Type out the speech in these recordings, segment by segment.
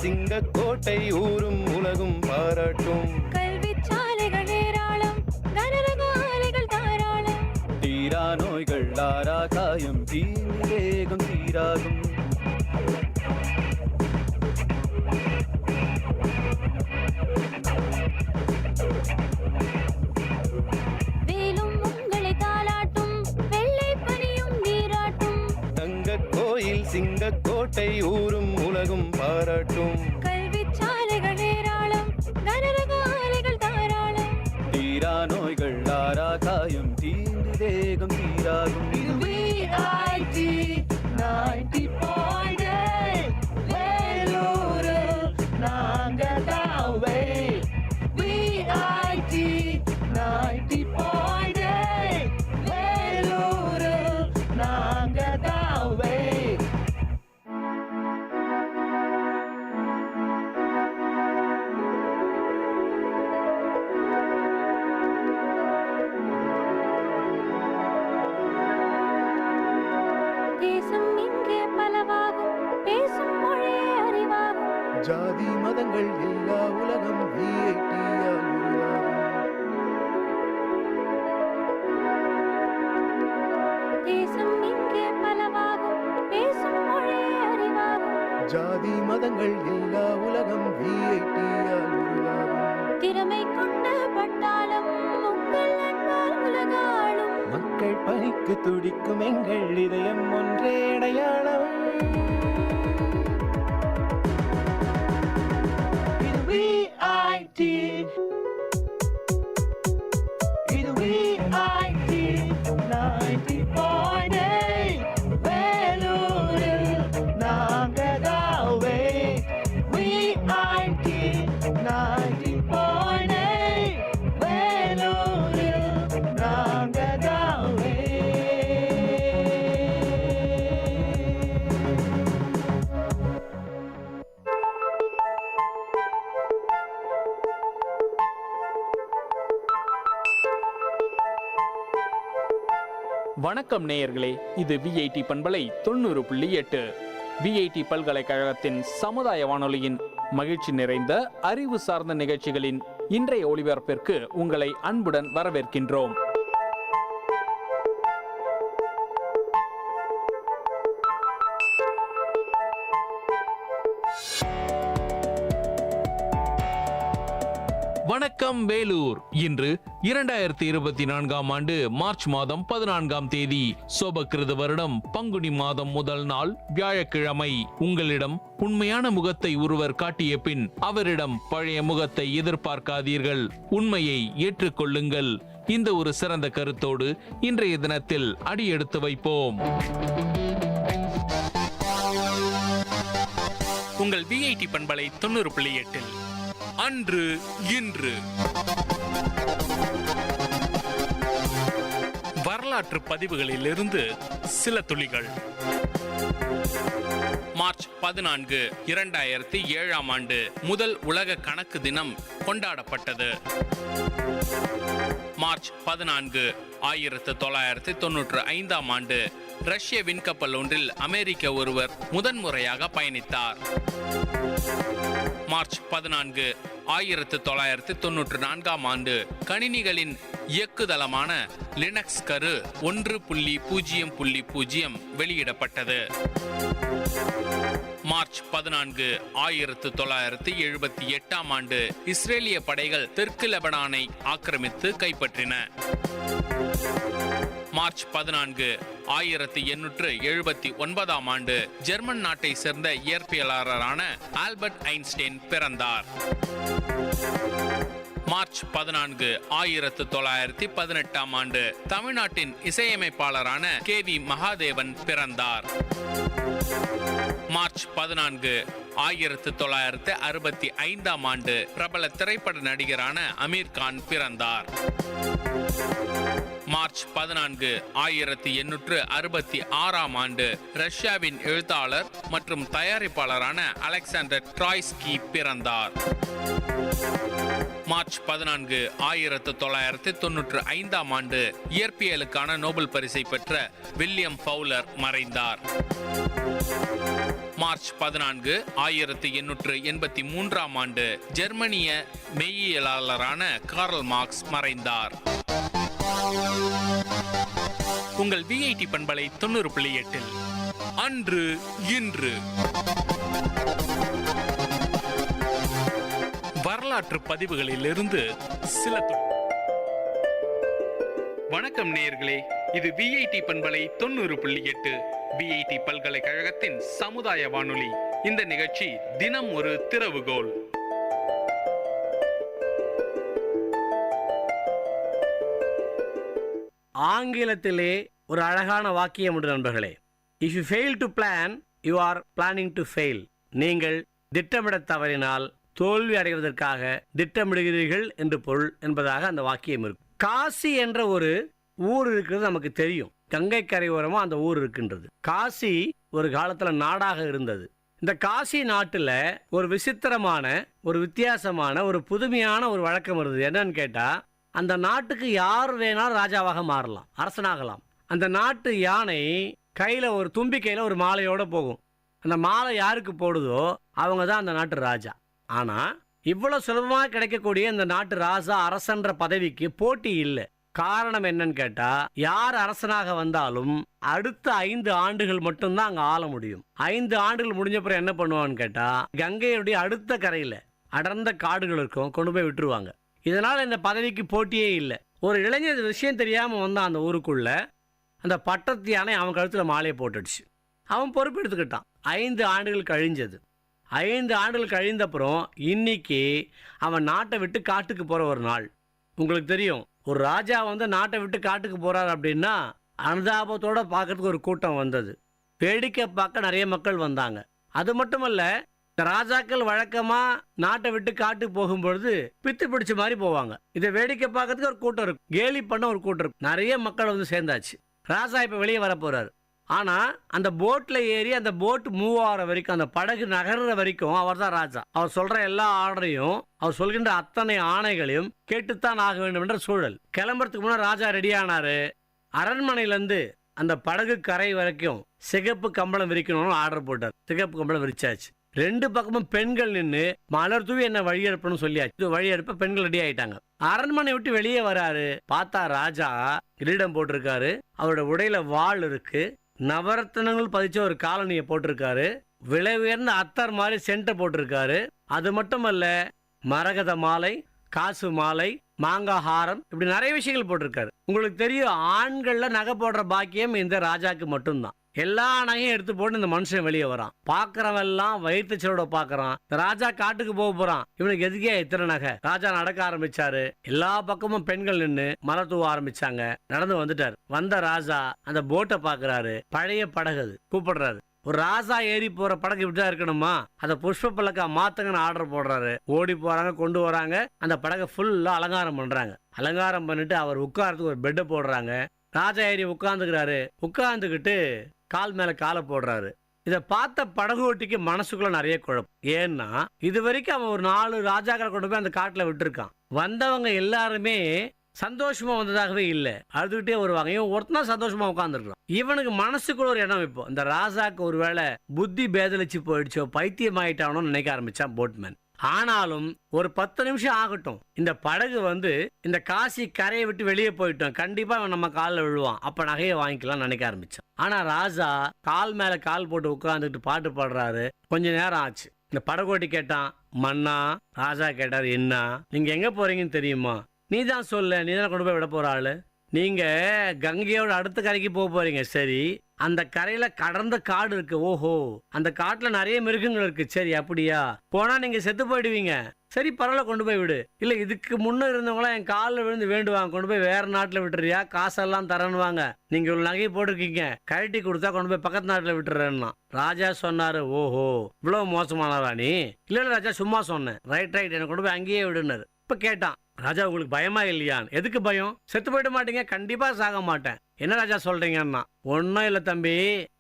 சிங்கக்கோட்டை ஊரும் உலகும் பாராட்டும். கல்வி சாலைகள் ஏராளம், கனரகாலைகள் தாராளம். தீரா நோய்கள் ஆரா காயம், தீங்கு வேகம் தீராகும். வேலும் உங்களை தாளாட்டும், வெள்ளை பனியும் நீராட்டும். தங்கக் கோயில் சிங்கக்கோட்டை ஊரும் உலகும் பாராட்டும். கல்வி சாலைகள் ஏராளம், கனரகாலைகள் தாராளம். தீரா நோய்கள் ஆரா காயம், தீங்கு வேகம் தீராகும். தேசம் இங்கே பலவாகும், பேசும் மொழியே அறிவாகும். ஜாதி மதங்கள் எல்லா உலகம் VIT-யால் உருவாகும். தேசம் இங்கே பலவாகும், பேசும் மொழியே அறிவாகும். ஜாதி மதங்கள் எல்லா உலகம் VIT-யால் உருவாகும். திறமை கொண்ட பட்டாளம் உங்கள் அன்பால் உலகாளும். மக்கள் பணிக்கு துடிக்கும் எங்கள் இதயம் ஒன்றே அடையாளம். இது VIT, இது VIT 90.8 வேலூரில் நாங்கதாவே. VIT 90.8 வேலூரில் நாங்கதாவே. வணக்கம் நேயர்களே, இது VIT பண்பலை 90.8 VIT பல்கலைக்கழகத்தின் சமுதாய வானொலியின் மகிழ்ச்சி நிறைந்த அறிவு சார்ந்த நிகழ்ச்சிகளின் இன்றைய ஒளிபரப்பிற்கு உங்களை அன்புடன் வரவேற்கின்றோம். வணக்கம் வேலூர். இன்று 2024 ஆண்டு மார்ச் மாதம் 14 தேதி, சோபகிருத வருடம் பங்குனி மாதம் முதல் நாள் வியாழக்கிழமை. உங்களிடம் உண்மையான முகத்தை ஒருவர் காட்டிய பின் அவரிடம் பழைய முகத்தை எதிர்பார்க்காதீர்கள், உண்மையை ஏற்றுக்கொள்ளுங்கள். இந்த ஒரு சிறந்த கருத்தோடு இன்றைய தினத்தில் அடியெடுத்து வைப்போம். உங்கள் VIT பண்பலை 90.8 அன்று இன்று வரலாற்று பதிவுகளிலிருந்து சில துளிகள். மார்ச் 14, 2007 ஆண்டு முதல் உலக கணக்கு தினம் கொண்டாடப்பட்டது. மார்ச் 14, 1995 ஆண்டு ரஷ்ய விண்கப்பல் ஒன்றில் அமெரிக்க ஒருவர் முதன்முறையாக பயணித்தார். மார்ச் 14, 1994 ஆண்டு கணினிகளின் இயக்குதளமான லினக்ஸ் கரு 1.0.0 வெளியிடப்பட்டது. மார்ச் 14, 1978 ஆண்டு இஸ்ரேலிய படைகள் தெற்கு லெபனானை ஆக்கிரமித்து கைப்பற்றின. மார்ச் 14, 1879 ஆண்டு ஜெர்மன் நாட்டை சேர்ந்த இயற்பியலாளரான ஆல்பர்ட் ஐன்ஸ்டைன் பிறந்தார். மார்ச் 14, 1918 ஆண்டு தமிழ்நாட்டின் இசையமைப்பாளரான KV மகாதேவன் பிறந்தார். மார்ச் 14, 1965 ஆண்டு பிரபல திரைப்பட நடிகரான அமீர் கான் பிறந்தார். மார்ச் 14, 1866 ஆண்டு ரஷ்யாவின் எழுத்தாளர் மற்றும் தயாரிப்பாளரான அலெக்சாண்டர் ட்ராய்ஸ்கி பிறந்தார். மார்ச் 14, 1995 ஆண்டு இயற்பியலுக்கான நோபல் பரிசை பெற்ற வில்லியம் ஃபவுலர் மறைந்தார். மார்ச் 14, 1883 ஆண்டு ஜெர்மனிய மெய்யியலாளரான கார்ல் மார்க்ஸ் மறைந்தார். உங்கள் VIT பண்பலை 90.8 அன்று இன்று வரலாற்று பதிவுகளிலிருந்து சில வணக்கம் நேயர்களே, இது VIT பண்பலை 90.8 VIT பல்கலைக்கழகத்தின் சமுதாய வானொலி. இந்த நிகழ்ச்சி தினம் ஒரு திறவுகோல். ஆங்கிலத்திலே ஒரு அழகான வாக்கியம் உண்டு நண்பர்களே. If you fail to plan, you are planning to fail. நீங்கள் திட்டமிட தவறினால் தோல்வி அடைவதற்காக திட்டமிடுகிறீர்கள் என்று பொருள் என்பதாக அந்த வாக்கியம் இருக்கும். காசி என்ற ஒரு ஊர் இருக்கிறது நமக்கு தெரியும். கங்கை கரையோரமா அந்த ஊர் இருக்கின்றது. காசி ஒரு காலத்துல நாடாக இருந்தது. இந்த காசி நாட்டுல ஒரு விசித்திரமான, ஒரு வித்தியாசமான, ஒரு புதுமையான ஒரு வழக்கம் இருந்தது. என்னன்னு கேட்டா, அந்த நாட்டுக்கு யார் வேணாலும் ராஜாவாக மாறலாம், அரசனாகலாம். அந்த நாட்டு யானை கையில ஒரு தும்பி கையில ஒரு மாலையோட போகும். அந்த மாலை யாருக்கு போடுதோ அவங்க தான் அந்த நாட்டு ராஜா. ஆனா இவ்வளவு சுலபமாக கிடைக்கக்கூடிய இந்த நாட்டு ராஜா அரசன்ற பதவிக்கு போட்டி இல்லை. காரணம் என்னன்னு கேட்டா, யார் அரசனாக வந்தாலும் அடுத்த 5 ஆண்டுகள் மட்டும்தான் அங்க ஆள முடியும். 5 ஆண்டுகள் முடிஞ்ச பிறகு என்ன பண்ணுவான்னு கேட்டா, கங்கையுடைய அடுத்த கரையில அடர்ந்த காடுகள் இருக்கும், கொண்டு போய் விட்டுருவாங்க. இதனால இந்த பதவிக்கு போட்டியே இல்லை. ஒரு இளைஞர் விஷயம் தெரியாம வந்தான் அந்த ஊருக்குள்ள. அந்த பட்டத்து யானை அவன் கழுத்துல மாலையை போட்டுடுச்சு. அவன் பொறுப்பு எடுத்துக்கிட்டான். 5 ஆண்டுகள் கழிஞ்சது. 5 ஆண்டுகள் கழிந்தப்புறம் இன்னைக்கு அவன் நாட்டை விட்டு காட்டுக்கு போற ஒரு நாள். உங்களுக்கு தெரியும், ஒரு ராஜா நாட்டை விட்டு காட்டுக்கு போறார் அப்படின்னா அனுதாபத்தோட பார்க்கறதுக்கு ஒரு கூட்டம் வந்தது. வேடிக்கை பார்க்க நிறைய மக்கள் வந்தாங்க. அது மட்டுமல்ல, ராஜாக்கள் வழக்கமா நாட்டை விட்டு காட்டுக்கு போகும்பொழுது பித்து பிடிச்ச மாதிரி போவாங்க. இதை வேடிக்கை பார்க்கறதுக்கு ஒரு கூட்டம் இருக்கும், கேலி பண்ண ஒரு கூட்டம் இருக்கும். நிறைய மக்கள் சேர்ந்தாச்சு. ராஜா இப்ப வெளியே வர போறாரு. ஆனா அந்த போட்ல ஏறி அந்த போட் மூவ் ஆகிற வரைக்கும், அந்த படகு நகர்ற வரைக்கும் அவர் தான் ராஜா. அவர் சொல்ற எல்லா ஆர்டரையும், அவர் சொல்கின்ற அத்தனை ஆணைகளையும் கேட்டுத்தான் ஆக வேண்டும் என்ற சூழல். கிளம்புறதுக்கு முன்னாடி ராஜா ரெடி ஆனாரு. அரண்மனையில இருந்து அந்த படகு கரை வரைக்கும் சிகப்பு கம்பளம் விரிக்கணும்னு ஆர்டர் போட்டார். சிகப்பு கம்பளம் விரிச்சாச்சு. 2 பக்கமும் பெண்கள் நின்று மலர் தூவி என்ன வழி எடுப்பணும்னு சொல்லியாச்சு. வழி எடுப்ப பெண்கள் ரெடி ஆயிட்டாங்க. அரண்மனை விட்டு வெளியே வராரு. பார்த்தா ராஜா கிரீடம் போட்டிருக்காரு. அவரோட உடையில வாள் இருக்கு. நவரத்னங்கள் பதிச்ச ஒரு காலனியை போட்டிருக்காரு. விலை உயர்ந்த அத்தர் மாதிரி சென்ட்டை போட்டிருக்காரு. அது மட்டுமல்ல, மரகத மாலை, காசு மாலை, மாங்காய் ஹாரம், இப்படி நிறைய விஷயங்கள் போட்டிருக்காரு. உங்களுக்கு தெரியும், ஆண்கள்ல நகை போடுற பாக்கியம் இந்த ராஜாக்கு மட்டும்தான். எல்லா நகையும் எடுத்து போட்டு இந்த மனுஷன் வெளியே வரான். பாக்குறவன் எல்லாம் வயிற்றுச்சலோட பாக்குறான். ராஜா காட்டுக்கு போக போறான், இவனுக்கு எதுக்கே இத்தனை நகை? ராஜா நடக்க ஆரம்பிச்சாரு. எல்லா பக்கமும் பெண்கள் நின்று மலர் தூவ ஆரம்பிச்சாங்க. நடந்து வந்துட்டாரு. வந்த ராஜா அந்த போட்டை பாக்குறாரு. பழைய படகு, அது கூப்பிடுறாரு. ஒரு ராஜா ஏறி போற படகு இப்படிதான் இருக்கணுமா, அதை புஷ்ப பல்லக்கா மாத்துங்கன்னு ஆர்டர் போடுறாரு. ஓடி போறாங்க, கொண்டு வராங்க. அந்த படகை ஃபுல்லா அலங்காரம் பண்றாங்க. அலங்காரம் பண்ணிட்டு அவர் உட்காரத்துக்கு ஒரு பெட்டை போடுறாங்க. ராஜா ஏறி உட்கார்ந்துக்கிறாரு. உட்கார்ந்துக்கிட்டு கால் மேல காலை போடுறாரு. இதை பார்த்த படகு ஓட்டிக்கு மனசுக்குள்ள நிறைய குழப்பம். ஏன்னா இது வரைக்கும் அவன் ஒரு 4 ராஜாக்களை கொண்டு போய் அந்த காட்டுல விட்டுருக்கான். வந்தவங்க எல்லாருமே சந்தோஷமா வந்ததாகவே இல்லை, அழுதுகிட்டே வருவாங்க. இவன் ஒருத்தனா சந்தோஷமா உட்காந்துருக்கான். இவனுக்கு மனசுக்குள்ள ஒரு இடம். இப்போ இந்த ராஜாக்கு ஒருவேளை புத்தி பேதலிச்சு போயிடுச்சோ, பைத்தியம் ஆயிட்டானோ நினைக்க ஆரம்பிச்சான் போட்மேன். ஆனாலும் ஒரு 10 நிமிஷம் ஆகட்டும், இந்த படகு இந்த காசி கரையை விட்டு வெளியே போயிட்டோம், கண்டிப்பா அவன் நம்ம காலில் விழுவான், அப்ப நகையை வாங்கிக்கலாம் நினைக்க ஆரம்பிச்சான். ஆனா ராஜா கால் மேல கால் போட்டு உட்கார்ந்துட்டு பாட்டு பாடுறாரு. கொஞ்ச நேரம் ஆச்சு. இந்த படகோட்டி கேட்டான், மன்னா. ராஜா கேட்டார், என்ன, நீங்க எங்க போறீங்கன்னு தெரியுமா? நீ தான் சொல்ல, நீ தான் கொண்டு போய் விட போற ஆளு. நீங்க கங்கையோட அடுத்த கரைக்கு போக போறீங்க. சரி, அந்த கரையில கடந்த காடு இருக்கு. ஓஹோ, அந்த காட்டுல நிறைய மிருகங்கள் இருக்கு. சரி, அப்படியா? போனா நீங்க செத்து போயிடுவீங்க. சரி, பரவாயில்ல, கொண்டு போய் விடு. இல்ல, இதுக்கு முன்ன இருந்தவங்களாம் என் காலில் விழுந்து வேண்டுவாங்க, கொண்டு போய் வேற நாட்டுல விட்டுறியா, காசெல்லாம் தரணுவாங்க, நீங்க இவ்வளவு நகையை போட்டிருக்கீங்க, கழட்டி கொடுத்தா கொண்டு போய் பக்கத்து நாட்டுல விட்டுறேன்னா. ராஜா சொன்னாரு, ஓஹோ, இவ்வளவு மோசமானவா நீ? இல்ல ராஜா, சும்மா சொன்னேன். ரைட் ரைட், என்ன கொண்டு போய் அங்கேயே விடுனாரு. இப்ப கேட்டான் ராஜா, உங்களுக்கு பயமா இல்லையான்? எதுக்கு பயம்? செத்து போயிட மாட்டீங்க? கண்டிப்பா சாக மாட்டேன். என்ன ராஜா சொல்றீங்கன்னா, ஒன்னும் இல்ல தம்பி,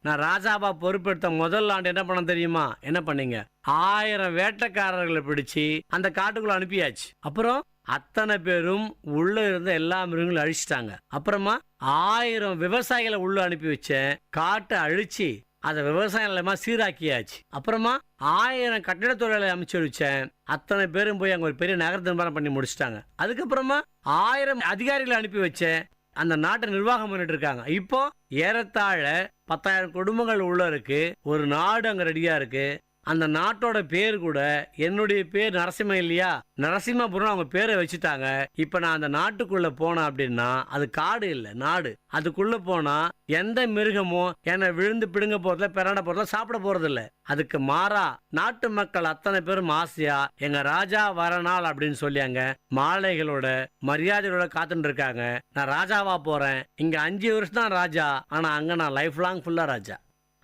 நான் ராஜாவா பொறுப்பெடுத்த முதல் ஆண்டு என்ன பண்ண தெரியுமா? என்ன பண்ணீங்க? 1000 வேட்டைக்காரர்களை பிடிச்சு அந்த காட்டுக்குள்ள அனுப்பியாச்சு. அப்புறம் அத்தனை பேரும் உள்ள இருந்த எல்லா மிருகங்களும் அழிச்சிட்டாங்க. அப்புறமா 1000 விவசாயிகளை உள்ள அனுப்பி வச்சேன். காட்டை அழிச்சு அதை விவசாய நிலமா சீராக்கியாச்சு. அப்புறமா 1000 கட்டிட தொழிலை அமைச்சு வச்சேன். அத்தனை பேரும் போய் அங்க ஒரு பெரிய நகர நிர்மாணம் பண்ணி முடிச்சிட்டாங்க. அதுக்கப்புறமா 1000 அதிகாரிகளை அனுப்பி வச்சேன். அந்த நாட்டை நிர்வாகம் பண்ணிட்டு இருக்காங்க. இப்போ ஏறத்தாழ 10,000 குடும்பங்கள் உள்ள இருக்கு. ஒரு நாடு அங்க ரெடியா இருக்கு. அந்த நாட்டோட பேர் கூட என்னுடைய பேர் நரசிம்ம இல்லையா, நரசிம்மபுரம் அவங்க பேரை வச்சுட்டாங்க. இப்ப நான் அந்த நாட்டுக்குள்ள போனேன் அப்படின்னா அது காடு இல்ல, நாடு. அதுக்குள்ள போனா எந்த மிருகமும் என்னை விழுந்து பிடுங்க போறதுல, பிறண்ட போறதுல, சாப்பிட போறது இல்ல. அதுக்கு மாறா நாட்டு மக்கள் அத்தனை பேரும் ஆசையா எங்க ராஜா வரநாள் அப்படின்னு சொல்லியாங்க மாலைகளோட மரியாதையோட காத்துட்டு இருக்காங்க. நான் ராஜாவா போறேன். இங்க 5 வருஷம் தான் ராஜா, ஆனா அங்க நான் லைஃப் லாங் ஃபுல்லா ராஜா.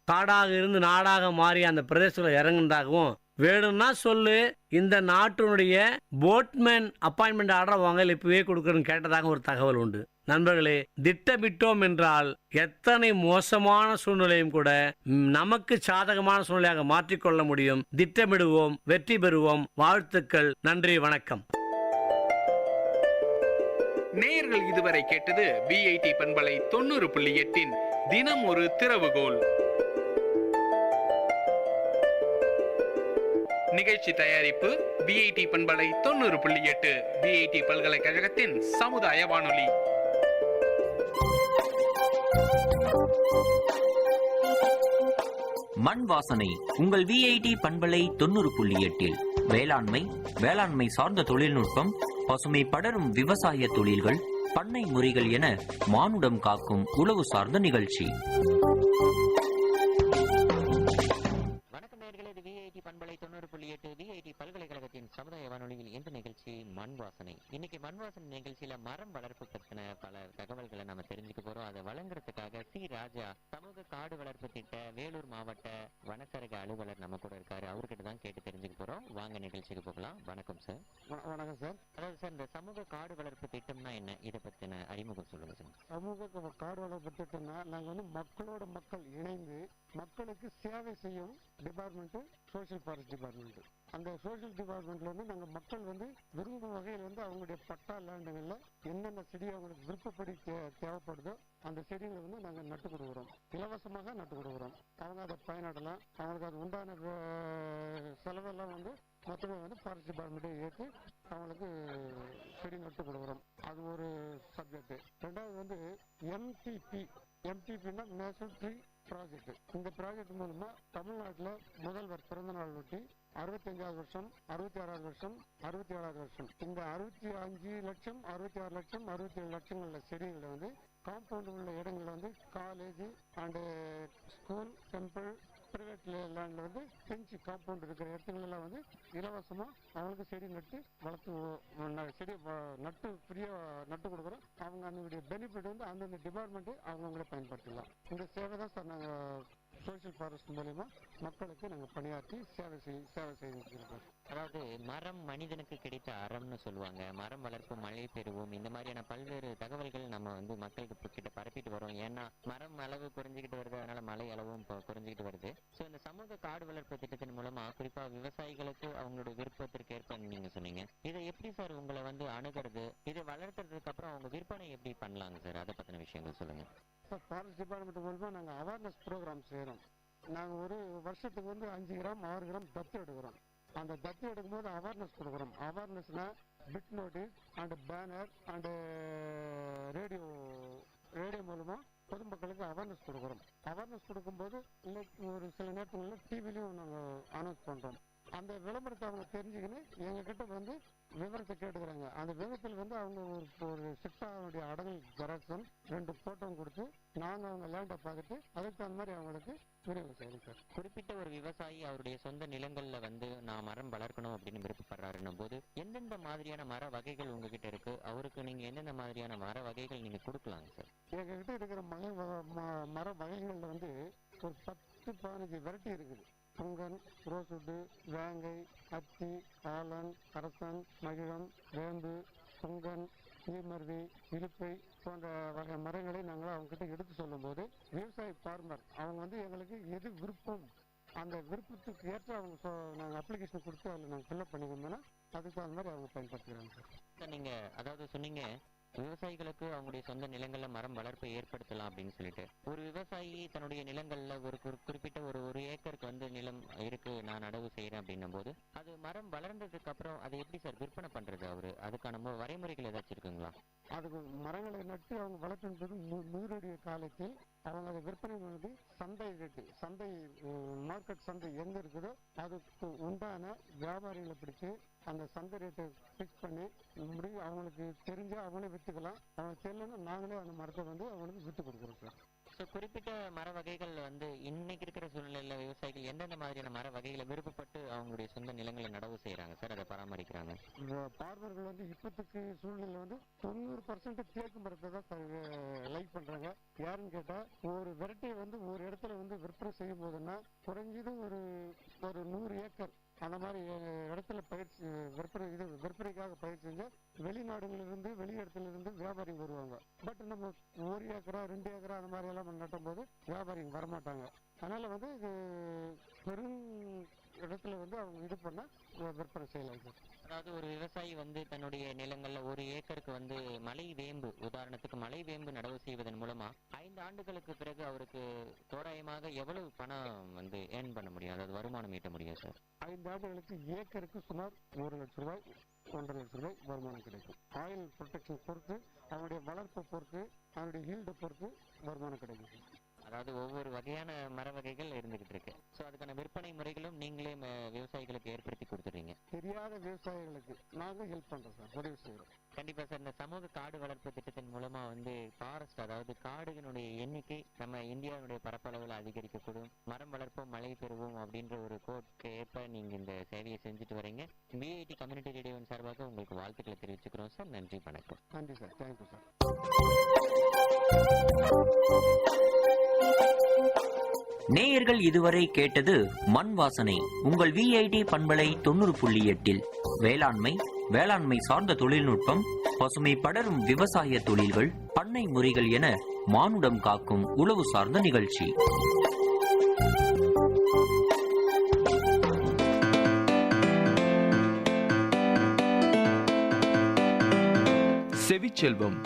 காடாக இருந்து நாடாக மாறி அந்த பிரதேசத்தில் இறங்குனதாகவும், வேணும்னா சொல்லு, இந்த நாட்டினுடைய போட்மேன் அப்பாயின்மெண்ட் ஆர்டர் வாங்க இப்பவே கொடுக்குறேன்னு கேட்டதாக ஒரு தகவல் உண்டு. நண்பர்களே, திட்டமிட்டோம் என்றால் எத்தனை மோசமான சூழ்நிலையும் கூட நமக்கு சாதகமான சூழ்நிலையாக மாற்றிக்கொள்ள முடியும். திட்டமிடுவோம், வெற்றி பெறுவோம். வாழ்த்துக்கள். நன்றி, வணக்கம். நேயர்கள் இதுவரை கேட்டது விஐடி பண்பலை 90.8 தினம் ஒரு திறவுகோல் நிகழ்ச்சி. தயாரிப்பு விஐடி பண்பலை 90.8, விஐடி பல்கலைக்கழகத்தின் சமுதாய வானொலி. மண் வாசனை உங்கள் விஐடி பண்பலை 90.8 வேளாண்மை சார்ந்த தொழில்நுட்பம், பசுமை படரும் விவசாய தொழில்கள், பண்ணை முறைகள் என மானுடம் காக்கும் உழவு சார்ந்த நிகழ்ச்சி. வணக்கம் நேயர்களே, இது விஐடி பண்பலை 90.8 விஐடி பல்கலைக்கழகத்தின் சமுதாய வானொலியில் இந்த நிகழ்ச்சி மண் வாசனை. இன்னைக்கு மண் வாசனை நிகழ்ச்சியில மரம் வளர்ப்பு பத்தின பல தகவல்களை நம்ம தெரிஞ்சுக்க போறோம். அதை வழங்குறதுக்காக சி ராஜா, சமூக காடு வளர்ப்பு திட்ட வேலூர் மாவட்ட வனச்சரக அலுவலர் நம்ம கூட இருக்காரு. அவர்கிட்ட தான் கேட்டு தெரிஞ்சுக்க போறோம். வாங்க நிகழ்ச்சிக்கு போகலாம். வணக்கம் சார். வணக்கம் சார். அதாவது சார், இந்த சமூக காடு வளர்ப்பு திட்டம்னா என்ன, இதை பத்தின அறிமுகம் சொல்லுங்க சார். சமூக காடு வளர்ப்பு திட்டம்னா நாங்கள் மக்களோட மக்கள் இணைந்து மக்களுக்கு சேவை செய்யும் டிபார்ட்மெண்ட் சோசியல் ஃபாரஸ்ட் டிபார்ட்மெண்ட். அந்த சோசியல் டிபார்ட்மெண்ட்ல நாங்கள் மக்கள் விரும்பும் வகையில் அவங்களுடைய பட்டா லேண்டுகளில் என்னென்ன செடி அவங்களுக்கு விருப்பப்படி தேவைப்படுதோ அந்த செடிகளை நாங்கள் நட்டு கொடுக்குறோம். இலவசமாக நட்டு கொடுக்குறோம். அவங்க அதை பயனிடலாம். அவங்களுக்கு அது உண்டான செலவெல்லாம் மொத்தமாக ஃபாரஸ்ட் டிபார்ட்மெண்ட்டே ஏற்று அவங்களுக்கு செடி நட்டு கொடுக்குறோம். அது ஒரு சப்ஜெக்ட். ரெண்டாவது எம்டிபின்னா நேஷனல் ட்ரீ ப்ராஜெக்ட். இந்த ப்ராஜெக்ட் மூலமா தமிழ்நாட்டில் முதல்வர் பிறந்த நாள் ஒட்டி 65வது வருஷம், 66வது வருஷம், 67வது வருஷம் இந்த 65 லட்சம், 66 லட்சம், 67 லட்சங்கள செடிகளை காம்பவுண்ட் உள்ள இடங்கள்ல college and school, temple, private லேண்ட்ல பெஞ்சு காம்பவுண்ட் இருக்கிற இடத்துங்களெல்லாம் இலவசமா அவங்களுக்கு செடி நட்டு வளர்த்து செடி நட்டு ஃப்ரீயா நட்டு கொடுக்குறோம். அவங்க அதனுடைய பெனிஃபிட் அந்தந்த டிபார்ட்மெண்ட் அவங்களே பயன்படுத்தலாம். இந்த சேவை தான் சார் நாங்கள் சோசியல் ஃபாரஸ்ட் மூலமா மக்களுக்கு நாங்கள் பணியாற்றி சேவை செய்திருக்கோம். அதாவது மரம் மனிதனுக்கு கிடைத்த அறம்னு சொல்லுவாங்க. மரம் வளர்ப்பு, மழை பெறுவோம், இந்த மாதிரியான பல்வேறு தகவல்கள் நம்ம மக்களுக்கு கிட்ட பரப்பிட்டு வரோம். ஏன்னா மரம் அளவு குறைஞ்சிக்கிட்டு வருது, அதனால மழை அளவும் குறைஞ்சிக்கிட்டு வருது. ஸோ இந்த சமூக காடு வளர்ப்பு திட்டத்தின் மூலமா குறிப்பா விவசாயிகளுக்கு அவங்களோட விருப்பத்திற்கு ஏற்ப நீங்க சொன்னீங்க. இதை எப்படி சார் உங்களை அணுகிறது, இதை வளர்க்கறதுக்கு அப்புறம் அவங்க விற்பனை எப்படி பண்ணலாங்க சார், அதை பத்தின விஷயங்கள் சொல்லுங்க. ஃபாரஸ்ட் டிபார்ட்மெண்ட் மூலமா நாங்கள் அவேர்னஸ் ப்ரோக்ராம் செய்கிறோம். நாங்கள் ஒரு வருஷத்துக்கு 5 கிராம் 6 கிராம் தத்து எடுக்கிறோம். அந்த தத்து எடுக்கும்போது அவேர்னஸ் கொடுக்குறோம். அவேர்னஸ்னா bit notice and banner and radio மூலமா பொதுமக்களுக்கு அவேர்னஸ் கொடுக்குறோம். அவேர்னஸ் கொடுக்கும்போது ஒரு சில நேரங்களில் டிவிலையும் நாங்கள் அனௌன்ஸ் பண்ணுறோம். அந்த விளம்பரத்தை அவங்க தெரிஞ்சுக்கின்னு எங்ககிட்ட வந்து விவரத்தை கேட்டுக்கிறாங்க. அந்த விவரத்தில் வந்து அவங்க ஒரு சிட்டாவுடைய அடங்கல் ஜெராக்ஸும் 2 போட்டோவும் கொடுத்து நாங்கள் அவங்க லேண்டை பார்த்துட்டு அதுக்கு தகுந்த மாதிரி அவங்களுக்கு விரைவு செய்யணும் சார். குறிப்பிட்ட ஒரு விவசாயி அவருடைய சொந்த நிலங்கள்ல வந்து நான் மரம் வளர்க்கணும் அப்படின்னு விருப்பப்படுறாருன்னும் போது எந்தெந்த மாதிரியான மர வகைகள் உங்ககிட்ட இருக்கு, அவருக்கு நீங்க எந்தெந்த மாதிரியான மர வகைகள் நீங்க கொடுக்கலாங்க சார்? எங்ககிட்ட இருக்கிற மர வகைகளில் வந்து ஒரு 10-15 வெரைட்டி இருக்குது. புங்கன், ரோஸ்வுட்டு, வேங்கை, அத்தி, ஆலன், அரசன், மகிழம், வேம்பு, புங்கன், ஈமருவி, இலுப்பை போன்ற வகை மரங்களை நாங்கள் அவங்ககிட்ட எடுத்து சொல்லும்போது விவசாய ஃபார்மர் அவங்க வந்து எங்களுக்கு எது விருப்பம் அந்த விருப்பத்துக்கு ஏற்ற அவங்க நாங்கள் அப்ளிகேஷன் கொடுத்து அதில் நாங்கள் ஃபில்அப் பண்ணிக்கோம்னா அதுக்கு அந்த மாதிரி அவங்க பயன்படுத்துகிறாங்க சார். நீங்கள் அதாவது சொன்னீங்க விவசாயிகளுக்கு அவங்களுடைய சொந்த நிலங்கள்ல மரம் வளர்ப்பை ஏற்படுத்தலாம் அப்படின்னு சொல்லிட்டு, ஒரு விவசாயி தன்னுடைய நிலங்கள்ல ஒரு குறிப்பிட்ட ஒரு ஏக்கருக்கு வந்து நிலம் இருக்கு, நான் நடவு செய்யறேன் அப்படின்னும் போது அது மரம் வளர்ந்ததுக்கு அப்புறம் அதை எப்படி சார் விற்பனை பண்றது? அவரு அதுக்கான வரைமுறைகள் ஏதாச்சும் இருக்குங்களா? அதுக்கு மரங்களை நட்டு அவங்க வளர்க்கின்றது முதிருடைய காலத்தில் அவங்க அதை விற்பனை பண்ணது சந்தை ரேட்டு, சந்தை மார்க்கெட் சந்தை எங்கே இருக்குதோ அதுக்கு உண்டான வியாபாரிகளை பிடிச்சி அந்த சந்தை ரேட்டை ஃபிக்ஸ் பண்ணி முடிவு அவங்களுக்கு தெரிஞ்சால் அவங்களே விற்றுக்கலாம், அவங்க தெரியலன்னா நாங்களே அந்த மரத்தை வந்து அவங்களுக்கு விற்று கொடுக்குறோம் சார். ஸோ குறிப்பிட்ட மர வகைகள் வந்து இன்னைக்கு இருக்கிற சூழ்நிலையில் விவசாயிகள் எந்தெந்த மாதிரியான மர வகைகளை விருப்பப்பட்டு அவங்களுடைய சொந்த நிலங்களை நடவு செய்கிறாங்க சார், அதை பராமரிக்கிறாங்க? பார்மர்கள் வந்து இப்போத்துக்கு சூழ்நிலை வந்து 90% தேக்கு மரத்தை தான் சார் லைக் பண்ணுறாங்க. யாருன்னு கேட்டால் ஒரு வெரைட்டியை வந்து ஒரு இடத்துல வந்து விற்பனை செய்யும் போதுன்னா குறைஞ்சது ஒரு 100 ஏக்கர் அந்த மாதிரி இடத்துல பயிற்சி விற்பனைக்காக பயிற்சி செஞ்சு வெளிநாடுகளிலிருந்து வெளி இடத்துல இருந்து வியாபாரி வருவாங்க. பட் நம்ம 1 ஏக்கரா 2 ஏக்கரா அந்த மாதிரி எல்லாம் நட்டும் போது வியாபாரிங்க வரமாட்டாங்க. அதனால வந்து இது பெரும் இடத்துல வந்து அவங்க இது பண்ண விற்பனை செய்யலாம் சார். அதாவது ஒரு விவசாயி வந்து தன்னுடைய நிலங்கள்ல 1 ஏக்கருக்கு வந்து மலை வேம்பு, உதாரணத்துக்கு மலை வேம்பு நடவு செய்வதன் மூலமா 5 ஆண்டுகளுக்கு பிறகு அவருக்கு தோராயமாக எவ்வளவு பணம் வந்து ஏர்ன் பண்ண முடியும், அதாவது வருமானம் ஈட்ட முடியும் சார்? 5 ஆண்டுகளுக்கு ஏக்கருக்கு சுமார் 1 லட்சம் ரூபாய் 1.5 லட்சம் ரூபாய் வருமானம் கிடைக்கும். ஆயில் ப்ரொடெக்ஷன் பொறுத்து, அவனுடைய வளர்ப்பை பொறுத்து, அவனுடைய ஹீல்டை பொறுத்து வருமானம் கிடைக்கும். அதாவது ஒவ்வொரு வகையான மர வகைகள் இருந்துகிட்டு இருக்கு. ஸோ அதுக்கான விற்பனை முறைகளும் நீங்களே விவசாயிகளுக்கு ஏற்படுத்தி கொடுத்துறீங்க. தெரியாத விவசாயிகளுக்கு நாங்கள் ஹெல்ப் பண்ணுறோம் சார், உதவி செய்கிறோம். கண்டிப்பாக சார். இந்த சமூக காடு வளர்ப்பு திட்டத்தின் மூலமா வந்து ஃபாரஸ்ட், அதாவது காடுகளுடைய எண்ணிக்கை நம்ம இந்தியாவுடைய பரப்பளவில் அதிகரிக்கக்கூடும், மரம் வளர்ப்போம் மழை பெறுவோம் அப்படின்ற ஒரு கோட்க்கு ஏற்ப நீங்க இந்த சேவையை செஞ்சுட்டு வரீங்க. விஐடி கம்யூனிட்டி ரேடியோவின் சார்பாக உங்களுக்கு வாழ்த்துக்களை தெரிவிச்சுக்கிறோம் சார். நன்றி, வணக்கம். நன்றி சார், தேங்க்யூ சார். நேயர்கள் இதுவரை கேட்டது மண் வாசனை. உங்கள் விஐடி பண்பலை 90.8 வேளாண்மை சார்ந்த தொழில்நுட்பம், பசுமை படரும் விவசாய தொழில்கள், பண்ணை முறைகள் என மானுடம் காக்கும் உழவு சார்ந்த நிகழ்ச்சி. செவிச்செல்வம்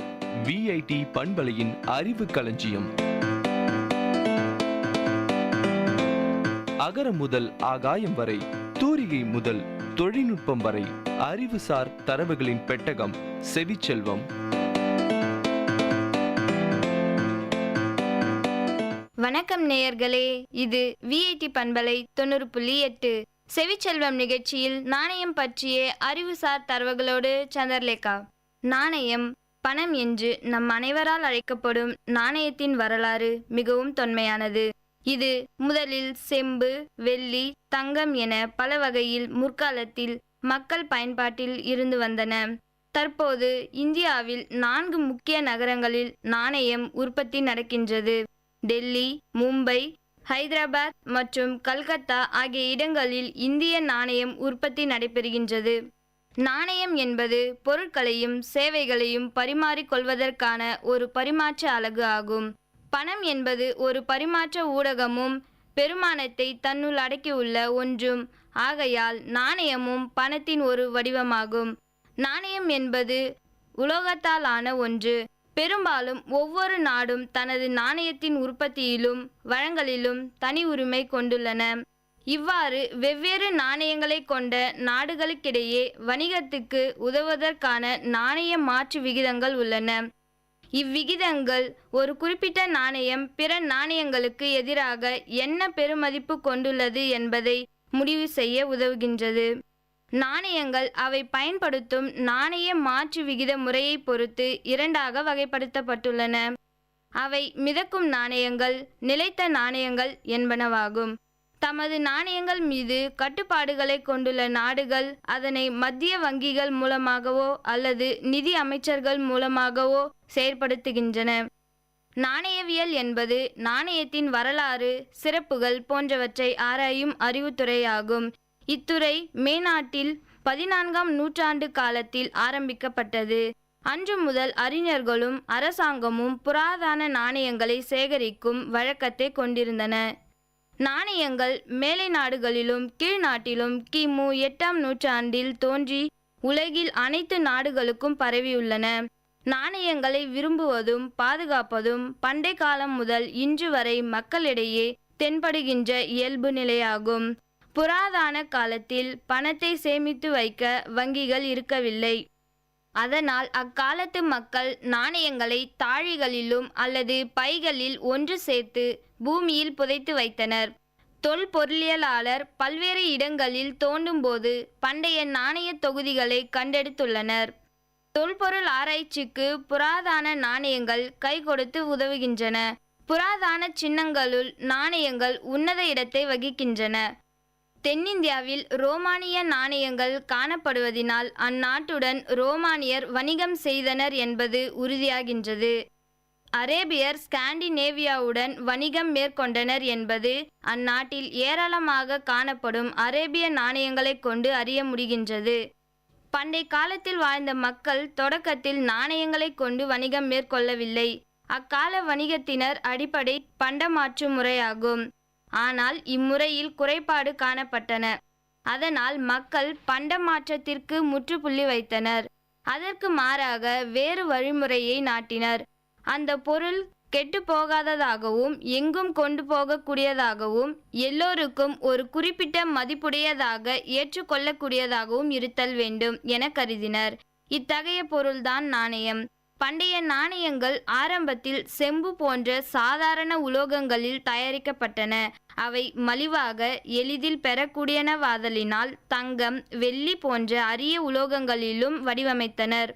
விஐடி பண்பலையின் அறிவு களஞ்சியம். அகரம் முதல் ஆகாயம் வரை, தூரிகை முதல் தொழில்நுட்பம் வரை, அறிவுசார் தரவுகளின் பெட்டகம் செவிச்செல்வம். வணக்கம் நேயர்களே, இது விஐடி பண்பலை 90.8 செவிச்செல்வம் நிகழ்ச்சியில் நாணயம் பற்றிய அறிவுசார் தரவுகளோடு சந்திரலேகா. நாணயம், பணம் என்று நம் அனைவரால் அழைக்கப்படும் நாணயத்தின் வரலாறு மிகவும் தொன்மையானது. இது முதலில் செம்பு, வெள்ளி, தங்கம் என பல வகையில் முற்காலத்தில் மக்கள் பயன்பாட்டில் இருந்து வந்தன. தற்போது இந்தியாவில் 4 முக்கிய நகரங்களில் நாணயம் உற்பத்தி நடக்கின்றது. டெல்லி, மும்பை, ஹைதராபாத் மற்றும் கல்கத்தா ஆகிய இடங்களில் இந்திய நாணயம் உற்பத்தி நடைபெறுகின்றது. நாணயம் என்பது பொருட்களையும் சேவைகளையும் பரிமாறிக்கொள்வதற்கான ஒரு பரிமாற்ற அலகு ஆகும். பணம் என்பது ஒரு பரிமாற்ற ஊடகமும் பெருமானத்தை தன்னுள் அடக்கியுள்ள ஒன்றும் ஆகையால் நாணயமும் பணத்தின் ஒரு வடிவமாகும். நாணயம் என்பது உலோகத்தால் ஆன ஒன்று. பெரும்பாலும் ஒவ்வொரு நாடும் தனது நாணயத்தின் உற்பத்தியிலும் வழங்கலிலும் தனி உரிமை கொண்டுள்ளன. இவ்வாறு வெவ்வேறு நாணயங்களை கொண்ட நாடுகளுக்கிடையே வணிகத்துக்கு உதவுவதற்கான நாணய மாற்று விகிதங்கள் உள்ளன. இவ்விகிதங்கள் ஒரு குறிப்பிட்ட நாணயம் பிற நாணயங்களுக்கு எதிராக என்ன பெறுமதிப்பு கொண்டுள்ளது என்பதை முடிவு செய்ய உதவுகின்றது. நாணயங்கள் அவை பயன்படுத்தும் நாணய மாற்று விகித முறையை பொறுத்து இரண்டாக வகைப்படுத்தப்பட்டுள்ளன. அவை மிதக்கும் நாணயங்கள், நிலைத்த நாணயங்கள் என்பனவாகும். தமது நாணயங்கள் மீது கட்டுப்பாடுகளை கொண்டுள்ள நாடுகள் அதனை மத்திய வங்கிகள் மூலமாகவோ அல்லது நிதி அமைச்சர்கள் மூலமாகவோ செயற்படுத்துகின்றன. நாணயவியல் என்பது நாணயத்தின் வரலாறு, சிறப்புகள் போன்றவற்றை ஆராயும் அறிவுத்துறையாகும். இத்துறை மேனாட்டில் 14ஆம் நூற்றாண்டு காலத்தில் ஆரம்பிக்கப்பட்டது. அன்று முதல் அறிஞர்களும் அரசாங்கமும் புராதன நாணயங்களை சேகரிக்கும் வழக்கத்தை கொண்டிருந்தன. நாணயங்கள் மேலை நாடுகளிலும் கீழ் நாட்டிலும் கிமு 8ஆம் நூற்றாண்டில் தோன்றி உலகில் அனைத்து நாடுகளுக்கும் பரவியுள்ளன. நாணயங்களை விரும்புவதும் பாதுகாப்பதும் பண்டை காலம் முதல் இன்று வரை மக்களிடையே தென்படுகின்ற இயல்பு நிலையாகும். புராதன காலத்தில் பணத்தை சேமித்து வைக்க வங்கிகள் இருக்கவில்லை. அதனால் அக்காலத்து மக்கள் நாணயங்களை தாழிகளிலும் அல்லது பைகளில் ஒன்று சேர்த்து பூமியில் புதைத்து வைத்தனர். தொல்பொருளியலாளர் பல்வேறு இடங்களில் தோண்டும்போது பண்டைய நாணய தொகுதிகளை கண்டெடுத்துள்ளனர். தொல்பொருள் ஆராய்ச்சிக்கு புராதன நாணயங்கள் கை கொடுத்து உதவுகின்றன. புராதன சின்னங்களுள் நாணயங்கள் உன்னத இடத்தை வகிக்கின்றன. தென்னிந்தியாவில் ரோமானிய நாணயங்கள் காணப்படுவதினால் அந்நாட்டுடன் ரோமானியர் வணிகம் செய்தனர் என்பது உறுதியாகின்றது. அரேபியர் ஸ்காண்டினேவியாவுடன் வணிகம் மேற்கொண்டனர் என்பது அந்நாட்டில் ஏராளமாக காணப்படும் அரேபிய நாணயங்களை கொண்டு அறிய முடிகின்றது. பண்டை காலத்தில் வாழ்ந்த மக்கள் தொடக்கத்தில் நாணயங்களை கொண்டு வணிகம் மேற்கொள்ளவில்லை. அக்கால வணிகத்தினர் அடிப்படை பண்டமாற்று முறையாகும். ஆனால் இம்முறையில் குறைபாடு காணப்பட்டன. அதனால் மக்கள் பண்டமாற்றத்திற்கு முற்றுப்புள்ளி வைத்தனர். அதற்கு மாறாக வேறு வழிமுறையை நாட்டினர். அந்த பொருள் கெட்டுப்போகாததாகவும் எங்கும் கொண்டு போகக்கூடியதாகவும் எல்லோருக்கும் ஒரு குறிப்பிட்ட மதிப்புடையதாக ஏற்றுக்கொள்ளக்கூடியதாகவும் இருத்தல் வேண்டும் என கருதினர். இத்தகைய பொருள்தான் நாணயம். பண்டைய நாணயங்கள் ஆரம்பத்தில் செம்பு போன்ற சாதாரண உலோகங்களில் தயாரிக்கப்பட்டன. அவை மலிவாக எளிதில் பெறக்கூடியனவாதலினால் தங்கம், வெள்ளி போன்ற அரிய உலோகங்களிலும் வடிவமைத்தனர்.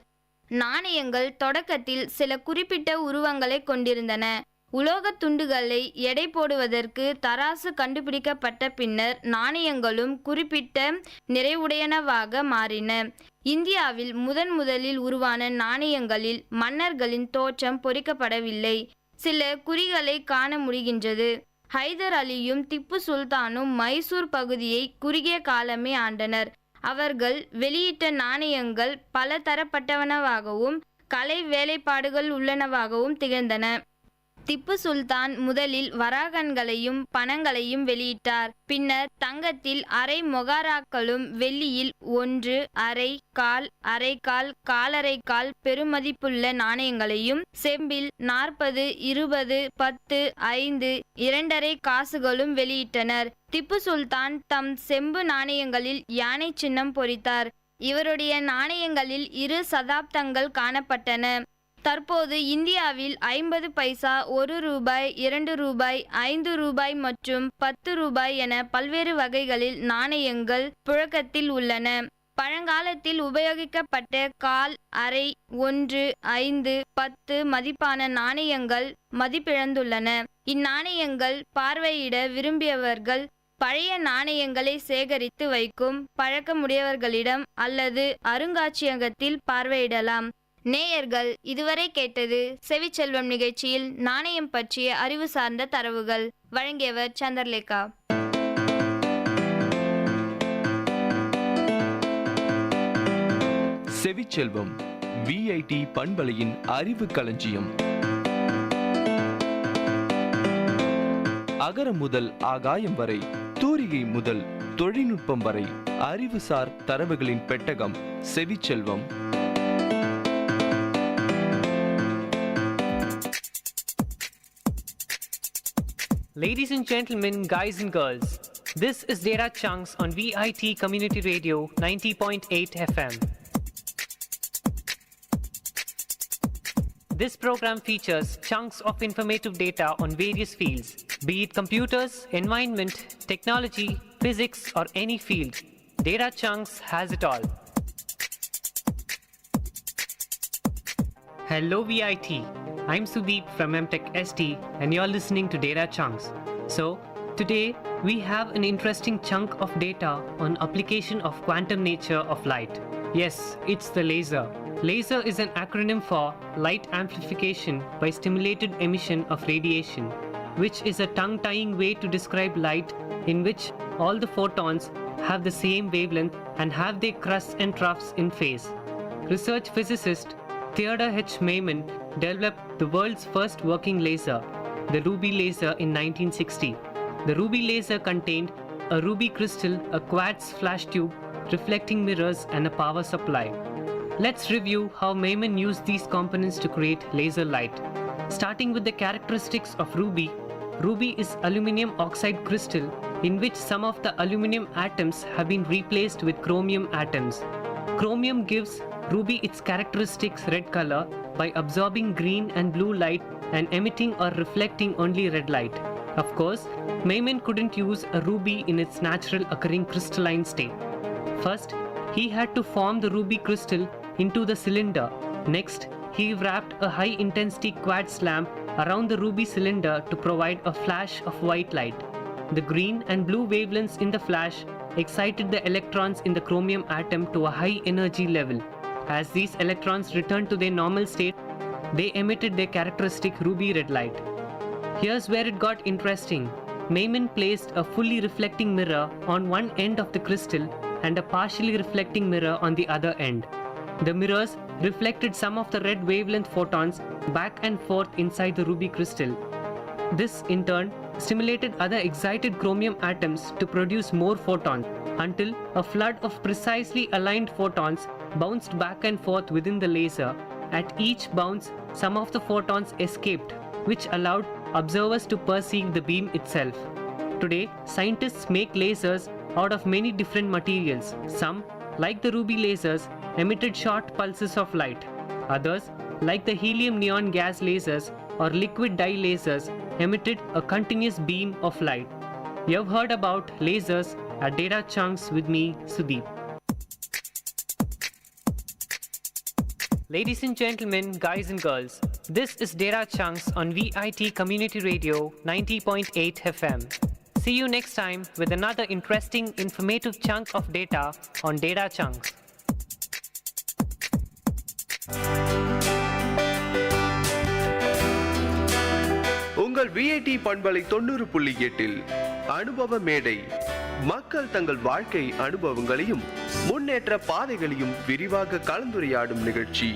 நாணயங்கள் தொடக்கத்தில் சில குறிப்பிட்ட உருவங்களை கொண்டிருந்தன. உலோகத் துண்டுகளை எடை போடுவதற்கு தராசு கண்டுபிடிக்கப்பட்ட பின்னர் நாணயங்களும் குறிப்பிட்ட நிறைவுடையனவாக மாறின. இந்தியாவில் முதலில் உருவான நாணயங்களில் மன்னர்களின் தோற்றம் பொறிக்கப்படவில்லை. சில குறிகளை காண முடிகின்றது. ஹைதர் அலியும் திப்பு சுல்தானும் மைசூர் பகுதியை குறுகிய காலமே ஆண்டனர். அவர்கள் வெளியிட்ட நாணயங்கள் பல தரப்பட்டவனவாகவும் கலை வேலைப்பாடுகள் உள்ளனவாகவும் திகழ்ந்தன. திப்பு சுல்தான் முதலில் வராகன்களையும் பணங்களையும் வெளியிட்டார். பின்னர் தங்கத்தில் அரை மொகாராக்களும் வெள்ளியில் 1, அரை, கால், அரைக்கால், காலரைக்கால் பெருமதிப்புள்ள நாணயங்களையும் செம்பில் 40, 20, 10, 5, 2.5 காசுகளும் வெளியிட்டனர். திப்பு சுல்தான் தம் செம்பு நாணயங்களில் யானை சின்னம் பொறித்தார். இவருடைய நாணயங்களில் 2 சதாப்தங்கள் காணப்பட்டன. தற்போது இந்தியாவில் 50 பைசா, 1 ரூபாய், 2 ரூபாய், 5 ரூபாய் மற்றும் 10 ரூபாய் என பல்வேறு வகைகளில் நாணயங்கள் புழக்கத்தில் உள்ளன. பழங்காலத்தில் உபயோகிக்கப்பட்ட கால், அரை, 1, 5, 10 மதிப்பான நாணயங்கள் மதிப்பிழந்துள்ளன. இந்நாணயங்கள் பார்வையிட விரும்பியவர்கள் பழைய நாணயங்களை சேகரித்து வைக்கும் பழக்கமுடையவர்களிடம் அல்லது அருங்காட்சியகத்தில் பார்வையிடலாம். நேயர்கள் இதுவரை கேட்டது செவிச்செல்வம் நிகழ்ச்சியில் நாணயம் பற்றிய அறிவு சார்ந்த தரவுகள். வழங்கியவர் சந்திரலேகா. செவிச்செல்வம் விஐடி பண்பலையின் அறிவு களஞ்சியம். அகரம் முதல் ஆகாயம் வரை, தூரிகை முதல் தொழில்நுட்பம் வரை, அறிவுசார் தரவுகளின் பெட்டகம் செவிச்செல்வம். Ladies and gentlemen, guys and girls, this is Data Chunks on VIT Community Radio 90.8 FM. This program features chunks of informative data on various fields, be it computers, environment, technology, physics, or any field, Data Chunks has it all. Hello VIT, I'm Sudeep from MTech ST and you're listening to Data Chunks. So, today we have an interesting chunk of data on application of quantum nature of light. Yes, it's the laser. Laser is an acronym for light amplification by stimulated emission of radiation, which is a tongue-tying way to describe light in which all the photons have the same wavelength and have their crusts and troughs in phase. Research physicist Theodor H. Maiman developed the world's first working laser, the Ruby laser, in 1960. The Ruby laser contained a ruby crystal, a quartz flash tube, reflecting mirrors, and a power supply. Let's review how Maiman used these components to create laser light. Starting with the characteristics of ruby, ruby is aluminum oxide crystal in which some of the aluminum atoms have been replaced with chromium atoms. Chromium gives ruby its characteristics red color by absorbing green and blue light and emitting or reflecting only red light. Of course, Maiman couldn't use a ruby in its natural occurring crystalline state. First, he had to form the ruby crystal into the cylinder. Next, he wrapped a high-intensity quartz lamp around the ruby cylinder to provide a flash of white light. The green and blue wavelengths in the flash excited the electrons in the chromium atom to a high energy level. As these electrons returned to their normal state, they emitted their characteristic ruby red light. Here's where it got interesting. Maiman placed a fully reflecting mirror on one end of the crystal and a partially reflecting mirror on the other end. The mirrors reflected some of the red wavelength photons back and forth inside the ruby crystal. This, in turn, stimulated other excited chromium atoms to produce more photons until a flood of precisely aligned photons bounced back and forth within the laser. At each bounce, some of the photons escaped, which allowed observers to perceive the beam itself. Today, scientists make lasers out of many different materials. Some, like the ruby lasers, emitted short pulses of light. Others, like the helium neon gas lasers or liquid dye lasers, emitted a continuous beam of light. You've heard about lasers at Data Chunks with me, Sudeep. Ladies and gentlemen, guys and girls, this is Data Chunks on VIT Community Radio 90.8 FM. See you next time with another interesting, informative chunk of data on Data Chunks. உங்கள் VIT பண்பலை 90.8 அனுபவ மேடை. மக்கள் தங்கள் வாழ்க்கை அனுபவங்களையும் முன்னேற்ற பாதைகளையும் விரிவாக கலந்துரையாடும் நிகழ்ச்சி.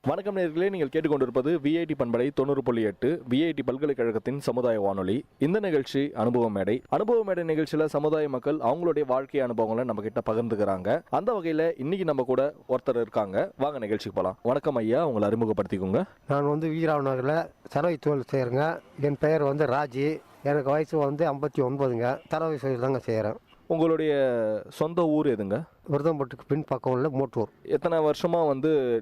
வணக்கம் நேயர்களே, நீங்கள் கேட்டுக்கொண்டிருப்பது விஐடி பண்பலை 90.8 விஐடி பல்கலைக்கழகத்தின் சமுதாய வானொலி. இந்த நிகழ்ச்சி அனுபவ மேடை. அனுபவ மேடை நிகழ்ச்சியில சமுதாய மக்கள் அவங்களுடைய வாழ்க்கை அனுபவங்களை நம்ம கிட்ட பகிர்ந்துக்கிறாங்க. அந்த வகையில இன்னைக்கு நம்ம கூட ஒருத்தர் இருக்காங்க. வாங்க நிகழ்ச்சிக்கு போலாம். வணக்கம் ஐயா, உங்களை அறிமுகப்படுத்திக்கோங்க. நான் வீரராவ் நகரில் சலவை தொழில் செய்கிறேங்க. என் பெயர் ராஜி. எனக்கு வயசு 59ங்க. தரவை தொழில் தாங்க செய்கிறேன். உங்களுடைய சொந்த ஊர் எதுங்க? விருதம்பட்டுக்கு பின் பக்கம் உள்ள மோட்டூர். எத்தனை வருஷமா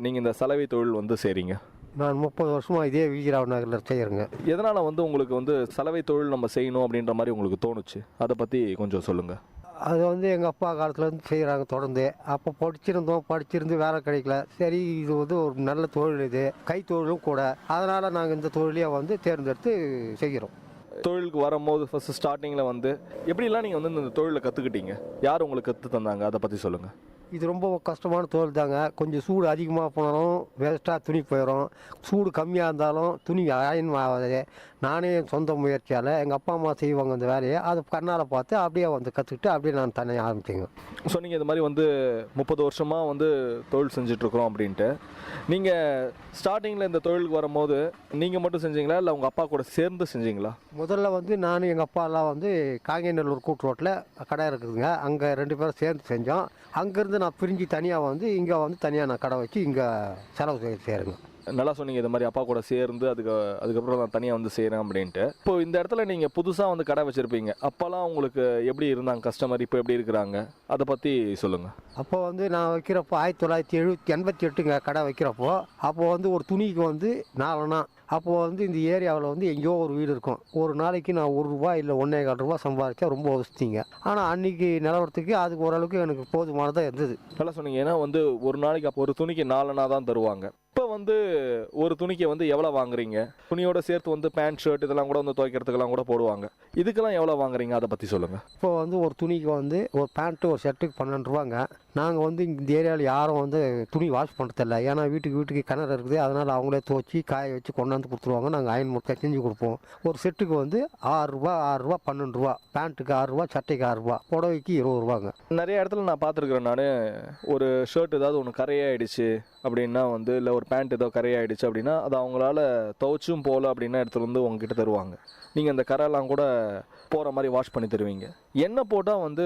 நீங்கள் இந்த சலவை தொழில் செய்கிறீங்க? நான் 30 வருஷமாக இதே வீரராவ் நகரில் செய்கிறேங்க. எதனால் உங்களுக்கு சலவை தொழில் நம்ம செய்யணும் அப்படின்ற மாதிரி உங்களுக்கு தோணுச்சு? அதை பற்றி கொஞ்சம் சொல்லுங்கள். அது எங்கள் அப்பா காலத்துலேருந்து செய்கிறாங்க தொடர்ந்து. அப்போ படிச்சிருந்து வேலை கிடைக்கல. சரி, இது ஒரு நல்ல தொழில், இது கைத்தொழிலும் கூட. அதனால் நாங்கள் இந்த தொழிலையே தேர்ந்தெடுத்து செய்கிறோம். தொழிலுக்கு வரும்போது ஃபஸ்ட்டு ஸ்டார்டிங்கில் எப்படிலாம் நீங்கள் இந்த தொழிலை கற்றுக்கிட்டீங்க? யார் உங்களுக்கு கற்று தந்தாங்க? அதை பற்றி சொல்லுங்கள். இது ரொம்ப கஷ்டமான தொழில் தாங்க. கொஞ்சம் சூடு அதிகமாக போனாலும் வேஸ்ட்டாக துணி போயிடும். சூடு கம்மியாக இருந்தாலும் துணி அயன் ஆகாது. நானே சொந்த முயற்சியால் எங்கள் அப்பா அம்மா செய்வாங்க அந்த வேலையை, அதை கண்ணால் பார்த்து அப்படியே கற்றுக்கிட்டு அப்படியே நான் தனியாக ஆரம்பித்தேங்க. ஸோ நீங்கள் இது மாதிரி 30 வருஷமாக தொழில் செஞ்சிட்ருக்குறோம் அப்படின்ட்டு. நீங்கள் ஸ்டார்டிங்கில் இந்த தொழிலுக்கு வரும்போது நீங்கள் மட்டும் செஞ்சீங்களா, இல்லை உங்கள் அப்பா கூட சேர்ந்து செஞ்சீங்களா? முதல்ல நானும் எங்கள் அப்பா எல்லாம் காங்கேநல்லூர் கூட்டு ரோட்டில் கடை இருக்குதுங்க. அங்கே 2 பேரும் சேர்ந்து செஞ்சோம். அங்கேருந்து நான் பிரிஞ்சு தனியாக இங்கே தனியாக நான் கடை வச்சு இங்கே செலவு செய்கிறேங்க. நல்லா சொன்னீங்க இது மாதிரி அப்பா கூட சேர்ந்து அதுக்கப்புறம் நான் தனியாக வந்து செய்கிறேன் அப்படின்ட்டு. இப்போ இந்த இடத்துல நீங்கள் புதுசாக வந்து கடை வச்சுருப்பீங்க, அப்போல்லாம் உங்களுக்கு எப்படி இருந்தாங்க கஸ்டமர், இப்போ எப்படி இருக்கிறாங்க, அதை பற்றி சொல்லுங்கள். அப்போ வந்து நான் வைக்கிறப்போ 1988 கடை வைக்கிறப்போ அப்போ வந்து ஒரு துணிக்கு வந்து 4 அணா. அப்போது வந்து இந்த ஏரியாவில் வந்து எங்கேயோ ஒரு வீடு இருக்கும். ஒரு நாளைக்கு நான் ₹1 இல்லை 1.25 ரூபா சம்பாதிச்சா ரொம்ப வசதிங்க. ஆனால் அன்றைக்கி நிலவரத்துக்கு அதுக்கு ஓரளவுக்கு எனக்கு போதுமானதாக இருந்தது. நல்லா சொன்னீங்க. ஏன்னா வந்து ஒரு நாளைக்கு ஒரு துணிக்கு 4 அணா தான் தருவாங்க. இப்போ வந்து ஒரு துணிக்கு வந்து எவ்வளோ வாங்குறீங்க? துணியோட சேர்த்து வந்து பேண்ட் ஷர்ட் இதெல்லாம் கூட வந்து துவைக்கிறதுக்கெல்லாம் கூட போடுவாங்க. இதுக்கெல்லாம் எவ்வளோ வாங்குறீங்க, அதை பற்றி சொல்லுங்கள். இப்போ வந்து ஒரு துணிக்கு வந்து ஒரு பேண்ட்டு ஒரு ஷர்ட்டுக்கு 12 ரூபாங்க. நாங்கள் வந்து இந்த ஏரியாவில் யாரும் வந்து துணி வாஷ் பண்ணுறதில்ல. ஏன்னா வீட்டுக்கு கிணறு இருக்குது. அதனால் அவங்களே துவச்சி காய வச்சு கொண்டாந்து கொடுத்துருவாங்க. நாங்கள் அயன் முட்டை செஞ்சு கொடுப்போம். ஒரு செட்டுக்கு வந்து ₹6 12 ரூபா. பேண்ட்டுக்கு ₹6, சட்டைக்கு ₹6, புடவைக்கு ₹20. நிறைய இடத்துல நான் பார்த்துருக்குறேன். நான் ஒரு ஷர்ட் ஏதாவது ஒன்று கரையாயிடுச்சு அப்படின்னா வந்து, இல்லை ஒரு பேண்ட் ஏதோ கரையாயிடுச்சு அப்படின்னா அது அவங்களால துவைச்சும் போகல அப்படின்னா எடுத்துகிட்டு வந்து உங்ககிட்ட தருவாங்க. நீங்கள் அந்த கரெல்லாம் கூட போகிற மாதிரி வாஷ் பண்ணி தருவீங்க. எண்ணெய் போட்டால் வந்து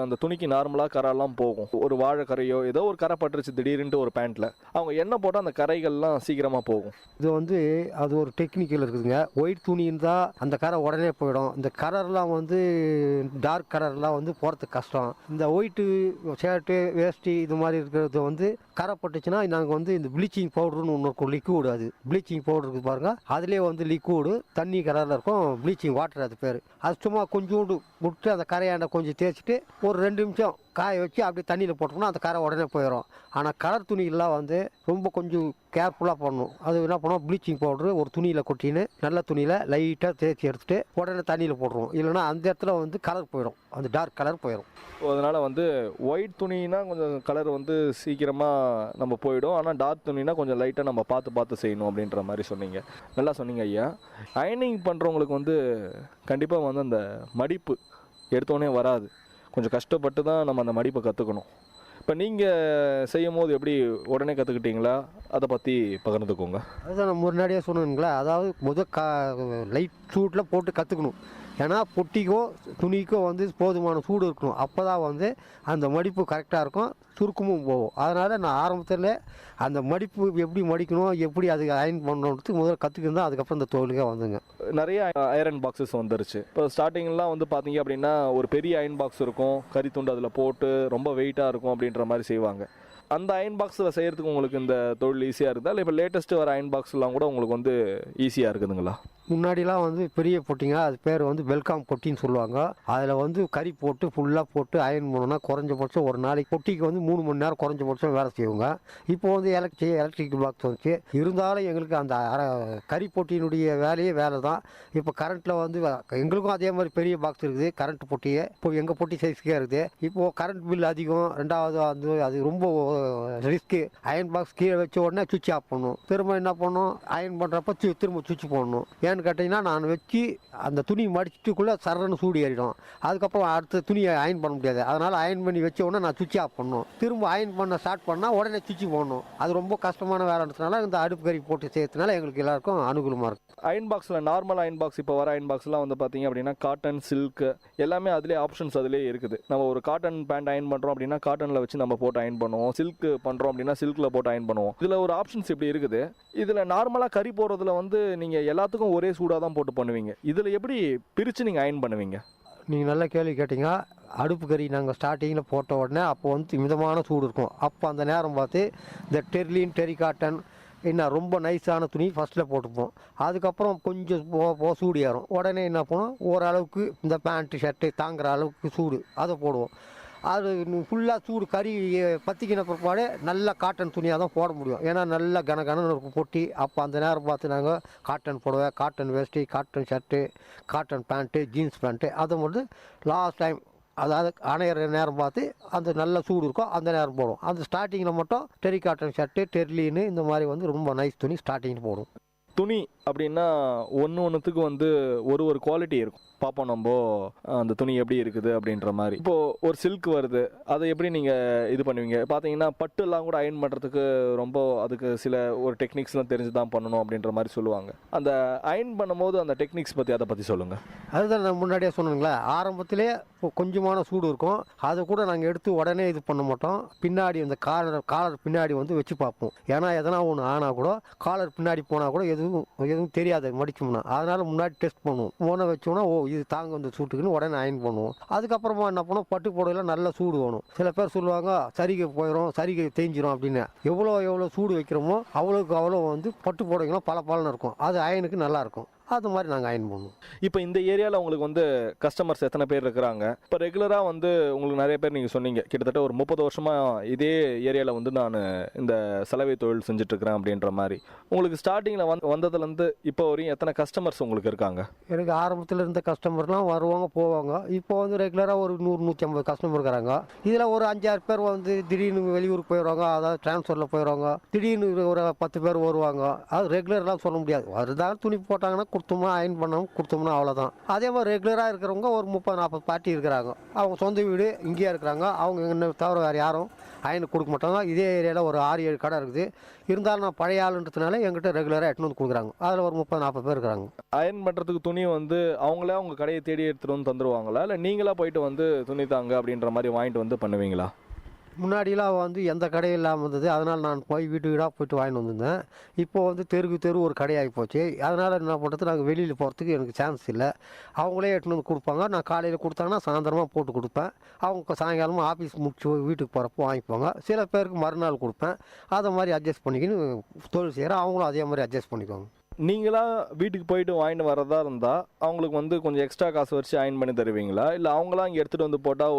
அந்த துணிக்கு நார்மலாக கரெல்லாம் போகும். ஒரு வாழை கரையோ ஏதோ ஒரு கரை பட்டுருச்சு திடீர்னுட்டு ஒரு பேண்ட்டில், அவங்க எண்ணெய் போட்டால் அந்த கரைகள்லாம் சீக்கிரமாக போகும். இது வந்து அது ஒரு டெக்னிக்கல் இருக்குதுங்க. ஒயிட் துணி இருந்தால் அந்த கரை உடனே போயிடும். இந்த கலர்லாம் வந்து டார்க் கலர்லாம் வந்து போகிறதுக்கு கஷ்டம். இந்த ஒயிட்டு ஷர்ட்டு வேஷ்டி இது மாதிரி இருக்கிறது வந்து கரை பட்டுச்சுன்னா நாங்கள் வந்து இந்த ப்ளீச்சிங் பவுடர்னு ஒன்று இருக்கும், லிக்விடு. அது ப்ளீச்சிங் பவுடர் இருக்குது பாருங்கள், அதிலே வந்து லிக்விடு தண்ணி கலரில் இருக்கும், ப்ளீச்சிங் வாட்டர் அது பேர். அது சும்மா கொஞ்சோண்டு விட்டு அந்த கரையாண்ட கொஞ்சம் தேய்ச்சிட்டு ஒரு 2 நிமிஷம் காய வச்சு அப்படியே தண்ணியில் போட்டோம்னா அந்த கரை உடனே போயிடும். ஆனால் கலர் துணியெல்லாம் வந்து ரொம்ப கொஞ்சம் கேர்ஃபுல்லாக பண்ணணும். அது என்ன பண்ணுவோம், ப்ளீச்சிங் பவுட்ரு ஒரு துணியில் கொட்டின்னு நல்ல துணியில் லைட்டாக தேய்ச்சி எடுத்துகிட்டு உடனே தண்ணியில் போட்டுருவோம். இல்லைனா அந்த இடத்துல வந்து கலர் போயிடும், அந்த டார்க் கலர் போயிடும். அதனால் வந்து ஒயிட் துணினா கொஞ்சம் கலர் வந்து சீக்கிரமாக நம்ம போயிடும். ஆனால் டார்க் துணினா கொஞ்சம் லைட்டாக நம்ம பார்த்து செய்யணும் அப்படின்ற மாதிரி சொன்னீங்க. நல்லா சொன்னீங்க ஐயா. அயனிங் பண்ணுறவங்களுக்கு வந்து கண்டிப்பாக வந்து அந்த மடிப்பு எடுத்தோடனே வராது. கொஞ்சம் கஷ்டப்பட்டு தான் நம்ம அந்த மடிப்பை கற்றுக்கணும். இப்போ நீங்கள் செய்யும் போது எப்படி உடனே கற்றுக்கிட்டீங்களா, அதை பற்றி பகிர்ந்துக்கோங்க. அதுதான் நான் முன்னாடியே சொன்னேங்களா, அதாவது லைட் சூட்டில் போட்டு கற்றுக்கணும். ஏன்னா பொட்டிக்கோ துணிக்கோ வந்து போதுமான சூடு இருக்கணும். அப்போ தான் வந்து அந்த மடிப்பு கரெக்டாக இருக்கும், சுருக்கமும் போகும். அதனால் நான் ஆரம்பத்தில் அந்த மடிப்பு எப்படி மடிக்கணும், எப்படி அதுக்கு அயன் பண்ணணுன்றது முதல்ல கற்றுக்கிட்டு தான் அதுக்கப்புறம் இந்த தொழிலுக்கே வந்துங்க. நிறைய அயரன் பாக்ஸஸ் வந்துருச்சு. இப்போ ஸ்டார்டிங்லாம் வந்து பார்த்தீங்க அப்படின்னா ஒரு பெரிய அயன் பாக்ஸ் இருக்கும், கறித்துண்டு அதில் போட்டு ரொம்ப வெயிட்டாக இருக்கும் அப்படின்ற மாதிரி செய்வாங்க. அந்த அயன் பாக்ஸில் செய்கிறதுக்கு உங்களுக்கு இந்த தொழில் ஈஸியாக இருக்குதா, இல்லை இப்போ லேட்டஸ்ட்டு வர அயன் பாக்ஸ்லாம் கூட உங்களுக்கு வந்து ஈஸியாக இருக்குதுங்களா? முன்னாடிலாம் வந்து பெரிய பொட்டிங்க, அது பேர் வந்து வெல்காம் பொட்டின்னு சொல்லுவாங்க. அதில் வந்து கறி போட்டு ஃபுல்லாக போட்டு அயன் பண்ணோன்னா குறைஞ்சபட்சம் ஒரு நாளைக்கு பொட்டிக்கு வந்து 3 மணி நேரம் குறைஞ்சபட்சம் வேலை செய்வோங்க. இப்போ வந்து எலக்ட்ரிக் பாக்ஸ் வந்துச்சு. இருந்தாலும் எங்களுக்கு அந்த கறி பொட்டியினுடைய வேலை தான். இப்போ கரண்ட்டில் வந்து எங்களுக்கும் அதே மாதிரி பெரிய பாக்ஸ் இருக்குது, கரண்ட் பொட்டியே. இப்போ எங்கள் பொட்டி சைஸ்க்கே இருக்குது. இப்போது கரண்ட் பில் அதிகம். ரெண்டாவது வந்து அது ரொம்ப ரிஸ்க்கு. அயன் பாக்ஸ் கீழே வச்ச உடனே சுவிட்ச் ஆஃப் பண்ணணும். திரும்ப என்ன பண்ணணும், அயன் பண்ணுறப்ப திரும்ப சுவிட்ச் போடணும். கேட்டிங்கன்னா நான் வச்சு அந்த துணி மடிச்சுட்டுக்குள்ளே சரன்னு சூடு ஏறிடும். அதுக்கப்புறம் அடுத்த துணியை அயன் பண்ண முடியாது. அதனால் அயன் பண்ணி வச்ச உடனே நான் சுவிட்ச் ஆஃப் பண்ணணும். திரும்ப அயன் பண்ண ஸ்டார்ட் பண்ணால் உடனே சுவிட்ச் போடணும். அது ரொம்ப கஷ்டமான வேலைன்றதுனால இந்த அடுப்பு கறி போட்டு செய்யறதுனால எங்களுக்கு எல்லாருக்கும் அனுகூலமாக இருக்கும். அயன் பாக்ஸில் நார்மல் அயன் பாக்ஸ் இப்போ வர அயன் பாக்ஸ்லாம் வந்து பார்த்தீங்க அப்படின்னா காட்டன், சில்க் எல்லாமே அதிலே ஆப்ஷன்ஸ் அதிலே இருக்குது. நம்ம ஒரு காட்டன் பேண்ட் அயன் பண்ணுறோம் அப்படின்னா காட்டனில் வச்சு நம்ம போட்டு அயன் பண்ணுவோம். சில்க் பண்ணுறோம் அப்படின்னா சில்கில் போட்டு அயன் பண்ணுவோம். இதில் ஒரு ஆப்ஷன்ஸ் இப்படி இருக்குது. இதில் நார்மலாக கறி போடுறதுல வந்து நீங்கள் எல்லாத்துக்கும் ஒரே சூடாக தான் போட்டு பண்ணுவீங்க. இதில் எப்படி பிரித்து நீங்கள் அயன் பண்ணுவீங்க? நீங்கள் நல்ல கேள்வி கேட்டீங்க. அடுப்பு கறி நாங்கள் ஸ்டார்டிங்கில் போட்ட உடனே அப்போ வந்து மிதமான சூடு இருக்கும். அப்போ அந்த நேரம் பார்த்து இந்த டெரி காட்டன் என்ன ரொம்ப நைஸான துணி ஃபஸ்ட்டில் போட்டுப்போம். அதுக்கப்புறம் கொஞ்சம் சூடு ஏறும். உடனே என்ன பண்ணுவோம், ஓரளவுக்கு இந்த பேண்ட்டு ஷர்ட்டு தாங்குகிற அளவுக்கு சூடு அதை போடுவோம். அது ஃபுல்லாக சூடு கறி பற்றிக்கின பிற்பாடு நல்ல காட்டன் துணியாக தான் போட முடியும். ஏன்னா நல்லா கனகனன்னு இருக்கும் பொட்டி. அப்போ அந்த நேரம் பார்த்து நாங்கள் காட்டன் புடவை, காட்டன் வேஷ்டி, cotton shirt, cotton pant, jeans pant அதை மட்டும் லாஸ்ட் டைம் அதாவது அணையிற நேரம் பார்த்து அந்த நல்ல சூடு இருக்கும் அந்த நேரம் போடும். அந்த ஸ்டார்டிங்கில் மட்டும் டெரி காட்டன் ஷர்ட்டு, டெர்லின்னு இந்த மாதிரி வந்து ரொம்ப நைஸ் துணி ஸ்டார்டிங்கில் போடும். துணி அப்படின்னா ஒன்றுத்துக்கு வந்து ஒரு குவாலிட்டி இருக்கும். பார்ப்போம் நம்ம அந்த துணி எப்படி இருக்குது அப்படின்ற மாதிரி. இப்போது ஒரு சில்க் வருது, அதை எப்படி நீங்கள் இது பண்ணுவீங்க? பார்த்தீங்கன்னா பட்டுலாம் கூட அயன் பண்ணுறதுக்கு ரொம்ப அதுக்கு சில ஒரு டெக்னிக்ஸ்லாம் தெரிஞ்சு தான் பண்ணணும் அப்படின்ற மாதிரி சொல்லுவாங்க. அந்த அயன் பண்ணும்போது அந்த டெக்னிக்ஸ் பற்றி அதை பற்றி சொல்லுங்கள். அதுதான் நான் முன்னாடியே சொன்னேங்களா, ஆரம்பத்திலே கொஞ்சமான சூடு இருக்கும். அதை கூட நாங்கள் எடுத்து உடனே இது பண்ண மாட்டோம். பின்னாடி அந்த காலர் பின்னாடி வந்து வச்சு பார்ப்போம். ஏன்னா எதனா ஒன்று ஆனால் கூட காலர் பின்னாடி போனால் கூட எதுவும் தெரியாது மடிச்சோம்னா. அதனால் முன்னாடி டெஸ்ட் பண்ணுவோம். முன்ன வச்சோம்னா இது தாங்க வந்து சூட்டுக்குன்னு உடனே அயன் பண்ணுவோம். அதுக்கப்புறமா என்ன பண்ணுவோம், பட்டு புடவையில் நல்ல சூடு வேணும். சில பேர் சொல்லுவாங்க சரிகை போயிடும், சரிகை தேஞ்சிரும் அப்படின்னு. எவ்வளோ சூடு வைக்கிறோமோ அவ்வளோ வந்து பட்டு புடவைங்களும் பல இருக்கும். அது அயனுக்கு நல்லா இருக்கும். அது மாதிரி நாங்கள் அயன் பண்ணுவோம். இப்போ இந்த ஏரியாவில் உங்களுக்கு வந்து கஸ்டமர்ஸ் எத்தனை பேர் இருக்கிறாங்க? இப்போ ரெகுலராக வந்து உங்களுக்கு நிறைய பேர் நீங்கள் சொன்னீங்க கிட்டத்தட்ட ஒரு 30 வருஷமாக இதே ஏரியாவில் வந்து நான் இந்த சலவை தொழில் செஞ்சுட்ருக்கிறேன் அப்படின்ற மாதிரி. உங்களுக்கு ஸ்டார்டிங்கில் வந்ததுலேருந்து இப்போ வரையும் எத்தனை கஸ்டமர்ஸ் உங்களுக்கு இருக்காங்க? எனக்கு ஆரம்பத்தில் இருந்த கஸ்டமர்லாம் வருவாங்க போவாங்க. இப்போ வந்து ரெகுலராக ஒரு 100-150 கஸ்டமர் இருக்கிறாங்க. இதில் ஒரு 5-6 பேர் வந்து திடீர்னு வெளியூருக்கு போயிடுவாங்க, அதாவது டிரான்ஸ்ஃபரில் போயிடுவாங்க. திடீர்னு ஒரு 10 பேர் வருவாங்க. அது ரெகுலர்லாம் சொல்ல முடியாது. வருதான் துணி போட்டாங்கன்னா கொடுத்தோம்னா அயன் பண்ணோம் கொடுத்தோம்னா அவ்வளோதான். அதே மாதிரி ரெகுலராக இருக்கிறவங்க ஒரு 30-40 பார்ட்டி இருக்கிறாங்க. அவங்க சொந்த வீடு இங்கேயா இருக்கிறாங்க. அவங்க என்ன தவிர வேறு யாரும் அயனுக்கு கொடுக்க மாட்டாங்க. இதே ஏரியாவில் ஒரு 6-7 கடை இருக்குது. இருந்தாலும் நான் பழைய ஆளுன்றதுனால எங்கிட்ட ரெகுலராக எட்டுன்னு வந்து கொடுக்குறாங்க. அதில் ஒரு 30-40 பேர் இருக்கிறாங்க. அயன் பண்ணுறதுக்கு துணி வந்து அவங்களே அவங்க கடையை தேடி எடுத்துகிட்டு வந்து தந்துடுவாங்களா, இல்லை நீங்களாக போயிட்டு வந்து துணி தாங்க அப்படின்ற மாதிரி வாங்கிட்டு வந்து பண்ணுவீங்களா? முன்னாடிலாம் வந்து எந்த கடையும் இல்லாமல் இருந்தது. அதனால் நான் போய் வீட்டு வீடாக போய்ட்டு வாங்கிட்டு வந்திருந்தேன். இப்போது வந்து தெரு ஒரு கடையாகி போச்சு. அதனால் என்ன பண்ணுறது, நாங்கள் வெளியில் போகிறதுக்கு எனக்கு சான்ஸ் இல்லை. அவங்களே எடுத்துன்னு வந்து கொடுப்பாங்க. நான் காலையில் கொடுத்தாங்கன்னா சாயந்தரமாக போட்டு கொடுப்பேன். அவங்க சாயங்காலமாக ஆஃபீஸ் முடிச்சு வீட்டுக்கு போகிறப்போ வாங்கிப்பாங்க. சில பேருக்கு மறுநாள் கொடுப்பேன். அதை மாதிரி அட்ஜஸ்ட் பண்ணிக்கின்னு தொழில் செய்கிறேன். அவங்களும் அதே மாதிரி அட்ஜஸ்ட் பண்ணிக்குவாங்க. நீங்களாக வீட்டுக்கு போயிட்டு வாங்கிட்டு வரதா இருந்தால் அவங்களுக்கு வந்து கொஞ்சம் எக்ஸ்ட்ரா காசு வச்சு அயன் பண்ணி தருவீங்களா, இல்லை அவங்களாம் இங்கே எடுத்துகிட்டு வந்து போட்டால்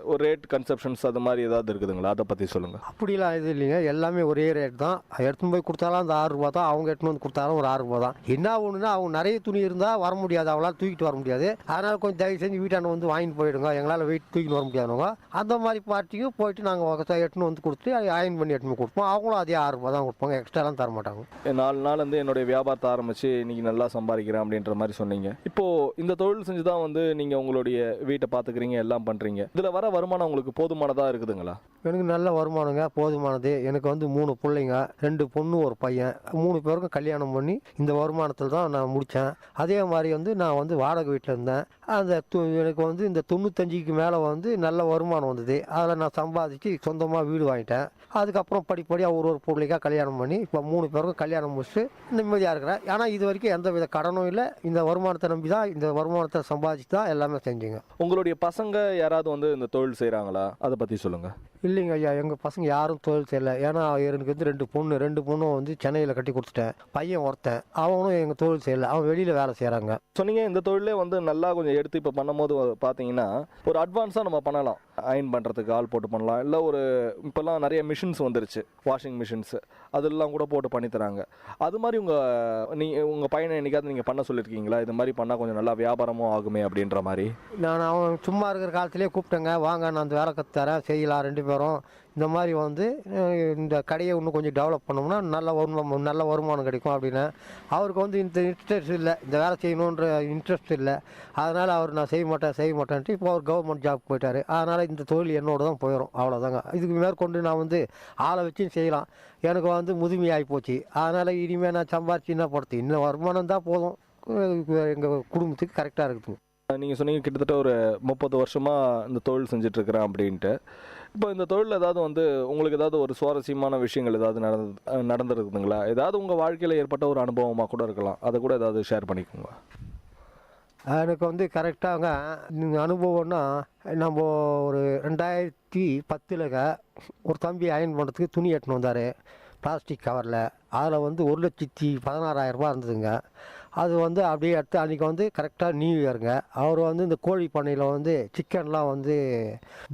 ஒரு ரேட் கன்செப்ஷன்ஸ் அது மாதிரி ஏதாவது இருக்குதுங்களா? அதை பற்றி சொல்லுங்கள். அப்படிலாம் இது இல்லைங்க, எல்லாமே ஒரே ரேட் தான். எடுத்துன்னு போய் கொடுத்தாலும் அந்த 6 ரூபா தான். அவங்க எடுத்துன்னு வந்து கொடுத்தாலும் ஒரு 6 ரூபா தான். என்ன ஒன்றுனா அவங்க நிறைய துணி இருந்தால் வர முடியாது, அவங்களால தூக்கிட்டு வர முடியாது. அதனால் கொஞ்சம் தயவு செஞ்சு வீட்டாண்ட வந்து வாங்கிட்டு போயிடுங்க, எங்களால் வெயிட் தூக்கிட்டு வர முடியாதவங்க. அந்த மாதிரி பார்ட்டிக்கும் போயிட்டு நாங்கள் எடுத்துன்னு வந்து கொடுத்துட்டு அயன் பண்ணி எடுத்துன்னு கொடுப்போம். அவங்களும் அதே 6 ரூபா தான் கொடுப்பாங்க, எக்ஸ்ட்ராலாம் தர மாட்டாங்க. 4 நாள் வந்து என்னுடைய வியாபாரத்தை ஆரம்பித்து இன்றைக்கி நல்லா சம்பாதிக்கிறேன் அப்படின்ற மாதிரி சொன்னீங்க. இப்போது இந்த தொழில் செஞ்சு தான் வந்து நீங்கள் உங்களுடைய வீட்டை பார்த்துக்கிறீங்க, எல்லாம் பண்ணுறீங்க. இதில் வர வருமானம் உங்களுக்கு போதுமானதாக இருக்குதுங்களா? எனக்கு நல்ல வருமானங்க, போதுமானது. எனக்கு வந்து 3 பிள்ளைங்க, 2 பொண்ணு 1 பையன். 3 பேருக்கும் கல்யாணம் பண்ணி இந்த வருமானத்தில் தான் நான் முடித்தேன். அதே மாதிரி வந்து நான் வந்து வாடகை வீட்டில் இருந்தேன். அந்த எனக்கு வந்து இந்த 95க்கு மேலே வந்து நல்ல வருமானம் வந்தது. அதில் நான் சம்பாதிச்சு சொந்தமாக வீடு வாங்கிட்டேன். அதுக்கப்புறம் படிப்படியாக ஒரு பிள்ளைக்காக கல்யாணம் பண்ணி இப்போ 3 பேருக்கும் கல்யாணம் முடிச்சுட்டு நிம்மதியாக இருக்கிறேன். ஆனால் இது வரைக்கும் எந்த வித கடனும் இல்லை. இந்த வருமானத்தை நம்பி தான், இந்த வருமானத்தை சம்பாதிச்சு தான் எல்லாமே செஞ்சுங்க. உங்களுடைய பசங்க யாராவது வந்து இந்த தொழில் செய்கிறாங்களா? அதை பற்றி சொல்லுங்கள். இல்லைங்க ஐயா, எங்கள் பசங்க யாரும் தொழில் செய்யலை. ஏன்னா எனக்கு வந்து 2 பொண்ணும் வந்து சென்னையில் கட்டி கொடுத்துட்டேன். பையன் ஒருத்தன், அவனும் எங்கள் தொழில் செய்யலை, அவன் வெளியில் வேலை செய்கிறாங்க. சொன்னீங்க இந்த தொழிலே வந்து நல்லா கொஞ்சம் எடுத்து இப்போ பண்ணும்போது பார்த்தீங்கன்னா ஒரு அட்வான்ஸாக நம்ம பண்ணலாம். அயன் பண்ணுறதுக்கு ஆள் போட்டு பண்ணலாம், இல்லை ஒரு இப்போல்லாம் நிறைய மிஷின்ஸ் வந்துருச்சு, வாஷிங் மிஷின்ஸு, அதெல்லாம் கூட போட்டு பண்ணி தராங்க. அது மாதிரி உங்கள் பையனை என்னைக்காவது நீங்கள் பண்ண சொல்லியிருக்கீங்களா? இது மாதிரி பண்ணால் கொஞ்சம் நல்லா வியாபாரமும் ஆகுமே அப்படின்ற மாதிரி. நான் அவன் சும்மா இருக்கிற காலத்திலே கூப்பிட்டேங்க, வாங்க நான் அந்த வேலை கற்றுத்தரேன், செய்யலாம் 2 பேரும். இந்த மாதிரி வந்து இந்த கடையை இன்னும் கொஞ்சம் டெவலப் பண்ணோம்னா நல்ல வருமானம் கிடைக்கும் அப்படின்னு. அவருக்கு வந்து இந்த இன்ட்ரெஸ்ட் இல்லை, இந்த வேலை செய்யணுன்ற இன்ட்ரெஸ்ட் இல்லை. அதனால் அவர் நான் செய்ய மாட்டேன்ட்டு இப்போ அவர் கவர்மெண்ட் ஜாப் போயிட்டார். அதனால் இந்த தொழில் என்னோட தான் போயிடும், அவ்வளோதாங்க. இதுக்கு மேற்கொண்டு நான் வந்து ஆளை வச்சும் செய்யலாம். எனக்கு வந்து முதுமையாகி போச்சு. அதனால் இனிமேல் நான் சம்பாரிச்சு என்ன படுத்து, இன்னும் வருமானம் தான் போதும், எங்கள் குடும்பத்துக்கு கரெக்டாக இருக்குதுங்க. நீங்கள் சொன்னீங்க கிட்டத்தட்ட ஒரு 30 வருஷமாக இந்த தொழில் செஞ்சிட்ருக்கிறேன் அப்படின்ட்டு. இப்போ இந்த தொழில் ஏதாவது வந்து உங்களுக்கு ஏதாவது ஒரு சுவாரஸ்யமான விஷயங்கள் ஏதாவது நடந்துருக்குதுங்களா? ஏதாவது உங்கள் வாழ்க்கையில் ஏற்பட்ட ஒரு அனுபவமாக கூட இருக்கலாம், அதை கூட ஏதாவது ஷேர் பண்ணிக்கோங்க. எனக்கு வந்து கரெக்டாக அனுபவம்னா, நம்ம ஒரு 2010 ஒரு தம்பி அயன் பண்ணுறதுக்கு துணி எடுத்துன்னு வந்தார் பிளாஸ்டிக் கவரில். அதில் வந்து 1,16,000 ரூபா இருந்ததுங்க. அது வந்து அப்படியே எடுத்து அன்றைக்கி வந்து கரெக்டாக நியூ இயருங்க. அவர் வந்து இந்த கோழி பண்ணையில் வந்து சிக்கன்லாம் வந்து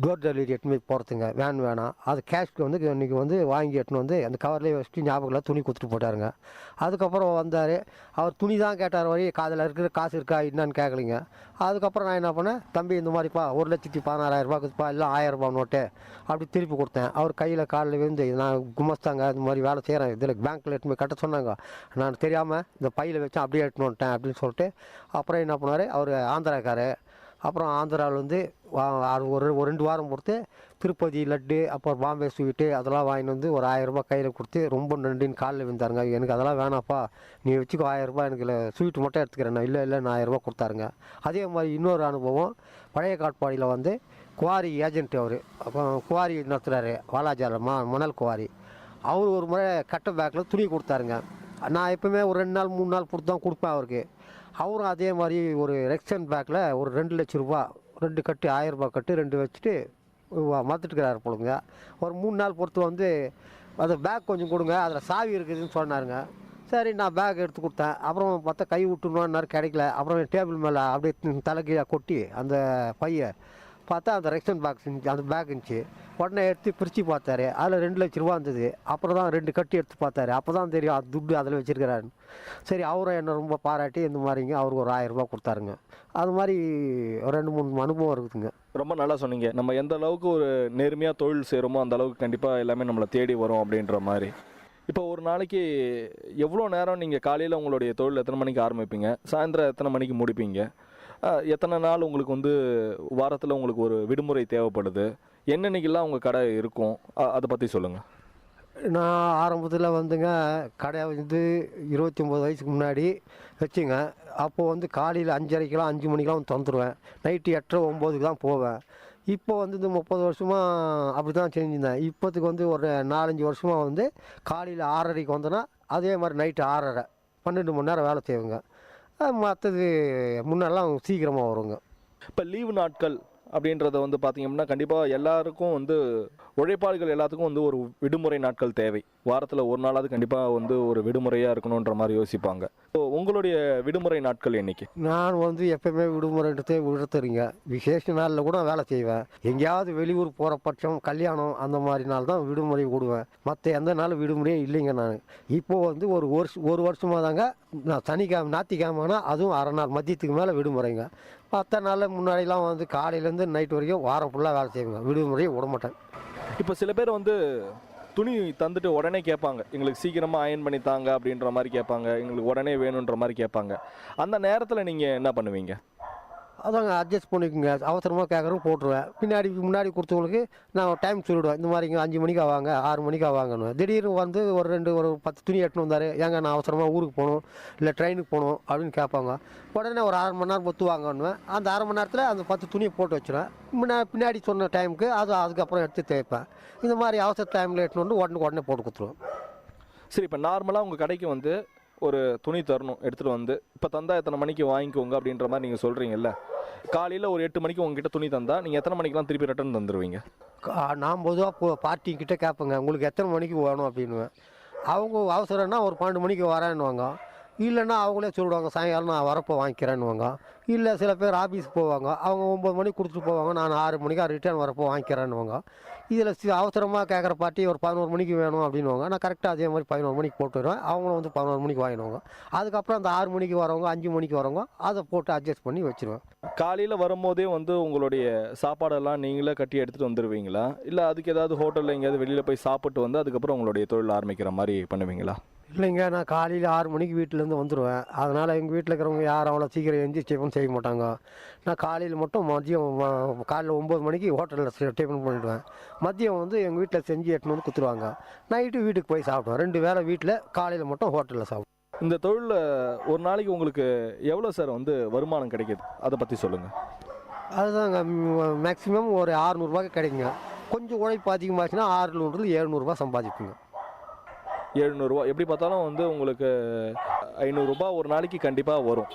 டோர் டெலிவரி எடுத்துன்னு போய் போகிறதுங்க, வேணாம் அது கேஷ்க்கு வந்து இன்றைக்கி வந்து வாங்கி எடுத்துன்னு வந்து அந்த கவர்லேயே வச்சுட்டு ஞாபகம் துணி கொடுத்துட்டு போட்டாருங்க. அதுக்கப்புறம் வந்தார், அவர் துணி தான் கேட்டார், வழி காதில் இருக்கிற காசு இருக்கா என்னன்னு கேட்கலிங்க. அதுக்கப்புறம் நான் என்ன பண்ணேன், தம்பி இந்த மாதிரிப்பா 1,16,000 ரூபாய்க்குப்பா இல்லை 1000 ரூபா நோட்டு அப்படி திருப்பி கொடுத்தேன். அவர் கையில் காலில் விழுந்து, நான் குமஸ்தாங்க இந்த மாதிரி வேலை செய்கிறேன், இதில் பேங்க்கில் எடுத்துன்னு போய் கட்ட சொன்னாங்க, நான் தெரியாமல் இந்த பையில் வச்சு அப்படியே எடுத்துன்னு வந்துட்டேன் அப்படின்னு சொல்லிட்டு அப்புறம் என்ன பண்ணார், அவர் ஆந்திராக்காரு. அப்புறம் ஆந்திராவில் வந்து ஒரு 2 வாரம் பொறுத்து திருப்பதி லட்டு, அப்புறம் பாம்பே ஸ்வீட்டு அதெல்லாம் வாங்கிட்டு வந்து ஒரு 1000 ரூபாய் கையில் கொடுத்து ரொம்ப நன்றின்னு காலில் விழுந்தாருங்க. எனக்கு அதெல்லாம் வேணாப்பா, நீ வச்சுக்கோ 1000 ரூபாய், எனக்கு ஸ்வீட்டு மட்டும் எடுத்துக்கிறேன். இல்லை நான் 1000 ரூபாய் கொடுத்தாருங்க. அதே மாதிரி இன்னொரு அனுபவம், பழைய காட்பாடியில் வந்து குவாரி ஏஜென்ட் அவர், அப்போ குவாரி நடத்துகிறாரு வாலாஜால மணல் குவாரி. அவர் ஒரு முறை கட்ட பேக்கில் துணி கொடுத்தாருங்க. நான் எப்பவுமே ஒரு 2 நாள் 3 நாள் கொடுத்து தான் கொடுப்பேன் அவருக்கு. அவரும் அதே மாதிரி ஒரு ரெக்ஷன் பேக்கில் ஒரு 2 லட்ச ரூபா 2 கட்டு 1000 ரூபாய் கட்டு 2 வச்சுட்டு மறந்துட்டுக்கிறாரு போலுங்க. ஒரு 3 நாள் பொறுத்து வந்து அது பேக் கொஞ்சம் கொடுங்க, அதில் சாவி இருக்குதுன்னு சொன்னாருங்க. சரி நான் பேக் எடுத்து கொடுத்தேன். அப்புறம் பார்த்தா கை விட்டுணுன்னாரு, கிடைக்கல. அப்புறம் டேபிள் மேலே அப்படியே தலைகீழாக கொட்டி அந்த பையை பார்த்தா அந்த ரெக்ஷன் பாக்ஸ் இருந்துச்சு, அந்த பேக் இருந்துச்சு. உடனே எடுத்து பிரித்து பார்த்தாரு, அதில் 2 லட்ச ரூபா இருந்தது. அப்புறம் தான் 2 கட்டி எடுத்து பார்த்தாரு, அப்போ தான் தெரியும் அது துட்டு அதில் வச்சுருக்கிறாரு. சரி அவரும் என்னை ரொம்ப பாராட்டி இந்த மாதிரிங்க அவருக்கு ஒரு 1000 ரூபா கொடுத்தாருங்க. அது மாதிரி ஒரு 2-3 அனுபவம் இருக்குதுங்க. ரொம்ப நல்லா சொன்னீங்க. நம்ம எந்த அளவுக்கு ஒரு நேர்மையாக தொழில் செய்கிறோமோ அந்த அளவுக்கு கண்டிப்பாக எல்லாமே நம்மளை தேடி வரும் அப்படின்ற மாதிரி. இப்போ ஒரு நாளைக்கு எவ்வளோ நேரம் நீங்கள் காலையில் உங்களுடைய தொழில் எத்தனை மணிக்கு ஆரம்பிப்பீங்க, சாயந்தரம் எத்தனை மணிக்கு முடிப்பீங்க, எத்தனை நாள் உங்களுக்கு வந்து வாரத்தில் உங்களுக்கு ஒரு விடுமுறை தேவைப்படுது, என்னன்னைக்கெல்லாம் உங்கள் கடை இருக்கும், அதை பற்றி சொல்லுங்கள். நான் ஆரம்பத்தில் வந்துங்க கடை வந்து 29 வயசுக்கு முன்னாடி வச்சுங்க. அப்போது வந்து காலையில் 5:30 5 மணிக்கெலாம் திறந்துருவேன். நைட்டு 8:30 9க்கு தான் போவேன். இப்போ வந்து இந்த 30 வருஷமாக அப்படி தான் செஞ்சுருந்தேன். இப்போத்துக்கு வந்து ஒரு 4-5 வருஷமாக வந்து காலையில் 6:30க்கு வந்தேன்னா அதே மாதிரி நைட்டு 6:30 12 மணி நேரம் வேலை செய்வேங்க. மற்றது முன்னெல்லாம் சீக்கிரமாக வருங்க. இப்போ லீவு நாட்கள் அப்படின்றத வந்து பார்த்தீங்கன்னா கண்டிப்பாக எல்லாருக்கும் வந்து உழைப்பாளிகள் எல்லாத்துக்கும் வந்து ஒரு விடுமுறை நாட்கள் தேவை. வாரத்தில் ஒரு நாளாவது கண்டிப்பாக வந்து ஒரு விடுமுறையாக இருக்கணுன்ற மாதிரி யோசிப்பாங்க. ஸோ உங்களுடைய விடுமுறை நாட்கள் என்னைக்கு? நான் வந்து எப்பவுமே விடுமுறைன்றதே விடுத்துறீங்க. விசேஷ நாளில் கூட வேலை செய்வேன். எங்கேயாவது வெளியூர் போகிற பட்சம், கல்யாணம் அந்த மாதிரி நாள் தான் விடுமுறை விடுவேன். மற்ற எந்த நாளும் விடுமுறையே இல்லைங்க. நான் இப்போது வந்து ஒரு வருஷமாக தாங்க நான் சனிக்கிழமை ஞாயிற்றுக்கிழமைனா அதுவும் அரை நாள் மதியத்துக்கு மேலே விடுமுறைங்க. மற்ற நாளில் முன்னாடிலாம் வந்து காலையிலேருந்து நைட் வரைக்கும் வாரம் ஃபுல்லாக வேலை செய்வேங்க. விடுமுறையை விட மாட்டேன். இப்போ சில பேர் வந்து துணி தந்துட்டு உடனே கேட்பாங்க, எங்களுக்கு சீக்கிரமாக அயன் பண்ணி தாங்க அப்படின்ற மாதிரி கேட்பாங்க, எங்களுக்கு உடனே வேணுன்ற மாதிரி கேட்பாங்க. அந்த நேரத்தில் நீங்கள் என்ன பண்ணுவீங்க? அதாங்க அட்ஜஸ்ட் பண்ணிக்கோங்க. அவசரமாக கேட்குறோம் போட்டுருவேன். முன்னாடி கொடுத்தவங்களுக்கு நான் டைம் சொல்லிவிடுவேன். இந்த மாதிரிங்க 5 மணிக்கு ஆவாங்க 6 மணிக்கு ஆவாங்கன்னு. திடீர்னு வந்து ஒரு 10 துணி எடுத்துன்னு வந்தார், ஏங்க நான் அவசரமாக ஊருக்கு போகணும் இல்லை ட்ரெயினுக்கு போகணும் அப்படின்னு கேட்பாங்க. உடனே ஒரு 1/2 மணி நேரம் பொத்து வாங்கன்னுவேன். அந்த 1/2 மணி நேரத்தில் அந்த 10 துணியை போட்டு வச்சுருவேன். பின்னாடி சொன்ன டைமுக்கு அதுக்கப்புறம் எடுத்து தேய்ப்பேன். இந்த மாதிரி அவசர டைமில் எடுத்துன்னு வந்து உடனே போட்டு கொடுத்துருவேன். சரி, இப்போ நார்மலாக உங்கள் கடைக்கு வந்து ஒரு துணி தரணும் எடுத்துகிட்டு வந்து, இப்போ தந்தால் எத்தனை மணிக்கு வாங்கிக்கோங்க அப்படின்ற மாதிரி நீங்கள் சொல்கிறீங்கல்ல. காலையில் ஒரு 8 மணிக்கு உங்ககிட்ட துணி தந்தால் நீங்கள் எத்தனை மணிக்கெலாம் திருப்பி ரிட்டர்ன் தந்துடுவீங்க? நான் பொதுவாக பார்ட்டிக்கிட்ட கேட்பேங்க, உங்களுக்கு எத்தனை மணிக்கு வேணும் அப்படின்னுவேன். அவங்க அவசரம்னா ஒரு 12 மணிக்கு வரேன்னுவாங்க. இல்லைன்னா அவங்களே சொல்லிடுவாங்க, சாயங்காலம் நான் வரப்போ வாங்கிக்கிறேன்னுவாங்க. இல்லை சில பேர் ஆஃபீஸுக்கு போவாங்க, அவங்க 9 மணிக்கு கொடுத்துட்டு போவாங்க, நான் 6 மணிக்கு ரிட்டர்ன் வரப்போ வாங்கிக்கிறேன்னுவாங்க. இதில் அவசரமாக கேட்குற பார்ட்டி ஒரு 11 மணிக்கு வேணும் அப்படின்வாங்க. நான் கரெக்டாக அதே மாதிரி 11 மணிக்கு போட்டு வருவேன். அவங்களும் வந்து 11 மணிக்கு வாங்கிடுவாங்க. அதுக்கப்புறம் அந்த 6 மணிக்கு வரவங்க 5 மணிக்கு வரவங்க அதை போட்டு அட்ஜஸ்ட் பண்ணி வச்சுருவேன். காலையில் வரும்போதே வந்து உங்களுடைய சாப்பாடெல்லாம் நீங்களே கட்டி எடுத்துகிட்டு வந்துடுவீங்களா, இல்லை அதுக்கு ஏதாவது ஹோட்டலில் எங்கேயாவது வெளியில் போய் சாப்பிட்டு வந்து அதுக்கப்புறம் உங்களுடைய தொழில் ஆரம்பிக்கிற மாதிரி பண்ணுவீங்களா? இல்லைங்க, நான் காலையில் 6 மணிக்கு வீட்டிலேருந்து வந்துடுவேன். அதனால் எங்கள் வீட்டில் இருக்கிறவங்க யாரும் அவ்வளோ சீக்கிரம் எந்திரிச்சு செய்ய மாட்டாங்க. நான் காலையில் மட்டும் மதியம் காலையில் 9 மணிக்கு ஹோட்டலில் டிஃபன் பண்ணிவிடுவேன். மதியம் வந்து எங்கள் வீட்டில் செஞ்சு எட்டுன்னு வந்து கொடுத்துருவாங்க. நைட்டு வீட்டுக்கு போய் சாப்பிடுவேன். 2 வேளை வீட்டில், காலையில் மட்டும் ஹோட்டலில் சாப்பிடுவேன். இந்த தொழிலில் ஒரு நாளைக்கு உங்களுக்கு எவ்வளோ சார் வந்து வருமானம் கிடைக்கிது, அதை பற்றி சொல்லுங்கள். அதுதாங்க மேக்ஸிமம் ஒரு 600 ரூபாய்க்கு கிடைக்குங்க. கொஞ்சம் உழைப்பு அதிகமாச்சுன்னா 600-700 ரூபா சம்பாதிப்புங்க. 700 ரூபா எப்படி பார்த்தாலும் வந்து உங்களுக்கு 500 ரூபாய் ஒரு நாளைக்கு கண்டிப்பாக வரும்.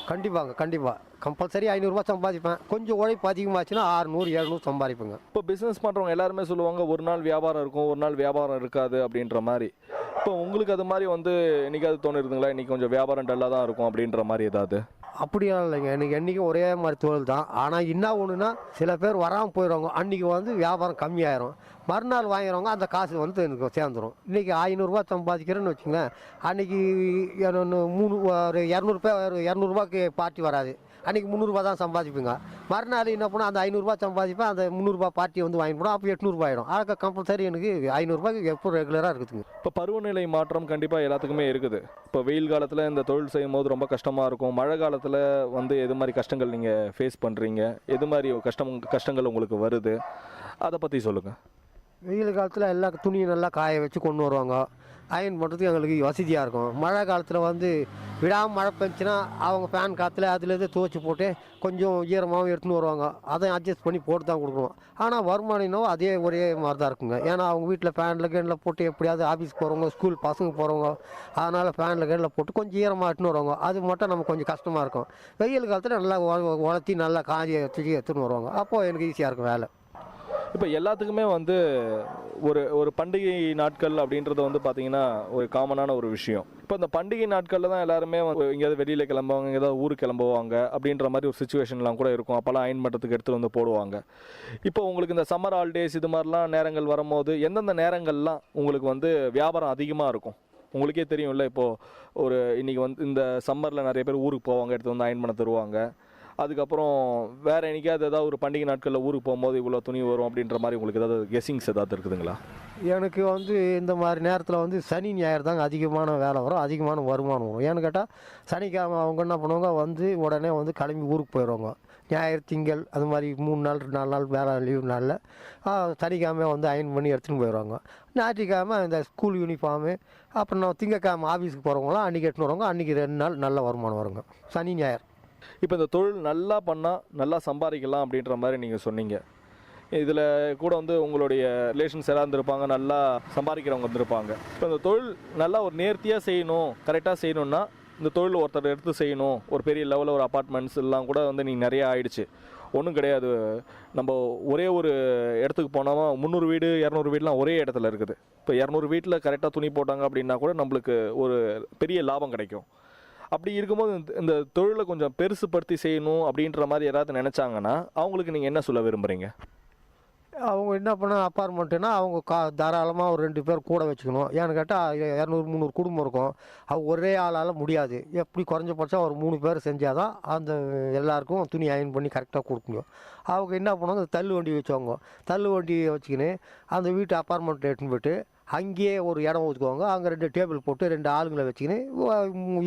கண்டிப்பாக கம்பல்சரி 500 ரூபா சம்பாதிப்பேன். கொஞ்சம் உழைப்பு அதிகமாச்சுன்னா 600-700 சம்பாதிப்பேங்க. இப்போ பிஸ்னஸ் பண்ணுறவங்க எல்லாருமே சொல்லுவாங்க, ஒரு நாள் வியாபாரம் இருக்கும், ஒரு நாள் வியாபாரம் இருக்காது அப்படின்ற மாதிரி. இப்போ உங்களுக்கு அது மாதிரி வந்து என்னைக்காவது தோணுதுங்களா, இன்னைக்கு கொஞ்சம் வியாபாரம் டல்லாக தான் இருக்கும் அப்படின்ற மாதிரி ஏதாவது? அப்படியெல்லாம் இல்லைங்க, எனக்கு என்றைக்கும் ஒரே மாதிரி தொழில் தான். ஆனால் என்ன ஒன்றுனா சில பேர் வராமல் போயிடுவாங்க, அன்றைக்கி வந்து வியாபாரம் கம்மியாயிரும், மறுநாள் வாங்கிறவங்க அந்த காசு வந்து எனக்கு சேர்ந்துடும். இன்றைக்கி 500 சம்பாதிக்கிறேன்னு வச்சுங்களேன், அன்றைக்கி ஒரு 200 பார்ட்டி வராது, அன்றைக்கி 300 தான் சம்பாதிப்பேங்க. மறுநாள் என்ன பண்ணால் அந்த 500 சம்பாதிப்பேன், அந்த 300 பார்ட்டியை வந்து வாங்கி போடும், அப்போ 800 ஆகிடும். அதுக்கு கம்பல்சரி எனக்கு 500 எப்போ ரெகுலராக இருக்குதுங்க. இப்போ பருவநிலை மாற்றம் கண்டிப்பாக எல்லாத்துக்குமே இருக்குது. இப்போ வெயில் காலத்தில் இந்த தொழில் செய்யும் போது ரொம்ப கஷ்டமாக இருக்கும். மழை காலத்தில் வந்து எது மாதிரி கஷ்டங்கள் நீங்கள் ஃபேஸ் பண்ணுறீங்க, எது மாதிரி கஷ்டங்கள் உங்களுக்கு வருது, அதை பற்றி சொல்லுங்கள். வெயில் காலத்தில் எல்லா துணியும் நல்லா காய வச்சு கொண்டு வருவாங்க, அயன் பண்ணுறதுக்கு எங்களுக்கு வசதியாக இருக்கும். மழை காலத்தில் வந்து விடாமல் மழை பெஞ்சுன்னா அவங்க ஃபேன் காற்றுல அதுலேருந்து துவச்சி போட்டு கொஞ்சம் ஈரமாகவும் எடுத்துன்னு வருவாங்க, அதை அட்ஜஸ்ட் பண்ணி போட்டு தான் கொடுக்கணும். ஆனால் வருமானம் அதே ஒரே மாதிரி தான் இருக்குங்க. ஏன்னா அவங்க வீட்டில் ஃபேனில் கேனில் போட்டு எப்படியாவது ஆஃபீஸ்க்கு போகிறவங்க, ஸ்கூல் பசங்க போகிறவங்க, அதனால் ஃபேனில் கேனில் போட்டு கொஞ்சம் ஈரமாக எடுத்துன்னு வருவாங்க. அது மட்டும் நமக்கு கொஞ்சம் கஷ்டமாக இருக்கும். வெயில் காலத்தில் நல்லா உலர்த்தி நல்லா காஞ்சி எடுத்துன்னு வருவாங்க, அப்போது எனக்கு ஈஸியாக இருக்கும் வேலை. இப்போ எல்லாத்துக்குமே வந்து ஒரு பண்டிகை நாட்கள் அப்படின்றது வந்து பார்த்தீங்கன்னா ஒரு காமனான ஒரு விஷயம். இப்போ இந்த பண்டிகை நாட்களில் தான் எல்லாருமே எங்கேயாவது வெளியில் கிளம்புவாங்க, எங்கேயாவது ஊருக்கு கிளம்புவாங்க அப்படின்ற மாதிரி ஒரு சுச்சுவேஷன்லாம் கூட இருக்கும். அப்போல்லாம் அயன் பண்ணுறதுக்கு எடுத்துகிட்டு வந்து போடுவாங்க. இப்போ உங்களுக்கு இந்த சம்மர் ஹாலிடேஸ் இது மாதிரிலாம் நேரங்கள் வரும்போது எந்தெந்த நேரங்கள்லாம் உங்களுக்கு வந்து வியாபாரம் அதிகமாக இருக்கும்? உங்களுக்கே தெரியும்ல, இப்போது இன்றைக்கி வந்து இந்த சம்மரில் நிறைய பேர் ஊருக்கு போவாங்க, எடுத்து வந்து அயன் பண்ண தருவாங்க. அதுக்கப்புறம் வேறு என்னைக்காவது ஏதாவது ஒரு பண்டிகை நாட்களில் ஊருக்கு போகும்போது இவ்வளோ துணி வரும் அப்படின்ற மாதிரி உங்களுக்கு ஏதாவது கெஸ்ஸிங்ஸ் ஏதாவது இருக்குதுங்களா? எனக்கு வந்து இந்த மாதிரி நேரத்தில் வந்து சனி ஞாயிறு தாங்க அதிகமான வேலை வரும், அதிகமான வருமானம் வரும். ஏன்னு கேட்டால் சனிக்கிழமை அவங்க என்ன பண்ணுவாங்க, வந்து உடனே வந்து கிளம்பி ஊருக்கு போயிடுவாங்க. ஞாயிறு திங்கள் அது மாதிரி 3 நாள் 4 நாள் வேலை லீவ் நாளில் சனிக்கிழமை வந்து அயன் பண்ணி எடுத்துகிட்டு போயிடுவாங்க. ஞாயிற்றுக்கிழமை இந்த ஸ்கூல் யூனிஃபார்மு, அப்புறம் திங்கக்கிழமை ஆஃபீஸுக்கு போகிறவங்களாம் அன்றைக்கி எடுத்துன்னு வருவாங்க. அன்றைக்கி 2 நாள் நல்ல வருமானம் வருங்க, சனி ஞாயிறு. இப்போ இந்த தொழில் நல்லா பண்ணால் நல்லா சம்பாதிக்கலாம் அப்படின்ற மாதிரி நீங்கள் சொன்னீங்க. இதில் கூட வந்து உங்களுடைய ரிலேஷன்ஸ் எல்லாம் இருந்திருப்பாங்க, நல்லா சம்பாதிக்கிறவங்க வந்திருப்பாங்க. இப்போ இந்த தொழில் நல்லா ஒரு நேர்த்தியாக செய்யணும், கரெக்டாக செய்யணுன்னா இந்த தொழில் ஒருத்தர் எடுத்து செய்யணும். ஒரு பெரிய லெவலில் ஒரு அப்பார்ட்மெண்ட்ஸ் எல்லாம் கூட வந்து நீங்கள் நிறையா ஆயிடுச்சு. ஒன்றும் கிடையாது, நம்ம ஒரே ஒரு இடத்துக்கு போனோமா 300 வீடு 200 வீடுலாம் ஒரே இடத்துல இருக்குது. இப்போ 200 வீட்டில் கரெக்டாக துணி போட்டாங்க அப்படின்னா கூட நம்மளுக்கு ஒரு பெரிய லாபம் கிடைக்கும். அப்படி இருக்கும்போது இந்த தொழிலை கொஞ்சம் பெருசுப்படுத்தி செய்யணும் அப்படின்ற மாதிரி யாராவது நினச்சாங்கன்னா அவங்களுக்கு நீங்கள் என்ன சொல்ல விரும்புகிறீங்க? அவங்க என்ன பண்ண அப்பார்ட்மெண்ட்டுனா அவங்க தாராளமாக ஒரு 2 பேர் கூட வச்சுக்கணும். ஏன்னு கேட்டால் 200-300 குடும்பம் இருக்கும், அவங்க ஒரே ஆளால் முடியாது. எப்படி குறைஞ்சபட்சம் ஒரு 3 பேர் செஞ்சால் தான் அந்த எல்லாருக்கும் துணி அயன் பண்ணி கரெக்டாக கொடுக்க முடியும். அவங்க என்ன பண்ணுவாங்க, தள்ளு வண்டி வச்சுவாங்க. தள்ளு வண்டியை வச்சுக்கின்னு அந்த வீட்டு அப்பார்ட்மெண்ட் எடுத்துன்னு போய்ட்டு அங்கேயே ஒரு இடம் ஒதுக்குவாங்க. அங்கே 2 டேபிள் போட்டு 2 ஆளுங்களை வச்சுக்கின்னு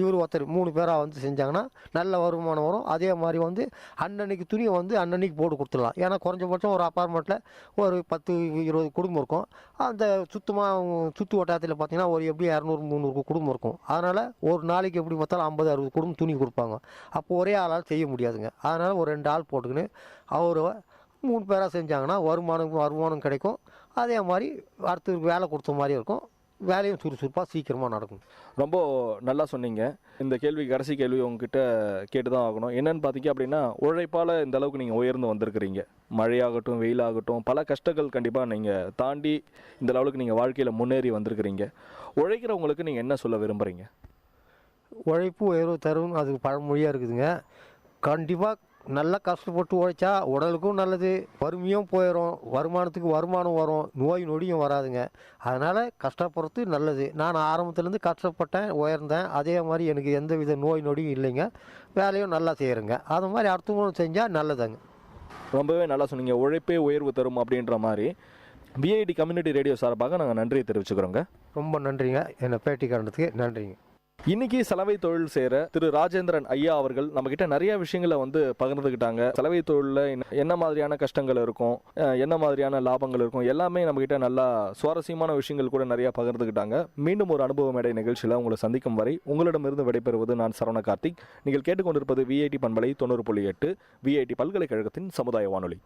இவர் ஒருத்தர் 3 பேராக வந்து செஞ்சாங்கன்னா நல்ல வருமானம் வரும். அதே மாதிரி வந்து அன்னன்னைக்கு துணியை வந்து அன்னன்னைக்கு போட்டு கொடுத்துடலாம். ஏன்னா குறைஞ்சபட்சம் ஒரு அப்பார்ட்மெண்ட்டில் ஒரு 10-20 குடும்பம் இருக்கும். அந்த சுற்று வட்டாரத்தில் பார்த்திங்கன்னா ஒரு எப்படி 200-300 குடும்பம் இருக்கும். அதனால் ஒரு நாளைக்கு எப்படி பார்த்தாலும் 50-60 குடும்பம் துணி கொடுப்பாங்க. அப்போ ஒரே ஆளால் செய்ய முடியாதுங்க. அதனால் ஒரு 2 ஆள் போட்டுக்கின்னு அவர் 3 பேராக செஞ்சாங்கன்னா வருமானம் கிடைக்கும். அதே மாதிரி அடுத்ததுக்கு வேலை கொடுத்த மாதிரி இருக்கும், வேலையும் சுறுசுறுப்பாக சீக்கிரமாக நடக்கும். ரொம்ப நல்லா சொன்னீங்க. இந்த கடைசி கேள்வி உங்ககிட்ட கேட்டு தான் ஆகணும். என்னென்னு பார்த்தீங்க அப்படின்னா, உழைப்பால் இந்த அளவுக்கு நீங்கள் உயர்ந்து வந்திருக்கிறீங்க. மழையாகட்டும் வெயிலாகட்டும் பல கஷ்டங்கள் கண்டிப்பாக நீங்கள் தாண்டி இந்த லெவலுக்கு நீங்கள் வாழ்க்கையில் முன்னேறி வந்திருக்கிறீங்க. உழைக்கிறவங்களுக்கு நீங்கள் என்ன சொல்ல விரும்புகிறீங்க? உழைப்பு உயர்வு தரும், அது பழமொழியாக இருக்குதுங்க. கண்டிப்பாக நல்லா கஷ்டப்பட்டு உழைச்சா உடலுக்கும் நல்லது, வறுமையும் போயிடும், வருமானத்துக்கு வருமானம் வரும், நோய் நொடியும் வராதுங்க. அதனால் கஷ்டப்படுறது நல்லது. நான் ஆரம்பத்துலேருந்து கஷ்டப்பட்டேன், உயர்ந்தேன். அதே மாதிரி எனக்கு எந்த வித நோய் நொடியும் இல்லைங்க, வேலையும் நல்லா செய்கிறேங்க. அது மாதிரி அடுத்தவங்களும் செஞ்சால் நல்லதாங்க. ரொம்பவே நல்லா சொன்னீங்க, உழைப்பே உயர்வு தரும் அப்படின்ற மாதிரி. விஐடி கம்யூனிட்டி ரேடியோ சார்பாக நாங்கள் நன்றியை தெரிவிச்சுக்கிறோங்க. ரொம்ப நன்றிங்க, என்னை பேட்டி காரணத்துக்கு நன்றிங்க. இன்னைக்கு சலவை தொழில் செய்கிற திரு ராஜேந்திரன் ஐயா அவர்கள் நம்மக்கிட்ட நிறைய விஷயங்களை வந்து பகிர்ந்துக்கிட்டாங்க. சலவை தொழிலில் என்ன மாதிரியான கஷ்டங்கள் இருக்கும், என்ன மாதிரியான லாபங்கள் இருக்கும், எல்லாமே நம்மக்கிட்ட நல்லா சுவாரஸ்யமான விஷயங்கள் கூட நிறையா பகிர்ந்துக்கிட்டாங்க. மீண்டும் ஒரு அனுபவ மேடை நிகழ்ச்சியில் உங்களை சந்திக்கும் வரை உங்களிடமிருந்து விடைபெறுவது நான் சரவண கார்த்திக். நீங்கள் கேட்டுக்கொண்டிருப்பது விஐடி பண்பலை 90.8 விஐடி பல்கலைக்கழகத்தின் சமுதாய வானொலி.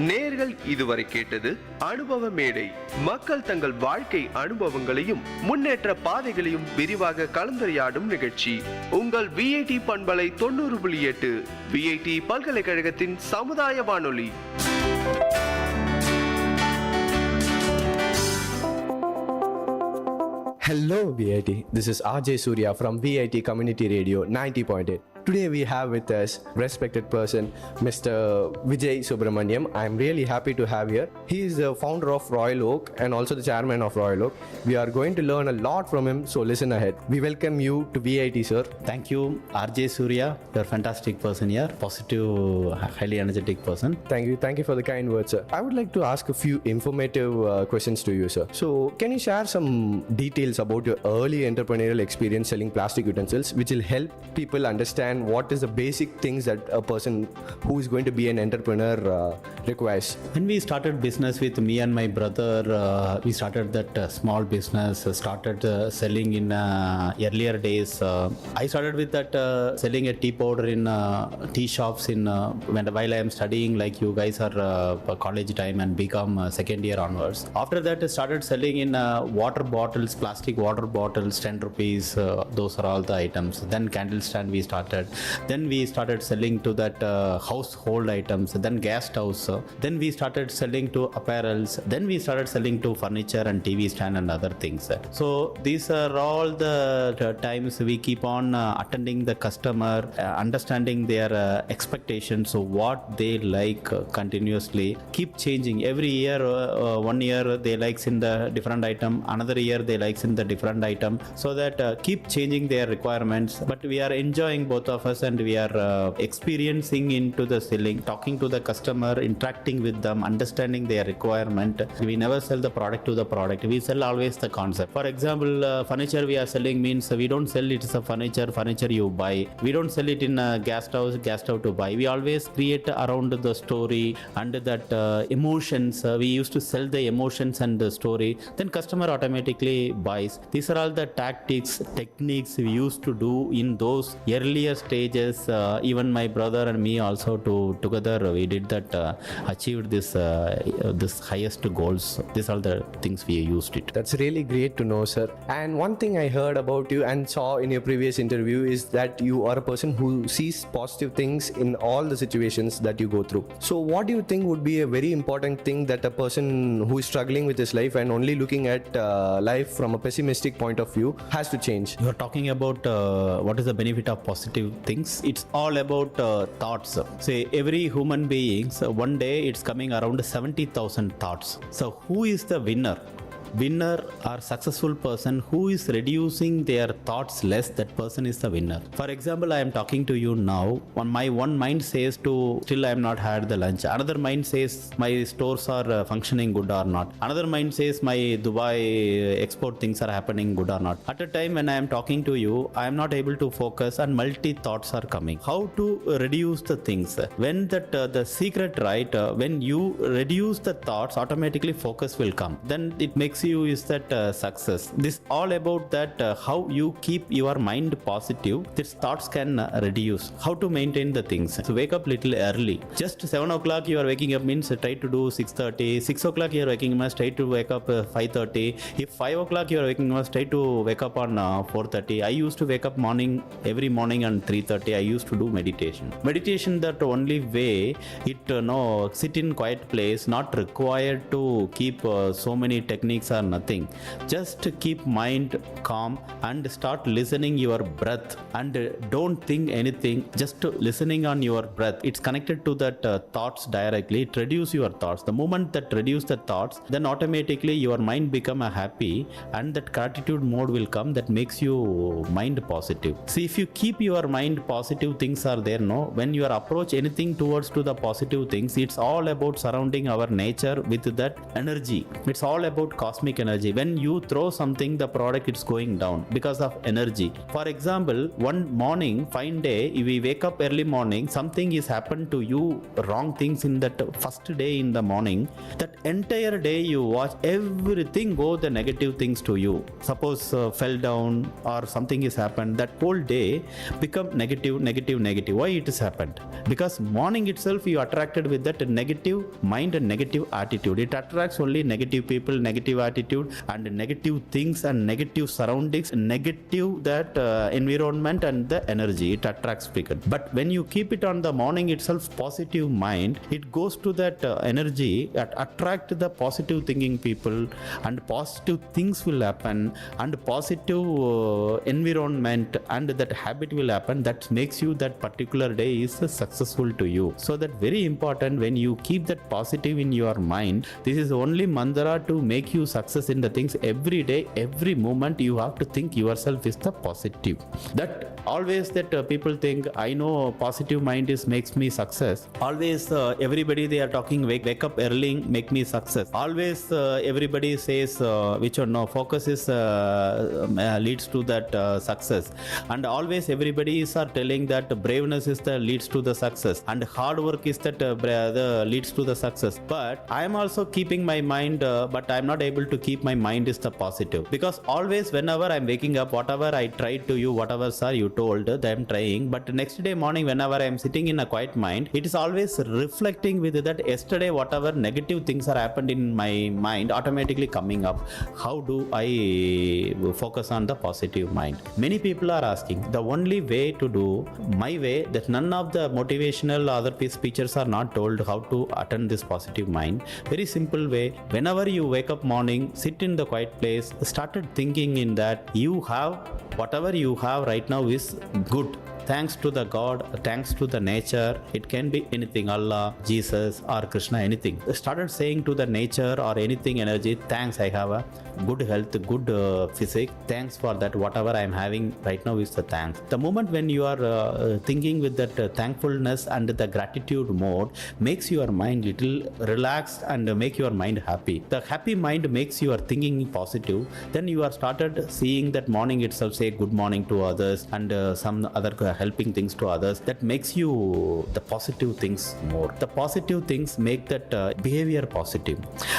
நேர்கள் இதுவரை கேட்டது அனுபவ மேடை. மக்கள் தங்கள் வாழ்க்கை அனுபவங்களையும் முன்னேற்ற பாதைகளையும் விரிவாக கலந்துரையாடும் நிகழ்ச்சி. உங்கள் விஐடி பண்பலை 90.8 விஐடி பல்கலைக்கழகத்தின் சமுதாய வானொலி. Hello VIT, this is RJ Surya from VIT Community Radio 90.8. Today we have with us respected person Mr. Vijay Subramaniam. I am really happy to have here. He is the founder of Royal Oak and also the chairman of Royal Oak. We are going to learn a lot from him, so listen ahead. We welcome you to VIT, sir. Thank you, RJ Surya. You're a fantastic person here, positive, highly energetic person. Thank you for the kind words, sir. I would like to ask a few informative questions to you, sir. So can you share some details about your early entrepreneurial experience selling plastic utensils, which will help people understand what is the basic things that a person who is going to be an entrepreneur requires? When we started business with me and my brother, we started that small business, started selling in earlier days. I started with that selling a tea powder in tea shops in while I am studying, like you guys are college time and become second year onwards. After that, I started selling in water bottles, plastic water bottles, 10 rupees. Those are all the items. Then candle stand we started. Then we started selling to that household items. Then gas stoves. Then we started selling to apparels. Then we started selling to furniture and TV stand and other things. So these are all the times we keep on attending the customer, understanding their expectations, so what they like continuously. Keep changing. Every year, 1 year they likes in the different item, another year they likes in the different item, so that keep changing their requirements. But we are enjoying, both of us, and we are experiencing into the selling, talking to the customer, interacting with them, understanding their requirement. We never sell the product to the product. We sell always the concept. For example, furniture we are selling means we don't sell it as a furniture you buy. We don't sell it in a gas stove to buy. We always create around the story and that emotions. We used to sell the emotions and the story. Then customer automatically buys. These are all the techniques we used to do in those earlier stages. Even my brother and me also together we did that, achieved this highest goals. These are the things we used it. That's really great to know, sir. And one thing I heard about you and saw in your previous interview is that you are a person who sees positive things in all the situations that you go through. So what do you think would be a very important thing that a person who is struggling with his life and only looking at life from a pessimistic point of view has to change? You are talking about what is the benefit of positive things. It's all about thoughts. Say every human beings, one day it's coming around 70,000 thoughts. So who is the winner or successful person who is reducing their thoughts less? That person is the winner. For example, I am talking to you now. My one mind says to still I am not had the lunch. Another mind says my stores are functioning good or not. Another mind says my Dubai export things are happening good or not. At a time when I am talking to you, I am not able to focus and multi thoughts are coming. How to reduce the things? When that the secret, right? When you reduce the thoughts, automatically focus will come. Then it makes you is that success. This all about that how you keep your mind positive. These thoughts can reduce. How to maintain the things? So wake up little early. Just 7 o'clock you are waking up means try to do 6:30. 6 o'clock you are waking up, try to wake up 5:30. If 5 o'clock you are waking up, try to wake up on 4:30. I used to wake up every morning on 3:30. I used to do meditation. That only way it sit in quiet place, not required to keep so many techniques or nothing. Just keep mind calm and start listening your breath and don't think anything. Just listening on your breath. It's connected to that thoughts directly. It reduce your thoughts. The moment that reduce the thoughts, then automatically your mind become a happy and that gratitude mode will come. That makes you mind positive. See, if you keep your mind positive, things are there. No, when you are approach anything towards to the positive things, it's all about surrounding our nature with that energy. It's all about cosmic energy. When you throw something, the product it's going down because of energy. For example, one morning, fine day, if we wake up early morning, something is happened to you, wrong things in that first day in the morning, that entire day you watch everything go the negative things to you. Suppose fell down or something is happened, that whole day become negative. Why it has happened? Because morning itself you attracted with that negative mind and negative attitude. It attracts only negative people, negative attitude and negative things and negative surroundings, negative that environment and the energy, it attracts frequent. But when you keep it on the morning itself, positive mind, it goes to that energy, attract the positive thinking people, and positive things will happen, and positive environment, and that habit will happen that makes you that particular day is successful to you. So that very important, when you keep that positive in your mind, this is only mantra to make you success in the things every day, every moment. You have to think yourself is the positive. That always that people think, I know positive mind is makes me success. Always everybody they are talking wake up early make me success. Always everybody says which one no focus is leads to that success, and always everybody is are telling that braveness is the leads to the success, and hard work is that the leads to the success. But I am also keeping my mind, but I am not able to keep my mind is the positive, because always whenever I am waking up, whatever I tried to you, whatever sir you told that I am trying, but next day morning whenever I am sitting in a quiet mind, it is always reflecting with that yesterday whatever negative things are happened in my mind automatically coming up. How do I focus on the positive mind? Many people are asking, the only way to do my way, that none of the motivational other speeches are not told how to attend this positive mind. Very simple way, whenever you wake up morning, sit in the quiet place, started thinking in that you have whatever you have right now is good. Thanks to the God, thanks to the nature, it can be anything, Allah, Jesus or Krishna, anything. Started saying to the nature or anything energy, thanks, I have a good health, good physique, thanks for that, whatever I am having right now is the thanks. The moment when you are thinking with that thankfulness and the gratitude mode, makes your mind little relaxed and make your mind happy. The happy mind makes your thinking positive. Then you are started seeing that morning itself say good morning to others and some other helping things to others. That makes you the positive things more. The positive things make that behavior positive.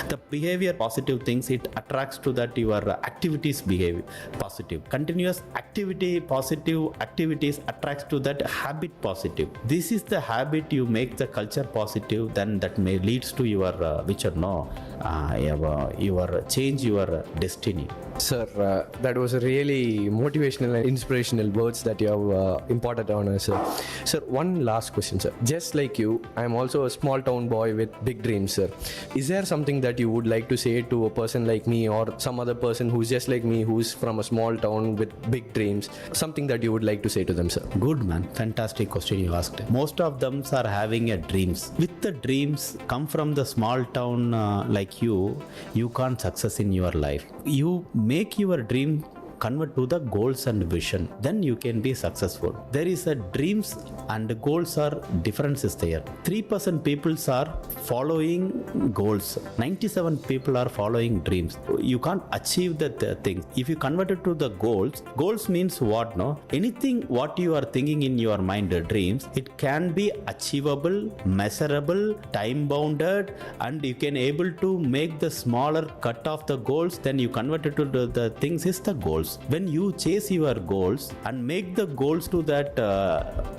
The behavior positive things, it attracts to that your activities behave positive. Continuous activity, positive activities attracts to that habit positive. This is the habit you make the culture positive, then that may leads to your which or no your change your destiny. Sir, that was a really motivational and inspirational words that you have imparted on us, sir. Sir, one last question, sir. Just like you, I am also a small town boy with big dreams, sir. Is there something that you would like to say to a person like me or some other person who's just like me, who's from a small town with big dreams? Something that you would like to say to them, sir? Good man, fantastic question you asked. Most of them are having a dreams. With the dreams come from the small town like you can't success in your life. You make your dream convert to the goals and vision, then you can be successful. There is a dreams and goals are differences there. 3% people are following goals, 97 people are following dreams. You can't achieve the things if you convert it to the goals means what? No, anything what you are thinking in your mind, the dreams, it can be achievable, measurable, time bounded, and you can able to make the smaller cut of the goals, then you convert it to the things is the goals. When you chase your goals and make the goals to that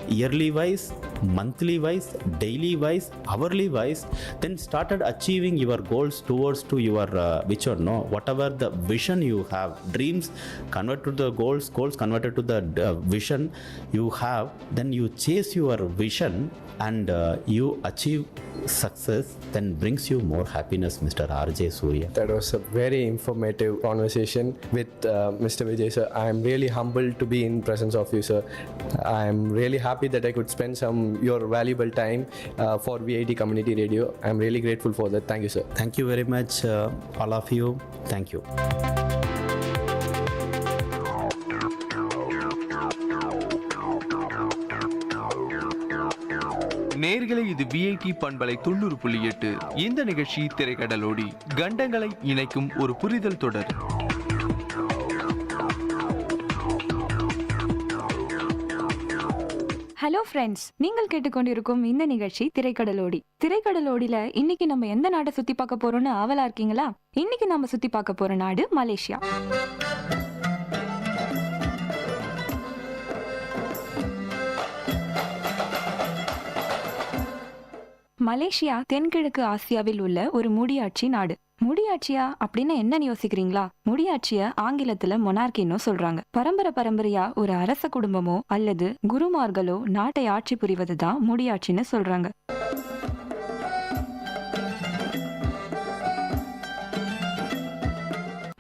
yearly wise, monthly wise, daily wise, hourly wise, then started achieving your goals towards to your which or no, whatever the vision you have. Dreams convert to the goals converted to the vision you have, then you chase your vision and you achieve success, then brings you more happiness, Mr. R.J. Surya. That was a very informative conversation with Mr. Vijay, sir. I am really humbled to be in presence of you, sir. I am really happy that I could spend some your valuable time for VIT Community Radio. I am really grateful for that. Thank you, sir. Thank you very much, all of you. Thank you. நேயர்களே, இது VIT பண்பலை 90.8. இந்த நிகழ்ச்சி திரைக்கடலோடி கண்டங்களை இணைக்கும் ஒரு புரிதல் தொடர். Hello friends, நீங்கள் கேட்டுக்கொண்டிருக்கும் இந்த நிகழ்ச்சி திரைக்கடலோடியில இன்னைக்கு நம்ம எந்த நாட்டை சுத்தி பார்க்க போறோம்னு ஆவலா இருக்கீங்களா? இன்னைக்கு நம்ம சுத்தி பார்க்க போற நாடு மலேசியா. மலேசியா தென்கிழக்கு ஆசியாவில் உள்ள ஒரு முடியாட்சி நாடு. முடியாட்சியா அப்படின்னு என்னன்னு யோசிக்கிறீங்களா? முடியாட்சிய ஆங்கிலத்துல மொனார்கின்னு சொல்றாங்க. பரம்பரையா ஒரு அரச குடும்பமோ அல்லது குருமார்களோ நாட்டை ஆட்சி புரிவதுதான் முடியாட்சின்னு சொல்றாங்க.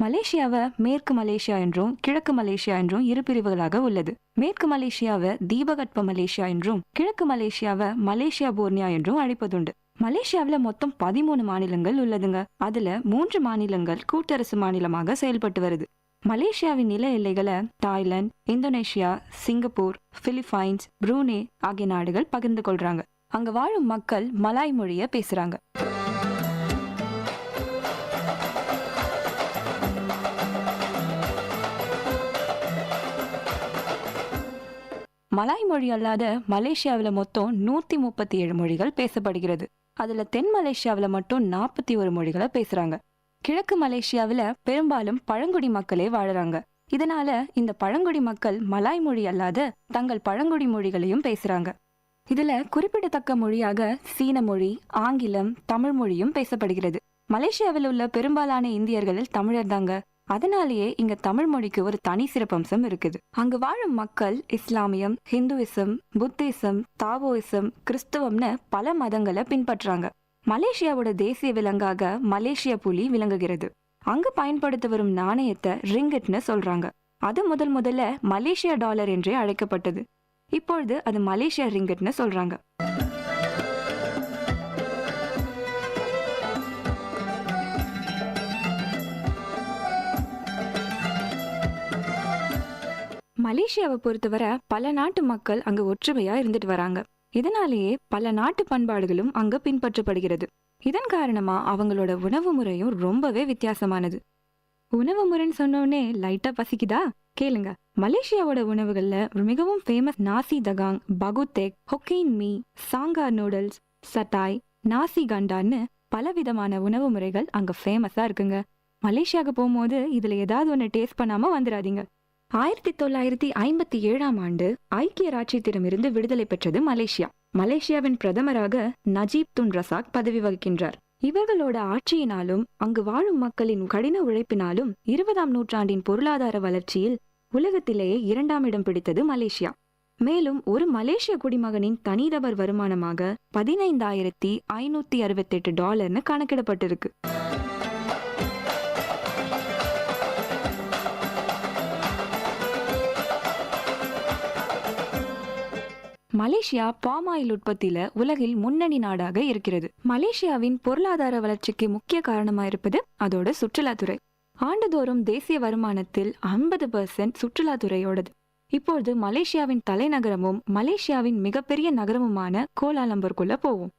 மலேசியாவை மேற்கு மலேசியா என்றும் கிழக்கு மலேசியா என்றும் இரு பிரிவுகளாக உள்ளது. மேற்கு மலேசியாவை தீபகற்ப மலேசியா என்றும் கிழக்கு மலேசியாவை மலேசியா போர்னியா என்றும் அழைப்பதுண்டு. மலேசியாவில மொத்தம் 13 மாநிலங்கள் உள்ளதுங்க. அதுல 3 மாநிலங்கள் கூட்டரசு மாநிலமாக செயல்பட்டு வருது. மலேசியாவின் நில எல்லைகளை Thailand, Indonesia, Singapore, Philippines, Brunei ஆகிய நாடுகள் பகிர்ந்து கொள்றாங்க. அங்க வாழும் மக்கள் மலாய் மொழிய பேசுறாங்க. மலாய் மொழி அல்லாத மலேசியாவில் மொத்தம் 137 மொழிகள் பேசப்படுகிறது. அதுல தென் மலேசியாவில் மட்டும் 41 மொழிகளை பேசுறாங்க. கிழக்கு மலேசியாவில் பெரும்பாலும் பழங்குடி மக்களே வாழறாங்க. இதனால இந்த பழங்குடி மக்கள் மலாய் மொழி அல்லாத தங்கள் பழங்குடி மொழிகளையும் பேசுறாங்க. இதுல குறிப்பிடத்தக்க மொழியாக சீன மொழி, ஆங்கிலம், தமிழ் மொழியும் பேசப்படுகிறது. மலேசியாவில் உள்ள பெரும்பாலான இந்தியர்களில் தமிழர் தாங்க. அதனாலேயே இங்க தமிழ் மொழிக்கு ஒரு தனி சிறப்பம்சம் இருக்குது. அங்கு வாழும் மக்கள் இஸ்லாமியம், ஹிந்துவிசம், புத்திசம், தாவோயிசம், கிறிஸ்தவம்னு பல மதங்களை பின்பற்றாங்க. மலேசியாவோட தேசிய விலங்காக மலேசிய புலி விளங்குகிறது. அங்கு பயன்படுத்த வரும் நாணயத்தை ரிங்கிட்னு சொல்றாங்க. அது முதல்ல மலேசியா டாலர் என்றே அழைக்கப்பட்டது. இப்பொழுது அது மலேசியா ரிங்கிட்னு சொல்றாங்க. மலேசியாவை பொறுத்தவரை பல நாட்டு மக்கள் அங்க ஒற்றுமையா இருந்துட்டு வராங்க. இதனாலேயே பல நாட்டு பண்பாடுகளும் அங்க பின்பற்றப்படுகிறது. இதன் காரணமா அவங்களோட உணவு முறையும் ரொம்பவே வித்தியாசமானது. உணவு முறைன்னு சொன்னோடனே லைட்டா பசிக்குதா? கேளுங்க. மலேசியாவோட உணவுகள்ல மிகவும் ஃபேமஸ் நாசி தகாங், பகுத்தேக், ஹொக்கெயின் மீ, சாங்கார் நூடுல்ஸ், சட்டாய், நாசி கண்டான்னு பலவிதமான உணவு முறைகள் அங்க ஃபேமஸா இருக்குங்க. மலேசியாவுக்கு போகும்போது இதுல ஏதாவது ஒன்று டேஸ்ட் பண்ணாம வந்துடாதீங்க. 1957ஆம் ஆண்டு ஐக்கிய ராச்சியத்திடமிருந்து விடுதலை பெற்றது மலேசியா. மலேசியாவின் பிரதமராக நஜீப் துன் ரசாக் பதவி வகிக்கின்றார். இவர்களோட ஆட்சியினாலும் அங்கு வாழும் மக்களின் கடின உழைப்பினாலும் 20ஆம் நூற்றாண்டின் பொருளாதார வளர்ச்சியில் உலகத்திலேயே 2ஆம் இடம் பிடித்தது மலேசியா. மேலும் ஒரு மலேசிய குடிமகனின் தனிநபர் வருமானமாக $15,568 கணக்கிடப்பட்டிருக்கு. மலேசியா பாமாயில் உற்பத்தியில உலகில் முன்னணி நாடாக இருக்கிறது. மலேசியாவின் பொருளாதார வளர்ச்சிக்கு முக்கிய காரணமா இருப்பது அதோட சுற்றுலாத்துறை. ஆண்டுதோறும் தேசிய வருமானத்தில் 50% சுற்றுலாத்துறையோடது. இப்பொழுது மலேசியாவின் தலைநகரமும் மலேசியாவின் மிகப்பெரிய நகரமுமான கோலாலம்பூருக்குள்ள போவோம்.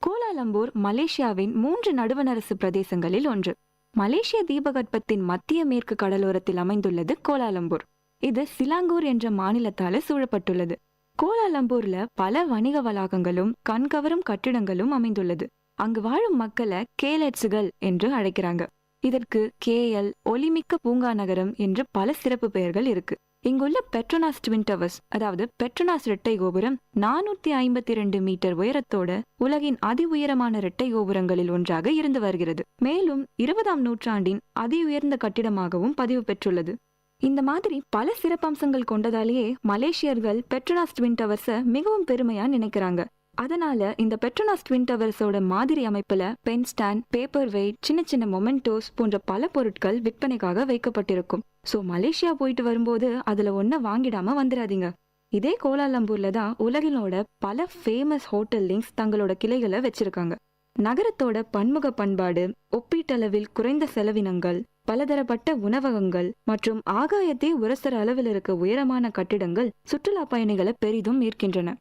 கோலாலம்பூர் மலேசியாவின் 3 நடுவணரசு பிரதேசங்களில் ஒன்று. மலேசிய தீபகற்பத்தின் மத்திய மேற்கு கடலோரத்தில் அமைந்துள்ளது கோலாலம்பூர். இது சிலாங்கூர் என்ற மாநிலத்தால சூழப்பட்டுள்ளது. கோலாலம்பூர்ல பல வணிக வளாகங்களும் கண்கவரும் கட்டிடங்களும் அமைந்துள்ளது. அங்கு வாழும் மக்களை கேலட்ஸுகள் என்று அழைக்கிறாங்க. இதற்கு கேஎல், ஒளிமிக்க பூங்கா நகரம் என்று பல சிறப்பு பெயர்கள் இருக்கு. இங்குள்ள பெட்ரோனாஸ் ட்வின் டவர்ஸ், அதாவது பெட்ரோனாஸ் இரட்டை கோபுரம் 452 மீட்டர் உயரத்தோட உலகின் அதி உயரமான இரட்டை கோபுரங்களில் ஒன்றாக இருந்து வருகிறது. மேலும் 20ஆம் நூற்றாண்டின் அதி உயர்ந்த கட்டிடமாகவும் பதிவு பெற்றுள்ளது. இந்த மாதிரி பல சிறப்பம்சங்கள் கொண்டதாலேயே மலேசியர்கள் பெட்ரோனாஸ் ட்வின் டவர்ஸை மிகவும் பெருமையா நினைக்கிறாங்க. அதனால இந்த பெட்ரோனாஸ் ட்வின் டவர்ஸோட மாதிரி அமைப்புல பென் ஸ்டாண்ட், பேப்பர் வெயிட், சின்ன சின்ன மொமெண்டோஸ் போன்ற பல பொருட்கள் விற்பனைக்காக வைக்கப்பட்டிருக்கும். ஸோ மலேசியா போயிட்டு வரும்போது அதுல ஒன்ன வாங்கிடாம வந்துடாதீங்க. இதே கோலாலம்பூர்ல தான் உலகினோட பல ஃபேமஸ் ஹோட்டல் லிங்க்ஸ் தங்களோட கிளைகளை வச்சிருக்காங்க. நகரத்தோட பன்முக பண்பாடு, ஒப்பீட்டளவில் குறைந்த செலவினங்கள், பலதரப்பட்ட உணவகங்கள் மற்றும் ஆகாயத்தை உரசர அளவில் இருக்க உயரமான கட்டிடங்கள் சுற்றுலா பயணிகளை பெரிதும் ஈர்க்கின்றன.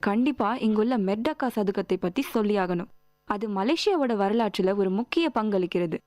கண்டிப்பா இங்குள்ள மெர்டக்கா சதுக்கத்தை பத்தி சொல்லியாகணும். அது மலேசியாவோட வரலாற்றுல ஒரு முக்கிய பங்களிக்கிறது.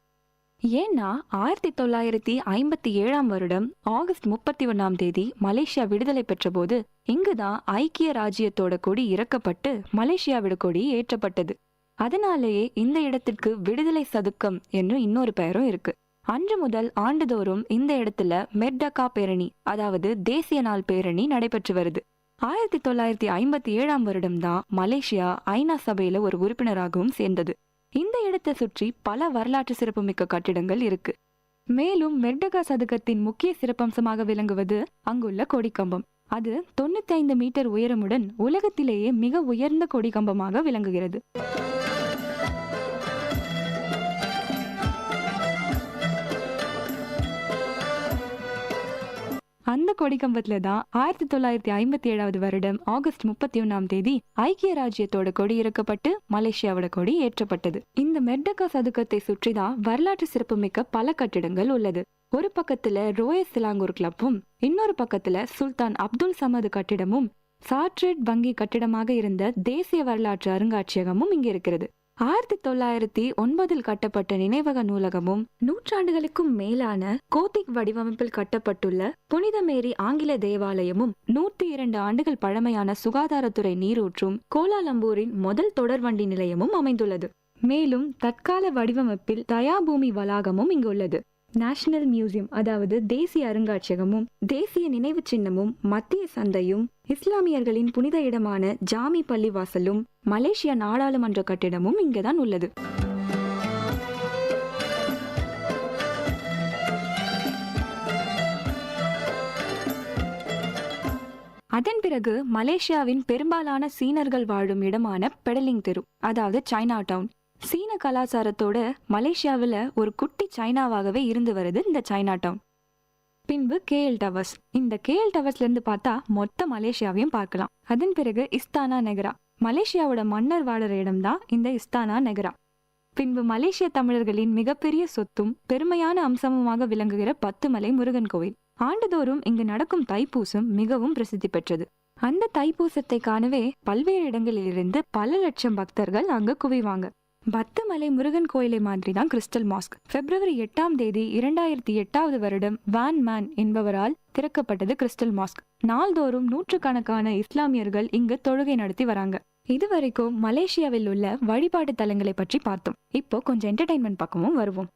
ஏன்னா 1957 வருடம் ஆகஸ்ட் 31 மலேசியா விடுதலை பெற்றபோது இங்குதான் ஐக்கிய ராஜ்யத்தோட கொடி இறக்கப்பட்டு மலேசியாவோட கொடி ஏற்றப்பட்டது. அதனாலேயே இந்த இடத்திற்கு விடுதலை சதுக்கம் என்று இன்னொரு பெயரும் இருக்கு. அன்று முதல் ஆண்டுதோறும் இந்த இடத்துல மெர்டகா பேரணி, அதாவது தேசிய நாள் பேரணி நடைபெற்று வருது. 1957 வருடம் தான் மலேசியா ஐநா சபையில ஒரு உறுப்பினராகவும் சேர்ந்தது. இந்த இடத்தை சுற்றி பல வரலாற்று சிறப்புமிக்க கட்டிடங்கள் இருக்கு. மேலும் மெர்டகா சதுக்கத்தின் முக்கிய சிறப்பம்சமாக விளங்குவது அங்குள்ள கொடிக்கம்பம். அது 95 மீட்டர் உயரமுடன் உலகத்திலேயே மிக உயர்ந்த கொடிக்கம்பமாக விளங்குகிறது. அந்த கொடிக்கம்பத்துல தான் 1957 வருடம் ஆகஸ்ட் 31 ஐக்கிய ராஜ்யத்தோட கொடி இறக்கப்பட்டு மலேசியாவோட கொடி ஏற்றப்பட்டது. இந்த மெர்டகா சதுக்கத்தை சுற்றிதான் வரலாற்று சிறப்புமிக்க பல கட்டிடங்கள் உள்ளது. ஒரு பக்கத்துல ரோயல் சிலாங்கூர் கிளப்பும், இன்னொரு பக்கத்துல சுல்தான் அப்துல் சமது கட்டிடமும், சாட்ரெட் வங்கி கட்டிடமாக இருந்த தேசிய வரலாற்று அருங்காட்சியகமும் இங்க இருக்கிறது. 1909 கட்டப்பட்ட நினைவக நூலகமும், நூற்றாண்டுகளுக்கும் மேலான கோத்திக் வடிவமைப்பில் கட்டப்பட்டுள்ள புனித மேரி ஆங்கில தேவாலயமும், 102 ஆண்டுகள் பழமையான சுகாதாரத்துறை நீரூற்றும், கோலாலம்பூரின் முதல் தொடர்வண்டி நிலையமும் அமைந்துள்ளது. மேலும் தற்கால வடிவமைப்பில் தயாபூமி வளாகமும் இங்கு உள்ளது. நேஷனல் மியூசியம், அதாவது தேசிய அருங்காட்சியகமும், தேசிய நினைவு சின்னமும், மத்திய சந்தையும், இஸ்லாமியர்களின் புனித இடமான ஜாமி பள்ளிவாசலும், மலேசியா நாடாளுமன்ற கட்டிடமும் இங்கதான் உள்ளது. அதன் பிறகு மலேசியாவின் பெரும்பாலான சீனர்கள் வாழும் இடமான பெடலிங் தெரு, அதாவது சைனா டவுன். சீன கலாச்சாரத்தோட மலேசியாவில் ஒரு குட்டி சைனாவாகவே இருந்து வருது இந்த சைனா டவுன். பின்பு கேஎல் டவர்ஸ். இந்த கேஎல் டவர்ஸ்ல இருந்து பார்த்தா மொத்த மலேசியாவையும் பார்க்கலாம். அதன் பிறகு இஸ்தானா நெகரா, மலேசியாவோட மன்னர் வாழற இடம்தான் இந்த இஸ்தானா நெகரா. பின்பு மலேசிய தமிழர்களின் மிகப்பெரிய சொத்தும் பெருமையான அம்சமுமாக விளங்குகிற 10 மலை முருகன் கோவில். ஆண்டுதோறும் இங்கு நடக்கும் தைப்பூசம் மிகவும் பிரசித்தி பெற்றது. அந்த தைப்பூசத்தை காணவே பல்வேறு இடங்களிலிருந்து பல லட்சம் பக்தர்கள் அங்கு குவிவாங்க. 10 மலை முருகன் கோயிலை மாதிரி தான் கிறிஸ்டல் மாஸ்க். பிப்ரவரி 8 2008 வருடம் வான் மேன் என்பவரால் திறக்கப்பட்டது கிறிஸ்டல் மாஸ்க். நாள்தோறும் நூற்றுக்கணக்கான இஸ்லாமியர்கள் இங்கு தொழுகை நடத்தி வராங்க. இதுவரைக்கும் மலேசியாவில் உள்ள வழிபாட்டு தலங்களை பற்றி பார்த்தோம். இப்போ கொஞ்சம் என்டர்டைன்மெண்ட் பக்கமும் வருவோம்.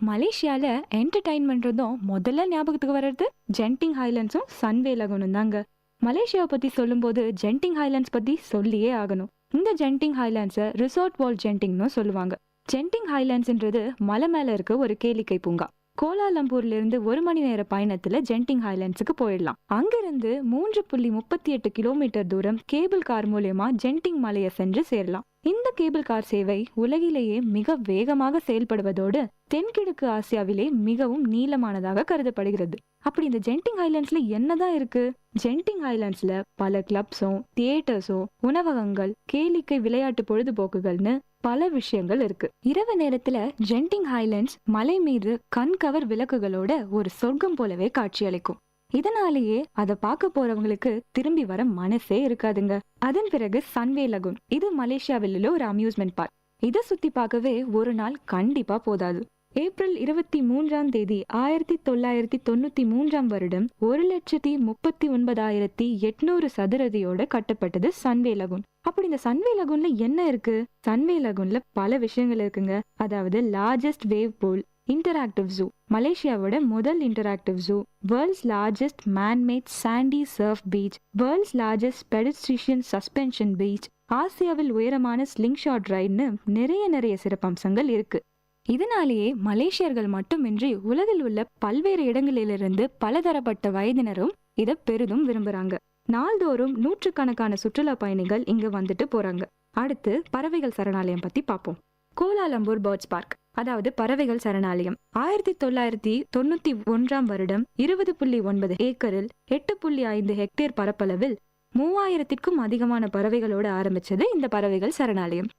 மலேசியால என்டர்டைன்மெண்ட்றதும் முதல்ல ஞாபகத்துக்கு வர்றது ஜென்டிங் ஹைலண்ட்ஸும் சன்வே லகூனும் தாங்க. மலேசியாவை பத்தி சொல்லும் போது ஜென்டிங் ஹைலண்ட்ஸ் பத்தி சொல்லியே ஆகணும். இந்த ஜென்டிங் ஹைலாண்ட்ஸை ரிசார்ட் வால் ஜென்டிங்னு சொல்லுவாங்க. ஜென்டிங் ஹைலாண்ட்ஸ்ன்றது மலை மேல இருக்க ஒரு கேளிக்கை பூங்கா. கோலாலம்பூர்ல இருந்து 1 மணி நேர பயணத்துல ஜென்டிங் ஹைலாண்ட்ஸுக்கு போயிடலாம். அங்கிருந்து 3.38 கிலோமீட்டர் தூரம் கேபிள் கார் மூலமா ஜென்டிங் மலையை சென்று சேரலாம். இந்த கேபிள் கார் சேவை உலகிலேயே மிக வேகமாக செயல்படுவதோடு தென்கிழக்கு ஆசியாவிலே மிகவும் நீளமானதாக கருதப்படுகிறது. அப்படி இந்த ஜென்டிங் ஹைலாண்ட்ஸ்ல என்னதான் இருக்கு? ஜென்டிங் ஹைலாண்ட்ஸ்ல பல கிளப்ஸும், தியேட்டர்ஸும், உணவகங்கள், கேளிக்கை, விளையாட்டு பொழுதுபோக்குகள்னு பல விஷயங்கள் இருக்கு. இரவு நேரத்துல ஜென்டிங் ஹைலாண்ட்ஸ் மலை மீது கண்கவர் விளக்குகளோட ஒரு சொர்க்கம் போலவே காட்சியளிக்கும். இதனாலேயே அதை பார்க்க போறவங்களுக்கு திரும்பி வர மனசே இருக்காதுங்க. அதன் பிறகு சன்வே லகூன். இது மலேசியாவில் உள்ள ஒரு அம்யூஸ்மெண்ட் பார்க். இதை சுத்தி பார்க்கவே ஒரு நாள் கண்டிப்பா போதாது. ஏப்ரல் 23 1993 வருடம் 1,39,800 சதுரடியோட கட்டப்பட்டது சன்வே லகூன். அப்படி இந்த சன்வே லகூன்ல என்ன இருக்கு? சன்வே லகூன்ல பல விஷயங்கள் இருக்குங்க. அதாவது largest wave pool, interactive zoo, மலேசியாவோட முதல் interactive zoo, world's largest manmade sandy surf beach, world's largest pedestrian suspension beach, ஆசியாவில் உயரமான ஸ்லிங் ஷாட் ரைட்னு நிறைய சிறப்பம்சங்கள் இருக்கு. இதனாலேயே மலேசியர்கள் மட்டுமின்றி உலகில் உள்ள பல்வேறு இடங்களிலிருந்து பலதரப்பட்ட வயதினரும் இதை பெரிதும் விரும்புறாங்க. நாள்தோறும் நூற்றுக்கணக்கான சுற்றுலா பயணிகள் இங்க வந்துட்டு போறாங்க. அடுத்து பறவைகள் சரணாலயம் பத்தி பார்ப்போம். கோலாலம்பூர் பேர்ட்ஸ் பார்க், அதாவது பறவைகள் சரணாலயம் 1991 வருடம் 20.9 ஏக்கரில் 8.5 ஹெக்டேர் பரப்பளவில் 3000க்கும் அதிகமான பறவைகளோடு ஆரம்பிச்சது இந்த பறவைகள் சரணாலயம்.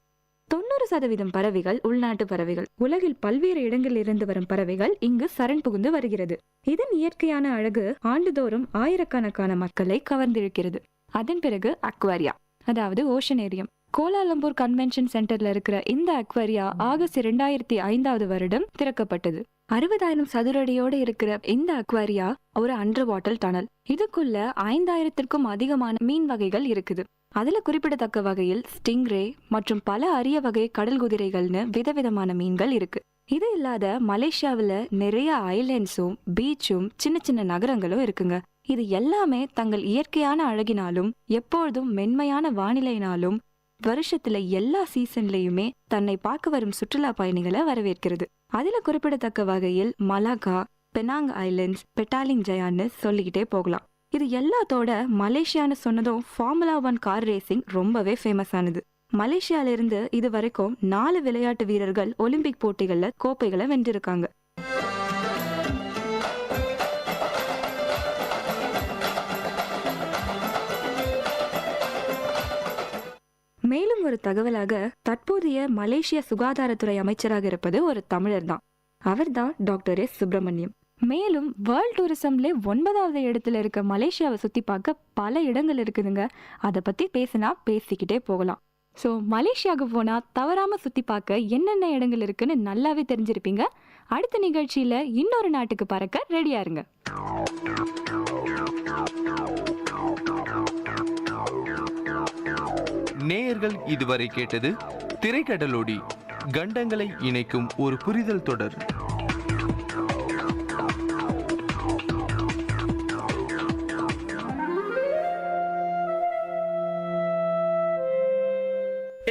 90% பறவைகள் உள்நாட்டு பறவைகள். உலகில் பல்வேறு இடங்களில் இருந்து வரும் பறவைகள் இங்கு சரண் புகுந்து வருகிறது. இதன் இயற்கையான அழகு ஆண்டுதோறும் ஆயிரக்கணக்கான மக்களை கவர்ந்திருக்கிறது. அதன் பிறகு அக்வாரியா, அதாவது ஓஷனேரியம். கோலாலம்பூர் கன்வென்ஷன் சென்டர்ல இருக்கிற இந்த அக்வேரியா ஆகஸ்ட் 2005 வருடம் திறக்கப்பட்டது. 60,000 சதுர அடியோடு இருக்கிற இந்த அக்வேரியா ஒரு அண்டர் வாட்டர் டனல். இதுக்குள்ள 5,000க்கும் அதிகமான மீன் வகைகள் இருக்குது. அதுல குறிப்பிடத்தக்க வகையில் ஸ்டிங்ரே மற்றும் பல அரிய வகை கடல் குதிரைகள்னு விதவிதமான மீன்கள் இருக்கு. இது இல்லாத மலேசியாவில் நிறைய ஐலேண்ட்ஸும் பீச்சும் சின்ன சின்ன நகரங்களும் இருக்குங்க. இது எல்லாமே தங்கள் இயற்கையான அழகினாலும் எப்பொழுதும் மென்மையான வானிலையினாலும் வருஷத்துல எல்லா சீசன்லயுமே தன்னை பார்க்க வரும் சுற்றுலா பயணிகளை வரவேற்கிறது. அதுல குறிப்பிடத்தக்க வகையில் மலாக்கா, பெனாங் ஐலண்ட்ஸ், பெட்டாலிங் ஜயான்னு சொல்லிக்கிட்டே போகலாம். இது எல்லாத்தோட மலேசியான்னு சொன்னதும் ஃபார்முலா 1 கார் ரேசிங் ரொம்பவே ஃபேமஸ் ஆனது. மலேசியால இருந்து இது வரைக்கும் 4 விளையாட்டு வீரர்கள் ஒலிம்பிக் போட்டிகள்ல கோப்பைகளை வென்றிருக்காங்க. மேலும் ஒரு தகவலாக, தற்போதைய மலேசிய சுகாதாரத்துறை அமைச்சராக இருப்பது ஒரு தமிழர் தான். அவர்தான் டாக்டர் எஸ் சுப்பிரமணியம். மேலும் வேர்ல்ட் டூரிசம்ல 9வது இடத்துல இருக்க மலேசியாவை சுத்தி பார்க்க பல இடங்கள் இருக்குதுங்க. அதை பத்தி பேசினா பேசிக்கிட்டே போகலாம். ஸோ மலேசியாவுக்கு போனா தவறாம சுத்தி பார்க்க என்னென்ன இடங்கள் இருக்குன்னு நல்லாவே தெரிஞ்சிருப்பீங்க. அடுத்த நிகழ்ச்சியில இன்னொரு நாட்டுக்கு பறக்க ரெடியா இருங்க. நேயர்கள் இதுவரை கேட்டது திரைக்கடலோடி, கண்டங்களை இணைக்கும் ஒரு புரிதல் தொடர்.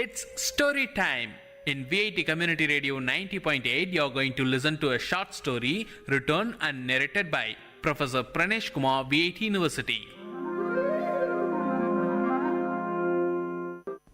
It's story time. In VIT Community Radio 90.8, you are going to listen to a short story written and narrated by Professor Pranesh Kumar, VIT University.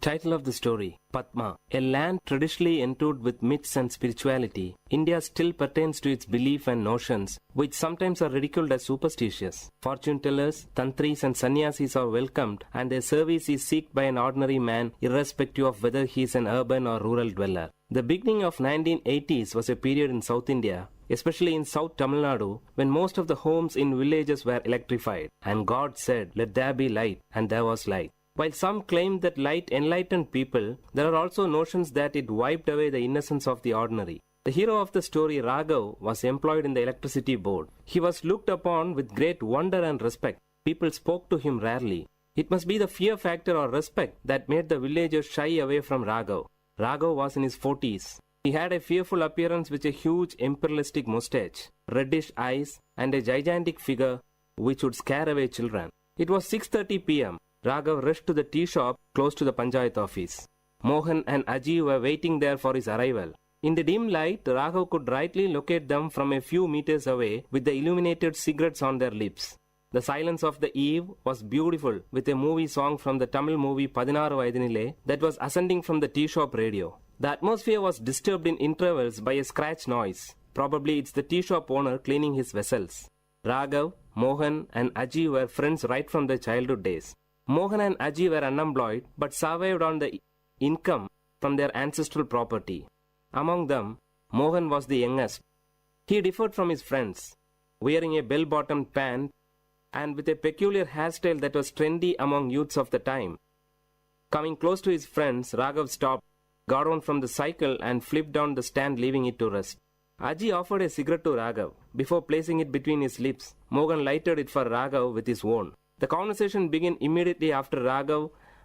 Title of the story: Padma. A land traditionally endued with myths and spirituality, India still pertains to its belief and notions, which sometimes are ridiculed as superstitious. Fortune tellers, tantris and sannyasis are welcomed, and their service is sought by an ordinary man, irrespective of whether he is an urban or rural dweller. The beginning of 1980s was a period in South India, especially in South Tamil Nadu, when most of the homes in villages were electrified, and God said, "Let there be light," and there was light. While some claim that light enlightened people, there are also notions that it wiped away the innocence of the ordinary. The hero of the story, Raghav, was employed in the electricity board. He was looked upon with great wonder and respect. People spoke to him rarely. It must be the fear factor or respect that made the villagers shy away from Raghav. Raghav was in his 40s. He had a fearful appearance with a huge imperialistic mustache, reddish eyes, and a gigantic figure which would scare away children. It was 6:30 p.m. Raghav rushed to the tea shop close to the Panchayat office. Mohan and Aji were waiting there for his arrival. In the dim light, Raghav could rightly locate them from a few meters away with the illuminated cigarettes on their lips. The silence of the eve was beautiful, with a movie song from the Tamil movie 16 Vayadinile that was ascending from the tea shop radio. The atmosphere was disturbed in intervals by a scratch noise. Probably it's the tea shop owner cleaning his vessels. Raghav, Mohan and Aji were friends right from their childhood days. Mohan and Aji were unemployed but survived on the income from their ancestral property. Among them, Mohan was the youngest. He differed from his friends, wearing a bell-bottomed pant and with a peculiar hairstyle that was trendy among youths of the time. Coming close to his friends, Raghav stopped, got on from the cycle and flipped down the stand, leaving it to rest. Aji offered a cigarette to Raghav. Before placing it between his lips, Mohan lighted it for Raghav with his own. The conversation began immediately after Raghav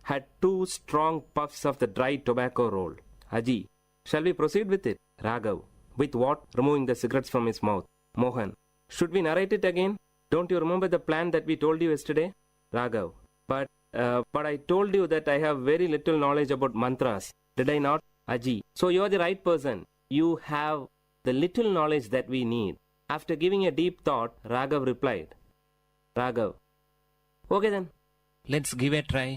had 2 strong puffs of the dry tobacco roll. Aji, shall we proceed with it? Raghav, with what? Removing the cigarettes from his mouth. Mohan, should we narrate it again? Don't you remember the plan that we told you yesterday? Raghav, but I told you that I have very little knowledge about mantras. Did I not? Aji, so you are the right person. You have the little knowledge that we need. After giving a deep thought, Raghav replied. Raghav, okay then, let's give a try.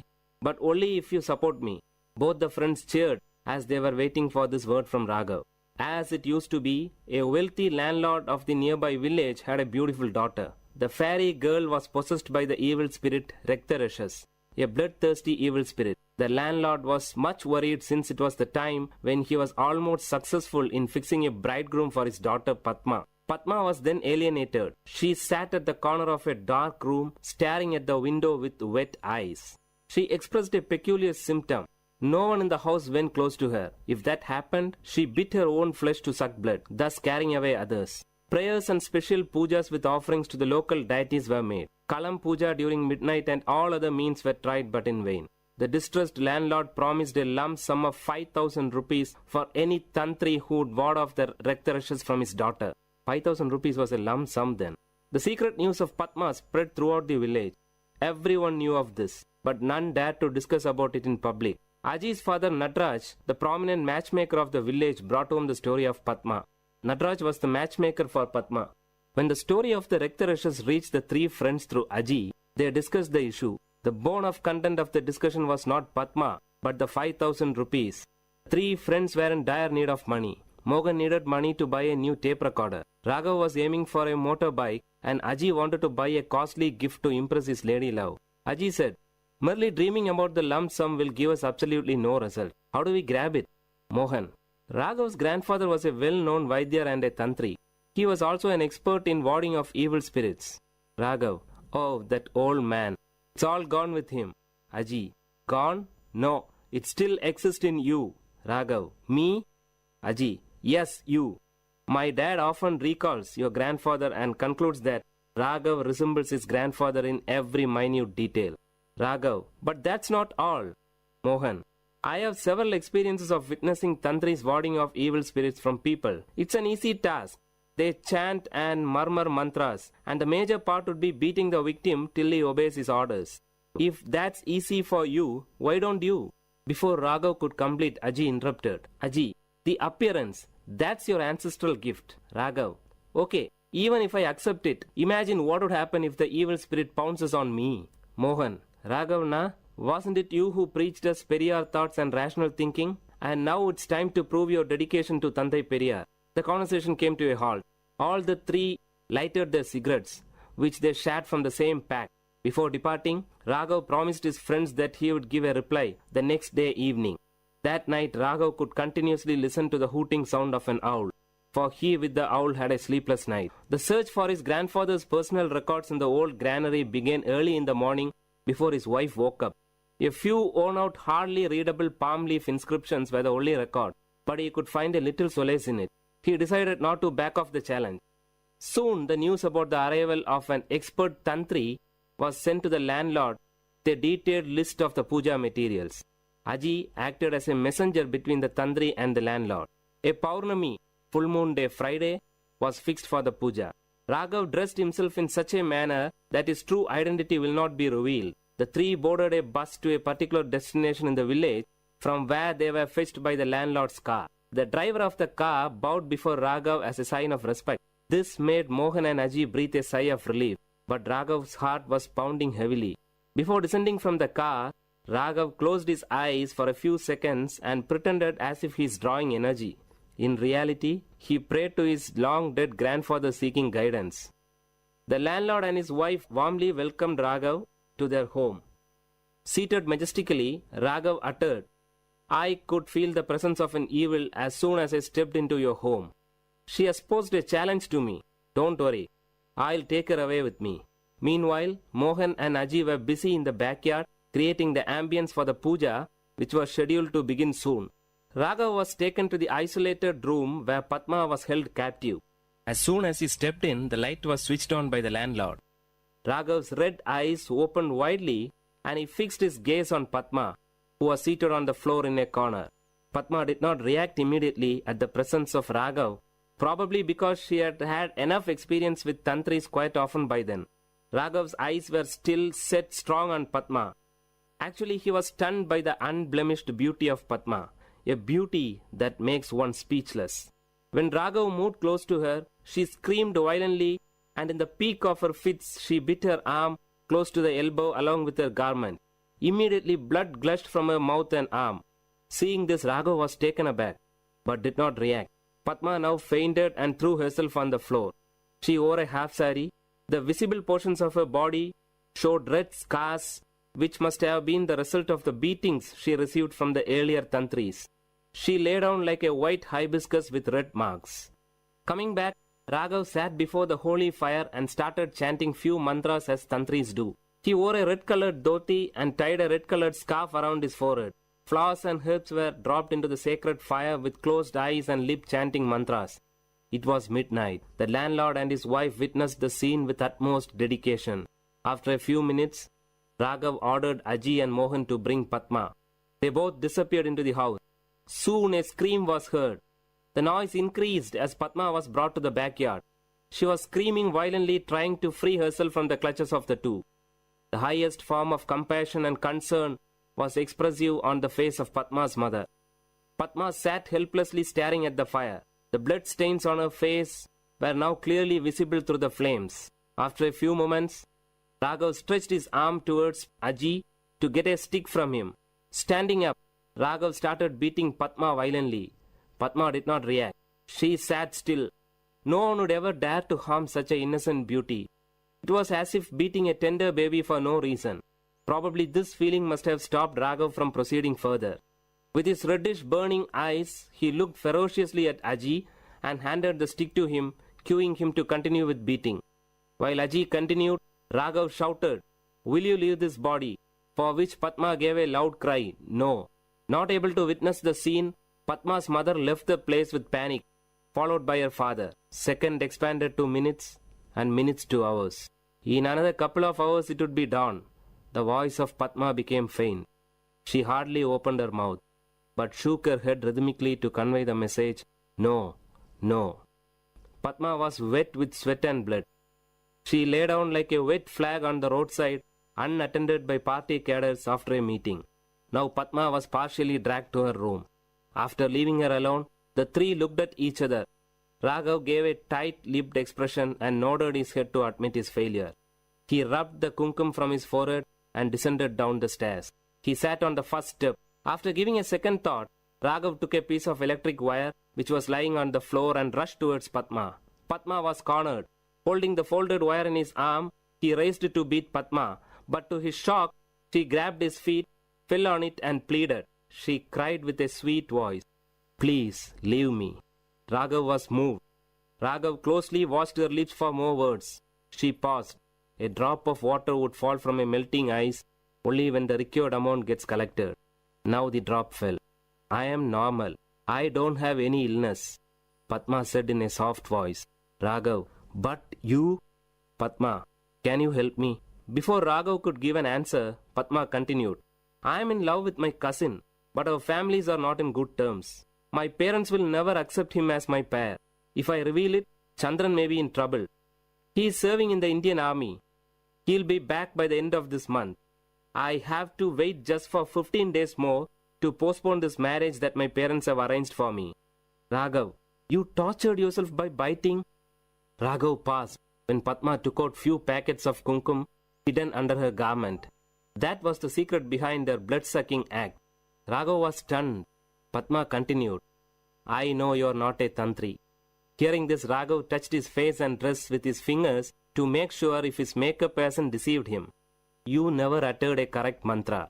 But only if you support me. Both the friends cheered as they were waiting for this word from Raghav. As it used to be, a wealthy landlord of the nearby village had a beautiful daughter. The fairy girl was possessed by the evil spirit Rektarashas, a bloodthirsty evil spirit. The landlord was much worried since it was the time when he was almost successful in fixing a bridegroom for his daughter Padma. Padma was then alienated. She sat at the corner of a dark room, staring at the window with wet eyes. She expressed a peculiar symptom. No one in the house went close to her. If that happened, she bit her own flesh to suck blood, thus scaring away others. Prayers and special pujas with offerings to the local deities were made. Kalam puja during midnight and all other means were tried but in vain. The distressed landlord promised a lump sum of 5,000 rupees for any tantri who would ward off the Raktarashas from his daughter. 5,000 rupees was a lump sum then. The secret news of Padma spread throughout the village. Everyone knew of this, but none dared to discuss about it in public. Aji's father Natraj, the prominent matchmaker of the village, brought home the story of Padma. Natraj was the matchmaker for Padma. When the story of the Raktarashas reached the three friends through Aji, they discussed the issue. The bone of content of the discussion was not Padma, but the 5,000 rupees. Three friends were in dire need of money. Mohan needed money to buy a new tape recorder. Raghav was aiming for a motorbike, and Aji wanted to buy a costly gift to impress his lady love. Aji said, "Merely dreaming about the lump sum will give us absolutely no result. How do we grab it?" Mohan. Raghav's grandfather was a well-known Vaidyar and a Tantri. He was also an expert in warding off evil spirits. Raghav. Oh, that old man. It's all gone with him. Aji. Gone? No, it still exists in you. Raghav. Me? Aji. Yes, you. My dad often recalls your grandfather and concludes that Raghav resembles his grandfather in every minute detail. Raghav. But that's not all. Mohan. I have several experiences of witnessing tantris warding off evil spirits from people. It's an easy task. They chant and murmur mantras, and the major part would be beating the victim till he obeys his orders. If that's easy for you, why don't you? Before Raghav could complete, Aji interrupted. Aji, the appearance, that's your ancestral gift. Raghav, okay, even if I accept it, imagine what would happen if the evil spirit pounces on me. Mohan, Raghav na, wasn't it you who preached us Periyar thoughts and rational thinking? And now it's time to prove your dedication to Tandai Periyar. The conversation came to a halt. All the three lighted their cigarettes, which they shared from the same pack. Before departing, Raghav promised his friends that he would give a reply the next day evening. That night, Raghav could continuously listen to the hooting sound of an owl, for he with the owl had a sleepless night. The search for his grandfather's personal records in the old granary began early in the morning before his wife woke up. A few worn-out, hardly readable palm leaf inscriptions were the only record, but he could find a little solace in it. He decided not to back off the challenge. Soon, the news about the arrival of an expert tantri was sent to the landlord with a detailed list of the puja materials. Aji acted as a messenger between the tantri and the landlord. A Paurnami, full moon day Friday, was fixed for the puja. Raghav dressed himself in such a manner that his true identity will not be revealed. The three boarded a bus to a particular destination in the village, from where they were fetched by the landlord's car. The driver of the car bowed before Raghav as a sign of respect. This made Mohan and Aji breathe a sigh of relief, but Raghav's heart was pounding heavily. Before descending from the car, Raghav closed his eyes for a few seconds and pretended as if he is drawing energy. In reality, he prayed to his long-dead grandfather seeking guidance. The landlord and his wife warmly welcomed Raghav to their home. Seated majestically, Raghav uttered, "I could feel the presence of an evil as soon as I stepped into your home. She has posed a challenge to me. Don't worry, I'll take her away with me." Meanwhile, Mohan and Aji were busy in the backyard creating the ambience for the puja, which was scheduled to begin soon. Raghav was taken to the isolated room where Padma was held captive. As soon as he stepped in, the light was switched on by the landlord. Raghav's red eyes opened widely and he fixed his gaze on Padma, who was seated on the floor in a corner. Padma did not react immediately at the presence of Raghav, probably because she had had enough experience with tantris quite often by then. Raghav's eyes were still set strong on Padma. Actually, he was stunned by the unblemished beauty of Padma, a beauty that makes one speechless. When Raghav moved close to her, she screamed violently, and in the peak of her fits, she bit her arm close to the elbow along with her garment. Immediately, blood gushed from her mouth and arm. Seeing this, Raghav was taken aback, but did not react. Padma now fainted and threw herself on the floor. She wore a half sari. The visible portions of her body showed red scars, which must have been the result of the beatings she received from the earlier tantris. She lay down like a white hibiscus with red marks. Coming back, Raghav sat before the holy fire and started chanting few mantras as tantris do. He wore a red-colored dhoti and tied a red-colored scarf around his forehead. Flowers and herbs were dropped into the sacred fire with closed eyes and lip chanting mantras. It was midnight. The landlord and his wife witnessed the scene with utmost dedication. After a few minutes, Raghav ordered Aji and Mohan to bring Padma. They both disappeared into the house. Soon a scream was heard. The noise increased as Padma was brought to the backyard. She was screaming violently, trying to free herself from the clutches of the two. The highest form of compassion and concern was expressive on the face of Padma's mother. Padma sat helplessly staring at the fire. The blood stains on her face were now clearly visible through the flames. After a few moments, Raghav stretched his arm towards Aji to get a stick from him. Standing up, Raghav started beating Padma violently. Padma did not react. She sat still. No one would ever dare to harm such an innocent beauty. It was as if beating a tender baby for no reason. Probably this feeling must have stopped Raghav from proceeding further. With his reddish burning eyes, he looked ferociously at Aji and handed the stick to him, cueing him to continue with beating. While Aji continued, Raghav shouted, "Will you leave this body?" For which Padma gave a loud cry, "No." Not able to witness the scene, Padma's mother left the place with panic, followed by her father. Second expanded to minutes, and minutes to hours. In another couple of hours it would be dawn. The voice of Padma became faint. She hardly opened her mouth, but shook her head rhythmically to convey the message, "No, no." Padma was wet with sweat and blood. She lay down like a wet flag on the roadside, unattended by party cadres after a meeting. Now Padma was partially dragged to her room. After leaving her alone, the three looked at each other. Raghav gave a tight-lipped expression and nodded his head to admit his failure. He rubbed the kumkum from his forehead and descended down the stairs. He sat on the first step. After giving a second thought, Raghav took a piece of electric wire which was lying on the floor and rushed towards Padma. Padma was cornered. Holding the folded wire in his arm, he raised it to beat Padma, but to his shock, she grabbed his feet, fell on it and pleaded. She cried with a sweet voice, "Please, leave me." Raghav was moved. Raghav closely watched her lips for more words. She paused. A drop of water would fall from a melting ice only when the required amount gets collected. Now the drop fell. "I am normal. I don't have any illness," Padma said in a soft voice. Raghav, "But you?" "Padma, can you help me?" Before Raghav could give an answer, Padma continued, "I am in love with my cousin, but our families are not in good terms. My parents will never accept him as my pair. If I reveal it, Chandran may be in trouble. He is serving in the Indian army. He'll be back by the end of this month. I have to wait just for 15 days more to postpone this marriage that my parents have arranged for me." "Raghav, you tortured yourself by biting?" Raghav paused when Padma took out few packets of kumkum hidden under her garment. That was the secret behind their blood-sucking act. Raghav was stunned. Padma continued, "I know you are not a tantri." Hearing this, Raghav touched his face and dress with his fingers to make sure if his makeup hasn't deceived him. "You never uttered a correct mantra."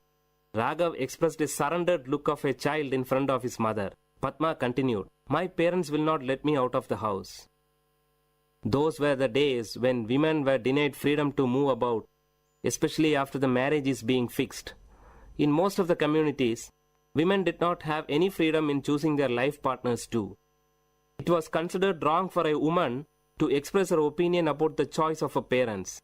Raghav expressed a surrendered look of a child in front of his mother. Padma continued, "My parents will not let me out of the house." Those were the days when women were denied freedom to move about, especially after the marriage is being fixed. In most of the communities, women did not have any freedom in choosing their life partners too. It was considered wrong for a woman to express her opinion about the choice of her parents.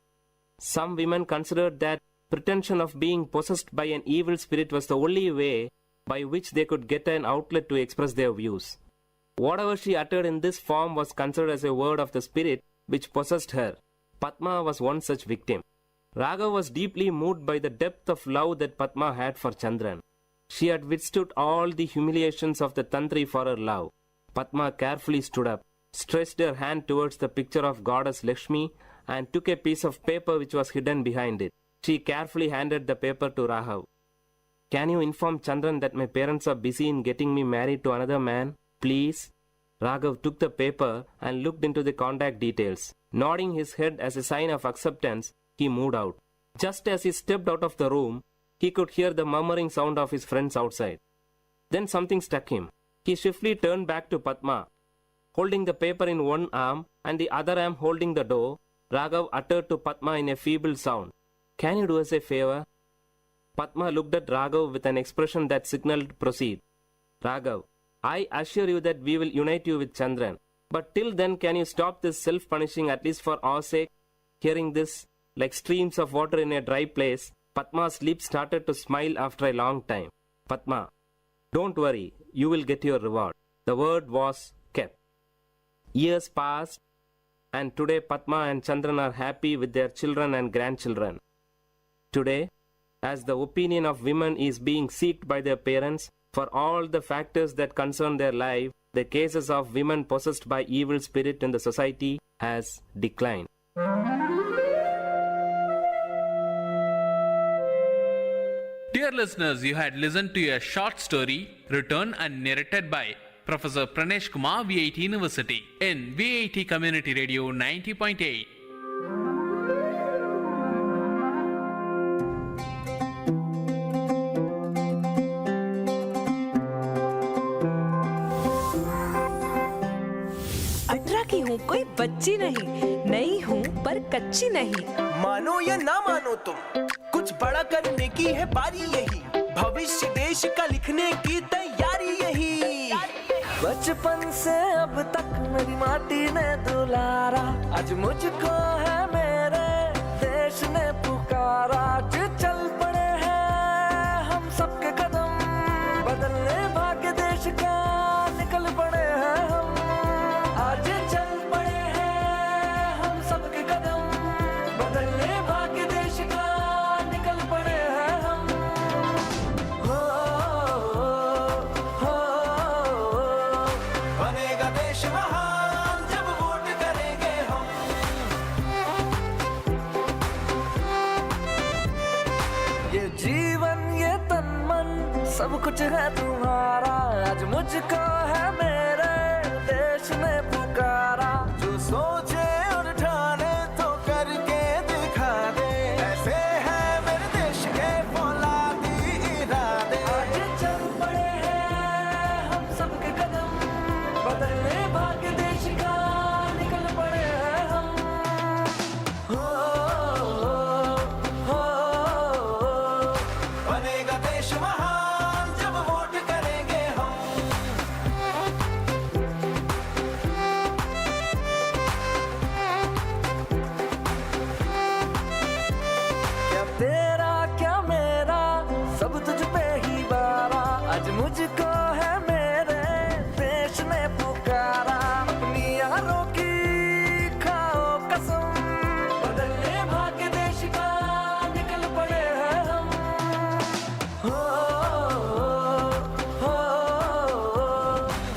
Some women considered that pretension of being possessed by an evil spirit was the only way by which they could get an outlet to express their views. Whatever she uttered in this form was considered as a word of the spirit which possessed her. Padma was one such victim. Raghav was deeply moved by the depth of love that Padma had for Chandran. She had withstood all the humiliations of the tantri for her love. Padma carefully stood up, stretched her hand towards the picture of goddess Lakshmi, and took a piece of paper which was hidden behind it. She carefully handed the paper to Raghav. "Can you inform Chandran that my parents are busy in getting me married to another man, please?" Raghav took the paper and looked into the contact details. Nodding his head as a sign of acceptance, he moved out. Just as he stepped out of the room, he could hear the murmuring sound of his friends outside. Then something struck him. He swiftly turned back to Padma. Holding the paper in one arm and the other arm holding the door, Raghav uttered to Padma in a feeble sound, "Can you do us a favor?" Padma looked at Raghav with an expression that signaled proceed. Raghav, I assure you that we will unite you with Chandran. But till then, can you stop this self-punishing at least for our sake? Hearing this, like streams of water in a dry place, Padma's lips started to smile after a long time. Padma, don't worry, you will get your reward. The word was kept. Years passed, and today Padma and Chandran are happy with their children and grandchildren. Today, as the opinion of women is being sought by their parents for all the factors that concern their life, the cases of women possessed by evil spirit in the society has declined. Dear listeners, you had listened to a short story written and narrated by Professor Pranesh Kumar, VIT University, in VIT Community Radio 90.8. की हूँ कोई बच्ची नहीं, नई हूँ पर कच्ची नहीं। मानो या ना मानो तुम, कुछ बड़ा करने की है बारी यही, भविष्य देश का लिखने की तैयारी यही। बचपन से अब तक मेरी माटी ने दुलारा, आज मुझको है मेरे देश ने पुकारा। जो चल पड़े हैं हम सबके कदम, बदलने भाग्य देश का निकल पड़े हैं हम। आज चल पड़े हैं हम सबके कदम, बदलने भाग्य देश का निकल पड़े हैं हम। हो बनेगा देश महान जब वोट करेंगे हम। ये जीवन ये तन मन सब कुछ है तुम्हारा, आज मुझको है मेरे देश ने पुकारा। जो सोचे और ठाने तो करके दिखा दे, ऐसे है मेरे देश के फौलादी इरादे। आज चल पड़े हैं हम सबके कदम, बदलने भाग्य देश का निकल पड़े हैं हम। हो बनेगा देश महान जब वोट करेंगे हम। क्या तेरा क्या मेरा सब तुझ पे ही बारा, आज मुझको है मेरे देश ने पुकारा। अपनी यारों की खाओ कसम, बदलने भाग्य देश का निकल पड़े हैं हम।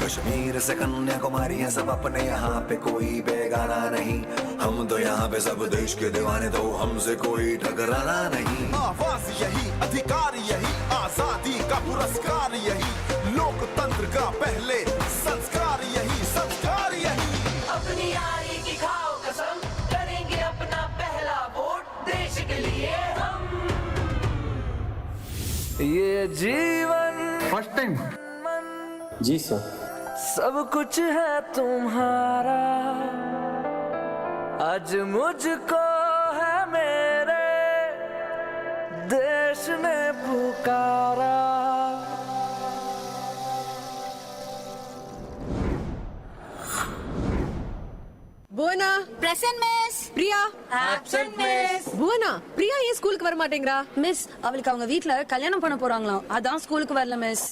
कश्मीर से कन्याकुमारी है सब अपने, यहाँ पे कोई बेगाना नहीं। हम तो यहाँ पे सब देश के दीवाने, तो हमसे कोई टकराना नहीं। आवाज यही, अधिकार यही, आजादी का पुरस्कार यही, लोकतंत्र का पहले संस्कार यही, संस्कार यही। अपनी यारी की खाओ कसम, करेंगे अपना पहला वोट देश के लिए हम। ये जीवन फर्स्ट टाइम जी सर, सब कुछ है तुम्हारा, आज मुझको है मेरे देश ने पुकारा। Bhuvana present miss. Priya absent miss. Bhuvana Priya ஏன் ஸ்கூலுக்கு வர மாட்டேங்கிறா? மிஸ் அவளுக்கு அவங்க வீட்ல கல்யாணம் பண்ண போறாங்களாம், அதான் ஸ்கூலுக்கு வரல மிஸ்.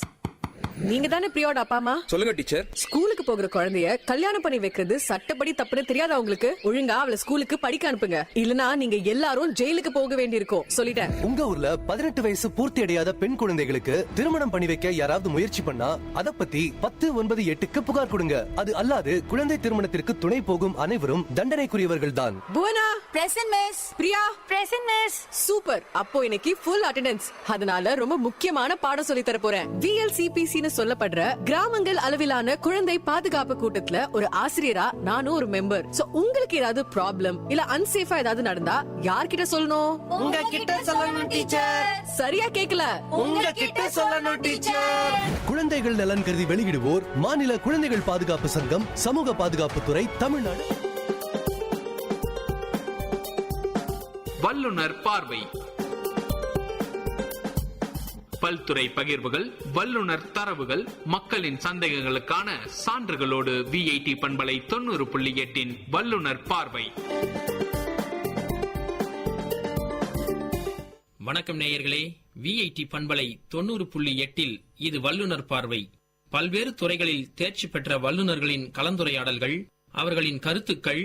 நீங்க தானே பிரியோட அப்பா அம்மா? சொல்லுங்க டீச்சர். ஸ்கூலுக்கு போகிற குழந்தைய கல்யாணம் பண்ணி வைக்கிறது சட்டப்படி தப்புன்னு தெரியாதா உங்களுக்கு? ஒழுங்கா அவளை ஸ்கூலுக்கு படிக்க அனுப்புங்க, இல்லனா நீங்க எல்லாரும் ஜெயிலுக்கு போக வேண்டியிருக்கும். சொல்லிட்டேன். உங்க ஊர்ல 18 வயசு பூர்த்தி அடையாத பெண் குழந்தைகளுக்கு திருமணம் பண்ணி வைக்க யாராவது முயற்சி பண்ணா அத பத்தி 1098க்கு புகார் கொடுங்க. அது அல்லாது குழந்தை திருமணத்திற்கு துணை போகும் அனைவரும் தண்டனைக்குரியவர்கள் தான். Bhuvana present miss. Priya present miss. Super. அப்போ இன்னைக்கு ஃபுல் அட்டெண்டன்ஸ். அதனால ரொம்ப முக்கியமான பாடம் சொல்லி தர போறேன். VLCPC சொல்லப்படுற கிராமங்கள் அளவிலான குழந்தை பாதுகாப்பு கூட்டத்துல ஒரு ஆசிரியரா நானும் ஒரு மெம்பர். சோ உங்களுக்கு ஏதாவது ப்ராப்ளம் இல்ல அன்சேஃபா ஏதாவது நடந்தா யார்கிட்ட சொல்லணும்? உங்ககிட்ட சொல்லணும் டீச்சர். சரியா கேக்கல. உங்ககிட்ட சொல்லணும் டீச்சர். குழந்தைகள் நலன் கருதி வெளியிடுவோர் மாநில குழந்தைகள் பாதுகாப்பு சங்கம், சமூக பாதுகாப்புத்துறை, தமிழ்நாடு. வல்லுனர் பார்வை. பல்துறை பகிர்வுகள், வல்லுநர் தரவுகள், மக்களின் சந்தேகங்களுக்கான சான்றுகளோடு விஐடி பண்பலை 90.8 வல்லுநர் பார்வை. வணக்கம் நேயர்களே, விஐடி பண்பலை 90.8 இது வல்லுநர் பார்வை. பல்வேறு துறைகளில் தேர்ச்சி பெற்ற வல்லுநர்களின் கலந்துரையாடல்கள், அவர்களின் கருத்துக்கள்,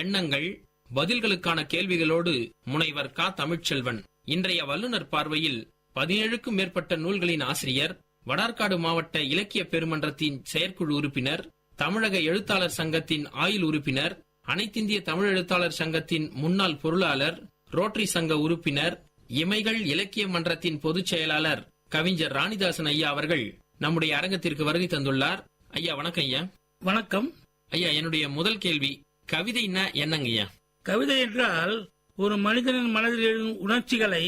எண்ணங்கள், பதில்களுக்கான கேள்விகளோடு முனைவர் க. தமிழ்ச்செல்வன். இன்றைய வல்லுநர் பார்வையில் 17க்கும் மேற்பட்ட நூல்களின் ஆசிரியர், வடார்காடு மாவட்ட இலக்கிய பெருமன்றத்தின் செயற்குழு உறுப்பினர், தமிழக எழுத்தாளர் சங்கத்தின் ஆயுள் உறுப்பினர், அனைத்திந்திய தமிழ் எழுத்தாளர் சங்கத்தின் முன்னாள் பொருளாளர், ரோட்டரி சங்க உறுப்பினர், இமைகள் இலக்கிய மன்றத்தின் பொதுச் செயலாளர் கவிஞர் ராணிதாசன் ஐயா அவர்கள் நம்முடைய அரங்கத்திற்கு வருகை தந்துள்ளார். ஐயா வணக்கம். ஐயா வணக்கம். ஐயா, என்னுடைய முதல் கேள்வி, கவிதைன்னா என்னங்க ஐயா? கவிதை என்றால் ஒரு மனிதனின் மனதில் எழும் உணர்ச்சிகளை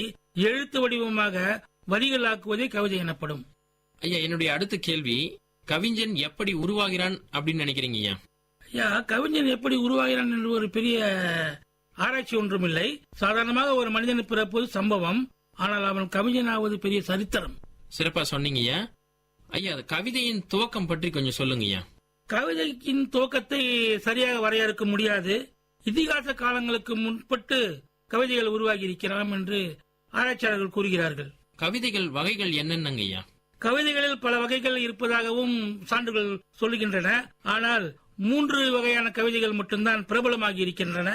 எழுத்து வடிவமாக வரிகளாக்குவதே கவிதை எனப்படும். ஐயா, என்னுடைய அடுத்த கேள்வி, கவிஞன் எப்படி உருவாகிறான் அப்படின்னு நினைக்கிறீங்க ஐயா? ஐயா, கவிஞன் எப்படி உருவாகிறான் என்று ஒரு பெரிய ஆராய்ச்சி ஒன்றும் இல்லை. சாதாரணமாக ஒரு மனிதன் பிறப்பது சம்பவம், ஆனால் அவன் கவிஞன் ஆவது பெரிய சரித்திரம். சிறப்பா சொன்னீங்க ஐயா. ஐயா, கவிதையின் துவக்கம் பற்றி கொஞ்சம் சொல்லுங்க ஐயா. கவிதையின் துவக்கத்தை சரியாக வரையறுக்க முடியாது. இதிகாச காலங்களுக்கு முன்பட்டு கவிதைகள் உருவாகி இருக்கலாம் என்று ஆராய்ச்சியாளர்கள் கூறுகிறார்கள். கவிதைகள் வகைகள் என்னென்னங்க ஐயா? கவிதைகளில் பல வகைகள் இருப்பதாகவும் சான்றுகள் சொல்லுகின்றன. ஆனால் 3 வகையான கவிதைகள் மட்டும்தான் பிரபலமாகி இருக்கின்றன.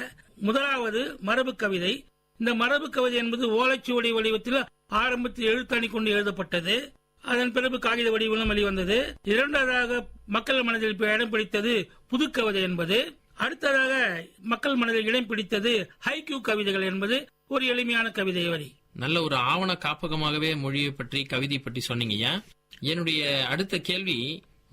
முதலாவது மரபு கவிதை. இந்த மரபு கவிதை என்பது ஓலைச்சுவடி வடிவத்தில் ஆரம்பத்தில் எழுத்தாணி கொண்டு எழுதப்பட்டது. அதன் பிறகு காகித வடிவிலும் வெளிவந்தது. இரண்டாவதாக மக்கள் மனதில் இடம் பிடித்தது புதுக்கவிதை என்பது. அடுத்ததாக மக்கள் மனதில் இடம் பிடித்தது ஹைக்யூ கவிதைகள் என்பது ஒரு எளிமையான கவிதை வரி. நல்ல ஒரு ஆவண காப்பகமாகவே மொழியை பற்றி, கவிதை பற்றி சொன்னீங்கய்யா. என்னுடைய அடுத்த கேள்வி,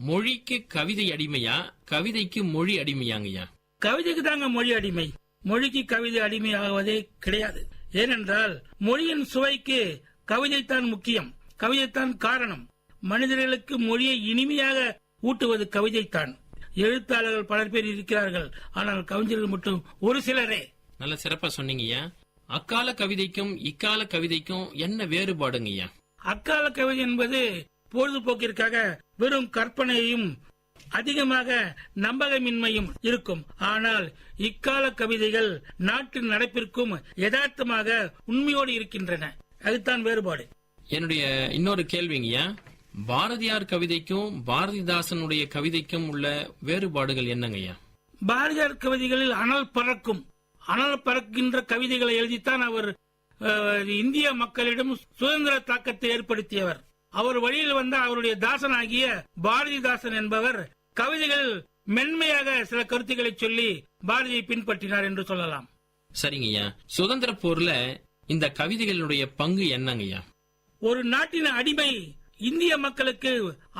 மொழிக்கு கவிதை அடிமையா, கவிதைக்கு மொழி அடிமையாங்கய்யா? கவிதைக்கு தாங்க மொழி அடிமை. மொழிக்கு கவிதை அடிமை ஆகுவதே கிடையாது. ஏனென்றால் மொழியின் சுவைக்கு கவிதைத்தான் முக்கியம், கவிதைத்தான் காரணம். மனிதர்களுக்கு மொழியை இனிமையாக ஊட்டுவது கவிதைத்தான். எழுத்தாளர்கள் பலர் பேர் இருக்கிறார்கள், ஆனால் கவிஞர்கள் மட்டும் ஒரு சிலரே. நல்ல சிறப்பா சொன்னீங்கய்யா. அக்கால கவிதைக்கும் இக்கால கவிதைக்கும் என்ன வேறுபாடுங்கய்யா? அக்கால கவிதை என்பது பொழுதுபோக்கிற்காக வெறும் கற்பனையும் அதிகமாக நம்பகமின்மையும் இருக்கும். ஆனால் இக்கால கவிதைகள் நாட்டு நடப்பிற்கும் யதார்த்தமாக உண்மையோடு இருக்கின்றன. அதுதான் வேறுபாடு. என்னுடைய இன்னொரு கேள்விங்கய்யா, பாரதியார் கவிதைக்கும் பாரதிதாசனுடைய கவிதைக்கும் உள்ள வேறுபாடுகள் என்னங்கய்யா? பாரதியார் கவிதைகளில் அனல் பறக்கின்ற கவிதைகளை எழுதித்தான் அவர் இந்திய மக்களிடம் சுதந்திர தாக்கத்தை ஏற்படுத்தியவர். அவர் வழியில் வந்த அவருடைய தாசனாகிய பாரதிதாசன் என்பவர் கவிதைகளில் மென்மையாக சில கருத்துக்களை சொல்லி பாரதியை பின்பற்றினார் என்று சொல்லலாம். சரிங்கய்யா, சுதந்திர போர்ல இந்த கவிதைகளுடைய பங்கு என்னங்கய்யா? ஒரு நாட்டின் அடிமை இந்திய மக்களுக்கு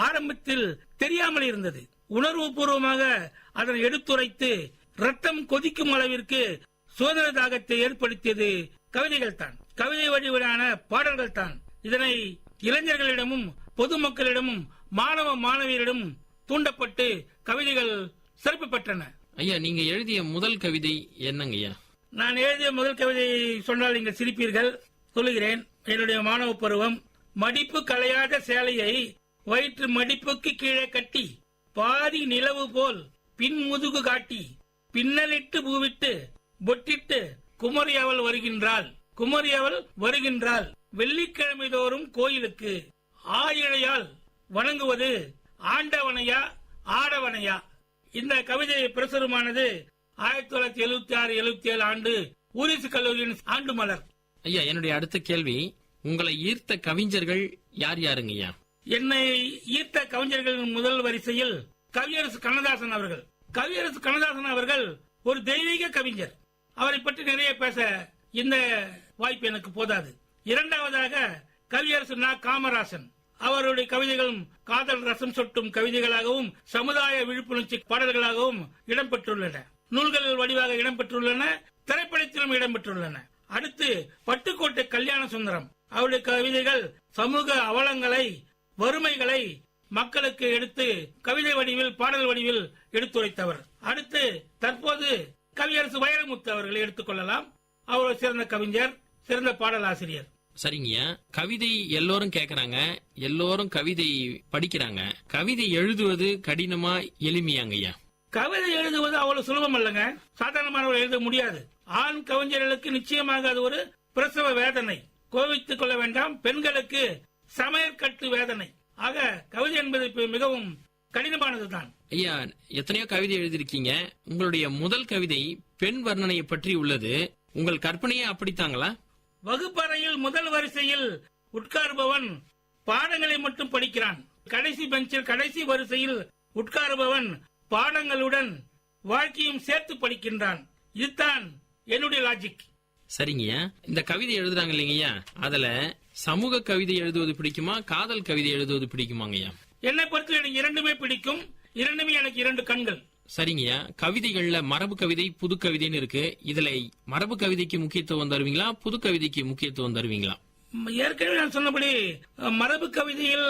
ஆரம்பத்தில் தெரியாமல் இருந்தது. உணர்வு பூர்வமாக அதனை எடுத்துரைத்து ரத்தம் கொதிக்கும் அளவிற்கு சுதந்திர தாகத்தை ஏற்படுத்தியது கவிதைகள் தான், கவிதை வடிவிலான பாடல்கள் தான். இதனை இளைஞர்களிடமும் பொதுமக்களிடமும் மாணவ மாணவியரிடம் தூண்டப்பட்டு கவிதைகள் சிறப்பு பெற்றன. ஐயா, நீங்க எழுதிய முதல் கவிதை என்னங்கய்யா? நான் எழுதிய முதல் கவிதை சொன்னால் நீங்கள் சிரிப்பீர்கள். சொல்லுகிறேன். என்னுடைய மாணவ பருவம். மடிப்பு களையாத சேலையை வயிற்று மடிப்புக்கு கீழே கட்டி, பாதி நிலவு போல் பின் முதுகு காட்டி, பின்னலிட்டு பூவிட்டு பொட்டிட்டு குமரி அவள் வருகின்றாள் வெள்ளிக்கிழமை தோறும் கோயிலுக்கு ஆயிழையால் வணங்குவது ஆண்டவனையா ஆடவனையா. இந்த கவிதை பிரசுரமானது 1976-77 ஆண்டு ஊரிசு கல்லூரியின் ஆண்டு மலர். ஐயா, என்னுடைய அடுத்த கேள்வி, உங்களை ஈர்த்த கவிஞர்கள் யார் யாருங்கய்யா? என்னை ஈர்த்த கவிஞர்களின் முதல் வரிசையில் கவியரசு கண்ணதாசன் அவர்கள். கவியரசு கண்ணதாசன் அவர்கள் ஒரு தெய்வீக கவிஞர். அவரை பற்றி நிறைய பேச இந்த வாய்ப்பு எனக்கு போதாது. இரண்டாவதாக கவியரசு நா. காமராசன். அவருடைய கவிதைகளும் காதல் ரசம் சொட்டும் கவிதைகளாகவும் சமுதாய விழிப்புணர்ச்சி பாடல்களாகவும் இடம்பெற்றுள்ளன. நூல்களில் வடிவாக இடம்பெற்றுள்ளன, திரைப்படத்திலும் இடம்பெற்றுள்ளன. அடுத்து பட்டுக்கோட்டை கல்யாண சுந்தரம். அவருடைய கவிதைகள் சமூக அவலங்களை, வறுமைகளை மக்களுக்கு எடுத்து கவிதை வடிவில், பாடல் வடிவில் எடுத்துரைத்தவர். அடுத்து தற்போது கவியரசு வைரமுத்து அவர்களை எடுத்துக்கொள்ளலாம். அவர் சிறந்த கவிஞர், சிறந்த பாடலாசிரியர். சரிங்கய்யா, கவிதை எல்லோரும் கேக்குறாங்க, எல்லோரும் கவிதை படிக்கிறாங்க. கவிதை எழுதுவது கடினமா எளிமையாங்கய்யா? கவிதை எழுதுவது அவ்வளவு சுலபம் அல்லங்க. சாதாரணமானவர்கள் எழுத முடியாது. ஆண் கவிஞர்களுக்கு நிச்சயமாக அது ஒரு பிரசவ வேதனை. கோவித்துக் கொள்ள வேண்டாம், பெண்களுக்கு சமையற்கட்டு வேதனை. ஆக கவிதை என்பது மிகவும் கடினமானதுதான். ஐயா, எத்தனையோ கவிதை எழுதிருக்கீங்க. உங்களுடைய முதல் கவிதை பெண் வர்ணனையை பற்றி உள்ளது. உங்கள் கற்பனையே அப்படித்தாங்களா? வகுப்பறையில் முதல் வரிசையில் உட்காருபவன் பாடங்களை மட்டும் படிக்கிறான். கடைசி பெஞ்சில் கடைசி வரிசையில் உட்காருபவன் பாடங்களுடன் வாழ்க்கையும் சேர்த்து படிக்கின்றான். இதுதான் என்னுடைய லாஜிக். சரிங்கய்யா, இந்த கவிதை எழுதுறாங்க இல்லைங்கய்யா, அதுல சமூக கவிதை எழுதுவது பிடிக்குமா, காதல் கவிதை எழுதுவது பிடிக்குமாங்கய்யா? என்னை பொறுத்து எனக்கு இரண்டுமே பிடிக்கும். இரண்டுமே எனக்கு இரண்டு கண்கள். சரிங்கய்யா, கவிதைகள்ல மரபு கவிதை, புது கவிதைன்னு இருக்கு. இதுல மரபு கவிதைக்கு முக்கியத்துவம் தருவீங்களா, புது கவிதைக்கு முக்கியத்துவம் தருவீங்களா? ஏற்கனவே நான் சொன்னபடி மரபு கவிதையில்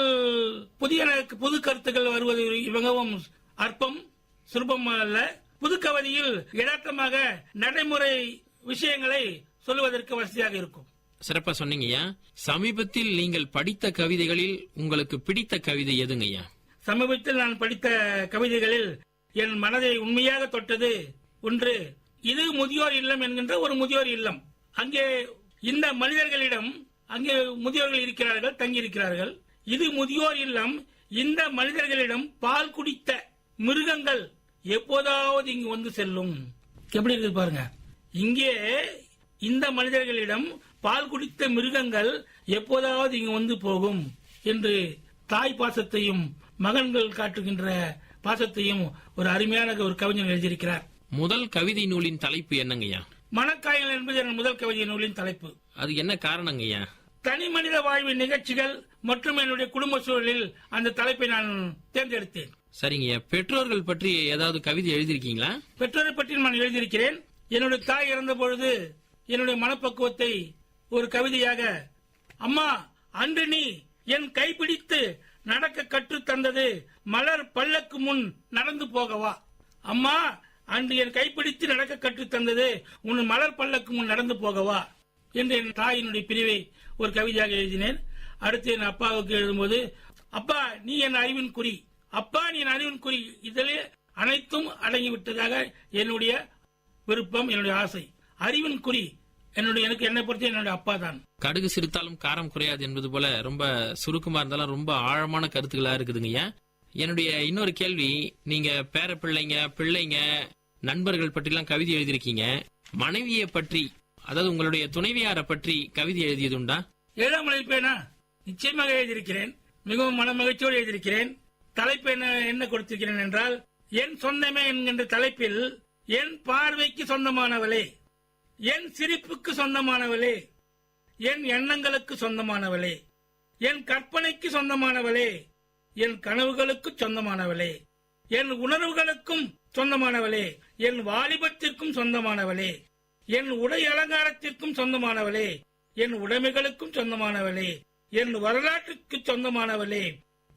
புது கருத்துக்கள் வருவது மிகவும் அற்பம், சுலபம் அல்ல. புது கவிதையில் யதார்த்தமாக நடைமுறை விஷயங்களை சொல்லுவதற்கு வசதியாக இருக்கும். சிறப்பா சொன்னீங்கய்யா. சமீபத்தில் நீங்கள் படித்த கவிதைகளில் உங்களுக்கு பிடித்த கவிதை எதுங்கய்யா? சமீபத்தில் நான் படித்த கவிதைகளில் என் மனதை உண்மையாக தொட்டது ஒன்று. இது முதியோர் இல்லம் என்கின்ற ஒரு முதியோர் இல்லம். அங்கே இந்த மனிதர்களிடம் அங்கே முதியோர்கள் இருக்கிறார்கள், தங்கி இருக்கிறார்கள். இது முதியோர் இல்லம். இந்த மனிதர்களிடம் பால் குடித்த மிருகங்கள் எப்போதாவது இங்கு வந்து செல்லும். எப்படி இருக்கு பாருங்க. இங்கே இந்த மனிதர்களிடம் பால் குடித்த மிருகங்கள் எப்போதாவது இங்கு வந்து போகும் என்று தாய் பாசத்தையும் மகன்கள் காட்டுகின்ற பாசத்தையும் ஒரு அருமையான ஒரு கவிஞர் எழுதியிருக்கிறார். முதல் கவிதை நூலின் தலைப்பு என்னங்கய்யா? மனக்காயல் என்பது என் முதல் கவிதை நூலின் தலைப்பு. அது என்ன காரணங்கய்யா? தனி மனித வாழ்வின் நிகழ்ச்சிகள் மற்றும் என்னுடைய குடும்ப சூழலில் அந்த தலைப்பை நான் தேர்ந்தெடுத்தேன். சரிங்கய்யா, பெற்றோர்கள் பற்றி ஏதாவது கவிதை எழுதியிருக்கீங்களா? பெற்றோரை பற்றி நான் எழுதியிருக்கிறேன். என்னுடைய தாய் இறந்த பொழுது என்னுடைய மனப்பக்குவத்தை ஒரு கவிதையாக, அம்மா அன்று நீ என் கைப்பிடித்து நடக்க கற்று தந்தது மலர் பல்லக்கு முன் நடந்து போகவா. அம்மா அன்று என் கைப்பிடித்து நடக்க கற்று தந்தது உன் மலர் பல்லக்கு முன் நடந்து போகவா என்று என் தாயினுடைய பிரிவை ஒரு கவிதையாக எழுதினேன். அடுத்து என் அப்பாவுக்கு எழுதும்போது, அப்பா நீ என் அறிவின் குறி, அப்பா நீ என் அறிவின் குறி, இதிலே அனைத்தும் அடங்கிவிட்டதாக என்னுடைய விருப்பம், என்னுடைய ஆசை. அறிவின் குறி எனக்கு என்னை பொறுத்த என்னுடைய அப்பா தான். கடுகு சிரித்தாலும் காரம் குறையாது என்பது போல ரொம்ப சுருக்கமா இருந்தாலும் ரொம்ப ஆழமான கருத்துக்களா இருக்குதுங்கய்யா. என்னுடைய இன்னொரு கேள்வி, நீங்க பேர பிள்ளைங்க நண்பர்கள் பற்றி எல்லாம் கவிதை எழுதியிருக்கீங்க. மனைவியை பற்றி, அதாவது உங்களுடைய துணைவியாரை பற்றி கவிதை எழுதியது உண்டா? ஏழாம் எழுப்பேனா? நிச்சயமாக எழுதியிருக்கிறேன். மிகவும் மன மகிழ்ச்சியோடு எழுதியிருக்கிறேன். தலைப்பு என்ன கொடுத்திருக்கிறேன் என்றால், என் சொந்தமே என்கின்ற தலைப்பில், என் பார்வைக்கு சொந்தமானவளே, என் சிரிப்புக்கு சொந்தமானவளே, என் எண்ணங்களுக்கு சொந்தமானவளே, என் கற்பனைக்கு சொந்தமானவளே, என் கனவுகளுக்கு சொந்தமானவளே, என் உணர்வுகளுக்கும் சொந்தமானவளே, என் வாலிபத்திற்கும் சொந்தமானவளே, என் உடை அலங்காரத்திற்கும் சொந்தமானவளே, என் உடைமைகளுக்கும் சொந்தமானவளே, என் வரலாற்றுக்கு சொந்தமானவளே,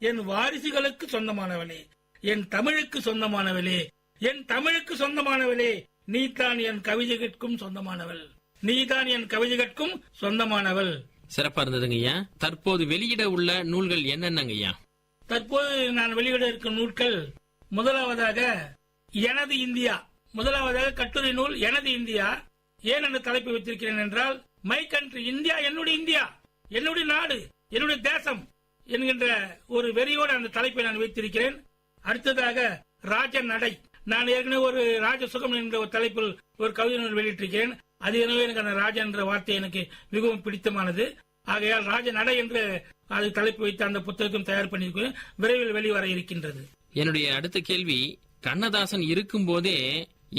என் வாரிசுகளுக்கு சொந்தமானவளே, என் தமிழுக்கு சொந்தமானவளே, என் தமிழுக்கு சொந்தமானவளே, நீதான் என் கவிதைகளுக்கும் சொந்தமானவள், நீதான் என் கவிதைகளுக்கும் சொந்தமானவள். சிறப்பா இருந்ததுங்கய்யா. தற்போது வெளியிட உள்ள நூல்கள் என்னென்னங்கய்யா? தற்போது நான் வெளியிட இருக்கும் நூல்கள், முதலாவதாக எனது இந்தியா, முதலாவதாக கட்டுரை நூல் எனது இந்தியா. ஏன் அந்த தலைப்பை வைத்திருக்கிறேன் என்றால், மை கண்ட்ரி, இந்தியா என்னுடைய இந்தியா, என்னுடைய நாடு, என்னுடைய தேசம் என்கின்ற ஒரு வெறியோடு அந்த தலைப்பை நான் வைத்திருக்கிறேன். அடுத்ததாக ராஜ நடை, நான் ஏற்கனவே ஒரு ராஜ சுகம் என்ற ஒரு தலைப்பில் ஒரு கவிதை நூல் வெளியிட்டிருக்கிறேன். அது எனவே எனக்கு அந்த ராஜா என்ற வார்த்தை எனக்கு மிகவும் பிடித்தமானது. ஆகையால் ராஜ நடை என்று அது தலைப்பு வைத்து அந்த புத்தகம் தயார் பண்ணியிருக்கிறேன். விரைவில் வெளிவர இருக்கின்றது. என்னுடைய அடுத்த கேள்வி, கண்ணதாசன் இருக்கும் போதே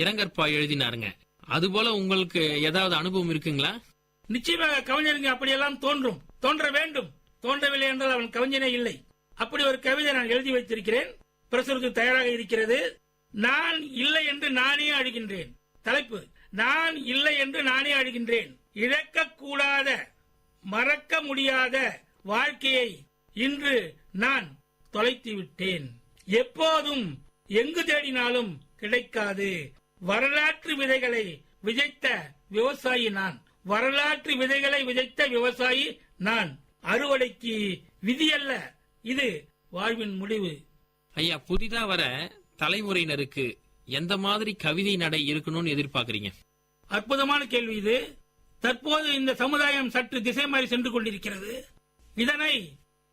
இரங்கற்பா எழுதினாருங்க, அதுபோல உங்களுக்கு ஏதாவது அனுபவம் இருக்குங்களா? நிச்சயமாக கவிஞருங்க அப்படியெல்லாம் தோன்ற வேண்டும். தோன்றவில்லை என்றால் அவன் கவிஞனே இல்லை. அப்படி ஒரு கவிதை நான் எழுதி வைத்திருக்கிறேன், பிரசுரத்துக்கு தயாராக இருக்கிறது. நான் இல்லை என்று நானே அழுகின்றேன். தலைப்பு, நான் இல்லை என்று நானே அழுகின்றேன். இழக்கக்கூடாத, மறக்க முடியாத வாழ்க்கையை இன்று நான் தொலைத்து விட்டேன். எப்போதும் எங்கு தேடினாலும் கிடைக்காது. வரலாற்று விதைகளை விதைத்த விவசாயி நான். வரலாற்று விதைகளை விதைத்த விவசாயி நான். அறுவடைக்கு விதி அல்ல, இது வாழ்வின் முடிவு. ஐயா, புதிதா வர தலைமுறையினருக்கு எந்த மாதிரி கவிதை நடை இருக்கணும்னு எதிர்பார்க்கறீங்க? அற்புதமான கேள்வி இது. தற்போது இந்த சமுதாயம் சற்று திசை மாறி சென்று கொண்டிருக்கிறது. இதனை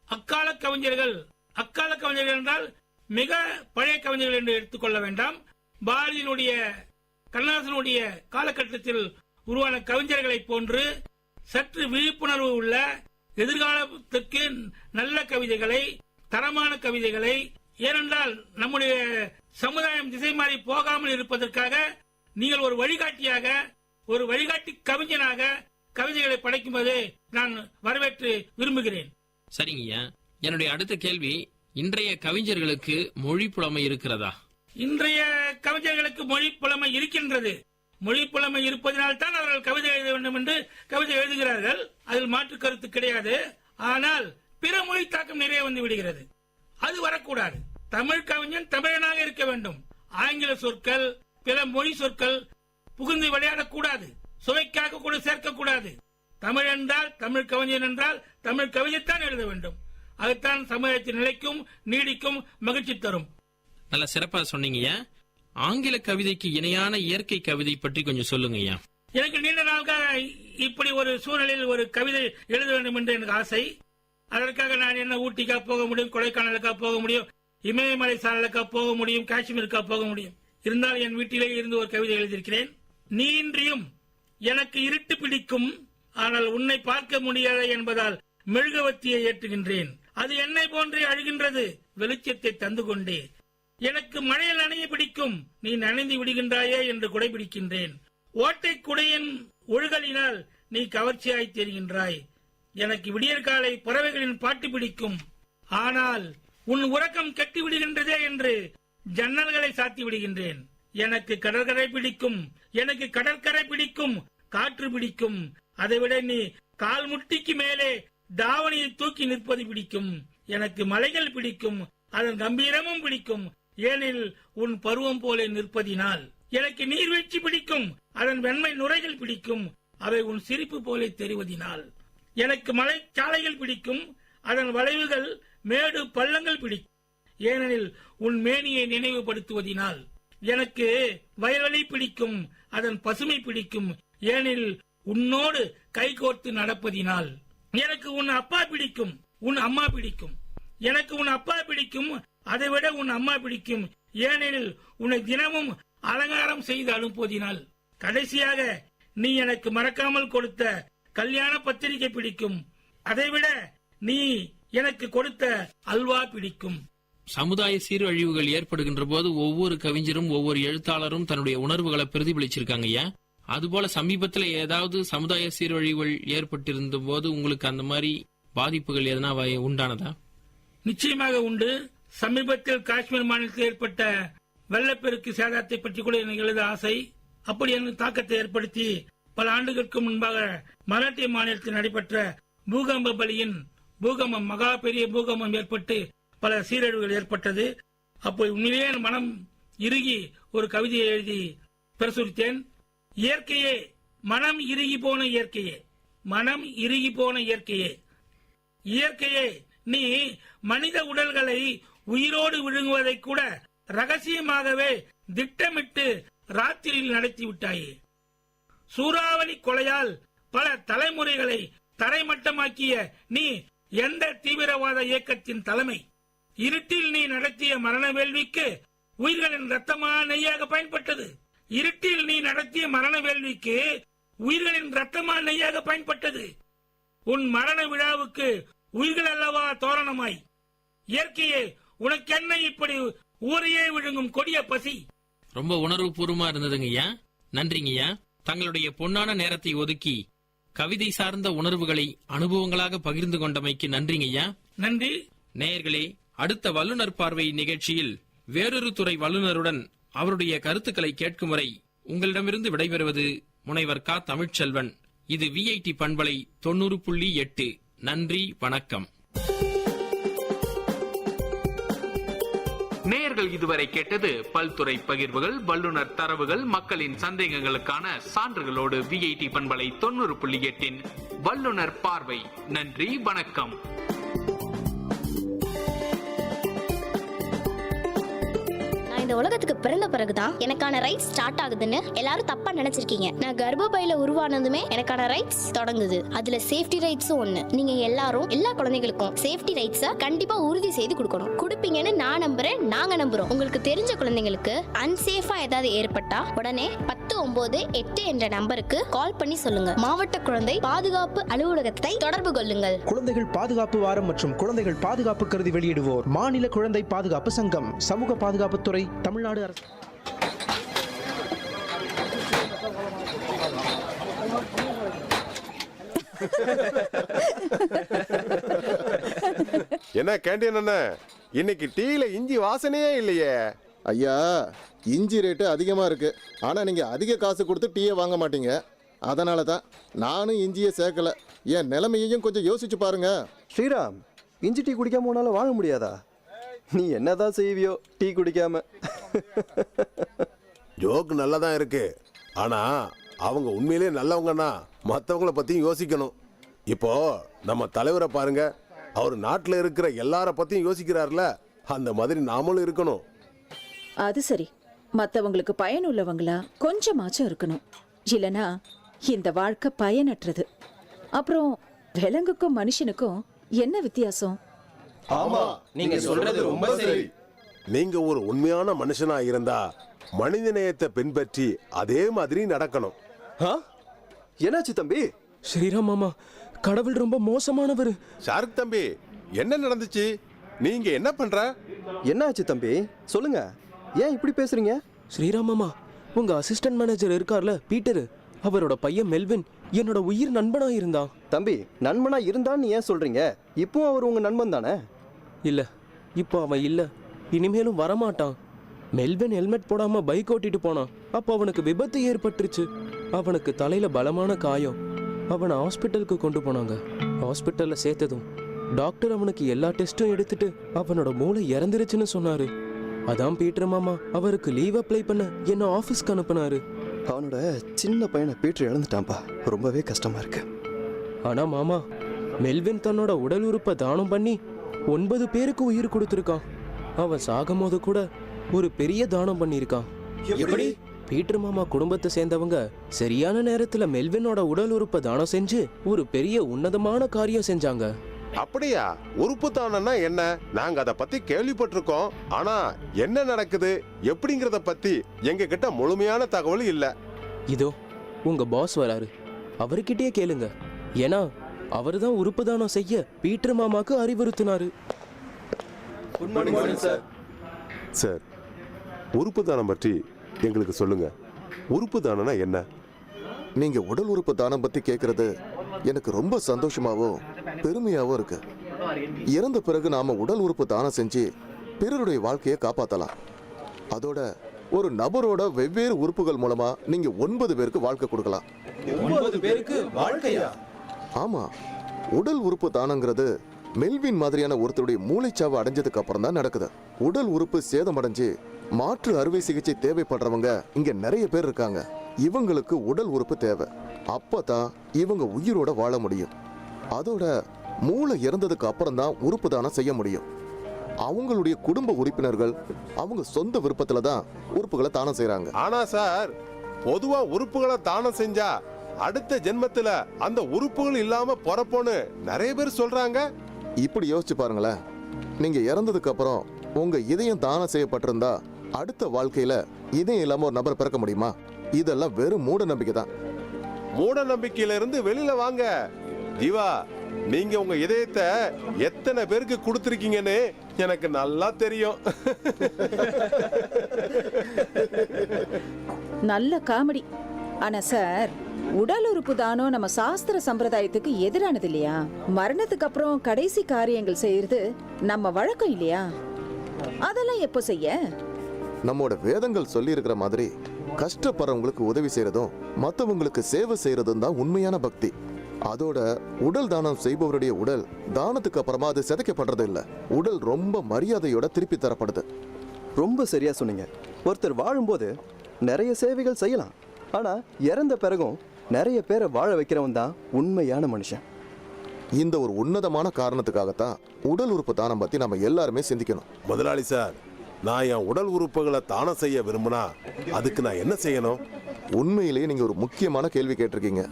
அக்கால கவிஞர்கள் என்றால் மிக பழைய கவிஞர்கள் என்று எடுத்துக்கொள்ள வேண்டாம். பாரதியினுடைய, கண்ணதாசனுடைய காலகட்டத்தில் உருவான கவிஞர்களை போன்று சற்று விழிப்புணர்வு உள்ள, எதிர்காலத்திற்கு நல்ல கவிதைகளை, தரமான கவிதைகளை, ஏனென்றால் நம்முடைய சமுதாயம் திசை மாறி போகாமல் இருப்பதற்காக நீங்கள் ஒரு வழிகாட்டியாக, ஒரு வழிகாட்டி கவிஞனாக கவிதைகளை படைக்கும்போது நான் வரவேற்று விரும்புகிறேன். சரிங்கய்யா, என்னுடைய அடுத்த கேள்வி, இன்றைய கவிஞர்களுக்கு மொழி புலமை இருக்கிறதா? இன்றைய கவிஞர்களுக்கு மொழி புலமை இருக்கின்றது. மொழி புலமை இருப்பதனால்தான் அவர்கள் கவிதை எழுத வேண்டும் என்று கவிதை எழுதுகிறார்கள். அதில் மாற்று கருத்து கிடையாது. ஆனால் பிற மொழி தாக்கம் நிறைய வந்து விடுகிறது. அது வரக்கூடாது. தமிழ் கவிஞன் தமிழனாக இருக்க வேண்டும். ஆங்கில சொற்கள், பிற மொழி சொற்கள் புகுந்து விளையாடக்கூடாது. சுவைக்காக கூட சேர்க்கக்கூடாது. தமிழ் என்றால், தமிழ் கவிஞன் என்றால் தமிழ் கவிதைத்தான் எழுத வேண்டும். அதுதான் சமுதாயத்தின் நிலைக்கும் நீடிக்கும் மகிழ்ச்சி தரும். நல்ல சிறப்பா சொன்னீங்கய்யா. ஆங்கில கவிதைக்கு இணையான இயற்கை கவிதை பற்றி கொஞ்சம் சொல்லுங்கய்யா. எனக்கு நீண்ட நாளாக இப்படி ஒரு சூழலில் ஒரு கவிதை எழுத வேண்டும் என்று எனக்கு ஆசை. அதற்காக நான் என்ன ஊட்டிக்கா போக முடியும், கொடைக்கானலுக்கா போக முடியும், இமயமலை சாரலுக்கா போக முடியும், காஷ்மீருக்கா போக முடியும். இருந்தால் என் வீட்டிலே இருந்து ஒரு கவிதை எழுதியிருக்கிறேன். நீ இன்றியும் எனக்கு இருட்டு பிடிக்கும், ஆனால் உன்னை பார்க்க முடியாது என்பதால் மெழுகுவர்த்தியை ஏற்றுகின்றேன். அது என்னை போன்றே அழுகின்றது, வெளிச்சத்தை தந்து கொண்டே. எனக்கு மழையில் நனைய பிடிக்கும், நீ நனைந்து விடுகின்றாயே என்று குடை பிடிக்கின்றேன். ஓட்டை குடையின் ஒழுகலினால் நீ கவர்ச்சியாய் தெரிகின்றாய். எனக்கு விடியற்காலை பறவைகளின் பாட்டு பிடிக்கும், ஆனால் உன் உறக்கம் கெட்டி விடுகின்றதே என்று ஜன்னல்களை சாத்தி விடுகின்றேன். எனக்கு கடற்கரை பிடிக்கும், எனக்கு கடற்கரை பிடிக்கும், காற்று பிடிக்கும். அதைவிட நீ கால் முட்டிக்கு மேலே தாவணியை தூக்கி நிற்பது பிடிக்கும். எனக்கு மலைகள் பிடிக்கும், அதன் கம்பீரமும் பிடிக்கும், ஏனில் உன் பருவம் போல நிற்பதினால். எனக்கு நீர்வீழ்ச்சி பிடிக்கும், அதன் வெண்மை நுரைகள் பிடிக்கும், அவை உன் சிரிப்பு போல தெரிவதினால். எனக்கு மலைச்சாலைகள் பிடிக்கும், அதன் வளைவுகள் மேடு பள்ளங்கள் பிடிக்கும், ஏனெனில் உன் மேனியை நினைவுபடுத்துவதினால். எனக்கு வயல்வெளி பிடிக்கும், அதன் பசுமை பிடிக்கும், ஏனெனில் உன்னோடு கைகோர்த்து நடப்பதினால். எனக்கு உன் அப்பா பிடிக்கும், உன் அம்மா பிடிக்கும். எனக்கு உன் அப்பா பிடிக்கும், அதைவிட உன் அம்மா பிடிக்கும், ஏனெனில் உன்னை தினமும் அலங்காரம் செய்து அனுப்புவதினால். கடைசியாக நீ எனக்கு மறக்காமல் கொடுத்த கல்யாண பத்திரிகை பிடிக்கும், அதைவிட நீ எனக்கு கொடுத்த அல்வா பிடிக்கும். சமுதாய சீரழிவுகள் ஏற்படுகின்ற போது ஒவ்வொரு கவிஞரும் ஒவ்வொரு எழுத்தாளரும் தன்னுடைய உணர்வுகளை பிரதிபலிச்சிருக்காங்க ஐயா. அதுபோல சமீபத்தில் ஏதாவது சமுதாய சீரழிவுகள் ஏற்பட்டிருந்த போது உங்களுக்கு அந்த மாதிரி பாதிப்புகள் எதனா உண்டானதா? நிச்சயமாக உண்டு. சமீபத்தில் காஷ்மீர் மாநிலத்தில் ஏற்பட்ட வெள்ளப்பெருக்கு சேதத்தை பற்றி கூட எனக்கு எழுத ஆசை. அப்படி எனக்கு தாக்கத்தை ஏற்படுத்தி பல ஆண்டுகளுக்கு முன்பாக மராட்டிய மாநிலத்தில் நடைபெற்ற பூகம்ப பலியின் பூகம்பம், மகா பெரிய பூகம்பம் ஏற்பட்டு பல சீரழிவுகள் ஏற்பட்டது. அப்போ உண்மையிலேயே மனம் இறுகி ஒரு கவிதையை எழுதி பிரசுரித்தேன். இயற்கையே, மனம் இறுகி போன இயற்கையே, மனம் இறுகி போன இயற்கையே, இயற்கையே, நீ மனித உடல்களை உயிரோடு விழுங்குவதை கூட ரகசியமாகவே திட்டமிட்டு ராத்திரியில் நடத்தி விட்டாயே. சூறாவளி கொலையால் பல தலைமுறைகளை தரைமட்டமாக்கிய நீ எந்த தீவிரவாத இயக்கத்தின் தலைமை? இருட்டில் நீ நடத்திய மரண வேள்விக்கு உயிர்களின் ரத்தமான நெய்யாக பயன்பட்டது. இருட்டில் நீ நடத்திய மரண வேள்விக்கு உயிர்களின் ரத்தமான நெய்யாக பயன்பட்டது. உன் மரண விழாவுக்கு உயிர்கள் அல்லவா தோரணமாய். இயற்கையே, உனக்கென்ன இப்படி ஊரையே விழுங்கும் கொடிய பசி? ரொம்ப உணர்வு பூர்வமா இருந்ததுங்க ஐயா. நன்றிங்க ஐயா. தங்களுடைய பொன்னான நேரத்தை ஒதுக்கி கவிதை சார்ந்த உணர்வுகளை அனுபவங்களாக பகிர்ந்து கொண்டமைக்கு நன்றிங்க ஐயா. நன்றி. நேயர்களே, அடுத்த வல்லுநர் பார்வை நிகழ்ச்சியில் வேறொரு துறை வல்லுநருடன் அவருடைய கருத்துக்களை கேட்கும் வரை உங்களிடமிருந்து விடைபெறுவது முனைவர் கா. தமிழ்ச்செல்வன். இது VIT பண்பலை 90.8. நன்றி, வணக்கம். நேயர்கள் இதுவரை கேட்டது பல்துறை பகிர்வுகள், வல்லுநர் தரவுகள், மக்களின் சந்தேகங்களுக்கான சான்றுகளோடு விஐடி பண்பலை 90.8 வல்லுநர் பார்வை. நன்றி, வணக்கம். இந்த உலகத்துக்கு பிறந்த பிறகுதான் எனக்கான ரைட்ஸ் ஸ்டார்ட் ஆகுதுன்னு எல்லாரும் தப்பா நினைச்சிருக்கீங்க. நான் கர்ப்பப்பையில உருவானதுமே எனக்கான ரைட்ஸ் தொடங்குது. அதுல சேஃப்டி ரைட்ஸும் ஒண்ணு. நீங்க எல்லாரும் எல்லா குழந்தைகளுக்கும் சேஃப்டி ரைட்ஸை கண்டிப்பா உறுதி செய்து கொடுக்கணும். கொடுப்பீங்கன்னு நான் நம்புறேன், நாங்க நம்புறோம். உங்களுக்கு தெரிஞ்ச குழந்தைங்களுக்கு அன்சேஃபா ஏதாவது ஏற்பட்டா உடனே 1098 என்ற நம்பருக்கு கால் பண்ணி சொல்லுங்க. மாவட்ட குழந்தை பாதுகாப்பு அலுவலகத்தை தொடர்பு கொள்ளுங்கள். குழந்தைகள் பாதுகாப்பு வாரம் மற்றும் குழந்தைகள் பாதுகாப்பு கருதி வெளியிடுவோர் மாநில குழந்தை பாதுகாப்பு சங்கம், சமூக பாதுகாப்புத்துறை, தமிழ்நாடு அரசு. என்ன கேண்டீன் அண்ணா, இன்னைக்கு டீல இஞ்சி வாசனையே இல்லையே. ஐயா, இஞ்சி ரேட்டு அதிகமா இருக்கு. ஆனா நீங்க அதிக காசு கொடுத்து டீயை வாங்க மாட்டீங்க. அதனால தான் நானும் இஞ்சியை சேர்க்கல. என் நிலைமையையும் கொஞ்சம் யோசிச்சு பாருங்க. ஸ்ரீராம், இஞ்சி டீ குடிக்காம உன்னால வாழ முடியாதா? நீ என்னதான் செய்வியோ டீ குடிக்காம? ஜோக் நல்லா தான் இருக்கு, ஆனா அவங்க உண்மையிலே நல்லவங்கன்னா மற்றவங்கள பத்தியும் யோசிக்கணும். இப்போ நம்ம தலைவரை பாருங்க, அவர் நாட்டில் இருக்கிற எல்லார பத்தியும் யோசிக்கிறார்ல, அந்த மாதிரி நாமளும் இருக்கணும். அது சரி, மற்றவங்களுக்கு பயனுள்ளவங்களா கொஞ்சமாச்சும் இருக்கணும். இல்லனா இந்த வாழ்க்கை பயனற்றது. அப்புறம் விலங்குக்கும் மனுஷனுக்கும் என்ன வித்தியாசம்? ஆமா, நீங்க சொல்றது ரொம்ப சரி. நீங்க ஒரு உண்மையான மனுஷனா இருந்தா மனித நேயத்தை பின்பற்றி அதே மாதிரி நடக்கணும். என்னாச்சு தம்பி? ஸ்ரீராம் மாமா, கடவுள் ரொம்ப மோசமானவர். ஷாருக் தம்பி, என்ன நடந்துச்சு? நீங்க என்ன பண்ற? என்னாச்சு தம்பி, சொல்லுங்க. ஏன் இப்படி பேசுறீங்க? ஸ்ரீராம் மாமா, உங்க அசிஸ்டன்ட் மேனேஜர் இருக்கார்ல பீட்டர், அவரோட பையன் மெல்வின் என்னோட உயிர் நண்பனா இருந்தான். தம்பி, நண்பனா இருந்தான்னு ஏன் சொல்றீங்க? இப்போ அவர் உங்க நண்பன் தானே? இல்ல, இப்போ அவன் இல்ல, இனிமேலும் வரமாட்டான். மெல்வின் ஹெல்மெட் போடாம பைக் ஓட்டிட்டு போனான். அப்போ அவனுக்கு விபத்து ஏற்பட்டுருச்சு. அவனுக்கு தலையில பலமான காயம். அவனை ஹாஸ்பிட்டலுக்கு கொண்டு போனாங்க. ஹாஸ்பிட்டல்ல சேர்த்ததும் டாக்டர் அவனுக்கு எல்லா டெஸ்ட்டும் எடுத்துட்டு அவனோட மூளை இறந்துருச்சுன்னு சொன்னாரு. அதான் பீட்டர் மாமா அவருக்கு லீவ் அப்ளை பண்ண என்ன ஆபீஸ்க்கு அனுப்புனாரு. அவனோட சின்ன பையனை பீட்டர் இழந்துட்டான்பா. ரொம்பவே கஷ்டமா இருக்கு. ஆனா மாமா, மெல்வின் தன்னோட உடல் உறுப்பை தானம் பண்ணி 9 பேருக்கு உயிர் கொடுத்துருக்கான். அவன் சாகும் போது கூட ஒரு பெரிய தானம் பண்ணியிருக்கான். எப்படி? பீட்டர் மாமா குடும்பத்தை சேர்ந்தவங்க சரியான நேரத்துல மெல்வினோட உடல் உறுப்பை தானம் செஞ்சு ஒரு பெரிய உன்னதமான காரியம் செஞ்சாங்க. அப்படியா? உறுப்பு தானம்னா என்ன? நாங்க அத பத்தி கேள்விப்பட்டிருக்கோம். ஆனா என்ன நடக்குது எப்படிங்கறத பத்தி எங்க கிட்ட முழுமையான தகவல் இல்ல. இதோ உங்க பாஸ் வராரு, அவர்கிட்டயே கேளுங்க. ஏன்னா அவர்தான் உறுப்பு தானம் செய்ய பீட்டர் மாமாக்கு அறிவுறுத்தினாரு. சார், உறுப்பு தானம் பற்றி எங்களுக்கு சொல்லுங்க. உறுப்பு தானம்னா என்ன? நீங்க உடல் உறுப்பு தானம் பத்தி கேட்கறது எனக்கு ரொம்ப சந்தோஷமாவும் பெருமையாவும் இருக்கு. இறந்த பிறகு நாம உடல் உறுப்பு தானம் செஞ்சு பிறருடைய வாழ்க்கையை காப்பாத்தலாம். அதோட ஒரு நபரோட வெவ்வேறு உறுப்புகள் மூலமா நீங்க 9 பேருக்கு வாழ்க்கை கொடுக்கலாம். 9 பேருக்கு வாழ்க்கையா? ஆமா, உடல் உறுப்பு தானங்கிறது மெல்வின் மாதிரியான ஒருத்தருடைய மூளைச்சாவு அடைஞ்சதுக்கு அப்புறம் தான் நடக்குது. உடல் உறுப்பு சேதமடைஞ்சு மாற்று அறுவை சிகிச்சை தேவைப்படுறவங்க இங்க நிறைய பேர் இருக்காங்க. இவங்களுக்கு உடல் உறுப்பு தேவை. அப்பதான் இவங்க உயிரோட வாழ முடியும். அதோட மூளை இறந்ததுக்கு அப்புறம் தான் உறுப்பு தானம் செய்ய முடியும். அவங்களுடைய குடும்ப உறுப்பினர்கள் அவங்க சொந்த விருப்பத்துல தான் உறுப்புகளை தானம் செய்யறாங்க. ஆனா சார், பொதுவா உறுப்புகளை தானம் செஞ்சா அடுத்த ஜென்மத்துல அந்த உறுப்புகள் இல்லாம பிறப்போன்னு நிறைய பேர் சொல்றாங்க. இப்படி யோசிச்சு பாருங்களேன். நீங்க இறந்ததுக்கு அப்புறம் உங்க இதயம் தானம் செய்யப்பட்டிருந்தா அடுத்த வாழ்க்கையில இதயம் இல்லாம ஒரு நபர் பிறக்க முடியுமா? இதெல்லாம் வெறும் மூட நம்பிக்கை தான். மூட நம்பிக்கையில இருந்து வெளியில வாங்க. ஜீவா, நீங்க உங்க இதயத்தை எத்தனை பேருக்கு கொடுத்திருக்கீங்கன்னு எனக்கு நல்லா தெரியும். நல்ல காமெடி. ஆனா சார், உடல் உறுப்பு தானம் நம்ம சாஸ்திர சம்பிரதாயத்துக்கு எதிரானது இல்லையா? மரணத்துக்கு அப்புறம் கடைசி காரியங்கள் செய்யறது நம்ம வழக்கம் இல்லையா? அதெல்லாம் எப்போ செய்ய? நம்மோட வேதங்கள் சொல்லி இருக்கிற மாதிரி கஷ்டப்படுறவங்களுக்கு உதவி செய்யறதும் மற்றவங்களுக்கு சேவை செய்யறதும் தான் உண்மையான பக்தி. அதோட உடல் தானம் செய்பவருடைய உடல் தானத்துக்கு அப்புறமா அது சிதைக்கப்படுறது இல்ல. உடல் ரொம்ப மரியாதையோட திருப்பி தரப்படுது. ரொம்ப சரியா சொன்னீங்க. ஒருத்தர் வாழும்போது நிறைய சேவைகள் செய்யலாம், ஆனா இறந்த பிறகும் நிறைய பேரை வாழ வைக்கிறவன் தான் உண்மையான மனுஷன். இந்த ஒரு உன்னதமான காரணத்துக்காகத்தான் உடல் உறுப்பு தானம் பத்தி நம்ம எல்லாருமே சிந்திக்கணும். முதலாளி சார், நான் என் உடல் உறுப்புகளை தானம் செய்ய விரும்பினா அதுக்கு நான் என்ன செய்யணும்? உண்மையிலேயே நீங்க ஒரு முக்கியமான கேள்வி கேட்டிருக்கீங்க.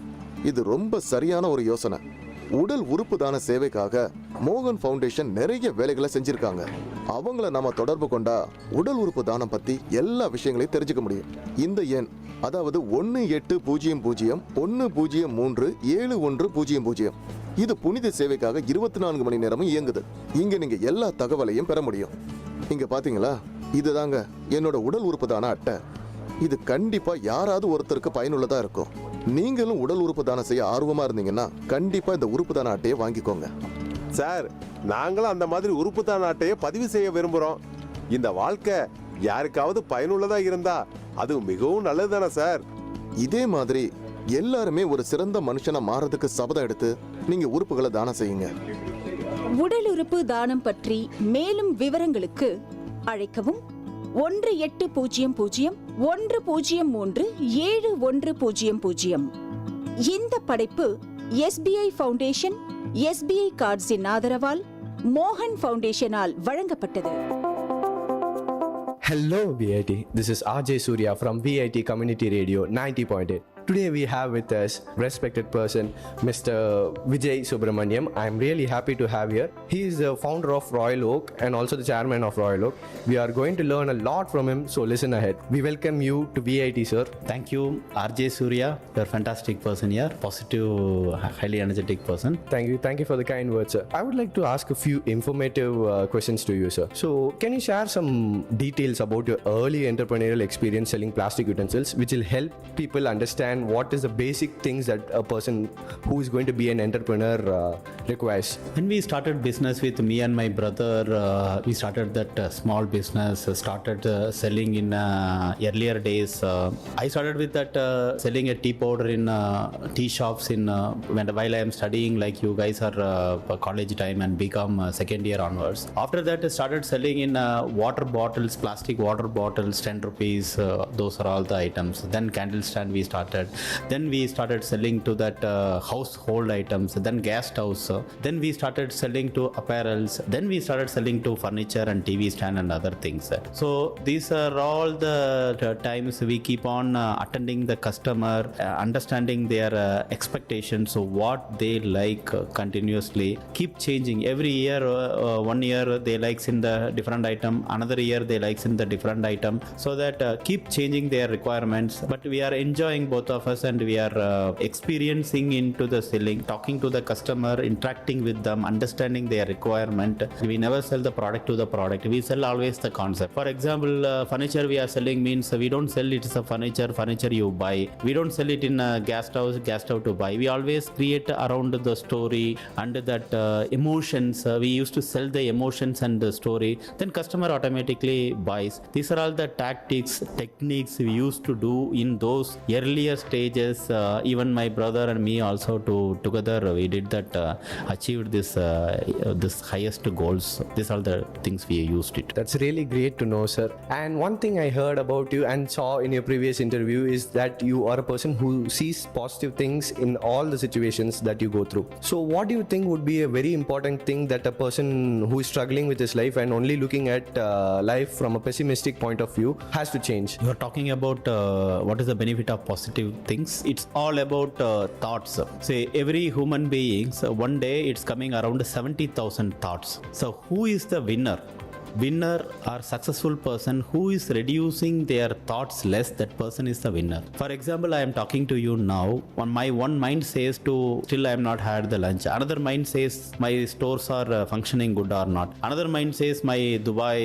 இது ரொம்ப சரியான ஒரு யோசனை. உடல் உறுப்பு தான சேவைக்காக மோகன் ஃபவுண்டேஷன் நிறைய வேலைகளை செஞ்சிருக்காங்க. அவங்கள நாம தொடர்பு கொண்டா உடல் உறுப்பு தானம் பத்தி எல்லா விஷயங்களையும் தெரிஞ்சுக்க முடியும். இந்த எண், அதாவது 180010371000. இது புனித சேவைக்காக 24 மணி நேரமும் இயங்குது. இங்க நீங்க எல்லா தகவலையும் பெற முடியும். இங்க பாத்தீங்களா, இதுதாங்க என்னோட உடல் உறுப்பு தான அட்டை. இது கண்டிப்பா யாராவது ஒருத்தருக்கு பயனுள்ளதா இருக்கும். நீங்களும் உடல் உறுப்பு தானம் செய்ய ஆர்வமா இருந்தீங்கன்னா கண்டிப்பா இந்த உறுப்பு தான அட்டையை வாங்கிக்கோங்க. சார், நாங்களும் அந்த மாதிரி உறுப்பு தான அட்டையை பதிவு செய்ய விரும்புறோம். இந்த வாழ்க்கை யாருக்காவது பயனுள்ளதா இருந்தா அது மிகவும் நல்லது தானே சார்? இதே மாதிரி எல்லாருமே ஒரு சிறந்த மனுஷனா மாறதுக்கு சபதம் எடுத்து நீங்க உறுப்புகளை தானம் செய்யுங்க. உடல் உறுப்பு தானம் பற்றி மேலும் விவரங்களுக்கு அழைக்கவும் 1800103710. இந்த படைப்பு SBI ஃபவுண்டேஷன், SBI கார்ட்ஸின் ஆதரவால் மோகன் ஃபவுண்டேஷனால் வழங்கப்பட்டது. Hello VIT, this is RJ Surya from VIT Community Radio 90.8. Today we have with us respected person Mr. Vijay Subramaniam. I am really happy to have here. He is the founder of Royal Oak and also the chairman of Royal Oak. We are going to learn a lot from him, so listen ahead. We welcome you to VIT, sir. Thank you, RJ Surya. You're a fantastic person here, positive, highly energetic person. Thank you for the kind words, sir. I would like to ask a few informative questions to you, sir. So can you share some details about your early entrepreneurial experience selling plastic utensils, which will help people understand what is the basic things that a person who is going to be an entrepreneur requires? When we started business with me and my brother, we started that small business, started selling in earlier days. I started with that selling a tea powder in tea shops in while I am studying, like you guys are college time and become second year onwards. After that, I started selling in water bottles, plastic water bottles, 10 rupees. Those are all the items. Then candle stand we started. Then we started selling to that household items. Then gas stoves. Then we started selling to apparels. Then we started selling to furniture and TV stand and other things. So these are all the times we keep on attending the customer, understanding their expectations, so what they like continuously. Keep changing. Every year, 1 year they likes in the different item. Another year they likes in the different item. So that keep changing their requirements. But we are enjoying both of us and we are experiencing into the selling, talking to the customer, interacting with them, understanding their requirement. We never sell the product to the product. We sell always the concept. For example, furniture we are selling means we don't sell it as a furniture you buy. We don't sell it in a gas stove to buy. We always create around the story and that emotions. We used to sell the emotions and the story. Then customer automatically buys. These are all the tactics, techniques we used to do in those earlier stages. Even my brother and me also together we did that, achieved this highest goals. These are the things we used it. That's really great to know, sir. And one thing I heard about you and saw in your previous interview is that you are a person who sees positive things in all the situations that you go through. So what do you think would be a very important thing that a person who is struggling with his life and only looking at life from a pessimistic point of view has to change? You are talking about what is the benefit of positive things. It's all about thoughts. Say every human beings, one day it's coming around 70,000 thoughts. So who is the winner? Winner or successful person who is reducing their thoughts less, that person is the winner. For example, I am talking to you now. My one mind says to still I am not had the lunch. Another mind says my stores are functioning good or not. Another mind says my Dubai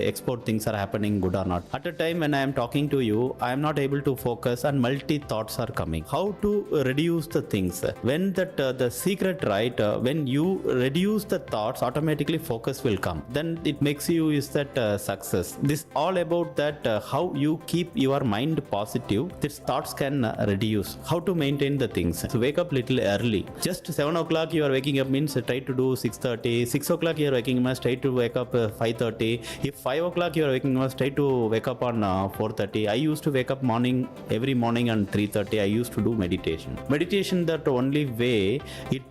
export things are happening good or not. At a time when I am talking to you, I am not able to focus and multi thoughts are coming. How to reduce the things? When that the secret, right? When you reduce the thoughts, automatically focus will come. Then it makes you is that success. This all about that how you keep your mind positive. These thoughts can reduce. How to maintain the things. So wake up little early. Just 7 o'clock you are waking up means try to do 6:30. 6 o'clock you are waking up, try to wake up 5:30. If 5 o'clock you are waking up, try to wake up on 4:30. I used to wake up every morning on 3:30. I used to do meditation. Meditation, that only way it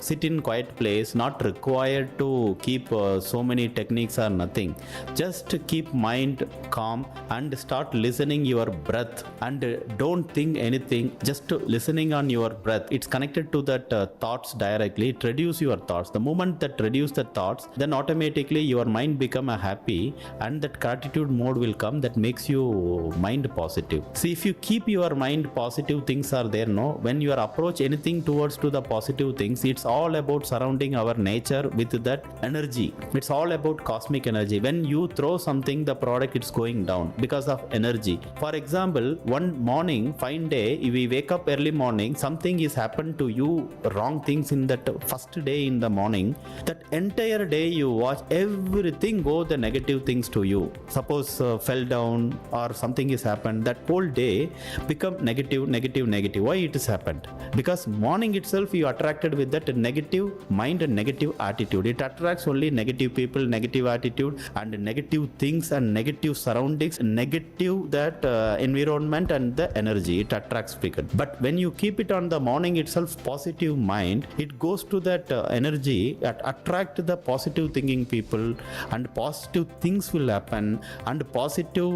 sit in quiet place, not required to keep so many techniques or nothing. Just keep mind calm and start listening your breath and don't think anything, just listening on your breath. It's connected to that thoughts directly. It reduce your thoughts. The moment that reduce the thoughts, then automatically your mind become a happy and that gratitude mode will come, that makes you mind positive. See, if you keep your mind positive, things are there, no, when you are approach anything towards to the positive things, it's all about surrounding our nature with that energy. It's all about cosmic energy. When you throw something, the product it's going down because of energy. For example, one morning, fine day, if we wake up early morning, something is happened to you, wrong things in that first day in the morning, that entire day you watch everything go the negative things to you. Suppose fell down or something is happened, that whole day become negative. Why it has happened? Because morning itself you attracted with that negative mind and negative attitude. It attracts only negative people, negative attitude and negative things and negative surroundings, negative that environment and the energy. It attracts people. But when you keep it on the morning itself, positive mind, it goes to that energy that attract the positive thinking people and positive things will happen and positive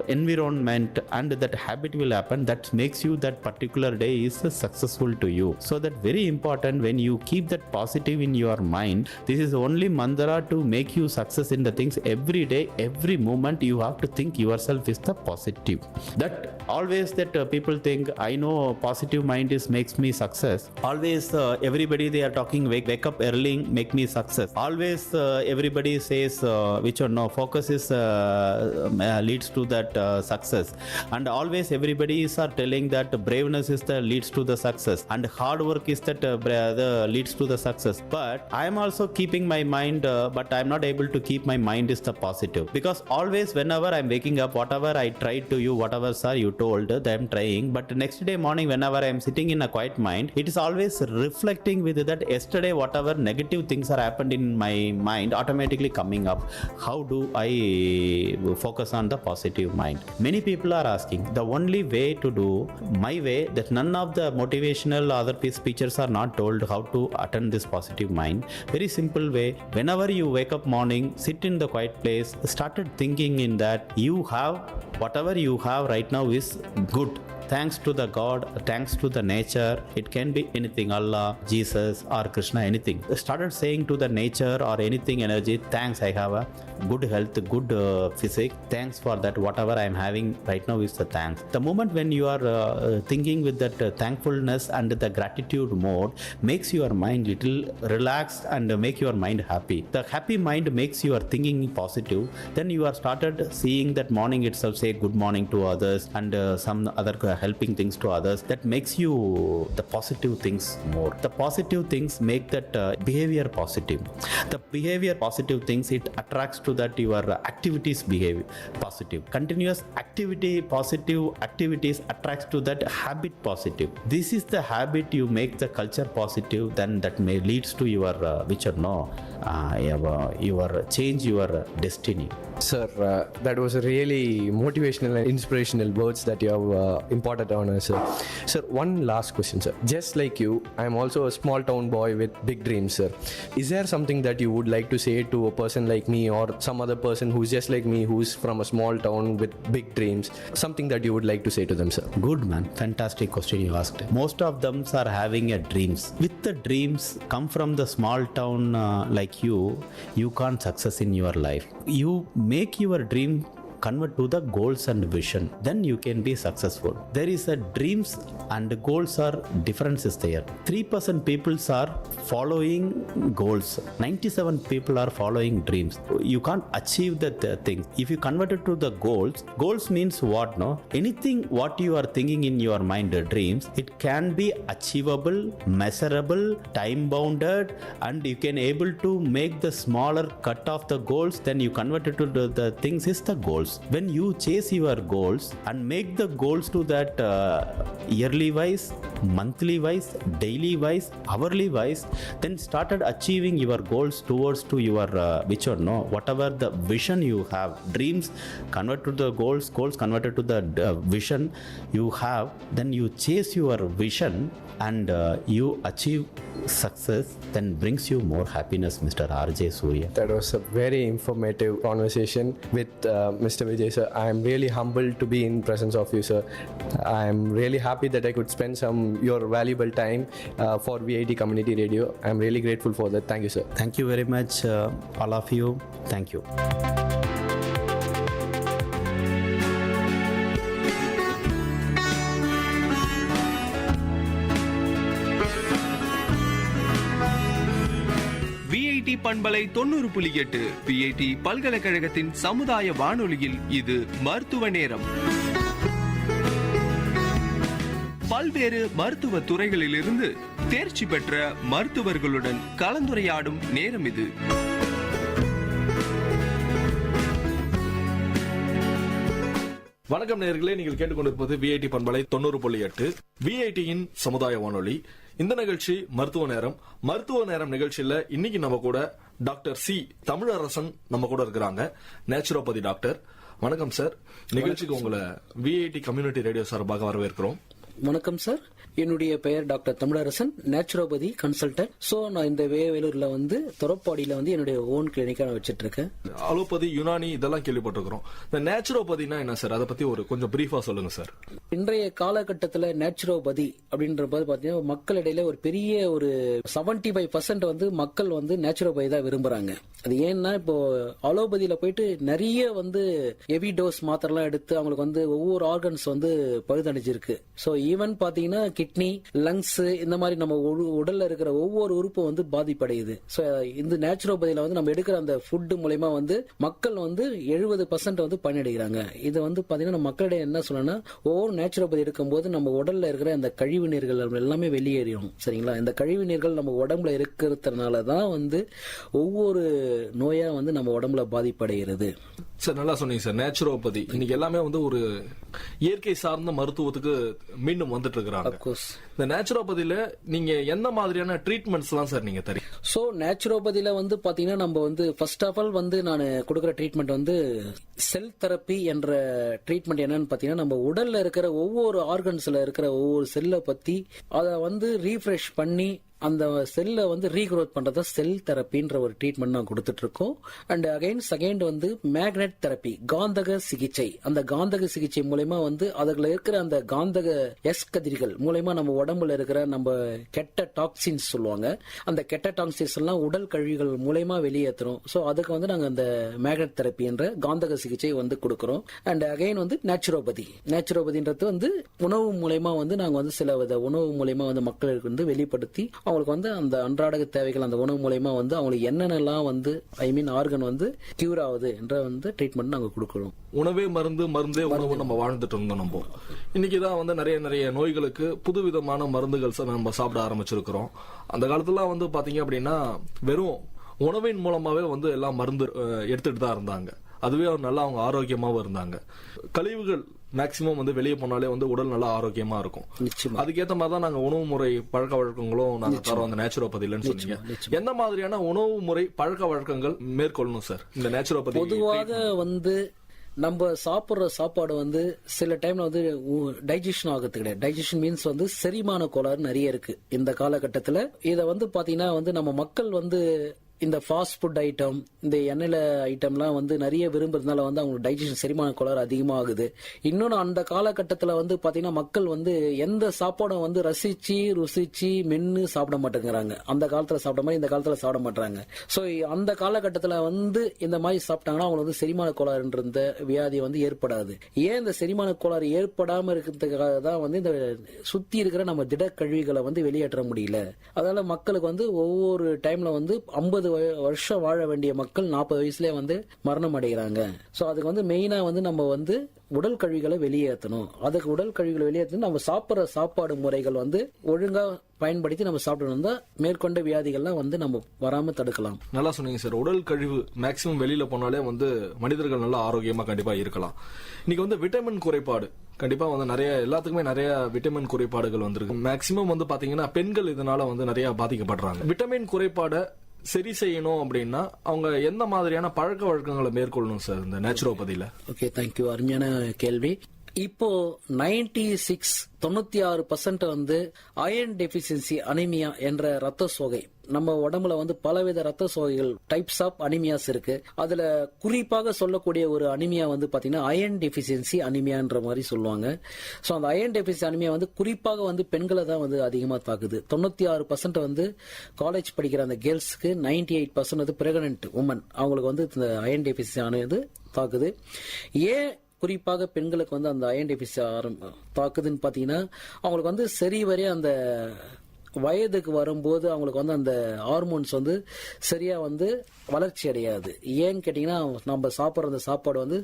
environment and that habit will happen. That makes you that particular day is successful to you. So that very important, when you keep that positive in your mind, this is only mantra to make you success in the things. Every day, every moment you have to think yourself is the positive. That always that people think, I know positive mind is makes me success. Always everybody they are talking wake up early make me success. Always everybody says which one, no, focus is leads to that success. And always everybody is are telling that braveness is the leads to the success and hard work is that the leads to the success. But I am also keeping my mind but I am not able to keep my mind is the positive, because always whenever I am waking up, whatever I tried to you, whatever sir you told that I am trying, but next day morning whenever I am sitting in a quiet mind, it is always reflecting with that yesterday whatever negative things are happened in my mind automatically coming up. How do I focus on the positive mind? Many people are asking, the only way to do my way, that none of the motivational other speeches are not told how to attend this positive mind. Very simple way, whenever you wake up morning, sit in the quiet place, started thinking in that you have whatever you have right now is good. Thanks to the God, thanks to the nature, it can be anything, Allah, Jesus or Krishna, anything. Started saying to the nature or anything energy, thanks, I have a good health, good physique, thanks for that, whatever I am having right now is the thanks. The moment when you are thinking with that thankfulness and the gratitude mode, makes your mind little relaxed and make your mind happy. The happy mind makes your thinking positive. Then you are started seeing that morning itself, say good morning to others and some other helping things to others. That makes you the positive things more. The positive things make that behavior positive. The behavior positive things, it attracts to that your activities behave positive. Continuous activity, positive activities attracts to that habit positive. This is the habit you make the culture positive, then that may leads to your which or no your change your destiny. Sir, that was a really motivational and inspirational words that you have imparted on us, sir. Sir, one last question, sir. Just like you, I am also a small town boy with big dreams, sir. Is there something that you would like to say to a person like me or some other person who's just like me, who's from a small town with big dreams? Something that you would like to say to them, sir? Good man, fantastic question you asked. Most of them are having a dreams. With the dreams come from the small town like you can't success in your life. You make your dream convert to the goals and vision, then you can be successful. There is a dreams and goals are difference is there. 3% people are following goals, 97 people are following dreams. You can't achieve that thing if you convert it to the goals means what? No, anything what you are thinking in your mind, dreams, it can be achievable, measurable, time bounded, and you can able to make the smaller cut of the goals, then you convert it to the things is the goals. When you chase your goals and make the goals to that yearly wise, monthly wise, daily wise, hourly wise, then started achieving your goals towards to your which or no, whatever the vision you have, dreams convert to the goals converted to the vision you have, then you chase your vision and you achieve success, then brings you more happiness, Mr. RJ Surya. That was a very informative conversation with Mr. Vijay sir. I am really humbled to be in presence of you, sir. I am really happy that I could spend some your valuable time for VIT Community Radio. I am really grateful for that. Thank you, sir. Thank you very much, all of you. Thank you. VIT பண்பலை 90.8 VIT பல்கலைக்கழகத்தின் சமுதாய வானொலியில் இது மருத்துவ நேரம். பல்வேறு மருத்துவ துறைகளிலிருந்து தேர்ச்சி பெற்ற மருத்துவர்களுடன் கலந்துரையாடும் நேரம் இது. வணக்கம் நேயர்களே, நீங்கள் கேட்டுக்கொண்டிருப்பது VIT பண்பலை 90.8 VITயின் சமுதாய வானொலி. இந்த நிகழ்ச்சி மருத்துவ நேரம் நிகழ்ச்சியில இன்னைக்கு நம்ம கூட டாக்டர் சி தமிழரசன் நம்ம கூட இருக்கிறாங்க, நேச்சுரோபதி டாக்டர். வணக்கம் சார். நிகழ்ச்சிக்கு உங்களை VIT கம்யூனிட்டி ரேடியோ சார்பாக வரவேற்கிறோம். வணக்கம் சார். என்னுடைய பெயர் doctor Tamilarasan, naturopathy consultant. So நான் இந்த வேலூர்ல தொரப்பாடியில என்னுடைய ஓன் கிளினிக்கா நான் வச்சிட்டு இருக்கேன். அலோபதி, யுனானி இதெல்லாம் கேள்விப்பட்டிருக்கிறோம். இந்த நேச்சுரோபதினா என்ன சார்? அதை பத்தி ஒரு கொஞ்சம் பிரீஃபா சொல்லுங்க சார். இன்றைய காலகட்டத்தில் நேச்சுரோபதி அப்படின்ற போது பாத்தீங்கன்னா மக்களிடையில ஒரு பெரிய ஒரு 75% மக்கள் நேச்சுரோபதி தான் விரும்புறாங்க. அது ஏன்னா இப்போ அலோபதியில போயிட்டு நிறைய ஹெவி டோஸ் மாத்திரலாம் எடுத்து அவங்களுக்கு ஒவ்வொரு ஆர்கன்ஸ் பழுதடைஞ்சிருக்கு. ஸோ ஈவன் பாத்தீங்கன்னா கிட்னி, லங்ஸ், இந்த மாதிரி நம்ம உடல்ல இருக்கிற ஒவ்வொரு உறுப்பும் பாதிப்படையுது. சோ இந்த நேச்சுரோபதியில நம்ம எடுக்கிற அந்த ஃபுட் மூலமா மக்கள் 70% பயனடைகிறாங்க. இது பாத்தீங்கன்னா மக்களிடையே என்ன சொல்லணும்னா, ஒவ்வொரு நேச்சுரோபதி எடுக்கும்போது நம்ம உடல்ல இருக்கிற அந்த கழிவு நீர்கள் எல்லாமே வெளியேறும். சரிங்களா? இந்த கழிவு நீர்கள் நம்ம உடம்புல இருக்கிறதுனாலதான் ஒவ்வொரு நோயா நம்ம உடம்புல பாதிப்படைகிறது. சார் நல்லா சொன்னீங்க சார். நேச்சுரோபதி இன்னைக்கு எல்லாமே ஒரு இயற்கை சார்ந்த மருத்துவத்துக்கு மீண்டும் வந்துட்டு இருக்கிறாங்க. இந்த நேச்சுரோபதியில நீங்க எந்த மாதிரியான ட்ரீட்மெண்ட்ஸ் எல்லாம் சார் நீங்க தரீங்க? சோ நேச்சுரோபதியில பாத்தீங்கன்னா நம்ம ஃபர்ஸ்ட் ஆஃப் ஆல் நான் கொடுக்கிற ட்ரீட்மெண்ட் செல் தெரப்பி என்ற ட்ரீட்மெண்ட் என்னன்னு பாத்தீங்கன்னா, நம்ம உடல்ல இருக்கிற ஒவ்வொரு ஆர்கன்ஸ்ல இருக்கிற ஒவ்வொரு செல்லை பத்தி அதை ரீஃப்ரெஷ் பண்ணி அந்த செல்லை ரீக்ரோத் பண்றத செல் தெரப்பின்ற ஒரு ட்ரீட்மெண்ட் நான் கொடுத்துட்டு இருக்கோம். And again second magnet therapy, காந்தக சிகிச்சை. அந்த காந்தக சிகிச்சை மூலமா அதுல இருக்கிற அந்த காந்தக கதிர்கள் மூலமா நம்ம உடம்புல இருக்கிற நம்ம கெட்ட டாக்ஸின்ஸ் சொல்லுவாங்க, அந்த கெட்ட டாக்ஸின்ஸ் எல்லாம் உடல் கழிவுகள் மூலமா வெளியேற்றுறோம். ஸோ அதுக்கு நாங்க அந்த மேக்னெட் தெரப்பி என்ற காந்தக சிகிச்சை கொடுக்கிறோம். அண்ட் அகைன் நேச்சுரோபதின்றது உணவு மூலமா நாங்க சில வித உணவு மூலமா மக்களுக்கு வெளிப்படுத்தி அவங்களுக்கு அந்த அன்றாட தேவைகள் அந்த உணவு மூலமா அவங்களுக்கு என்னென்னலாம் ஆர்கன் கியூர் ஆகுது என்ற ட்ரீட்மெண்ட் நாங்க கொடுக்கிறோம். உணவே மருந்தே உணவு நம்ம வாழ்ந்துட்டு இருந்தோம். நம்ம இன்னைக்குதான் நிறைய நோய்களுக்கு புதுவிதமான மருந்துகள் நம்ம சாப்பிட ஆரம்பிச்சிருக்கிறோம். அந்த காலத்துல பாத்தீங்க அப்படின்னா வெறும் உணவின் மூலமாவே எல்லாம் மருந்து எடுத்துட்டு தான் இருந்தாங்க. அதுவே நல்லா அவங்க ஆரோக்கியமாவும் இருந்தாங்க. கழிவுகள் மேக்சிமம் வெளியே போனாலே உடல் நல்லா ஆரோக்கியமா இருக்கும். அதுக்கேற்ற மாதிரி தான் நாங்க உணவு முறை பழக்க வழக்கங்களும் நாங்க தரோம் அந்த நேச்சுரோபதியிலன்னு சொன்னீங்க. எந்த மாதிரியான உணவு முறை பழக்க வழக்கங்கள் மேற்கொள்ளணும் சார் இந்த நேச்சுரோபதி? பொதுவாக நம்ம சாப்பிடுற சாப்பாடு சில டைம்ல டைஜஷன் ஆகிறது கிடையாது. டைஜஷன் மீன்ஸ் செரிமான கோளாறு நிறைய இருக்கு இந்த காலகட்டத்தில். இதை பாத்தீங்கன்னா நம்ம மக்கள் இந்த ஃபாஸ்ட் ஃபுட் ஐட்டம், இந்த எண்ணெயில ஐட்டம்லாம் வந்து நிறைய விரும்புறதுனால வந்து அவங்களுக்கு டைஜஷன் செரிமான கோளாறு அதிகமாகுது. இன்னொன்று அந்த காலகட்டத்தில் வந்து பார்த்தீங்கன்னா மக்கள் வந்து எந்த சாப்பாடும் வந்து ருசிச்சு மென்று சாப்பிட மாட்டேங்கிறாங்க. அந்த காலத்தில் சாப்பிட மாதிரி இந்த காலத்தில் சாப்பிட மாட்டாங்க. ஸோ அந்த காலகட்டத்தில் வந்து இந்த மாதிரி சாப்பிட்டாங்கன்னா அவங்களுக்கு வந்து செரிமான கோளாறுன்ற இந்த வியாதி வந்து ஏற்படாது. ஏன் இந்த செரிமான கோளாறு ஏற்படாமல் இருக்கிறதுக்காக தான் வந்து இந்த சுற்றி இருக்கிற நம்ம திடக்கழிவுகளை வந்து வெளியேற்ற முடியல. அதனால மக்களுக்கு வந்து ஒவ்வொரு டைம்ல வந்து 50 வருஷம் வாழ வேண்டிய மக்கள் 40 வயசுலயே வந்து மரணம் அடைகிறாங்க. ஸோ அதுக்கு வந்து மெயினா வந்து நம்ம வந்து உடல் கழிவுகளை வெளியேற்றணும். அதுக்கு உடல் கழிவுகளை வெளியேற்றணும். நம்ம சாப்பிட்ற சாப்பாடு முறைகள் வந்து ஒழுங்கா பயன்படுத்தி நம்ம சாப்பிடணும் தான் மேற்கொண்ட வியாதிகள்லாம் வந்து நம்ம வராம தடுக்கலாம். நல்லா சொன்னீங்க சார். உடல் கழிவு மேக்சிமம் வெளியில போனாலே வந்து மனிதர்கள் நல்லா ஆரோக்கியமா கண்டிப்பா இருக்கலாம். இன்னைக்கு வந்து விட்டமின் குறைபாடு கண்டிப்பா வந்து நிறைய எல்லாத்துக்குமே நிறைய விட்டமின் குறைபாடுகள் வந்திருக்கு. மேக்சிமம் வந்து பாத்தீங்கன்னா பெண்கள் இதனால வந்து நிறைய பாதிக்கப்படுறாங்க. விட்டமின் குறைபாடை சரி செய்யணும் அப்படின்னா அவங்க எந்த மாதிரியான பழக்க வழக்கங்களை மேற்கொள்ளணும் சார் இந்த நேச்சுரோபதியில? Okay, thank you. அருமையான கேள்வி. இப்போ 96% வந்து அயர்ன் டெபிஷியன்சி அனிமியா என்ற ரத்த சோகை நம்ம உடம்புல வந்து பலவித ரத்த சோகைகள் டைப்ஸ் ஆஃப் அனிமியாஸ் இருக்கு. அதுல குறிப்பாக சொல்லக்கூடிய ஒரு அனிமியா வந்து பாத்தீங்கன்னா அயர்ன் டெபிஷியன்சி அனிமியான்ற மாதிரி சொல்லுவாங்க. ஸோ அந்த அயர்ன் டெபிஷியன்சி அனிமியா வந்து குறிப்பாக வந்து பெண்களை தான் வந்து அதிகமாக தாக்குது. 96% வந்து காலேஜ் படிக்கிற அந்த கேர்ள்ஸ்க்கு, 98% வந்து பிரெக்னன்ட் உமன் அவங்களுக்கு வந்து இந்த அயர்ன் டெபிஷியன்சி ஆனது தாக்குது. ஏன் குறிப்பாக பெண்களுக்கு வந்து அந்த அயர்ன் டெபிஷியன்சி தாக்குதுன்னு பாத்தீங்கன்னா அவங்களுக்கு வந்து சரி வரைய அந்த வயதுக்கு வரும்போது அவங்களுக்கு வந்து அந்த ஹார்மோன்ஸ் வந்து சரியா வந்து வளர்ச்சி அடையாது. ஏன்னு கேட்டீங்கன்னா நம்ம சாப்பிட்ற அந்த சாப்பாடு வந்து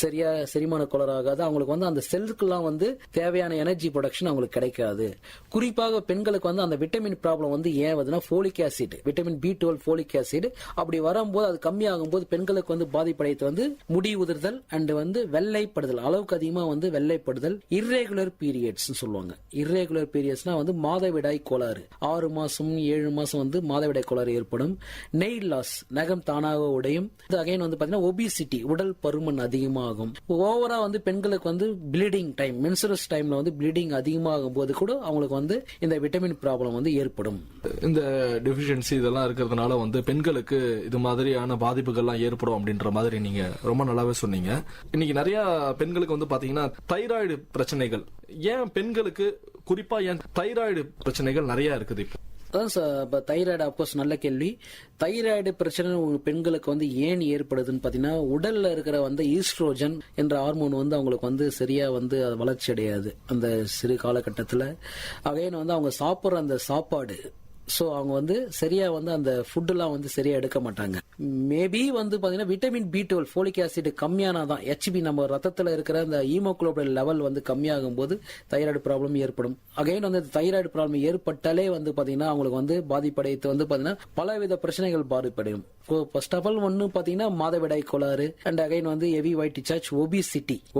சரியா செரிமான கோளாறாகாது. அவங்களுக்கு வந்து அந்த செல்லுக்கெல்லாம் வந்து தேவையான எனர்ஜி ப்ரொடக்ஷன் அவங்களுக்கு கிடைக்காது. குறிப்பாக பெண்களுக்கு வந்து அந்த விட்டமின் ப்ராப்ளம் வந்து ஏன் வருதுன்னா folic acid, vitamin B12 folic acid அப்படி வரும்போது அது கம்மியாகும் போது பெண்களுக்கு வந்து பாதிப்படைத்து வந்து முடி உதிர்தல் அண்ட் வந்து வெள்ளைப்படுதல், அளவுக்கு அதிகமாக வந்து வெள்ளைப்படுதல், இர்ரெகுலர் பீரியட்ஸ் சொல்லுவாங்க. இர்ரெகுலர் பீரியட்ஸ்னா வந்து மாதவிடாய் கோளாறு. 6 மாசம் 7 மாசம் வந்து மாதவிடாய் கோளாறு ஏற்படும். நெயில் லாஸ், நகம் தானாக உடையும். அகைன் வந்து பாத்தீங்கன்னா ஒபிசிட்டி, உடல் பருமன் அதிகமாகும். ஓவரா வந்து பெண்களுக்கு வந்து ப்ளீடிங் டைம், மென்சுரஸ் டைம்ல வந்து ப்ளீடிங் அதிகமாகும் போது கூட அவங்களுக்கு வந்து இந்த விட்டமின் ப்ராப்ளம் வந்து ஏற்படும். இந்த டெபிஷியன்சி இதெல்லாம் இருக்கிறதுனால வந்து பெண்களுக்கு இது மாதிரியான பாதிப்புகள்லாம் ஏற்படும் அப்படின்ற மாதிரி நீங்க ரொம்ப நல்லாவே சொன்னீங்க. இன்னைக்கு நிறைய பெண்களுக்கு வந்து பாத்தீங்கன்னா தைராய்டு பிரச்சனைகள், ஏன் பெண்களுக்கு குறிப்பா ஏன் தைராய்டு பிரச்சனைகள் நிறைய இருக்குது? அதான் சார், இப்போ தைராய்டு அப்கோர்ஸ் நல்ல கேள்வி. தைராய்டு பிரச்சனை பெண்களுக்கு வந்து ஏன் ஏற்படுதுன்னு பார்த்தீங்கன்னா உடல்ல இருக்கிற வந்து ஈஸ்ட்ரோஜன் என்ற ஹார்மோன் வந்து அவங்களுக்கு வந்து சரியா வந்து வளர்ச்சி அடையாது அந்த சிறு காலகட்டத்தில். அகைன் வந்து அவங்க சாப்பிட்ற அந்த சாப்பாடு, ஸோ அவங்க வந்து சரியா வந்து அந்த ஃபுட்டுலாம் வந்து சரியா எடுக்க மாட்டாங்க. மேபி வந்து பாத்தீங்கன்னா விட்டமின் B12 ஃபோலிக் ஆசிட் கம்மியானாதான் HB நம்ம ரத்தத்தில் இருக்கிற அந்த ஹீமோகுளோபின் லெவல் வந்து கம்மியாகும் போது தைராய்டு ப்ராப்ளம் ஏற்படும். அகைன் வந்து தைராய்டு ப்ராப்ளம் ஏற்பட்டாலே வந்து பாத்தீங்கன்னா அவங்களுக்கு வந்து பாதிப்படைத்து வந்து பாத்தீங்கன்னா பலவித பிரச்சனைகள் பாதிப்படையும். ஃபர்ஸ்ட் ஆஃப் ஆல் ஒன்னு பாத்தீங்கன்னா மாதவிடாய் கோளாறு அண்ட் அகைன் வந்து ஹெவி ஒயிட் டிசார்ஜ்,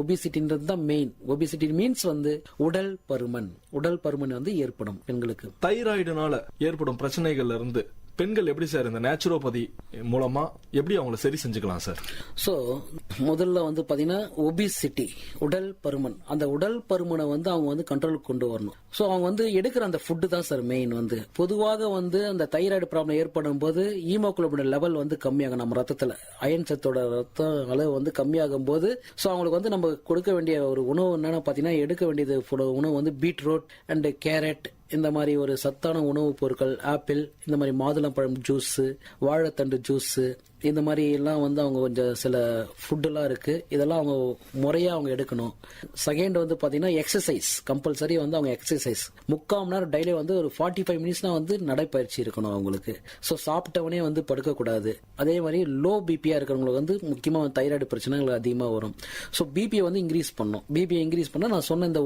ஒபிசிட்டின்றது தான் மெயின். ஒபிசிட்டி மீன்ஸ் வந்து உடல் பருமன் வந்து ஏற்படும் பெண்களுக்கு. தைராய்டுனால ஏற்படும் பிரச்சனைகள்ல இருந்து பெண்கள் எப்படி சார் இந்த நேச்சுரோபதி மூலமா எப்படி அவங்களை சரி செஞ்சுக்கலாம் சார்? ஸோ முதல்ல வந்து பாத்தீங்கன்னா ஒபிசிட்டி, உடல் பருமன், அந்த உடல் பருமனை வந்து அவங்க வந்து கண்ட்ரோலுக்கு கொண்டு வரணும். ஸோ அவங்க வந்து எடுக்கிற அந்த ஃபுட்டு தான் சார் மெயின். வந்து பொதுவாக வந்து அந்த தைராய்டு ப்ராப்ளம் ஏற்படும் போது ஹீமோகுளோபின் லெவல் வந்து கம்மியாகும். நம்ம ரத்தத்தில் அயன் சத்தோட ரத்த அளவு வந்து கம்மியாகும் போது ஸோ அவங்களுக்கு வந்து நம்ம கொடுக்க வேண்டிய ஒரு உணவு என்னன்னு பாத்தீங்கன்னா எடுக்க வேண்டியது உணவு வந்து பீட்ரூட் அண்ட் கேரட், இந்த மாதிரி ஒரு சத்தான உணவுப் பொருட்கள், ஆப்பிள், இந்த மாதிரி மாதுளம்பழம் ஜூஸ், வாழைத்தண்டு ஜூஸ், இந்த மாதிரி எல்லாம் வந்து அவங்க கொஞ்சம் சில ஃபுட்டெல்லாம் இருக்கு. இதெல்லாம் அவங்க முறையா அவங்க எடுக்கணும். செகண்ட் வந்து பாத்தீங்கன்னா எக்ஸசைஸ் கம்பல்சரி வந்து அவங்க எக்ஸசைஸ் 3/4 மணி நேரம் டெய்லி வந்து ஒரு 45 மினிட்ஸ்னா வந்து நடைப்பயிற்சி இருக்கணும் அவங்களுக்கு. ஸோ சாப்பிட்டவனே வந்து படுக்கக்கூடாது. அதே மாதிரி லோ பிபியா இருக்கிறவங்களுக்கு வந்து முக்கியமாக தைராய்டு பிரச்சனைகள் அதிகமாக வரும். ஸோ பிபியை வந்து இன்க்ரீஸ் பண்ணணும். பிபியை இன்க்ரீஸ் பண்ணால் நான் சொன்ன இந்த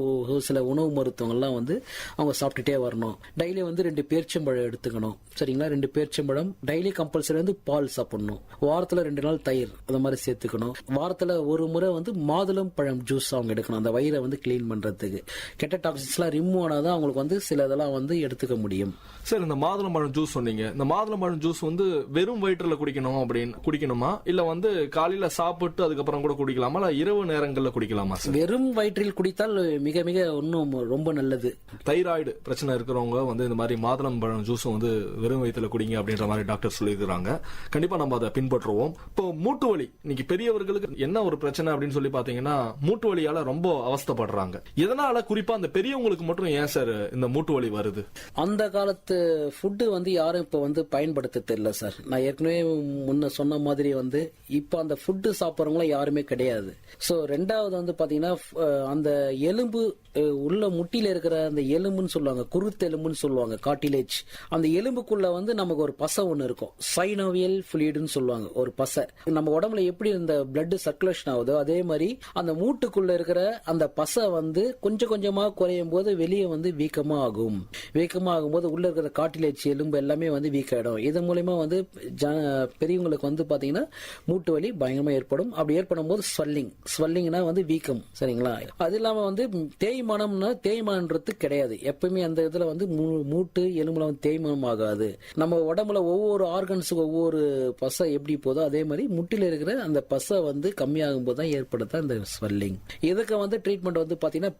சில உணவு மருத்துவங்கள்லாம் வந்து அவங்க சாப்பிட்டுட்டே வரணும். டெய்லி வந்து 2 பேரிச்சம்பழம் எடுத்துக்கணும். சரிங்களா? 2 பேரிச்சம்பழம் டெய்லி கம்பல்சரி வந்து பால் சாப்பிடணும். வாரத்துல 2 நாள் தயிர் அந்த மாதிரி சேர்த்துக்கணும். வாரத்துல ஒரு முறை வந்து மாதுளம் பழம் ஜூஸ் அவங்க எடுக்கணும், அந்த வயிறை வந்து கிளீன் பண்றதுக்கு. கெட்ட டாக்ஸின்ஸ் எல்லாம் ரிமூவ் ஆனாதான் அவங்களுக்கு வந்து சில இதெல்லாம் வந்து எடுத்துக்க முடியும். சார், இந்த மாதுளம் பழம் ஜூஸ் சொன்னீங்க. இந்த மாதுளம் பழம் ஜூஸ் வந்து வெறும் வயிற்றுல குடிக்கணுமா இல்ல வந்து காலையில சாப்பிட்டு அதுக்கப்புறம் கூட குடிக்கலாமா, இல்ல இரவு நேரங்கள்ல குடிக்கலாமா சார்? வெறும் வயிற்றில் குடித்தால் மிக மிக இன்னும் ரொம்ப நல்லது. தைராய்டு பிரச்சனை பிரச்சனை இருக்கிறவங்க வந்து இந்த மாதிரி மாதுளம்பழம் ஜூஸும் வந்து வெறும் வயிற்றுல குடிங்க அப்படின்ற மாதிரி டாக்டர் சொல்லியிருக்கிறாங்க. கண்டிப்பா நம்ம அதை பின்பற்றுவோம். இப்போ மூட்டு வலி, இன்னைக்கு பெரியவர்களுக்கு என்ன ஒரு பிரச்சனை அப்படின்னு சொல்லி பாத்தீங்கன்னா மூட்டு வலியால ரொம்ப அவஸ்தைப்படுறாங்க. இதனால குறிப்பா அந்த பெரியவங்களுக்கு மட்டும் ஏன் சார் இந்த மூட்டு வலி வருது? அந்த காலத்து ஃபுட்டு வந்து யாரும் இப்ப வந்து பயன்படுத்த தெரியல சார். நான் ஏற்கனவே முன்ன சொன்ன மாதிரி வந்து இப்ப அந்த ஃபுட்டு சாப்பிட்றவங்களும் யாருமே கிடையாது. ஸோ ரெண்டாவது வந்து பாத்தீங்கன்னா அந்த எலும்பு உள்ள முட்டியில இருக்கிற அந்த எலும்புன்னு சொல்லுவாங்க, குருத்தெலும்புன்னு சொல்லுவாங்க, கார்டிலேஜ். அந்த எலும்புக்குள்ள வந்து நமக்கு ஒரு பசை ஒன்று இருக்கும், சைனோவியல் ஃப்ளூயிட்னு சொல்லுவாங்க, ஒரு பசை. நம்ம உடம்புல எப்படி இந்த பிளட் சர்க்குலேஷன் ஆகுதோ அதே மாதிரி அந்த மூட்டுக்குள்ள இருக்கிற அந்த பசை வந்து கொஞ்சம் கொஞ்சமா குறையும் போது வெளியே வந்து வீக்கமா ஆகும். வீக்கமா ஆகும்போது உள்ள இருக்கிற கார்டிலேஜ் எலும்பு எல்லாமே வந்து வீக் ஆயிடும். இதன் மூலமா வந்து பெரியவங்களுக்கு வந்து பாத்தீங்கன்னா மூட்டு வலி பயங்கரமா ஏற்படும். அப்படி ஏற்படும் போது ஸ்வெல்லிங்னா வந்து வீக்கம், சரிங்களா? அது இல்லாம வந்து தேய்மானம்ன்றது கிடையாது. எப்பவுமே அந்த இதுல வந்து மூட்டு எலும்புல வந்து தேய்மானம் ஆகாது. நம்ம உடம்புல ஒவ்வொரு ஆர்கன்ஸுக்கு ஒவ்வொரு பசை எப்படி போதோ அதே மாதிரி முட்டில இருக்கிற அந்த பசை வந்து கம்மியாகும் போது தான் ஏற்படுத்த இந்த ஸ்வெல்லிங். இதுக்கு வந்து ட்ரீட்மெண்ட் வந்து பாத்தீங்கன்னா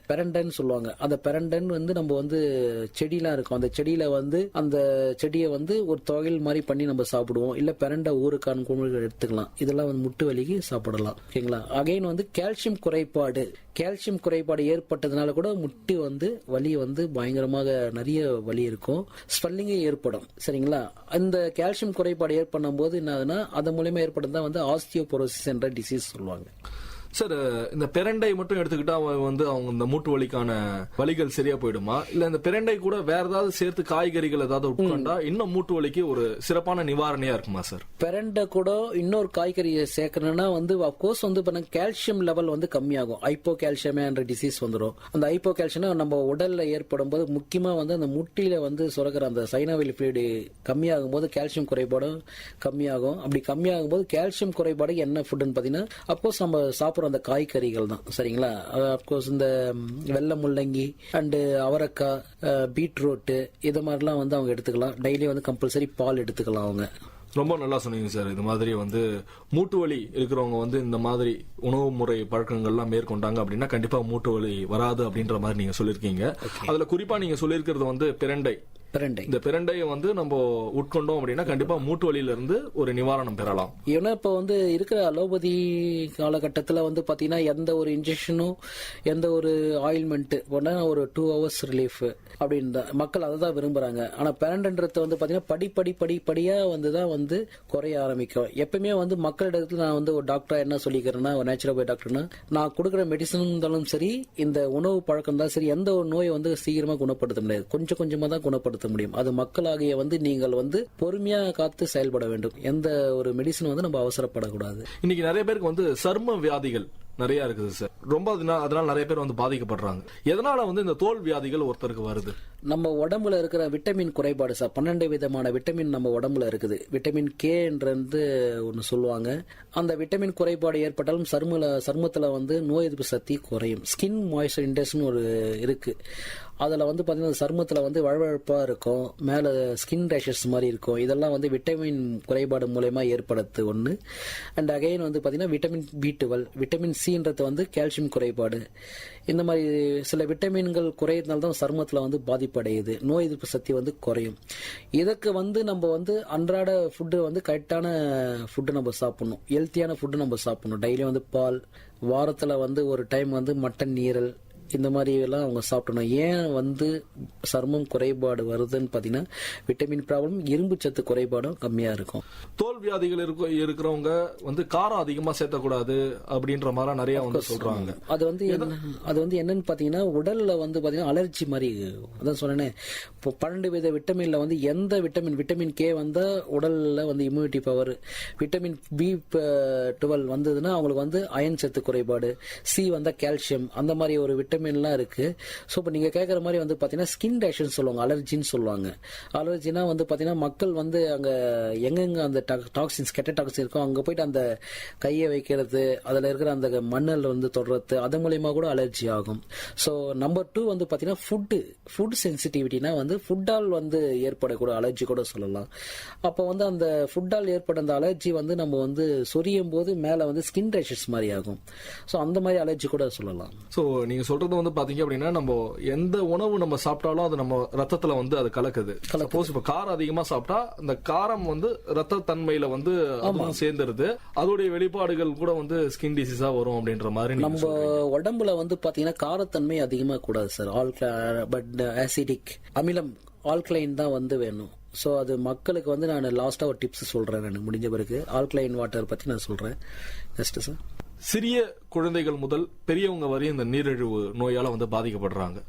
பெரண்டைன்னு சொல்லுவாங்க. அந்த பெரண்டன் வந்து நம்ம வந்து செடியெல்லாம் இருக்கும், அந்த செடியில வந்து அந்த செடியை வந்து ஒரு தொகையில் மாதிரி பண்ணி நம்ம சாப்பிடுவோம். இல்ல பெரண்டை ஊருக்கான குழந்தைகள் எடுத்துக்கலாம். இதெல்லாம் வந்து முட்டு வலிக்கு சாப்பிடலாம், ஓகேங்களா? அகைன் வந்து கால்சியம் குறைபாடு ஏற்பட்டதுனால கூட முட்டி வந்து வலி வந்து பயங்கரமாக நிறைய வலி இருக்கும், ஸ்வெல்லிங்கே ஏற்படும், சரிங்களா? அந்த கால்சியம் குறைபாடு ஏற்படும் போது என்ன ஆகுதுன்னா அது மூலமா ஏற்படுறதா வந்து ஆஸ்டியோபோரோசிஸ் என்ற டிசீஸ் சொல்லுவாங்க. சார், இந்த பிரண்டை மட்டும் எடுத்துக்கிட்டா வந்து அவங்க இந்த மூட்டு வலிக்கான வலிகள் சரியா போயிடுமா? இல்ல இந்த பிரண்டை கூட வேற ஏதாவது சேர்த்து காய்கறிகள் ஏதாவது உட்கொண்டா இன்னும் மூட்டு வலிக்கு ஒரு சிறப்பான நிவாரணையா இருக்குமா சார்? பிரண்டை கூட இன்னொரு காய்கறியை சேர்க்கணும்னா வந்து அப்கோர்ஸ் வந்து கால்சியம் லெவல் வந்து கம்மியாகும். ஹைப்போ கால்சியம் என்ற டிசீஸ் வந்துடும். அந்த ஹைப்போ கால்சியம் நம்ம உடல்ல ஏற்படும் போது முக்கியமா வந்து அந்த முட்டியில வந்து சுரக்கிற அந்த சைனோவியல் ஃப்ளூயிட் கம்மியாகும் போது கால்சியம் குறைபாடும் கம்மியாகும். அப்படி கம்மியாகும் போது கால்சியம் குறைபாடு என்ன ஃபுட்னு பாத்தீங்கன்னா அப்கோர்ஸ் நம்ம அந்த காய்கறிகள் தான், சரிங்களா? அப்கோர்ஸ் இந்த வெள்ளை முள்ளங்கி அண்டு அவரைக்காய், பீட்ரூட் இது மாதிரிலாம் வந்து அவங்க எடுத்துக்கலாம். டெய்லி வந்து கம்பல்சரி பால் எடுத்துக்கலாம் அவங்க. ரொம்ப நல்லா சொன்னீங்க சார். இது மாதிரி வந்து மூட்டு வலி இருக்கிறவங்க வந்து இந்த மாதிரி உணவு முறை பழக்கங்கள்லாம் மேற்கொண்டாங்க அப்படின்னா கண்டிப்பா மூட்டு வலி வராது அப்படின்ற மாதிரி நீங்க சொல்லியிருக்கீங்க. அதுல குறிப்பா நீங்க சொல்லியிருக்கிறது வந்து பிரண்டை. இந்த பிரண்டையை வந்து நம்ம உட்கொண்டோம் அப்படின்னா கண்டிப்பா மூட்டு வலியில இருந்து ஒரு நிவாரணம் பெறலாம். ஏன்னா இப்ப வந்து இருக்கிற அலோபதி காலகட்டத்தில் வந்து பாத்தீங்கன்னா எந்த ஒரு இன்ஜெக்ஷனும் எந்த ஒரு ஆயில்மெண்ட் ஒரு 2 hours ரிலீஃப் அப்படின்னு தான் மக்கள் அதை தான் விரும்புறாங்க. ஆனா பிரண்டன்றது வந்து பாத்தீங்கன்னா படிப்படியா வந்துதான் வந்து குறைய ஆரம்பிக்கும். எப்பவுமே வந்து மக்களிடத்துல நான் வந்து ஒரு டாக்டரா என்ன சொல்லிக்கிறேன்னா, ஒரு நேச்சுரோபதி டாக்டர்னா, நான் கொடுக்குற மெடிசன் இருந்தாலும் சரி, இந்த உணவு பழக்கம் தான் சரி, எந்த ஒரு நோயை வந்து சீக்கிரமா குணப்படுத்த முடியாது, கொஞ்சம் கொஞ்சமா தான் குணப்படுத்த முடியும். அது மக்களாகிய வந்து நீங்கள் வந்து பொறுமையா காத்து செயல்பட வேண்டும். எந்த ஒரு மெடிசன் வந்து நம்ம அவசரப்படக்கூடாது. இன்னைக்கு நிறைய பேருக்கு வந்து சர்ம வியாதிகள் நிறைய இருக்குது சார். ரொம்ப அதனால நிறைய பேர் வந்து பாதிக்கப்படுறாங்க. எதனால வந்து இந்த தோல் வியாதிகள் ஒருத்தருக்கு வருது? நம்ம உடம்புல இருக்கிற விட்டமின் குறைபாடு சார். 12 விதமான விட்டமின் நம்ம உடம்புல இருக்குது. விட்டமின் கே என்றது ஒன்று சொல்லுவாங்க. அந்த விட்டமின் குறைபாடு ஏற்பட்டாலும் சருமத்துல வந்து நோய் எதிர்ப்பு சக்தி குறையும். ஸ்கின் மாய்ஸ்சர் இண்டெக்ஸ்னு ஒரு இருக்கு. அதில் வந்து பார்த்தீங்கன்னா சருமத்தில் வந்து வழவழப்பாக இருக்கும், மேலே ஸ்கின் ரேஷஸ் மாதிரி இருக்கும். இதெல்லாம் வந்து விட்டமின் குறைபாடு மூலயமா ஏற்படுத்து ஒன்று. அண்ட் அகைன் வந்து பார்த்தீங்கன்னா விட்டமின் B12, விட்டமின் சின்றது வந்து கால்சியம் குறைபாடு. இந்த மாதிரி சில விட்டமின்கள் குறையிறதுனால தான் சருமத்தில் வந்து பாதிப்படையுது, நோய் எதிர்ப்பு சக்தி வந்து குறையும். இதுக்கு வந்து நம்ம வந்து அன்றாட ஃபுட்டு வந்து கரெக்டான ஃபுட்டு நம்ம சாப்பிடணும், ஹெல்த்தியான ஃபுட்டு நம்ம சாப்பிடணும். டெய்லி வந்து பால், வாரத்தில் வந்து ஒரு டைம் வந்து மட்டன், ஈரல், இந்த மாதிரி எல்லாம் அவங்க சாப்பிடணும். ஏன் வந்து சருமம் குறைபாடு வருதுன்னு பாத்தீங்கன்னா விட்டமின் ப்ராப்ளம், இரும்பு சத்து குறைபாடும் கம்மியா இருக்கும். தோல் வியாதிகள் இருக்கிறவங்க வந்து காரம் அதிகமா சேர்த்தக்கூடாது அப்படின்ற மாதிரி நிறைய வந்து சொல்றாங்க. அது வந்து என்னன்னு பாத்தீங்கன்னா உடல்ல வந்து பாத்தீங்கன்னா அலர்ஜி மாதிரி. அதான் சொன்னேன், இப்போ 12 வித விட்டமின்ல வந்து எந்த விட்டமின் கே வந்தா உடல்ல வந்து இம்யூனிட்டி பவர், விட்டமின் B12 வந்ததுன்னா அவங்களுக்கு வந்து அயன் சத்து குறைபாடு, சி வந்தா கால்சியம், அந்த மாதிரி ஒரு விட்டமின்லாம் இருக்கு. ஸோ இப்போ நீங்க கேட்குற மாதிரி வந்து பாத்தீங்கன்னா ஸ்கின் ரேஷன் சொல்லுவாங்க, அலர்ஜின்னு சொல்லுவாங்க. அலர்ஜினா வந்து பாத்தீங்கன்னா மக்கள் வந்து அங்க எங்கெங்க அந்த டாக்ஸின்ஸ், கெட்ட டாக்ஸின் இருக்கும் அங்க போயிட்டு அந்த கையை வைக்கிறது, அதுல இருக்கிற அந்த மண்ணல் வந்து தொடர்றது, அது மூலயமா கூட அலர்ஜி ஆகும். ஸோ நம்பர் 2 வந்து பாத்தீங்கன்னா ஃபுட் சென்சிட்டிவிட்டினா வந்து ஃபுட்டால் வந்து ஏற்படக்கூடிய அலர்ஜி கூட சொல்லலாம். அப்போ வந்து அந்த ஃபுட்டால் ஏற்பட அந்த அலர்ஜி வந்து நம்ம வந்து சொரியும் போது மேல வந்து ஸ்கின் ரேஷஸ் மாதிரி ஆகும். ஸோ அந்த மாதிரி அலர்ஜி கூட சொல்லலாம். ஸோ நீங்க சொல்றது சுகர்ன்றது வந்து பாத்தீங்க அப்படின்னா நம்ம எந்த உணவு நம்ம சாப்பிட்டாலும் அது நம்ம ரத்தத்துல வந்து அது கலக்குது. சப்போஸ் இப்ப காரம் அதிகமா சாப்பிட்டா அந்த காரம் வந்து ரத்த தன்மையில வந்து சேர்ந்துருது. அதோடைய வெளிப்பாடுகள் கூட வந்து ஸ்கின் டிசீஸா வரும் அப்படின்ற மாதிரி நம்ம உடம்புல வந்து பாத்தீங்கன்னா காரத்தன்மை அதிகமா கூடாது சார். பட் ஆசிடிக் அமிலம் ஆல்கலைன் தான் வந்து வேணும். ஸோ அது மக்களுக்கு வந்து நான் லாஸ்டா ஒரு டிப்ஸ் சொல்றேன். எனக்கு முடிஞ்ச பிறகு ஆல்கலைன் வாட்டர் பத்தி நான் சொல்றேன். ஜஸ்ட் சார், சிறிய குழந்தைகள் முதல் பெரியவங்க வரையும் இந்த நீரிழிவு நோயால வந்து பாதிக்கப்படுறாங்க.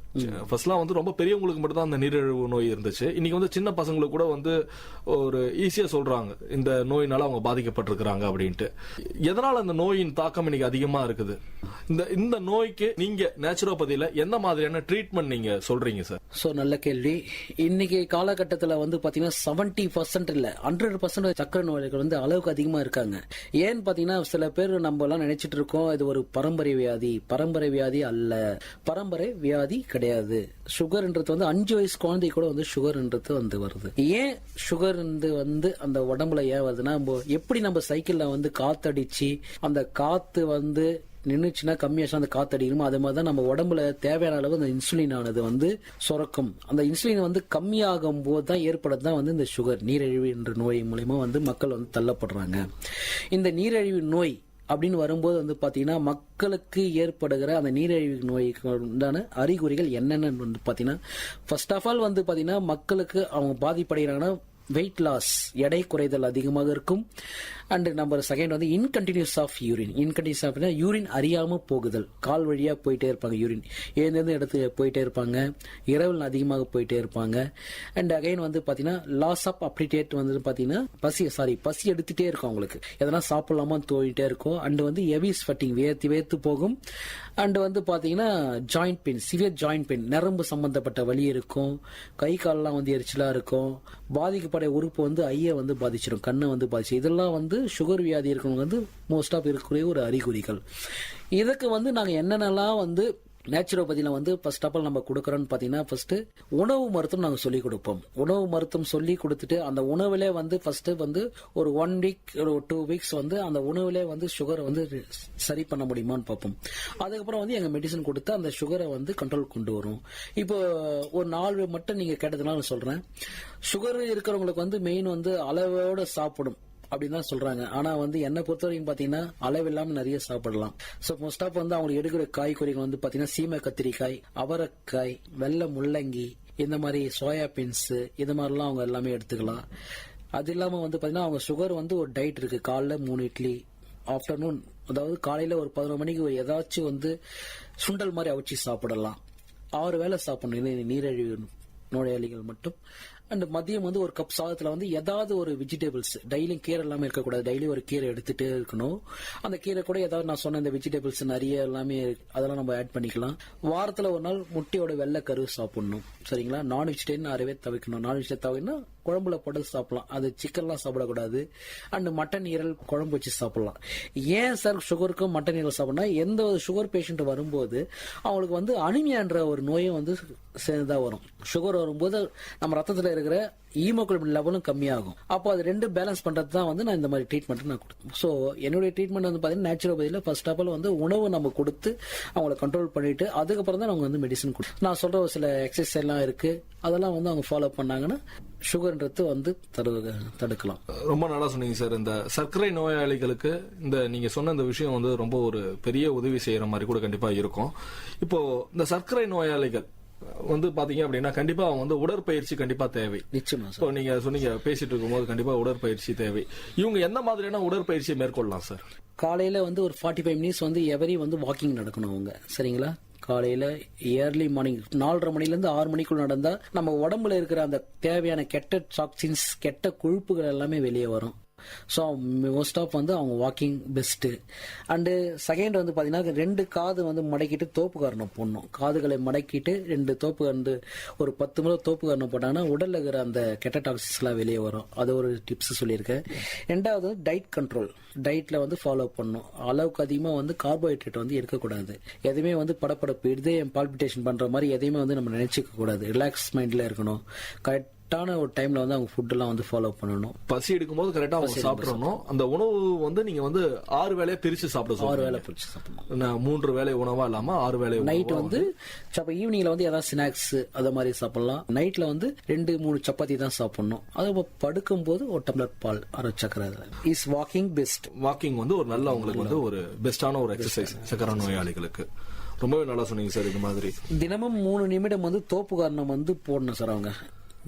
ஃபர்ஸ்ட்லாம் வந்து ரொம்ப பெரியவங்களுக்கு மட்டும் தான் அந்த நீரிழிவு நோய் இருந்துச்சு. இன்னைக்கு வந்து சின்ன பசங்களுக்கு கூட வந்து ஒரு ஈஸியா சொல்றாங்க இந்த நோயினால அவங்க பாதிக்கப்பட்டிருக்கிறாங்க அப்படின்ட்டு. எதனால இந்த நோயின் தாக்கம் இன்னைக்கு அதிகமா இருக்குது? இந்த நோய்க்கு நீங்க நேச்சுரோபதியில எந்த மாதிரியான ட்ரீட்மெண்ட் நீங்க சொல்றீங்க சார்? ஸோ நல்ல கேள்வி. இன்னைக்கு காலகட்டத்தில் வந்து பாத்தீங்கன்னா 70% இல்ல 100% சக்கரை நோயாளிகள் வந்து அளவுக்கு அதிகமா இருக்காங்க. ஏன்னு பாத்தீங்கன்னா சில பேர் நம்ம எல்லாம் நினைச்சிட்டு இருக்கோம் இது ஒரு பரம்பரை வியாதி. பரம்பரை வியாதி அல்ல, பரம்பரை வியாதி கிடையாது. சுகர்ன்றது வந்து 5 வயசு குழந்தை கூட வந்து சுகர்ன்றது வந்து வருது. ஏன் சுகர் வந்து அந்த உடம்புல ஏன் வருதுன்னா, எப்படி நம்ம சைக்கிள்ல வந்து காத்தடிச்சு அந்த காத்து வந்து நின்றுச்சுன்னா கம்மியாச்சுன்னா அந்த காத்தடிக்கணுமோ அதே மாதிரி தான் நம்ம உடம்புல தேவையான அளவு அந்த இன்சுலின் ஆனது வந்து சுரக்கும். அந்த இன்சுலின் வந்து கம்மியாகும் போது தான் ஏற்படுறது தான் வந்து இந்த சுகர் நீரிழிவு என்ற நோய் மூலமா வந்து மக்கள் வந்து தள்ளப்படுறாங்க. இந்த நீரிழிவு நோய் அப்படின்னு வரும்போது வந்து பாத்தீங்கன்னா மக்களுக்கு ஏற்படுகிற அந்த நீரிழிவு நோய்க்கு உண்டான அறிகுறிகள் என்னென்னு வந்து பாத்தீங்கன்னா, ஃபர்ஸ்ட் ஆஃப் ஆல் வந்து பாத்தீங்கன்னா மக்களுக்கு அவங்க பாதிப்படைகிறாங்கன்னா வெயிட் லாஸ், எடை குறைதல் அதிகமாக இருக்கும். அண்ட் நம்பர் செகண்ட் வந்து இன்கண்டினியூஸ் ஆஃப் யூரின். இன்கண்டினியூஸ் ஆஃப் யூரின் அறியாம போகுதல், கால் வழியா போயிட்டே இருப்பாங்க. யூரின் எந்தெந்த இடத்துக்கு போயிட்டே இருப்பாங்க, இரவில் அதிகமாக போயிட்டே இருப்பாங்க. அண்ட் அகைன் வந்து பாத்தீங்கன்னா லாஸ் ஆஃப் அப்டிடேட் வந்து பாத்தீங்கன்னா பசி எடுத்துட்டே இருக்கும் அவங்களுக்கு, எதனா சாப்பிடலாமா தோயிட்டே இருக்கும். அண்ட் வந்து ஹெவி ஸ்வெட்டிங், வேர்த்து போகும். அண்ட் வந்து பாத்தீங்கன்னா joint pain, severe joint pain, நரம்பு சம்பந்தப்பட்ட வலி இருக்கும். கை கால்லாம் வந்து எரிச்சலா இருக்கும். பாதிக்கப்பட்ட உறுப்பு வந்து ஐய வந்து பாதிச்சிடும், கண்ணை வந்து பாதிச்சு. இதெல்லாம் வந்து சுகர் வியாதி இருக்கவங்க வந்து மோஸ்ட் ஆஃப் இருக்கக்கூடிய ஒரு அறிகுறிகள். இதுக்கு வந்து நாங்க என்னென்னலாம் வந்து நேச்சுரோபதியில வந்து ஃபர்ஸ்ட் ஆஃப் ஆல் நம்ம கொடுக்கறோம்னு பாத்தீங்கன்னா, ஃபர்ஸ்ட் உணவு மருத்துவம் நாங்க சொல்லி கொடுப்போம். உணவு மருத்துவம் சொல்லி கொடுத்துட்டு அந்த உணவுலே வந்து ஃபர்ஸ்ட் வந்து ஒரு 1 வீக் ஒரு 2 வீக்ஸ் வந்து அந்த உணவுலே வந்து சுகரை வந்து சரி பண்ண முடியுமான்னு பார்ப்போம். அதுக்கப்புறம் வந்து எங்க மெடிசன் கொடுத்து அந்த சுகரை வந்து கண்ட்ரோல் கொண்டு வரும். இப்போ ஒரு 4 மட்டும் நீங்க கேட்டதுனால சொல்றேன். சுகர் இருக்கிறவங்களுக்கு வந்து மெயின் வந்து அளவோட சாப்பிடும் அப்படின்னு தான் சொல்றாங்க. ஆனா வந்து என்னை பொறுத்த வரைக்கும் பாத்தீங்கன்னா அளவில்லாம நிறைய சாப்பிடலாம். சோ மோஸ்ட் ஆஃப் வந்து அவங்க எடுக்கிற காய்கறிகள் வந்து பாத்தீங்கன்னா சீமை கத்திரிக்காய், அவரைக்காய், வெள்ளை முள்ளங்கி, இந்த மாதிரி சோயா பீன்ஸ், இது மாதிரிலாம் அவங்க எல்லாமே எடுத்துக்கலாம். அது இல்லாம வந்து பாத்தீங்கன்னா அவங்க சுகர் வந்து ஒரு டயட் இருக்கு. காலைல 3 இட்லி, ஆஃப்டர்நூன் அதாவது காலையில ஒரு 11 மணிக்கு ஏதாச்சும் வந்து சுண்டல் மாதிரி அவிச்சு சாப்பிடலாம். 6 வேளை சாப்பிடணும் நீரிழிவு நோயாளிகள் மட்டும். அண்ட் மதியம் வந்து ஒரு கப் சாதத்துல வந்து ஏதாவது ஒரு வெஜிடபிள்ஸ், டெய்லியும் கீரை எல்லாமே இருக்கக்கூடாது, டெய்லி ஒரு கீரை எடுத்துட்டே இருக்கணும். அந்த கீரை கூட ஏதாவது நான் சொன்ன இந்த வெஜிடபிள்ஸ் நிறைய எல்லாமே அதெல்லாம் நம்ம ஆட் பண்ணிக்கலாம். வாரத்துல ஒரு நாள் முட்டையோட வெள்ளை கரு சாப்பிடணும். சரிங்களா? நான் வெஜிடேரியன் அறவே தவிர்க்கணும். நான் வெஜிடேரியன் தவிர்க்கணும்னா குழம்புல போட்டு சாப்பிடலாம். அது சிக்கன்லாம் சாப்பிடக்கூடாது. அண்ட் மட்டன் ஈரல் குழம்பு வச்சு சாப்பிடலாம். ஏன் சார் சுகருக்கும் மட்டன் ஈரல் சாப்பிடணும்? எந்த ஒரு சுகர் பேஷண்ட் வரும்போது அவங்களுக்கு வந்து அனிமியான்ற ஒரு நோயும் வந்து சேர்ந்தா வரும். சுகர் வரும்போது நம்ம ரத்தத்துல இருக்கிற ஹீமோகுளோபின் லெவலும் கம்மியாகும். அப்போ அது ரெண்டு பேலன்ஸ் பண்றது தான் வந்து நான் இந்த மாதிரி ட்ரீட்மெண்ட் நான் கொடுத்தேன். ஸோ என்னுடைய ட்ரீட்மெண்ட் வந்து பாத்தீங்கன்னா நேச்சுரோபதியில ஃபர்ஸ்ட் ஆஃப் ஆல் வந்து உணவு நம்ம கொடுத்து அவங்களை கண்ட்ரோல் பண்ணிட்டு அதுக்கப்புறம் தான் அவங்க வந்து மெடிசன் கொடுத்து நான் சொல்ற ஒரு சில எக்ஸசைஸ் எல்லாம் இருக்கு, அதெல்லாம் வந்து அவங்க ஃபாலோ பண்ணாங்கன்னா சுகர்ன்றது வந்து தடுக்கலாம். ரொம்ப நல்லா சொன்னீங்க சார். இந்த சர்க்கரை நோயாளிகளுக்கு இந்த நீங்க சொன்ன இந்த விஷயம் வந்து ரொம்ப ஒரு பெரிய உதவி செய்யற மாதிரி கூட கண்டிப்பா இருக்கும். இப்போ இந்த சர்க்கரை நோயாளிகள் வந்து பாத்தீங்க அப்படின்னா கண்டிப்பா அவங்க வந்து உடற்பயிற்சி கண்டிப்பா தேவை. நிச்சயமா. இப்போ நீங்க சொன்னீங்க பேசிட்டு இருக்கும்போது கண்டிப்பா உடற்பயிற்சி தேவை. இவங்க எந்த மாதிரியான உடற்பயிற்சியை மேற்கொள்ளலாம் சார்? காலையில வந்து ஒரு 45 மினிட்ஸ் வந்து எவரி வந்து வாக்கிங் நடக்கணும் அவங்க. சரிங்களா? காலையில ஏர்லி மார்னிங் 4:30 மணில இருந்து 6 மணிக்குள்ள நடந்தா நம்ம உடம்புல இருக்கிற அந்த தேவையான கெட்ட டாக்ஸின்ஸ், கெட்ட கொழுப்புகள் எல்லாமே வெளியே வரும். ஸோ மோஸ்ட் ஆஃப் வந்து அவங்க வாக்கிங் பெஸ்ட். அண்டு செகண்ட் வந்து பாத்தீங்கன்னா 2 காது வந்து மடக்கிட்டு தோப்பு காரணம் போடணும். காதுகளை மடக்கிட்டு 2 தோப்பு வந்து ஒரு 10 முறை தோப்பு காரணம் போட்டாங்கன்னா உடல்ல இருக்கிற அந்த கெட்ட டாக்ஸின்ஸ் எல்லாம் வெளியே வரும். அது ஒரு டிப்ஸ் சொல்லியிருக்கேன். 2வது வந்து டயட் கண்ட்ரோல். டயட்ல வந்து ஃபாலோ பண்ணணும். அளவுக்கு அதிகமா வந்து கார்போஹைட்ரேட் வந்து எடுக்கக்கூடாது. எதுவுமே வந்து படப்படப்பு இதயம் பால்பிட்டேஷன் பண்ற மாதிரி எதையுமே வந்து நம்ம நினைச்சுக்க கூடாது. ரிலாக்ஸ் மைண்ட்ல இருக்கணும். கரெக்டான ஒரு டைம்ல வந்து அவங்க ஃபுட் எல்லாம் வந்து ஃபாலோ பண்ணணும். பசி எடுக்கும்போது கரெக்டா அவங்க சாப்பிடணும். அந்த உணவு வந்து நீங்க வந்து 6 வேளையா பிரிச்சு சாப்பிட 6 வேளை பிரிச்சு சாப்பிடணும். 3 வேளை உணவா இல்லாம 6 வேளை நைட் வந்து ஈவினிங்ல வந்து ஏதாவது ஸ்நாக்ஸ் அத மாதிரி சாப்பிடலாம். நைட்ல வந்து 2-3 சப்பாத்தி தான் சாப்பிடணும். அது படுக்கும் போது ஒரு டம்ளர் பால் அரை சக்கரை. Is walking best. வாக்கிங் வந்து ஒரு நல்ல உங்களுக்கு வந்து ஒரு பெஸ்டான ஒரு எக்ஸசைஸ் சக்கரை நோயாளிகளுக்கு. ரொம்பவே நல்லா சொன்னீங்க சார். இது மாதிரி தினமும் 3 நிமிடம் வந்து தோப்பு காரணம் வந்து போடணும் சார். அவங்க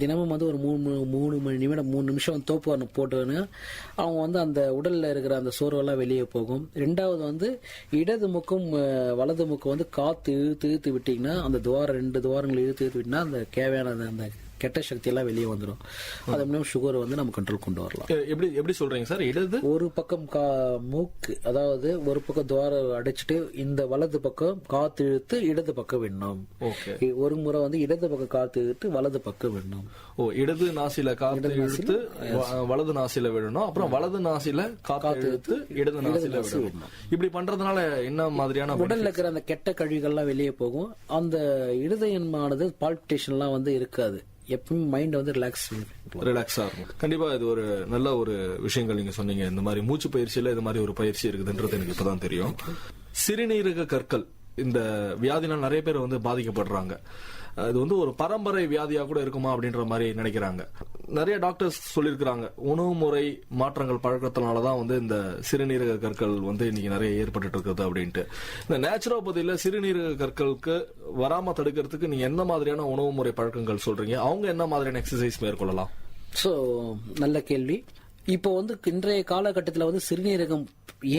தினமும் வந்து ஒரு 3 நிமிடம் 3 நிமிஷம் வந்து தோப்பு காரணம் போட்டோன்னு அவங்க வந்து அந்த உடல்ல இருக்கிற அந்த சோர்வெல்லாம் வெளியே போகும். 2வது வந்து இடது முக்கும் வலது முக்கம் வந்து காத்து இழுத்து விட்டீங்கன்னா அந்த 2 துவாரங்களை இழுத்து விட்டீங்கன்னா அந்த தேவையான அந்த கெட்ட சக்தி எல்லாம் வெளியே வந்துடும். அது மூலம் சுகர் வந்து நம்ம கண்ட்ரோல் கொண்டு வரலாம். எப்படி சொல்றீங்க சார்? இடது ஒரு பக்கம் மூக்கு, அதாவது ஒரு பக்கம் துவாரம் அடைச்சிட்டு இந்த வலது பக்கம் காத்து இழுத்து இடது பக்கம் விடணும். ஒரு முறை வந்து இடது பக்கம் காத்து இழுத்து வலது பக்கம் விடணும். இடது நாசில காத்து இழுத்து வலது நாசில விடணும். அப்புறம் வலது நாசில காத்து இழுத்து இடது நாசில விடணும். இப்படி பண்றதுனால என்ன மாதிரியான உடல்ல இருக்கிற அந்த கெட்ட கழிவுகள்லாம் வெளியே போகும். அந்த இருதயமானது பால்பிட்டேஷன் எல்லாம் வந்து இருக்காது. எப்பவும் மைண்ட் வந்து ரிலாக்ஸா இருக்கும். கண்டிப்பா இது ஒரு நல்ல ஒரு விஷயங்கள் நீங்க சொன்னீங்க. இந்த மாதிரி மூச்சு பயிற்சியில இது மாதிரி ஒரு பயிற்சி இருக்குதுன்றது எனக்கு இப்பதான் தெரியும். சிறுநீரக கற்கள் இந்த வியாதினால் நிறைய பேர் வந்து பாதிக்கப்படுறாங்க. இது வந்து ஒரு பரம்பரை வியாதியா கூட இருக்குமா அப்படின்ற மாதிரி நினைக்கிறாங்க. நிறைய டாக்டர்ஸ் சொல்லியிருக்கிறாங்க உணவு முறை மாற்றங்கள் பழக்கத்தினாலதான் வந்து இந்த சிறுநீரக கற்கள் வந்து இன்னைக்கு நிறைய ஏற்பட்டு இருக்குது அப்படின்ட்டு. இந்த நேச்சுரோபதியில சிறுநீரக கற்களுக்கு வராம தடுக்கிறதுக்கு நீங்க என்ன மாதிரியான உணவு முறை பழக்கங்கள் சொல்றீங்க? அவங்க என்ன மாதிரியான எக்ஸசைஸ் மேற்கொள்ளலாம்? சோ நல்ல கேள்வி. இப்போ வந்து இன்றைய காலகட்டத்தில் வந்து சிறுநீரகம்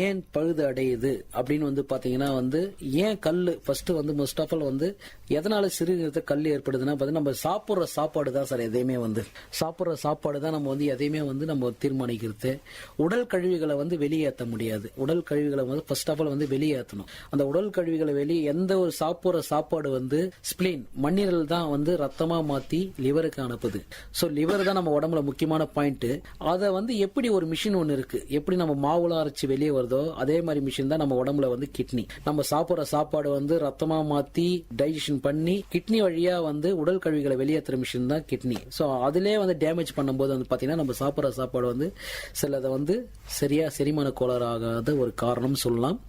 ஏன் பழுது அடையுது அப்படின்னு வந்து பாத்தீங்கன்னா வந்து ஏன் கல்லு ஃபர்ஸ்ட் வந்து மோஸ்ட் ஆஃப் ஆல் வந்து எதனால சிறுநீரகத்தை கல் ஏற்படுதுன்னா நம்ம சாப்பிட்ற சாப்பாடு தான் சார். எதையுமே வந்து சாப்பிட்ற சாப்பாடு தான் நம்ம வந்து எதையுமே வந்து நம்ம தீர்மானிக்கிறது. உடல் கழிவுகளை வந்து வெளியேற்ற முடியாது. உடல் கழிவுகளை வந்து ஃபர்ஸ்ட் ஆஃப் ஆல் வந்து வெளியேற்றணும். அந்த உடல் கழிவுகளை எந்த ஒரு சாப்பிட்ற சாப்பாடு வந்து ஸ்பிளீன் மண்ணீரல் தான் வந்து ரத்தமா மாத்தி லிவருக்கு அனுப்புது. ஸோ லிவர் தான் நம்ம உடம்புல முக்கியமான பாயிண்ட். அதை வந்து எப்படி ஒரு மிஷின் ஒன்று இருக்கு, எப்படி நம்ம மாவுலாம் அரைச்சு வெளியே வருதோ அதே மாதிரி மிஷின் தான் நம்ம உடம்புல வந்து கிட்னி. நம்ம சாப்பிட்ற சாப்பாடு வந்து ரத்தமா மாத்தி டைஜஷன் பண்ணி கிட்னி வழியா வந்து உடல் கழிவுகளை வெளியேற்றுற மிஷின் தான் கிட்னி. ஸோ அதிலே வந்து டேமேஜ் பண்ணும்போது வந்து பாத்தீங்கன்னா நம்ம சாப்பிட்ற சாப்பாடு வந்து சிலதை வந்து சரியா செரிமான கோளாறு ஆகாத ஒரு காரணம் சொல்லலாம்.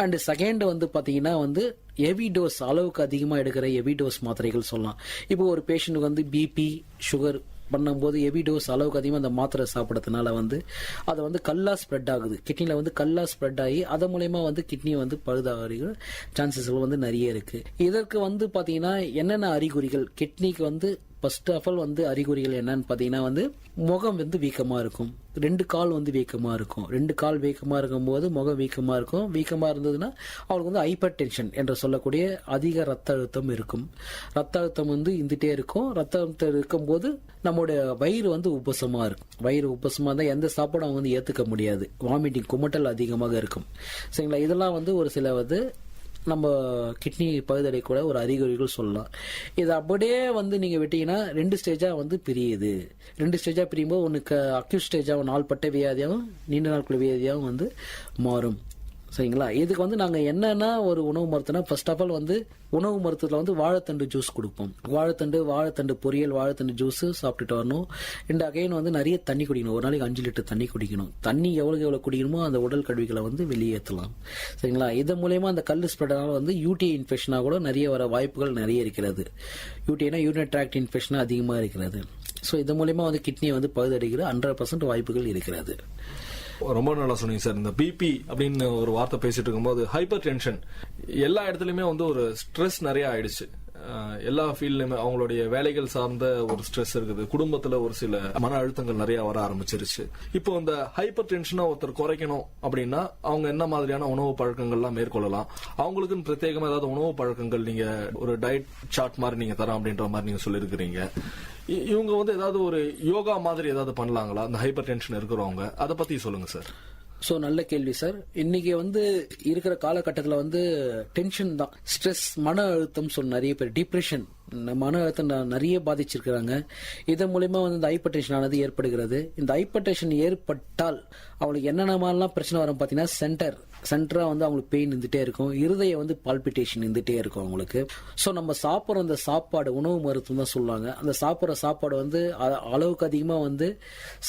அண்ட் செகண்ட் வந்து பாத்தீங்கன்னா வந்து ஹெவி டோஸ், அளவுக்கு அதிகமா எடுக்கிற ஹெவி டோஸ் மாத்திரைகள் சொல்லலாம். இப்போ ஒரு பேஷண்ட்டுக்கு வந்து பிபி சுகர் பண்ணும்போது ஹெவி டோஸ் அளவுக்கு அதிகமாக அந்த மாத்திரை சாப்பிட்றதுனால வந்து அது வந்து கல்லா ஸ்ப்ரெட் ஆகுது. கிட்னியில் வந்து கல்லா ஸ்ப்ரெட் ஆகி அது மூலயமா வந்து கிட்னி வந்து பழுதாக சான்சஸ் வந்து நிறைய இருக்கு. இதற்கு வந்து பாத்தீங்கன்னா என்னென்ன அறிகுறிகள் கிட்னிக்கு வந்து ஃபர்ஸ்ட் ஆஃப் ஆல் வந்து அறிகுறிகள் என்னன்னு பாத்தீங்கன்னா வந்து முகம் வந்து வீக்கமா இருக்கும். 2 கால் வந்து வீக்கமா இருக்கும். 2 கால் வீக்கமா இருக்கும் போது முகம் வீக்கமா இருக்கும். வீக்கமா இருந்ததுன்னா அவங்களுக்கு வந்து ஹைப்பர் டென்ஷன் என்று சொல்லக்கூடிய அதிக ரத்த அழுத்தம் இருக்கும். ரத்த அழுத்தம் வந்து இருந்துட்டே இருக்கும். ரத்த அழுத்தம் இருக்கும் போது நம்மளுடைய வயிறு வந்து உப்பசமா இருக்கும். வயிறு உப்பசமா இருந்தால் எந்த சாப்பாடும் அவங்க வந்து ஏத்துக்க முடியாது. வாமிட்டிங் குமட்டல் அதிகமாக இருக்கும். சரிங்களா? இதெல்லாம் வந்து ஒரு சில வந்து நம்ம கிட்னி பழுதடை கூட ஒரு அறிகுறிகள் சொல்லலாம். இது அப்படியே வந்து நீங்க விட்டீங்கன்னா 2 ஸ்டேஜா வந்து பிரியுது. 2 ஸ்டேஜா பிரியும் போது ஒன்று அக்யூட் ஸ்டேஜாகவும் நாள்பட்ட வியாதியாகவும் நீண்ட நாட்கள் வியாதியாகவும் வந்து மாறும். சரிங்களா? இதுக்கு வந்து நாங்க என்னன்னா ஒரு உணவு மருத்துவம்னா ஃபர்ஸ்ட் ஆஃப் ஆல் வந்து உணவு மருத்துவத்தில் வந்து வாழைத்தண்டு ஜூஸ் கொடுப்போம். வாழைத்தண்டு பொரியல், வாழைத்தண்டு ஜூஸ் சாப்பிட்டுட்டு வரணும். அகைன் வந்து நிறைய தண்ணி குடிக்கணும். ஒரு நாளைக்கு 5 லிட்டர் தண்ணி குடிக்கணும். தண்ணி எவ்வளவு குடிக்கணுமோ அந்த உடல் கழிவுகளை வந்து வெளியேற்றலாம். சரிங்களா? இது மூலயமா அந்த கல் ஸ்ப்ரெட்னால வந்து யூடிஐ இன்ஃபெக்ஷனா கூட நிறைய வர வாய்ப்புகள் நிறைய இருக்கிறது. யூடிஐனா யூரினரி ட்ராக்ட் இன்ஃபெக்ஷனா அதிகமாக இருக்கிறது. ஸோ இது மூலயமா வந்து கிட்னியை வந்து பழுதடைகிற 100% வாய்ப்புகள் இருக்கிறது. ரொம்ப நல்லா சொன்னீங்க சார். இந்த பிபி அப்படின்னு ஒரு வார்த்தை பேசிட்டு இருக்கும்போது ஹைப்பர் டென்ஷன் எல்லா இடத்துலயுமே வந்து ஒரு ஸ்ட்ரெஸ் நிறைய ஆயிடுச்சு. எல்லா ஃபீல்ட்லயுமே அவங்களுடைய வேலைகள் சார்ந்த ஒரு ஸ்ட்ரெஸ் இருக்குது. குடும்பத்துல ஒரு சில மன அழுத்தங்கள் நிறைய வர ஆரம்பிச்சிருச்சு. இப்போ இந்த ஹைப்பர் டென்ஷனை ஒருத்தர் குறைக்கணும் அப்படின்னா அவங்க என்ன மாதிரியான உணவு பழக்கங்கள்லாம் மேற்கொள்ளலாம்? அவங்களுக்குன்னு பிரத்யேகமா ஏதாவது உணவு பழக்கங்கள் நீங்க ஒரு டயட் சார்ட் மாதிரி நீங்க தரோம் அப்படின்ற மாதிரி நீங்க சொல்லியிருக்கிறீங்க. இவங்க வந்து ஏதாவது ஒரு யோகா மாதிரி ஏதாவது பண்ணலாங்களா இந்த ஹைப்பர் டென்ஷன் இருக்கிறவங்க? அதை பத்தி சொல்லுங்க சார். ஸோ நல்ல கேள்வி சார். இன்னைக்கு வந்து இருக்கிற காலகட்டத்தில் வந்து டென்ஷன் தான், ஸ்ட்ரெஸ், மன அழுத்தம், நிறைய பேர் டிப்ரெஷன் மன அழுத்தம் நிறைய பாதிச்சிருக்கிறாங்க. இதன் மூலயமா வந்து இந்த ஹைப்பர் டென்ஷன் ஆனது ஏற்படுகிறது. இந்த ஹைப்பர் டென்ஷன் ஏற்பட்டால் அவங்களுக்கு என்னென்ன மாதிரிலாம் பிரச்சனை வரும் பார்த்தீங்கன்னா, சென்டரா வந்து அவங்களுக்கு பெயின் இருந்துட்டே இருக்கும், இருதய வந்து பால்பிட்டேஷன் இருந்துட்டே இருக்கும் அவங்களுக்கு. ஸோ நம்ம சாப்பிட்ற அந்த சாப்பாடு, உணவு மருத்துவம் தான் சொல்லுவாங்க, அந்த சாப்பிட்ற சாப்பாடு வந்து அளவுக்கு அதிகமாக வந்து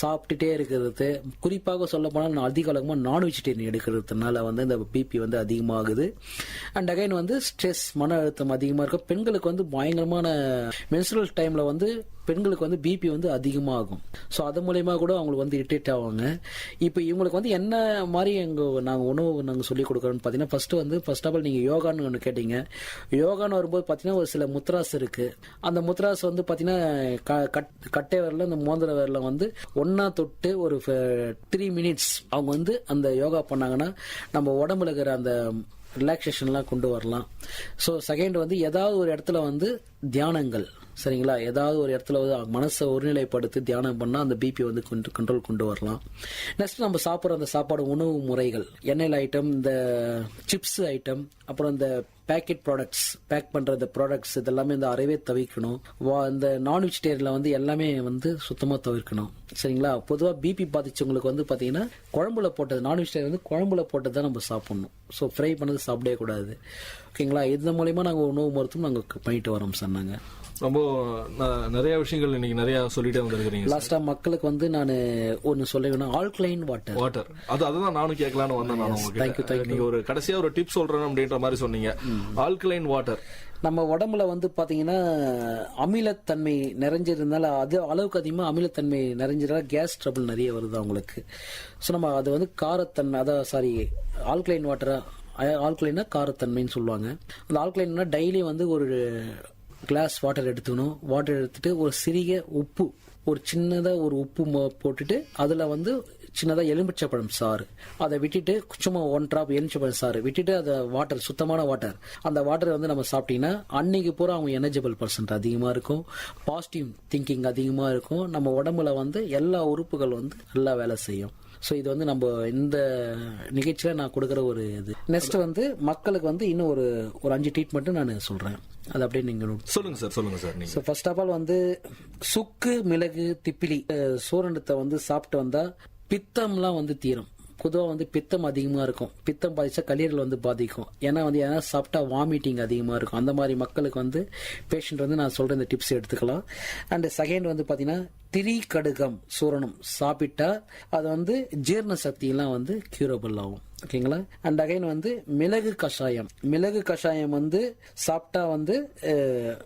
சாப்பிட்டுட்டே இருக்கிறது, குறிப்பாக சொல்ல போனால் அதிக அளவுமாக நான் வெஜிடேரியன் எடுக்கிறதுனால வந்து இந்த பிபி வந்து அதிகமாகுது. அண்ட் அகைன் வந்து ஸ்ட்ரெஸ், மன அழுத்தம் அதிகமாக இருக்கும். பெண்களுக்கு வந்து பயங்கரமான மென்சுரல் டைமில் வந்து பெண்களுக்கு வந்து பிபி வந்து அதிகமாகும். ஸோ அது மூலயமா கூட அவங்களுக்கு வந்து இரிட்டேட் ஆவாங்க. இப்போ இவங்களுக்கு வந்து என்ன மாதிரி நாங்கள் உணவு நாங்கள் சொல்லிக் கொடுக்குறோன்னு பார்த்தீங்கன்னா, ஃபர்ஸ்ட் ஆஃப் ஆல் நீங்கள் யோகான்னு ஒன்று கேட்டீங்க. யோகான்னு வரும்போது பார்த்தீங்கன்னா ஒரு சில முத்ராஸ் இருக்கு. அந்த முத்ராஸ் வந்து பார்த்தீங்கன்னா கட்டை விரல இந்த மோதிர விரல வந்து ஒன்னா தொட்டு ஒரு 3 மினிட்ஸ் அவங்க வந்து அந்த யோகா பண்ணாங்கன்னா நம்ம உடம்புல இருக்கிற அந்த ரிலாக்ஸேஷன்லாம் கொண்டு வரலாம். ஸோ செகண்ட் வந்து ஏதாவது ஒரு இடத்துல வந்து தியானங்கள், சரிங்களா, ஏதாவது ஒரு இடத்துல வந்து மனசை ஒருநிலைப்படுத்தி தியானம் பண்ணால் அந்த பிபி வந்து கண்ட்ரோல் கொண்டு வரலாம். நெக்ஸ்ட் நம்ம சாப்பிட்ற அந்த சாப்பாடு உணவு முறைகள், எண்ணெயில் ஐட்டம், இந்த சிப்ஸ் ஐட்டம், அப்புறம் இந்த பேக்கெட் ப்ராடக்ட்ஸ், பேக் பண்ற இந்த ப்ராடக்ட்ஸ் இதெல்லாமே இந்த அறவே தவிர்க்கணும். இந்த நான் வெஜிடேரியன்ல வந்து எல்லாமே வந்து சுத்தமாக தவிர்க்கணும், சரிங்களா. பொதுவாக பிபி பாதிச்சவங்களுக்கு வந்து பார்த்தீங்கன்னா குழம்புல போட்டது, நான் வெஜிடேரியன் வந்து குழம்புல போட்டது தான் நம்ம சாப்பிடணும். ஸோ ஃப்ரை பண்ணது சாப்பிடவே கூடாது, ஓகேங்களா. இதன் மூலயமா நாங்கள் உணவு மருத்துவம் நாங்கள் பண்ணிட்டு வரோம் சார். நாங்கள் ரொம்ப நிறைய விஷயங்கள் இன்னைக்கு நிறைய சொல்லிட்டே வந்திருக்கீங்க. லாஸ்டா மக்களுக்கு வந்து நான் ஒன்னு சொல்ல வேணும், ஆல்கலைன் வாட்டர் அதுதான் நானும் கேட்கலான்னு வந்தேன். நீங்க ஒரு கடைசியா ஒரு டிப் சொல்றேன் அப்படின்ற மாதிரி சொன்னீங்க. ஆல்கலைன் வாட்டர் நம்ம உடம்புல வந்து பாத்தீங்கன்னா அமிலத்தன்மை நிறைஞ்சிருந்தால, அது அளவுக்கு அதிகமாக அமிலத்தன்மை நிறைஞ்சிருந்தால கேஸ் ட்ரபிள் நிறைய வருது அவங்களுக்கு. ஸோ நம்ம அது வந்து காரத்தன்மை, ஆல்கலைன் வாட்டரா, ஆல்கலைனா காரத்தன்மைன்னு சொல்லுவாங்க. அந்த ஆல்கலைன்னா டெய்லி வந்து ஒரு கிளாஸ் வாட்டர் எடுத்துக்கணும். வாட்டர் எடுத்துட்டு ஒரு சிறிய உப்பு, ஒரு சின்னதாக ஒரு உப்பு போட்டுட்டு அதில் வந்து சின்னதாக எலுமிச்சப்பழம் சாறு அதை விட்டுட்டு, சும்மா 1 drop எலுமிச்சப்பழம் சாறு விட்டுட்டு அதை வாட்டர், சுத்தமான வாட்டர், அந்த வாட்டரை வந்து நம்ம சாப்பிட்டீங்கன்னா அன்னைக்கு பூரா அவங்க எனர்ஜிபிள் பர்சன்ட் அதிகமாக இருக்கும், பாசிட்டிவ் திங்கிங் அதிகமாக இருக்கும். நம்ம உடம்புல வந்து எல்லா உறுப்புகள் வந்து நல்லா வேலை செய்யும். ஸோ இது வந்து நம்ம இந்த நிகழ்ச்சியில் நான் கொடுக்குற ஒரு இது. நெக்ஸ்ட் வந்து மக்களுக்கு வந்து இன்னும் ஒரு 5 ட்ரீட்மெண்ட்டு நான் சொல்கிறேன். அது அப்படியே நீங்க சொல்லுங்க சார். ஃபர்ஸ்ட் ஆஃப் ஆல் வந்து சுக்கு, மிளகு, திப்பிலி, சூரணத்தை வந்து சாப்பிட்டு வந்தா பித்தம்லாம் வந்து தீரும். பொதுவாக வந்து பித்தம் அதிகமாக இருக்கும். பித்தம் பாதிச்சா கல்லீரல் வந்து பாதிக்கும். ஏன்னா வந்து சாப்பிட்டா வாமிட்டிங் அதிகமாக இருக்கும். அந்த மாதிரி மக்களுக்கு வந்து பேஷண்ட் வந்து நான் சொல்ற இந்த டிப்ஸ் எடுத்துக்கலாம். அண்ட் செகண்ட் வந்து பார்த்தீங்கன்னா திரிகடுகம் சூரணம் சாப்பிட்டா அது வந்து ஜீரண சக்தியெல்லாம் வந்து கியூரபிள் ஆகும், ஓகேங்களா. அண்ட் அகைன் வந்து மிளகு கஷாயம் வந்து சாப்பிட்டா வந்து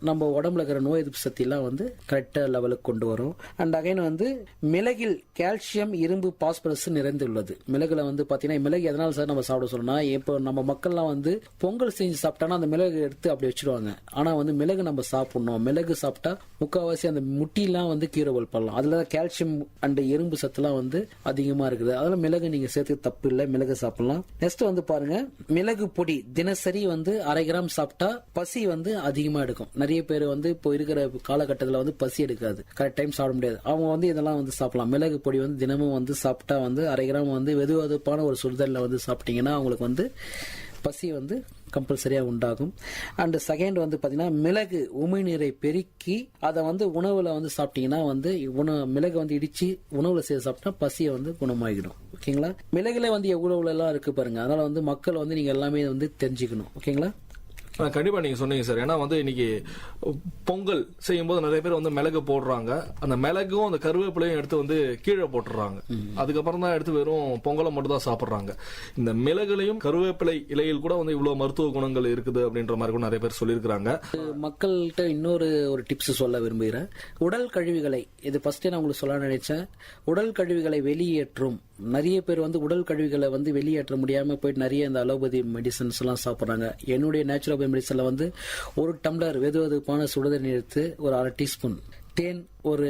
நம்ம உடம்புல இருக்கிற நோய் எதிர்ப்பு சக்தி எல்லாம் வந்து கரெக்டா லெவலுக்கு கொண்டு வரும். அண்ட் அகைன் வந்து மிளகில் கால்சியம், இரும்பு, பாஸ்பரஸ் நிறைந்துள்ளது. மிளகுல வந்து பாத்தீங்கன்னா, மிளகு எதனால சார் நம்ம சாப்பிட சொல்லணும்னா, இப்போ நம்ம மக்கள்லாம் வந்து பொங்கல் செஞ்சு சாப்பிட்டானா அந்த மிளகு எடுத்து அப்படி வச்சிருவாங்க. ஆனா வந்து மிளகு நம்ம சாப்பிடணும். மிளகு சாப்பிட்டா முக்கால்வாசி அந்த முட்டிலாம் வந்து கியூரபிள் பண்ணலாம். அதுல கால்சியம் அண்ட் இரும்பு சத்துலாம் வந்து அதிகமா இருக்குது. அதனால மிளகு நீங்க சேர்த்து தப்பு இல்லை, மிளகு சாப்பிடலாம். நெக்ஸ்ட் வந்து பாருங்க, மிளகு பொடி தினசரி வந்து 1/2 கிராம் சாப்பிட்டா பசி வந்து அதிகமா எடுக்கும். நிறைய பேர் வந்து இப்போ இருக்கிற காலகட்டத்தில் வந்து பசி எடுக்காது, கரெக்ட் டைம் சாப்பிட முடியாது. அவங்க வந்து இதெல்லாம் வந்து சாப்பிடலாம். மிளகு பொடி வந்து தினமும் வந்து சாப்பிட்டா வந்து 1/2 கிராம் வந்து வெதுவெதுப்பான ஒரு சுடுதல்ல வந்து சாப்பிட்டீங்கன்னா அவங்களுக்கு வந்து பசி வந்து கம்பல்சரியா உண்டாகும். அண்ட் செகண்ட் வந்து பாத்தீங்கன்னா மிளகு உமிழ்நீரை பெருக்கி அதை வந்து உணவுல வந்து சாப்பிட்டீங்கன்னா வந்து மிளகு வந்து இடிச்சு உணவுல சேர்த்து சாப்பிட்டா பசியை வந்து குணமாகிடும், ஓகேங்களா. மிளகுல வந்து எவ்வளவு எல்லாம் இருக்கு பாருங்க. அதனால வந்து மக்கள் வந்து நீங்க எல்லாமே வந்து தெரிஞ்சுக்கணும், ஓகேங்களா. கண்டிப்பா நீங்க சொன்னீங்க சார். ஏன்னா வந்து இன்னைக்கு பொங்கல் செய்யும் போது நிறைய பேர் வந்து மிளகு போடுறாங்க. அந்த மிளகும் அந்த கருவேப்பிலையும் எடுத்து வந்து கீழே போட்டுறாங்க. அதுக்கப்புறம் தான் எடுத்து வெறும் பொங்கலை மட்டும் தான் சாப்பிடுறாங்க. இந்த மிளகுலையும் கருவேப்பிலை இலையில் கூட வந்து இவ்வளவு மருத்துவ குணங்கள் இருக்குது அப்படின்ற மாதிரி கூட நிறைய பேர் சொல்லியிருக்கிறாங்க. மக்கள்கிட்ட இன்னொரு டிப்ஸ் சொல்ல விரும்புகிறேன். உடல் கழிவுகளை, இது ஃபர்ஸ்டே நான் உங்களுக்கு சொல்ல நினைச்சேன். உடல் கழிவுகளை வெளியேற்றும் நிறைய பேர் வந்து உடல் கழிவுகளை வந்து வெளியேற்ற முடியாம போயிட்டு நிறைய இந்த அலோபதி மெடிசன்ஸ் எல்லாம் சாப்பிடுறாங்க. என்னுடைய நேச்சுரோபதி மெடிசன்ல வந்து 1 டம்ளர் வெதுவெதுப்பான சுடுதண்ணீர் எடுத்து ஒரு 1/2 டீஸ்பூன் தேன், ஒரு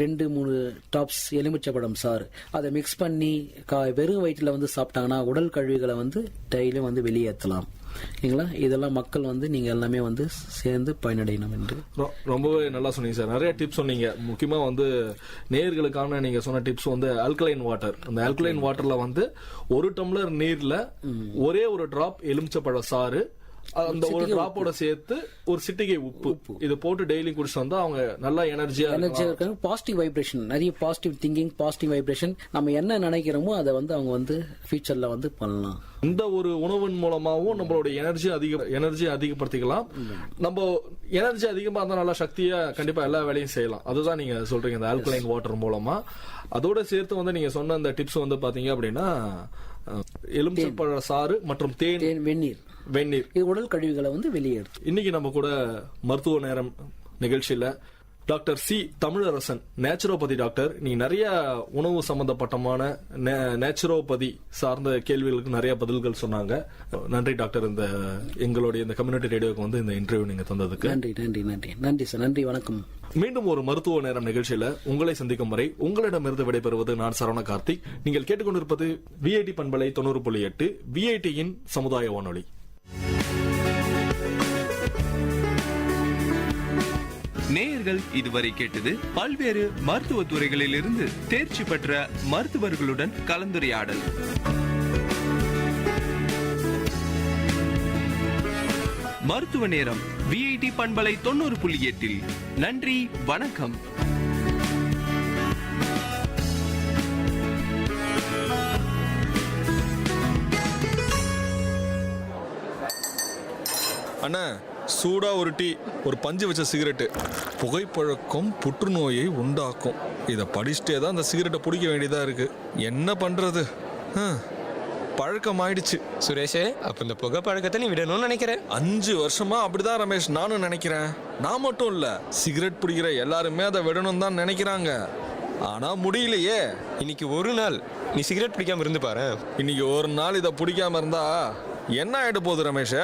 2-3 டாப்ஸ் எலுமிச்சப்பழம் சாறு அதை மிக்ஸ் பண்ணி வெறும் வயிற்றுல வந்து சாப்பிட்டாங்கன்னா உடல் கழிவுகளை வந்து டெய்லியும் வந்து வெளியேற்றலாம், சரிங்களா. இதெல்லாம் மக்கள் வந்து நீங்க எல்லாமே வந்து சேர்ந்து பயனடையணும் என்று. ரொம்பவே நல்லா சொன்னீங்க சார். நிறைய டிப்ஸ் சொன்னீங்க. முக்கியமா வந்து நேயர்களுக்கான நீங்க சொன்ன டிப்ஸ் வந்து ஆல்கலைன் வாட்டர். அந்த ஆல்கலைன் வாட்டர்ல வந்து 1 டம்ளர் நீர்ல ஒரே ஒரு டிராப் எலுமிச்சப்பழ சாறு அந்த ஒரு டிராப்போட சேர்த்து ஒரு சிட்டிகை உப்பு இது போட்டு டெய்லி குடிச்சு வந்தா அவங்க நல்லா எனர்ஜியா இருக்காங்க. பாசிட்டிவ் வைப்ரேஷன், நிறைய பாசிட்டிவ் திங்கிங், பாசிட்டிவ் வைப்ரேஷன், நம்ம என்ன நினைக்கிறோமோ அதை வந்து அவங்க வந்து ஃபியூச்சர்ல வந்து பண்ணலாம். இந்த ஒரு உணவின் மூலமாவும் நம்மளுடைய எனர்ஜி அதிகப்படுத்திக்கலாம். நம்ம எனர்ஜி அதிகமா இருந்தா நல்லா சக்தியா கண்டிப்பா எல்லா வேலையும் செய்யலாம். அதுதான் நீங்க சொல்றீங்க இந்த ஆல்கலைன் வாட்டர் மூலமா. அதோட சேர்த்து வந்து நீங்க சொன்ன அந்த டிப்ஸ் வந்து பாத்தீங்க அப்படின்னா எலுமிச்சம்பழ சாறு மற்றும் தேன், வெந்நீர் இது உடல் கழிவுகளை வந்து வெளியேறும். இன்னைக்கு நம்ம கூட மருத்துவ நேரம் நிகழ்ச்சியில doctor C Tamilarasan, naturopathy doctor, நீ நிறைய உணவு சம்பந்தப்பட்டமான நேச்சுரோபதி சார்ந்த கேள்விகளுக்கு நிறைய பதில்கள் சொன்னாங்க. நன்றி டாக்டர், இந்த எங்களுடைய இந்த கம்யூனிட்டி ரேடியோக்கு வந்து இந்த இன்டர்வியூ நீங்க தந்ததுக்கு. நன்றி நன்றி நன்றி நன்றி சார். நன்றி, வணக்கம். மீண்டும் ஒரு மருத்துவ நேரம் நிகழ்ச்சியில உங்களை சந்திக்கும் வரை உங்களிடமிருந்து விடைபெறுவது நான் சரவண கார்த்திக். நீங்கள் கேட்டுக்கொண்டிருப்பது விஐடி பண்பலை 90.8 விஐடியின் சமுதாய வானொலி. நேயர்கள் இதுவரை கேட்டது பல்வேறு மருத்துவ துறைகளில் இருந்து தேர்ச்சி பெற்ற மருத்துவர்களுடன் கலந்துரையாடல். மருத்துவ நேரம் விஐடி பண்பலை 90.8. நன்றி, வணக்கம். அண்ணா, சூடா ஒரு டீ, ஒரு பஞ்சு வச்ச சிகரெட்டு. புகைப்பழக்கம் புற்றுநோயை உண்டாக்கும். இதை படிச்சுட்டே தான் அந்த சிகரெட்டை பிடிக்க வேண்டியதா இருக்கு. என்ன பண்றது? பழக்கம் ஆயிடுச்சு. சுரேஷ், அப்ப இந்த புகை பழக்கத்தை நீ விடணும்னு நினைக்கிறேன். 5 வருஷமா அப்படிதான் ரமேஷ் நானும் நினைக்கிறேன். நான் மட்டும் இல்ல, சிகரெட் பிடிக்கிற எல்லாருமே அதை விடணும் தான் நினைக்கிறாங்க. ஆனா முடியலையே. இன்னைக்கு ஒரு நாள் நீ சிகரெட் பிடிக்காம இருந்து பாரு. இன்னைக்கு ஒரு நாள் இதை பிடிக்காம இருந்தா என்ன ஆயிட்டு போகுது ரமேஷ்?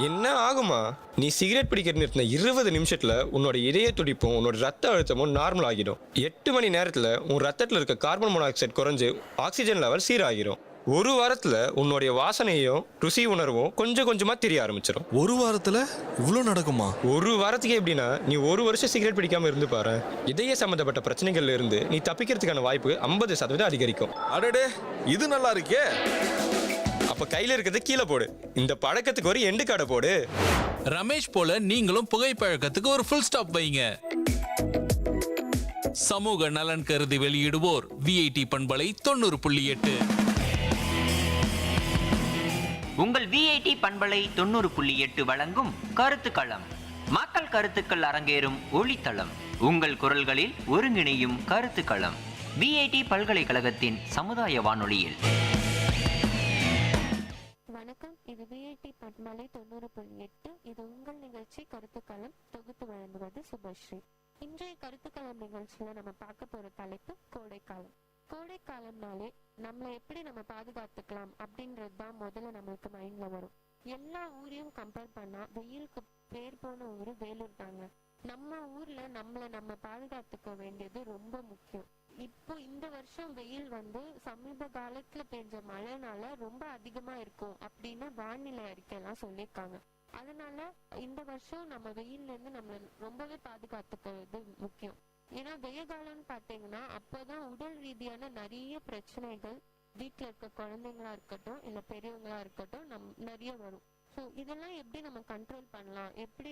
என்ன ஆகுமா? நீ சிகரெட் பிடிக்கிறது நிறுத்தின 20 நிமிஷத்துல உன்னோட இதய துடிப்பும் உன்னோட ரத்த அழுத்தமும் நார்மல் ஆகிடும். 8 மணி நேரத்துல உன் ரத்தத்துல இருக்க கார்பன் மோனாக்சைடு குறைஞ்சு ஆக்சிஜன் லெவல் சீராகிடும். ஒரு வாரத்துல உன்னுடைய வாசனையும் ருசி உணர்வும் கொஞ்சம் கொஞ்சமா தெரிய ஆரம்பிச்சிடும். ஒரு வாரத்துல இவ்வளவு நடக்குமா? ஒரு வாரத்துக்கு எப்படின்னா நீ ஒரு வருஷம் சிகரெட் பிடிக்காம இருந்து பாரு. இதய சம்பந்தப்பட்ட பிரச்சனைகள்ல இருந்து நீ தப்பிக்கிறதுக்கான வாய்ப்பு 50% அதிகரிக்கும். அடடே, இது நல்லா இருக்கே. அப்ப கையில இருக்கிறது கீழே போடு. இந்த பழக்கத்துக்கு ஒரு எண்டு காடை போடு. ரமேஷ் போல நீங்களும் புகைப்பழக்கத்துக்கு ஒரு ஃபுல் ஸ்டாப் வைங்க. சமூக நலன் கருதி வெளியிடுவோர் விஐடி பண்பலை 90.8. உங்கள் விஐடி பண்பலை 90.8 வழங்கும் கருத்துக்களம். மக்கள் கருத்துக்கள் அரங்கேறும் ஒளித்தளம். உங்கள் குரல்களில் ஒருங்கிணையும் கருத்துக்களம். விஐடி பல்கலைக்கழகத்தின் சமுதாய வானொலியில். வணக்கம், இது விஐடி பண்பலை 90.8. இது உங்கள் நிகழ்ச்சி கருத்துக்களம். தொகுத்து வழங்குவது சுபஸ்ரீ. இன்றைய கருத்துக்களம் நிகழ்ச்சியில நம்ம பார்க்க போற தலைப்பு கோடைக்காலம். கோடைக்காலம்னாலே நம்மளை எப்படி நம்ம பாதுகாத்துக்கலாம் அப்படின்றது தான் முதல்ல நம்மளுக்கு மைண்ட்ல வரும். எல்லா ஊரையும் கம்பேர் பண்ணா வெயிலுக்கு பேர் போன ஊரு வேலூர் தாங்க. நம்ம ஊர்ல நம்ம பாதுகாத்துக்க வேண்டியது ரொம்ப முக்கியம். இப்போ இந்த வருஷம் வெயில் வந்து சமீப காலத்துல பெஞ்ச மழைனால ரொம்ப அதிகமா இருக்கும் அப்படின்னு வானிலை அறிக்கையெல்லாம் சொல்லியிருக்காங்க. அதனால இந்த வருஷம் நம்ம வெயில்ல இருந்து நம்மள ரொம்பவே பாதுகாத்துக்கிறது முக்கியம். ஏன்னா வெய காலம்னு பாத்தீங்கன்னா அப்போதான் உடல் ரீதியான நிறைய பிரச்சனைகள் வீட்டுல இருக்க குழந்தைங்களா இருக்கட்டும் இல்ல பெரியவங்களா இருக்கட்டும் நிறைய வரும். ஸோ இதெல்லாம் எப்படி நம்ம கண்ட்ரோல் பண்ணலாம், எப்படி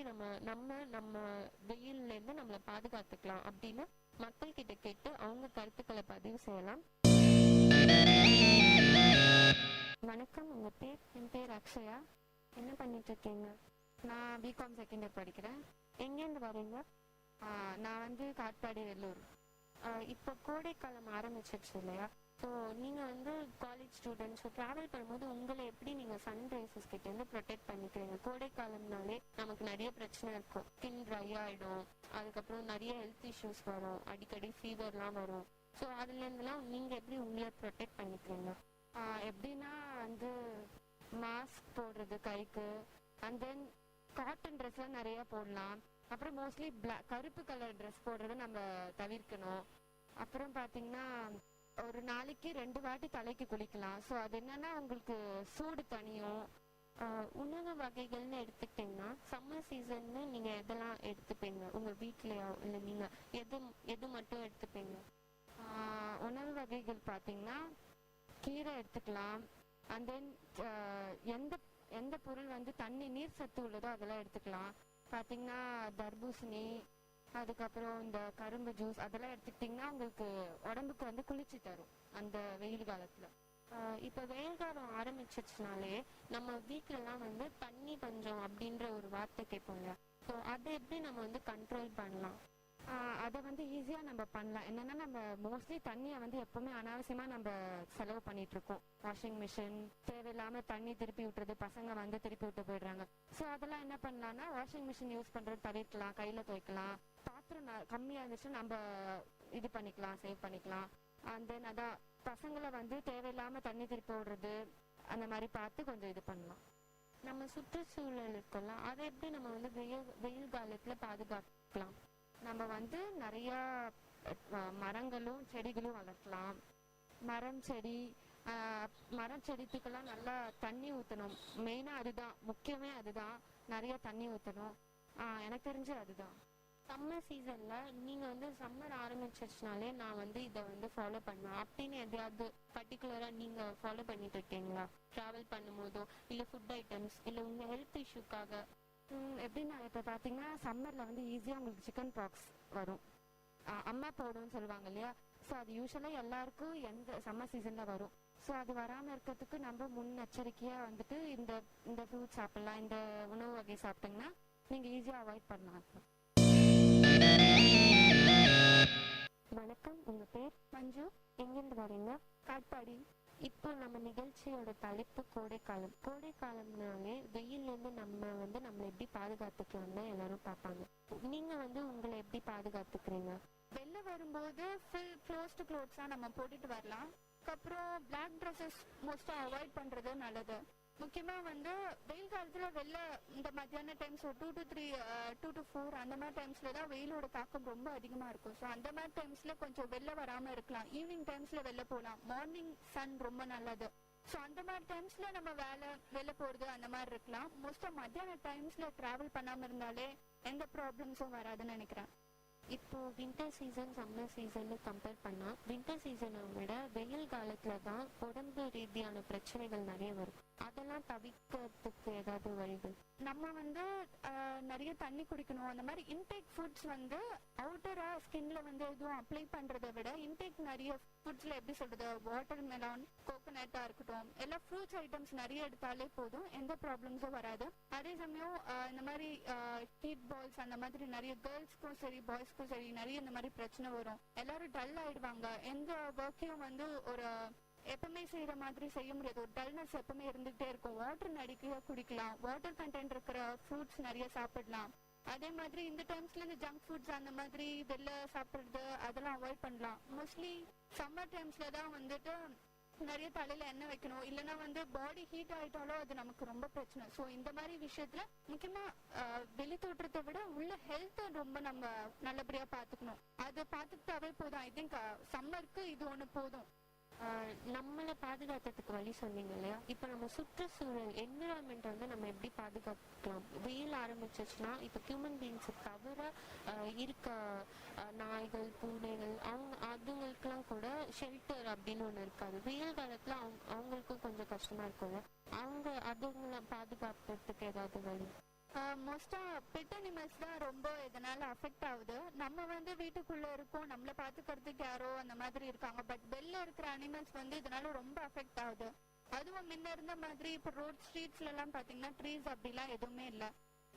நம்ம வெயில்ல இருந்து நம்மளை பாதுகாத்துக்கலாம் அப்படின்னு மக்கள் கிட்ட கேட்டு அவங்க கருத்துக்களை பதிவு செய்யலாம். வணக்கம், உங்க பேர்? என் பேர் அக்ஷயா. என்ன பண்ணிட்டு இருக்கீங்க? நான் பிகாம் செகண்ட் இயர் படிக்கிறேன். எங்கேருந்து வரீங்க? நான் வந்து காட்பாடி, வெள்ளூர். இப்போ கோடைக்காலம் ஆரம்பிச்சிருச்சு இல்லையா? ஸோ நீங்கள் வந்து காலேஜ் ஸ்டூடெண்ட்ஸ் ட்ராவல் பண்ணும்போது உங்களை எப்படி நீங்கள் சன் ரைசஸ் கிட்டேருந்து ப்ரொடெக்ட் பண்ணிக்கிறீங்க? கோடைக்காலம்னாலே நமக்கு நிறைய பிரச்சனை இருக்கும். ஸ்கின் ட்ரை ஆகிடும், அதுக்கப்புறம் நிறைய ஹெல்த் இஷ்யூஸ் வரும், அடிக்கடி ஃபீவர்லாம் வரும். ஸோ அதுலேருந்துலாம் நீங்கள் எப்படி உங்களை ப்ரொடெக்ட் பண்ணிக்கிறீங்க? எப்படின்னா வந்து மாஸ்க் போடுறது கைக்கு, அண்ட் தென் காட்டன் ட்ரெஸ்லாம் நிறையா போடலாம். அப்புறம் மோஸ்ட்லி கருப்பு கலர் ட்ரெஸ் போடுறத நம்ம தவிர்க்கணும். அப்புறம் பார்த்தீங்கன்னா ஒரு நாளைக்கு 2 வாட்டி தலைக்கு குளிக்கலாம். ஸோ அது என்னன்னா உங்களுக்கு சூடு தனியும். உணவு வகைகள்னு எடுத்துக்கிட்டிங்கன்னா சம்மர் சீசன்னு நீங்கள் எதெல்லாம் எடுத்துப்பீங்க உங்கள் வீட்லையோ இல்லை நீங்கள் எது மட்டும் எடுத்துப்பீங்க? உணவு வகைகள் பார்த்தீங்கன்னா கீரை எடுத்துக்கலாம். அண்ட் தென் எந்த பொருள் வந்து தண்ணி நீர் சத்து உள்ளதோ அதெல்லாம் எடுத்துக்கலாம். பார்த்தீங்கன்னா தர்பூசணி, அதுக்கப்புறம் இந்த கரும்பு ஜூஸ் அதெல்லாம் எடுத்துக்கிட்டிங்கன்னா உங்களுக்கு உடம்புக்கு வந்து குளிர்ச்சி தரும் அந்த வெயில் காலத்தில். இப்போ வெயில் காலம் ஆரம்பிச்சிச்சுனாலே நம்ம வீட்டிலலாம் வந்து தண்ணி பஞ்சம் அப்படின்ற ஒரு வார்த்தை கேட்போங்க. ஸோ அதை எப்படி நம்ம வந்து கண்ட்ரோல் பண்ணலாம், அதை வந்து ஈஸியாக நம்ம பண்ணலாம். என்னன்னா நம்ம மோஸ்ட்லி தண்ணியை வந்து எப்பவுமே அனாவசியமாக நம்ம செலவு பண்ணிட்டு இருக்கோம். வாஷிங் மிஷின் தேவையில்லாமல் தண்ணி திருப்பி விட்டுறது, பசங்க வந்து திருப்பி விட்டு போயிடுறாங்க. ஸோ அதெல்லாம் என்ன பண்ணலாம்னா வாஷிங் மிஷின் யூஸ் பண்ணுறது தவிர்க்கலாம், கையில் துவைக்கலாம். பாத்திரம் கம்மியாக இருந்துச்சுன்னா நம்ம இது பண்ணிக்கலாம், சேவ் பண்ணிக்கலாம். அண்ட் தென் அதான் பசங்களை வந்து தேவையில்லாமல் தண்ணி திருப்பி விடுறது அந்த மாதிரி பார்த்து கொஞ்சம் இது பண்ணலாம். நம்ம சுற்றுச்சூழல் இருக்கலாம், அதை எப்படி நம்ம வந்து வெயில் காலத்தில் பாதுகாக்கலாம். நம்ம வந்து நிறைய மரங்களும் செடிகளும் வளர்க்கலாம். மரம் செடித்துக்கெல்லாம் நல்லா தண்ணி ஊற்றணும். மெயினாக அதுதான், முக்கியமே அதுதான், நிறைய தண்ணி ஊற்றணும். எனக்கு தெரிஞ்சு அதுதான். சம்மர் சீசனில் நீங்கள் வந்து சம்மர் ஆரம்பிச்சிருச்சுனாலே நான் வந்து இதை வந்து ஃபாலோ பண்ணுவேன் அப்படின்னு எதையாவது பர்டிகுலராக நீங்கள் ஃபாலோ பண்ணிட்டு இருக்கீங்களா? ட்ராவல் பண்ணும்போதோ இல்லை ஃபுட் ஐட்டம்ஸ் இல்லை உங்கள் ஹெல்த் இஷ்யூக்காக? எப்படின்னா இப்போ பார்த்தீங்கன்னா சம்மரில் வந்து ஈஸியாக உங்களுக்கு சிக்கன் பாக்ஸ் வரும், அம்மா போடும்னு சொல்லுவாங்க இல்லையா? ஸோ அது யூஸ்வலாக எல்லாருக்கும் எந்த சம்மர் சீசனில் வரும். ஸோ அது வராமல் இருக்கிறதுக்கு நம்ம முன்னெச்சரிக்கையாக வந்துட்டு இந்த ஃப்ரூட் சாப்பிட்லாம், இந்த உணவு வகை சாப்பிட்டிங்கன்னா நீங்கள் ஈஸியாக அவாய்ட் பண்ணலாம். வணக்கம், உங்கள் பேர்? மஞ்சு. எங்கேருந்து வரீங்க? காட்பாடி. இப்போ நம்ம நிகழ்ச்சியோட தலைப்பு கோடைக்காலம். கோடைக்காலம்னாலே வெயிலேருந்து நம்மளை எப்படி பாதுகாத்துக்கலாம்னு எல்லாரும் பார்ப்பாங்க. நீங்கள் வந்து உங்களை எப்படி பாதுகாத்துக்கிறீங்க? வெளில வரும்போது ஃபுல் க்ளோஸ்டு க்ளோத்ஸாக நம்ம போட்டுட்டு வரலாம். அதுக்கப்புறம் பிளாக் ட்ரெஸ்ஸஸ் மோஸ்ட்டாக அவாய்ட் பண்ணுறது நல்லது. முக்கியமாக வந்து வெயில் காலத்தில் வெளில இந்த மத்தியான டைம்ஸ் ஒரு 2 to 4 அந்த மாதிரி டைம்ஸில் தான் வெயிலோட தாக்கம் ரொம்ப அதிகமாக இருக்கும். ஸோ அந்த மாதிரி டைம்ஸில் கொஞ்சம் வெளில வராமல் இருக்கலாம். ஈவினிங் டைம்ஸில் வெளில போகலாம். மார்னிங் சன் ரொம்ப நல்லது. ஸோ அந்த மாதிரி டைம்ஸில் நம்ம வெளில போகிறது அந்த மாதிரி இருக்கலாம். மோஸ்ட்டாக மத்தியான டைம்ஸில் ட்ராவல் பண்ணாமல் இருந்தாலே எந்த ப்ராப்ளம்ஸும் வராதுன்னு நினைக்கிறேன். இப்போ வின்டர் சீசன் சம்மர் சீசன்னு கம்பேர் பண்ணால் வின்டர் சீசனை விட வெயில் காலத்தில் தான் உடம்பு ரீதியான பிரச்சனைகள் நிறைய வரும். அதெல்லாம் தவிர்க்கிறதுக்கு ஏதாவது வழிகள்? நம்ம வந்து நிறைய தண்ணி குடிக்கணும். அந்த மாதிரி இன்டேக் ஃபுட்ஸ் வந்து அவுட்டரா ஸ்கின்ல வந்து எதுவும் அப்ளை பண்றதை விட இன்டேக் நிறைய ஃபுட்ஸ்ல எப்படி சொல்றது, வாட்டர் மெலான், கோகோனட்டா இருக்கட்டும், எல்லா ஃப்ரூட்ஸ் ஐட்டம்ஸ் நிறைய எடுத்தாலே போதும், எந்த ப்ராப்ளம்ஸும் வராது. அதே சமயம் இந்த மாதிரி ஹீட் பால்ஸ் அந்த மாதிரி நிறைய கேர்ள்ஸ்க்கும் சரி பாய்ஸ்க்கும் சரி நிறைய இந்த மாதிரி பிரச்சனை வரும். எல்லாரும் டல் ஆயிடுவாங்க. எந்த ஒர்க்கையும் வந்து ஒரு எப்பவுமே செய்யற மாதிரி செய்ய முடியாது. ஒரு டல்னஸ் எப்பவுமே இருந்துகிட்டே இருக்கும். வாட்டர் நிறைய குடிக்கலாம். வாட்டர் கண்டென்ட் இருக்கிற ஃப்ரூட்ஸ் நிறைய சாப்பிடலாம். அதே மாதிரி இந்த டைம்ஸ்ல இந்த ஜங்க் ஃபுட்ஸ் அந்த மாதிரி வெளில சாப்பிடுறது அதெல்லாம் அவாய்ட் பண்ணலாம். மோஸ்ட்லி சம்மர் டைம்ஸ்ல தான் வந்துட்டு நிறைய தலையில எண்ணெய் வைக்கணும். இல்லைன்னா வந்து பாடி ஹீட் ஆயிட்டாலும் அது நமக்கு ரொம்ப பிரச்சனை. ஸோ இந்த மாதிரி விஷயத்துல முக்கியமா வெளி தோற்றத்தை விட உள்ள ஹெல்த்தை ரொம்ப நம்ம நல்லபடியா பாத்துக்கணும். அதை பார்த்துக்கிட்டாவே போதும். ஐ திங்க் சம்மருக்கு இது ஒண்ணு போதும். நம்மளை பாதுகாக்கிறதுக்கு வழி சொன்னீங்க இல்லையா? இப்போ நம்ம சுற்றுச்சூழல் என்விரான்மெண்ட் வந்து நம்ம எப்படி பாதுகாக்கலாம்? வெயில் ஆரம்பிச்சிச்சுன்னா இப்போ ஹியூமன் பீயிங்ஸை தவிர இருக்க நாய்கள், பூனைகள், அதுங்களுக்கெல்லாம் கூட ஷெல்டர் அப்படின்னு ஒன்று இருக்காது. வெயில் காலத்தில் அவங்களுக்கும் கொஞ்சம் கஷ்டமா இருக்கும்ல, அதுங்களை பாதுகாக்கிறதுக்கு ஏதாவது வழி? மோஸ்டா பெட் அனிமல்ஸ் தான் ரொம்ப இதனால அஃபெக்ட் ஆகுது. நம்ம வந்து வீட்டுக்குள்ள இருக்கோம், நம்மள பாத்துக்கிறதுக்கு யாரோ அந்த மாதிரி இருக்காங்க. பட் வெளில இருக்கிற அனிமல்ஸ் வந்து இதனால ரொம்ப அஃபெக்ட் ஆகுது. அதுவும் முன்ன இருந்த மாதிரி இப்போ ரோட் ஸ்ட்ரீட்ஸ்ல எல்லாம் பாத்தீங்கன்னா ட்ரீஸ் அப்படிலாம் எதுவுமே இல்லை.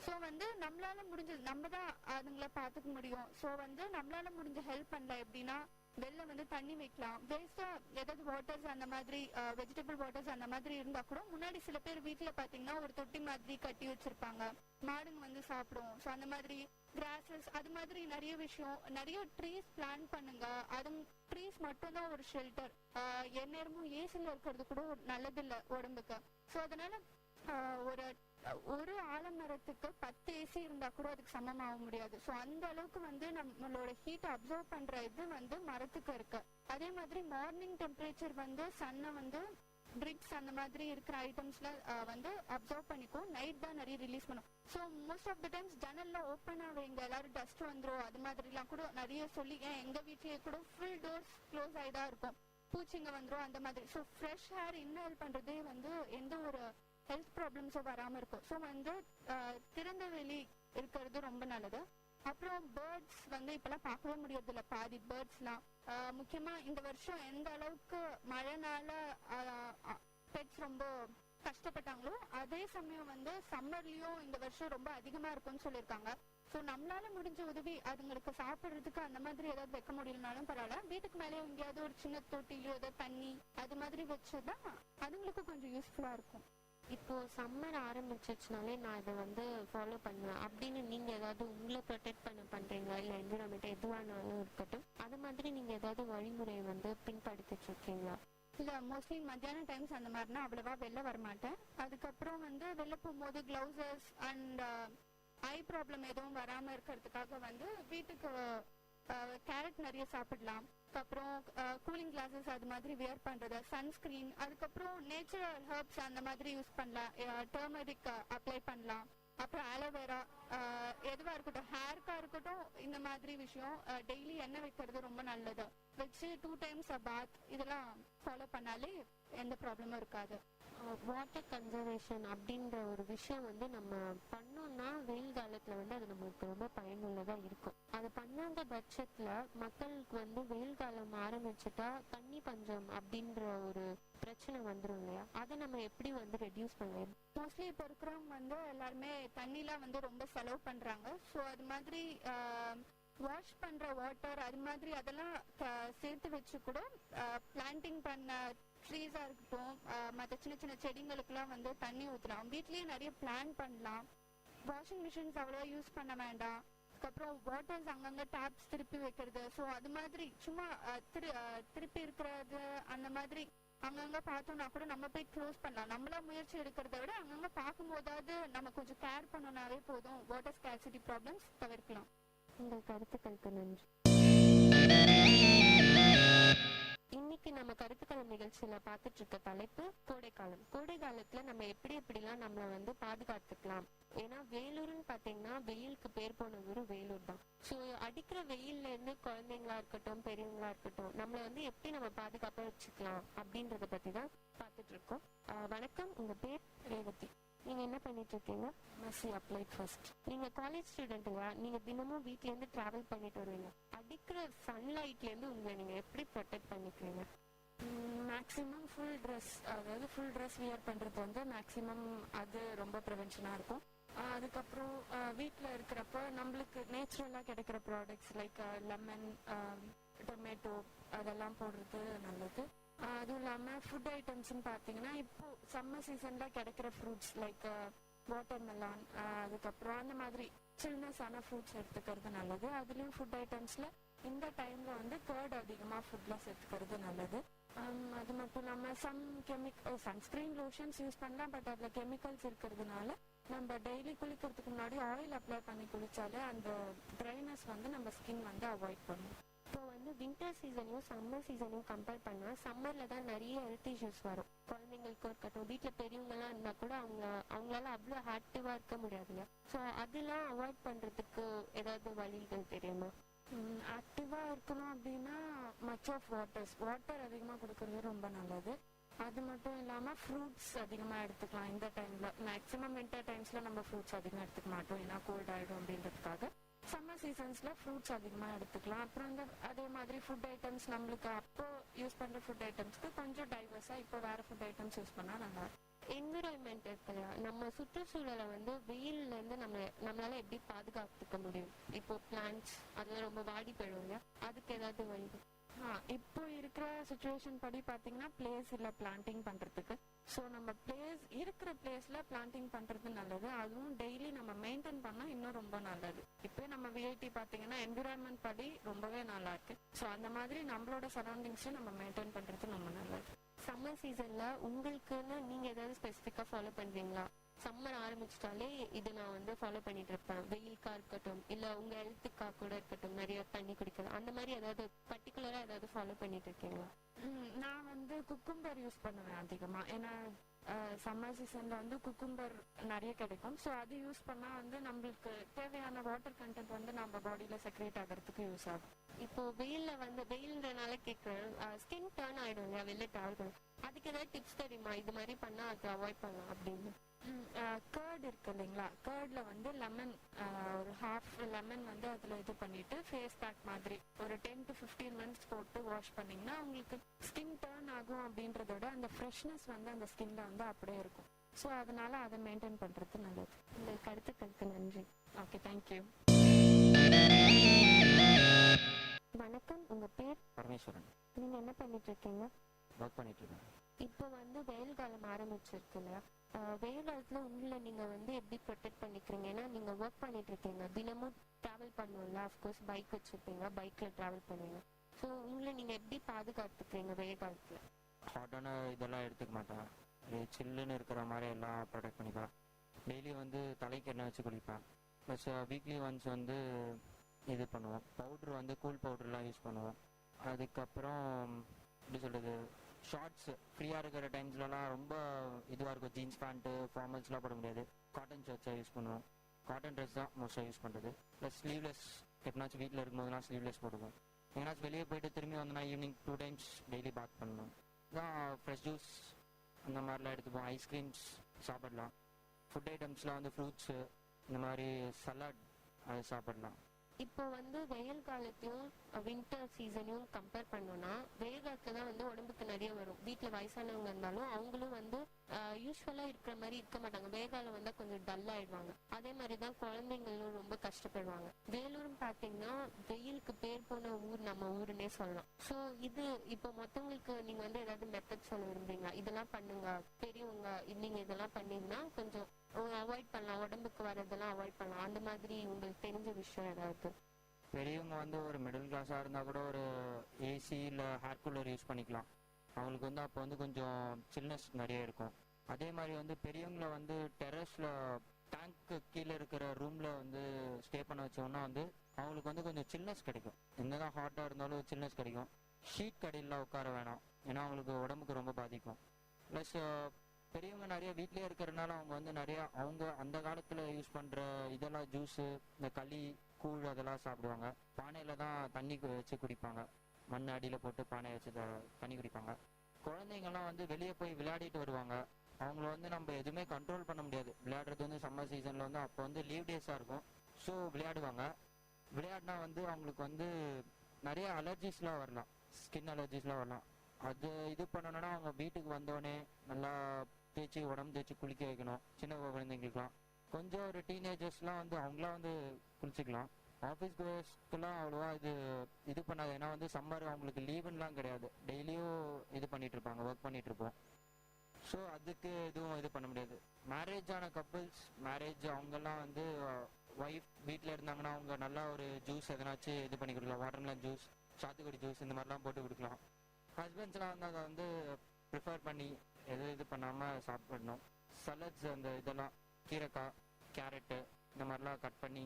ஸோ வந்து நம்மளால முடிஞ்சது நம்ம தான் அதுங்களை பார்த்துக்க முடியும். ஸோ வந்து நம்மளால முடிஞ்ச ஹெல்ப் பண்ணல. எப்படின்னா வெளில வந்து தண்ணி வைக்கலாம். வேஸ்டா ஏதாவது வாட்டர்ஸ் அந்த மாதிரி வெஜிடபிள் வாட்டர்ஸ் அந்த மாதிரி இருந்தா கூட முன்னாடி சில பேர் வீட்டுல பாத்தீங்கன்னா ஒரு தொட்டி மாதிரி கட்டி வச்சிருப்பாங்க. மாடுங்க வந்து சாப்பிடும். ஸோ அந்த மாதிரி கிராஸஸ் அது மாதிரி நிறைய விஷயம், நிறைய ட்ரீஸ் பிளான் பண்ணுங்க. அது ட்ரீஸ் மட்டும் தான் ஒரு ஷெல்டர். எந்நேரமும் ஏசில இருக்கிறது கூட நல்லது இல்லை உடம்புக்கு. ஸோ அதனால ஒரு ஆலமரத்துக்கு 10 ஏசி இருந்தா கூட அதுக்கு சமமாக முடியாது. ஸோ அந்த அளவுக்கு வந்து நம்மளோட ஹீட் அப்சர்வ் பண்ற இது வந்து மரத்துக்கு இருக்கு. அதே மாதிரி மார்னிங் டெம்பரேச்சர் வந்து சன்னை வந்து பிரிக்ஸ் அந்த மாதிரி இருக்கிற ஐட்டம்ஸ்ல வந்து அப்சர்வ் பண்ணிக்கும். நைட் தான் நிறைய ரிலீஸ் பண்ணும். So most of the times ஜன்னல்லாம் ஓப்பனா வைங்க, எல்லாரும் டஸ்ட் வந்துடும் அது மாதிரிலாம் கூட நிறைய சொல்லி. எங்க வீட்லயே கூட ஃபுல் டோர்ஸ் க்ளோஸ் ஆயிதான் இருக்கும். பூச்சிங்க வந்துடும் அந்த மாதிரி. ஸோ ஃப்ரெஷ் ஏர் இன்னல் பண்றதே வந்து எந்த ஒரு ஹெல்த் ப்ராப்ளம்ஸும் வராமல் இருக்கும். ஸோ வந்து திறந்த வெளி இருக்கிறது ரொம்ப நல்லது. அப்புறம் பேர்ட்ஸ் வந்து இப்பெல்லாம் பார்க்கவே முடியறது இல்லை, பாதி பேர்ட்ஸ்லாம். முக்கியமாக இந்த வருஷம் எந்த அளவுக்கு மழைனால பெட்ஸ் ரொம்ப கஷ்டப்பட்டாங்களோ அதே சமயம் வந்து சம்மர்லயும் இந்த வருஷம் ரொம்ப அதிகமா இருக்கும்னு சொல்லியிருக்காங்க. ஸோ நம்மளால முடிஞ்ச உதவி அதுங்களுக்கு சாப்பிட்றதுக்கு அந்த மாதிரி ஏதாவது வைக்க முடியலனாலும் பரவாயில்ல, வீட்டுக்கு மேலே எங்கேயாவது ஒரு சின்ன தொட்டிலையோ ஏதாவது தண்ணி அது மாதிரி வச்சதா அதுங்களுக்கு கொஞ்சம் யூஸ்ஃபுல்லா இருக்கும். இப்போ சம்மர் ஆரம்பிச்சிச்சுனாலே நான் இதை வந்து ஃபாலோ பண்ணுவேன் அப்படின்னு நீங்க ஏதாவது உங்களை ப்ரொடெக்ட் பண்றீங்களா? இல்லை என்விரான்மெண்ட் எதுவானாலும் இருக்கட்டும், அது மாதிரி நீங்க ஏதாவது வழிமுறையை வந்து பின்படுத்திட்டு இருக்கீங்களா? இல்லை, மோஸ்ட்லி மத்தியான டைம்ஸ் அந்த மாதிரினா அவ்வளவா வெளில வரமாட்டேன். அதுக்கப்புறம் வந்து வெளில போகும்போது கிளவுசஸ் அண்ட் ஐ ப்ராப்ளம் எதுவும் வராமல் இருக்கிறதுக்காக வந்து வீட்டுக்கு கேரட் நிறைய சாப்பிடலாம். அதுக்கப்புறம் கூலிங் கிளாஸஸ் அது மாதிரி வியர் பண்ணுறது, சன்ஸ்க்ரீன், அதுக்கப்புறம் நேச்சுரல் ஹெர்ப்ஸ் அந்த மாதிரி யூஸ் பண்ணலாம். டர்மரிக் அப்ளை பண்ணலாம். அப்புறம் ஆலோவேரா எதுவாக இருக்கட்டும், ஹேர்க்காக இருக்கட்டும், இந்த மாதிரி விஷயம் டெய்லி எண்ணெய் வைக்கிறது ரொம்ப நல்லது. வச்சு 2 times பாத் இதெல்லாம் ஃபாலோ பண்ணாலே எந்த ப்ராப்ளமும் இருக்காது. வாட்டர் கன்சர்வேஷன் அப்படின்ற ஒரு விஷயம் வந்து நம்ம பண்ணோம்னா வெயில் காலத்துல வந்து அது நம்மளுக்கு ரொம்ப பயனுள்ளதா இருக்கும். அது பண்ணாத பட்சத்துல மக்களுக்கு வந்து வெயில் காலம் ஆரம்பிச்சுட்டா தண்ணி பஞ்சம் அப்படின்ற ஒரு பிரச்சனை வந்துடும் இல்லையா? அதை நம்ம எப்படி வந்து ரெடியூஸ் பண்ணலாம்? மோஸ்ட்லி இப்போ இருக்கிறவங்க வந்து எல்லாருமே தண்ணிலாம் வந்து ரொம்ப செலவு பண்றாங்க. ஸோ அது மாதிரி வாஷ் பண்ற வாட்டர் அது மாதிரி அதெல்லாம் சேர்த்து வச்சு கூட பிளான்டிங் பண்ண ட்ரீஸா இருக்கட்டும், மற்ற சின்ன சின்ன செடிங்களுக்குலாம் வந்து தண்ணி ஊற்றலாம். வீட்லயே நிறைய பிளான் பண்ணலாம். வாஷிங் மிஷின்ஸ் அவ்வளோவா யூஸ் பண்ண வேண்டாம். அதுக்கப்புறம் வாட்டர்ஸ் அங்கங்க டேப்ஸ் திருப்பி வைக்கிறது, ஸோ அது மாதிரி சும்மா திருப்பி இருக்கிறது அந்த மாதிரி அங்கங்க பார்த்தோம்னா கூட நம்ம போய் க்ளோஸ் பண்ணலாம். நம்மளா முயற்சி எடுக்கிறத விட அங்கங்க பார்க்கும் போதாவது நம்ம கொஞ்சம் கேர் பண்ணோம்னாவே போதும், வாட்டர் ஸ்கேர்சிட்டி ப்ராப்ளம்ஸ் தவிர்க்கலாம். உங்கள் கருத்துக்களுக்கு நன்றி. இன்னைக்கு நம்ம கருத்துக்கள் நிகழ்ச்சியில பார்த்துட்டு இருக்க தலைப்பு கோடைக்காலம். கோடை காலத்துல நம்ம எப்படிலாம் நம்மளை வந்து பாதுகாத்துக்கலாம்? ஏன்னா வேலூர்னு பாத்தீங்கன்னா வெயிலுக்கு பேர் போன ஊர் வேலூர் தான். ஸோ அடிக்கிற வெயில்ல இருந்து குழந்தைங்களா இருக்கட்டும் பெரியவங்களா இருக்கட்டும் நம்மளை வந்து எப்படி நம்ம பாதுகாப்பா வச்சுக்கலாம் அப்படின்றத பத்தி தான் பார்த்துட்டு இருக்கோம். வணக்கம், உங்க பேர்? ரேவதி. நீங்க என்ன பண்ணிட்டு இருக்கீங்க? Messi applied first. நீங்க காலேஜ் ஸ்டூடெண்ட்டுங்களா? நீங்க தினமும் வீட்ல இருந்து டிராவல் பண்ணிட்டு வருவீங்க. அடிக்கிற சன்லைட்ல இருந்து உங்களை நீங்க எப்படி ப்ரொடெக்ட் பண்ணிக்கிறீங்க? மேக்ஸிமம் ஃபுல் ட்ரெஸ், அதாவது ஃபுல் ட்ரெஸ் வியர் பண்றது வந்து மேக்ஸிமம் அது ரொம்ப ப்ரிவென்ஷனா இருக்கும். அதுக்கப்புறம் வீட்டில் இருக்கிறப்ப நம்மளுக்கு நேச்சுரலாக கிடைக்கிற ப்ராடக்ட்ஸ் லைக் லெமன், டொமேட்டோ அதெல்லாம் போடுறது நல்லது. அதுவும் இல்லாமல் ஃபுட் ஐட்டம்ஸ்ன்னு பார்த்தீங்கன்னா இப்போ சம்மர் சீசனில் கிடைக்கிற ஃப்ரூட்ஸ் லைக் வாட்டர் மெலான், அதுக்கப்புறம் அந்த மாதிரி சில்னஸான ஃப்ரூட்ஸ் எடுத்துக்கிறது நல்லது. அதுலேயும் ஃபுட் ஐட்டம்ஸில் இந்த டைமில் வந்து கர்ட் அதிகமாக ஃபுட்டில் சேர்த்துக்கிறது நல்லது. அது மட்டும் இல்லாமல் சன்ஸ்கிரீன் லோஷன்ஸ் யூஸ் பண்ணலாம், பட் அதில் கெமிக்கல்ஸ் இருக்கிறதுனால நம்ம டெய்லி குளிக்கிறதுக்கு முன்னாடி ஆயில் அப்ளை பண்ணி குளிச்சாலே அந்த ட்ரைனஸ் வந்து நம்ம ஸ்கின் வந்து அவாய்ட் பண்ணும். இப்போ வந்து வின்டர் சீசனையும் சம்மர் சீசனையும் கம்பேர் பண்ணால் சம்மரில் தான் நிறைய ஹெல்த் இஷ்யூஸ் வரும். குழந்தைங்களுக்கு இருக்கட்டும், வீட்டில் பெரியவங்கலாம் இருந்தால் கூட அவங்களால அவ்வளோ ஆக்டிவாக இருக்க முடியாதுங்க. ஸோ அதெல்லாம் அவாய்ட் பண்ணுறதுக்கு ஏதாவது வழிகள் தெரியுமா? ஆக்டிவாக இருக்கணும் அப்படின்னா மச் ஆஃப் வாட்டர் அதிகமாக கொடுக்கறது ரொம்ப நல்லது. அது மட்டும் இல்லாமல் ஃப்ரூட்ஸ் அதிகமாக எடுத்துக்கலாம். இந்த டைமில் மேக்ஸிமம் வின்டர் டைம்ஸில் நம்ம ஃப்ரூட்ஸ் அதிகமாக எடுத்துக்க மாட்டோம், ஏன்னா கோல்ட் ஆகிடும் அப்படின்றதுக்காக. சம்மர் சீசன்ஸில் ஃப்ரூட்ஸ் அதிகமாக எடுத்துக்கலாம். அப்புறம் அதே மாதிரி ஃபுட் ஐட்டம்ஸ் நம்மளுக்கு அப்போ யூஸ் பண்ணுற ஃபுட் ஐட்டம்ஸ்க்கு கொஞ்சம் டைவர்ஸாக இப்போ வேறு ஃபுட் ஐட்டம்ஸ் யூஸ் பண்ணால் நல்லா. என்விரான்மெண்ட் இருக்குல்ல, நம்ம சுற்றுச்சூழலை வந்து வெயில்லேருந்து நம்மளால எப்படி பாதுகாத்துக்க முடியும்? இப்போ பிளான்ட்ஸ் அதெல்லாம் ரொம்ப வாடி போயிடும் இல்லையா, அதுக்கு ஏதாவது வழி? இப்போ இருக்கிற சுச்சுவேஷன் படி பார்த்தீங்கன்னா பிளேஸ் இல்லை பிளான்டிங் பண்ணுறதுக்கு. ஸோ நம்ம இருக்கிற பிளேஸில் பிளான்டிங் பண்ணுறது நல்லது. அதுவும் டெய்லி நம்ம மெயின்டைன் பண்ணால் இன்னும் ரொம்ப நல்லது. இப்போ நம்ம விஐடி பார்த்தீங்கன்னா என்விரான்மெண்ட் படி ரொம்பவே நல்லா இருக்கு. ஸோ அந்த மாதிரி நம்மளோட சரௌண்டிங்ஸை நம்ம மெயின்டைன் பண்ணுறது ரொம்ப நல்லது. சம்மர் சீசனில் உங்களுக்குன்னு நீங்கள் ஏதாவது ஸ்பெசிஃபிக்காக ஃபாலோ பண்ணுறீங்களா? சம்மர் ஆரம்பிச்சிட்டாலே இது நான் வந்து ஃபாலோ பண்ணிட்டு இருப்பேன், வெயிலுக்கா இருக்கட்டும் இல்லை உங்க ஹெல்த்துக்காக கூட இருக்கட்டும், நிறைய தண்ணி குடிக்கணும், அந்த மாதிரி ஏதாவது பர்டிகுலரா ஏதாவது ஃபாலோ பண்ணிட்டு இருக்கீங்களா? நான் வந்து குக்கும்பர் யூஸ் பண்ணுவேன் அதிகமா. ஏன்னா சம்மர் சீசனில் வந்து குக்கும்பர் நிறைய கிடைக்கும். ஸோ அது யூஸ் பண்ணால் வந்து நம்மளுக்கு தேவையான வாட்டர் கண்டென்ட் வந்து நம்ம பாடியில் செக்ரேட் ஆகிறதுக்கு யூஸ் ஆகும். இப்போ வெயிலில் வந்து வெயில்ன்றனால கேட்குறேன், ஸ்கின் டர்ன் ஆகிடும் இல்லையா வெளில ட்ராவல் பண்ணும், அதுக்கு ஏதாவது டிப்ஸ் தெரியுமா இது மாதிரி பண்ணால் அதை அவாய்ட் பண்ணலாம் அப்படின்னு? கர்ட் இருக்கு இல்லைங்களா, கர்டில் வந்து லெமன் ஒரு ஹாஃப் லெமன் வந்து அதில் இது பண்ணிவிட்டு ஃபேஸ் பேக் மாதிரி ஒரு 10 to 15 minutes போட்டு வாஷ் பண்ணிங்கன்னா உங்களுக்கு ஸ்கின் டர்ன் ஆகும். அப்படின்றதோட அந்த ஃப்ரெஷ்னஸ் வந்து அந்த ஸ்கின்ல வந்து அப்படியே இருக்கும். ஸோ அதனால அதை மெயின்டைன் பண்ணுறது நல்லது. இந்த கருத்துக்களுக்கு நன்றி. Okay, thank you. வணக்கம், உங்கள் பேர்? பரமேஸ்வரன். நீங்கள் என்ன பண்ணிட்டு இருக்கீங்க? ஒர்க் பண்ணிட்டு இருக்கேன். இப்போ வந்து வெயில் காலம் ஆரம்பிச்சிருக்கு இல்லையா, வெயில் காலத்தில் உங்களை நீங்கள் வந்து எப்படி ப்ரொடெக்ட் பண்ணிக்கிறீங்க? ஏன்னா நீங்கள் ஒர்க் பண்ணிட்டு இருக்கீங்க, தினமும் ட்ராவல் பண்ணுவோம்ல, அஃப்கோர்ஸ் பைக் வச்சுருப்பீங்க, பைக்கில் ட்ராவல் பண்ணுவீங்க. ஸோ உங்களை நீங்கள் எப்படி பாதுகாத்துக்கிறீங்க வெயில் காலத்தில்? ஹாட்டான இதெல்லாம் எடுத்துக்க மாட்டேன், சில்லுன்னு இருக்கிற மாதிரி எல்லாம் ப்ரொடெக்ட் பண்ணிப்பேன். டெய்லி வந்து தலைக்கு எண்ணெய் வச்சு குளிப்பேன். ப்ளஸ் வீக்லி ஒன்ஸ் வந்து இது பண்ணுவோம், பவுட்ரு வந்து கூல் பவுட்ருலாம் யூஸ் பண்ணுவோம். அதுக்கப்புறம் எப்படி சொல்கிறது, ஷார்ட்ஸ் ஃப்ரீயாக இருக்கிற டைம்ஸ்லலாம் ரொம்ப இதுவாக இருக்கும், ஜீன்ஸ் பேண்ட்டு ஃபார்மல்ஸ்லாம் போட முடியாது, காட்டன் ஷர்ட்ஸை யூஸ் பண்ணுவோம். காட்டன் ட்ரெஸ் தான் மோஸ்ட்டாக யூஸ் பண்ணுறது. ப்ளஸ் ஸ்லீவ்லெஸ், எப்பனாச்சும் வீட்டில் இருக்கும்போதுலாம் ஸ்லீவ்லெஸ் போடுவோம். எங்கேனாச்சும் வெளியே போயிட்டு திரும்பி வந்தோன்னா ஈவினிங் 2 times டெய்லி பாத் பண்ணணும். தான் ஃப்ரெஷ் ஜூஸ் அந்த மாதிரிலாம் எடுத்துப்போம். ஐஸ்கிரீம்ஸ் சாப்பிடலாம். ஃபுட் ஐட்டம்ஸ்லாம் வந்து ஃப்ரூட்ஸு இந்த மாதிரி சலாட் அது சாப்பிடலாம். இப்போ வந்து வெயில் காலத்தையும் வின்டர் சீசனையும் கம்பேர் பண்ணோம்னா வெயில் காலத்துல தான் வந்து உடம்புக்கு நிறைய வரும். வீட்டில் வயசானவங்க இருந்தாலும் அவங்களும் வந்து யூஸ்வலாக இருக்கிற மாதிரி இருக்க மாட்டாங்க. வெயில் காலம் வந்தால் கொஞ்சம் டல் ஆயிடுவாங்க. அதே மாதிரி தான் குழந்தைங்களும் ரொம்ப கஷ்டப்படுவாங்க. வேலூர்னு பார்த்தீங்கன்னா வெயிலுக்கு பேர் போன ஊர் நம்ம ஊருன்னே சொல்லலாம். ஸோ இது இப்போ மற்றவங்களுக்கு நீங்கள் வந்து ஏதாவது மெத்தட் சொல்ல விரும்புறீங்களா? இதெல்லாம் பண்ணுங்க, பெரியவங்க நீங்கள் இதெல்லாம் பண்ணீங்கன்னா கொஞ்சம் அவாய்ட் பண்ணலாம், உடம்புக்கு வரதெல்லாம் அவாய்ட் பண்ணலாம், அந்த மாதிரி உங்களுக்கு தெரிஞ்ச விஷயம் ஏதாவது? பெரியவங்க வந்து ஒரு மிடில் கிளாஸாக இருந்தால் கூட ஒரு ஏசி இல்லை ஹேர் கூலர் யூஸ் பண்ணிக்கலாம். அவங்களுக்கு வந்து அப்போ வந்து கொஞ்சம் சில்னஸ் நிறைய இருக்கும். அதே மாதிரி வந்து பெரியவங்களை வந்து டெரஸில் டேங்க்கு கீழே இருக்கிற ரூமில் வந்து ஸ்டே பண்ண வச்சோன்னா வந்து அவங்களுக்கு வந்து கொஞ்சம் சில்னஸ் கிடைக்கும். என்னதான் ஹாட்டாக இருந்தாலும் சில்னஸ் கிடைக்கும். ஷீட் கடையில் உட்கார வேணாம், ஏன்னா அவங்களுக்கு உடம்புக்கு ரொம்ப பாதிக்கும். ப்ளஸ் பெரியவங்க நிறைய வீட்லேயே இருக்கிறதுனால அவங்க வந்து நிறையா அவங்க அந்த காலத்தில் யூஸ் பண்ணுற இதெல்லாம் ஜூஸு, இந்த களி கூழ் அதெல்லாம் சாப்பிடுவாங்க. பானையில் தான் தண்ணி வச்சு குடிப்பாங்க, மண் அடியில் போட்டு பானையை வச்சு தண்ணி குடிப்பாங்க. குழந்தைங்கள்லாம் வந்து வெளியே போய் விளையாடிட்டு வருவாங்க. அவங்கள வந்து நம்ம எதுவுமே கண்ட்ரோல் பண்ண முடியாது. விளையாடுறது வந்து சம்மர் சீசனில் வந்து அப்போ வந்து லீவ் டேஸாக இருக்கும். ஸோ விளையாடுவாங்க. விளையாடினா வந்து அவங்களுக்கு வந்து நிறைய அலர்ஜிஸ்லாம் வரலாம், ஸ்கின் அலர்ஜிஸ்லாம் வரலாம். அது இது பண்ணணும்னா அவங்க வீட்டுக்கு வந்தோடனே நல்லா தேய்ச்சி உடம்பு தேய்ச்சி குளிக்க வைக்கணும். சின்ன குழந்தைங்களுக்குலாம், கொஞ்சம் ஒரு டீனேஜர்ஸ்லாம் வந்து அவங்களாம் வந்து குளிச்சிக்கலாம். ஆஃபீஸ் கோயர்ஸ்க்கெல்லாம் அவ்வளோவா இது பண்ணாது, ஏன்னா வந்து சம்மர் அவங்களுக்கு லீவுன்னெலாம் கிடையாது, டெய்லியும் இது பண்ணிகிட்டு இருப்பாங்க, ஒர்க் பண்ணிகிட்டு இருப்போம். ஸோ அதுக்கு எதுவும் இது பண்ண முடியாது. மேரேஜ் ஆன கப்புள்ஸ், மேரேஜ் அவங்கெல்லாம் வந்து ஒய்ஃப் வீட்டில் இருந்தாங்கன்னா அவங்க நல்லா ஒரு ஜூஸ் எதனாச்சும் இது பண்ணி கொடுக்கலாம், வாட்டர்மெலன் ஜூஸ், சாத்துக்குடி ஜூஸ் இந்த மாதிரிலாம் போட்டு கொடுக்கலாம். ஹஸ்பண்ட்ஸ்லாம் வந்து அதை வந்து ப்ரிஃபர் பண்ணி இது பண்ணாமல் சாப்பிடணும். சலட்ஸ் அந்த இதெல்லாம் கீரைக்காய், கேரட்டு இந்த மாதிரிலாம் கட் பண்ணி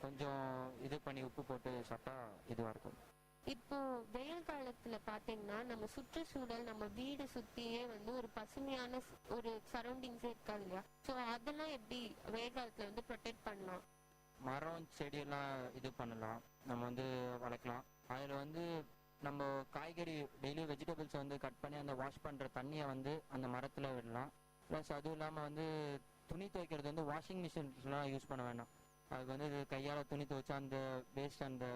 கொஞ்சம் இது பண்ணி உப்பு போட்டு சாப்பிட்டா இதுவாக இருக்கும். இப்போ வெயில் காலத்துல பாத்தீங்கன்னா நம்ம சுற்றுச்சூழல், நம்ம வீடு சுத்தியே வந்து ஒரு பசுமையான ஒரு சரௌண்டிங்ஸே இருக்காது இல்லையா? ஸோ அதெல்லாம் எப்படி வெயில் காலத்துல வந்து ப்ரொடெக்ட் பண்ணலாம்? மரம் செடியெல்லாம் இது பண்ணலாம், நம்ம வந்து வளர்க்கலாம். அதில் வந்து நம்ம காய்கறி டெய்லி வெஜிடபிள்ஸ் வந்து கட் பண்ணி அந்த வாஷ் பண்ணுற தண்ணியை வந்து அந்த மரத்தில் விடலாம். ப்ளஸ் அதுவும் இல்லாமல் வந்து துணி துவைக்கிறது வந்து வாஷிங் மிஷின்ஸ்லாம் யூஸ் பண்ண வேண்டாம். அதுக்கு வந்து கையால் துணி துவைச்சா அந்த வேஸ்ட் அந்த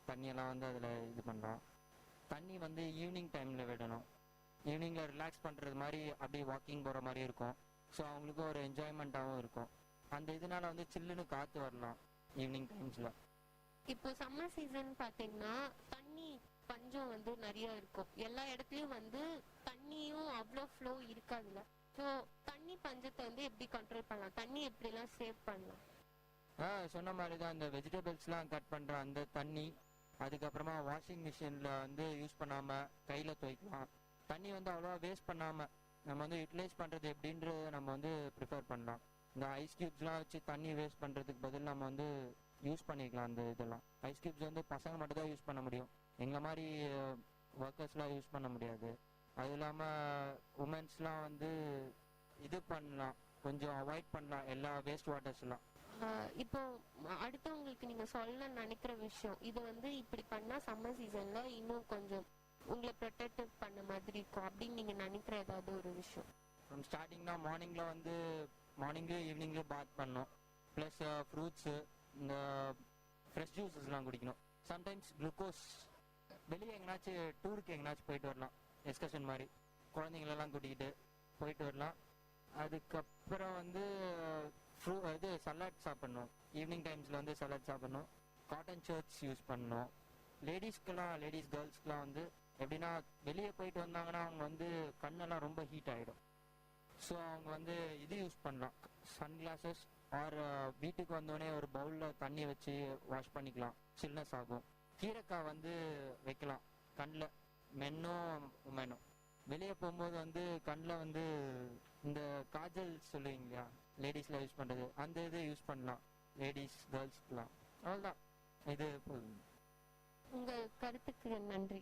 தண்ணியெல்லாம் வந்து அதில் இது பண்ணலாம். தண்ணி வந்து ஈவினிங் டைமில் விடணும். ஈவினிங்கில் ரிலாக்ஸ் பண்ணுறது மாதிரி அப்படியே வாக்கிங் போகிற மாதிரி இருக்கும். ஸோ அவங்களுக்கு ஒரு என்ஜாய்மெண்ட்டாகவும் இருக்கும். அந்த இதனால வந்து சில்லுன்னு காற்று வரலாம் ஈவினிங் டைம்ஸில். இப்போ சம்மர் சீசன் பார்த்தீங்கன்னா தண்ணி பஞ்சம் வந்து நிறைய இருக்கும். எல்லா இடத்துலையும் வந்து தண்ணியும் அவ்வளோ ஃப்ளோ இருக்காதுல்ல. ஸோ தண்ணி பஞ்சத்தை வந்து எப்படி கண்ட்ரோல் பண்ணலாம், தண்ணி எப்படிலாம் சேவ் பண்ணலாம்? சொன்ன மாதிரி தான் இந்த வெஜிடபிள்ஸ்லாம் கட் பண்ணுற அந்த தண்ணி, அதுக்கப்புறமா வாஷிங் மிஷினில் வந்து யூஸ் பண்ணாமல் கையில் துவைக்கலாம். தண்ணி வந்து அவ்வளோவா வேஸ்ட் பண்ணாமல் நம்ம வந்து யூட்டிலைஸ் பண்ணுறது எப்படின்றது நம்ம வந்து ப்ரிஃபர் பண்ணலாம். இந்த ஐஸ் க்யூப்ஸ்லாம் வச்சு தண்ணி வேஸ்ட் பண்ணுறதுக்கு பதில் நம்ம வந்து யூஸ் பண்ணிக்கலாம். அந்த இதெல்லாம் ஐஸ் க்யூப்ஸ் வந்து பசங்க மட்டும் தான் யூஸ் பண்ண முடியும், எங்களை மாதிரி ஒர்க்கர்ஸ்லாம் யூஸ் பண்ண முடியாது. அது இல்லாமல் உமன்ஸ்லாம் வந்து இது பண்ணலாம், கொஞ்சம் அவாய்ட் பண்ணலாம் எல்லா வேஸ்ட் வாட்டர்ஸ்லாம். இப்போ அடுத்தவங்களுக்கு நீங்க சொல்ல நினைக்கிற விஷயம் இது வந்து இப்படி பண்ணா சம்மர் சீசன்ல இன்னும் கொஞ்சம் உங்களை ப்ரொடெக்ட் பண்ண மாதிரி இருக்கும் அப்படின்னு நீங்க நினைக்கிற ஏதாவது ஒரு விஷயம்? ஃப்ரம் ஸ்டார்டிங்னா மார்னிங்கில் வந்து மார்னிங்லேயும் ஈவினிங்லேயும் பாத் பண்ணணும், ப்ளஸ் ஃப்ரூட்ஸு இந்த ஃப்ரெஷ் ஜூஸஸ்லாம் குடிக்கணும். சம்டைம்ஸ் குளுக்கோஸ் வெளியே எங்கேனாச்சும் டூருக்கு எங்கேனாச்சும் போயிட்டு வரலாம், எக்ஸ்கர்ஷன் மாதிரி குழந்தைங்களெல்லாம் கூட்டிக்கிட்டு போயிட்டு வரலாம். அதுக்கப்புறம் வந்து இது சலாட் சாப்பிட்ணும், ஈவினிங் டைம்ஸில் வந்து சலாட் சாப்பிட்ணும். காட்டன் ஷர்ட்ஸ் யூஸ் பண்ணணும். லேடிஸ் கேர்ள்ஸ்க்குலாம் வந்து எப்படின்னா வெளியே போயிட்டு வந்தாங்கன்னா அவங்க வந்து கண்ணெல்லாம் ரொம்ப ஹீட் ஆகிடும். ஸோ அவங்க வந்து இது யூஸ் பண்ணலாம், சன்கிளாசஸ் ஆர் வீட்டுக்கு வந்தோடனே ஒரு பவுலில் தண்ணி வச்சு வாஷ் பண்ணிக்கலாம், சில்னஸ் ஆகும். கீரைக்காய் வந்து வைக்கலாம் கண்ணில், மென்னும் உமனும். வெளியே போகும்போது வந்து கண்ணில் வந்து இந்த காஜல் சொல்லுவீங்க லேடிஸில் யூஸ் பண்ணுறது, அந்த இது யூஸ் பண்ணலாம் லேடிஸ் கேர்ள்ஸ்க்குலாம். அவ்வளோதான். இது உங்கள் கருத்துக்கு நன்றி.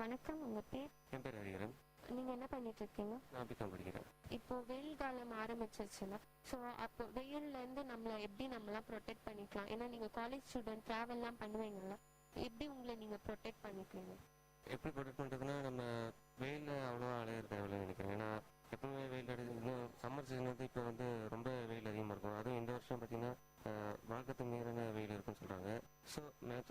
வணக்கம், உங்க பேர்? என் பேர் ஹரிஹரன். நீங்க என்ன பண்ணிட்டு இருக்கீங்க? நான் பிகாம் படிக்கிறேன். இப்போ வெயில் காலம் ஆரம்பிச்சிருச்சுல, ஸோ அப்போ வெயில்ல இருந்து நம்மளாம் ப்ரொடெக்ட் பண்ணிக்கலாம்? ஏன்னா நீங்க காலேஜ் ஸ்டூடெண்ட், டிராவல்லாம் பண்ணுவீங்கல்ல, எப்படி உங்களை நீங்க ப்ரொடெக்ட் பண்ணிக்கிறீங்க? எப்படி ப்ரொடெக்ட் பண்ணுறதுன்னா நம்ம வெயிலில் அவ்வளோவா அலையிற தேவையில்லைன்னு நினைக்கிறேன். ஏன்னா எப்பவுமே வெயில் அடிச்சு இன்னும் சம்மர் சீசன் வந்து இப்போ வந்து ரொம்ப வெயில் அதிகமாக இருக்கும். அதுவும் இந்த வருஷம் பார்த்தீங்கன்னா வழக்கத்துக்கு மீறின வெயில் இருக்குன்னு சொல்கிறாங்க. ஸோ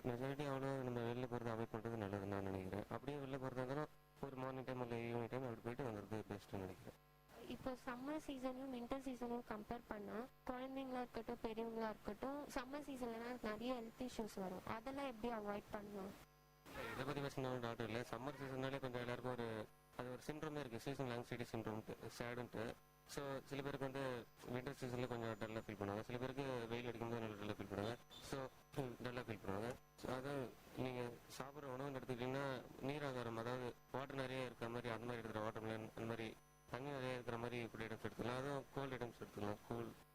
மெஜாரிட்டி அவ்வளோ நம்ம வெளில போகிறது அவாய்ட் பண்ணுறது நல்லதுன்னு நான் நினைக்கிறேன். அப்படியே வெளில போகிறதா இருந்தாலும் ஒரு மார்னிங் டைம் இல்லை ஈவினிங் டைம் அப்படி போயிட்டு வந்துடுறது பெஸ்ட்டுன்னு நினைக்கிறேன். இப்போ சம்மர் சீசனையும் வின்டர் சீசனையும் கம்பேர் பண்ணால் குழந்தைங்களா இருக்கட்டும் பெரியவங்களா இருக்கட்டும் சம்மர் சீசன்லாம் நிறைய ஹெல்த் இஷ்யூஸ் வரும், அதெல்லாம் எப்படி அவாய்ட் பண்ணலாம்? இதை பற்றி பேசணும் டாக்டர் இல்லை. சம்மர் சீசன்னாலே கொஞ்சம் எல்லாருக்கும் அது ஒரு சிண்ட்ரோமே இருக்குது, சீசனல் ஆங்ஸைட்டி சிண்ட்ரோம்ட்டு, சேடுன்ட்டு. ஸோ சில பேருக்கு வந்து வின்டர் சீசனில் கொஞ்சம் டல்லாக ஃபீல் பண்ணுவாங்க, சில பேருக்கு வெயில் அடிக்கும்போது நல்லா டல்லாக ஃபீல் பண்ணுவாங்க. ஸோ டல்லாக ஃபீல் பண்ணுவாங்க. ஸோ அதான் நீங்கள் சாப்பிட்ற உணவுன்னு எடுத்துக்கிட்டிங்கன்னா நீராகாரம், அதாவது வாட்டர் நிறைய இருக்கிற மாதிரி அந்த மாதிரி எடுக்கிற வாட்டர் மிலன், அந்த மாதிரி தண்ணி நிறைய இருக்கிற மாதிரி ஃபுட் ஐட்டம்ஸ் எடுத்துக்கலாம். அதுவும் கோல்ட் ஐட்டம்ஸ் எடுத்துக்கலாம்,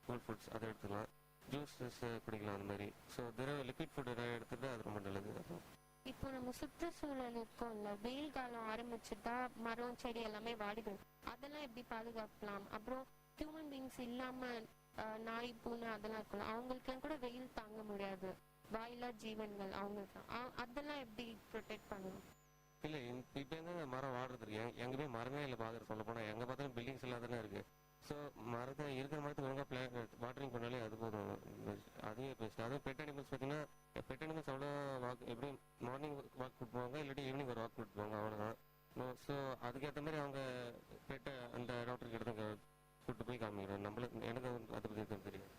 கூல் ஃபுட்ஸ் அதை எடுத்துக்கலாம், ஜூஸஸ் குடிக்கலாம் அந்த மாதிரி. ஸோ லிக்விட் ஃபுட் நிறைய எடுத்துகிட்டு அது ரொம்ப நல்லது. அதுவும் இப்போ நம்ம சுற்றுச்சூழல் இருக்கோம்ல, வெயில் காலம் ஆரம்பிச்சுட்டா மரம் செடி எல்லாமே வாடிடும், அதெல்லாம் எப்படி பாதுகாக்கலாம்? அப்புறம் ஹியூமன் பீங்ஸ் இல்லாம நாய் பூனை அதெல்லாம் இருக்கும்ல, அவங்களுக்குலாம் கூட வெயில் தாங்க முடியாது, வாயிலா ஜீவன்கள் அவங்களுக்கு, அதெல்லாம் எப்படி ப்ரொடெக்ட் பண்ணணும்? இல்லை இப்போ எங்க மரம் வாடுறது இருக்கு, எங்கேயுமே மரமே இல்லை பார்க்குற சொல்ல போனால், எங்கே பார்த்தாலும் பில்டிங்ஸ் எல்லாம் தானே இருக்குது. ஸோ மரத்தை இருக்கிற மரத்தை ஒழுங்காக வாட்டரிங் பண்ணாலே அது போதும், அதுவே பெஸ்ட். அதுவும் பெட் அனிமல்ஸ் பார்த்தீங்கன்னா பெட் அனிமல்ஸ் அவ்வளோ வாக் எப்படி மார்னிங் வாக் கூட்டு போவாங்க, இல்லாட்டி ஈவினிங் ஒரு வாக் கூட்டு போவாங்க, அவ்வளோதான். ஸோ அதுக்கேற்ற மாதிரி அவங்க பெட்டை அந்த டாக்டருக்கு எடுத்து கூப்பிட்டு போய் காமிக்கிறேன். எனக்கு அதை பற்றி தெரியும்.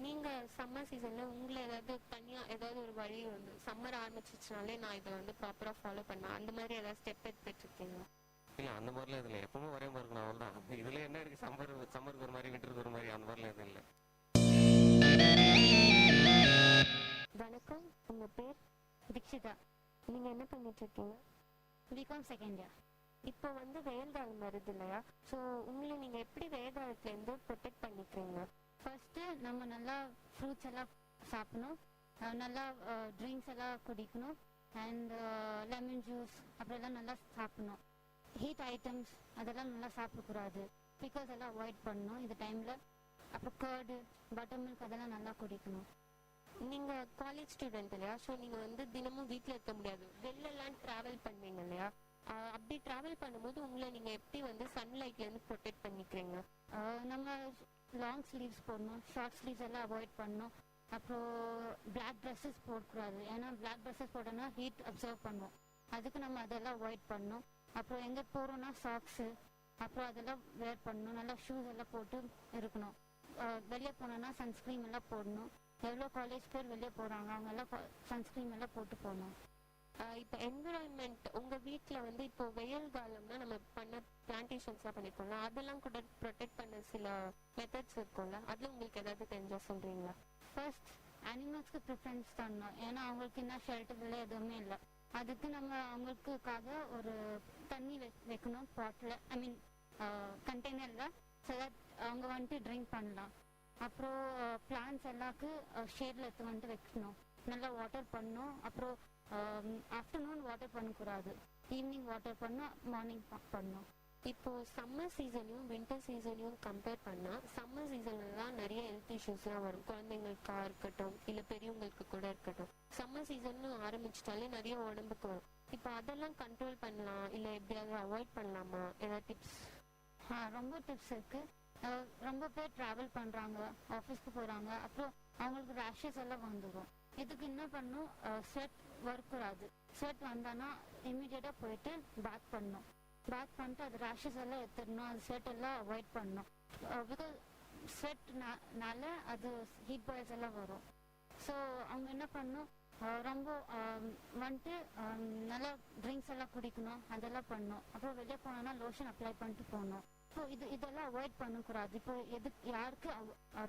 நீங்க சம்மர் சீசன்ல உங்களை ஏதாவது தனியா ஏதாவது ஒரு வழி வந்து சம்மர் ஆரம்பிச்சிச்சுனாலே நான் இதை வந்து ப்ராப்பரா ஃபாலோ பண்ணேன், அந்த மாதிரி ஏதாவது ஸ்டெப் எடுத்துட்டு இருக்கீங்களா? இல்லை அந்த மாதிரிலாம் இதில் எப்பவுமே ஒரே மாதிரி இருக்கணும், அவ்வளோதான். இதில் என்ன இருக்குது, சம்மருக்கு ஒரு மாதிரி வின்டருக்கு ஒரு மாதிரி, அந்த மாதிரிலாம் எதுவும் இல்லை. வணக்கம், உங்க பேர்? தீக்ஷிதா. நீங்க என்ன பண்ணிட்டு இருக்கீங்க? BCom second year. இப்போ வந்து வெயில் காலம் வருது இல்லையா, ஸோ உங்களை நீங்க எப்படி வெயில் காலத்துல இருந்து ப்ரொடெக்ட் பண்ணிக்கிறீங்க? ஃபர்ஸ்ட்டு நம்ம நல்லா ஃப்ரூட்ஸ் எல்லாம் சாப்பிடணும், நல்லா ட்ரிங்க்ஸ் எல்லாம் குடிக்கணும், அண்ட் லெமன் ஜூஸ் அப்புறம் நல்லா சாப்பிடணும். ஹீட் ஐட்டம்ஸ் அதெல்லாம் நல்லா சாப்பிடக்கூடாது, பிகாஸ் எல்லாம் அவாய்ட் பண்ணணும் இந்த டைமில். அப்புறம் கர்டு, பட்டர் மில்க் அதெல்லாம் நல்லா குடிக்கணும். நீங்க காலேஜ் ஸ்டூடெண்ட் இல்லையா, ஸோ நீங்க வந்து தினமும் வீட்டில் இருக்க முடியாது, வெளிலலாம் ட்ராவல் பண்ணுவீங்க இல்லையா, அப்படி ட்ராவல் பண்ணும்போது உங்களை நீங்க எப்படி வந்து சன்லைட்லேருந்து ப்ரொடெக்ட் பண்ணிக்கிறீங்க? நம்ம லாங் ஸ்லீவ்ஸ் போடணும், ஷார்ட் ஸ்லீவ்ஸ் எல்லாம் அவாய்ட் பண்ணணும். அப்புறம் பிளாக் ட்ரெஸ்ஸஸ் போடக்கூடாது, ஏன்னா பிளாக் ட்ரெஸ்ஸஸ் போட்டோன்னா ஹீட் அப்சர்வ் பண்ணுவோம், அதுக்கு நம்ம அதெல்லாம் அவாய்ட் பண்ணணும். அப்புறம் எங்கே போகிறோன்னா சாக்ஸு அப்புறம் அதெல்லாம் வேர் பண்ணணும், நல்லா ஷூஸ் எல்லாம் போட்டு இருக்கணும். வெளியே போனோன்னா சன்ஸ்க்ரீம் எல்லாம் போடணும். எவ்வளோ காலேஜ் பேர் வெளியே போகிறாங்க, அவங்க எல்லாம் சன்ஸ்க்ரீம் எல்லாம் போட்டு போகணும். இப்போ என்விரான்மெண்ட் உங்கள் வீட்டில் வந்து இப்போ வெயில் காலம்னா நம்ம பண்ண பிளான்டேஷன்ஸ்லாம் பண்ணிருக்கோம்ல, அதெல்லாம் கூட ப்ரொடெக்ட் பண்ண சில மெத்தட்ஸ் இருக்கும்ல, அதில் உங்களுக்கு ஏதாவது தெரிஞ்சால் சொல்கிறீங்களா? ஃபர்ஸ்ட் அனிமல்ஸ்க்கு ப்ரிஃபரன்ஸ் தரணும், ஏன்னா அவங்களுக்கு என்ன ஷெல்டர் இல்லை எதுவுமே இல்லை. அதுக்கு நம்ம அவங்களுக்காக ஒரு தண்ணி வைக்கணும் பாட்டில், ஐ மீன் கண்டெய்னரில், ஸோ தட் அவங்க வந்துட்டு ட்ரிங்க் பண்ணலாம். அப்புறம் பிளான்ஸ் எல்லாருக்கு ஷேடில் எடுத்து வந்துட்டு வைக்கணும், நல்லா வாட்டர் பண்ணணும். அப்புறம் ஆஃப்டர்நூன் வாட்டர் பண்ணக்கூடாது, ஈவினிங் வாட்டர் பண்ணணும், மார்னிங் பண்ணணும். இப்போ சம்மர் சீசனையும் வின்டர் சீசனையும் கம்பேர் பண்ணால் சம்மர் சீசனில் தான் நிறைய ஹெல்த் இஷ்யூஸ்லாம் வரும், குழந்தைங்களுக்கா இருக்கட்டும் இல்லை பெரியவங்களுக்கு கூட இருக்கட்டும். சம்மர் சீசன் ஆரம்பிச்சிட்டாலே நிறைய உடம்புக்கு வரும். இப்போ அதெல்லாம் கண்ட்ரோல் பண்ணலாம் இல்லை எப்படியாவது அவாய்ட் பண்ணலாமா? ஏதாவது டிப்ஸ்? ரொம்ப டிப்ஸ் இருக்குது. ரொம்ப பேர் ட்ராவல் பண்ணுறாங்க, ஆஃபீஸ்க்கு போகிறாங்க, அப்புறம் அவங்களுக்கு ரேஷஸ் எல்லாம் வந்துடும். இதுக்கு என்ன பண்ணும், ஸ்வெட் வரக்கூடாது. ஸ்வெட் வந்தானா இமீடியட்டாக போயிட்டு பாத் பண்ணணும். பாத் பண்ணிட்டு அது ரேஷஸ் எல்லாம் எடுத்துடணும், அது ஸ்வெட் எல்லாம் அவாய்ட் பண்ணணும். பிகாஸ் ஸ்வெட்னால அது ஹீட் பாய்ஸ் எல்லாம் வரும். ஸோ அவங்க என்ன பண்ணணும், ரொம்ப வந்துட்டு நல்லா ட்ரிங்க்ஸ் எல்லாம் குடிக்கணும், அதெல்லாம் பண்ணணும். அப்புறம் வெளியே போனோன்னா லோஷன் அப்ளை பண்ணிட்டு போகணும். ஸோ இதெல்லாம் அவாய்ட் பண்ணக்கூடாது. இப்போ யாருக்கு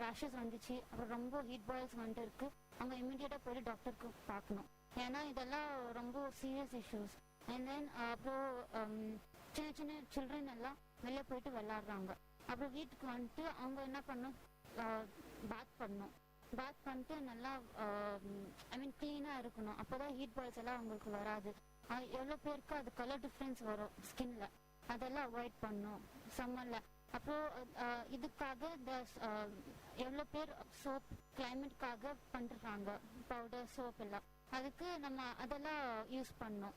ரேஷஸ் வந்துச்சு, அப்புறம் ரொம்ப ஹீட் பாய்ஸ் வந்துட்டு இருக்கு, அவங்க இமீடியட்டாக போயிட்டு டாக்டருக்கு பார்க்கணும். ஏன்னா இதெல்லாம் ரொம்ப சீரியஸ் இஷ்யூஸ். அண்ட் தென் அப்புறம் சின்ன சின்ன சில்ட்ரன் எல்லாம் வெளியே போயிட்டு விளாட்றாங்க. அப்புறம் வீட்டுக்கு வந்துட்டு அவங்க என்ன பண்ணணும், பாத் பண்ணணும். பாத் பண்ணிட்டு நல்லா க்ளீனாக இருக்கணும். அப்போ தான் ஹீட் பாய்ஸ் எல்லாம் அவங்களுக்கு வராது. எவ்வளோ பேருக்கு அது கலர் டிஃப்ரென்ஸ் வரும் ஸ்கின்ல, அதெல்லாம் அவாய்ட் பண்ணணும் சம்மரில். அப்புறம் இதுக்காக எவ்வளோ பேர் சோப் கிளைமேட்காக பண்ணுறாங்க, பவுடர் சோப் எல்லாம், அதுக்கு நம்ம அதெல்லாம் யூஸ் பண்ணணும்.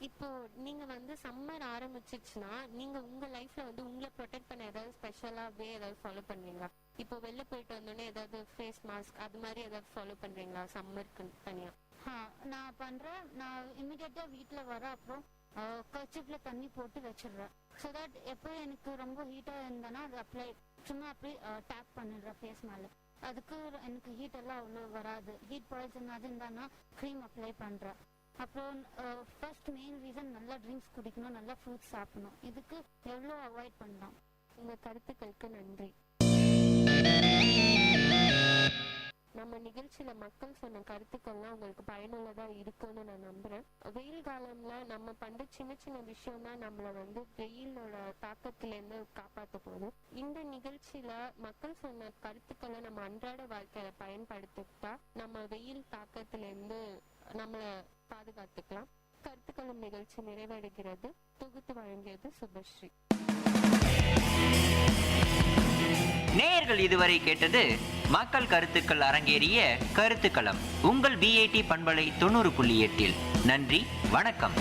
இப்போ நீங்க வந்து சம்மர் ஆரம்பிச்சிச்சுன்னா நீங்க உங்க லைஃப்ல வந்து உங்களை ப்ரொடெக்ட் பண்ண ஏதாவது ஸ்பெஷலாவே ஏதாவது ஃபாலோ பண்ணுவீங்களா? இப்போ வெளில போயிட்டு வந்தோடனே ஏதாவது ஃபேஸ் மாஸ்க் அது மாதிரி ஏதாவது ஃபாலோ பண்றீங்களா சம்மருக்கு தனியா? நான் பண்றேன். நான் இமிடியேட்டா வீட்டுல வர அப்புறம் கர்ச்சிப்ல தண்ணி போட்டு வச்சிடுறேன். ஸோ தட் எப்போ எனக்கு ரொம்ப ஹீட்டா இருந்தேன்னா அது சும்மா அப்படியே டேப் பண்ணிடுறேன் ஃபேஸ் மேல. அதுக்கு எனக்கு ஹீட் எல்லாம் அவ்வளோ வராது. ஹீட் பாய்சன் அது இருந்தானா க்ரீம் அப்ளை பண்றேன். அப்புறம் ஃபர்ஸ்ட் மெயின் ரீசன் நல்லா ட்ரிங்க்ஸ் குடிக்கணும், நல்லா ஃப்ரூட்ஸ் சாப்பிடணும். இதுக்கு எவ்வளோ அவாய்ட் பண்ணலாம்? உங்க கருத்துக்களுக்கு நன்றி. நம்ம நிகழ்ச்சியில மக்கள் சொன்ன கருத்துக்கள்லாம் உங்களுக்கு பயனுள்ளதா இருக்குன்னு நான் நம்புறேன். வெயில் காலம்ல நம்ம பண்ற சின்ன சின்ன விஷயம் தான் நம்மளை வந்து வெயிலோட தாக்கத்துல இருந்து காப்பாற்ற போகுது. இந்த நிகழ்ச்சியில மக்கள் சொன்ன கருத்துக்களை நம்ம அன்றாட வாழ்க்கையில பயன்படுத்திட்டா நம்ம வெயில் தாக்கத்துல இருந்து நம்மளை பாதுகாத்துக்கலாம். கருத்துக்களும் நிகழ்ச்சி நிறைவடைகிறது. தொகுத்து வழங்கியது சுபஸ்ரீ. நேயர்கள் இதுவரை கேட்டது மக்கள் கருத்துக்கள் அரங்கேறிய கருத்துக்களம் உங்கள் விஐடி பண்பலை 90.8. நன்றி, வணக்கம்.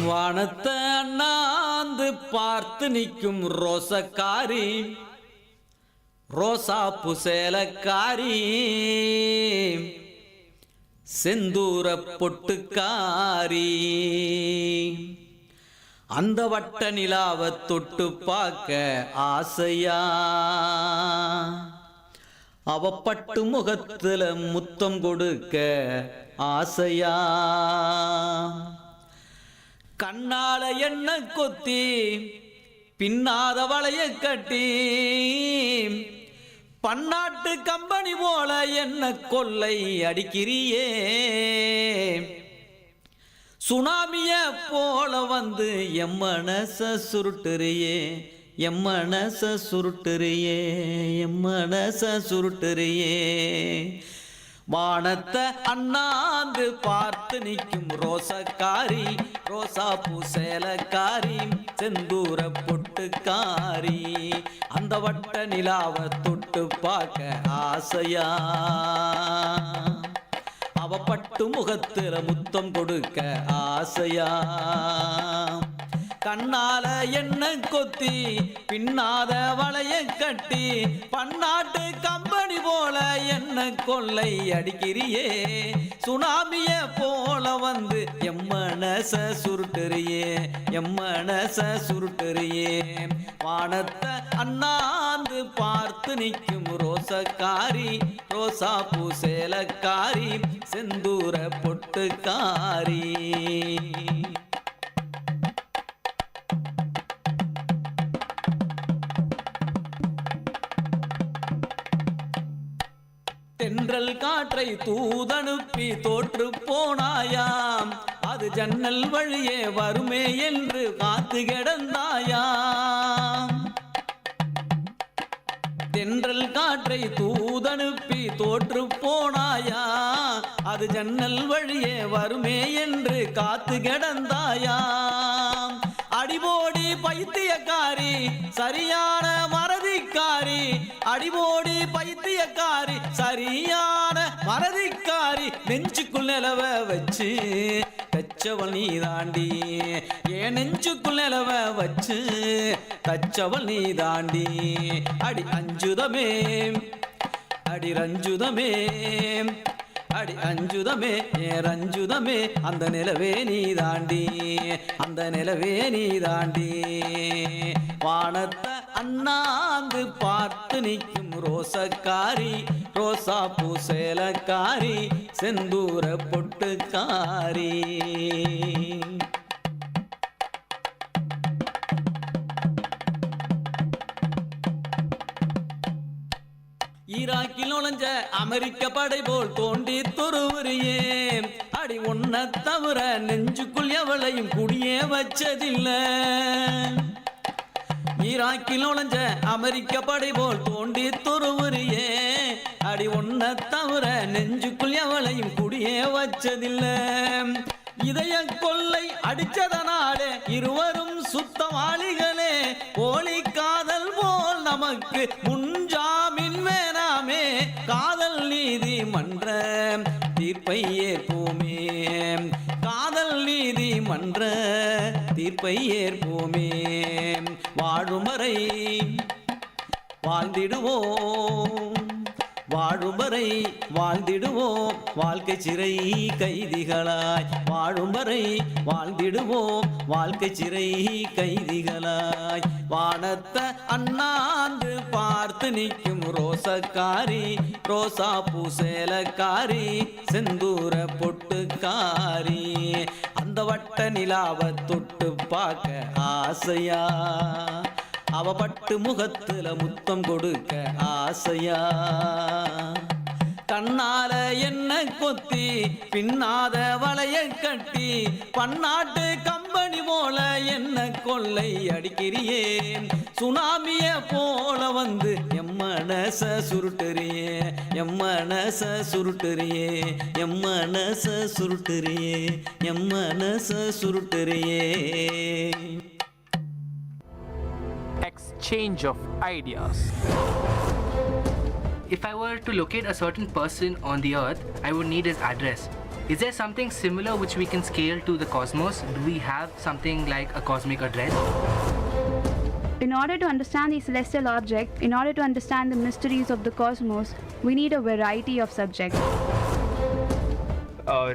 வானத்தை அண்ணாந்து பார்த்து நிற்கும் ரோசக்காரி, ரோசா புசேலக்காரி, செந்தூர பொட்டுக்காரி, அந்த வட்ட நிலாவை தொட்டு பார்க்க ஆசையா, அவ பட்டு முகத்துல முத்தம் கொடுக்க ஆசையா, கண்ணால என்ன கொத்தி பின்னாத வளைய கட்டி, பன்னாட்டு கம்பெனி போல என்ன கொள்ளை அடிக்கிறியே, சுனாமிய போல வந்து எம் மனச சுருட்டுறியே, எம் மனச சுருட்டுறியே, எம் மனச சுருட்டுறியே. வானத்தை அண்ணாந்து பார்த்து நிற்கும் ரோசக்காரி, ரோசா பூசேலக்காரி, செந்தூர பொட்டுக்காரி, அந்த வட்ட நிலாவை தொட்டு பார்க்க ஆசையா, அவ பட்டு முகத்துல முத்தம் கொடுக்க ஆசையா, கண்ணால என்ன கொத்தி பின்னாத வளைய கட்டி, பன்னாட்டு கம்பெனி போல என்ன கொள்ளை அடிக்கிறியே, சுனாமிய போல வந்து எம் மனச சுருட்டுறியே, எம் மனச சுருட்டுறியே. வானத்தை அண்ணாந்து பார்த்து நிற்கும் ரோசக்காரி, ரோசா பூசேலக்காரி, செந்தூர பொட்டுக்காரி. தென்றல் காற்றை தூதனுப்பி தோற்று போனாயாம், அது ஜன்னல் வழியே வருமே என்று காத்து கிடந்தாயாம், தென்றல் காற்றை தூதனுப்பி தோற்று போனாயா, அது ஜன்னல் வழியே வருமே என்று காத்து கிடந்தாயா. அடிபோடி பைத்தியக்காரி சரியான மறதிக்காரி, அடிபோடி பைத்தியக்காரி சரியான மறதிக்காரி, நெஞ்சுக்குள் நிலவ வச்சு தச்சவள் நீ தாண்டி, ஏன் நெஞ்சுக்குள் நிலவ வச்சு தச்சவள் நீ தாண்டி. அடி அஞ்சுதமே அடி ரஞ்சுதமே, அடி அஞ்சுதமே ஏ ரஞ்சுதமே, அந்த நிலவே நீ தாண்டி, அந்த நிலவே நீ தாண்டி. வானத்தை அண்ணாந்து பார்த்து நிற்கும் ரோசக்காரி, ரோசா பூசேலக்காரி, செந்தூர பொட்டுக்காரி. ஈராக்கில் நுழைஞ்ச அமெரிக்க படை போல் தோண்டி துருவுறியே, அடி ஒன்ன தவிர நெஞ்சுக்குள் எவளையும் குடியே வச்சதில்ல. ஈராக்கில் நுழைஞ்ச அமெரிக்க படை போல் தோண்டி துருவுறியே, அடி ஒன்ன தவிர நெஞ்சுக்குள் எவளையும் குடியே வச்சதில்ல. இதய கொள்ளை அடிச்சதனாலே இருவரும் சுத்தவாளிகளே, போலி காதல் போல் நமக்கு முன்ஜாமின் வேணாமே, காதல் நீதிமன்ற தீர்ப்பை ஏற்போமே, காதல் நீதிமன்ற தீர்ப்பை ஏற்போமே. வாழும் வரை வாழ்ந்திடுவோம், வாழும் வரை வாழ்ந்திடுவோம் வாழ்க்கை சிறை கைதிகளாய், வாழும் வரை வாழ்ந்திடுவோம் வாழ்க்கை சிறை கைதிகளாய். வானத்தை அண்ணாந்து பார்த்து நிற்கும் ரோசக்காரி, ரோசா பூசேலக்காரி, செந்தூர பொட்டுக்காரி, அந்த வட்ட நிலாவை தொட்டு பார்க்க ஆசையா, அவ பட்டு முகத்துல முத்தம் கொடுக்க ஆசையா. கண்ணால என்ன கொத்தி பின்னாத வளைய கட்டி, பன்னாட்டு கம்பெனி போல என்ன கொள்ளை அடிக்கிறியே, சுனாமிய போல வந்து எம்மனச சுருட்டுறியே, எம்மனச சுருட்டுறியே, எம்மனச சுருட்டுறியே, எம்மனச சுருட்டுறியே. Exchange of ideas. If I were to locate a certain person on the earth, I would need his address. Is there something similar which we can scale to the cosmos? Do we have something like a cosmic address? In order to understand the celestial object, in order to understand the mysteries of the cosmos, we need a variety of subjects.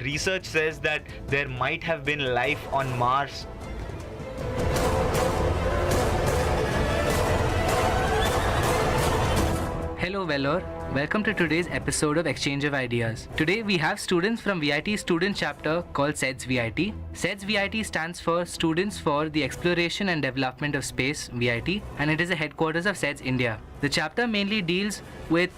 Research says that there might have been life on Mars. Hello Vellore, welcome to today's episode of Exchange of Ideas. Today we have students from VIT's student chapter called SEDS VIT. SEDS VIT stands for Students for the Exploration and Development of Space VIT, and it is the headquarters of SEDS India. The chapter mainly deals with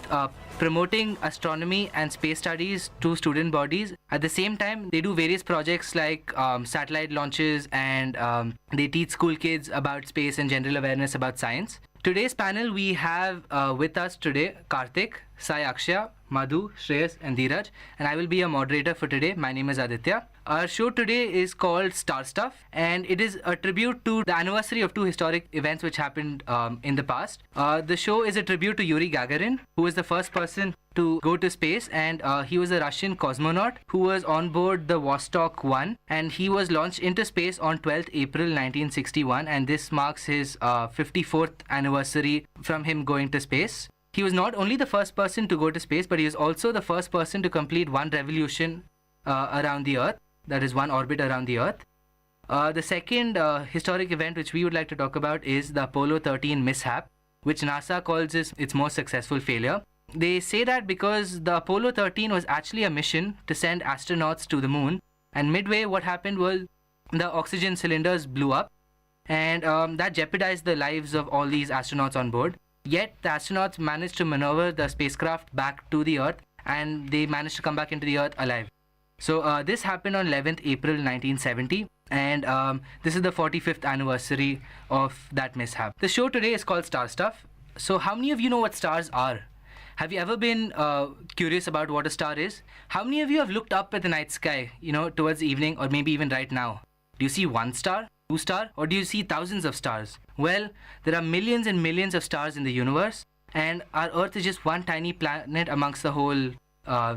promoting astronomy and space studies to student bodies. At the same time, they do various projects like satellite launches, and they teach school kids about space and general awareness about science. Today's panel, we have with us today Karthik, Sai Akshaya, Madhu, Shreyas and Dheeraj, and I will be a moderator for today. My name is Aditya. Our show today is called Star Stuff, and it is a tribute to the anniversary of two historic events which happened in the past. The show is a tribute to Yuri Gagarin, who was the first person to go to space, and he was a Russian cosmonaut who was on board the Vostok 1, and he was launched into space on 12th April 1961, and this marks his 54th anniversary from him going to space. He was not only the first person to go to space, but he was also the first person to complete one revolution around the Earth, that is one orbit around the Earth. The second historic event which we would like to talk about is the Apollo 13 mishap, which NASA calls its most successful failure. They say that because the Apollo 13 was actually a mission to send astronauts to the moon, and midway what happened was the oxygen cylinders blew up, and that jeopardized the lives of all these astronauts on board. Yet the astronauts managed to maneuver the spacecraft back to the Earth, and they managed to come back into the Earth alive. So this happened on 11th April 1970, and this is the 45th anniversary of that mishap. The show today is called Star Stuff. So how many of you know what stars are? Have you ever been curious about what a star is? How many of you have looked up at the night sky, towards the evening or maybe even right now? Do you see one star, two star, or do you see thousands of stars? Well, there are millions and millions of stars in the universe, and our Earth is just one tiny planet amongst the whole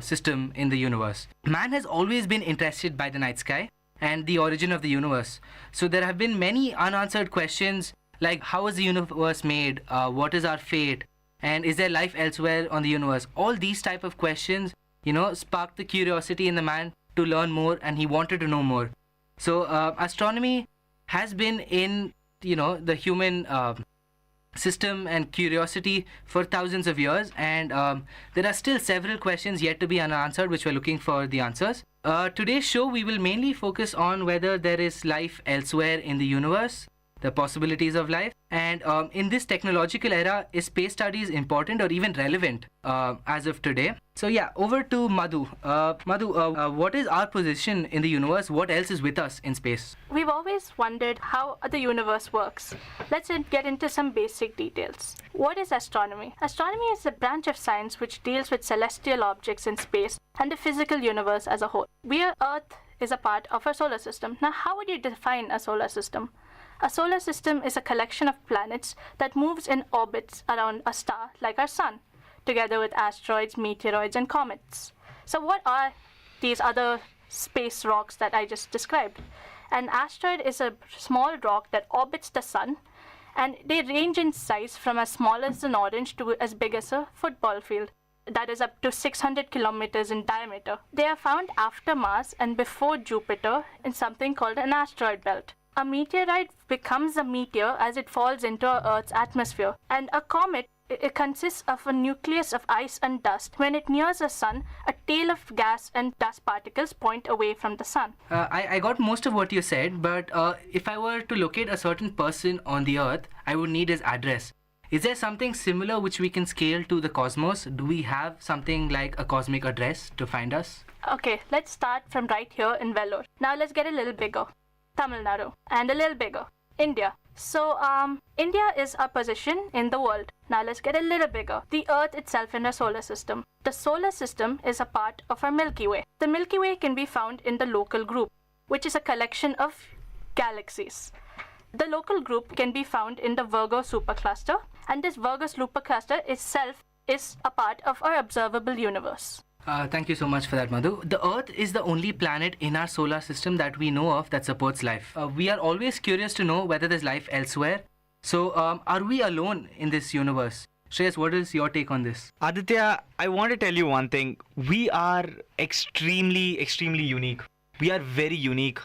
system in the universe. Man has always been interested by the night sky and the origin of the universe. So there have been many unanswered questions like how was the universe made, what is our fate, and is there life elsewhere on the universe? All these type of questions, sparked the curiosity in the man to learn more, and he wanted to know more. So astronomy has been in, the human system and curiosity for thousands of years, and there are still several questions yet to be unanswered which we're looking for the answers. Today's show, we will mainly focus on whether there is life elsewhere in the universe, the possibilities of life, and in this technological era, is space studies important or even relevant as of today? So yeah, over to Madhu. Madhu, what is our position in the universe? What else is with us in space? We've always wondered how the universe works. Let's get into some basic details. What is astronomy? Astronomy is a branch of science which deals with celestial objects in space and the physical universe as a whole. Earth is a part of our solar system. Now, how would you define a solar system? A solar system is a collection of planets that moves in orbits around a star like our sun, together with asteroids, meteoroids, and comets. So what are these other space rocks that I just described? An asteroid is a small rock that orbits the sun, and they range in size from as small as an orange to as big as a football field. That is up to 600 kilometers in diameter. They are found after Mars and before Jupiter in something called an asteroid belt. A meteorite becomes a meteor as it falls into Earth's atmosphere, and a comet, it consists of a nucleus of ice and dust. When it nears the sun, a tail of gas and dust particles point away from the sun. I got most of what you said, but if I were to locate a certain person on the Earth, I would need his address. Is there something similar which we can scale to the cosmos? Do we have something like a cosmic address to find us? Okay, let's start from right here in Vellore. Now let's get a little bigger. Tamil Nadu, and a little bigger, India. So, India is our position in the world. Now let's get a little bigger. The Earth itself in our solar system. The solar system is a part of our Milky Way. The Milky Way can be found in the local group, which is a collection of galaxies. The local group can be found in the Virgo supercluster, and this Virgo supercluster itself is a part of our observable universe. Thank you so much for that, Madhu. The Earth is the only planet in our solar system that we know of that supports life. We are always curious to know whether there's life elsewhere. So, are we alone in this universe? Shreyas, what is your take on this? Aditya, I want to tell you one thing. We are extremely, extremely unique. We are very unique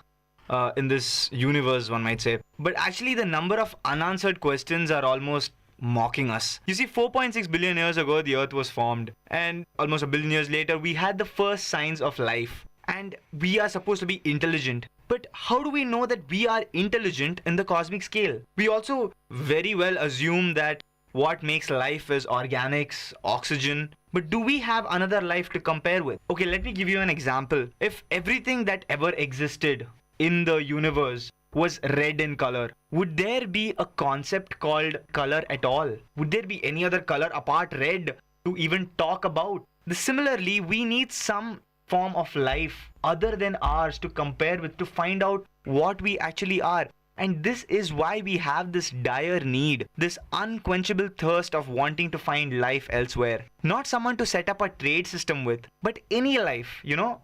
in this universe, one might say. But actually, the number of unanswered questions are almost mocking us. You see, 4.6 billion years ago, the Earth was formed, and almost a billion years later, we had the first signs of life. And we are supposed to be intelligent. But how do we know that we are intelligent in the cosmic scale? We also very well assume that what makes life is organics, oxygen. But do we have another life to compare with? Okay, let me give you an example. If everything that ever existed in the universe was red in color, would there be a concept called color at all? Would there be any other color apart red to even talk about? Similarly, we need some form of life other than ours to compare with, to find out what we actually are. And this is why we have this dire need, this unquenchable thirst of wanting to find life elsewhere. Not someone to set up a trade system with, but any life,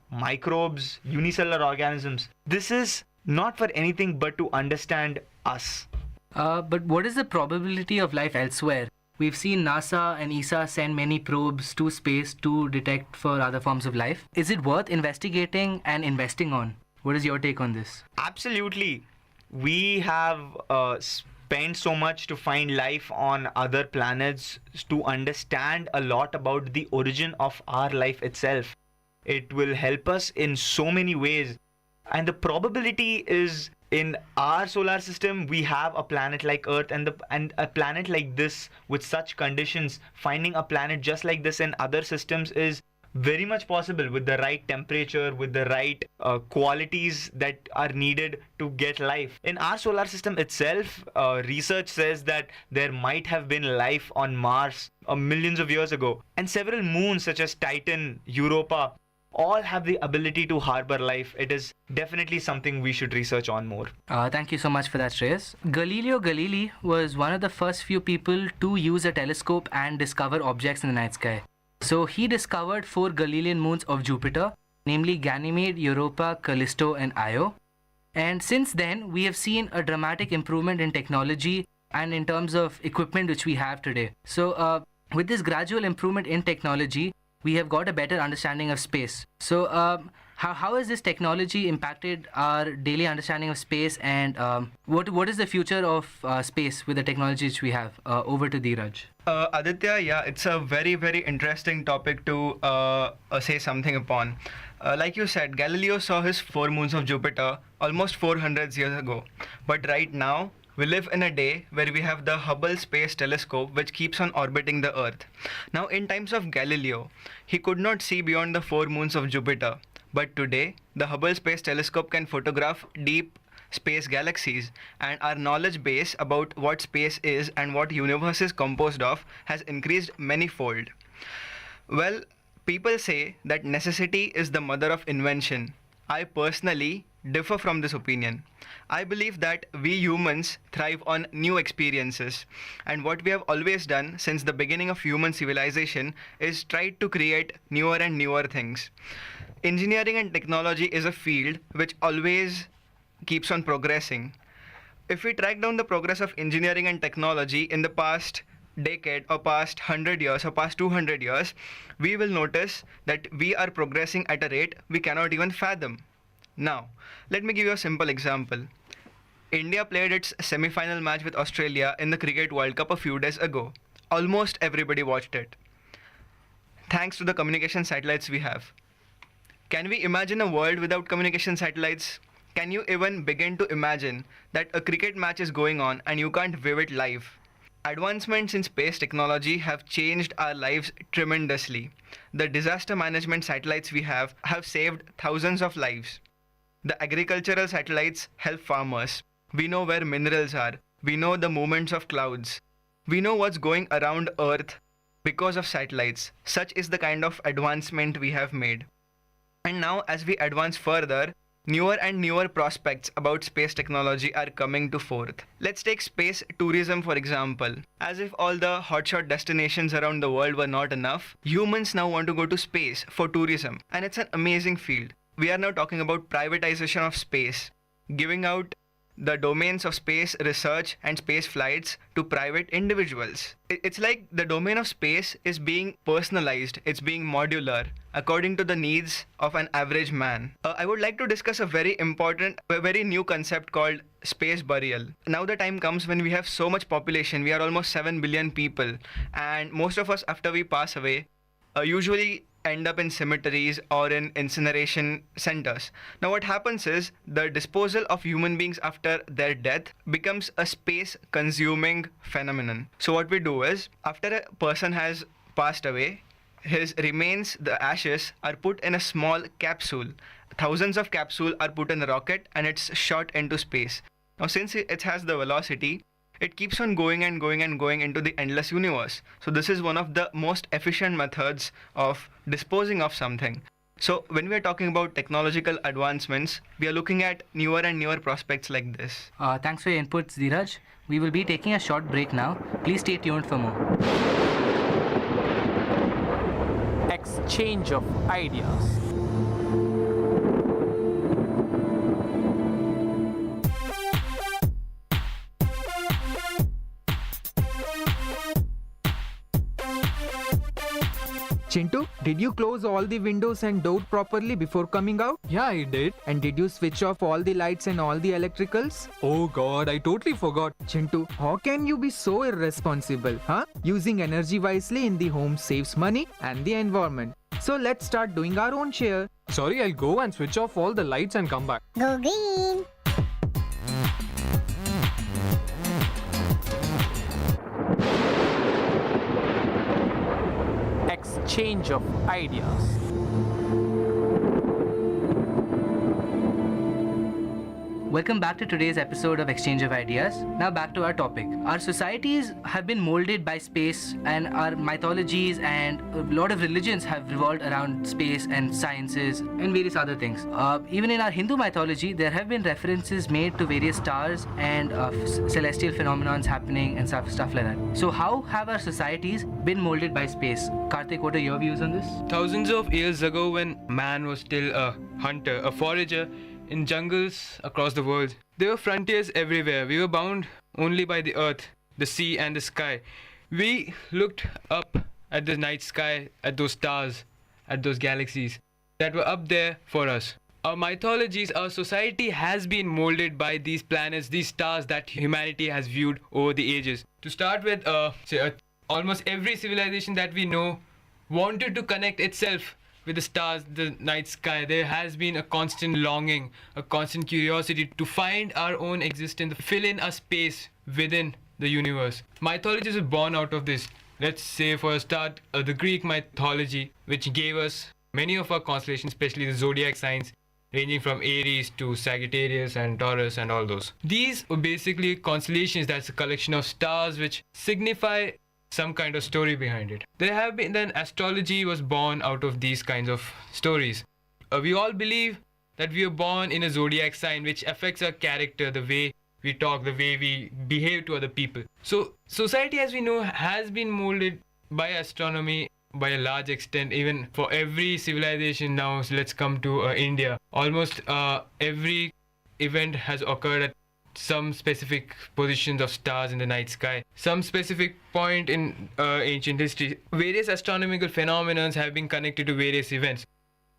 microbes, unicellular organisms. This is not for anything but to understand us. But what is the probability of life elsewhere? We've seen NASA and ESA send many probes to space to detect for other forms of life. Is it worth investigating and investing on? What is your take on this? Absolutely. We have spent so much to find life on other planets, to understand a lot about the origin of our life itself. It will help us in so many ways. And the probability is, in our solar system, we have a planet like Earth, and a planet like this with such conditions. Finding a planet just like this in other systems is very much possible with the right temperature, with the right qualities that are needed to get life. In our solar system itself, research says that there might have been life on Mars millions of years ago. And several moons such as Titan, Europa, all have the ability to harbor life. It is definitely something we should research on more. Thank you so much for that, Shreyas. Galileo Galilei was one of the first few people to use a telescope and discover objects in the night sky. So he discovered 4 Galilean moons of Jupiter, namely Ganymede, Europa, Callisto, and Io. And since then, we have seen a dramatic improvement in technology and in terms of equipment which we have today. So with this gradual improvement in technology, we have got a better understanding of space. So how has this technology impacted our daily understanding of space, and what is the future of space with the technology which we have? Over to Dheeraj. Aditya, yeah, it's a very, very interesting topic to say something upon. Like you said, Galileo saw his 4 moons of Jupiter almost 400 years ago. But right now, we live in a day where we have the Hubble Space Telescope, which keeps on orbiting the Earth. Now, in times of Galileo, he could not see beyond the 4 moons of Jupiter. But today, the Hubble Space Telescope can photograph deep space galaxies, and our knowledge base about what space is and what universe is composed of has increased manyfold. Well, people say that necessity is the mother of invention. I personally differ from this opinion. I believe that we humans thrive on new experiences, and what we have always done since the beginning of human civilization is try to create newer and newer things. Engineering and technology is a field which always keeps on progressing. If we track down the progress of engineering and technology in the past decade or past 100 years or past 200 years, we will notice that we are progressing at a rate we cannot even fathom. Now, let me give you a simple example. India played its semi-final match with Australia in the Cricket World Cup a few days ago. Almost everybody watched it, thanks to the communication satellites we have. Can we imagine a world without communication satellites? Can you even begin to imagine that a cricket match is going on and you can't view it live? Advancements in space technology have changed our lives tremendously. The disaster management satellites we have saved thousands of lives. The agricultural satellites help farmers. We know where minerals are. We know the movements of clouds. We know what's going around Earth because of satellites. Such is the kind of advancement we have made. And now, as we advance further, newer and newer prospects about space technology are coming to forth. Let's take space tourism for example. As if all the hotshot destinations around the world were not enough, humans now want to go to space for tourism, and it's an amazing field. We are now talking about privatization of space, giving out the domains of space research and space flights to private individuals. It's like the domain of space is being personalized, it's being modular according to the needs of an average man. I would like to discuss a very important, a very new concept called space burial. Now the time comes when we have so much population, we are almost 7 billion people, and most of us after we pass away usually end up in cemeteries or in incineration centers. Now what happens is the disposal of human beings after their death becomes a space consuming phenomenon. So what we do is, after a person has passed away, his remains, the ashes, are put in a small capsule. Thousands of capsules are put in a rocket and it's shot into space. Now since it has the velocity, it keeps on going and going and going into the endless universe. So this is one of the most efficient methods of disposing of something. So when we are talking about technological advancements, we are looking at newer and newer prospects like this. Thanks for your inputs, Dheeraj. We will be taking a short break now. Please stay tuned for more. Exchange of ideas. Chintu, did you close all the windows and door properly before coming out? Yeah, I did. And did you switch off all the lights and all the electricals? Oh god, I totally forgot. Chintu, how can you be so irresponsible, huh? Using energy wisely in the home saves money and the environment. So let's start doing our own share. Sorry, I'll go and switch off all the lights and come back. Go green! exchange of ideas. Welcome back to today's episode of Exchange of Ideas. Now back to our topic. Our societies have been molded by space, and our mythologies and a lot of religions have revolved around space and sciences and various other things. Even in our Hindu mythology, there have been references made to various stars and celestial phenomenons happening and stuff like that. So how have our societies been molded by space? Karthik, what are your views on this? Thousands of years ago, when man was still a hunter, a forager, in jungles across the world, there were frontiers everywhere. We were bound only by the earth, the sea, and the sky. We looked up at the night sky, at those stars, at those galaxies that were up there for us. Our mythologies, our society has been molded by these planets, these stars that humanity has viewed over the ages. To start with, almost every civilization that we know wanted to connect itself with the stars, the night sky. There has been a constant longing, a constant curiosity to find our own existence, fill in a space within the universe. Mythologies are born out of this. Let's say for a start, the Greek mythology, which gave us many of our constellations, especially the zodiac signs, ranging from Aries to Sagittarius and Taurus and all those. These were basically constellations, that's a collection of stars which signify some kind of story behind it. There have been, then astrology was born out of these kinds of stories. We all believe that we are born in a zodiac sign which affects our character, the way we talk, the way we behave to other people. So society as we know has been molded by astronomy by a large extent. Even for every civilization now, so let's come to India. Almost every event has occurred at some specific positions of stars in the night sky, some specific point in ancient history. Various astronomical phenomena have been connected to various events.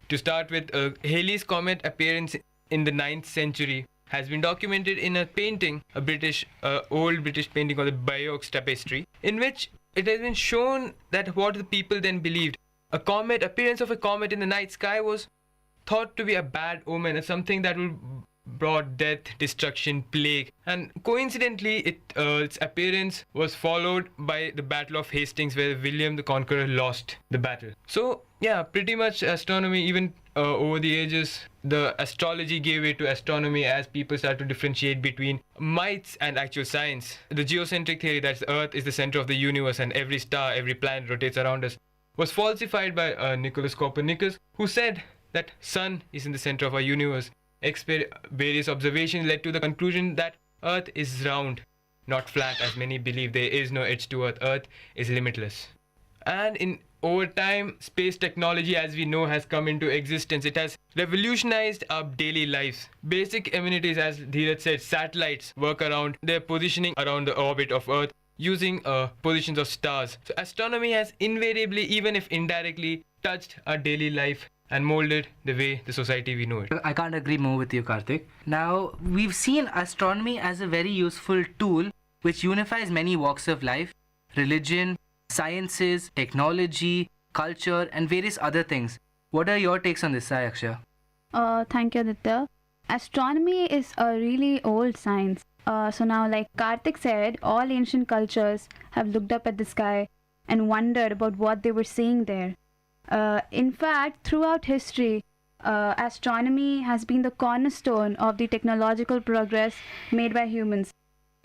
To start with, Halley's Comet appearance in the 9th century has been documented in a painting, a old British painting called the Bayeux Tapestry, in which it has been shown that what the people then believed. Appearance of a comet in the night sky was thought to be a bad omen, something that will brought death, destruction, plague, and coincidentally its appearance was followed by the Battle of Hastings, where William the Conqueror lost the battle. So yeah, pretty much astronomy, even over the ages, the astrology gave way to astronomy as people started to differentiate between myths and actual science. The geocentric theory that the Earth is the center of the universe and every star, every planet rotates around us was falsified by Nicholas Copernicus, who said that sun is in the center of our universe. Various observations led to the conclusion that Earth is round, not flat as many believe. There is no edge to Earth. Earth is limitless. And over time, space technology as we know has come into existence. It has revolutionized our daily lives. Basic amenities, as Dheeraj said, satellites work around their positioning around the orbit of Earth using positions of stars. So astronomy has invariably, even if indirectly, touched our daily life and molded the way the society we know it. I can't agree more with you, Karthik. Now, we've seen astronomy as a very useful tool which unifies many walks of life, religion, sciences, technology, culture, and various other things. What are your takes on this, Sai Akshay? Thank you, Aditya. Astronomy is a really old science. So now, like Karthik said, all ancient cultures have looked up at the sky and wondered about what they were seeing there. In fact, throughout history, astronomy has been the cornerstone of the technological progress made by humans.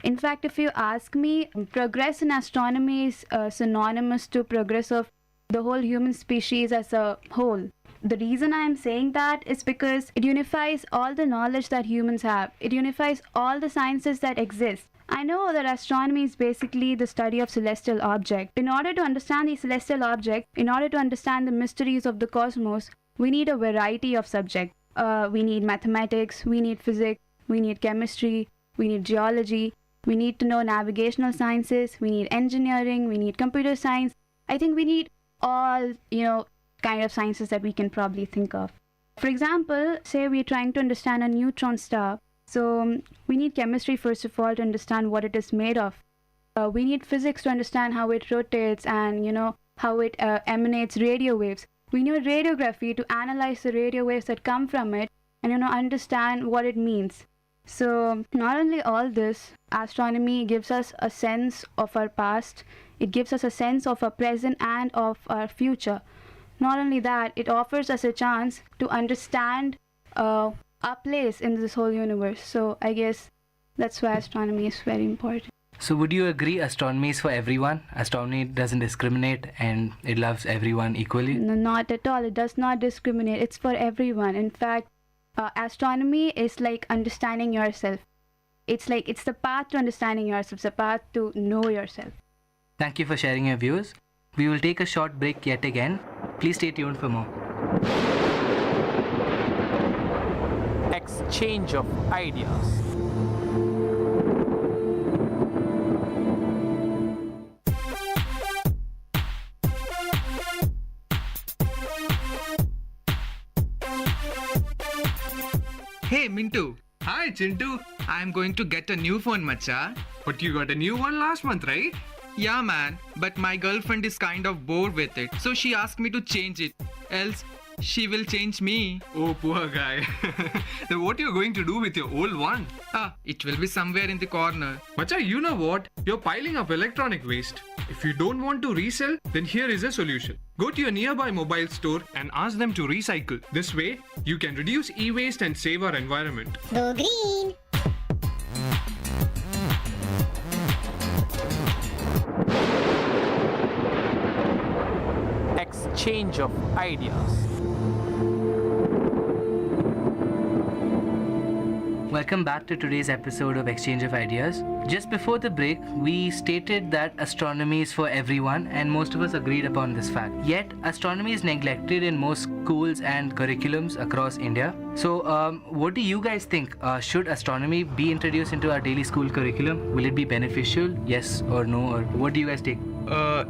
In fact, if you ask me, progress in astronomy is synonymous to progress of the whole human species as a whole. The reason I am saying that is because it unifies all the knowledge that humans have. It unifies all the sciences that exist. I know that astronomy is basically the study of celestial objects. In order to understand these celestial objects, in order to understand the mysteries of the cosmos, we need a variety of subjects. We need mathematics, we need physics, we need chemistry, we need geology, we need to know navigational sciences, we need engineering, we need computer science. I think we need all, kind of sciences that we can probably think of. For example, say we're trying to understand a neutron star. So we need chemistry first of all to understand what it is made of. We need physics to understand how it rotates and how it emanates radio waves. We need radiography to analyze the radio waves that come from it and understand what it means. So not only all this, astronomy gives us a sense of our past. It gives us a sense of our present and of our future. Not only that, it offers us a chance to understand our place in this whole universe. So I guess that's why astronomy is very important. So would you agree astronomy is for everyone? Astronomy doesn't discriminate and it loves everyone equally? No, not at all. It does not discriminate. It's for everyone. In fact, astronomy is like understanding yourself. It's the path to understanding yourself. It's a path to know yourself. Thank you for sharing your views. We will take a short break yet again. Please stay tuned for more. Exchange of ideas. Hey Mintu. Hi Chintu. I'm going to get a new phone, macha. But you got a new one last month, right? Yeah man, but my girlfriend is kind of bored with it. So she asked me to change it. Else she will change me. Oh, poor guy. Then what are you going to do with your old one? It will be somewhere in the corner. Macha, you know what? You're piling up electronic waste. If you don't want to resell, then here is a solution. Go to your nearby mobile store and ask them to recycle. This way, you can reduce e-waste and save our environment. Go green! Exchange of ideas. Welcome back to today's episode of Exchange of Ideas. Just before the break, we stated that astronomy is for everyone, and most of us agreed upon this fact. Yet, astronomy is neglected in most schools and curriculums across India. So, what do you guys think? Should astronomy be introduced into our daily school curriculum? Will it be beneficial? Yes or no? Or what do you guys take?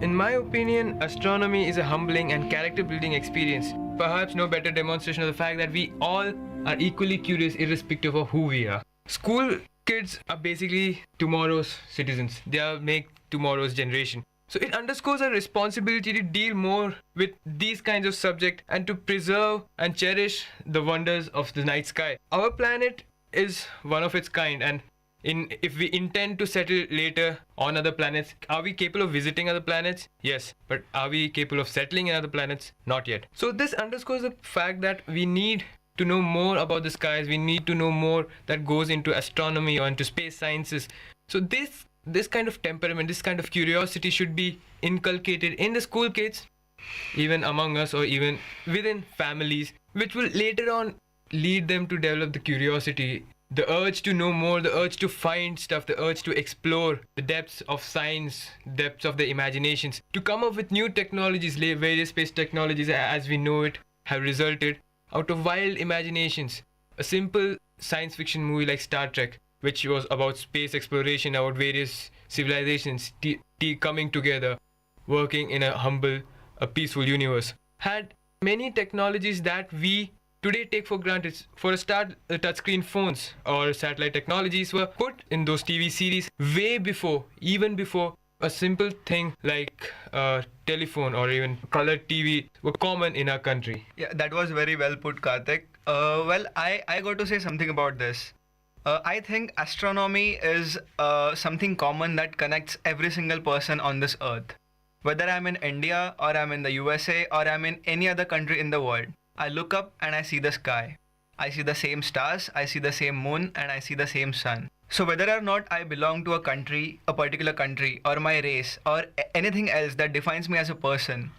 In my opinion, astronomy is a humbling and character-building experience. Perhaps no better demonstration of the fact that we all are equally curious irrespective of who we are. School kids are basically tomorrow's citizens. They are make tomorrow's generation. So it underscores our responsibility to deal more with these kinds of subjects and to preserve and cherish the wonders of the night sky. Our planet is one of its kind, and if we intend to settle later on other planets, are we capable of visiting other planets? Yes. But are we capable of settling in other planets? Not yet. So this underscores the fact that we need to know more about the skies. We need to know more that goes into astronomy or into space sciences. So this kind of temperament, this kind of curiosity should be inculcated in the school kids, even among us or even within families, which will later on lead them to develop the curiosity, the urge to know more, the urge to find stuff, the urge to explore the depths of science, depths of the imaginations, to come up with new technologies. Various space technologies as we know it have resulted out of wild imaginations. A simple science fiction movie like Star Trek, which was about space exploration, about various civilizations coming together, working in a peaceful universe, had many technologies that we today take for granted. For a start, the touchscreen phones or satellite technologies were put in those TV series even before a simple thing like telephone or even colored TV were common in our country. Yeah, that was very well put, Karthik. Well, I got to say something about this. I think astronomy is something common that connects every single person on this earth. Whether I'm in India or I'm in the USA or I'm in any other country in the world, I look up and I see the sky. I see the same stars, I see the same moon, and I see the same sun. So whether or not I belong to a country, a particular country, or my race, or anything else that defines me as a person,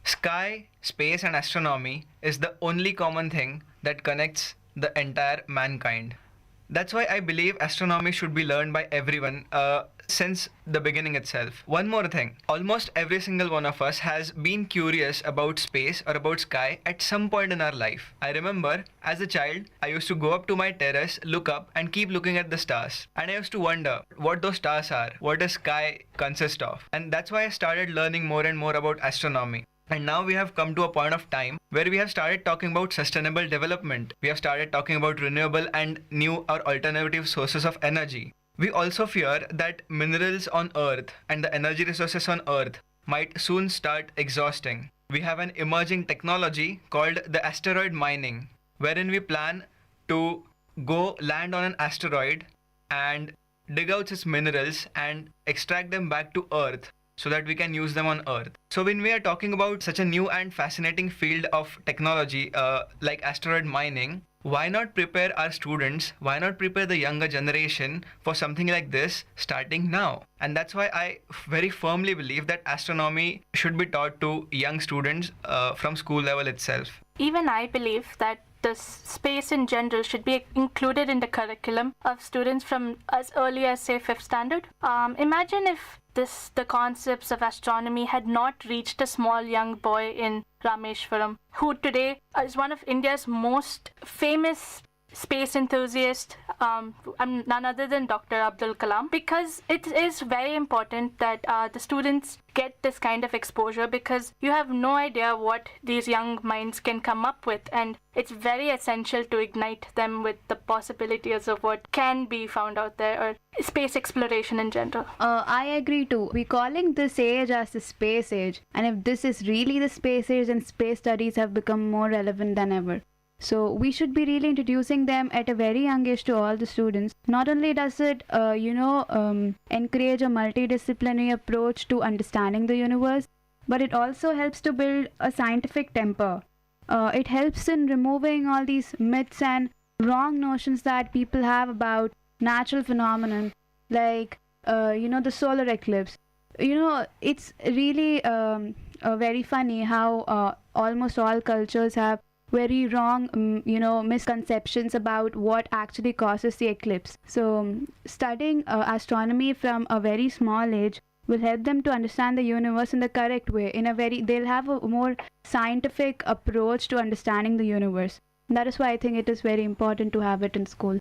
sky, space, and astronomy is the only common thing that connects the entire mankind. That's why I believe astronomy should be learned by everyone since the beginning itself. One more thing, almost every single one of us has been curious about space or about sky at some point in our life. I remember as a child, I used to go up to my terrace, look up and keep looking at the stars. And I used to wonder what those stars are, what does sky consist of. And that's why I started learning more and more about astronomy. And now we have come to a point of time where we have started talking about sustainable development. We have started talking about renewable and new or alternative sources of energy. We also fear that minerals on Earth and the energy resources on Earth might soon start exhausting. We have an emerging technology called the asteroid mining, wherein we plan to go land on an asteroid and dig out its minerals and extract them back to Earth so that we can use them on Earth. So when we are talking about such a new and fascinating field of technology like asteroid mining, why not prepare our students, why not prepare the younger generation for something like this starting now? And that's why I very firmly believe that astronomy should be taught to young students from school level itself. Even I believe that the space in general should be included in the curriculum of students from as early as, say, 5th standard. Imagine if the concepts of astronomy had not reached a small young boy in Rameshwaram, who today is one of India's most famous space enthusiast, none other than Dr. Abdul Kalam, because it is very important that the students get this kind of exposure, because you have no idea what these young minds can come up with, and it's very essential to ignite them with the possibilities of what can be found out there, or space exploration in general. I agree too. We're calling this age as the space age, and if this is really the space age, then space studies have become more relevant than ever. So we should be really introducing them at a very young age to all the students. Not only does it, encourage a multidisciplinary approach to understanding the universe, but it also helps to build a scientific temper. It helps in removing all these myths and wrong notions that people have about natural phenomenon, like, the solar eclipse. It's really very funny how almost all cultures have very wrong, misconceptions about what actually causes the eclipse. So studying astronomy from a very small age will help them to understand the universe in the correct way. They'll have a more scientific approach to understanding the universe. That is why I think it is very important to have it in school.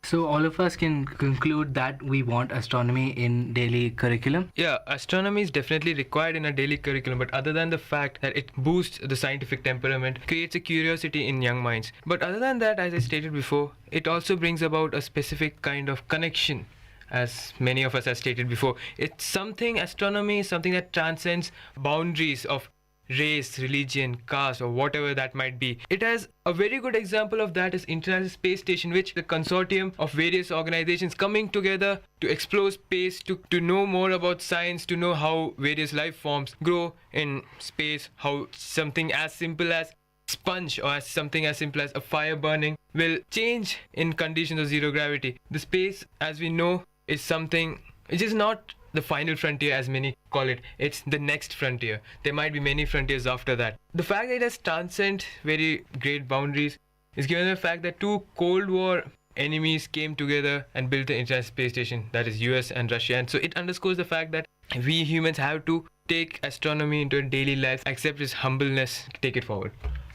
So all of us can conclude that we want astronomy in daily curriculum. Yeah, astronomy is definitely required in a daily curriculum, but other than the fact that it boosts the scientific temperament, creates a curiosity in young minds. But other than that, as I stated before, it also brings about a specific kind of connection, as many of us have stated before. It's something, astronomy is something that transcends boundaries of race, religion, caste, or whatever that might be. It has a very good example of that is International Space Station, which the consortium of various organizations coming together to explore space, to know more about science, to know how various life forms grow in space, how something as simple as sponge or as something as simple as a fire burning will change in conditions of zero gravity. The space, as we know, is something which is not the final frontier as many call it. It's the next frontier. There might be many frontiers after that. The fact that it has transcended very great boundaries is given the fact that two Cold War enemies came together and built the International Space Station, that is US and Russia. And so it underscores the fact that we humans have to take astronomy into our daily life, accept its humbleness, take it forward.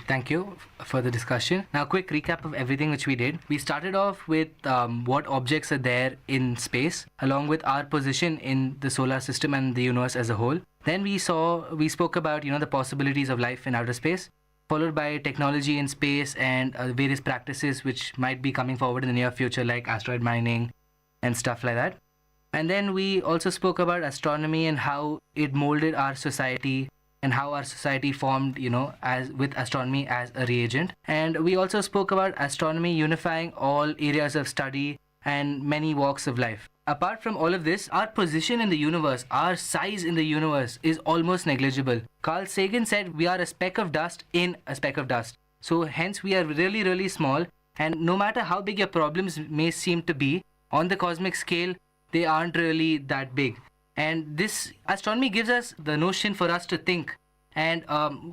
Thank you for the discussion. Now, quick recap of everything which we did. We started off with what objects are there in space, along with our position in the solar system and the universe as a whole. Then we spoke about, the possibilities of life in outer space, followed by technology in space and various practices which might be coming forward in the near future, like asteroid mining and stuff like that. And then we also spoke about astronomy and how it molded our society, and how our society formed, as with astronomy as a reagent. And we also spoke about astronomy unifying all areas of study and many walks of life. Apart from all of this, our position in the universe, our size in the universe is almost negligible. Carl Sagan said we are a speck of dust in a speck of dust. So hence we are really, really small, and no matter how big your problems may seem to be, on the cosmic scale, they aren't really that big. And this astronomy gives us the notion for us to think. And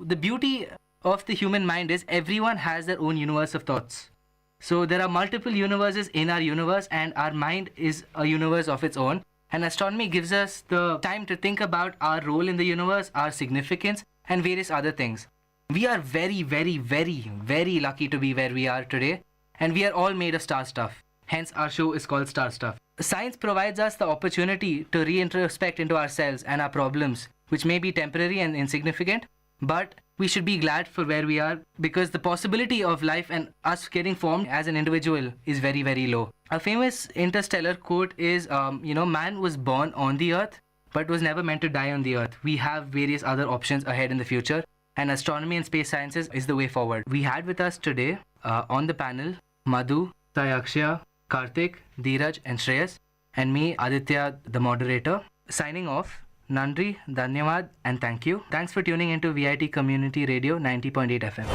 the beauty of the human mind is everyone has their own universe of thoughts. So there are multiple universes in our universe, and our mind is a universe of its own. And astronomy gives us the time to think about our role in the universe, our significance, and various other things. We are very, very, very, very lucky to be where we are today. And we are all made of star stuff. Hence our show is called Star Stuff. Science provides us the opportunity to reintrospect into ourselves and our problems, which may be temporary and insignificant, but we should be glad for where we are, because the possibility of life and us getting formed as an individual is very, very low. A famous interstellar quote is, man was born on the earth, but was never meant to die on the earth. We have various other options ahead in the future, and astronomy and space sciences is the way forward. We had with us today on the panel Madhu, Akshaya, Karthik, Dheeraj and Shreyas, and me, Aditya, the moderator. Signing off. Nandri, Dhanyavad, and thank you. Thanks for tuning into VIT Community Radio 90.8 FM.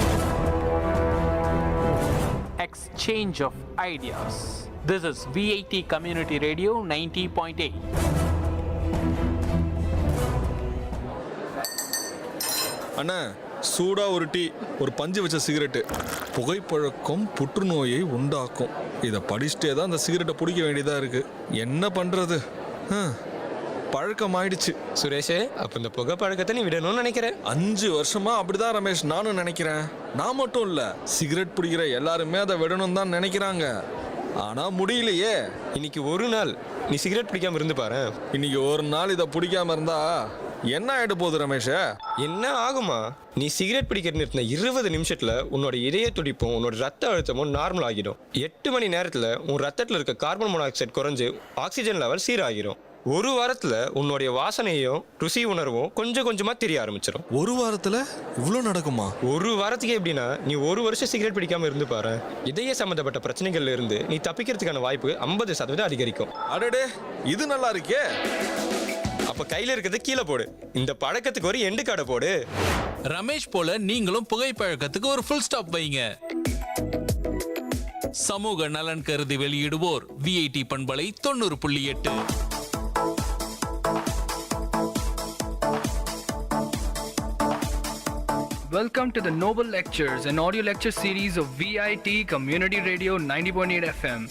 Exchange of ideas. This is VIT Community Radio 90.8. அண்ணா சூடா ஒரு tea, ஒரு பஞ்சு வச்ச cigarette. புகைப்பழக்கம் புற்றுநோயை உண்டாக்கும். இதை படிச்சுட்டே தான் அந்த சிகரெட்டை பிடிக்க வேண்டியதா இருக்கு. என்ன பண்றது? பழக்கமாயிடுச்சு. சுரேஷ், அப்ப இந்த புகை பழக்கத்தை நீ விடணும்னு நினைக்கிறேன். 5 வருஷமா அப்படிதான் ரமேஷ் நானும் நினைக்கிறேன். நான் மட்டும் இல்ல, சிகரெட் பிடிக்கிற எல்லாருமே அதை விடணும் தான் நினைக்கிறாங்க. ஆனா முடியலையே. இன்னைக்கு ஒரு நாள் நீ சிகரெட் பிடிக்காம இருந்து பாரு. இன்னைக்கு ஒரு நாள் இதை பிடிக்காம இருந்தா என்ன ஆயிட்டு போகுது ரமேஷ்? என்ன ஆகுமா? நீ சிகரெட் பிடிக்கிறது நிறுத்தின 20 நிமிஷத்துல உன்னோட இதய துடிப்பும் உன்னோட ரத்த அழுத்தமும் நார்மல் ஆகிடும். 8 மணி நேரத்துல உன் ரத்தத்துல இருக்க கார்பன் மோனாக்சைடு குறைஞ்சு ஆக்சிஜன் லெவல் சீராகிடும். ஒரு வாரத்துல உன்னுடைய வாசனையும் ருசி உணர்வும் கொஞ்சம் கொஞ்சமா தெரிய ஆரம்பிச்சிடும். ஒரு வாரத்துல இவ்வளவு நடக்குமா? ஒரு வாரத்துக்கு எப்படின்னா நீ ஒரு வருஷம் சிகரெட் பிடிக்காம இருந்து பாரு. இதய சம்பந்தப்பட்ட பிரச்சனைகள்ல இருந்து நீ தப்பிக்கிறதுக்கான வாய்ப்பு 50% அதிகரிக்கும். அடடே, இது நல்லா இருக்கே. அப்ப கையில இருக்கிறது கீழே போடு. இந்த பழக்கத்துக்கு ஒரு எண்டு காடை போடு. ரமேஷ் போல நீங்களும் புகைப்பழக்கத்துக்கு ஒரு ஃபுல் ஸ்டாப் வைங்க. சமூக நலன் கருதி வெளியிடுவோர் VIT பண்பலை 90.8. Welcome to the Noble Lectures, an audio lecture series of VIT Community Radio 90.8 FM.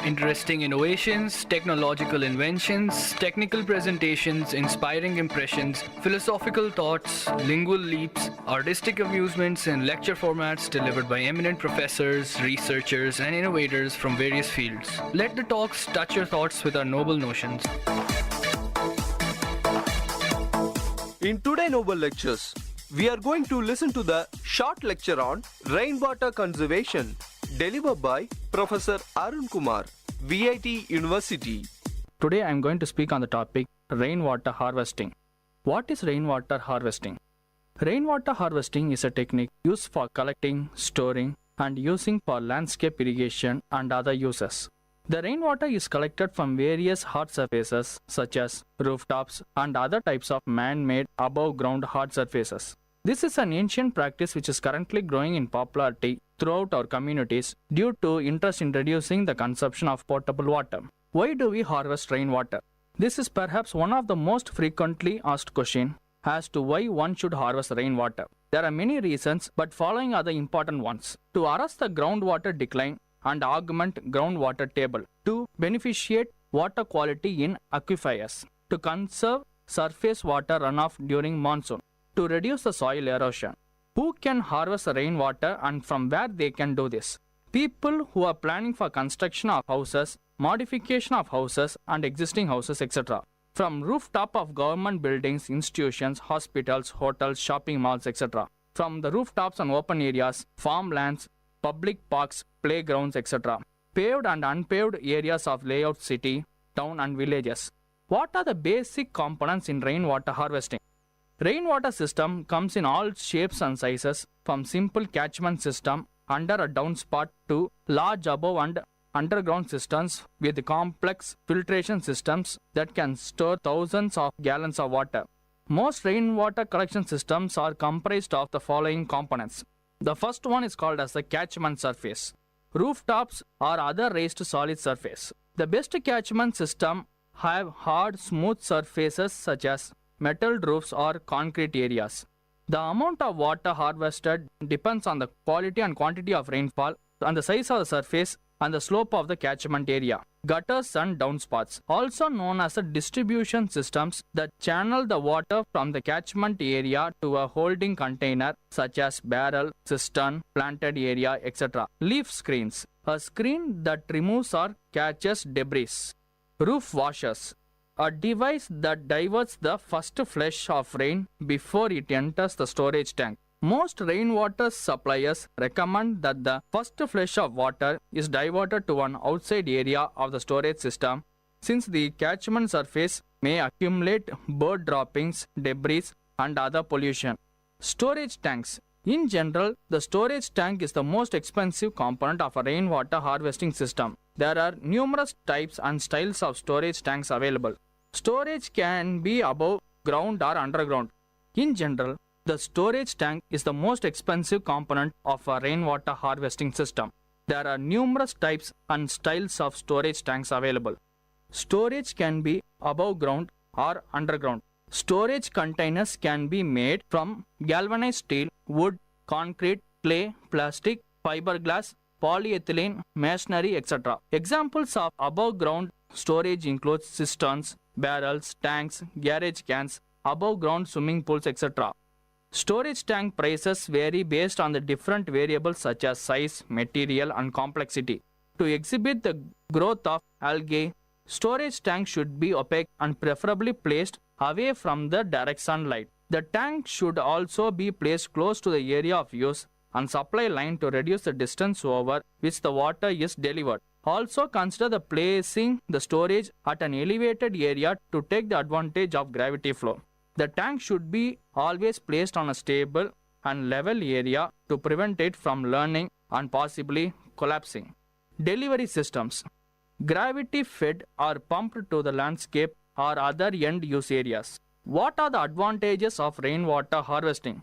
Interesting innovations, technological inventions, technical presentations, inspiring impressions, philosophical thoughts, lingual leaps, artistic amusements, and lecture formats delivered by eminent professors, researchers, and innovators from various fields. Let the talks touch your thoughts with our noble notions. In today's Noble Lectures, we are going to listen to the short lecture on rainwater conservation delivered by Professor Arun Kumar, VIT University. Today I am going to speak on the topic rainwater harvesting. What is rainwater harvesting? Rainwater harvesting is a technique used for collecting, storing, and using for landscape irrigation and other uses. The rainwater is collected from various hard surfaces such as rooftops and other types of man-made above-ground hard surfaces. This is an ancient practice which is currently growing in popularity throughout our communities due to interest in reducing the consumption of potable water. Why do we harvest rainwater? This is perhaps one of the most frequently asked questions as to why one should harvest rainwater. There are many reasons, but following are the important ones. To arrest the groundwater decline and augment groundwater table, to beneficiate water quality in aquifers, to conserve surface water runoff during monsoon, to reduce the soil erosion. Who can harvest the rainwater and from where they can do this? People who are planning for construction of houses, modification of houses and existing houses, etc. From rooftop of government buildings, institutions, hospitals, hotels, shopping malls, etc. From the rooftops and open areas, farmlands, public parks, playgrounds, etc. Paved and unpaved areas of layout city, town and villages. What are the basic components in rainwater harvesting? Rainwater system comes in all shapes and sizes, from simple catchment system under a downspout to large above and underground systems with complex filtration systems that can store thousands of gallons of water. Most rainwater collection systems are comprised of the following components. The first one is called as the catchment surface. Rooftops or other raised solid surface. The best catchment system have hard, smooth surfaces such as metal roofs or concrete areas. The amount of water harvested depends on the quality and quantity of rainfall and the size of the surface and the slope of the catchment area. Gutters and downspouts, also known as the distribution systems that channel the water from the catchment area to a holding container such as barrel, cistern, planted area, etc. Leaf screens, a screen that removes or catches debris. Roof washers, a device that diverts the first flush of rain before it enters the storage tank. Most rainwater suppliers recommend that the first flush of water is diverted to an outside area of the storage system, since the catchment surface may accumulate bird droppings, debris, and other pollution. Storage tanks. In general, the storage tank is the most expensive component of a rainwater harvesting system. There are numerous types and styles of storage tanks available. Storage can be above ground or underground. In general, the storage tank is the most expensive component of a rainwater harvesting system. There are numerous types and styles of storage tanks available. Storage can be above ground or underground. Storage containers can be made from galvanized steel, wood, concrete, clay, plastic, fiberglass, polyethylene, masonry, etc. Examples of above ground storage include cisterns, barrels, tanks, garage cans, above ground swimming pools, etc. Storage tank prices vary based on the different variables such as size, material, and complexity. To exhibit the growth of algae, storage tank should be opaque and preferably placed away from the direct sunlight. The tank should also be placed close to the area of use and supply line to reduce the distance over which the water is delivered. Also consider the placing the storage at an elevated area to take the advantage of gravity flow. The tank should be always placed on a stable and level area to prevent it from leaning and possibly collapsing. Delivery systems. Gravity fed or pumped to the landscape or other end use areas. What are the advantages of rainwater harvesting?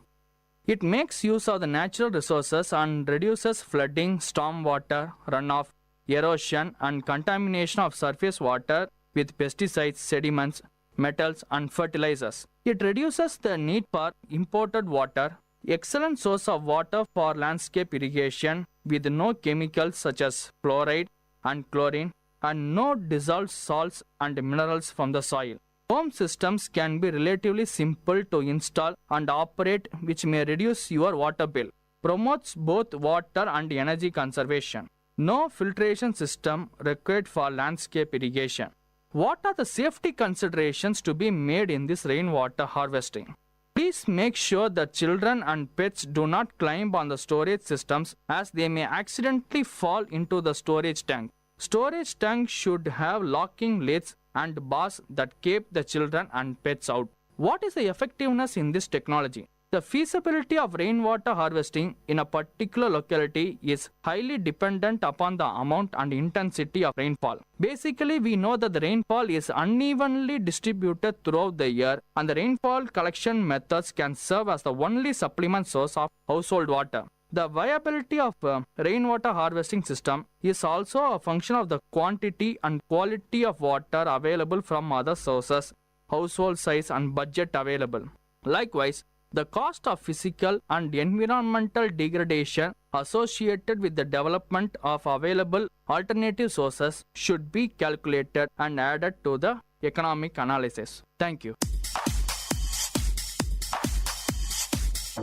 It makes use of the natural resources and reduces flooding, stormwater, runoff, erosion, and contamination of surface water with pesticides, sediments, metals, and fertilizers. It reduces the need for imported water, excellent source of water for landscape irrigation with no chemicals such as fluoride and chlorine, and no dissolved salts and minerals from the soil. Home systems can be relatively simple to install and operate, which may reduce your water bill. Promotes both water and energy conservation. No filtration system required for landscape irrigation. What are the safety considerations to be made in this rainwater harvesting? Please make sure that children and pets do not climb on the storage systems as they may accidentally fall into the storage tank. Storage tank should have locking lids and bars that keep the children and pets out. What is the effectiveness in this technology? The feasibility of rainwater harvesting in a particular locality is highly dependent upon the amount and intensity of rainfall. Basically, we know that the rainfall is unevenly distributed throughout the year, and the rainfall collection methods can serve as the only supplement source of household water. The viability of rainwater harvesting system is also a function of the quantity and quality of water available from other sources, household size, and budget available. Likewise, the cost of physical and environmental degradation associated with the development of available alternative sources should be calculated and added to the economic analysis. Thank you.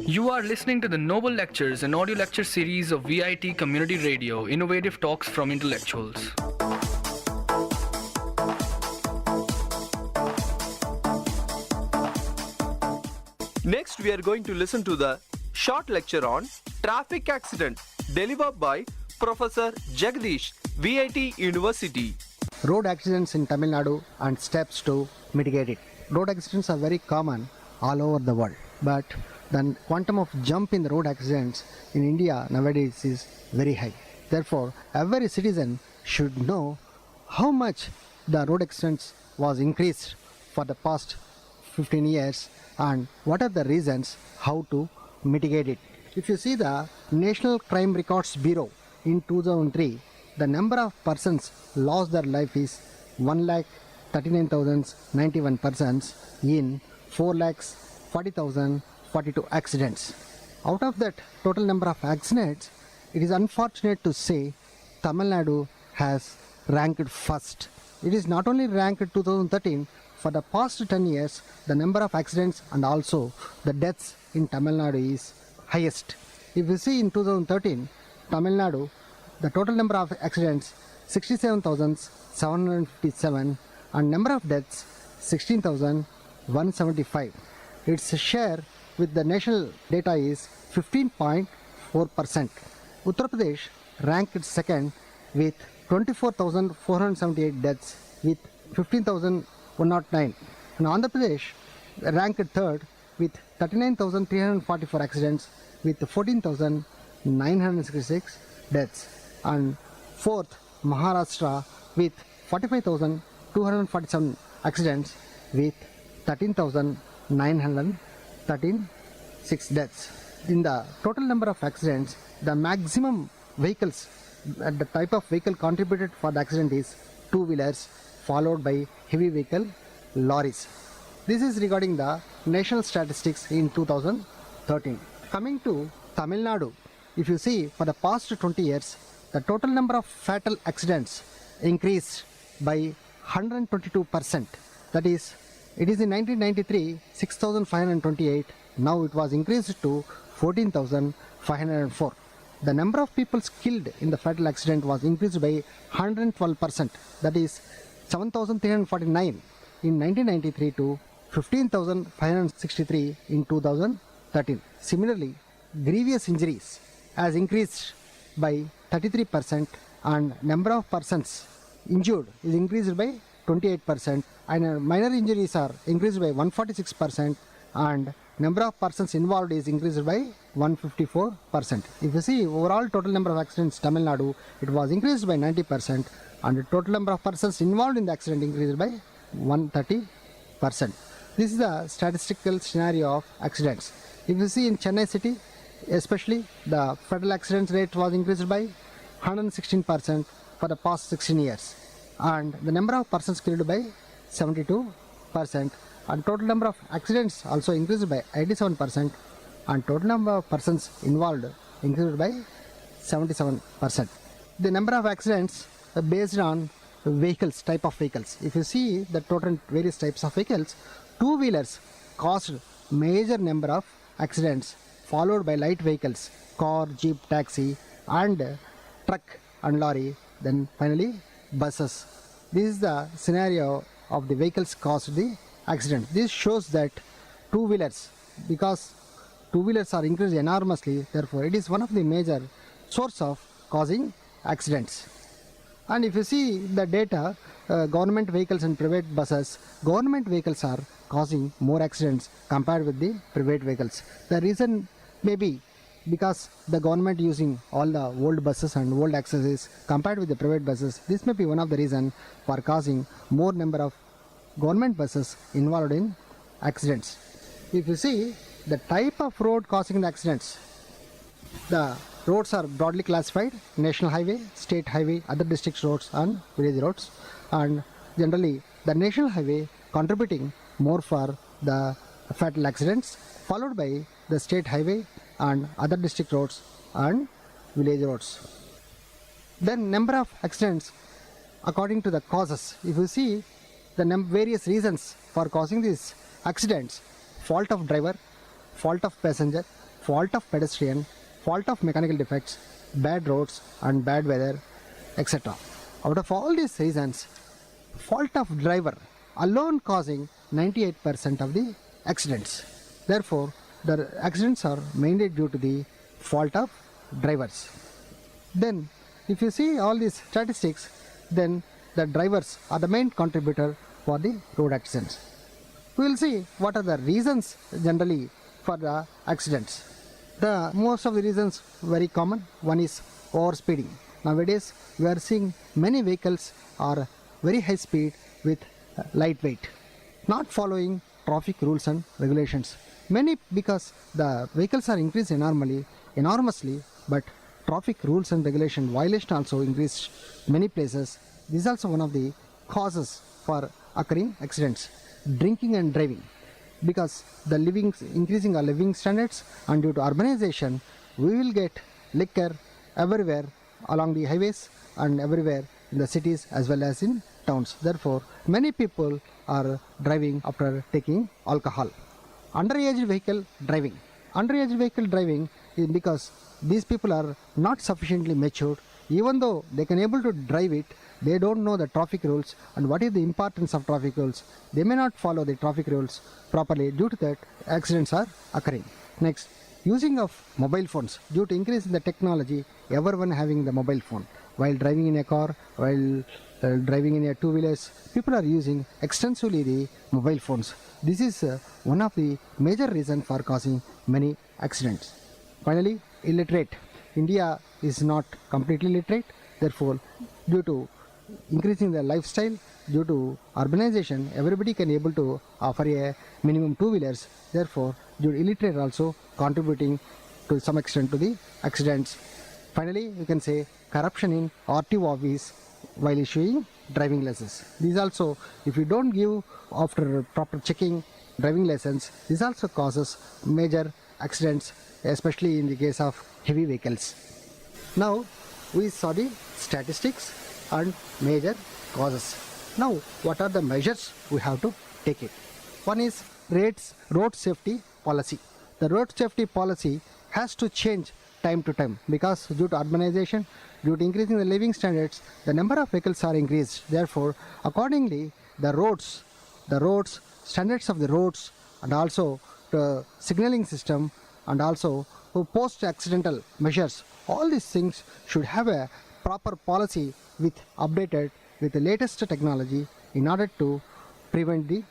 You are listening to the Noble Lectures, an audio lecture series of VIT Community Radio, innovative talks from intellectuals. Next, we are going to listen to the short lecture on traffic accident delivered by Professor Jagdish, VIT University. Road accidents in Tamil Nadu and steps to mitigate it. Road accidents are very common all over the world, but the quantum of jump in the road accidents in India nowadays is very high. Therefore, every citizen should know how much the road accidents was increased for the past 15 years and what are the reasons how to mitigate it. If you see the National Crime Records Bureau in 2003, the number of persons lost their life is 1,39,091 persons in 4,40,042 accidents. Out of that total number of accidents, it is unfortunate to say Tamil Nadu has ranked first. It is not only ranked 2013, for the past 10 years, the number of accidents and also the deaths in Tamil Nadu is highest. If you see in 2013, Tamil Nadu, the total number of accidents 67,757 and number of deaths 16,175. Its share with the national data is 15.4%. Uttar Pradesh ranked second with 24,478 deaths with 15,109. And Andhra Pradesh ranked third with 39,344 accidents with 14,966 deaths. And fourth, Maharashtra with 45,247 accidents with 13,936 deaths. In the total number of accidents, the maximum vehicles, the type of vehicle contributed for the accident is two-wheelers, followed by heavy vehicle, lorries. This is regarding the national statistics in 2013. Coming to Tamil Nadu, if you see for the past 20 years, the total number of fatal accidents increased by 122%. That is, it is in 1993 6,528. Now it was increased to 14,504. The number of people killed in the fatal accident was increased by 112%. That is 7,349 in 1993 to 15,563 in 2013. Similarly, grievous injuries has increased by 33% and number of persons injured is increased by 28%, and minor injuries are increased by 146%, and number of persons involved is increased by 154%. If you see overall total number of accidents in Tamil Nadu, it was increased by 90%, and the total number of persons involved in the accident increased by 130%. This is the statistical scenario of accidents. If you see in Chennai city, especially the fatal accidents rate was increased by 116% for the past 16 years, and the number of persons killed by 72%, and total number of accidents also increased by 87%, and total number of persons involved increased by 77%. The number of accidents are based on vehicles, type of vehicles. If you see the total various types of vehicles, two-wheelers caused major number of accidents, followed by light vehicles, car, jeep, taxi, and truck and lorry, then finally buses. This is the scenario of the vehicles caused the accident. This shows that two-wheelers, because two-wheelers are increased enormously, therefore it is one of the major source of causing accidents. And if you see the data, government vehicles and private buses, government vehicles are causing more accidents compared with the private vehicles. The reason may be because the government using all the old buses and old accessories compared with the private buses. This may be one of the reason for causing more number of government buses involved in accidents. If you see the type of road causing the accidents, the roads are broadly classified: national highway, state highway, other district roads and village roads. And generally the national highway contributing more for the fatal accidents, followed by the state highway and other district roads and village roads. Then number of accidents according to the causes. If you see the various reasons for causing these accidents: fault of driver, fault of passenger, fault of pedestrian, fault of mechanical defects, bad roads and bad weather, etc. Out of all these reasons, fault of driver alone causing 98% of the accidents. Therefore, the accidents are mainly due to the fault of drivers. Then, if you see all these statistics, then the drivers are the main contributor for the road accidents. We will see what are the reasons generally for the accidents. The most of the reasons very common. One is overspeeding. Nowadays, we are seeing many vehicles are very high speed with light weight, not following traffic rules and regulations. Many, because the vehicles are increased enormously, but traffic rules and regulation violation also increased many places. This is also one of the causes for occurring accidents. Drinking and driving, because the increasing our living standards, and due to urbanization, we will get liquor everywhere along the highways and everywhere in the cities as well as in towns. Therefore, many people are driving after taking alcohol. Underage vehicle driving. Underage vehicle driving is because these people are not sufficiently matured. Even though they can able to drive it, they don't know the traffic rules and what is the importance of traffic rules. They may not follow the traffic rules properly. Due to that, accidents are occurring. Next, using of mobile phones. Due to increase in the technology, everyone having the mobile phone. While driving in a car, while driving in a two-wheelers, people are using extensively the mobile phones. This is one of the major reasons for causing many accidents. Finally, illiterate. India is not completely literate. Therefore, due to increasing the lifestyle, due to urbanization, everybody can able to offer a minimum two-wheelers. Therefore, due to illiterate also contributing to some extent to the accidents. Finally, you can say corruption in RTO office while issuing driving license. These also, if you don't give after proper checking driving license, this also causes major accidents, especially in the case of heavy vehicles. Now, we saw the statistics and major causes. Now, what are the measures we have to take it? One is road safety policy. The road safety policy has to change time to time because due to urbanization, due to increasing the living standards, the number of vehicles are increased. Therefore, accordingly, the roads, standards of the roads, and also the signaling system, and also post-accidental measures, all these things should have a proper policy updated with the latest technology in order to prevent the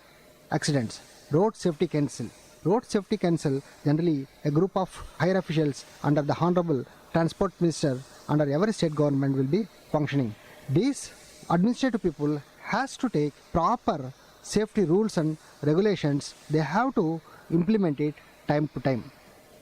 accidents. Road Safety Council. Road Safety Council, generally a group of higher officials under the Honorable Transport Minister under every state government will be functioning. These administrative people has to take proper safety rules and regulations. They have to implement it time to time.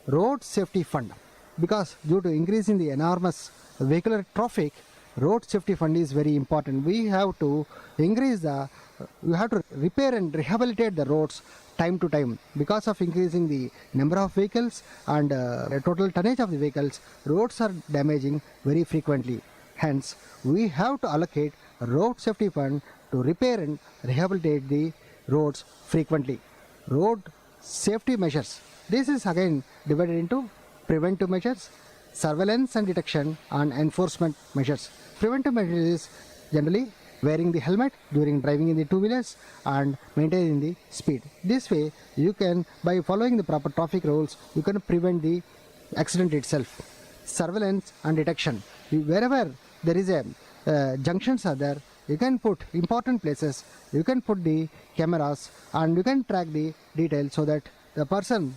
Road Safety Fund. Because due to increasing the enormous vehicular traffic, road safety fund is very important. We have to repair and rehabilitate the roads time to time. Because of increasing the number of vehicles and the total tonnage of the vehicles, roads are damaging very frequently. Hence, we have to allocate a road safety fund to repair and rehabilitate the roads frequently. Road safety measures. This is again divided into preventive measures, surveillance and detection, and enforcement measures. Preventive measures is generally wearing the helmet during driving in the two-wheelers and maintaining the speed. This way, you can, by following the proper traffic rules, you can prevent the accident itself. Surveillance and detection. Wherever there is a junctions are there, you can put important places, you can put the cameras and you can track the details so that the person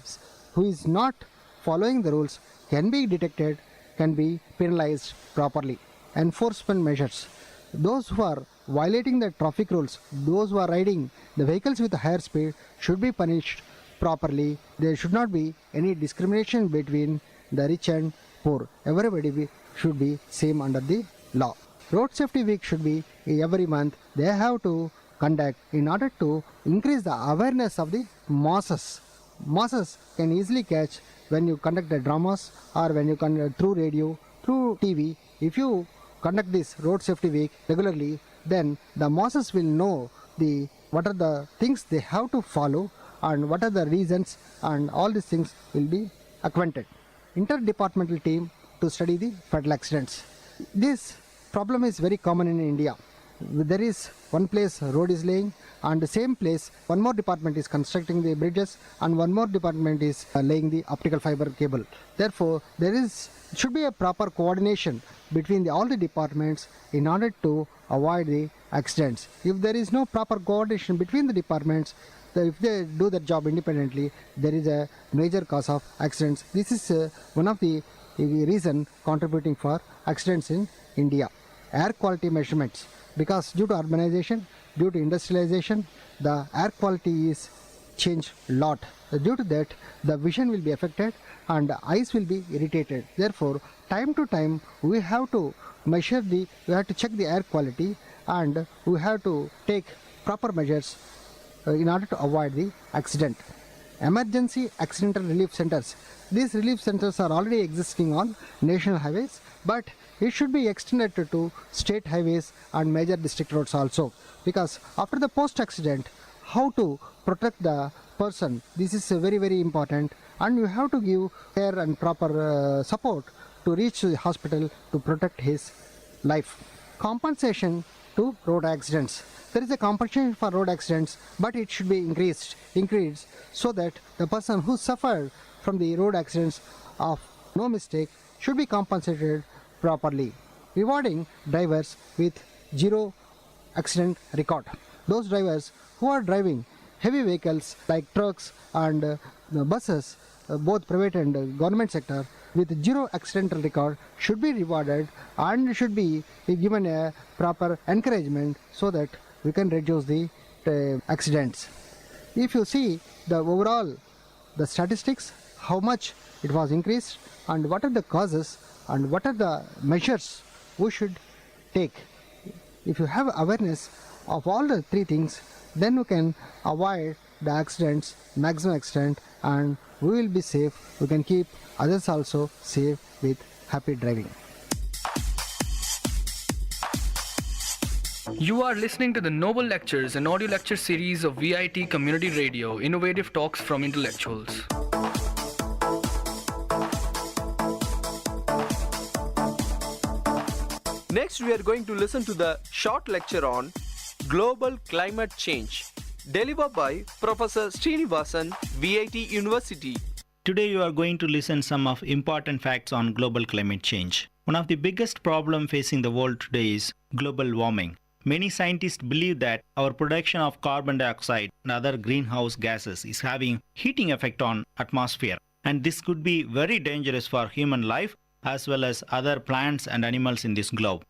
who is not following the rules can be detected, can be penalized properly. Enforcement measures. Those who are violating the traffic rules, those who are riding the vehicles with a higher speed should be punished properly. There should not be any discrimination between the rich and poor. Everybody should be same under the law. Road Safety Week should be every month. They have to conduct in order to increase the awareness of the masses. Masses can easily catch when you conduct the dramas or when you conduct through radio, through TV. If you conduct this Road Safety Week regularly, then the masses will know what are the things they have to follow and what are the reasons, and all these things will be acquainted. Interdepartmental team to study the fatal accidents. This problem is very common in India. There is one place road is laying, and the same place one more department is constructing the bridges and one more department is laying the optical fiber cable. Therefore, should be a proper coordination between all the departments in order to avoid the accidents. If there is no proper coordination between the departments, if they do their job independently, there is a major cause of accidents. This is one of the reason contributing for accidents in India. Air quality measurements. Because due to urbanization, due to industrialization, the air quality is changed a lot. Due to that, the vision will be affected and the eyes will be irritated. Therefore, time to time, we have to check the air quality, and we have to take proper measures in order to avoid the accident. Emergency accidental relief centers. These relief centers are already existing on national highways, but it should be extended to state highways and major district roads also. Because after the post-accident, how to protect the person, this is very, very important, and you have to give care and proper support to reach the hospital to protect his life. Compensation to road accidents. There is a compensation for road accidents, but it should be increased so that the person who suffered from the road accidents of no mistake should be compensated properly. Rewarding drivers with zero accident record. Those drivers who are driving heavy vehicles like trucks and buses, both private and government sector with zero accidental record should be rewarded and should be given a proper encouragement so that we can reduce the accidents. If you see the overall, the statistics, how much it was increased and what are the causes and what are the measures we should take. If you have awareness of all the three things, then you can avoid the accidents maximum extent and we will be safe. We can keep others also safe with happy driving. You are listening to the Noble Lectures, an audio lecture series of VIT Community Radio, innovative talks from intellectuals. Next, we are going to listen to the short lecture on Global Climate Change, delivered by Professor Srinivasan, VIT University. Today you are going to listen some of important facts on global climate change. One of the biggest problem facing the world today is global warming. Many scientists believe that our production of carbon dioxide and other greenhouse gases is having heating effect on atmosphere, and this could be very dangerous for human life as well as other plants and animals in this globe.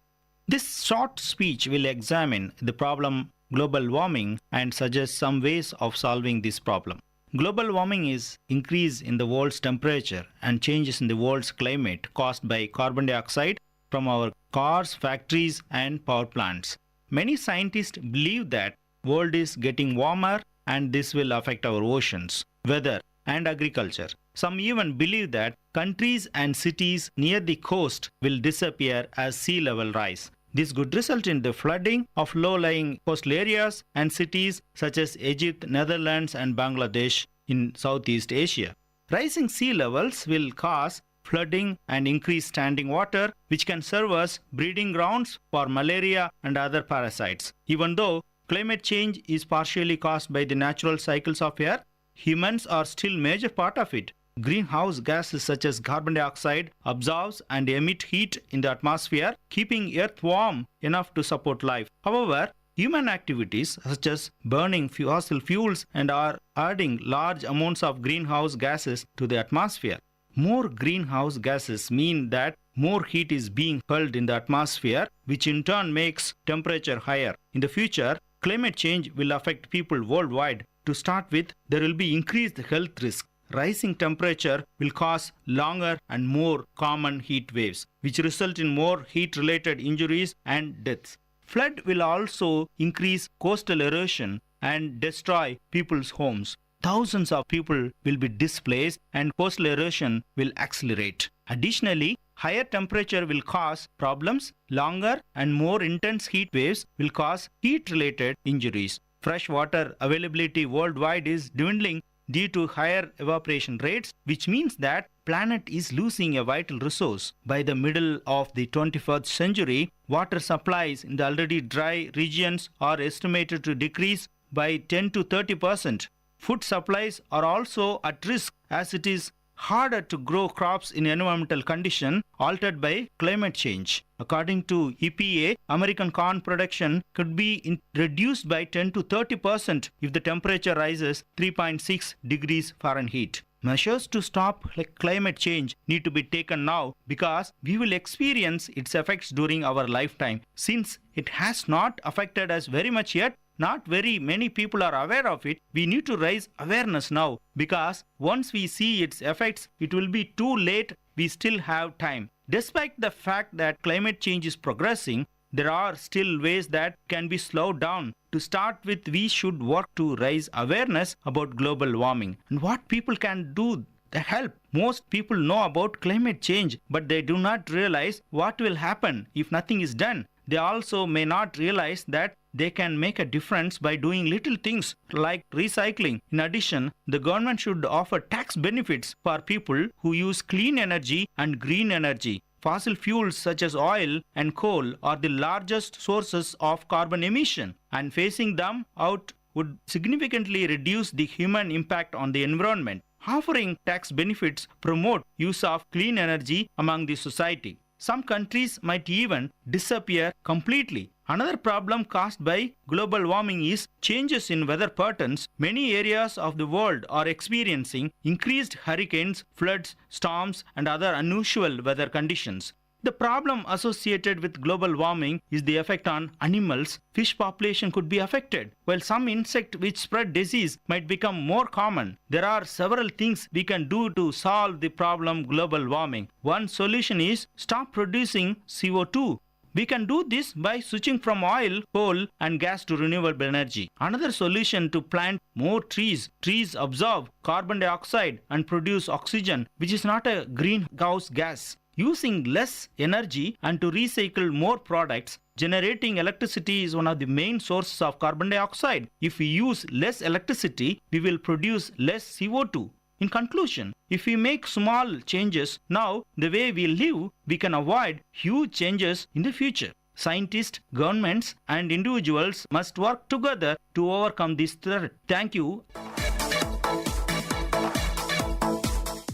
This short speech will examine the problem global warming and suggest some ways of solving this problem. Global warming is increase in the world's temperature and changes in the world's climate caused by carbon dioxide from our cars, factories and power plants. Many scientists believe that world is getting warmer and this will affect our oceans, weather and agriculture. Some even believe that countries and cities near the coast will disappear as sea level rise. This could result in the flooding of low-lying coastal areas and cities such as Egypt, Netherlands and Bangladesh in Southeast Asia. Rising sea levels will cause flooding and increase standing water, which can serve as breeding grounds for malaria and other parasites. Even though climate change is partially caused by the natural cycles of Earth, humans are still a major part of it. Greenhouse gases such as carbon dioxide absorbs and emit heat in the atmosphere, keeping Earth warm enough to support life. However, human activities such as burning fossil fuels and are adding large amounts of greenhouse gases to the atmosphere. More greenhouse gases mean that more heat is being held in the atmosphere, which in turn makes temperature higher. In the future, climate change will affect people worldwide. To start with, there will be increased health risk. Rising temperature will cause longer and more common heat waves, which result in more heat-related injuries and deaths. Flood will also increase coastal erosion and destroy people's homes. Thousands of people will be displaced and coastal erosion will accelerate. Additionally, higher temperature will cause problems. Longer and more intense heat waves will cause heat-related injuries. Fresh water availability worldwide is dwindling due to higher evaporation rates, which means that planet is losing a vital resource. By the middle of the 21st century, water supplies in the already dry regions are estimated to decrease by 10 to 30%. Food supplies are also at risk as it is harder to grow crops in environmental conditions altered by climate change. According to EPA, American corn production could be reduced by 10 to 30% if the temperature rises 3.6 degrees Fahrenheit. Measures to stop climate change need to be taken now because we will experience its effects during our lifetime. Since it has not affected us very much yet, not very many people are aware of it. We need to raise awareness now because once we see its effects, it will be too late. We still have time. Despite the fact that climate change is progressing, there are still ways that can be slowed down. To start with, we should work to raise awareness about global warming and what people can do to help. Most people know about climate change, but they do not realize what will happen if nothing is done. They also may not realize that they can make a difference by doing little things like recycling. In addition, the government should offer tax benefits for people who use clean energy and green energy. Fossil fuels such as oil and coal are the largest sources of carbon emission, and phasing them out would significantly reduce the human impact on the environment. Offering tax benefits promote use of clean energy among the society. Some countries might even disappear completely. Another problem caused by global warming is changes in weather patterns. Many areas of the world are experiencing increased hurricanes, floods, storms, and other unusual weather conditions. The problem associated with global warming is the effect on animals. Fish population could be affected, while some insect which spread disease might become more common. There are several things we can do to solve the problem global warming. One solution is stop producing CO2. We can do this by switching from oil, coal, and gas to renewable energy. Another solution to plant more trees. Trees absorb carbon dioxide and produce oxygen, which is not a greenhouse gas. Using less energy and to recycle more products, generating electricity is one of the main sources of carbon dioxide. If we use less electricity, we will produce less CO2. In conclusion, if we make small changes now, the way we live, we can avoid huge changes in the future. Scientists, governments, and individuals must work together to overcome this threat. Thank you.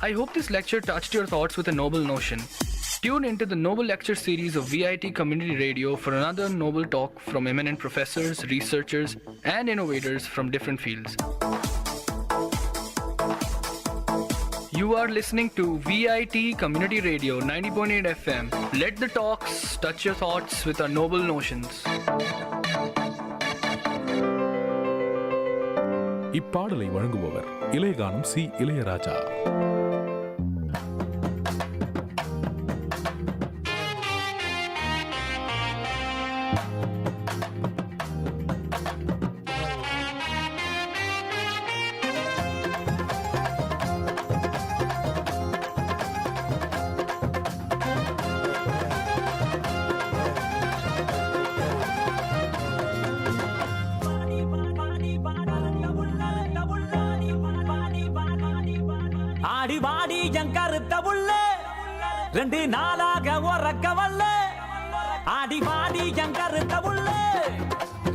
I hope this lecture touched your thoughts with a noble notion. Tune into the Noble Lecture series of VIT Community Radio for another noble talk from eminent professors, researchers, and innovators from different fields. You are listening to VIT Community Radio 90.8 FM. Let the talks touch your thoughts with our noble notions. இப்பாடலை வழங்குபவர் இளையகானம் C Ilaiyaraaja. ஆடி வாடி என் கருத்த உள்ள 2 நாளாக உறக்க வல்ல. ஆடி வாடி என் கருத்த உள்ள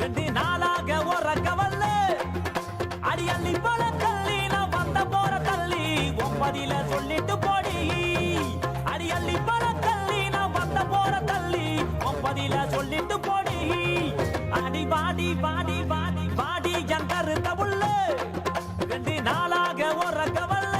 2 நாளாக உறக்க வல்ல. அடி அள்ளி போல தள்ளி நான் வந்த போற தள்ளி 9 சொல்லிட்டு போடி. அடி அள்ளி போல தள்ளி நான் வந்த போற தள்ளி 9 சொல்லிட்டு போடி. அடி வாடி வாடி வாடி வாடி என் கருத்த உள்ள 2 நாளாக உறக்க வல்ல.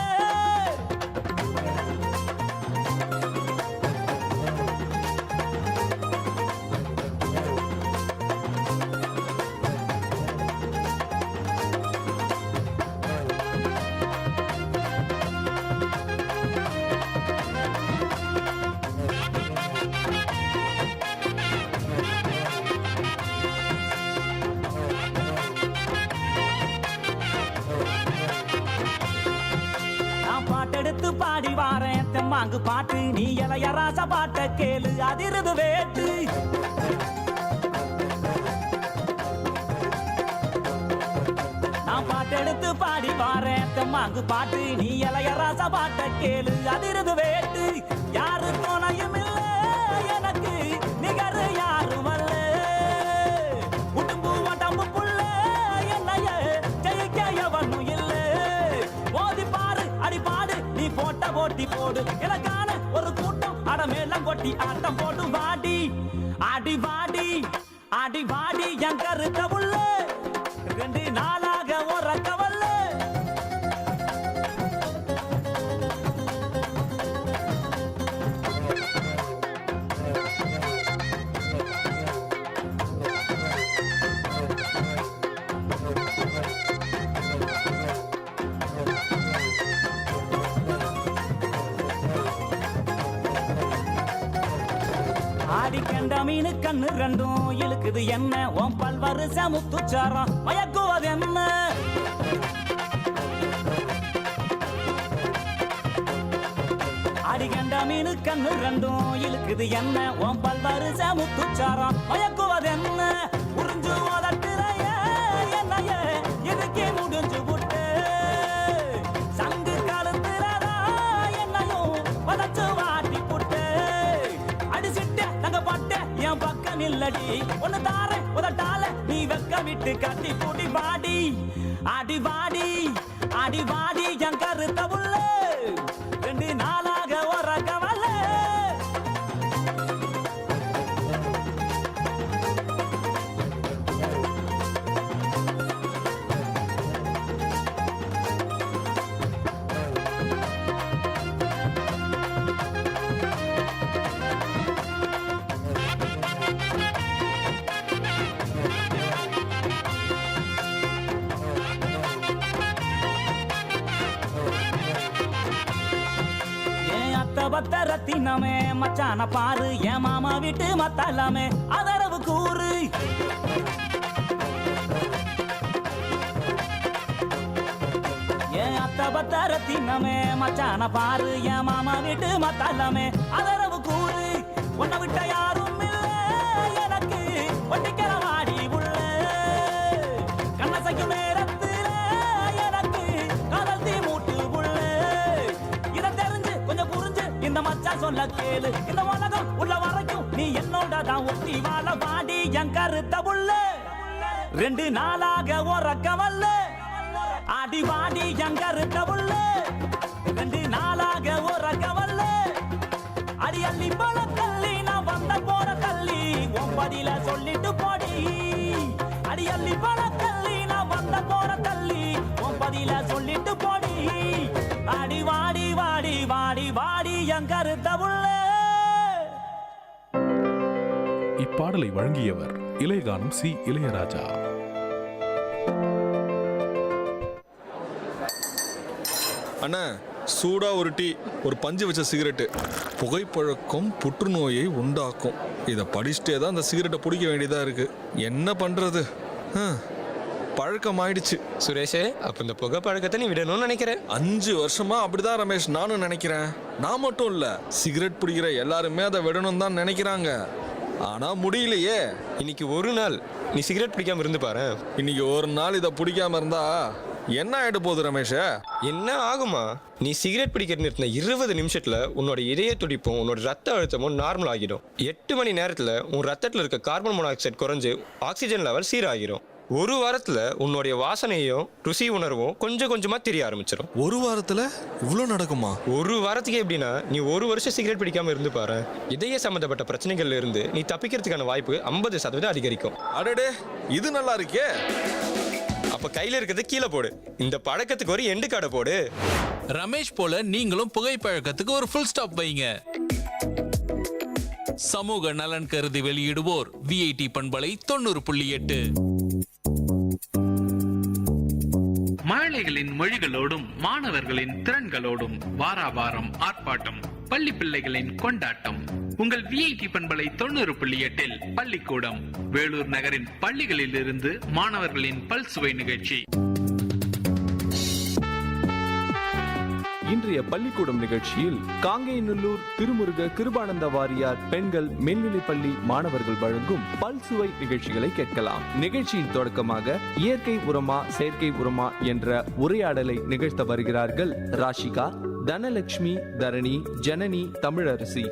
பாட்டெடுத்து பாடி வாரேன் தெம்மாங்கு பாட்டு. நீ இளையராசா பாட்ட கேளு அதிருது வேட்டு. நான் பாட்டெடுத்து பாடி வாரேன் தெம்மாங்கு பாட்டு. நீ இளையராசா பாட்ட கேளு அதிருது வேட்டு. யாரு துணையும் இல்ல எனக்கு நிகர் யாரும் அல்ல. உடம்பு உடம்பு புள்ள என்னைய ஜெயிக்க எவனும் இல்ல. மோதி பாரு அடி பாடு நீ போட்ட போட்டி போடு. எனக்கான ஒரு கூட்டம் அடமேலம் கொட்டி ஆட்டம் போடு. வாடி அடி வாடி அடி வாடி என் கருத்த உள்ள 2 நாளாக உறக்க வல்ல. ஆடி கண்ட மீனு கண்ணு 2 இழுக்குது என்ன. உன் பல்வரிச முத்துச்சாரம் மயக்குவது என்ன. ஆடி கண்ட மீனு கண்ணு 2 இழுக்குது என்ன. உன் பல்வரிச முத்துச்சாரம் மயக்குவது என்ன. உறிஞ்சு உதட்டுறைய என்னைய இதுக்கே முடிஞ்சு விட்டு. சங்கு கழுத்துறதா என்னையும் வதச்சு வாட்டி புட்டு. அடிச்சிட்ட தங்க பட்ட என் பக்கம் இல்லடி. ஒன்னு தார உதட்டால நீ வெக்க விட்டு கட்டி பூட்டி. பாடி அடி வாடி அடி வாடி என் கருத்த உள்ள 2 நாளாக உறக்க வல்ல. பத்த ரத்தினமே மச்சான பாரு என் மாமா வீட்டு மத்தாலாமே அதரவு கூறு என் அத்த பத்த ரத்தினமே மச்சான பாரு என் மாமா வீட்டு மத்தாலாமே அதரவு கூறு உன்னை விட்ட யாரும் இல்ல எனக்கு ஒட்டிக்கிற வாடி உள்ள கண்ணசைக்கும் நேரத்துல எனக்கு காதல் தீ மூட்டு உள்ள இத தெரிஞ்சு கொஞ்சம் புரிஞ்சு இந்த மச்சான் சொல்ல கேளு இந்த உலகம் உள்ள வரைக்கும் நீ என்னோட தான் ஒட்டி வாழ வாடி என் கருத்த புள்ள 2 நாளாக உறக்கவல்ல ஆடி வாடி என் கருத்த புள்ள 2 நாளாக உறக்கவல்ல அடி அள்ளி போல தள்ளி நான் வந்த போற தள்ளி ஒன்பதில சொல்லிட்டு போடி அடி அள்ளி போல தள்ளி நான் வந்த போற தள்ளி ஒன்பதில சொல்லிட்டு போடி அடி வாடி வாடி வாடி வாடி என் கருத்த புள்ள. இப்பாடலை வழங்கியவர் இளையகானம் சி இளையராஜா. அண்ணா சூடா ஒரு டீ, ஒரு பஞ்சு வச்ச சிகரெட்டு. புகைப்பழக்கம் புற்றுநோயை உண்டாக்கும். இதை படிச்சுட்டே தான் அந்த சிகரெட்டை பிடிக்க வேண்டியதா இருக்கு. என்ன பண்றது, பழக்கம் ஆயிடுச்சு. சுரேஷே, அப்ப இந்த புகை பழக்கத்தை நீ விடணும்னு நினைக்கிறேன். 5 வருஷமா அப்படிதான் ரமேஷ் நானும் நினைக்கிறேன். நான் மட்டும் இல்ல, சிகரெட் பிடிக்கிற எல்லாருமே அதை விடணும் தான் நினைக்கிறாங்க. ஆனா முடியலையே. இன்னைக்கு ஒரு நாள் நீ சிகரெட் பிடிக்காம இருந்து பாரு. இன்னைக்கு ஒரு நாள் இதை பிடிக்காம இருந்தா என்ன ஆயிட போகுது ரமேஷ்? என்ன ஆகுமா? நீ சிகரெட் பிடிக்கிற நிறுத்தின 20 நிமிஷத்துல உன்னோட இதய துடிப்பும் உன்னோட ரத்த அழுத்தமும் நார்மல் ஆகிடும். 8 மணி நேரத்துல உன் ரத்தத்துல இருக்க கார்பன் மோனாக்சைடு குறைஞ்சு ஆக்சிஜன் லெவல் சீராகிடும். 1 வாரத்துல உன்னுடைய வாசனையும் ருசி உணர்வும் கொஞ்சம் கொஞ்சமா தெரிய ஆரம்பிச்சிடும். 1 வாரத்துல இவ்வளவு நடக்குமா? 1 வாரத்துக்கு எப்படின்னா நீ 1 வருஷம் சிகரெட் பிடிக்காம இருந்து பாரு. இதய சம்பந்தப்பட்ட பிரச்சனைகள்ல இருந்து நீ தப்பிக்கிறதுக்கான வாய்ப்பு 50% அதிகரிக்கும். அடடே, இது நல்லா இருக்கே. அப்ப கையில இருக்கிறது கீழே போடு. இந்த பழக்கத்துக்கு ஒரு எண்டு காடை போடு. ரமேஷ் போல நீங்களும் புகைப்பழக்கத்துக்கு ஒரு ஃபுல் ஸ்டாப் வைங்க. சமூக நலன் கருதி வெளியிடுவோர் விஐடி பண்பலை 90.8. மழலைகளின் மொழிகளோடும் மாணவர்களின் திறன்களோடும் வாராவாரம் ஆர்ப்பாட்டம், பள்ளி பிள்ளைகளின் கொண்டாட்டம். உங்கள் விஐடி பண்பலை 90.8 பள்ளிக்கூடம் வேலூர் நகரின் பள்ளிகளில் இருந்து மாணவர்களின் பல்சுவை நிகழ்ச்சி. இன்றைய பள்ளிக்கூடம் நிகழ்ச்சியில் காங்கேயநல்லூர் திருமுருக கிருபானந்த வாரியார் பெண்கள் மேல்நிலைப்பள்ளி மாணவர்கள் வழங்கும் பல்சுவை நிகழ்ச்சிகளை கேட்கலாம். நிகழ்ச்சியின் தொடக்கமாக இயற்கை உரமா செயற்கை உரமா என்ற உரையாடலை நிகழ்த்த வருகிறார்கள் ராஷிகா, தனலட்சுமி, தரணி, ஜனனி, தமிழரசி.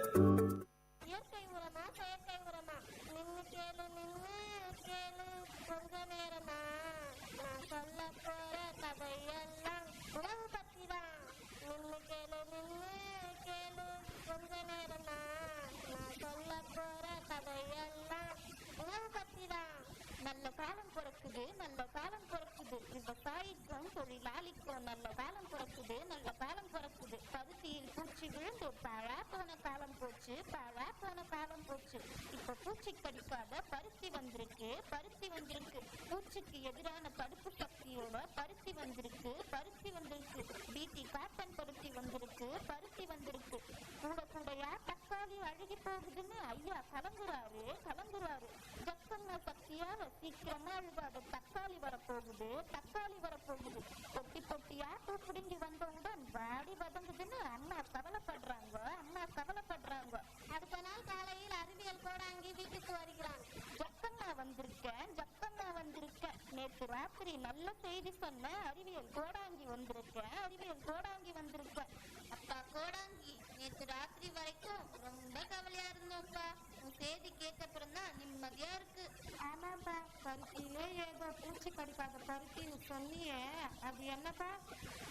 நல்ல காலம் பிறக்குது, நல்ல காலம் பிறக்குது, விவசாயிக்கும் தொழிலாளிக்கும் நல்ல காலம் பிறக்குது, நல்ல காலம் பிறக்குது. பருத்தியில் பூச்சி விழுந்து பாழா போன காலம் போச்சு, பாழா போன காலம் போச்சு. இப்ப பூச்சி கடிக்காத பருத்தி வந்திருக்கு, பருத்தி வந்திருக்கு. பூச்சிக்கு எதிரான தடுப்பு சக்தியோட பருத்தி வந்திருக்கு, பருத்தி வந்திருக்கு. பிடி காட்டன் பருத்தி வந்திருக்கு, பருத்தி வந்திருக்கு. கூட கூடையா தக்காளி அழுகி போகுதுன்னு ஐயா கலங்குறாரு, கலங்குறாரு. ஜப்பன்னா சக்தியால சீக்கிரமா அழுகாத தக்காளி வரப்போகுது, தக்காளி வரப்போகுது. பொட்டி பொட்டியா பூ பிடுங்கி வந்தவுடன் வாடி வதங்குதுன்னு அம்மா கவலைப்படுறாங்க, அம்மா கவலைப்படுறாங்க. அடுத்த நாள் காலையில் அறிவியல் கோடாங்கி வீட்டுக்கு வருகிறான். ஜப்பன்னா வந்திருக்கேன், ஜப்பன்னா வந்திருக்கேன். நேற்று ராத்திரி நல்ல செய்தி சொன்ன அறிவியல் கோடாங்கி வந்திருக்கேன், அறிவியல் கோடாங்கி வந்திருக்கேன். அப்பா கோடாங்கி, நேற்று ராத்திரி வரைக்கும் ரொம்ப கவலையா இருந்தோம்ப்பா. உன் செய்தி கேட்டப்புறம் தான் நிம்மதியா இருக்கு. ஆமாப்பா, பருத்தியிலே ஏதோ பூச்சி கடிக்காத பருத்தின்னு சொன்னியே, அது என்னப்பா?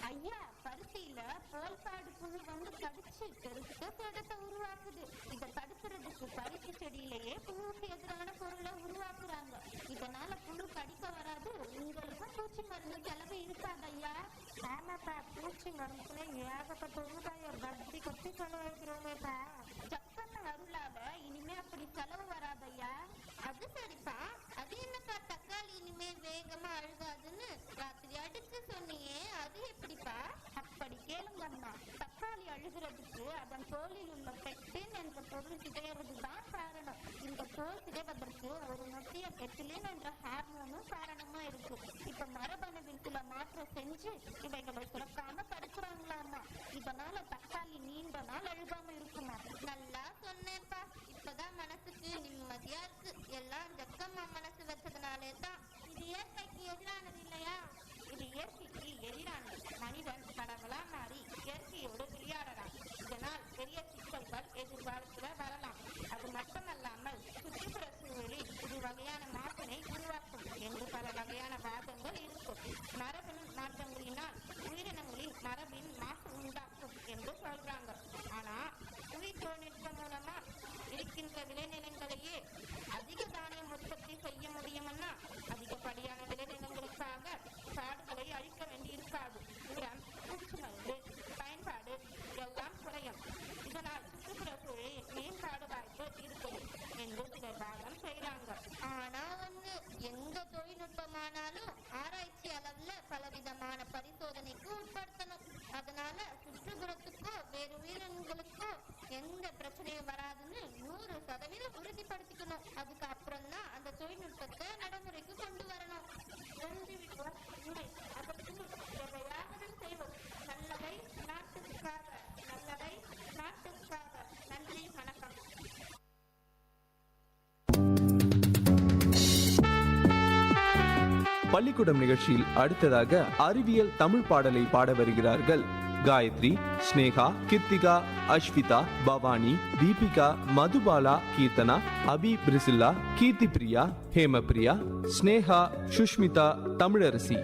ஐயா, பருத்தியில போல்பாடு புழு வந்து கடிச்சு பெருசு சேதத்தை உருவாக்குது. இதை தடுக்கிறதுக்கு பருத்தி செடியிலேயே புழுவுக்கு எதிரான பொருளை உருவாக்குறாங்க. இதனால புழு கடிக்க வராது. உங்களுக்கும் பூச்சி மருந்து செலவு இருக்காது ஐயா. ஆமாப்பா, பூச்சி மருந்துல ஏகப்பட்ட ரூபாயை வட்டி கொட்டி செலவழிக்கிறோமேப்பா. ஜப்பண்ண அருளால இனிமே அப்படி செலவு வராதையா. அது சரிப்பா, அது என்னப்பா தக்காளி இனிமே வேகமா அழுகாதுன்னு ராத்திரி அடிச்சு சொன்னியே, அது எப்படிப்பா? அப்படி கேளுங்கம்மா. தக்காளி அழுகிறதுக்கு அதன் தோலில் உள்ள பெக்டின் என்ற பொருள் சிதையறதுதான் காரணம். இந்த தோல் சிதைவதற்கு ஒரு முக்கிய பெட்டிலின் என்ற ஹார்மோனும் காரணமா இருக்கு. இப்ப மரபணுவில் சில மாற்றம் செஞ்சு இவைகளை சுரக்காம தடுக்கிறாங்களாமா. இதனால தக்காளி நீண்ட நாள் அழுகாம இருக்குமா. நல்லா சொன்னேப்பா. இப்பதான் மனசுக்கு நிம்மதியா இருக்கு. எல்லாம் ஜக்கம்மா மனசு வச்சதுனாலே தான். இது இயற்கைக்கு எதிரானது இல்லையா? இது இயற்கைக்கு எதிரானது. மனிதன் கடவுளா மாறி இயற்கையோடு விளையாடலாம். இதனால் பெரிய சிக்கல்கள் எதிர்காலத்துல வரலாம். அது மட்டுமல்லாமல் சுற்றுப்புற சூழலில் இது வகையான மாற்றினை உருவாக்கும் என்று பல வகையான வாதங்கள் இருக்கும். மரபணு மாற்றங்களினால் உயிரினங்களின் மரபின் மாசு உண்டாக்கும் என்று சொல்றாங்க. ஆனா உயிர் தொழில்நுட்பம் மூலமா இருக்கின்ற விளைநிலங்களையே அதிக தானியம் உற்பத்தி செய்ய முடியும்னா அதிகப்படியான விளைநிலங்களுக்காக காடுகளை அழிக்க வேண்டி இருக்காது. உரம், பூச்சி மருந்து பயன்பாடு எல்லாம் குறையும். இதனால் சுற்றுப்புற சூழலில் மேம்பாடு வாய்ப்பு இருக்குது என்று சிலர் வாதம் செய்யறாங்க. ஆனா எந்த தொழில்நுட்பமானாலும் ஆராய்ச்சி அளவுல பலவிதமான பரிசோதனைக்கு உட்படுத்தணும். அதனால சுற்றுப்புறத்துக்கோ வேறு உயிரினங்களுக்கோ எந்த பிரச்சனையும் வராதுன்னு 100% உறுதிப்படுத்திக்கணும். அதுக்கு அப்புறம் தான் அந்த தொழில்நுட்பத்தை நடைமுறைக்கு கொண்டு வரணும். அதற்கு எதையாவது செய்வோம். நல்லவை நாட்டுக்காக, நல்லவை நாட்டுக்காக. நன்றி, வணக்கம். பள்ளிக்கூடம் நிகழ்ச்சியில் அடுத்ததாக அறிவியல் தமிழ் பாடலை பாட வருகிறார்கள் காயத்ரி, ஸ்னேகா, கிருத்திகா, அஸ்விதா, பவானி, தீபிகா, மதுபாலா, கீர்த்தனா, அபி, பிரிசில்லா, கீர்த்தி பிரியா, ஹேமபிரியா, ஸ்னேகா, சுஷ்மிதா, தமிழரசி.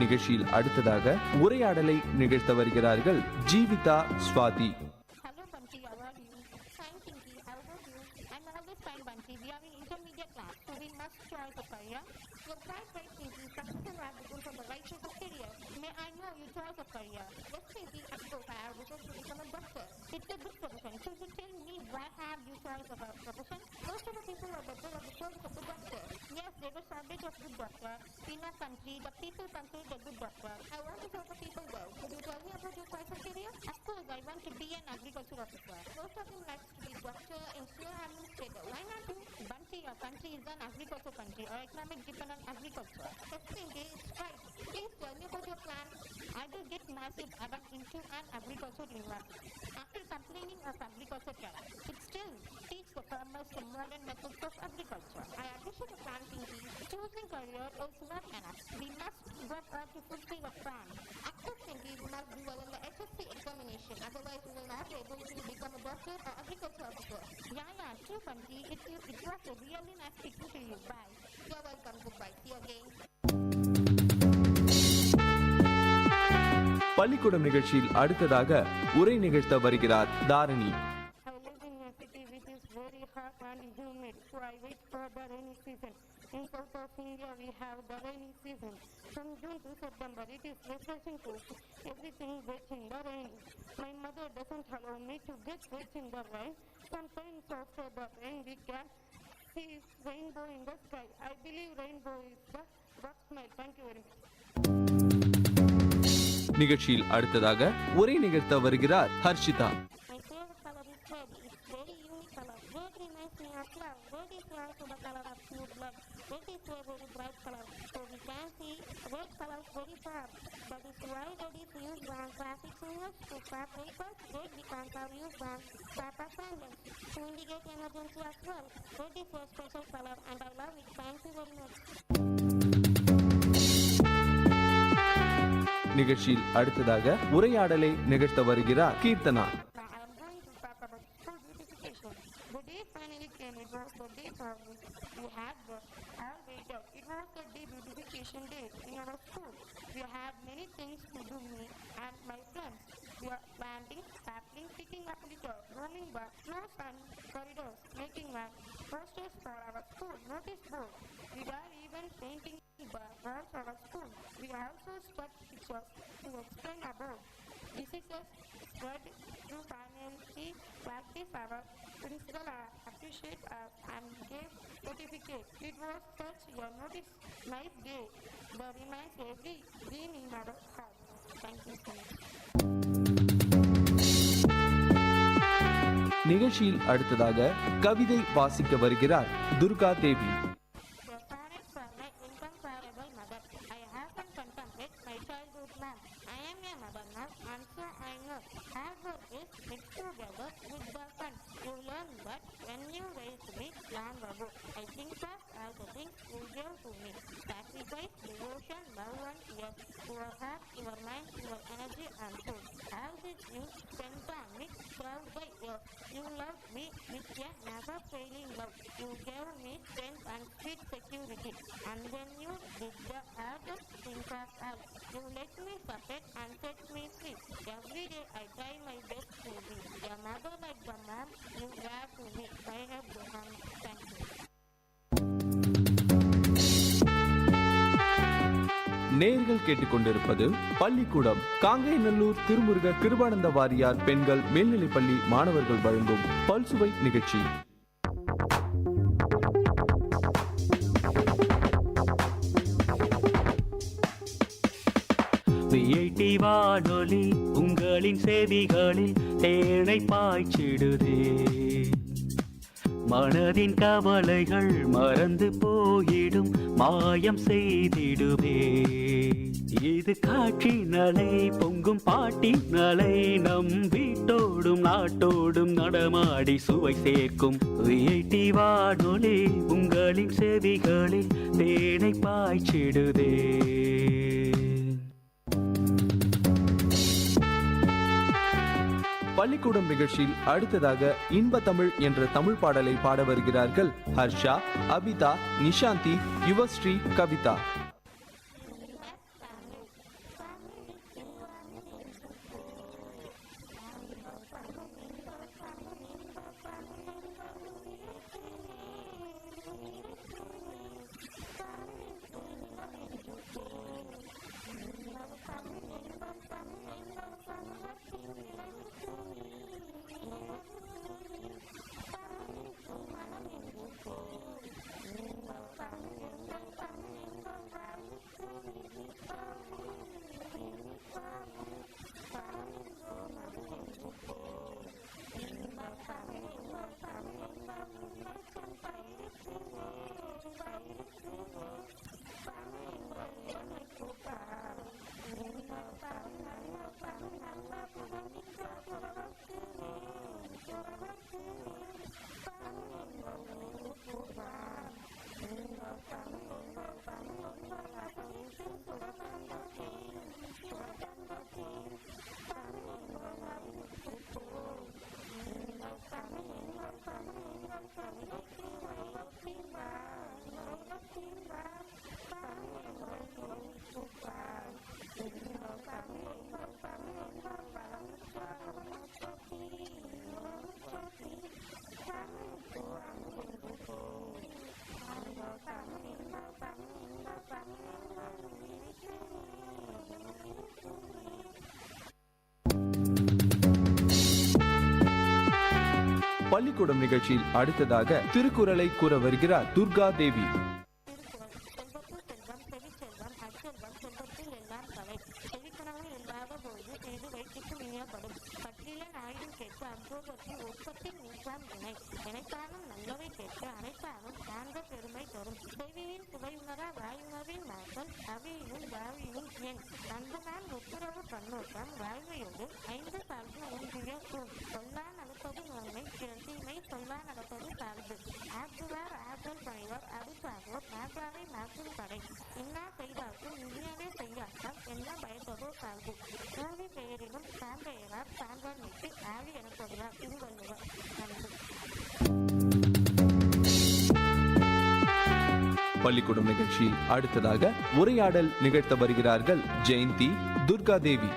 நிகழ்ச்சியில் அடுத்ததாக உரையாடலை நிகழ்த்த வருகிறார்கள் Jeevitha, Swathi. Hello Banti, how are you? Fine Pinky, how about you? I'm always fine Banti. We are in intermediate class, so we must choose a career. You're quite right Pinky. Success and ambition for the right choice of career. May I know you chose a career? Yes Pinky, of course I have wishes to become a doctor. It's a good profession. So you tell me why have you chose a profession? Most of the people are better at the choice of the doctor. Yes, they were shortage of good doctor. In our country, the people consider a good doctor. I want to help the people though. Could you tell me about your choice of career? Of course, I want to be an agriculture officer. Most of them like to be doctor, engineer, administrator. Why not do Bansi? Your country is an agriculture country or economic dependent on agriculture. Definitely, it's right. Please tell me about your plan. I will get myself adopt into an agriculture environment. After complaining of agriculture talent, it still teach the farmers the modern methods of agriculture. I appreciate the plan thinking. Choosing career is not enough. We must work hard to fulfill the plan. Active thinking, we must do well in the HSC examination. Otherwise, we will not be able to become a doctor or agriculture officer. Yeah, true, Bansi. It was a really nice speaking to you. Bye. You're welcome. Goodbye. See you again. பள்ளிக்கூடம் நிகழ்ச்சியில் அடுத்ததாக உரை நிகழ்த்த வருகிறார் Dharani. I live in a city which is very hot and humid, so I wait for the rainy season. In south of India, we have the rainy season. From June to September, it is refreshing to see everything wet in the rain. My mother doesn't allow me to get wet in the rain. Sometimes after the rain, we can see rainbow in the sky. I believe rainbow is the rock smile. Thank you very much. நிகழ்ச்சியில் அடுத்ததாக உரை நிகழ்த்த வருகிறார் Harshita. My favorite color is red. It's very unique color. Red reminds me of love. Red is also the color of pure blood. Red is a very bright color. So we can see red colors very far. That is why red is used on traffic signals to stop vehicles. Red becomes are used on stop ambulance to indicate emergency as well. Red is a special color and I love it. Thank you very much. நிகழ்ச்சியில் அடுத்ததாக உரையாடலை நிகழ்த்த வருகிறார் Keerthana. I am going to talk about school beautification. The day finally came. It was the day for which we had the all waited. It was the day beautification day in our school. We had many things to do, me and my friends. We are planting, sapling, picking up litter, roaming by floors and corridors, making posters for our school, notice boards. We were even painting the walls of our school. We also struck pictures to explain about diseases spread through pregnancy. Practice our principal appreciate us and gave certificate. It was such a nice day that reminds every dream in our heart. Thank you so much. நிகழ்ச்சியில் அடுத்ததாக கவிதை வாசிக்க வருகிறார் Durga Devi. The parents are my incomparable mother. I haven't contemplated my childhood mom. I am a mother now, and so I know hard work is mixed together with the fun. You learn that when you raised me long ago. I think of all the things you gave to me. Sacrifice, devotion, love and care. Your heart, your mind, your energy and soul. All this you spent on me throughout the years. You loved me with a never-failing love. You gave me strength and sweet security. And when you did the hardest things of all, you let me suffer and set me free. Every day I try my best to be a mother like the mom you gave to me. I have become. Thank you. நேயர்கள் கேட்டுக்கொண்டிருப்பது பள்ளிக்கூடம் காங்கேயநல்லூர் திருமுருக கிருபானந்த வாரியார் பெண்கள் மேல்நிலைப்பள்ளி மாணவர்கள் வழங்கும் பல்சுவை நிகழ்ச்சி. VIT வானொலி உங்களின் செவிகளில் தேனை பாய்ச்சிடுதே, மனதின் கவலைகள் மறந்து போயிடும் மாயம் செய்திடுவே. இது காட்சி நலை பொங்கும் பாட்டி நலை, நம் வீட்டோடும் நாட்டோடும் நடமாடி சுவை சேர்க்கும் விஐடி வானொலி உங்களின் செவிகளில் தேனை பாய்ச்சிடுதே. பள்ளிக்கூடம் நிகழ்ச்சியில் அடுத்ததாக இன்ப தமிழ் என்ற தமிழ் பாடலை பாட வருகிறார்கள் ஹர்ஷா, அபிதா, நிஷாந்தி, யுவஸ்ரீ, கவிதா. Thank you. பள்ளிக்கூடம் நிகழ்ச்சியில் அடுத்ததாக திருக்குறளை கூற வருகிறார் துர்கா தேவி. பள்ளிக்கூடம் நிகழ்ச்சியில் அடுத்ததாக உரையாடல் நிகழ்த்த வருகிறார்கள் ஜெயந்தி, துர்கா தேவி.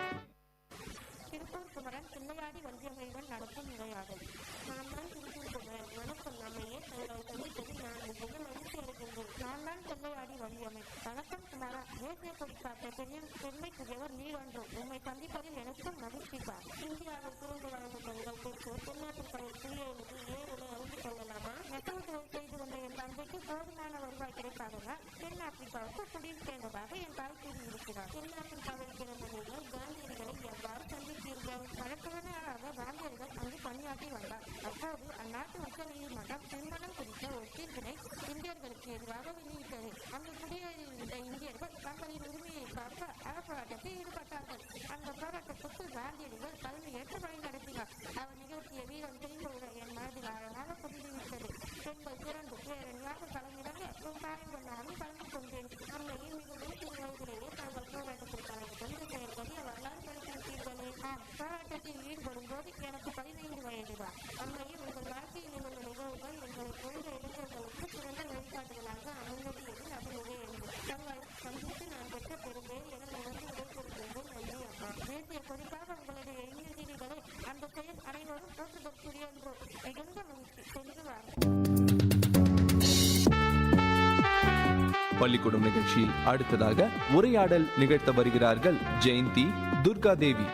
பள்ளிக்கூடம் நிகழ்ச்சியில் அடுத்ததாக உரையாடல் நிகழ்த்த வருகிறார்கள் ஜெயந்தி, துர்கா தேவி.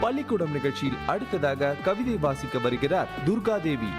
பள்ளிக்கூடம் நிகழ்ச்சியில் அடுத்ததாக கவிதை வாசிக்க வருகிறார் துர்கா தேவி.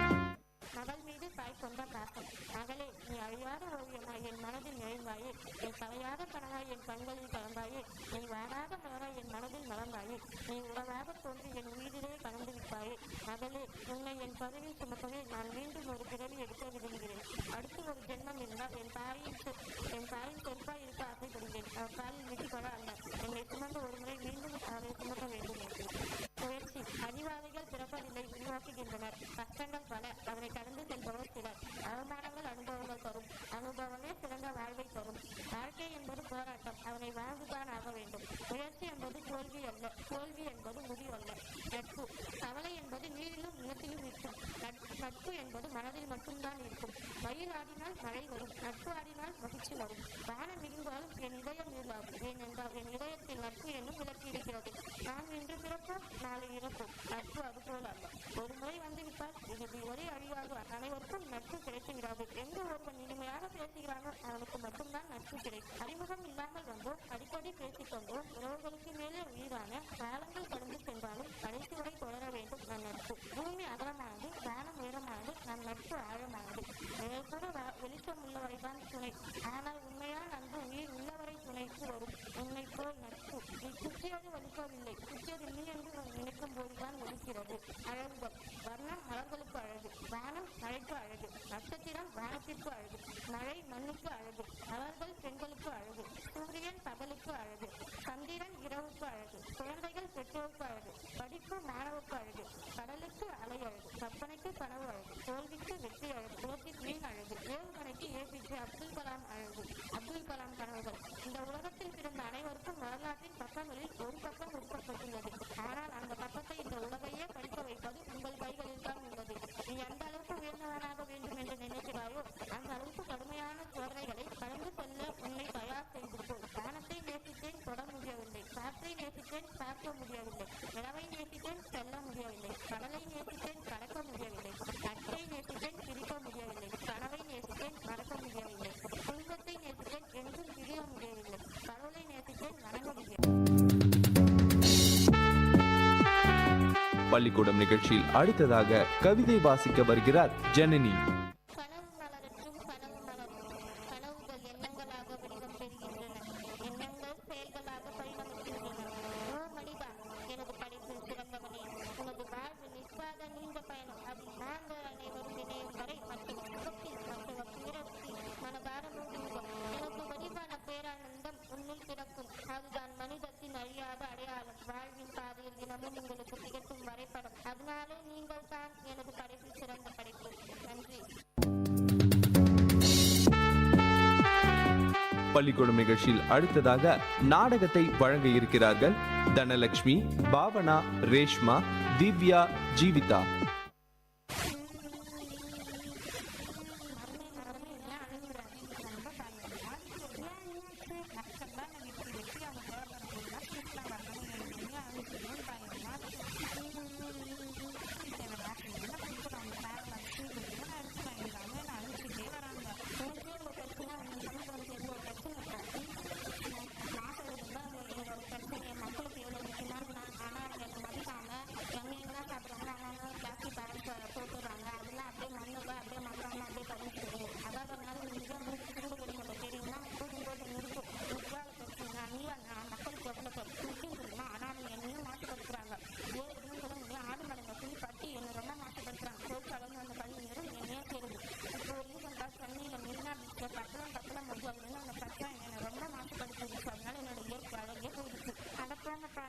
துணை ஆனால் உண்மையான அன்பு உயிர் உள்ளவரை துணைக்கு வரும். உன்னை போல் நட்பு நீ சுற்றி குத்தியது வலிக்கவில்லை, குத்தியது நீ என்று நினைக்கும் போதுதான் ஒலிக்கிறது. அழகுகள். வர்ணம் மலர்களுக்கு அழகு, வானம் மழைக்கு அழகு, நட்சத்திரம் வானத்திற்கு அழகு, மழை மண்ணுக்கு அழகு, மலர்கள் பெண்களுக்கு அழகு, சூரியன் பகலுக்கு அழகு, சந்திரன் இரவுக்கு அழகு, குழந்தைகள் பெற்றோருக்கு அழகு, படிப்பு மாணவருக்கு அழகு, கடலுக்கு அலை அழகு, கற்பனைக்கு கனவு அழகு, தோல்விக்கு வெற்றி அழகு, குலத்தின் மீன் அழகு, ஏவுகணைக்கு ஏபிஜே அப்துல் கலாம் அழகு, அப்துல் கலாம் கனவுகள். இந்த உலகத்தில் பிறந்த அனைவருக்கும் வரலாற்றின் பக்கங்களில் ஒரு பக்கம் கொடுக்கப்பட்டுள்ளது. ஆனால் அந்த பக்கத்தை இந்த உலகையே படிக்க வைப்பது உங்கள் கைகளில் தான் உள்ளது. நீ எந்த அளவுக்கு உயர்ந்தவனாக வேண்டும் என்று நினைக்கிறாயோ அந்த அளவுக்கு கடுமையான சோதனைகளை கடந்து செல்ல உன்னை தயார் செய்து கொள். வானத்தை நேசித்தேன், தொட முடியவில்லை. காற்றை நேசித்தேன், பார்க்க முடியவில்லை. நிலவை நேசித்தேன், செல்ல முடியவில்லை. கடலை நேசித்தேன், கடக்க முடியவில்லை. நட்பை நேசித்தேன், பிரிக்க முடியவில்லை. கனவை நேசித்தேன், மறக்க முடியவில்லை. குடும்பத்தை நேசித்தேன், என்றும் பிரிய முடியவில்லை. கடவுளை நேசித்தேன், வணங்க முடியவில்லை. பள்ளிக்கூடம் நிகழ்ச்சியில் அடுத்ததாக கவிதை வாசிக்க வருகிறார் ஜனனி. கனவு மலரட்டும், கனவு மலரட்டும். கனவுகள் எண்ணங்களாக வடிவம் பெறுகின்றன. எண்ணங்கள் செயல்களாக பரிணமிக்கின்றன. ஓ மனிதா, எனது படைப்பில் சிறந்தவனே, உனது வாழ்வு நிற்காத நீண்ட பயணம். அதில் நாங்கள் அனைவரும் இணையும் வரை மற்றவ முகத்தில் மற்றவ துயரத்தில் மனபாரமோடு முகம். எனக்கு வடிவான பேரானந்தம் உன்னில் பிறக்கும். அதுதான் மனிதத்தின் அழியாத அடையாளம். வாழ்வின் பாதையில் தினமும் உங்களுக்கு திகட்டும் வரைபடம். அதனாலே நீங்கள் தான் எனது படைப்பில் சிறந்த படைப்பு. நன்றி. பள்ளிக்கூடம் நிகழ்ச்சியில் அடுத்ததாக நாடகத்தை வழங்க இருக்கிறார்கள் தனலட்சுமி, பாவனா, ரேஷ்மா, திவ்யா, ஜீவிதா.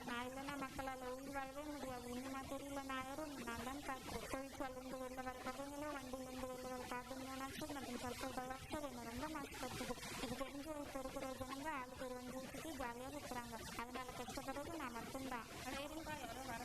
நான் இல்லைன்னா மக்களால் உயிர் வாழவே முடியாது. இன்னுமா தெரியல, நான் யாரும் நான் தான் பார்த்து தொழிற்சாலையிலிருந்து வெளில வர பசங்களும் வண்டியிலிருந்து வெளில வர கார்பன் மோனாக்சைடு மற்றும் சல்ஃபர் டை ஆக்சைடு என்னை ரொம்ப மாசுபடுத்துது. இது தெரிஞ்சு இப்போ இருக்கிற ஜனங்க ஆளுக்கு ஒரு வண்டி வச்சுட்டு ஜாலியாக சுற்றுறாங்க. அதனால கஷ்டப்படுறது நான் மட்டும்தான். இருந்தா யாரும் வர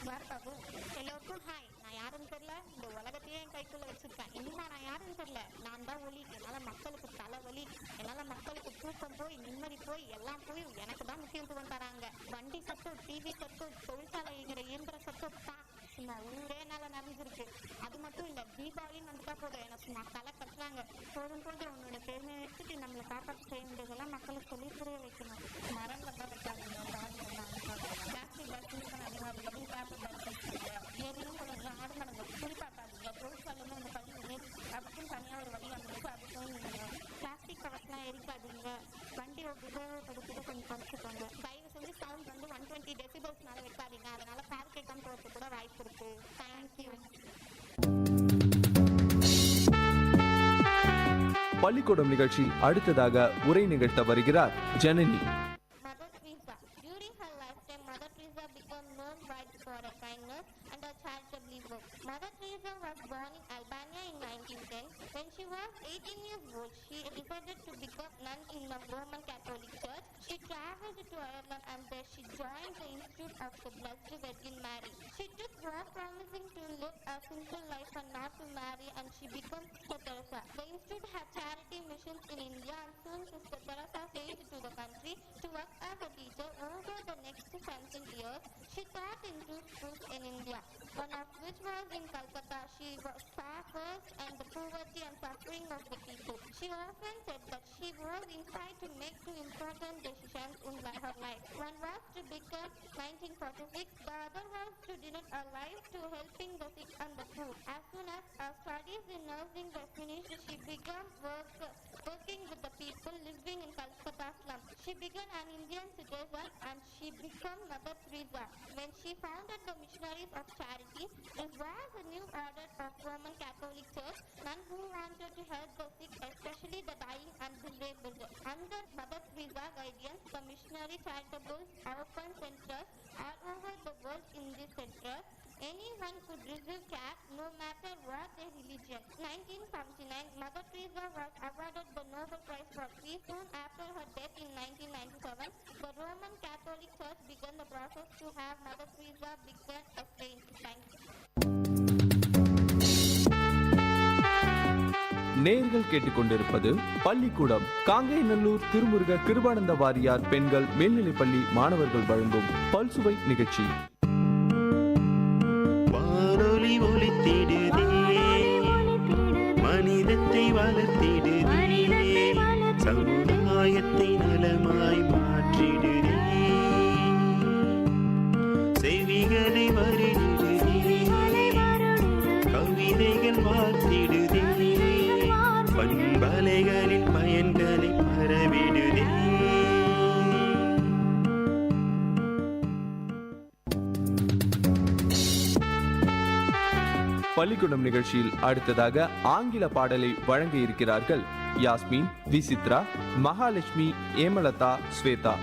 பார்ப்பாது. எல்லோருக்கும் ஹாய், நான் யாருன்னு தெரியல, இந்த உலகத்தையே என் கைக்குள்ள வச்சிருக்கேன். இனிமா நான் யாருன்னு தெரியல, நான் தான் ஒலி. என்னால மக்களுக்கு தலைவலி, என்னால மக்களுக்கு தூக்கம் போய் நிம்மதி போய் எல்லாம் போய் எனக்கு தான் முக்கியத்துவம் தராங்க. வண்டி சத்தம், டிவி சத்தம், தொழிற்சாலைங்கிற இயந்திர சத்தம் தான் சும்மா ஊரே என்னால நிறைஞ்சிருக்கு. அது மட்டும் இல்ல, தீபாவளின்னு வந்துட்டா போதும் எனக்கு சும்மா தலை கட்டுறாங்க. போதும் போதும் உன்னோட பெருமையை எடுத்துட்டு நம்மளை காப்பாற்ற செய்ய வேண்டியதெல்லாம் மக்களுக்கு சொல்லி புரிய வைக்கணும். மரங்கள் தான் வைக்காதீங்க, பிளாஸ்டிக் பேக்ஸ் அதிகமாக பேப்பர் பேக்ஸ் ஏரியும் கொஞ்சம் ஆடு மடங்கு குளிப்பாட்டாதீங்க. தொழிற்சாலையில அந்த பள்ளி அதுக்கும் தனியாக ஒரு வழி அமைச்சு அதுக்கும் பிளாஸ்டிக் கவர்ஸ்லாம் எரிக்காதீங்க. வண்டி உபயோகப்படுத்திட்டு கொஞ்சம் குறைச்சிக்கோங்க. தயவு செஞ்சு சவுண்ட் வந்து 120 டெசிபல்ஸ்னால வைக்காதீங்க. அதனால கார் கேட்காம போகிறது கூட வாய்ப்பு இருக்கு. தேங்க்யூ. பள்ளிக்கூடம் நிகழ்ச்சியில் அடுத்ததாக உரை நிகழ்த்த வருகிறார் Janani. Mother Teresa. During her lifetime, Mother Teresa became known wide for her kindness and her charitable work. Mother Teresa was born in Albania in 1910. When she was 18 years old, she decided to become nun in the Roman Catholic Church. She traveled to Ireland and there she joined the Institute of the Blessed Virgin Mary. She took vow promising to live a simple life and not to marry, and she became Sister Teresa. The institute had charity missions in India, and soon Sister Teresa stayed to the country to work as a teacher. Over the next 17 years, she taught in 2 schools in India, one of which was in Calcutta. She saw first and the poverty and suffering of the people. She often said that she was inspired to make 2 important decisions in her life. One was to become 1946, the other was to donate our life to helping the sick and the poor. As soon as her studies in nursing were finished, she began working with the people living in Calcutta slum. She became an Indian citizen and she became Mother Teresa. When she founded the Missionaries of Charity, this was a new order of Roman Catholic Church, men who wanted to help the sick, especially the dying and disabled. Under Mother Teresa guidance, the missionary charitable open centers all over the world. In this center, anyone could receive care no matter what their religion. 1979, Mother Teresa was awarded the Nobel Prize for Peace. Soon after her death in 1997, the Roman Catholic Church began the process to have Mother Teresa become a saint. Thank you. நேயர்கள் கேட்டுக்கொண்டிருப்பது பள்ளிக்கூடம் காங்கேயநல்லூர் திருமுருக கிருபானந்த வாரியார் பெண்கள் மேல்நிலைப்பள்ளி மாணவர்கள் வழங்கும் பல்சுவை நிகழ்ச்சி. வானொலி ஒலித்திடுதே, மனிதத்தை வளர்த்திடுதே, சமுதாயத்தை நலமாய் மாற்றிடுதே, செவிகளை வருடுதே, கவிதைகள் வார்த்திடுதே, பண்பலைகளின் பயன்களை பரவிடுதே. பள்ளிக்கூடம் நிகழ்ச்சியில் அடுத்ததாக ஆங்கில பாடலை வழங்க இருக்கிறார்கள் யாஸ்மின், விசித்ரா, மகாலட்சுமி, ஏமலதா, ஸ்வேதா.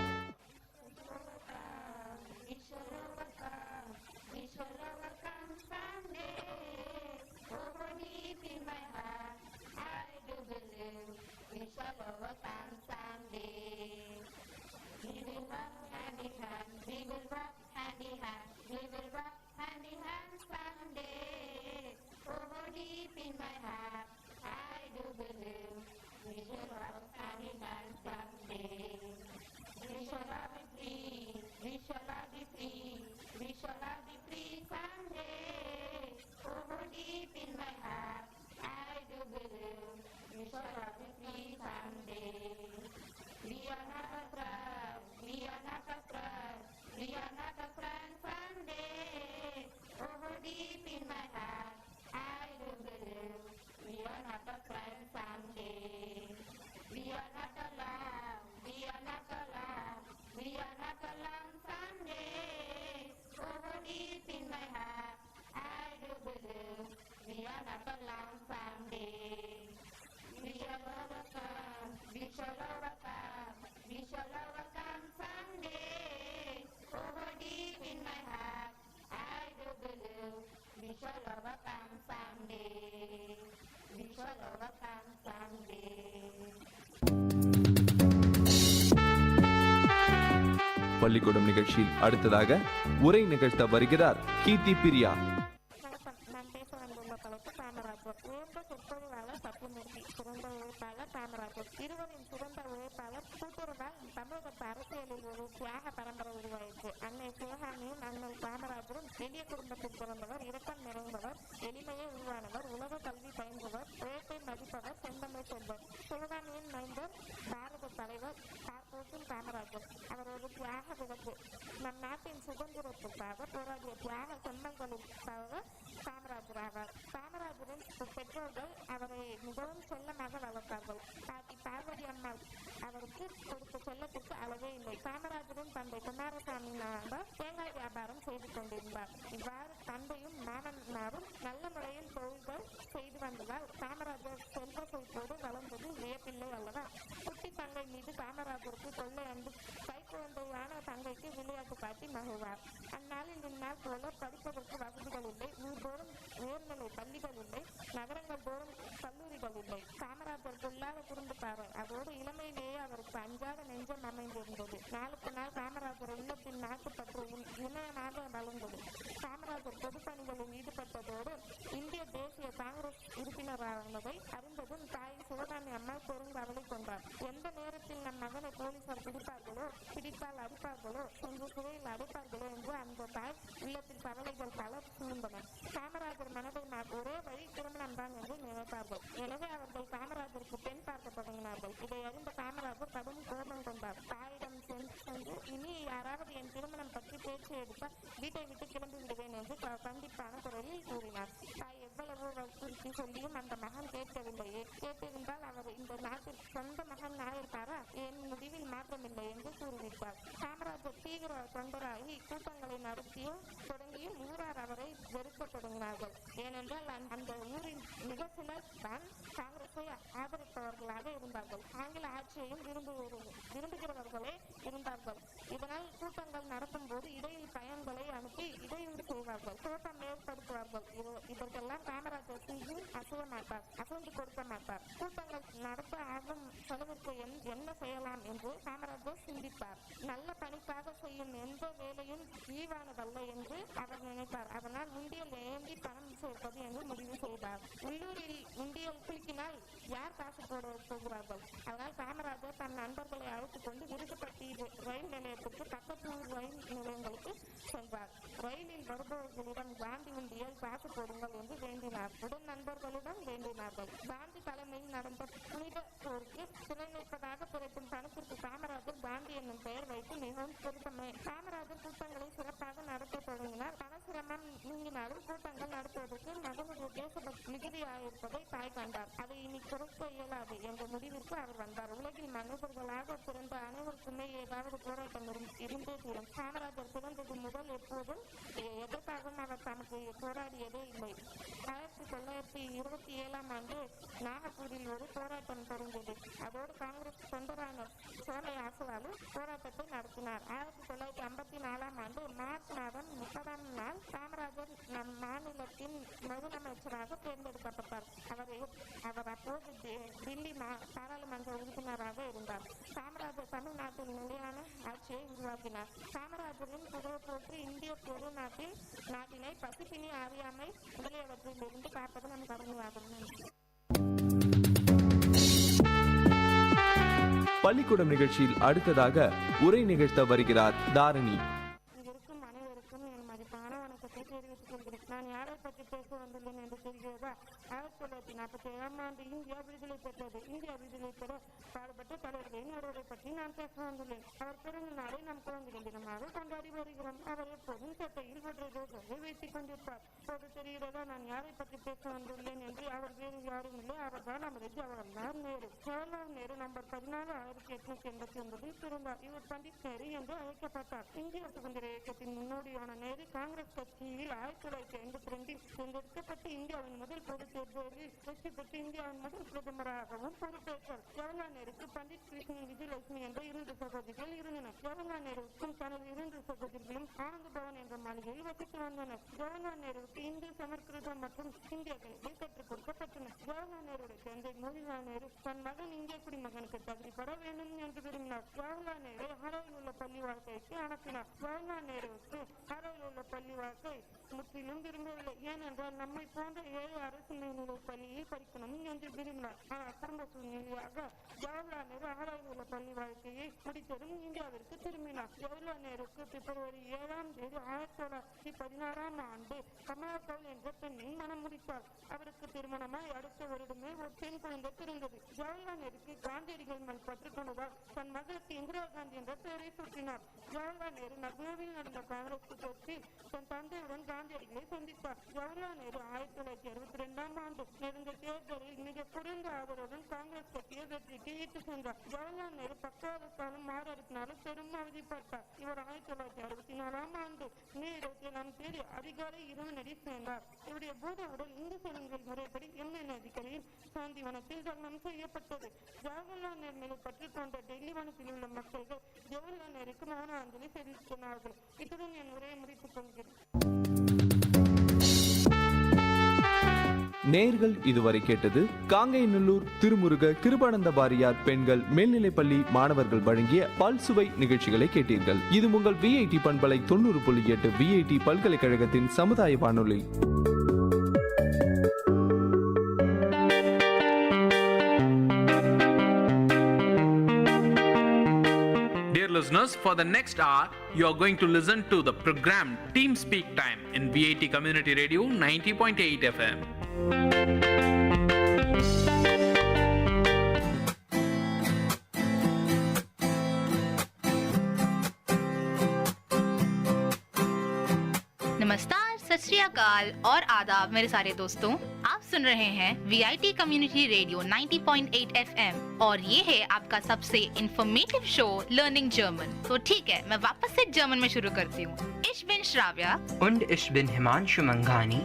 பள்ளிக்கூடம் நிகழ்ச்சியில் அடுத்ததாக உரை நிகழ்த்த வருகிறார் கீர்த்தி பிரியா. இருவரின் சிறந்த உழைப்பாளர் கூட்டுறவால் தமிழகத்து அரசியலில் ஒரு தியாக பரம்பரை உருவாயிற்று. அன்னை சிவகாமியும் அன்னை காமராஜரும் எளிய குடும்பத்தில் பிறந்தவர், இரக்கம் நிறைந்தவர், எளிமையே உருவானவர், உலக கல்வி பயின்றவர், உழைப்பை மதிப்பவர், செந்தமிழ் செல்வர். சிவகாமியின் மைந்தர் பாரத தலைவர் காமராஜர். அவர் ஒரு தியாக விளக்கு. நம் நாட்டின் சுதந்திரத்திற்காக போராடிய தியாக செம்மல்களுக்காக காமராஜர் ஆவார். காமராஜரின் பெற்றோர்கள் அவரை மிகவும் செல்லமாக வளர்த்தார்கள். பாட்டி பார்வதி அம்மாள் அவருக்கு கொடுத்த செல்லத்திற்கு அளவே இல்லை. காமராஜரின் தந்தை குமாரசாமி நாடார் தேங்காய் வியாபாரம் செய்து கொண்டிருந்தார். இவ்வாறு தந்தையும் மாமனாரும் நல்ல முறையில் தொழில்கள் செய்து வந்ததால் காமராஜர் செல்வ செழிப்போடு வளர்ந்தது வியப்பில்லை அல்லவா? குட்டி தங்கை மீது காமராஜருக்கு கொள்ளை அன்பு. கைக்குழந்தையான தங்கைக்கு விளையாட்டு காட்டி மகிழ்வார். அந்நாளில் இந்நாள் போல படிப்பதற்கு வசதிகள் இல்லை. ஊர்தோறும் உயர்நிலை பள்ளிகள் இல்லை. நகரங்கள் தோறும் கல்லூரிகள் இல்லை. காமராஜர் பொல்லாத குறும்புக்காரர். அதோடு இளமையிலேயே அவருக்கு அஞ்சாத நெஞ்சம் அமைந்திருந்தது. நாளுக்கு நாள் காமராஜர் உள்ளத்தின் நாட்டுப்பற்று இணையமாக வளர்ந்தது. காமராஜர் பொதுப்பணிகளில் ஈடுபட்டதோடு இந்திய தேசிய காங்கிரஸ் உறுப்பினரானதை அறிந்ததும் தாய் சிவகாமி அம்மா பெருங்கவலை கொண்டார். எந்த நேரத்தில் நம் மகனை போலீசார் பிடித்தால் அடிப்பார்களோ, என்று சிறையில் அடைப்பார்களோ என்று அந்த தாய் உள்ளத்தில் கவலைகள் பல சூழ்ந்தன. காமராஜர் மனதை ஒரே வழி திருமணம் தான் என்று நினைத்தார்கள். எனவே அவர்கள் காமராஜருக்கு பெண் பார்க்க தொடங்கினார்கள். இதை அறிந்த காமராஜர் கடும் கோபம் கொண்டார். தாயிடம் சென்று இனி யாராவது என் திருமணம் பற்றி தேர்ச்சி எடுத்தால் வீட்டை விட்டு கிளம்பி விடுவேன் என்று கண்டிப்பான குரலில் கூறினார். தாய் எவ்வளவு வற்புறுத்தி சொல்லியும் அந்த மகன் கேட்கவில்லையே. கேட்டிருந்தால் அவர் இந்த நாட்டில் சொந்த மகன் ஆயிருப்பாரா? என் முடிவில் மாற்றமில்லை என்று கூறிவிட்டார். காமராஜர் தீவிர தொண்டராகி கூட்டங்களை நடத்தியும் தொடங்கியும் ஊரார் அவரை வெறுக்க தொடங்கினார்கள். ஏனென்றால் அந்த ஊரின் மிக சிலர் தான் காங்கிரஸை ஆதரிப்பவர்களாக இருந்தார்கள். ஆங்கில ஆட்சியையும் விரும்புகிறவர்களே இருந்தார்கள். இதனால் கூட்டங்கள் நடத்தும் போது இடையில் பயன்களை அனுப்பி இடையூறு செய்வார்கள், தோட்டம் ஏற்படுத்துவார்கள். இதற்கெல்லாம் காமராஜர் அசைந்து கொடுக்க மாட்டார். கூட்டங்கள் நடத்த ஆகும் செலவிற்கு என்ன செய்யலாம் என்று காமராஜர் சிந்திப்பார். நல்ல பணிக்காக செய்யும் எந்த வேலையும் ஈவானதல்ல என்று அவர் நினைப்பார். அதனால் உண்டியல் ஏந்தி பணம் சேர்ப்பது என்று முடிவு செய்தார். உள்ளூரில் உண்டியல் குலுக்கினால் யார் காசு போட போகிறார்கள்? அதனால் காமராஜர் தன் நண்பர்களை அழைத்துக் கொண்டு விருதுப்பட்டி ரயில் நிலையத்திற்கு பக்கத்து ரயில் நிலையங்களுக்கு சென்றார். ரயிலில் வருபவர்களிடம் காந்தி உண்டியல் காசு போடுங்கள் என்று வேண்டினார். உடன் நண்பர்களிடம் வேண்டினார்கள். காந்தி தலைமையில் நடந்த புனித போருக்கு துணைநிற்பதாக பிறக்கும் பணத்திற்கு காமராஜர் காந்தி என்னும் பெயர் வைத்து மிகவும் பொருத்தமே. காமராஜர் கூட்டங்களை சிறப்பாக நடத்த தொடங்கினார். பண சிரமம் நீங்கினாலும் கூட்டங்கள் நடத்துவதற்கு மகனுடைய தேசபக்தி மிகுதியாயிருப்பதை தாய் கண்டார். அதை இனி குறைக்க இயலாது என்ற முடிவிற்கு அவர் வந்தார். உலகில் மனிதர்களாக பிறந்த அனைவருக்குமே ஏதாவது போராட்டம் இருந்தே தீரும். காமராஜர் பிறந்தது முதல் எப்போதும் எதற்காகவும் அவர் தனக்கு போராடியதே இல்லை. 1927 நாகப்பூரில் ஒரு போராட்டம் தொடங்கியது. அதோடு காங்கிரஸ் தொண்டரான சோலை ஆசவாலு போராட்டத்தை நடத்தினார். 1954 மார்ச் மாதம் 30 காமராஜர் நம் மாநிலத்தின் முதலமைச்சராக தேர்ந்தெடுக்கப்பட்டார். அவர் அப்போது டில்லி பாராளுமன்ற உறுப்பினராக இருந்தார். காமராஜர் தமிழ்நாட்டில் நிலையான ஆட்சியை உருவாக்கினார். காமராஜரின் புகழ் போட்டு இந்திய பொது நாட்டினை பசிப்பினி அறியாமை முதலியவற்றிலிருந்து காப்பது நம் கடமையாகும். பள்ளிக்கூடம் நிகழ்ச்சியில் அடுத்ததாக உரை நிகழ்த்த வருகிறார் தாரணி. இருக்கும் அனைவருக்கும் என் மதிப்பான வணக்கத்தை தெரிவித்துக் கொள்கிறேன். நான் யாரை பற்றி பேச வந்துள்ளேன் என்று தெரிகிறதா? 1947 இந்தியா விடுதலை பெற்றது. இந்தியா விடுதலை பெற பாடுபட்ட தலைவர்களின் ஒருவரை பற்றி நான் பேச வந்துள்ளேன். அவர் பிறந்த நாளை நாம் குழந்தைகள் தினமாக கொண்டாடி வருகிறோம். அவர் எப்போதும் சட்டையில் ஒற்றை ரோஜாவை வைத்துக் கொண்டிருப்பார். இப்போது தெரிகிறதா நான் யாரை பற்றி பேச வந்துள்ளேன் என்று? அவர் வேறு யாரும் இல்லை, அவர் தான் நமது ஜவஹர்லால் நேரு. ஜவஹர்லால் நேரு நம்பர் 14 1889 பிறந்தார். இவர் பண்டிட் நேரு என்று அழைக்கப்பட்டார். இந்திய சுதந்திர இயக்கத்தின் முன்னோடியான நேரு காங்கிரஸ் கட்சியில் 1952 தேர்ந்தெடுக்கப்பட்டு இந்தியாவின் முதல் பொது தேர்தலில் வெற்றி பெற்று இந்தியாவின் முதல் பிரதமராகவும் பொறுப்பேற்றார். ஜவஹர்லால் நேருக்கு பண்டிட் கிருஷ்ண விஜயலட்சுமி என்ற 2 சகோதரிகள் இருந்தனர். ஜவஹர்லால் நேருக்கும் தனது 2 சகோதரிகளும் ஆனந்த பவன் என்ற மாளிகையில் வசித்து வந்தனர். ஜவஹர்லால் நேருக்கு இந்து, சமஸ்கிருதம் மற்றும் இந்திய கல்வியை கற்றுக் கொடுக்கப்பட்டன. ஜவஹர்லால் நேருடைய தந்தை மோதிலால் நேரு தன் மகன் இந்திய குடிமகனுக்கு தகுதி பெற வேண்டும் என்று விரும்பினார். ஜவஹர்லால் நேரு ஹராயில் உள்ள பள்ளி வாழ்க்கைக்கு அனுப்பினார். ஜவஹர்லால் நேருவுக்கு ஹராயில் உள்ள பள்ளி வாழ்க்கை முற்றிலும் விரும்பவில்லை. ஏனென்றால் நம்மை போன்ற ஏழை அரசு மேல்நிலை பள்ளியில் படிக்கணும் என்று விரும்பினார். ஆனால் குடும்ப சூழ்நிலையாக ஜவஹர்லால் நேரு ஹராயில் உள்ள பள்ளி வாழ்க்கையை முடித்ததும் இந்தியாவிற்கு திரும்பினார். ஜவஹர்லால் நேருக்கு பிப்ரவரி 7 1916 கமலா கவுல் என்ற பெண்ணை மனம் முடித்தார். அவருக்கு திருமணமாய் அடுத்த வருடமே ஒரு பெண் குழந்தை பிறந்தது. ஜவஹர்லால் நேருக்கு காந்தியடிகள் மேல் பற்று கொண்டதால் தன் மகளுக்கு இந்திரா காந்தி என்ற பெயரை சூட்டினார். ஜவஹர்லால் நேரு லக்னோவில் நடந்த காங்கிரஸ் கூட்டத்தில் தன் தந்தையுடன் காந்தியடிகளை சந்தித்தார். ஜவஹர்லால் நேரு 1962 நடந்த தேர்தலில் மிக குறைந்த ஆதரவுடன் காங்கிரஸ் கட்சியை வெற்றிக்கு ஈட்டு சென்றார். ஜவஹர்லால் நேரு பக்கவாதத்தாலும் மாரடைப்பினாலும் பெரும் அவதிப்பட்டார். இவர் 1964 மே 27 அதிகாலை இரவு சேர்ந்தார். இவருடைய பூத உடல் இந்து சடங்குகள் முறைப்படி எண்ணெய் நதிக்கரையில் சாந்திவனத்தில் தகனம் செய்யப்பட்டது. ஜவஹர்லால் நேரு மேலே பற்றி கொண்ட டெல்லி வனத்தில் உள்ள மக்கள்கள் ஜவஹர்லால் நேருக்கு மௌன அஞ்சலி செலுத்தினார்கள். இத்துடன் என் உரையை முடித்துக் கொள்கிறேன். நேர்கள் இதுவரை கேட்டது காங்கேயநல்லூர் திருமுருக கிருபானந்த வாரியார் பெண்கள் மேல்நிலைப்பள்ளி மாணவர்கள் வழங்கிய பல்சுவை நிகழ்ச்சிகளை கேட்டீர்கள். இது உங்கள் VIT பண்பலை 90.8 VIT பல்கலைக்கழகத்தின் சமுதாய வானொலி. Dear listeners, for the next hour, you are going to listen to the program Team Speak Time in VIT Community Radio 90.8 FM. नमस्कार, सत श्री अकाल और आदाब मेरे सारे दोस्तों। आप सुन रहे हैं VIT कम्युनिटी रेडियो 90.8 FM और ये है आपका सबसे इंफॉर्मेटिव शो लर्निंग जर्मन। तो ठीक है, मैं वापस से जर्मन में शुरू करती हूँ। Ich bin Shravya und ich bin Himanshu Manghani.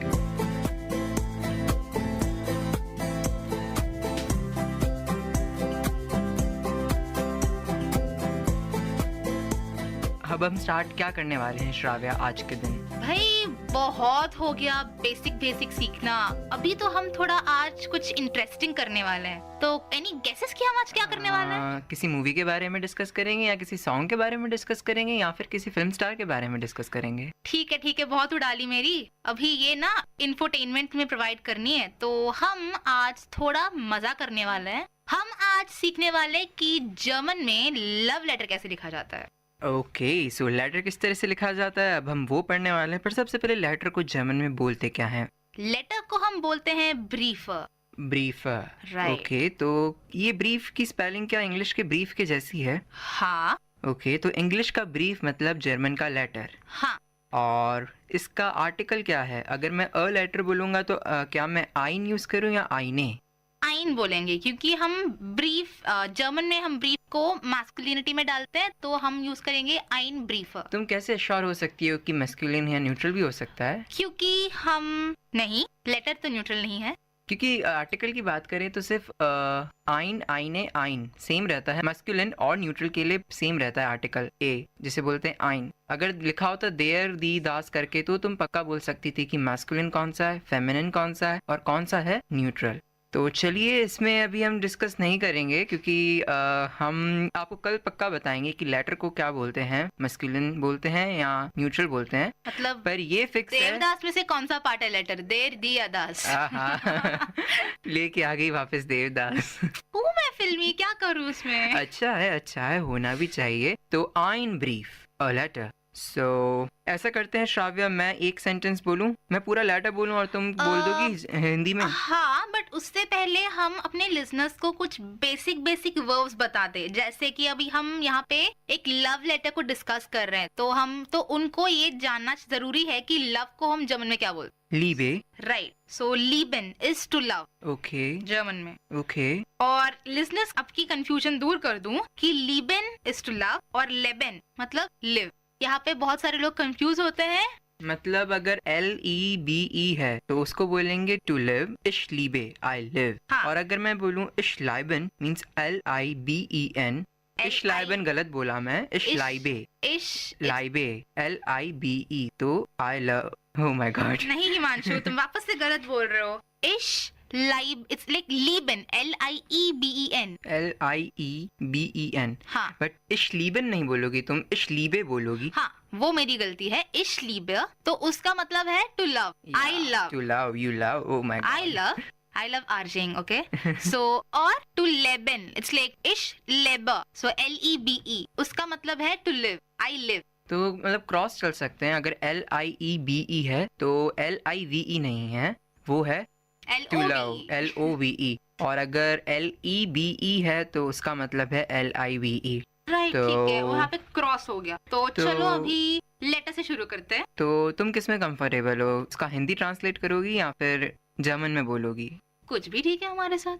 अब हम स्टार्ट क्या करने वाले हैं श्राव्या आज के दिन? भाई बहुत हो गया बेसिक सीखना। अभी तो हम थोड़ा आज कुछ इंटरेस्टिंग करने वाले हैं। तो एनी गेसेस कि हम आज क्या करने वाले हैं? किसी मूवी के बारे में डिस्कस करेंगे या किसी सॉन्ग के बारे में डिस्कस करेंगे या फिर किसी फिल्म स्टार के बारे में डिस्कस करेंगे? ठीक है, बहुत उड़ाली मेरी। अभी ये ना इंफोटेनमेंट में प्रोवाइड करनी है, तो हम आज थोड़ा मजा करने वाले हैं। हम आज सीखने वाले कि जर्मन में लव लेटर कैसे लिखा जाता है। ओके, सो लेटर किस तरह से लिखा जाता है अब हम वो पढ़ने वाले हैं। पर सबसे पहले लेटर को जर्मन में बोलते क्या है? लेटर को हम बोलते हैं ब्रीफ। Brief, Right. ओके, तो ये ब्रीफ की स्पेलिंग क्या इंग्लिश के ब्रीफ के जैसी है? हाँ। ओके, तो इंग्लिश का ब्रीफ मतलब जर्मन का लेटर। हाँ। और इसका आर्टिकल क्या है? अगर मैं अ लेटर बोलूंगा तो क्या मैं आइन यूज करूं या आइने? आइन बोलेंगे क्योंकि हम ब्रीफ जर्मन में हम ब्रीफ को मैस्कुलिनिटी में डालते हैं, तो हम यूज करेंगे आइन ब्रीफ। तुम कैसे श्योर हो सकती हो कि मैस्कुलिन या न्यूट्रल भी हो सकता है? क्योंकि हम नहीं, लेटर तो न्यूट्रल नहीं है। क्योंकि आर्टिकल की बात करें तो सिर्फ आइन, आइने, आइन सेम रहता है। मैस्कुलिन और न्यूट्रल के लिए सेम रहता है आर्टिकल ए, जिसे बोलते हैं आइन। अगर लिखा होता देयर, दी, दास करके तो तुम पक्का बोल सकती थी कि मैस्कुलिन कौन सा है, फेमिनिन कौन सा है और कौन सा है न्यूट्रल। तो चलिए इसमें अभी हम डिस्कस नहीं करेंगे क्योंकि हम आपको कल पक्का बताएंगे कि लेटर को क्या बोलते हैं, मैस्कुलिन बोलते हैं या न्यूट्रल बोलते हैं। मतलब पर ये फिक्स है देवदास में से कौन सा पार्ट है लेटर, देर, दी या दास? लेके आ गई वापस देवदास। मैं फिल्मी क्या करूँ उसमें? अच्छा है, होना भी चाहिए। तो आइन ब्रीफ, अ लेटर। सो ऐसा करते हैं श्राव्या, मैं एक सेंटेंस बोलूं, मैं पूरा लेटर बोलूं और तुम बोल दोगी हिंदी में? हाँ, बट उससे पहले हम अपने लिसनर्स को कुछ बेसिक वर्ब्स बता दे। जैसे कि अभी हम यहाँ पे एक लव लेटर को डिस्कस कर रहे हैं, तो उनको ये जानना जरूरी है कि लव को हम जर्मन में क्या बोलते? लीबे। राइट, सो लीबन is to love. Okay, German में। ओके। और लिसनर्स अब की कंफ्यूजन दूर कर दूं कि लीबन इज टू लव और लेबन मतलब लिव। यहाँ पे बहुत सारे लोग कंफ्यूज होते हैं। मतलब अगर LEBE है तो उसको बोलेंगे टू लिव, इश लीबे, आई लिव। हाँ। और अगर मैं बोलूं इश लाइबन मीन्स LIBEN, इश लाइबन गलत बोला मैं, इश लाइबे, इश लाइबे, LIBE, तो I love. Oh my God. नहीं हिमांशु, तुम वापस से गलत बोल रहे हो। इश लाइब, इट्स लाइक लीबन, LIEBEN। LIEBEN। हाँ। बट इश लीबन नहीं बोलोगी तुम, इश लीबे बोलोगी। हाँ, वो मेरी गलती है। इश लीबे तो उसका मतलब है to love, I love. To love, you love, oh my God. I love arjing, okay? So, और to leben, it's like ish lebe, so LEBE, उसका मतलब है to live, I live. तो मतलब क्रॉस चल सकते हैं। अगर LIEBE है तो LIVE नहीं है, वो है to love, LOVE। और अगर LEBE है तो उसका मतलब है LIVE। राइट, ठीक है, वहाँ पे क्रॉस हो गया। तो चलो अभी लेटर से शुरू करते हैं। तो तुम किस में कंफर्टेबल हो? उसका हिंदी ट्रांसलेट करोगी या फिर जर्मन में बोलोगी? कुछ भी ठीक है हमारे साथ।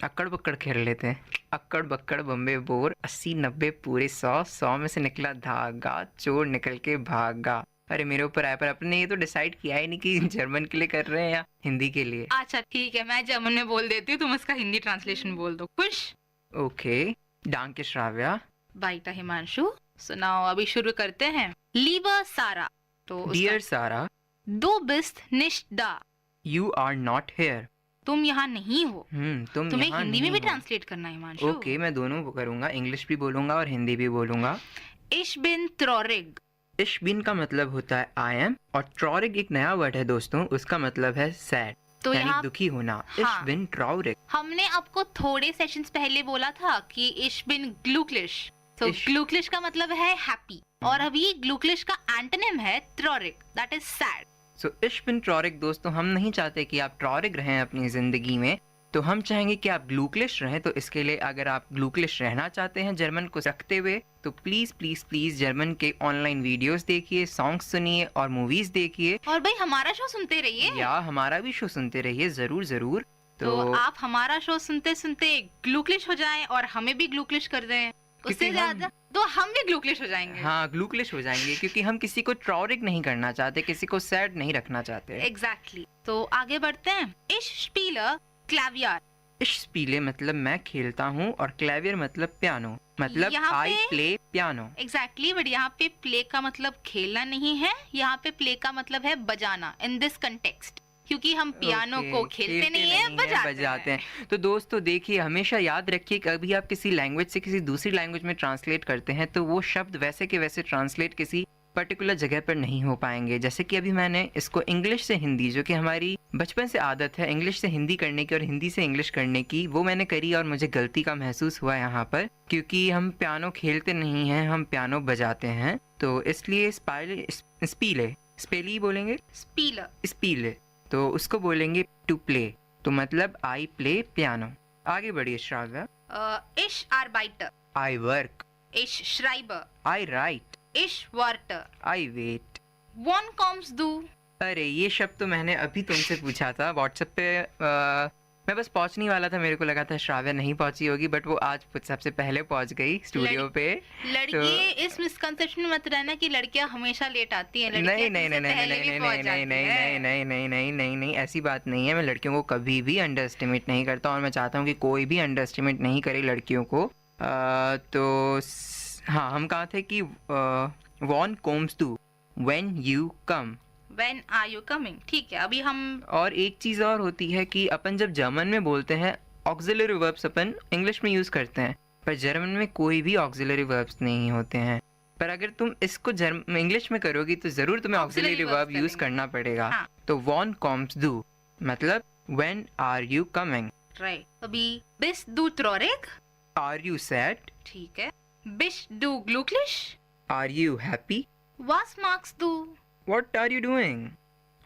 अक्कड़ बक्कड़ खेल लेते हैं। अक्कड़ बक्कड़ बम्बे बोर, 80-90 पूरे 100 में से निकला धागा, चोर निकल के भागा। अरे मेरे ऊपर आया, पर अपने ये तो डिसाइड किया ही नहीं कि जर्मन के लिए कर रहे हैं या हिंदी के लिए। अच्छा ठीक है, मैं जर्मन में बोल देती हूँ, तुम इसका हिंदी ट्रांसलेशन बोल दो। खुश? ओके, डांके श्राव्या। बाइटा हिमांशु। सुनाओ, अभी शुरू करते हैं। लीबर सारा, तो डियर सारा, दो बिस्ट निश्ट दा, यू आर नॉट हेयर, तुम यहाँ नहीं हो। तुम्हें हिंदी में भी ट्रांसलेट करना है हिमांशु। ओके, मैं दोनों करूंगा, इंग्लिश भी बोलूंगा और हिंदी भी बोलूंगा। इश बिन ट्रॉरिग, इश बिन का मतलब होता है आई एम, और ट्रॉरिग एक नया वर्ड है दोस्तों, उसका मतलब है सैड, तो यानी यहाँ दुखी होना। हाँ। इश बिन ट्रॉरिग। हमने आपको थोड़े सेशंस पहले बोला था कि इश बिन ग्लूक्लिश, तो ग्लूक्लिश का मतलब है हैप्पी, और अभी ग्लूक्लिश का एंटोनिम है ट्रॉरिग, दैट इज सैड। सो इश बिन ट्रॉरिग दोस्तों, हम नहीं चाहते कि आप ट्रॉरिग रहें अपनी जिंदगी में, तो हम चाहेंगे कि आप ग्लूक्लिश रहें। तो इसके लिए अगर आप ग्लूक्लिश रहना चाहते हैं जर्मन को रखते हुए, तो प्लीज प्लीज प्लीज जर्मन के ऑनलाइन वीडियोस देखिए, सॉन्ग्स सुनिए और मूवीज देखिए। और भाई हमारा शो सुनते रहिए, या हमारा भी शो सुनते रहिए, जरूर जरूर। तो आप हमारा शो सुनते सुनते ग्लूक्लिश हो जाएं और हमें भी ग्लूक्लिश कर दें, उससे ज्यादा तो हम भी ग्लूक्लिश हो जाएंगे। हाँ, ग्लूक्लिश हो जाएंगे, क्योंकि हम किसी को ट्रॉरिक नहीं करना चाहते, किसी को सैड नहीं रखना चाहते। एग्जैक्टली। तो आगे बढ़ते हैं। इश स्पीलर क्लैवियर। इश स्पीले मतलब मैं खेलता हूँ, और क्लैवियर मतलब पियानो, मतलब I play piano. Exactly, but यहाँ पे प्ले का मतलब खेलना नहीं है, यहाँ पे प्ले का मतलब है बजाना इन दिस कंटेक्स्ट, क्योंकि हम पियानो को खेलते नहीं है, बजाते हैं। तो दोस्तों देखिए, हमेशा याद रखिए कि अभी आप किसी लैंग्वेज से किसी दूसरी लैंग्वेज में ट्रांसलेट करते हैं तो वो शब्द वैसे के वैसे ट्रांसलेट किसी पर्टिकुलर जगह पर नहीं हो पाएंगे। जैसे कि अभी मैंने इसको इंग्लिश से हिंदी, जो कि हमारी बचपन से आदत है इंग्लिश से हिंदी करने की और हिंदी से इंग्लिश करने की, वो मैंने करी और मुझे गलती का महसूस हुआ यहाँ पर, क्योंकि हम पियानो खेलते नहीं हैं, हम पियानो बजाते हैं। तो इसलिए स्पेली बोलेंगे, स्पीले, तो उसको बोलेंगे टू प्ले, तो मतलब आई प्ले पियानो। आगे बढ़िए श्राव्या। इश आर्बाइटर। I work. इश श्राइबर। I write. इश वार्टर। I wait. वन कॉम्स दू। अरे ये शब्द तो मैंने अभी तुमसे पूछा था व्हाट्सएप पे। मैं बस पहुंचने वाला था, मेरे को लगा था श्राव्या नहीं पहुंची होगी, बट वो आज सबसे पहले पहुंच गई स्टूडियो पे। लड़की इस मिसकंसेप्शन में मत रहना कि लड़कियां हमेशा लेट आती हैं। नहीं, ऐसी बात नहीं है। मैं लड़कियों को कभी भी अंडर एस्टिमेट नहीं करता, और मैं चाहता हूँ कि कोई भी अंडर एस्टिमेट नहीं करे लड़कियों को। तो हाँ, हम कहा थे कि one comes to when you come. When are you coming? ठीक है, अभी हम और एक चीज और होती है कि अपन जब जर्मन में बोलते हैं ऑक्सिलरी वर्ब्स अपन इंग्लिश में यूज करते हैं, पर जर्मन में कोई भी ऑक्सिलरी वर्ब्स नहीं होते हैं। पर अगर तुम इसको इंग्लिश में करोगी तो जरूर तुम्हें ऑक्सिलरी वर्ब यूज करना पड़ेगा। हाँ। तो वन कॉम्स डू मतलब when are you coming. Right. अभी बिस डू ट्रोरिक। Are you sad. ठीक है। बिश डू ग्लूक्लिश। Are you happy. वास मार्क्स डू। What are you doing?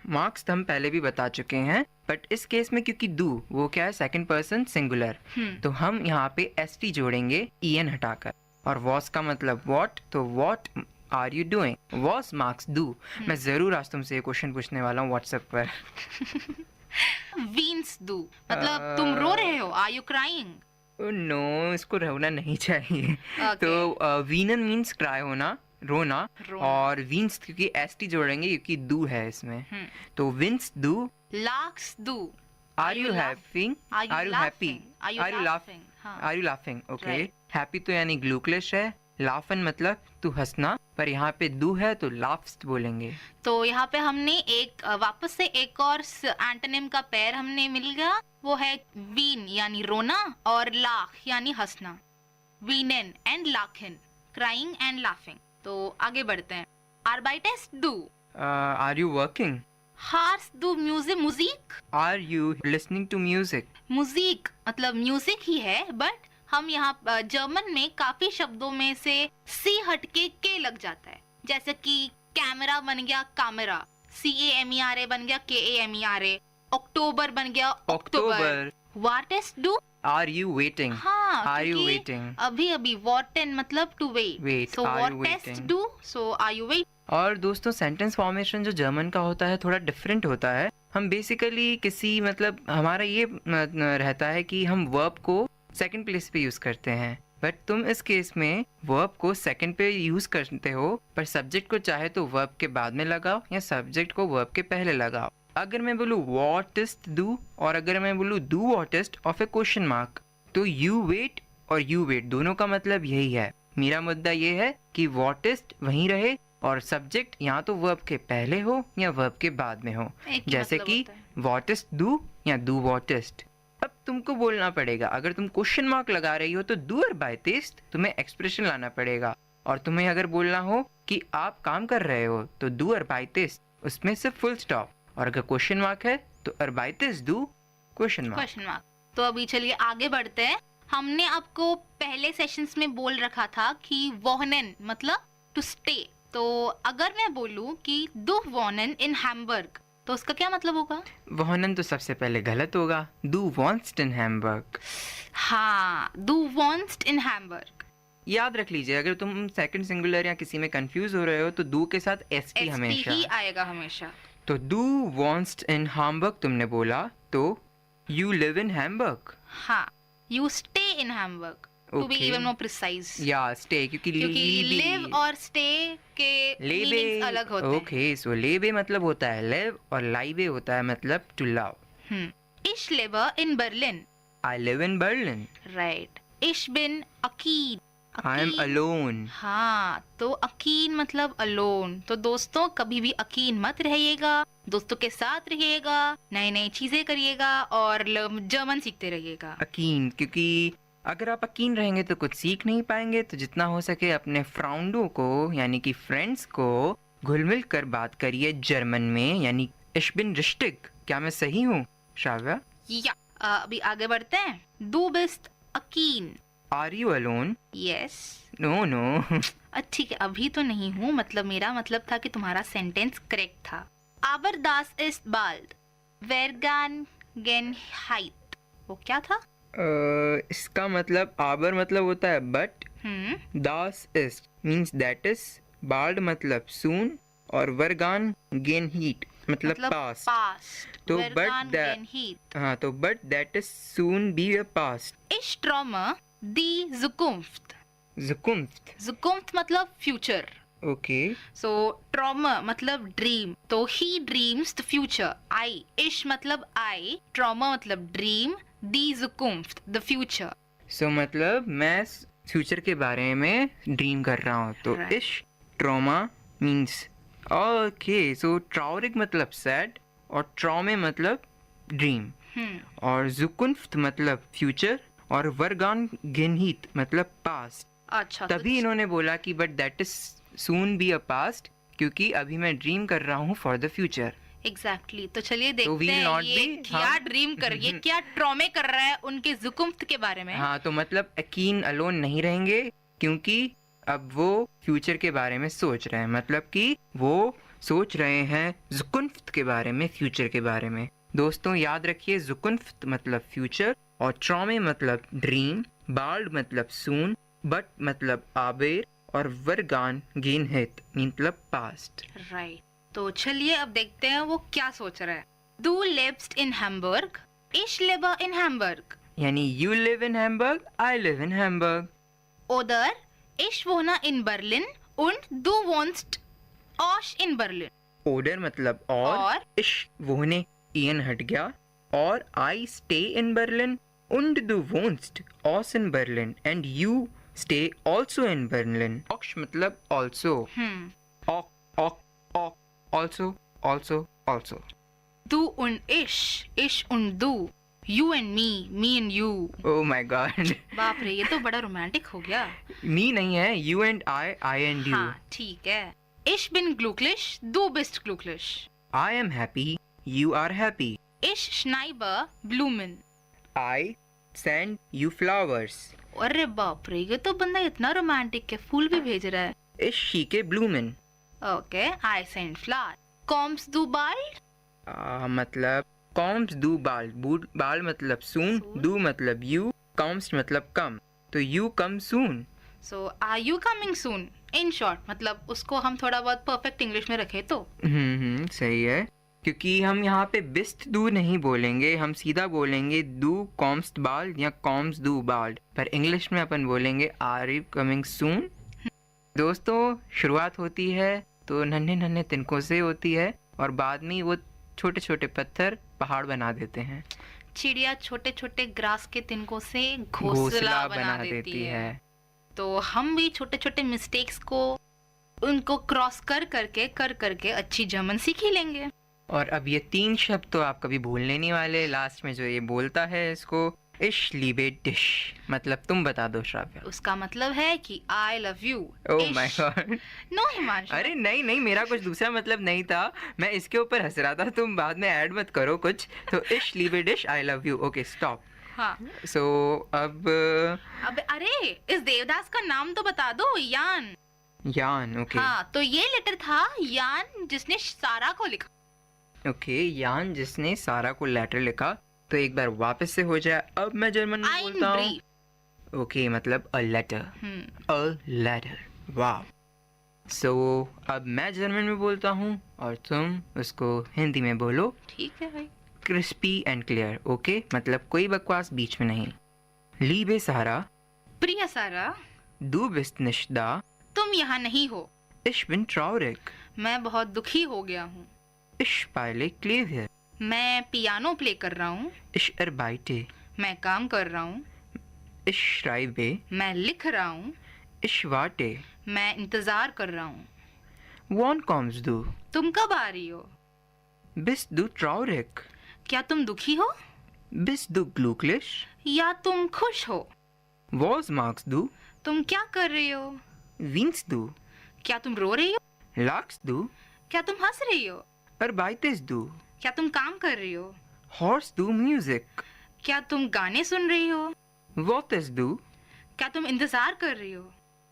मार्क्स हम पहले भी बता चुके हैं, बट इस केस में क्योंकि डू वो क्या है सेकंड पर्सन सिंगुलर, तो हम यहाँ पे एस जोड़ेंगे en हटाकर, और वॉस का मतलब वॉट, तो what are you doing, was marks do. मैं जरूर आज तुमसे ये क्वेश्चन पूछने वाला हूँ व्हाट्सएप पर। वीन्स डू मतलब तुम रो रहे हो, आर यू क्राइंग? नो, इसको रोना नहीं चाहिए। तो वीनन मीन्स क्राई होना, रोना, और विंस क्योंकि एसटी जोड़ेंगे क्योंकि दू है इसमें, तो विंस डू। लाक्स do. Are you happing? Are you happy? Are you laughing? Are you laughing? Okay. Happy तो यानी ग्लूक्लिश है, लाफन मतलब तू हंसना, पर यहाँ पे दू है तो लाफ्स बोलेंगे। तो यहाँ पे हमने एक वापस से एक और एंटोनिम का पैर हमने मिल गया, वो है वीन यानी रोना और लाख यानी हंसना। वीनेन एंड लाखन, क्राइंग एंड लाफिंग। तो आगे बढ़ते हैं। आर्बाइटेस डू। Are you working? हार्स डू म्यूजिक। Are you listening to music? Music मतलब म्यूजिक ही है, बट हम यहाँ जर्मन में काफी शब्दों में से सी हटके के लग जाता है, जैसे कि कैमरा बन गया कामेरा, CAMERA बन गया KAMERA, अक्टूबर बन गया अक्टूबर। वाटेस डू। Are you waiting? हाँ, Are you waiting? अभी warten मतलब to wait. Wait. So are what you test waiting? do? So are you wait? और दोस्तों सेंटेंस फॉर्मेशन जो जर्मन का होता है थोड़ा डिफरेंट होता है। हम बेसिकली किसी मतलब हमारा ये रहता है कि हम वर्ब को सेकंड प्लेस पे यूज करते हैं, बट तुम इस केस में वर्ब को सेकंड पे यूज करते हो, पर सब्जेक्ट को चाहे तो वर्ब के बाद में लगाओ या सब्जेक्ट को वर्ब के पहले लगाओ। अगर मैं बोलूँ व्हाटेस्ट डू, और अगर मैं बोलूँ डू व्हाटेस्ट ऑफ ए क्वेश्चन मार्क, तो यू वेट और यू वेट दोनों का मतलब यही है। मेरा मुद्दा ये है कि व्हाटेस्ट वहीं रहे और सब्जेक्ट या तो वर्ब के पहले हो या वर्ब के बाद में हो, जैसे कि व्हाटेस्ट डू या डू व्हाटेस्ट। अब तुमको बोलना पड़ेगा, अगर तुम क्वेश्चन मार्क लगा रही हो तो डू और बाय टेस्ट तुम्हें एक्सप्रेशन लाना पड़ेगा, और तुम्हें अगर बोलना हो कि आप काम कर रहे हो तो डू और बाय टेस्ट उसमें सिर्फ फुल स्टॉप, और अगर क्वेश्चन मार्क है तो अर्बाइटिस डू क्वेश्चन मार्क। तो अभी चलिए आगे बढ़ते हैं। हमने आपको पहले सेशंस में बोल रखा था कि वोहनेन मतलब टू स्टे, तो अगर मैं बोलूं कि डू वोहनेन इन हैम्बर्ग, तो उसका क्या मतलब होगा? वोहनन तो सबसे पहले गलत होगा. Du wohnst in Hamburg. हाँ, du wohnst in Hamburg. याद रख लीजिए, अगर तुम सेकंड सिंगुलर या किसी में कंफ्यूज हो रहे हो तो du के साथ st हमेशा. ही आएगा हमेशा. तो du wohnst in Hamburg तुमने बोला, तो you live in Hamburg. हाँ, you stay in Hamburg. To be Okay. even more precise. या stay, क्योंकि live और stay के meanings अलग होते हैं. ओके, सो लेबे मतलब होता है live और लाइबे होता है मतलब to love. Ich lebe in Berlin. I live in Berlin. Right. Ich bin Akin. I am alone. हाँ, तो अकीन मतलब alone. तो दोस्तों कभी भी अकीन मत रहिएगा, दोस्तों के साथ रहिएगा, नई नई चीजें करिएगा और जर्मन सीखते रहिएगा. अकीन, क्योंकि अगर आप अकीन रहेंगे तो कुछ सीख नहीं पाएंगे, तो जितना हो सके अपने फ्राउंडों को यानी कि फ्रेंड्स को घुल मिल कर बात करिए जर्मन में, यानी ich bin richtig. क्या मैं सही हूँ श्राव्या? या अभी आगे बढ़ते हैं. Du bist Akin. Are you alone? Yes. No, no. ठीक है, अभी तो नहीं हूँ, मतलब मेरा मतलब था कि तुम्हारा सेंटेंस करेक्ट था. Aber das ist bald. Vergangenheit. वो क्या था? इसका मतलब आबर मतलब होता है but, Das is means that is, bald मतलब सून और वर्गान गेन हीट मतलब पास्ट. तो बट हाँ, तो but that is soon be a past. Ich träume die Zukunft. Zukunft. Zukunft मतलब फ्यूचर. ओके. सो ट्रॉमा मतलब ड्रीम, तो he dreams the future. I, ish मतलब I, ट्रॉमा मतलब dream, die Zukunft the future. सो मतलब मैं future के बारे में ड्रीम कर रहा हूँ, तो इश ट्रॉमा मीन्स ओके. सो ट्राउरिक मतलब सैड और ट्रॉमे मतलब ड्रीम, और जुकुन्फ्त मतलब फ्यूचर और वर्गान गेनहीत मतलब पास्ट. अच्छा, तभी इन्होंने बोला कि but that is soon be a past, क्योंकि अभी मैं ड्रीम कर रहा हूँ फॉर द फ्यूचर. एग्जैक्टली. तो चलिए देखते we'll हैं not ये be, क्या ड्रीम कर, ये क्या ट्रॉमे कर रहा है उनके जुकुम्फ्त के बारे में. हाँ, तो मतलब अकीन अलोन नहीं रहेंगे, क्योंकि अब वो फ्यूचर के बारे में सोच रहे हैं, मतलब कि वो सोच रहे हैं जुकुन्फ्त के बारे में, फ्यूचर के बारे में. दोस्तों याद रखिए, जुकुन्फ्त मतलब फ्यूचर और ट्रॉमे मतलब ड्रीम, बाल्ड मतलब सून, बट मतलब आबेर और वर्गान गेन हित मतलब पास्ट. राइट. तो चलिए अब देखते हैं वो क्या सोच रहा है. Du lebst in Hamburg. Ich lebe in Hamburg. यानी you live in Hamburg, I live in Hamburg. Oder ich wohne in Berlin und du wohnst auch in Berlin. Oder मतलब और ich wohne, ईएन हट गया, और I stay in Berlin und du wohnst auch in Berlin and you stay also in Berlin. Auch मतलब also. Auch, also, also. Du und ich und du, you and me and you. Oh my God. बाप रे, ये तो बड़ा romantic हो गया. Me नहीं है, you and I and you. हाँ, ठीक है. Ich bin glücklich, du bist glücklich. I am happy, you are happy. Ich schneide Blumen. I send you flowers. अरे बाप रे, ये तो बंदा इतना रोमांटिक है, फूल भी भेज रहा है. Ich schicke Blumen. Okay, I send flower. Kommst du bald? मतलब kommst du bald. बाल मतलब soon, du मतलब you, kommst मतलब come. तो you come soon. So are you coming soon? In short, मतलब उसको हम थोड़ा बहुत परफेक्ट इंग्लिश में रखें तो. सही है, क्योंकि हम यहाँ पे बिस्ट दू नहीं बोलेंगे, हम सीधा बोलेंगे दू कॉम्स्ट बाल्ड या कॉम्स दू बाल्ड, पर इंग्लिश में अपन बोलेंगे आर यू कमिंग सून. दोस्तों शुरुआत होती है तो नन्हे नन्हे तिनकों से होती है, और बाद में वो छोटे छोटे पत्थर पहाड़ बना देते हैं. चिड़िया छोटे छोटे ग्रास के तिनकों से घोंसला बना देती है. तो हम भी छोटे छोटे मिस्टेक्स को उनको क्रॉस कर करके अच्छी जर्मन सीख ही लेंगे. और अब ये 3 शब्द तो आप कभी भूलने नहीं वाले. लास्ट में जो ये बोलता है इसको इश लीबे डिश, मतलब तुम बता दो श्राव्या. उसका मतलब है कि I love you. Oh my God. No Himanshu. अरे नहीं, मेरा कुछ दूसरा मतलब नहीं था, मैं इसके ऊपर हंस रहा था, तुम बाद में ऐड मत करो कुछ. तो इश लीबे डिश I love you. Okay stop. हाँ. सो अब अरे इस देवदास का नाम तो बता दो. यान. ओके. हाँ, तो ये लेटर था यान जिसने सारा को लिखा. ओके, यान जिसने सारा को लेटर लिखा, तो एक बार वापस से हो जाए। अब मैं जर्मन में बोलता हूँ। ओके, मतलब अ लेटर। अ लेटर, वाह। सो अब मैं जर्मन में बोलता हूँ और तुम उसको हिंदी में बोलो। ठीक है भाई। क्रिस्पी एंड क्लियर, ओके, मतलब कोई बकवास बीच में नहीं। लीबे सारा, प्रिय सारा, du bist nicht da, तुम यहाँ नहीं हो। ich bin traurig, मैं बहुत दुखी हो गया हूँ। ich spiele Klavier, मैं पियानो प्ले कर रहा हूँ। ich arbeite, मैं काम कर रहा हूँ। ich schreibe, मैं लिख रहा हूँ। ich warte, मैं इंतजार कर रहा हूँ। wann kommst du, तुम कब आ रही हो? bist du traurig, क्या तुम दुखी हो? bist du glücklich, या तुम खुश हो? was magst du, तुम क्या कर रही हो? weinst du, क्या तुम रो रही हो? lachst du, क्या तुम हंस रही हो? arbeitest du, क्या तुम काम कर रही हो? hörst du Musik, क्या तुम गाने सुन रही हो? wartest du, क्या तुम इंतजार कर रही हो?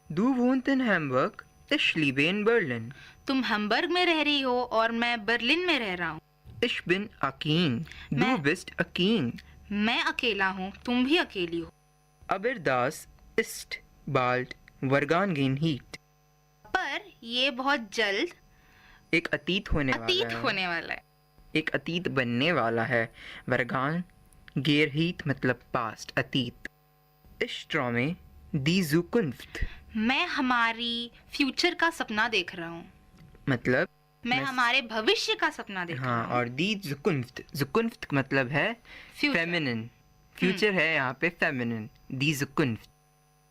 du wohnst in Hamburg, ich lebe in Berlin, तुम हैम्बर्ग में रह रही हो और मैं बर्लिन में रह रहा हूँ। ich bin a king, du bist a king, मैं अकेला हूँ, तुम भी अकेली हो। aber das ist bald vergangen hielt, पर ये बहुत जल्द एक अतीत होने वाला है। एक अतीत बनने वाला है। वर्गान गेरहीत मतलब पास्ट, अतीत। Ich träume die Zukunft, मैं हमारी फ्यूचर का सपना देख रहा हूँ। मतलब मैं हमारे भविष्य का सपना देख रहा हूँ। और दी Zukunft, Zukunft मतलब है फेमिनिन, फ्यूचर है यहाँ पे feminine. The Zukunft,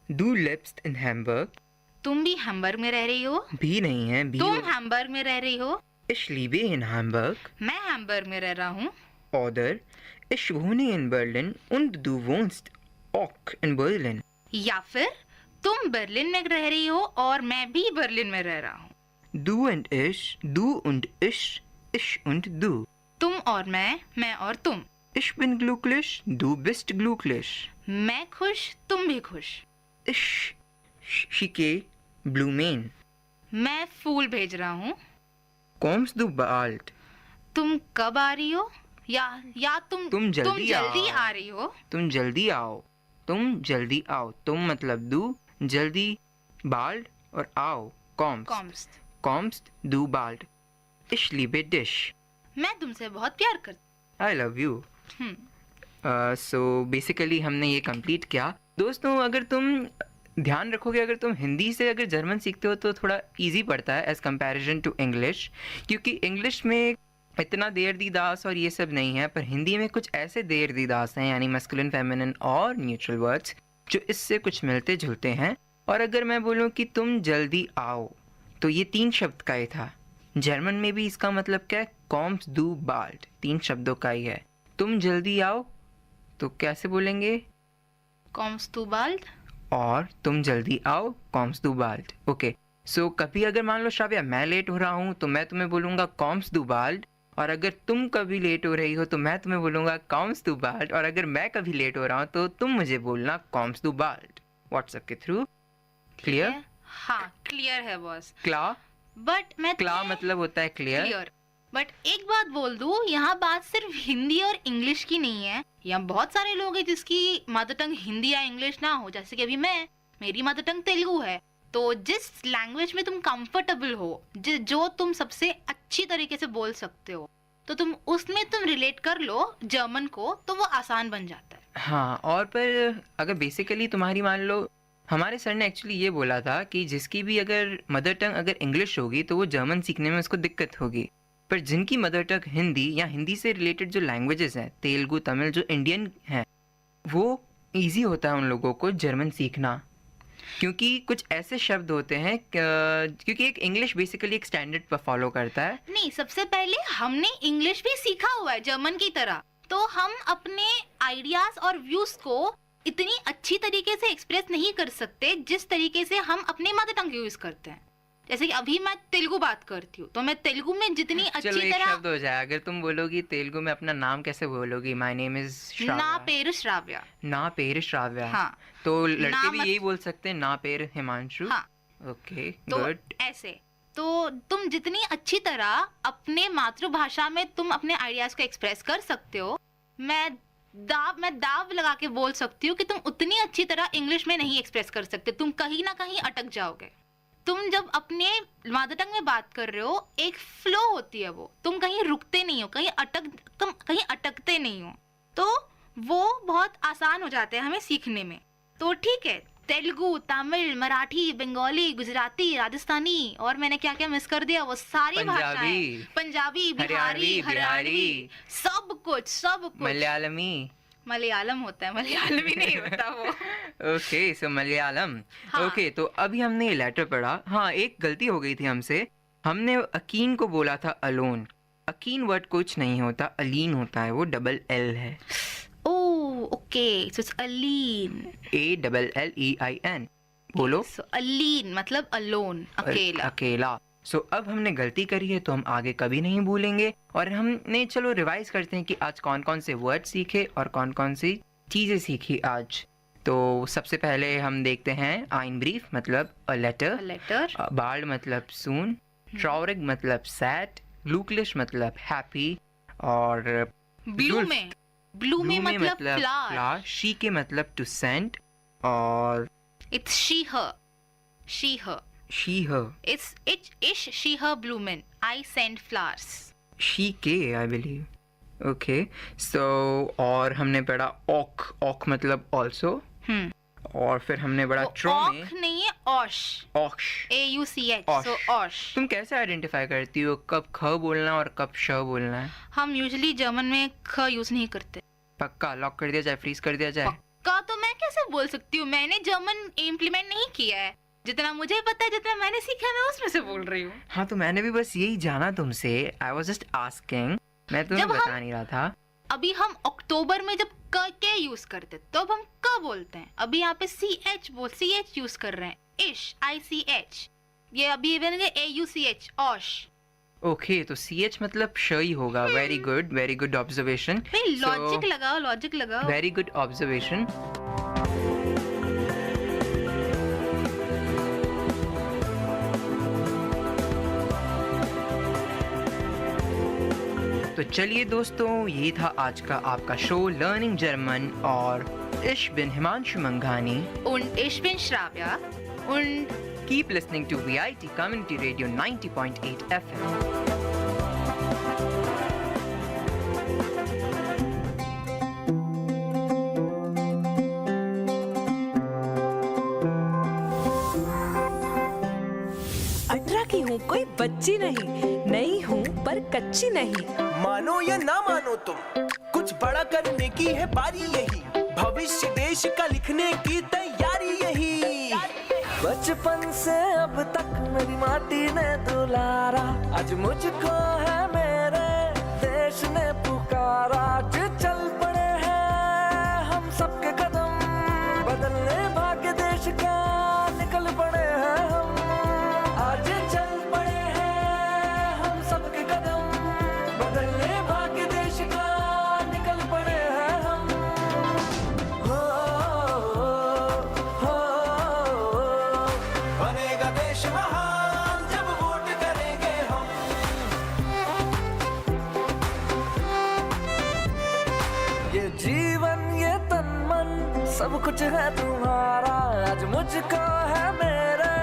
du lebst in Hamburg, तुम भी हैम्बर्ग में रह रही हो? भी नहीं है, भी तुम हैम्बर्ग में रह रही हो? Ich lebe in Hamburg, मैं हैम्बर्ग में रह रहा हूँ। oder ich wohne in Berlin und du wohnst auch in Berlin, या फिर तुम बर्लिन में रह रही हो और मैं भी बर्लिन में रह रहा हूँ। du und ich, ich und du, तुम और मैं और तुम। ich bin glücklich, du bist glücklich, मैं खुश, तुम भी खुश। ich schicke Blumen, मैं फूल भेज रहा हूँ। kommst du bald, तुम कब आ रही हो? या तुम जल्दी आ रही हो? तुम जल्दी आओ, तुम जल्दी आओ। तुम मतलब du, जल्दी bald और आओ kommst du bald, ich liebe dich, मैं तुमसे बहुत प्यार करती। I love you। So basically हमने ये कंप्लीट किया। दोस्तों, अगर तुम ध्यान रखोगे, अगर तुम हिंदी से अगर जर्मन सीखते हो तो थोड़ा इजी पड़ता है एज कंपैरिजन टू इंग्लिश, क्योंकि इंग्लिश में इतना देर दी दास और ये सब नहीं है, पर हिंदी में कुछ ऐसे देर दी दास हैं, यानी मस्कुलिन, फेमिनिन और न्यूट्रल वर्ड्स, जो इससे कुछ मिलते जुलते हैं। और अगर मैं बोलूँ कि तुम जल्दी आओ, तो ये 3 शब्द का ही था। जर्मन में भी इसका मतलब क्या है? kommst du bald, 3 शब्दों का ही है। तुम जल्दी आओ तो कैसे बोलेंगे? kommst du bald, और तुम जल्दी आओ kommst du bald। ओके, सो कभी अगर मान लो श्राव्या मैं लेट हो रहा हूँ तो मैं तुम्हें बोलूँगा kommst du bald, और अगर तुम कभी लेट हो रही हो तो मैं तुम्हें बोलूँगा kommst du bald, और अगर मैं कभी लेट हो रहा हूँ तो तुम मुझे बोलना kommst du bald व्हाट्सएप के थ्रू। क्लियर? हाँ, क्लियर है बॉस। क्ला मतलब होता है क्लियर। बट एक बात बोल दूं, यहाँ बात सिर्फ हिंदी और इंग्लिश की नहीं है। यहाँ बहुत सारे लोग हैं जिसकी मदर टंग हिंदी या इंग्लिश ना हो, जैसे कि अभी मेरी मदर टंग तेलुगु है। तो जिस लैंग्वेज में तुम कंफर्टेबल हो, जो तुम सबसे अच्छी तरीके से बोल सकते हो, तो तुम उसमें तुम रिलेट कर लो जर्मन को, तो वो आसान बन जाता है। हाँ, और पर अगर बेसिकली तुम्हारी मान लो, हमारे सर ने एक्चुअली ये बोला था कि जिसकी भी अगर मदर टंग अगर इंग्लिश होगी तो वो जर्मन सीखने में उसको दिक्कत होगी, पर जिनकी मदर टंग हिंदी या हिंदी से रिलेटेड जो लैंग्वेजेस हैं, तेलुगु, तमिल, जो इंडियन हैं, वो इजी होता है उन लोगों को जर्मन सीखना, क्योंकि कुछ ऐसे शब्द होते हैं, क्योंकि एक इंग्लिश बेसिकली एक स्टैंडर्ड पर फॉलो करता है। नहीं, सबसे पहले हमने इंग्लिश भी सीखा हुआ है जर्मन की तरह, तो हम अपने आइडियाज और व्यूज को इतनी अच्छी तरीके से एक्सप्रेस नहीं कर सकते जिस तरीके से हम अपने मदर टंग यूज करते हैं। जैसे कि अभी मैं तेलुगु बात करती हूँ, तो मैं तेलुगु में जितनी अच्छी चलो तरह एक शब्द हो जाए, अगर तुम बोलोगी तेलुगु में अपना नाम कैसे बोलोगी? माय नेम इज ना पेर श्राव्या। ना पेर श्राव्या। हाँ, तो लड़के भी यही बोल सकते हैं, ना पेर हिमांशु। हाँ, ओके, तो गुड। ऐसे तो तुम जितनी अच्छी तरह अपने मातृभाषा में तुम अपने आइडियाज को एक्सप्रेस कर सकते हो, मैं दाव लगा के बोल सकती हूँ कि तुम उतनी अच्छी तरह इंग्लिश में नहीं एक्सप्रेस कर सकते। तुम कहीं ना कहीं अटक जाओगे। तुम जब अपने मदर टंग में बात कर रहे हो, एक फ्लो होती है वो, तुम कहीं रुकते नहीं हो, तुम कहीं अटकते नहीं हो, तो वो बहुत आसान हो जाते हैं हमें सीखने में। तो ठीक है, तेलुगु, तमिल, मराठी, बंगाली, गुजराती, राजस्थानी, और मैंने क्या क्या मिस कर दिया, वो सारी भाषाएं, पंजाबी, बिहारी, हरियाणी, सब कुछ मलयालम होता है, मलयालमी नहीं होता वो। ओके, सो मलयालम। ओके, तो अभी हमने लेटर पढ़ा। हाँ, एक गलती हो गई थी हमसे, हमने अकीन को बोला था अलोन। अकीन वर्ड कुछ नहीं होता, अलीन होता है, वो डबल एल है। Okay, so it's Aleen, ALLEIN। बोलो। सो अलीन मतलब अलोन, अकेला। सो अब हमने गलती करी है तो हम आगे कभी नहीं भूलेंगे। और हमने, चलो रिवाइज करते हैं कि आज कौन कौन से वर्ड सीखे और कौन कौन सी चीजें सीखी आज। तो सबसे पहले हम देखते हैं आइन ब्रीफ मतलब अ लेटर, बार्ड मतलब सून, ट्रॉरिग मतलब सैड, ग्लूकलिश मतलब हैप्पी, और ब्लू में मतलब फ्लावर, शी के मतलब टू सेंड, और it's she her, it's she her bloomin', I send flowers, she के I believe। ओके, सो और हमने पढ़ा ऑक मतलब also, और फिर हमने पढ़ा ट्रोमे। ऑक नहीं है, ऑश, AUCH, so ऑश। तुम कैसे आइडेंटिफाई करती हो कब ख बोलना और कब श बोलना है? हम यूजुअली जर्मन में ख यूज नहीं करते। पक्का लॉक कर दिया जाए, फ्रीज कर दिया जाए? पक्का तो मैं कैसे बोल सकती हूँ, मैंने जर्मन इम्प्लीमेंट नहीं किया है। जितना मुझे पता है, जितना मैंने सीखा, मैं उसमें से बोल रही हूँ। हाँ, तो मैंने भी बस यही जाना तुमसे। आई वाज जस्ट आस्किंग, मैं तुम्हें बता नहीं रहा था। अभी हम अक्टूबर में जब क के यूज करते तो अब हम क बोलते हैं। अभी यहाँ पे CH यूज कर रहे हैं, इश, ICH। ये अभी बनेंगे AUCH, ऑश। ओके, तो CH मतलब श ही होगा। Very good observation. लॉजिक लगाओ। Very good observation. तो चलिए दोस्तों, ये था आज का आपका शो लर्निंग जर्मन, और ich bin हिमांशु मंघानी und ich bin Shravya und keep listening to VIT Community Radio 90.8 FM। की हूँ, कोई बच्ची नहीं हूँ पर कच्ची नहीं। मानो या ना मानो तुम, कुछ बड़ा करने की है बारी, यही भविष्य देश का लिखने की तैयारी यही। बचपन से अब तक मेरी माटी ने दुलारा, आज मुझको है मेरे देश ने पुकारा। आज चल पड़े हैं हम सबके कदम, बदलने भाग्य देश का निकल पड़े हैं हम। आज चल पड़े हैं हम सबके कदम, बदलने भाग्य देश का निकल पड़े हैं हम। हो बनेगा देश महान जब वोट करेंगे हम। ये जीवन ये तन मन सब कुछ है तुम्हारा, आज मुझको है मेरे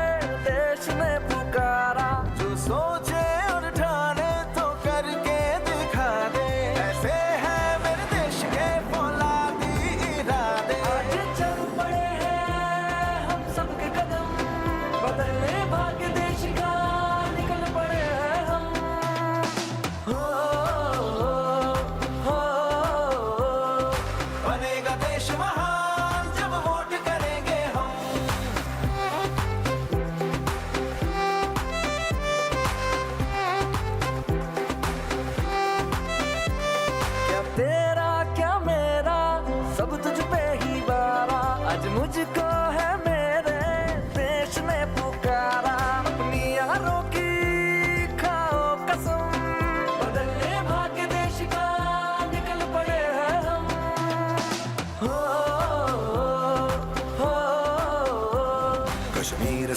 देश ने पुकारा। जो सोचे और ठाने तो करके दिखा दे, ऐसे है मेरे देश के फौलादी इरादे। आज चल पड़े हैं हम सबके कदम, बदलने भाग्य देश का निकल पड़े हैं हम। हो बनेगा देश महान जब वोट करेंगे हम।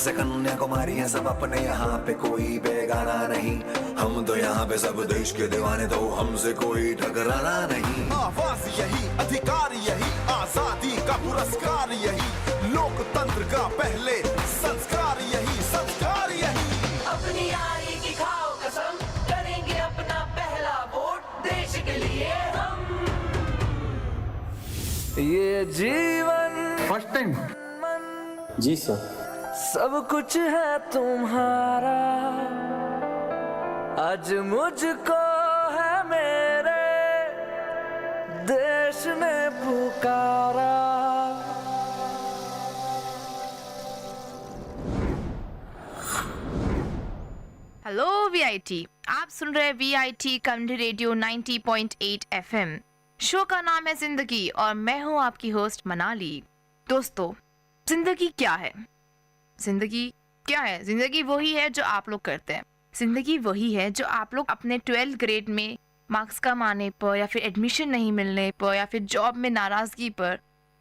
जैसे कन्याकुमारी है सब अपने, यहाँ पे कोई बेगाना नहीं। हम तो यहाँ पे सब देश के दीवाने, तो हमसे कोई टकराना नहीं। आवाज यही, अधिकार यही, आजादी का पुरस्कार यही, लोकतंत्र का पहले संस्कार यही, संस्कार यही। अपनी यारी की खाओ कसम, करेंगे अपना पहला वोट देश के लिए हम। ये जीवन फर्स्ट टाइम जी सर, सब कुछ है तुम्हारा, आज मुझको है मेरे देश ने पुकारा। हेलो वीआईटी, आप सुन रहे VIT community radio 90.8 FM. Show का नाम है जिंदगी और मैं हूं आपकी होस्ट मनाली। दोस्तों, जिंदगी क्या है? जिंदगी क्या है? जिंदगी वही है जो आप लोग करते हैं। जिंदगी वही है जो आप लोग अपने 12th ग्रेड में मार्क्स कम आने पर, या फिर एडमिशन नहीं मिलने पर, या फिर जॉब में नाराजगी पर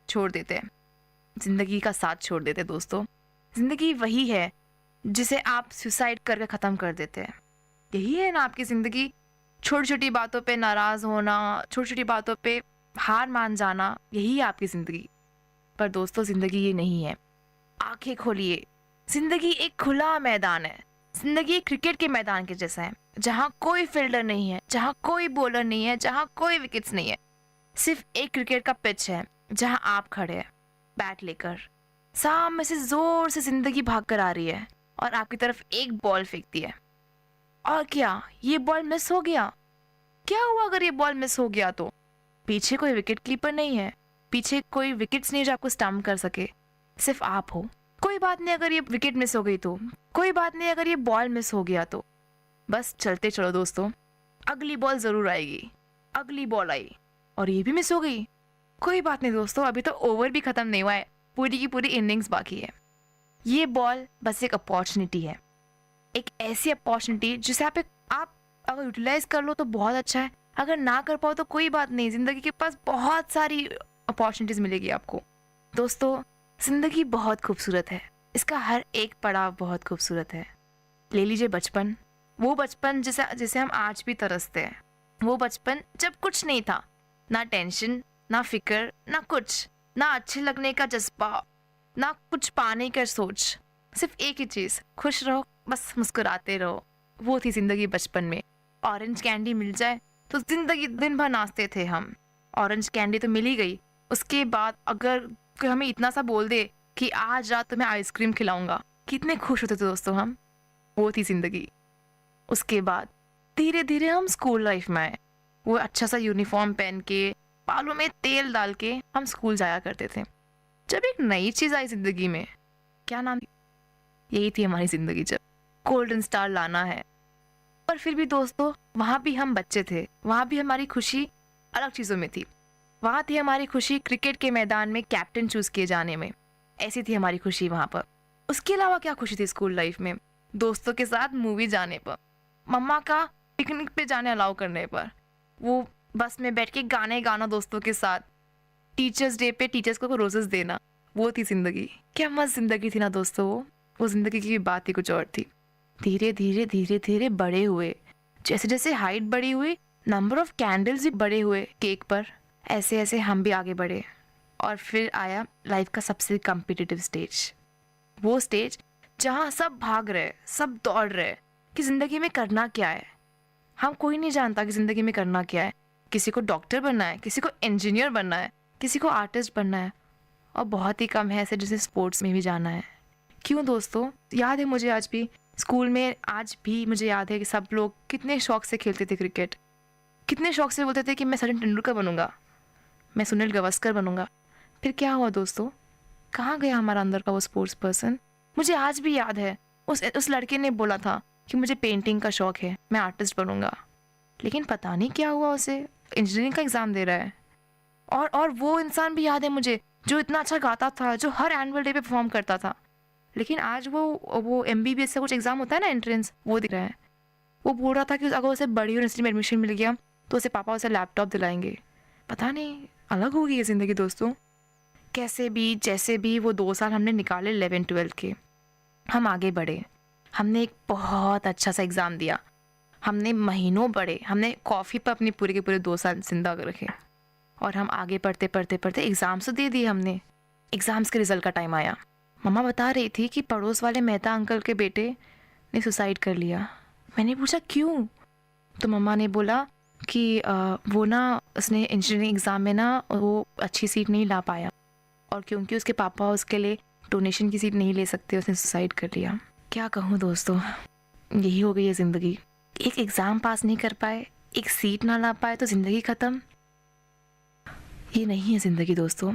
छोड़ देते हैं, जिंदगी का साथ छोड़ देते हैं। दोस्तों, जिंदगी वही है जिसे आप सुसाइड करके ख़त्म कर देते हैं। यही है ना आपकी ज़िंदगी? छोटी छोटी बातों पे नाराज़ होना, छोटी छोटी बातों पे हार मान जाना, यही है आपकी ज़िंदगी। पर दोस्तों, ज़िंदगी ये नहीं है। आंखें खोलिए, ज़िंदगी एक खुला मैदान है। ज़िंदगी क्रिकेट के मैदान के जैसा है, जहाँ कोई फील्डर नहीं है, जहाँ कोई बॉलर नहीं है, जहाँ कोई विकेट्स नहीं है। सिर्फ एक क्रिकेट का पिच है जहाँ आप खड़े हैं बैट लेकर। सामने से ज़ोर से ज़िंदगी भाग कर आ रही है और आपकी तरफ एक बॉल फेंकती है। और क्या ये बॉल मिस हो गया? क्या हुआ अगर ये बॉल मिस हो गया? तो पीछे कोई विकेट कीपर नहीं है, पीछे कोई विकेट्स नहीं जो आपको स्टंप कर सके, सिर्फ आप हो। कोई बात नहीं अगर ये विकेट मिस हो गई तो, कोई बात नहीं अगर ये बॉल मिस हो गया तो। बस चलते चलो दोस्तों, अगली बॉल ज़रूर आएगी। अगली बॉल आई और ये भी मिस हो गई। कोई बात नहीं दोस्तों, अभी तो ओवर भी ख़त्म नहीं हुआ है, पूरी की पूरी इनिंग्स बाकी है। ये बॉल बस एक अपॉर्चुनिटी है, एक ऐसी अपॉर्चुनिटी जिसे आप अगर यूटिलाइज कर लो तो बहुत अच्छा है, अगर ना कर पाओ तो कोई बात नहीं। ज़िंदगी के पास बहुत सारी अपॉर्चुनिटीज़ मिलेगी आपको। दोस्तों, ज़िंदगी बहुत खूबसूरत है, इसका हर एक पड़ाव बहुत खूबसूरत है। ले लीजिए बचपन, वो बचपन जिसे हम आज भी तरसते हैं। वो बचपन जब कुछ नहीं था, ना टेंशन, ना फिक्र, ना कुछ, ना अच्छे लगने का जज्बा, ना कुछ पाने का सोच, सिर्फ एक ही चीज़, खुश रहो, बस मुस्कुराते रहो। वो थी ज़िंदगी बचपन में। ऑरेंज कैंडी मिल जाए तो ज़िंदगी दिन भर नाचते थे हम। ऑरेंज कैंडी तो मिल ही गई, उसके बाद अगर कोई हमें इतना सा बोल दे कि आज रात तुम्हें आइसक्रीम खिलाऊंगा, कितने खुश होते थे दोस्तों हम। वो थी ज़िंदगी। उसके बाद धीरे धीरे हम स्कूल लाइफ में आए। वो अच्छा सा यूनिफॉर्म पहन के, बालों में तेल डाल के हम स्कूल जाया करते थे। जब एक नई चीज़ आई ज़िंदगी में, क्या नाम, यही थी हमारी ज़िंदगी। जब गोल्डन स्टार लाना है। पर फिर भी दोस्तों, वहाँ भी हम बच्चे थे, वहाँ भी हमारी खुशी अलग चीज़ों में थी। वहाँ थी हमारी खुशी क्रिकेट के मैदान में कैप्टन चूज़ किए जाने में, ऐसी थी हमारी खुशी वहाँ पर। उसके अलावा क्या खुशी थी स्कूल लाइफ में? दोस्तों के साथ मूवी जाने पर, मम्मा का पिकनिक पे जाने अलाउ करने पर, वो बस में बैठ के गाने गाना दोस्तों के साथ, टीचर्स डे पे टीचर्स को रोजेस देना। वो थी ज़िंदगी। क्या मस्त ज़िंदगी थी ना दोस्तों। वो ज़िंदगी की बात ही कुछ और थी। धीरे धीरे धीरे धीरे बड़े हुए, जैसे जैसे हाइट बड़ी हुई, नंबर ऑफ कैंडल्स भी बड़े हुए केक पर, ऐसे ऐसे हम भी आगे बढ़े। और फिर आया लाइफ का सबसे कम्पिटिटिव स्टेज। वो स्टेज जहाँ सब भाग रहे, सब दौड़ रहे कि ज़िंदगी में करना क्या है। हम कोई नहीं जानता कि ज़िंदगी में करना क्या है। किसी को डॉक्टर बनना है, किसी को इंजीनियर बनना है, किसी को आर्टिस्ट बनना है, और बहुत ही कम है ऐसे जिसे स्पोर्ट्स में भी जाना है। क्यों दोस्तों? याद है मुझे आज भी, स्कूल में आज भी मुझे याद है कि सब लोग कितने शौक से खेलते थे क्रिकेट, कितने शौक से बोलते थे कि मैं सचिन तेंदुलकर बनूंगा, मैं सुनील गावस्कर बनूंगा। फिर क्या हुआ दोस्तों? कहाँ गया हमारा अंदर का वो स्पोर्ट्स पर्सन? मुझे आज भी याद है उस लड़के ने बोला था कि मुझे पेंटिंग का शौक है, मैं आर्टिस्ट बनूंगा, लेकिन पता नहीं क्या हुआ, उसे इंजीनियरिंग का एग्ज़ाम दे रहा है। और वो इंसान भी याद है मुझे जो इतना अच्छा गाता था, जो हर एनुअल डे पे परफॉर्म करता था, लेकिन आज वो MBBS का कुछ एग्ज़ाम होता है ना, एंट्रेंस, वो दिख रहा है। वो बोल रहा था कि अगर उसे बड़ी यूनिवर्सिटी में एडमिशन मिल गया तो उसे पापा उसे लैपटॉप दिलाएंगे। पता नहीं, अलग होगी ये ज़िंदगी दोस्तों। कैसे भी जैसे भी वो 2 साल हमने निकाले 11th 12th के, हम आगे बढ़े, हमने एक बहुत अच्छा सा एग्ज़ाम दिया, हमने महीनों पढ़े, हमने कॉफ़ी पर अपनी पूरे के पूरे 2 साल जिंदा रखे और हम आगे पढ़ते पढ़ते पढ़ते एग्ज़ाम्स तो दे दिए हमने। एग्ज़ाम्स के रिज़ल्ट का टाइम आया, मम्मा बता रही थी कि पड़ोस वाले मेहता अंकल के बेटे ने सुसाइड कर लिया। मैंने पूछा क्यों? तो मम्मा ने बोला कि वो ना उसने इंजीनियरिंग एग्ज़ाम में ना वो अच्छी सीट नहीं ला पाया और क्योंकि उसके पापा उसके लिए डोनेशन की सीट नहीं ले सकते, उसने सुसाइड कर लिया। क्या कहूँ दोस्तों, यही हो गई है ज़िंदगी। एक एग्ज़ाम पास नहीं कर पाए, एक सीट ना ला पाए तो ज़िंदगी ख़त्म। ये नहीं है ज़िंदगी दोस्तों।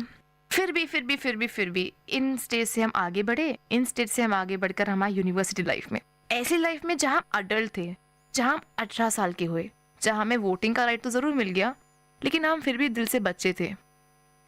फिर भी इन स्टेज से हम आगे बढ़े, इन स्टेज से हम आगे बढ़कर हमारी यूनिवर्सिटी लाइफ में, ऐसी लाइफ में जहाँ हम अडल्ट थे, जहाँ हम 18 साल के हुए, जहाँ हमें वोटिंग का राइट तो ज़रूर मिल गया लेकिन हम फिर भी दिल से बच्चे थे।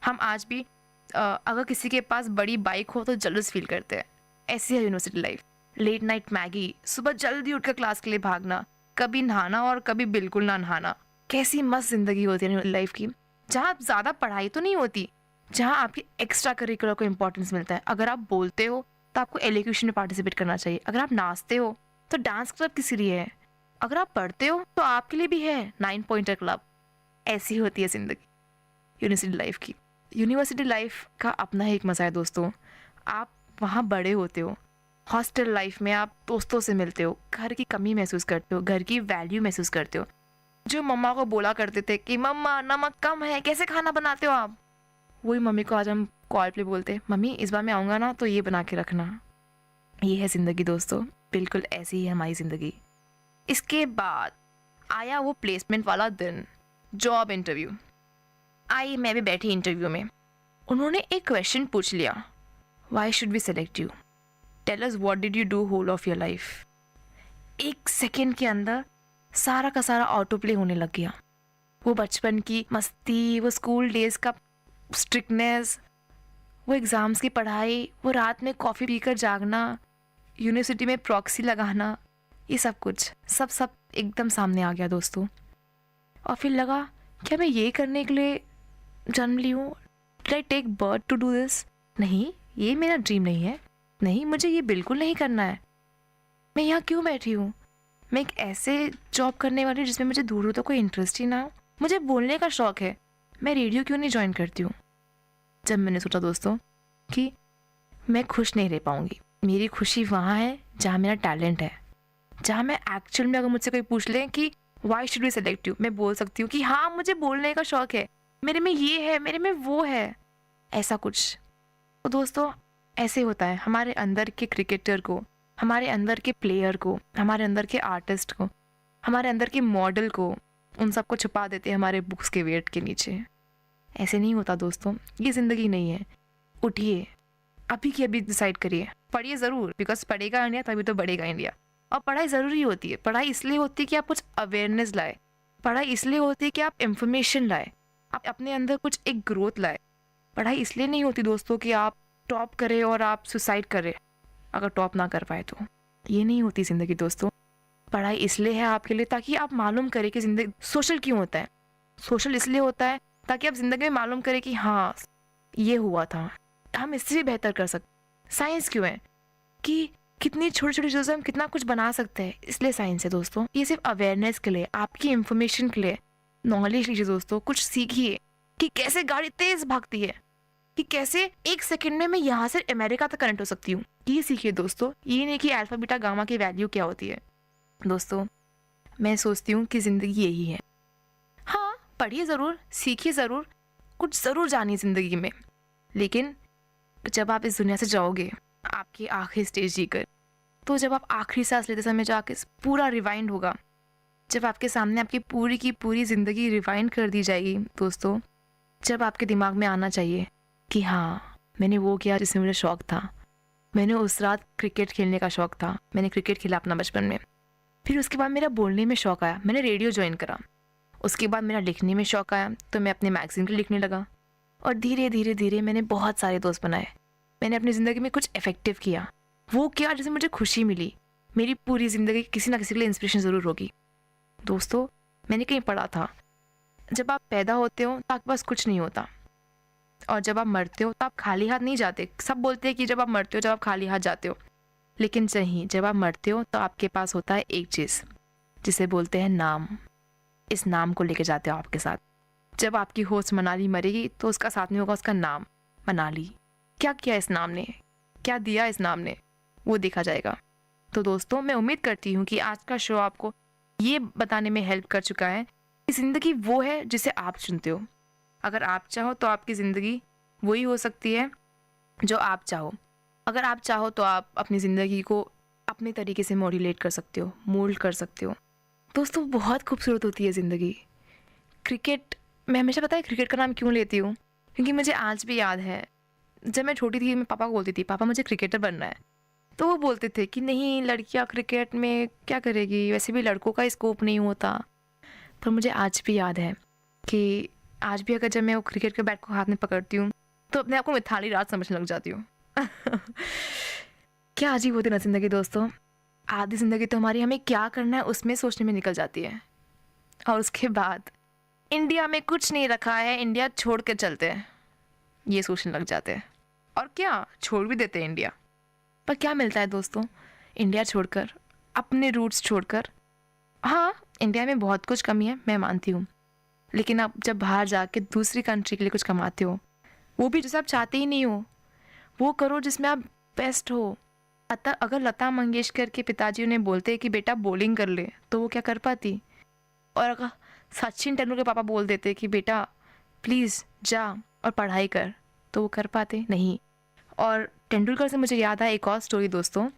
हम आज भी अगर किसी के पास बड़ी बाइक हो तो जलस फील करते हैं। ऐसी है university life. Late night Maggi, सुबह जल्दी उठकर क्लास के लिए भागना, कभी नहाना और कभी बिल्कुल ना नहाना। कैसी मस्त ज़िंदगी होती है लाइफ की, जहाँ ज़्यादा पढ़ाई तो नहीं होती, जहाँ आपकी एक्स्ट्रा करिकुलर को इंपॉर्टेंस मिलता है। अगर आप बोलते हो तो आपको एलोक्यूशन में पार्टिसिपेट करना चाहिए, अगर आप नाचते हो तो डांस क्लब किसी लिए है, अगर आप पढ़ते हो तो आपके लिए भी है 9 पॉइंटर क्लब। ऐसी होती है ज़िंदगी यूनिवर्सिटी लाइफ की। यूनिवर्सिटी लाइफ का अपना ही एक मज़ा है दोस्तों। आप वहाँ बड़े होते हो, हॉस्टल लाइफ में आप दोस्तों से मिलते हो, घर की कमी महसूस करते हो, घर की वैल्यू महसूस करते हो। जो मम्मा को बोला करते थे कि मम्मा नमक कम है, कैसे खाना बनाते हो आप, वही मम्मी को आज हम कॉल पे बोलते, मम्मी इस बार मैं आऊँगा ना तो ये बना के रखना। ये है ज़िंदगी दोस्तों, बिल्कुल ऐसी ही है हमारी ज़िंदगी। इसके बाद आया वो प्लेसमेंट वाला दिन, जॉब इंटरव्यू। आई मैं भी बैठी इंटरव्यू में, उन्होंने एक क्वेश्चन पूछ लिया, why should we select you, tell us what did you do whole of your life. 1 second के अंदर सारा का सारा ऑटो प्ले होने लग गया। वो बचपन की मस्ती, वो स्कूल डेज का स्ट्रिक्टनेस, वो एग्ज़ाम्स की पढ़ाई, वो रात में कॉफ़ी पीकर जागना, यूनिवर्सिटी में प्रॉक्सी लगाना, ये सब कुछ सब एकदम सामने आ गया दोस्तों। और फिर लगा क्या मैं ये करने के लिए जन्म ली हूँ? Did I take birth to do this? नहीं, ये मेरा ड्रीम नहीं है, नहीं मुझे ये बिल्कुल नहीं करना है। मैं यहाँ क्यों बैठी हूँ? मैं एक ऐसे जॉब करने वाली जिसमें मुझे दूर दूर तक कोई इंटरेस्ट ही ना हो। मुझे बोलने का शौक़ है, मैं रेडियो क्यों नहीं ज्वाइन करती हूँ? जब मैंने सोचा दोस्तों कि मैं खुश नहीं रह पाऊँगी, मेरी खुशी वहाँ है जहाँ मेरा टैलेंट है, जहाँ मैं एक्चुअल में, अगर मुझसे कोई पूछ ले कि why should we select you, मैं बोल सकती हूँ कि हाँ मुझे बोलने का शौक़ है, मेरे में ये है, मेरे में वो है, ऐसा कुछ। तो दोस्तों ऐसे होता है, हमारे अंदर के क्रिकेटर को, हमारे अंदर के प्लेयर को, हमारे अंदर के आर्टिस्ट को, हमारे अंदर के मॉडल को, उन सबको छुपा देते हैं हमारे बुक्स के वेट के नीचे। ऐसे नहीं होता दोस्तों, ये ज़िंदगी नहीं है। उठिए, अभी की अभी डिसाइड करिए, पढ़िए ज़रूर, बिकॉज पढ़ेगा इंडिया तभी तो बढ़ेगा इंडिया। और पढ़ाई ज़रूरी होती है, पढ़ाई इसलिए होती है कि आप कुछ अवेयरनेस लाए, पढ़ाई इसलिए होती है कि आप इंफॉर्मेशन लाए, आप अपने अंदर कुछ एक ग्रोथ लाए। पढ़ाई इसलिए नहीं होती दोस्तों कि आप टॉप करें और आप सुसाइड करें अगर टॉप ना कर पाए तो। ये नहीं होती ज़िंदगी दोस्तों। पढ़ाई इसलिए है आपके लिए ताकि आप मालूम करें कि ज़िंदगी सोशल क्यों होता है। सोशल इसलिए होता है ताकि आप ज़िंदगी में मालूम करें कि हाँ ये हुआ था, हम इससे भी बेहतर कर सकते। साइंस क्यों है कि कितनी छोटी छोटी चीज़ों से हम कितना कुछ बना सकते हैं, इसलिए साइंस है दोस्तों। ये सिर्फ अवेयरनेस के लिए, आपकी इंफॉर्मेशन के लिए। नॉलेज लीजिए दोस्तों, कुछ सीखिए कि कैसे गाड़ी तेज भागती है, कि कैसे 1 सेकंड में मैं यहाँ से अमेरिका तक कनेक्ट हो सकती हूँ। ये सीखिए दोस्तों, ये नहीं कि अल्फा बीटा गामा की वैल्यू क्या होती है। दोस्तों मैं सोचती हूँ कि ज़िंदगी यही है। हाँ पढ़िए ज़रूर, सीखिए ज़रूर, कुछ ज़रूर जानिए ज़िंदगी में, लेकिन जब आप इस दुनिया से जाओगे आपकी आखिरी स्टेज जीकर, तो जब आप आखिरी सांस लेते समय जाके पूरा रिवाइंड होगा, जब आपके सामने आपकी पूरी की पूरी ज़िंदगी रिवाइंड कर दी जाएगी दोस्तों, जब आपके दिमाग में आना चाहिए कि हाँ मैंने वो किया जिसमें मुझे शौक़ था, मैंने उस रात क्रिकेट खेलने का शौक़ था, मैंने क्रिकेट खेला अपना बचपन में, फिर उसके बाद मेरा बोलने में शौक़ आया, मैंने रेडियो ज्वाइन करा, उसके बाद मेरा लिखने में शौक़ आया तो मैं अपने मैगज़ीन के लिखने लगा, और धीरे धीरे धीरे मैंने बहुत सारे दोस्त बनाए, मैंने अपनी ज़िंदगी में कुछ इफेक्टिव किया, वो किया जिससे मुझे खुशी मिली। मेरी पूरी ज़िंदगी किसी ना किसी के लिए इंस्पिरेशन ज़रूर होगी। दोस्तों मैंने कहीं पढ़ा था, जब आप पैदा होते हो तो आपके पास कुछ नहीं होता, और जब आप मरते हो तो आप खाली हाथ नहीं जाते। सब बोलते हैं कि जब आप मरते हो जब आप खाली हाथ जाते हो, लेकिन नहीं, जब आप मरते हो तो आपके पास होता है एक चीज़ जिसे बोलते हैं नाम। इस नाम को लेके जाते हो आपके साथ। जब आपकी होस्ट मनाली मरेगी तो उसका साथ में होगा उसका नाम, मनाली। क्या किया इस नाम ने, क्या दिया इस नाम ने, वो देखा जाएगा। तो दोस्तों, मैं उम्मीद करती हूँ कि आज का शो आपको ये बताने में हेल्प कर चुका है कि ज़िंदगी वो है जिसे आप चुनते हो। अगर आप चाहो तो आपकी ज़िंदगी वही हो सकती है जो आप चाहो। अगर आप चाहो तो आप अपनी ज़िंदगी को अपने तरीके से मॉड्यूलेट कर सकते हो, मोल्ड कर सकते हो। दोस्तों, बहुत खूबसूरत होती है ज़िंदगी। क्रिकेट, मैं हमेशा पता है क्रिकेट का नाम क्यों लेती हूँ, क्योंकि मुझे आज भी याद है जब मैं छोटी थी, मैं पापा को बोलती थी पापा मुझे क्रिकेटर बनना है। तो वो बोलते थे कि नहीं, लड़कियाँ क्रिकेट में क्या करेगी, वैसे भी लड़कों का स्कोप नहीं होता। पर मुझे आज भी याद है कि आज भी अगर जब मैं वो क्रिकेट के बैट को हाथ में पकड़ती हूँ तो अपने आप को मिथाली राज समझने लग जाती हूँ। क्या अजीब होती ना ज़िंदगी दोस्तों। आधी ज़िंदगी तो हमारी हमें क्या करना है उसमें सोचने में निकल जाती है, और उसके बाद इंडिया में कुछ नहीं रखा है, इंडिया छोड़ के चलते हैं, ये सोचने लग जाते हैं। और क्या छोड़ भी देते हैं इंडिया। पर क्या मिलता है दोस्तों इंडिया छोड़कर, अपने रूट्स छोड़कर? हाँ, इंडिया में बहुत कुछ कमी है, मैं मानती हूँ। लेकिन आप जब बाहर जाके दूसरी कंट्री के लिए कुछ कमाते हो, वो भी जैसे आप चाहते ही नहीं हो, वो करो जिसमें आप बेस्ट हो। अतः अगर लता मंगेशकर के पिताजी उन्हें बोलते कि बेटा बॉलिंग कर ले, तो वो क्या कर पाती? और अगर सचिन तेंदुलकर के पापा बोल देते कि बेटा प्लीज़ जा और पढ़ाई कर, तो वो कर पाते? नहीं। और तेंदुलकर से मुझे याद आया एक और स्टोरी दोस्तों।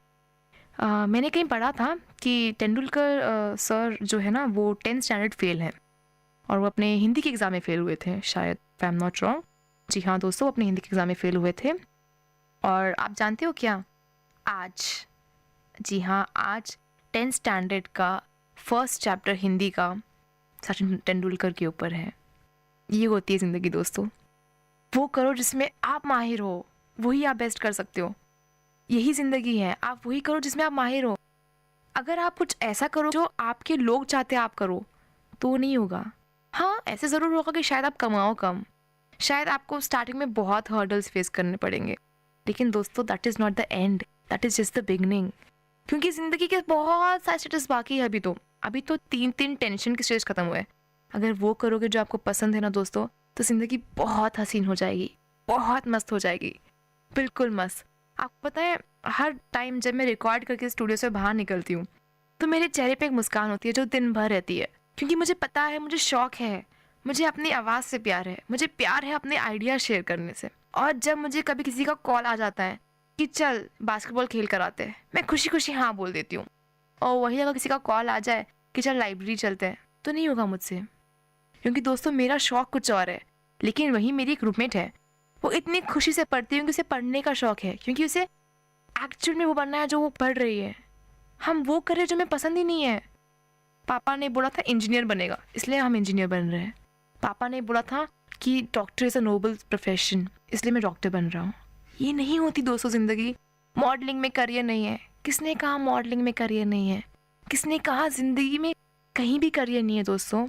मैंने कहीं पढ़ा था कि तेंदुलकर सर जो है ना, वो 10th स्टैंडर्ड फेल हैं, और वो अपने हिंदी के एग्ज़ाम में फ़ेल हुए थे शायद, आई एम नॉट रॉन्ग। जी हाँ दोस्तों, अपने हिंदी के एग्ज़ाम में फ़ेल हुए थे। और आप जानते हो क्या, आज, जी हाँ, आज 10th स्टैंडर्ड का फर्स्ट चैप्टर हिंदी का सचिन तेंदुलकर के ऊपर है। ये होती है ज़िंदगी दोस्तों। वो करो जिसमें आप माहिर हो, वही आप बेस्ट कर सकते हो। यही ज़िंदगी है, आप वही करो जिसमें आप माहिर हो। अगर आप कुछ ऐसा करो जो आपके लोग चाहते हैं आप करो, तो नहीं होगा। हाँ, ऐसे ज़रूर होगा कि शायद आप कमाओ कम, शायद आपको स्टार्टिंग में बहुत हर्डल्स फेस करने पड़ेंगे, लेकिन दोस्तों that is not the end, that is just the beginning. क्योंकि ज़िंदगी के बहुत सारे स्टेटस बाकी है अभी तो 3 टेंशन के स्टेज खत्म हुए। अगर वो करोगे जो आपको पसंद है ना दोस्तों, तो ज़िंदगी बहुत हसीन हो जाएगी, बहुत मस्त हो जाएगी, बिल्कुल मस्त। आपको पता है, हर टाइम जब मैं रिकॉर्ड करके स्टूडियो से बाहर निकलती हूँ तो मेरे चेहरे पे एक मुस्कान होती है जो दिन भर रहती है, क्योंकि मुझे पता है, मुझे शौक है, मुझे अपनी आवाज़ से प्यार है, मुझे प्यार है अपने आइडिया शेयर करने से। और जब मुझे कभी किसी का कॉल आ जाता है कि चल बास्केटबॉल खेल कर आते हैं, मैं खुशी खुशी हाँ बोल देती हूँ। और वही अगर किसी का कॉल आ जाए कि चल लाइब्रेरी चलते हैं, तो नहीं होगा मुझसे, क्योंकि दोस्तों मेरा शौक कुछ और है। लेकिन वही मेरी एक रूममेट है, वो इतनी खुशी से पढ़ती है क्योंकि उसे पढ़ने का शौक है, क्योंकि उसे एक्चुअल में वो बनना है जो वो पढ़ रही है। हम वो कर रहे जो हमें पसंद ही नहीं है। पापा ने बोला था इंजीनियर बनेगा, इसलिए हम इंजीनियर बन रहे हैं। पापा ने बोला था कि doctor is a noble profession, इसलिए मैं डॉक्टर बन रहा हूँ। ये नहीं होती दोस्तों ज़िंदगी। मॉडलिंग में करियर नहीं है, किसने कहा मॉडलिंग में करियर नहीं है? किसने कहा ज़िंदगी में कहीं भी करियर नहीं है दोस्तों?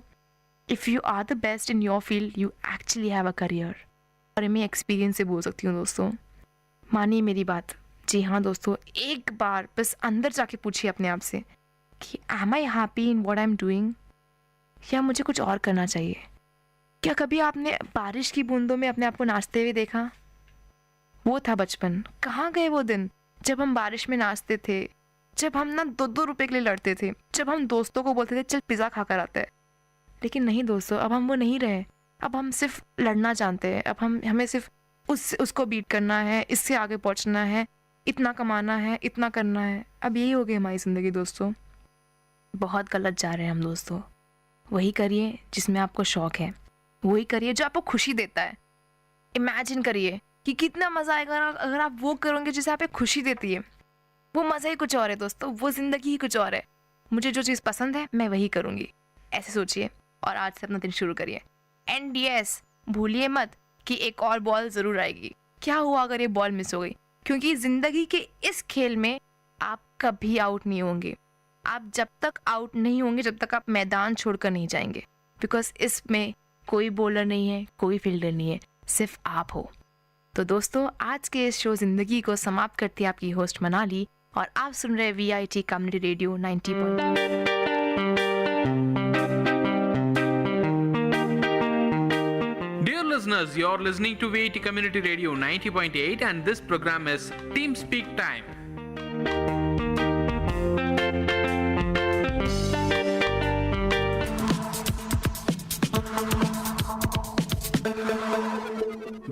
If you are the best in your field, you actually have a career. और मैं एक्सपीरियंस से बोल सकती हूँ दोस्तों, मानिए मेरी बात। जी हाँ दोस्तों, एक बार बस अंदर जाके पूछिए अपने आप से कि am I happy in what I am doing, या मुझे कुछ और करना चाहिए? क्या कभी आपने बारिश की बूंदों में अपने आप को नाचते हुए देखा? वो था बचपन। कहाँ गए वो दिन जब हम बारिश में नाचते थे, जब हम ना 2-2 रुपए के लिए लड़ते थे, जब हम दोस्तों को बोलते थे चल पिज़्ज़ा खा कर आते हैं। लेकिन नहीं दोस्तों, अब हम वो नहीं रहे। अब हम सिर्फ लड़ना जानते हैं। अब हमें सिर्फ उसको बीट करना है, इससे आगे पहुंचना है, इतना कमाना है, इतना करना है। अब यही हो गई हमारी ज़िंदगी दोस्तों। बहुत गलत जा रहे हैं हम दोस्तों। वही करिए जिसमें आपको शौक है, वही करिए जो आपको खुशी देता है। इमेजिन करिए कि कितना मज़ा आएगा अगर आप वो करोगे जिसे आपको खुशी देती है। वो मज़ा ही कुछ और है दोस्तों, वो ज़िंदगी ही कुछ और है। मुझे जो चीज़ पसंद है मैं वही करूँगी, ऐसे सोचिए और आज से अपना दिन शुरू करिए। एंड यस, भूलिए मत कि एक और बॉल ज़रूर आएगी। क्या हुआ अगर ये बॉल मिस हो गई? क्योंकि ज़िंदगी के इस खेल में आप कभी आउट नहीं होंगे। आप जब तक आउट नहीं होंगे, जब तक आप मैदान छोड़कर नहीं जाएंगे, बिकॉज इसमें कोई बॉलर नहीं है, कोई फील्डर नहीं है, सिर्फ आप हो। तो दोस्तों, आज के इस शो ज़िंदगी को समाप्त करती है आपकी होस्ट मनाली, और आप सुन रहे हैं VIT community radio 90.8। Dear listeners, you're listening to VIT Community Radio 90.8 and this program is Team Speak Time.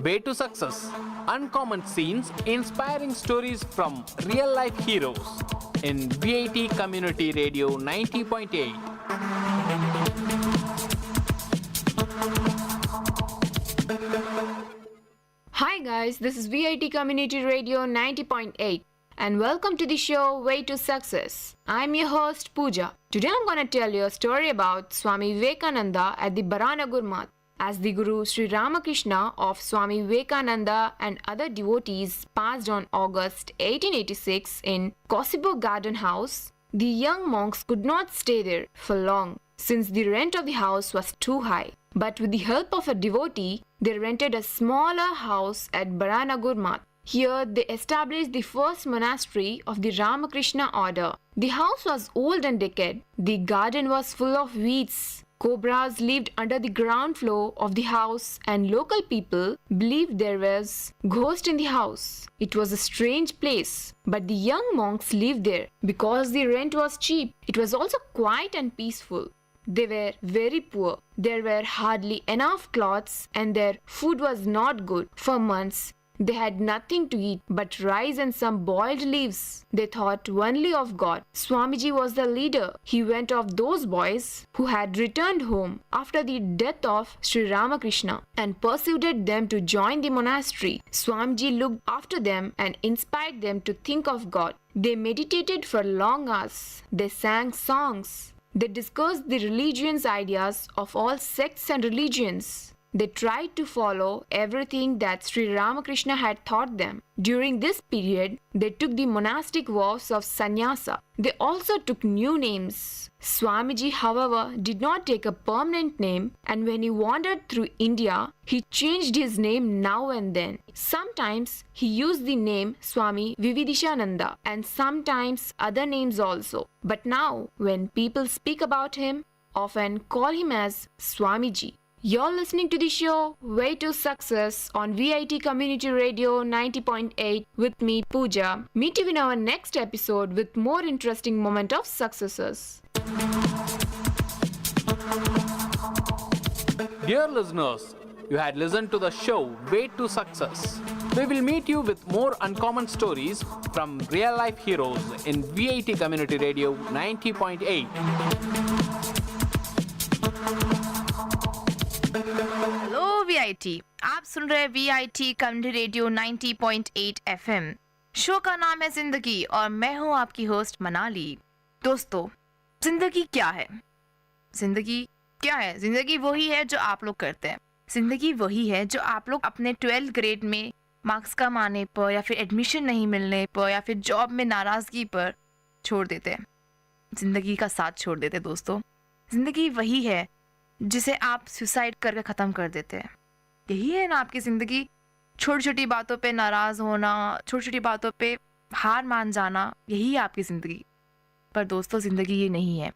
Way to Success. Uncommon scenes, inspiring stories from real life heroes in VIT Community Radio 90.8. Hi guys, this is VIT Community Radio 90.8 and welcome to the show Way to Success. I'm your host Pooja. Today I'm going to tell you a story about Swami Vivekananda at the Baranagur Math. As the Guru Sri Ramakrishna of Swami Vivekananda and other devotees passed on August 1886 in Kosibo Garden House, the young monks could not stay there for long since the rent of the house was too high. But with the help of a devotee, they rented a smaller house at Baranagur Math. Here they established the first monastery of the Ramakrishna order. The house was old and decayed. The garden was full of weeds. Cobras lived under the ground floor of the house and local people believed there was ghost in the house. It was a strange place, but the young monks lived there because the rent was cheap. It was also quiet and peaceful. They were very poor. There were hardly enough clothes and their food was not good. For months, they had nothing to eat but rice and some boiled leaves. They thought only of God. Swamiji was the leader. He went of those boys who had returned home after the death of Sri Ramakrishna and persuaded them to join the monastery. Swamiji looked after them and inspired them to think of God. They meditated for long hours. They sang songs. They discussed the religion's ideas of all sects and religions. They tried to follow everything that Sri Ramakrishna had taught them. During this period, they took the monastic vows of sannyasa. They also took new names. Swamiji, however, did not take a permanent name, and when he wandered through India, he changed his name now and then. Sometimes he used the name Swami Vividishananda and sometimes other names also. But now, when people speak about him, often call him as Swamiji. You're listening to the show Way to Success on VIT Community Radio 90.8 with me, Pooja. Meet you in our next episode with more interesting moment of successes. Dear listeners, you had listened to the show Way to Success. We will meet you with more uncommon stories from real life heroes in VIT Community Radio 90.8. Hello VIT, आप सुन रहे हैं VIT community radio 90.8 FM। Show का नाम है जिंदगी और मैं हूं आपकी होस्ट मनाली। दोस्तों, जिंदगी क्या है? जिंदगी क्या है? जिंदगी वही है जो आप लोग करते हैं। जिंदगी वही है जो आप लोग अपने 12th ग्रेड में मार्क्स कम आने पर या फिर एडमिशन नहीं मिलने पर या फिर जॉब में नाराजगी पर छोड़ देते हैं। जिंदगी का साथ छोड़ देते हैं। दोस्तों, जिंदगी वही है जिसे आप सुसाइड करके ख़त्म कर देते हैं। यही है ना आपकी ज़िंदगी? छोटी छोटी बातों पे नाराज़ होना, छोटी छोटी बातों पे हार मान जाना, यही है आपकी ज़िंदगी। पर दोस्तों, ज़िंदगी ये नहीं है।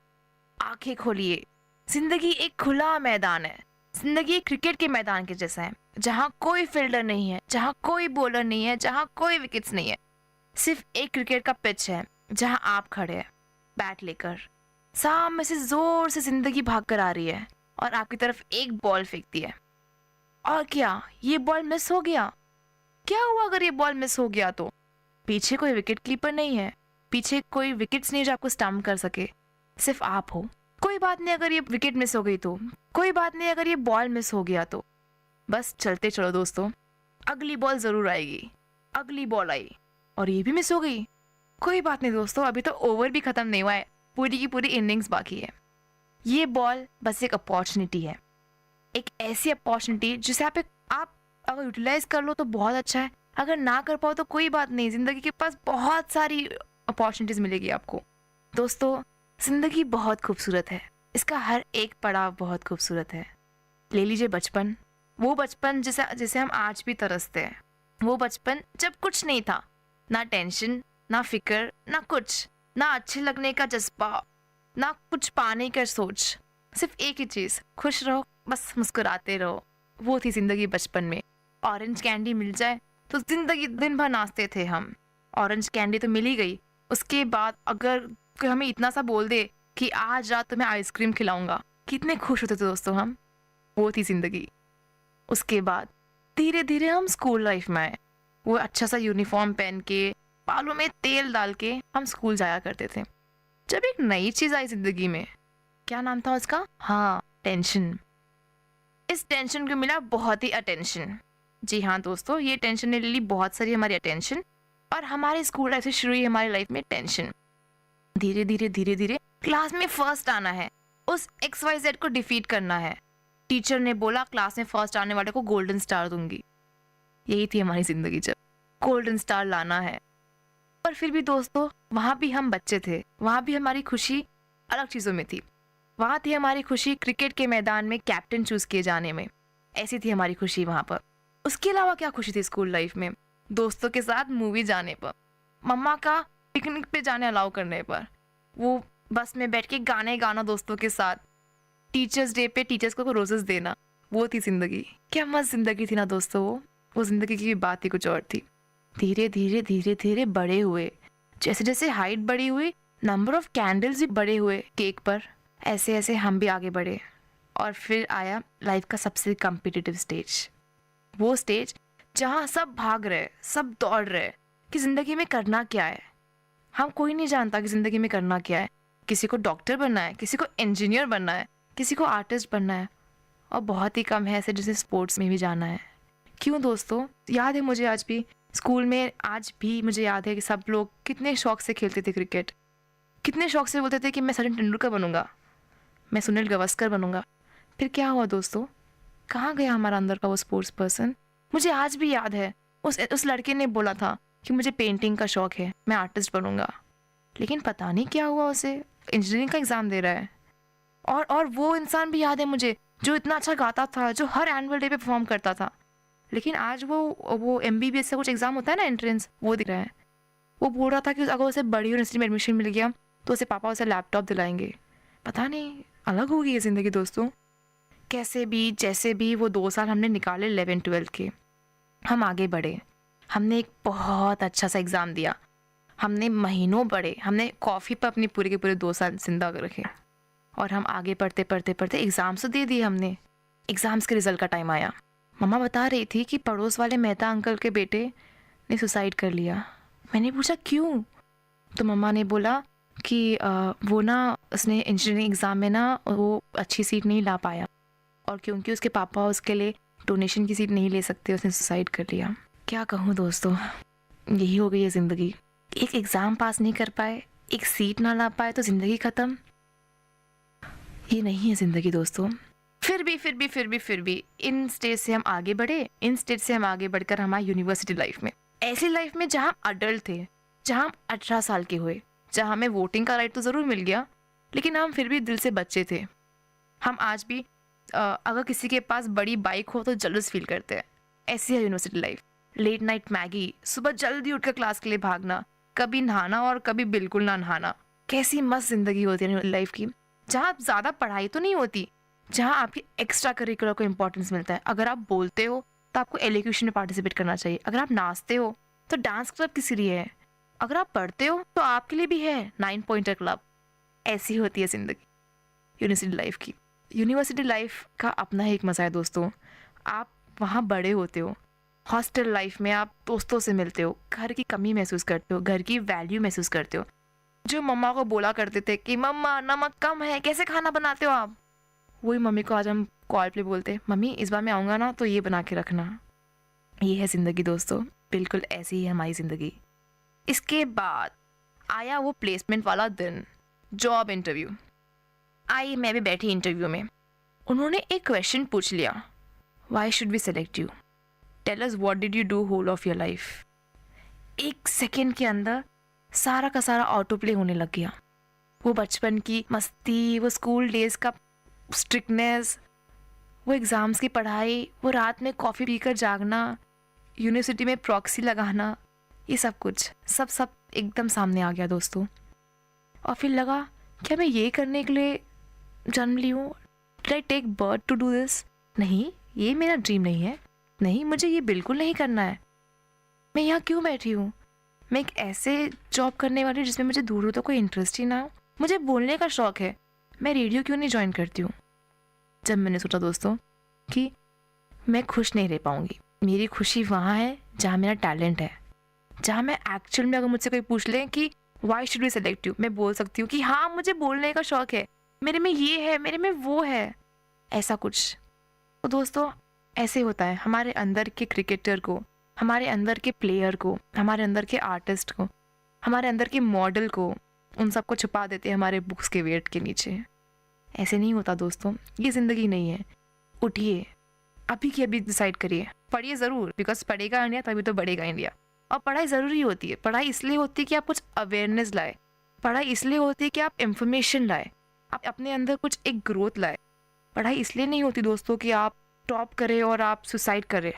आंखें खोलिए, ज़िंदगी एक खुला मैदान है। ज़िंदगी एक क्रिकेट के मैदान के जैसा है, जहाँ कोई फील्डर नहीं है, जहाँ कोई बॉलर नहीं है, जहाँ कोई विकेट्स नहीं है। सिर्फ एक क्रिकेट का पिच है जहाँ आप खड़े हैं बैट लेकर। सामने से ज़ोर से ज़िंदगी भाग कर आ रही है और आपकी तरफ एक बॉल फेंकती है। और क्या ये बॉल मिस हो गया? क्या हुआ अगर ये बॉल मिस हो गया? तो पीछे कोई विकेट कीपर नहीं है, पीछे कोई विकेट्स नहीं जो आपको स्टंप कर सके, सिर्फ आप हो। कोई बात नहीं अगर ये विकेट मिस हो गई तो, कोई बात नहीं अगर ये बॉल मिस हो गया तो। बस चलते चलो दोस्तों, अगली बॉल ज़रूर आएगी। अगली बॉल आई और ये भी मिस हो गई। कोई बात नहीं दोस्तों, अभी तो ओवर भी ख़त्म नहीं हुआ है, पूरी की पूरी इनिंग्स बाकी है। ये बॉल बस एक अपॉर्चुनिटी है, एक ऐसी अपॉर्चुनिटी जिसे आप अगर यूटिलाइज कर लो तो बहुत अच्छा है, अगर ना कर पाओ तो कोई बात नहीं, ज़िंदगी के पास बहुत सारी अपॉर्चुनिटीज़ मिलेगी आपको। दोस्तों, ज़िंदगी बहुत खूबसूरत है, इसका हर एक पड़ाव बहुत खूबसूरत है। ले लीजिए बचपन, वो बचपन जिसे हम आज भी तरसते हैं। वो बचपन जब कुछ नहीं था, ना टेंशन, ना फिक्र, ना कुछ, ना अच्छे लगने का जज्बा, ना कुछ पाने का सोच, सिर्फ एक ही चीज, खुश रहो, बस मुस्कुराते रहो। वो थी जिंदगी बचपन में। ऑरेंज कैंडी मिल जाए तो जिंदगी दिन भर नाचते थे हम। ऑरेंज कैंडी तो मिल ही गई, उसके बाद अगर कोई हमें इतना सा बोल दे कि आज रात तुम्हें आइसक्रीम खिलाऊंगा, कितने खुश होते थे दोस्तों हम। वो थी जिंदगी। उसके बाद धीरे धीरे हम स्कूल लाइफ में आए। वो अच्छा सा यूनिफॉर्म पहन के, बालों में तेल डाल के हम स्कूल जाया करते थे। जब एक नई चीज आई जिंदगी में, क्या नाम था उसका? हाँ, टेंशन। इस टेंशन को मिला बहुत ही अटेंशन। जी हाँ दोस्तों, ये टेंशन ने ले ली बहुत सारी हमारी अटेंशन, और हमारे स्कूल लाइफ से शुरू हुई हमारी लाइफ में टेंशन। धीरे धीरे क्लास में फर्स्ट आना है, उस XYZ को डिफीट करना है। टीचर ने बोला क्लास में फर्स्ट आने वाले को गोल्डन स्टार दूंगी। यही थी हमारी जिंदगी, जब गोल्डन स्टार लाना है। पर फिर भी दोस्तों, वहाँ भी हम बच्चे थे, वहाँ भी हमारी खुशी अलग चीज़ों में थी। वहाँ थी हमारी खुशी क्रिकेट के मैदान में कैप्टन चूज किए जाने में, ऐसी थी हमारी खुशी वहाँ पर। उसके अलावा क्या खुशी थी स्कूल लाइफ में? दोस्तों के साथ मूवी जाने पर, मम्मा का पिकनिक पे जाने अलाउ करने पर, वो बस में बैठ के गाने गाना दोस्तों के साथ, टीचर्स डे पे टीचर्स को रोजेस देना। वो थी जिंदगी। क्या मस्त जिंदगी थी ना दोस्तों वो जिंदगी की बात ही कुछ और थी। धीरे धीरे बड़े हुए, जैसे जैसे हाइट बड़ी हुई, नंबर ऑफ कैंडल्स भी बड़े हुए केक पर, ऐसे ऐसे हम भी आगे बढ़े। और फिर आया लाइफ का सबसे कॉम्पिटिटिव स्टेज। वो स्टेज जहाँ सब भाग रहे, सब दौड़ रहे कि जिंदगी में करना क्या है। हम कोई नहीं जानता कि जिंदगी में करना क्या है। किसी को डॉक्टर बनना है, किसी को इंजीनियर बनना है, किसी को आर्टिस्ट बनना है, और बहुत ही कम है ऐसे जिसे स्पोर्ट्स में भी जाना है। क्यों दोस्तों? याद है मुझे आज भी, स्कूल में आज भी मुझे याद है कि सब लोग कितने शौक से खेलते थे क्रिकेट, कितने शौक से बोलते थे कि मैं सचिन तेंदुलकर बनूंगा, मैं सुनील गावस्कर बनूंगा। फिर क्या हुआ दोस्तों? कहाँ गया हमारा अंदर का वो स्पोर्ट्स पर्सन? मुझे आज भी याद है उस लड़के ने बोला था कि मुझे पेंटिंग का शौक है, मैं आर्टिस्ट बनूंगा, लेकिन पता नहीं क्या हुआ, उसे इंजीनियरिंग का एग्जाम दे रहा है। और वो इंसान भी याद है मुझे जो इतना अच्छा गाता था, जो हर एनुअल डे पे परफॉर्म करता था, लेकिन आज वो MBBS का कुछ एग्जाम होता है ना, एंट्रेंस, वो दिख रहा है। वो बोल रहा था कि अगर उसे बड़ी यूनिवर्सिटी में एडमिशन मिल गया तो उसे पापा उसे लैपटॉप दिलाएंगे। पता नहीं, अलग हो गई है जिंदगी दोस्तों। कैसे भी जैसे भी वो 2 साल हमने निकाले 11-12 के, हम आगे बढ़े। हमने एक बहुत अच्छा सा एग्ज़ाम दिया, हमने महीनों पढ़े, हमने कॉफ़ी पर अपने पूरे के पूरे 2 साल जिंदा कर रखे, और हम आगे पढ़ते एग्ज़ाम्स तो दे दिए हमने। एग्ज़ाम्स के रिजल्ट का टाइम आया। मम्मा बता रही थी कि पड़ोस वाले मेहता अंकल के बेटे ने सुसाइड कर लिया। मैंने पूछा क्यों? तो मम्मा ने बोला कि वो ना, उसने इंजीनियरिंग एग्ज़ाम में ना वो अच्छी सीट नहीं ला पाया, और क्योंकि उसके पापा उसके लिए डोनेशन की सीट नहीं ले सकते, उसने सुसाइड कर लिया। क्या कहूँ दोस्तों, यही हो गई है ज़िंदगी। एक एग्ज़ाम पास नहीं कर पाए, एक सीट ना ला पाए तो ज़िंदगी ख़त्म। ये नहीं है ज़िंदगी दोस्तों। फिर भी इन स्टेज से हम आगे बढ़े, इन स्टेज से हम आगे बढ़कर हमारी यूनिवर्सिटी लाइफ में, ऐसी लाइफ में जहाँ अडल्ट थे, जहाँ हम 18 साल के हुए, जहाँ हमें वोटिंग का राइट तो ज़रूर मिल गया, लेकिन हम फिर भी दिल से बच्चे थे। हम आज भी अगर किसी के पास बड़ी बाइक हो तो जलूस फील करते हैं। ऐसी है university life. Late night Maggi, सुबह जल्दी उठकर क्लास के लिए भागना, कभी नहाना और कभी बिल्कुल ना नहाना। कैसी मस्त जिंदगी होती है लाइफ की, जहाँ ज़्यादा पढ़ाई तो नहीं होती, जहाँ आपकी एक्स्ट्रा करिकुलर को इंपॉर्टेंस मिलता है। अगर आप बोलते हो तो आपको एलोक्यूशन में पार्टिसिपेट करना चाहिए, अगर आप नाचते हो तो डांस क्लब किसी लिए है, अगर आप पढ़ते हो तो आपके लिए भी है 9 पॉइंटर क्लब। ऐसी होती है जिंदगी यूनिवर्सिटी लाइफ की। यूनिवर्सिटी लाइफ का अपना ही एक मज़ा है दोस्तों। आप वहाँ बड़े होते हो, हॉस्टल लाइफ में आप दोस्तों से मिलते हो, घर की कमी महसूस करते हो, घर की वैल्यू महसूस करते हो। जो मम्मा को बोला करते थे कि मम्मा नमक कम है, कैसे खाना बनाते हो आप, वही मम्मी को आज हम कॉल पे बोलते, मम्मी इस बार मैं आऊँगा ना तो ये बना के रखना। ये है ज़िंदगी दोस्तों, बिल्कुल ऐसी ही है हमारी ज़िंदगी। इसके बाद आया वो प्लेसमेंट वाला दिन, जॉब इंटरव्यू। आई मैं भी बैठी इंटरव्यू में, उन्होंने एक क्वेश्चन पूछ लिया, why should we select you, tell us what did you do whole of your life. 1 second के अंदर सारा का सारा ऑटो प्ले होने लग गया। वो बचपन की मस्ती, वो स्कूल डेज का स्ट्रिक्टनेस, वो एग्ज़ाम्स की पढ़ाई, वो रात में कॉफ़ी पीकर जागना, यूनिवर्सिटी में प्रॉक्सी लगाना, ये सब कुछ सब एकदम सामने आ गया दोस्तों। और फिर लगा क्या मैं ये करने के लिए जन्म ली हूँ? Did I take birth to do this? नहीं, ये मेरा ड्रीम नहीं है। नहीं, मुझे ये बिल्कुल नहीं करना है। मैं यहाँ क्यों बैठी हूँ? मैं एक ऐसे जॉब करने वाली हूँ जिसमें मुझे दूर दूर तक कोई इंटरेस्ट ही ना हो। मुझे बोलने का शौक है, मैं रेडियो क्यों नहीं ज्वाइन करती हूँ? जब मैंने सोचा दोस्तों कि मैं खुश नहीं रह पाऊँगी, मेरी खुशी वहाँ है जहाँ मेरा टैलेंट है, जहाँ मैं एक्चुअल में, अगर मुझसे कोई पूछ ले कि why should we select you, मैं बोल सकती हूँ कि हाँ मुझे बोलने का शौक है, मेरे में ये है, मेरे में वो है, ऐसा कुछ। तो दोस्तों ऐसे होता है, हमारे अंदर के क्रिकेटर को, हमारे अंदर के प्लेयर को, हमारे अंदर के आर्टिस्ट को, हमारे अंदर के मॉडल को, उन सबको छुपा देते हैं हमारे बुक्स के वेट के नीचे। ऐसे नहीं होता दोस्तों, ये ज़िंदगी नहीं है। उठिए, अभी की अभी डिसाइड करिए, पढ़िए ज़रूर, बिकॉज पढ़ेगा इंडिया तभी तो बढ़ेगा इंडिया। और पढ़ाई ज़रूरी होती है। पढ़ाई इसलिए होती है कि आप कुछ अवेयरनेस लाए, पढ़ाई इसलिए होती है कि आप इंफॉर्मेशन लाए, आप अपने अंदर कुछ एक ग्रोथ लाए। पढ़ाई इसलिए नहीं होती दोस्तों कि आप टॉप करें और आप सुसाइड करें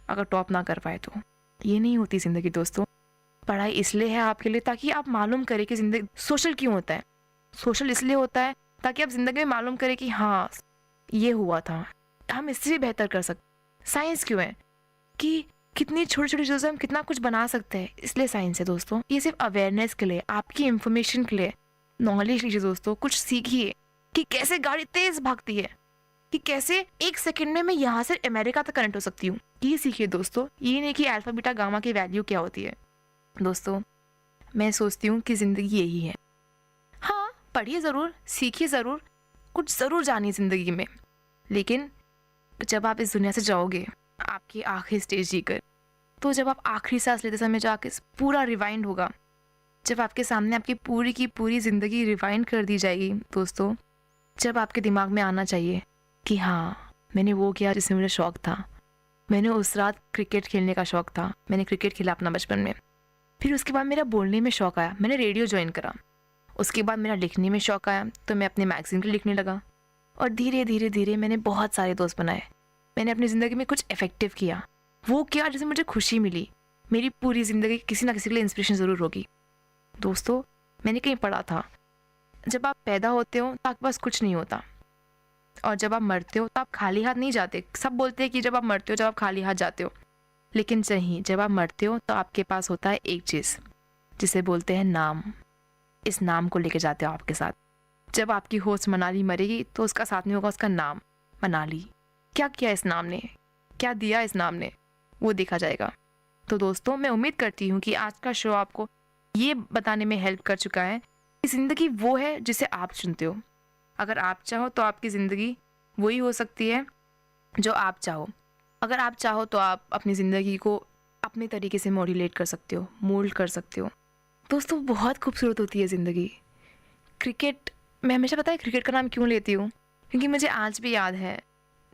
अगर टॉप ना कर पाए तो। ये नहीं होती ज़िंदगी दोस्तों। पढ़ाई इसलिए है आपके लिए ताकि आप मालूम करें कि ज़िंदगी सोशल क्यों होता है। सोशल इसलिए होता है ताकि आप ज़िंदगी में मालूम करें कि हाँ ये हुआ था, हम इससे भी बेहतर कर सकते। साइंस क्यों है कि कितनी छोटी छोटी चीज़ों से हम कितना कुछ बना सकते हैं, इसलिए साइंस है दोस्तों। ये सिर्फ अवेयरनेस के लिए, आपकी इंफॉर्मेशन के लिए। नॉलेज लीजिए दोस्तों, कुछ सीखिए कि कैसे गाड़ी तेज भागती है, कि कैसे एक सेकंड में मैं यहाँ से अमेरिका तक कनेक्ट हो सकती हूँ। ये सीखिए दोस्तों, ये नहीं कि अल्फा बीटा गामा की वैल्यू क्या होती है। दोस्तों मैं सोचती हूँ कि ज़िंदगी यही है। हाँ पढ़िए ज़रूर, सीखिए ज़रूर, कुछ ज़रूर जानिए ज़िंदगी में, लेकिन जब आप इस दुनिया से जाओगे आपकी आखिरी स्टेज जीकर, तो जब आप आखिरी सांस लेते समय जाके पूरा रिवाइंड होगा, जब आपके सामने आपकी पूरी की पूरी ज़िंदगी रिवाइंड कर दी जाएगी दोस्तों, जब आपके दिमाग में आना चाहिए कि हाँ मैंने वो किया जिसमें मुझे शौक़ था। मैंने उस रात क्रिकेट खेलने का शौक़ था, मैंने क्रिकेट खेला अपना बचपन में। फिर उसके बाद मेरा बोलने में शौक़ आया, मैंने रेडियो ज्वाइन करा। उसके बाद मेरा लिखने में शौक़ आया तो मैं अपने मैगज़ीन के लिखने लगा। और धीरे धीरे धीरे मैंने बहुत सारे दोस्त बनाए। मैंने अपनी ज़िंदगी में कुछ इफ़ेक्टिव किया, वो किया जिससे मुझे खुशी मिली। मेरी पूरी ज़िंदगी किसी ना किसी के लिए इंस्पिरेशन ज़रूर होगी। दोस्तों मैंने कहीं पढ़ा था, जब आप पैदा होते हो तो आपके पास कुछ नहीं होता, और जब आप मरते हो तो आप खाली हाथ नहीं जाते। सब बोलते हैं कि जब आप मरते हो जब आप खाली हाथ जाते हो, लेकिन नहीं, जब आप मरते हो तो आपके पास होता है एक चीज़ जिसे बोलते हैं नाम। इस नाम को लेके जाते हो आपके साथ। जब आपकी होस्ट मनाली मरेगी तो उसका साथ में होगा उसका नाम, मनाली। क्या किया इस नाम ने, क्या दिया इस नाम ने, वो देखा जाएगा। तो दोस्तों मैं उम्मीद करती हूँ कि आज का शो आपको ये बताने में हेल्प कर चुका है कि ज़िंदगी वो है जिसे आप चुनते हो। अगर आप चाहो तो आपकी ज़िंदगी वही हो सकती है जो आप चाहो। अगर आप चाहो तो आप अपनी ज़िंदगी को अपने तरीके से मॉड्यूलेट कर सकते हो, मोल्ड कर सकते हो। दोस्तों बहुत खूबसूरत होती है ज़िंदगी। क्रिकेट, मैं हमेशा पता है क्रिकेट का नाम क्यों लेती हूँ, क्योंकि मुझे आज भी याद है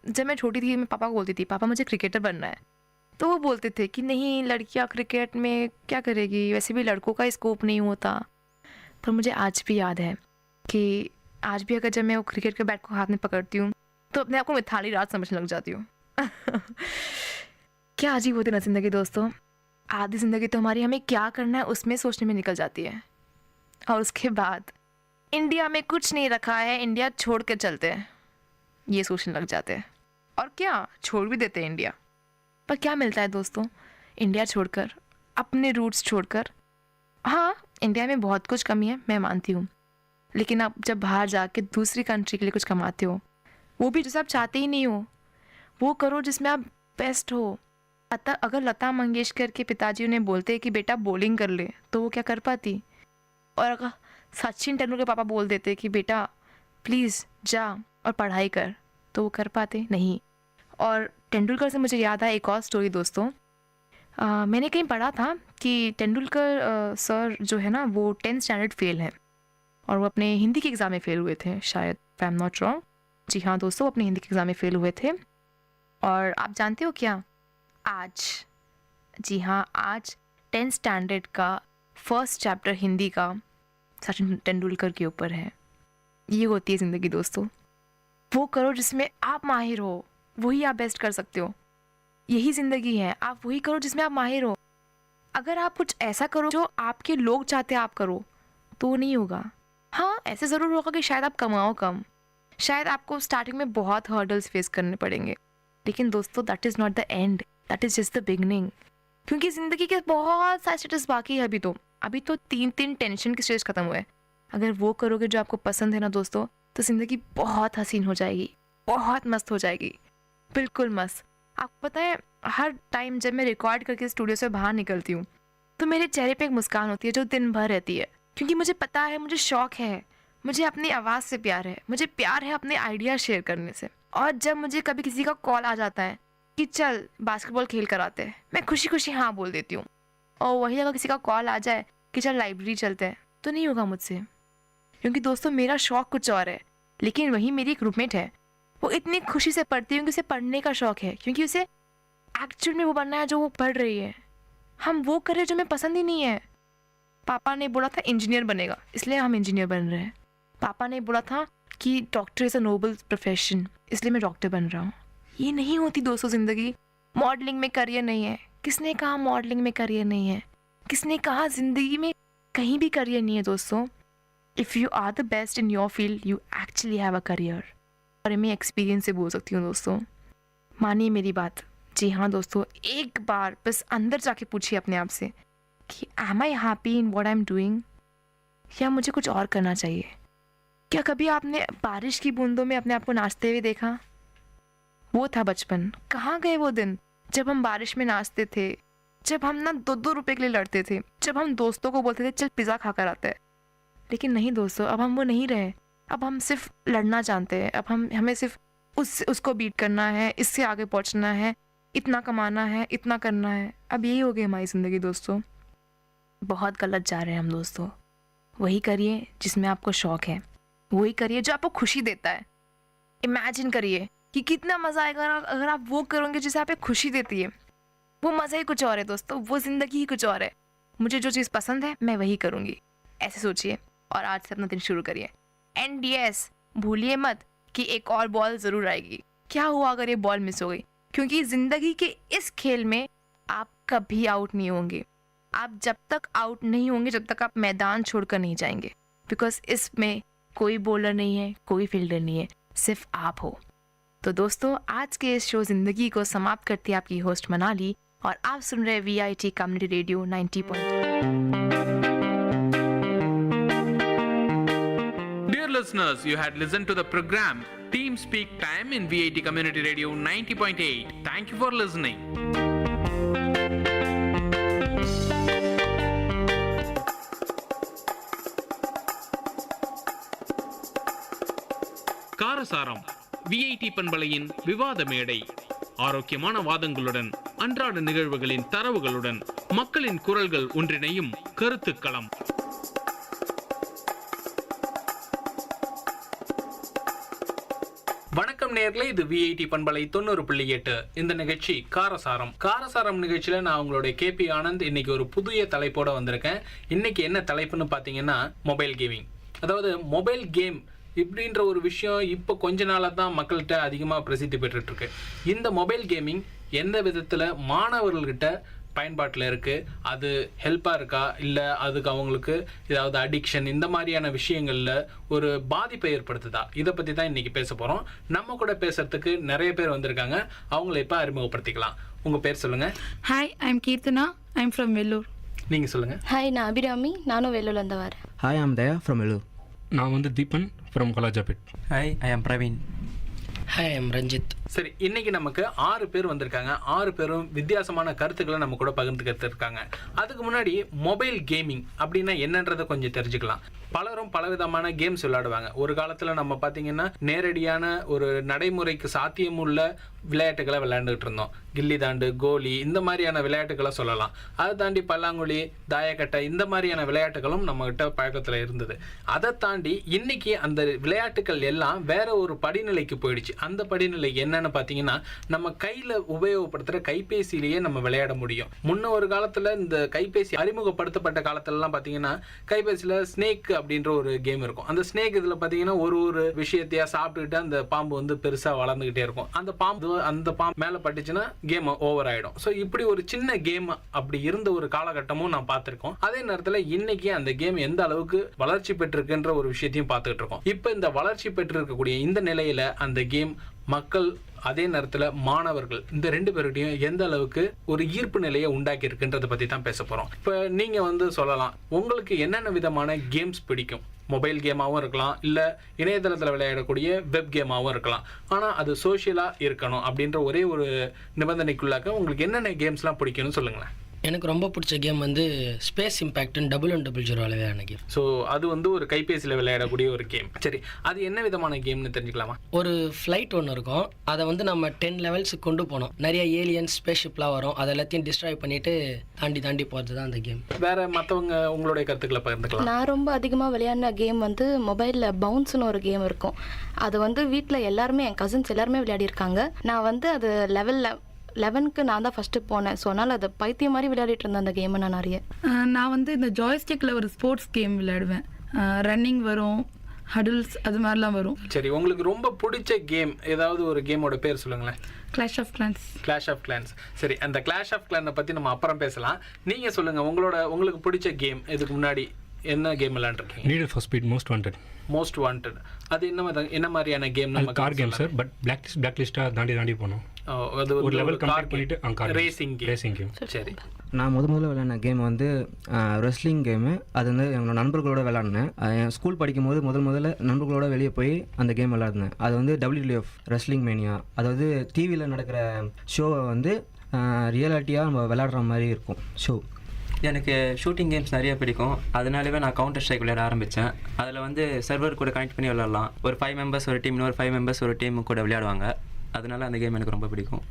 जब मैं छोटी थी, मैं पापा को बोलती थी पापा मुझे क्रिकेटर बनना है, तो वो बोलते थे कि नहीं लड़कियाँ क्रिकेट में क्या करेगी, वैसे भी लड़कों का स्कोप नहीं होता। पर मुझे आज भी याद है कि आज भी अगर जब मैं वो क्रिकेट के बैट को हाथ में पकड़ती हूँ तो अपने आप को मिथाली राज समझने लग जाती हूँ। क्या अजीब होती ना ज़िंदगी दोस्तों। आधी ज़िंदगी तो हमारी हमें क्या करना है उसमें सोचने में निकल जाती है, और उसके बाद इंडिया में कुछ नहीं रखा है, इंडिया छोड़ के चलते हैं, ये सोचने लग जाते हैं। और क्या छोड़ भी देते हैं इंडिया, पर क्या मिलता है दोस्तों इंडिया छोड़कर, अपने रूट्स छोड़कर। हाँ इंडिया में बहुत कुछ कमी है, मैं मानती हूँ, लेकिन आप जब बाहर जाके दूसरी कंट्री के लिए कुछ कमाते हो, वो भी जैसे आप चाहते ही नहीं हो, वो करो जिसमें आप बेस्ट हो। अगर लता मंगेशकर के पिताजी उन्हें बोलते कि बेटा बॉलिंग कर ले तो वो क्या कर पाती, और अगर सचिन तेंदुलकर पापा बोल देते कि बेटा प्लीज़ जा और पढ़ाई कर, तो वो कर पाते नहीं। और तेंदुलकर से मुझे याद आया एक और स्टोरी दोस्तों। मैंने कहीं पढ़ा था कि तेंदुलकर सर जो है ना वो 10th स्टैंडर्ड फेल हैं, और वो अपने हिंदी के एग्ज़ाम में फ़ेल हुए थे शायद, आई एम नॉट रॉन्ग। जी हाँ दोस्तों, अपने हिंदी के एग्ज़ाम में फ़ेल हुए थे। और आप जानते हो क्या, आज, जी हाँ आज 10th स्टैंडर्ड का फर्स्ट चैप्टर हिंदी का सचिन तेंदुलकर के ऊपर है। ये होती है ज़िंदगी दोस्तों, वो करो जिसमें आप माहिर हो, वही आप बेस्ट कर सकते हो। यही ज़िंदगी है, आप वही करो जिसमें आप माहिर हो। अगर आप कुछ ऐसा करो जो आपके लोग चाहते हैं आप करो तो नहीं होगा। हाँ, ऐसे ज़रूर होगा कि शायद आप कमाओ कम, शायद आपको स्टार्टिंग में बहुत हर्डल्स फेस करने पड़ेंगे, लेकिन दोस्तों that is not the end, that is just the beginning. क्योंकि ज़िंदगी के बहुत सारे स्टेटस बाकी है अभी तो 3 टेंशन के स्टेज खत्म हुए। अगर वो करोगे जो आपको पसंद है ना दोस्तों, तो ज़िंदगी बहुत हसीन हो जाएगी, बहुत मस्त हो जाएगी, बिल्कुल मस्त। आपको पता है, हर टाइम जब मैं रिकॉर्ड करके स्टूडियो से बाहर निकलती हूँ तो मेरे चेहरे पे एक मुस्कान होती है जो दिन भर रहती है, क्योंकि मुझे पता है, मुझे शौक है, मुझे अपनी आवाज़ से प्यार है, मुझे प्यार है अपने आइडिया शेयर करने से। और जब मुझे कभी किसी का कॉल आ जाता है कि चल बास्केटबॉल खेल कर आते हैं, मैं खुशी खुशी हाँ बोल देती हूँ। और वही अगर किसी का कॉल आ जाए कि चल लाइब्रेरी चलते हैं, तो नहीं होगा मुझसे, क्योंकि दोस्तों मेरा शौक कुछ और है। लेकिन वही मेरी एक रूममेट है, वो इतनी खुशी से पढ़ती है क्योंकि उसे पढ़ने का शौक है, क्योंकि उसे एक्चुअल में वो बनना है जो वो पढ़ रही है। हम वो कर रहे जो हमें पसंद ही नहीं है। पापा ने बोला था इंजीनियर बनेगा, इसलिए हम इंजीनियर बन रहे हैं। पापा ने बोला था कि doctor is a noble profession, इसलिए मैं डॉक्टर बन रहा हूँ। ये नहीं होती दोस्तों ज़िंदगी। मॉडलिंग में करियर नहीं है, किसने कहा मॉडलिंग में करियर नहीं है? किसने कहा ज़िंदगी में कहीं भी करियर नहीं है दोस्तों? If you are the best in your field you actually have a career. और मैं एक्सपीरियंस से बोल सकती हूँ दोस्तों, मानिए मेरी बात। जी हाँ दोस्तों, एक बार बस अंदर जाके पूछिए अपने आप से कि am I happy in what I am doing, या मुझे कुछ और करना चाहिए? क्या कभी आपने बारिश की बूंदों में अपने आप को नाचते हुए देखा? वो था बचपन। कहाँ गए वो दिन जब हम बारिश में नाचते थे, जब हम ना 2-2 रुपए के लिए लड़ते थे, जब हम दोस्तों को बोलते थे चल पिज़्ज़ा खाकर आते हैं। लेकिन नहीं दोस्तों, अब हम वो नहीं रहे। अब हम सिर्फ लड़ना जानते हैं। अब हमें सिर्फ उसको बीट करना है, इससे आगे पहुंचना है, इतना कमाना है, इतना करना है। अब यही हो गई हमारी ज़िंदगी दोस्तों। बहुत गलत जा रहे हैं हम दोस्तों। वही करिए जिसमें आपको शौक है, वही करिए जो आपको खुशी देता है। इमेजिन करिए कि कितना मज़ा आएगा अगर आप वो करोगे जिसे आपको खुशी देती है। वो मज़ा ही कुछ और है दोस्तों, वो ज़िंदगी ही कुछ और है। मुझे जो चीज़ पसंद है मैं वही करूँगी, ऐसे सोचिए और आज से अपना दिन शुरू करिए। एंड यस, भूलिए मत कि एक और बॉल ज़रूर आएगी। क्या हुआ अगर ये बॉल मिस हो गई? क्योंकि ज़िंदगी के इस खेल में आप कभी आउट नहीं होंगे। आप जब तक आउट नहीं होंगे, जब तक आप मैदान छोड़कर नहीं जाएंगे। बिकॉज इसमें कोई बॉलर नहीं है, कोई फील्डर नहीं है, सिर्फ आप हो। तो दोस्तों, आज के इस शो ज़िंदगी को समाप्त करती है आपकी होस्ट मनाली, और आप सुन रहे VIT community radio 90.8। Dear listeners, you had listened to the program Team Speak Time in VIT Community Radio 90.8. Thank you for listening. காரசாரம் VIT பண்பலையின் விவாத மேடை. ஆரோக்கியமான வாதங்களுடன், அன்றாட நிகழ்வுகளின் தரவுகளுடன், மக்களின் குரல்கள் ஒன்றிணையும் கருத்துக்களம். வணக்கம் நேயர்களே, இது VIT பண்பலை 90.8. இந்த நிகழ்ச்சி காரசாரம் நிகழ்ச்சியில நான் உங்களுடைய KP ஆனந்த். இன்னைக்கு ஒரு புதிய தலைப்போட வந்திருக்கேன். இன்னைக்கு என்ன தலைப்புன்னு பாத்தீங்கன்னா மொபைல் கேமிங். அதாவது மொபைல் கேம் இப்படின்ற ஒரு விஷயம் இப்போ கொஞ்ச நாளாக தான் மக்கள்கிட்ட அதிகமாக பிரசித்தி பெற்றுட்டு இருக்கு. இந்த மொபைல் கேமிங் எந்த விதத்தில் மாணவர்கள்கிட்ட பயன்பாட்டில் இருக்குது, அது ஹெல்ப்பாக இருக்கா, இல்லை அதுக்கு அவங்களுக்கு ஏதாவது அடிக்ஷன் இந்த மாதிரியான விஷயங்களில் ஒரு பாதிப்பை ஏற்படுத்துதா, இதை பற்றி தான் இன்றைக்கி பேச போகிறோம். நம்ம கூட பேசுகிறதுக்கு நிறைய பேர் வந்திருக்காங்க. அவங்கள இப்போ அறிமுகப்படுத்திக்கலாம். உங்கள் பேர் சொல்லுங்கள். Hi, I am Keerthana, I am from Vellore. நீங்கள் சொல்லுங்கள். ஹாய், நான் அபிராமி, நானும் வெல்லூர்லேருந்து வரேன். Hi, I'm Daya from Vellore. நான் வந்து Deepan from Kalajapet. Hi, I am Praveen. Hi, I'm Ranjith. சரி, இன்னைக்கு நமக்கு 6 பேர் வந்திருக்காங்க. 6 பேரும் வித்தியாசமான கருத்துக்களை நம்ம கூட பகிர்ந்துக்கிட்டு இருக்காங்க. அதுக்கு முன்னாடி மொபைல் கேமிங் அப்படின்னா என்னன்றதை கொஞ்சம் தெரிஞ்சுக்கலாம். பலரும் பலவிதமான கேம்ஸ் விளையாடுவாங்க. ஒரு காலத்தில் நம்ம பார்த்தீங்கன்னா நேரடியான ஒரு நடைமுறைக்கு சாத்தியமுள்ள விளையாட்டுகளை விளையாண்டுகிட்டு இருந்தோம். கில்லி தாண்டு, கோலி, இந்த மாதிரியான விளையாட்டுகளை சொல்லலாம். அதை தாண்டி பல்லாங்குழி, தாயக்கட்டை, இந்த மாதிரியான விளையாட்டுகளும் நம்மகிட்ட பழக்கத்தில் இருந்தது. அதை தாண்டி இன்னைக்கு அந்த விளையாட்டுகள் எல்லாம் வேற ஒரு படிநிலைக்கு போயிடுச்சு. அந்த படிநிலை என்னன்னு பார்த்தீங்கன்னா, நம்ம கையில் உபயோகப்படுத்துகிற கைபேசியிலேயே நம்ம விளையாட முடியும். முன்ன ஒரு காலத்தில் இந்த கைபேசி அறிமுகப்படுத்தப்பட்ட காலத்திலலாம் பார்த்தீங்கன்னா கைபேசியில் ஸ்னேக் அப்படின்ற ஒரு கேம் இருக்கும். அந்த ஸ்னேக் இதில் பார்த்தீங்கன்னா ஒரு விஷயத்தையா சாப்பிட்டுக்கிட்டு அந்த பாம்பு வந்து பெருசாக வளர்ந்துக்கிட்டே இருக்கும். அந்த பாம்பு மேலே பட்டுச்சுன்னா கேம் ஓவர் ஆகிடும். ஸோ இப்படி ஒரு சின்ன கேம் அப்படி இருந்த ஒரு காலகட்டமும் நான் பார்த்துருக்கோம். அதே நேரத்தில் இன்னைக்கு அந்த கேம் எந்த அளவுக்கு வளர்ச்சி பெற்றிருக்குன்ற ஒரு விஷயத்தையும் பார்த்துக்கிட்டு இருக்கோம். இப்போ இந்த வளர்ச்சி பெற்றிருக்கக்கூடிய இந்த நிலையில அந்த கேம் மக்கள் அதே நேரத்தில் மாணவர்கள் இந்த 2 பேருடையும் எந்த அளவுக்கு ஒரு ஈர்ப்பு நிலையை உண்டாக்கி இருக்குன்றதை பற்றி தான் பேச போகிறோம். இப்போ நீங்கள் வந்து சொல்லலாம், உங்களுக்கு என்னென்ன விதமான கேம்ஸ் பிடிக்கும்? மொபைல் கேமாகவும் இருக்கலாம், இல்லை இணையதளத்தில் விளையாடக்கூடிய வெப் கேமாகவும் இருக்கலாம். ஆனால் அது சோஷியலாக இருக்கணும் அப்படின்ற ஒரே ஒரு நிபந்தனைக்குள்ளாக்க உங்களுக்கு என்னென்ன கேம்ஸ்லாம் பிடிக்கும்னு சொல்லுங்களேன். எனக்கு ரொம்ப பிடிச்ச கேம் வந்து ஸ்பேஸ் இம்பேக்ட்னு 1100 விளையாடின கேம். ஸோ அது வந்து ஒரு கைபேசியில் விளையாடக்கூடிய ஒரு கேம். சரி, அது என்ன விதமான கேம்னு தெரிஞ்சுக்கலாமா? ஒரு ஃப்ளைட் ஒன்று இருக்கும், அதை வந்து நம்ம 10 லெவல்ஸுக்கு கொண்டு போனோம். நிறைய ஏலியன்ஸ் ஸ்பேஸ்ஷிப்லாம் வரும், அதை எல்லாத்தையும் டிஸ்ட்ராய் பண்ணிட்டு தாண்டி போகிறது தான் அந்த கேம். வேற மற்றவங்க உங்களுடைய கருத்துக்களை பகிர்ந்துக்கலாம். நான் ரொம்ப அதிகமாக விளையாடின கேம் வந்து மொபைலில் பவுன்ஸ்னு ஒரு கேம் இருக்கும். அது வந்து வீட்டில் எல்லாருமே, என் கசின்ஸ் எல்லாருமே விளையாடிருக்காங்க. நான் வந்து அது லெவலில் 11க்கு நான் தான் ஃபஸ்ட்டு போனேன். ஸோ அதனால் அதை பைத்தியம் மாதிரி விளையாடிட்டு இருந்தேன் அந்த கேமை நான் நிறைய. நான் வந்து இந்த ஜாய்ஸ்டிக்கில் ஒரு ஸ்போர்ட்ஸ் கேம் விளையாடுவேன். ரன்னிங் வரும், ஹடில்ஸ் அது மாதிரிலாம் வரும். சரி, உங்களுக்கு ரொம்ப பிடிச்ச கேம் ஏதாவது ஒரு கேமோட பேர் சொல்லுங்களேன். Clash of Clans. சரி, அந்த கிளாஷ் ஆஃப் கிளானை பற்றி நம்ம அப்புறம் பேசலாம். நீங்கள் சொல்லுங்கள், உங்களுக்கு பிடிச்ச கேம் இதுக்கு முன்னாடி என்ன கேம் விளையாண்டுருக்கீங்க? Need for speed most wanted. அது என்ன மாதிரியான கேம்? நம்ம car game sir, but black லிஸ்ட்டாக தாண்டி போனோம். அது ஒரு லெவல் கம்ப்ளீட் பண்ணிட்டு ரேசிங் கேம். சரி, நான் முதல்ல விளையாடின கேம் வந்து ரெஸ்லிங் கேமு. அது வந்து என்னோட நண்பர்களோட விளையாடினேன். என் ஸ்கூல் படிக்கும் போது முதல்ல நண்பர்களோட வெளியே போய் அந்த கேம் விளையாடினேன். அது வந்து WWF ரெஸ்லிங் மேனியா. அதாவது டிவியில் நடக்கிற ஷோவை வந்து ரியாலிட்டியாக நம்ம விளையாடுற மாதிரி இருக்கும் ஷோ. எனக்கு ஷூட்டிங் கேம்ஸ் நிறைய பிடிக்கும். அதனாலவே நான் கவுண்டர் ஸ்ட்ரைக் விளையாட ஆரம்பித்தேன். அதில் வந்து சர்வர் கூட கனெக்ட் பண்ணி விளையாடலாம். ஒரு 5 மெம்பர்ஸ் ஒரு டீம், இன்னொரு 5 மெம்பர்ஸ் ஒரு டீம் கூட விளையாடுவாங்க. அதனால அந்த கேம் எனக்கு ரொம்ப பிடிக்கும்.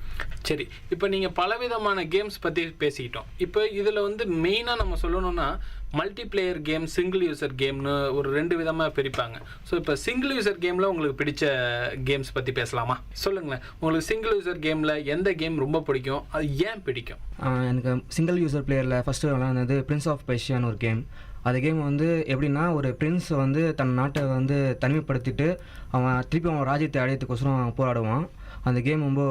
சரி, இப்போ நீங்கள் பலவிதமான கேம்ஸ் பற்றி பேசிக்கிட்டோம். இப்போ இதில் வந்து மெயினாக நம்ம சொல்லணும்னா மல்டிப்ளேயர் கேம், சிங்கிள் யூசர் கேம்னு ஒரு 2 விதமாக பிரிப்பாங்க. ஸோ இப்போ சிங்கிள் யூசர் கேமில் உங்களுக்கு பிடிச்ச கேம்ஸ் பற்றி பேசலாமா? சொல்லுங்களேன், உங்களுக்கு சிங்கிள் யூசர் கேமில் எந்த கேம் ரொம்ப பிடிக்கும், அது ஏன் பிடிக்கும்? எனக்கு சிங்கிள் யூசர் பிளேயரில் ஃபஸ்ட்டு விளையாடுனது பிரின்ஸ் ஆஃப் பெர்ஷியான்னு ஒரு கேம். அந்த கேம் வந்து எப்படின்னா, ஒரு பிரின்ஸ் வந்து தன் நாட்டை வந்து தனிமைப்படுத்திட்டு அவன் ராஜ்யத்தை அடையத்துக்கோசரம் போராடுவான். அந்த கேம் ரொம்ப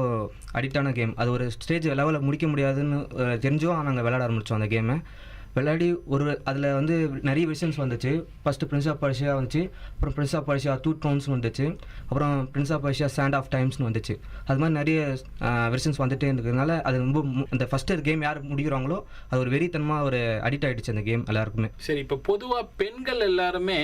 அடிக்டான கேம். அது ஒரு ஸ்டேஜ் லெவலில் முடிக்க முடியாதுன்னு தெரிஞ்சும் நாங்கள் விளையாட ஆரம்பித்தோம். அந்த கேமை விளையாடி அதில் வந்து நிறைய வெர்ஷன்ஸ் வந்துச்சு. ஃபஸ்ட்டு பிரின்ஸ் ஆஃப் பர்ஷியா வந்துச்சு, அப்புறம் பிரின்ஸ் ஆஃப் பர்ஷியா 2 ட்ரோன்ஸ்னு வந்துச்சு, அப்புறம் prince of Persia sand of டைம்ஸ்னு வந்துச்சு. அது மாதிரி நிறைய வெர்ஷன்ஸ் வந்துட்டே இருக்கிறதுனால அது ரொம்ப அந்த ஃபஸ்ட்டு கேம் யார் முடிக்கிறாங்களோ அது ஒரு வெறித்தனமாக ஒரு அடிக்ட் ஆகிடுச்சு அந்த கேம் எல்லாருக்குமே. சரி, இப்போ பொதுவாக பெண்கள் எல்லாருமே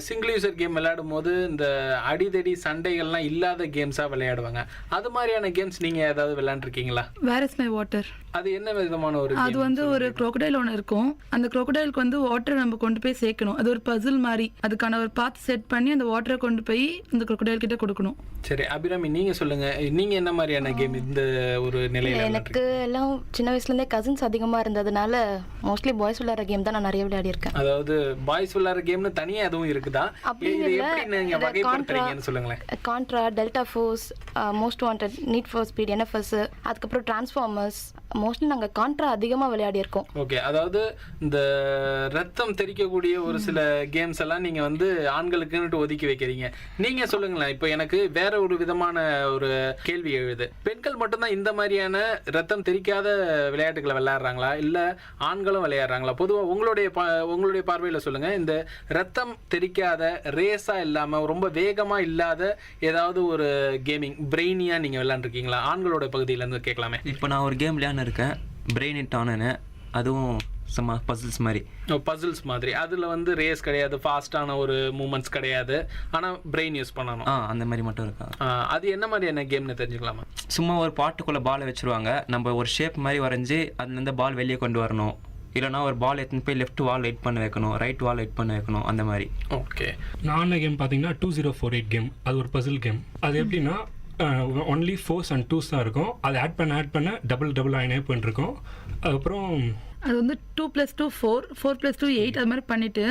சிங்கிள் யூசர் கேம் விளையாடும் போது இந்த அடிதடி சண்டைகள்லாம் இல்லாத கேம்ஸாக விளையாடுவாங்க. அது மாதிரியான கேம்ஸ் நீங்கள் ஏதாவது விளையாண்டுருக்கீங்களா? Where is my water. அது என்ன விதமான ஒரு? அது வந்து ஒரு crocodile ஒன்று இருக்கும். அந்த crocodileக்கு வந்து வாட்டரை நம்ம கொண்டு போய் சேர்க்கணும். அது ஒரு பசில் மாதிரி. அதுக்கான ஒரு பாத் செட் பண்ணி அந்த வாட்டரை கொண்டு போய் அந்த crocodile கிட்ட கொடுக்கணும். சரி, அபிராமி நீங்கள் சொல்லுங்கள், நீங்கள் என்ன மாதிரியான கேம் இந்த ஒரு நிலையில்? எனக்கு எல்லாம் சின்ன வயசுலேருந்தே கசின்ஸ் அதிகமாக இருந்ததுனால மோஸ்ட்லி பாய்ஸ் விளையாடுற கேம் தான் நான் நிறைய விளையாடி இருக்கேன். அதாவது பாய்ஸ் விளையாடுற கேம்னு தனியாக எதுவும் இருக்குதா? இது எப்படி நீங்கள் வகைப்படுத்துறீங்கன்னு சொல்லுங்களேன். Contra, delta force, most wanted, need for speed, NFS, அதுக்கப்புறம் டிரான்ஸ்ஃபார்மர்ஸ். மோஸ்ட்லி நாங்கள் கான்ட்ரா அதிகமாக விளையாடி இருக்கோம். ஓகே, அதாவது இந்த ரத்தம் தெரிக்கக்கூடிய ஒரு சில கேம்ஸ் எல்லாம் நீங்கள் வந்து ஆண்களுக்குன்னுட்டு ஒதுக்கி வைக்கிறீங்க. நீங்கள் சொல்லுங்களேன், இப்போ எனக்கு வேற ஒரு விதமான ஒரு கேள்வி எழுது. பெண்கள் மட்டும்தான் இந்த மாதிரியான ரத்தம் தெரிக்காத விளையாட்டுகளை விளையாடுறாங்களா, இல்லை ஆண்களும் விளையாடுறாங்களா? பொதுவாக உங்களுடைய பார்வையில் சொல்லுங்கள். இந்த ரத்தம் தெரிக்காத, ரேஸாக இல்லாமல் ரொம்ப வேகமாக இல்லாத ஏதாவது ஒரு கேமிங் பிரெயினியாக நீங்கள் விளையாண்டுருக்கீங்களா? ஆண்களோட பகுதியிலேருந்து கேட்கலாமே. இப்போ நான் ஒரு கேம் விளையாண்டுருக்கேன், பிரெயின் இட் ஆனு. அதுவும் சும்மா பசில்ஸ் மாதிரி. அதில் வந்து ரேஸ் கிடையாது, ஃபாஸ்டான ஒரு மூமெண்ட்ஸ் கிடையாது, ஆனால் பிரெயின் யூஸ் பண்ணணும். அந்த மாதிரி மட்டும் இருக்கா? அது என்ன மாதிரியான கேம்னு தெரிஞ்சுக்கலாமா? சும்மா ஒரு பாட்டுக்குள்ளே பாலை வச்சுருவாங்க, நம்ம ஒரு ஷேப் மாதிரி வரைஞ்சி அதுலேருந்து பால் வெளியே கொண்டு வரணும். இல்லைனா ஒரு பால் எடுத்துன்னு போய் லெஃப்ட் வால் லைட் பண்ண வைக்கணும், ரைட் வால் லைட் பண்ண வைக்கணும், அந்த மாதிரி. ஓகே, நான் கேம் பார்த்தீங்கன்னா 2048 கேம். அது ஒரு பசில் கேம். அது எப்படின்னா ஒன்லி 4s and 2s தான் இருக்கும். அதை ஆட் பண்ண டபுள் ஆயினே போயிட்டுருக்கோம். அதுக்கப்புறம் அது வந்து 2+2 4, 4+2 8 அது மாதிரி பண்ணிவிட்டு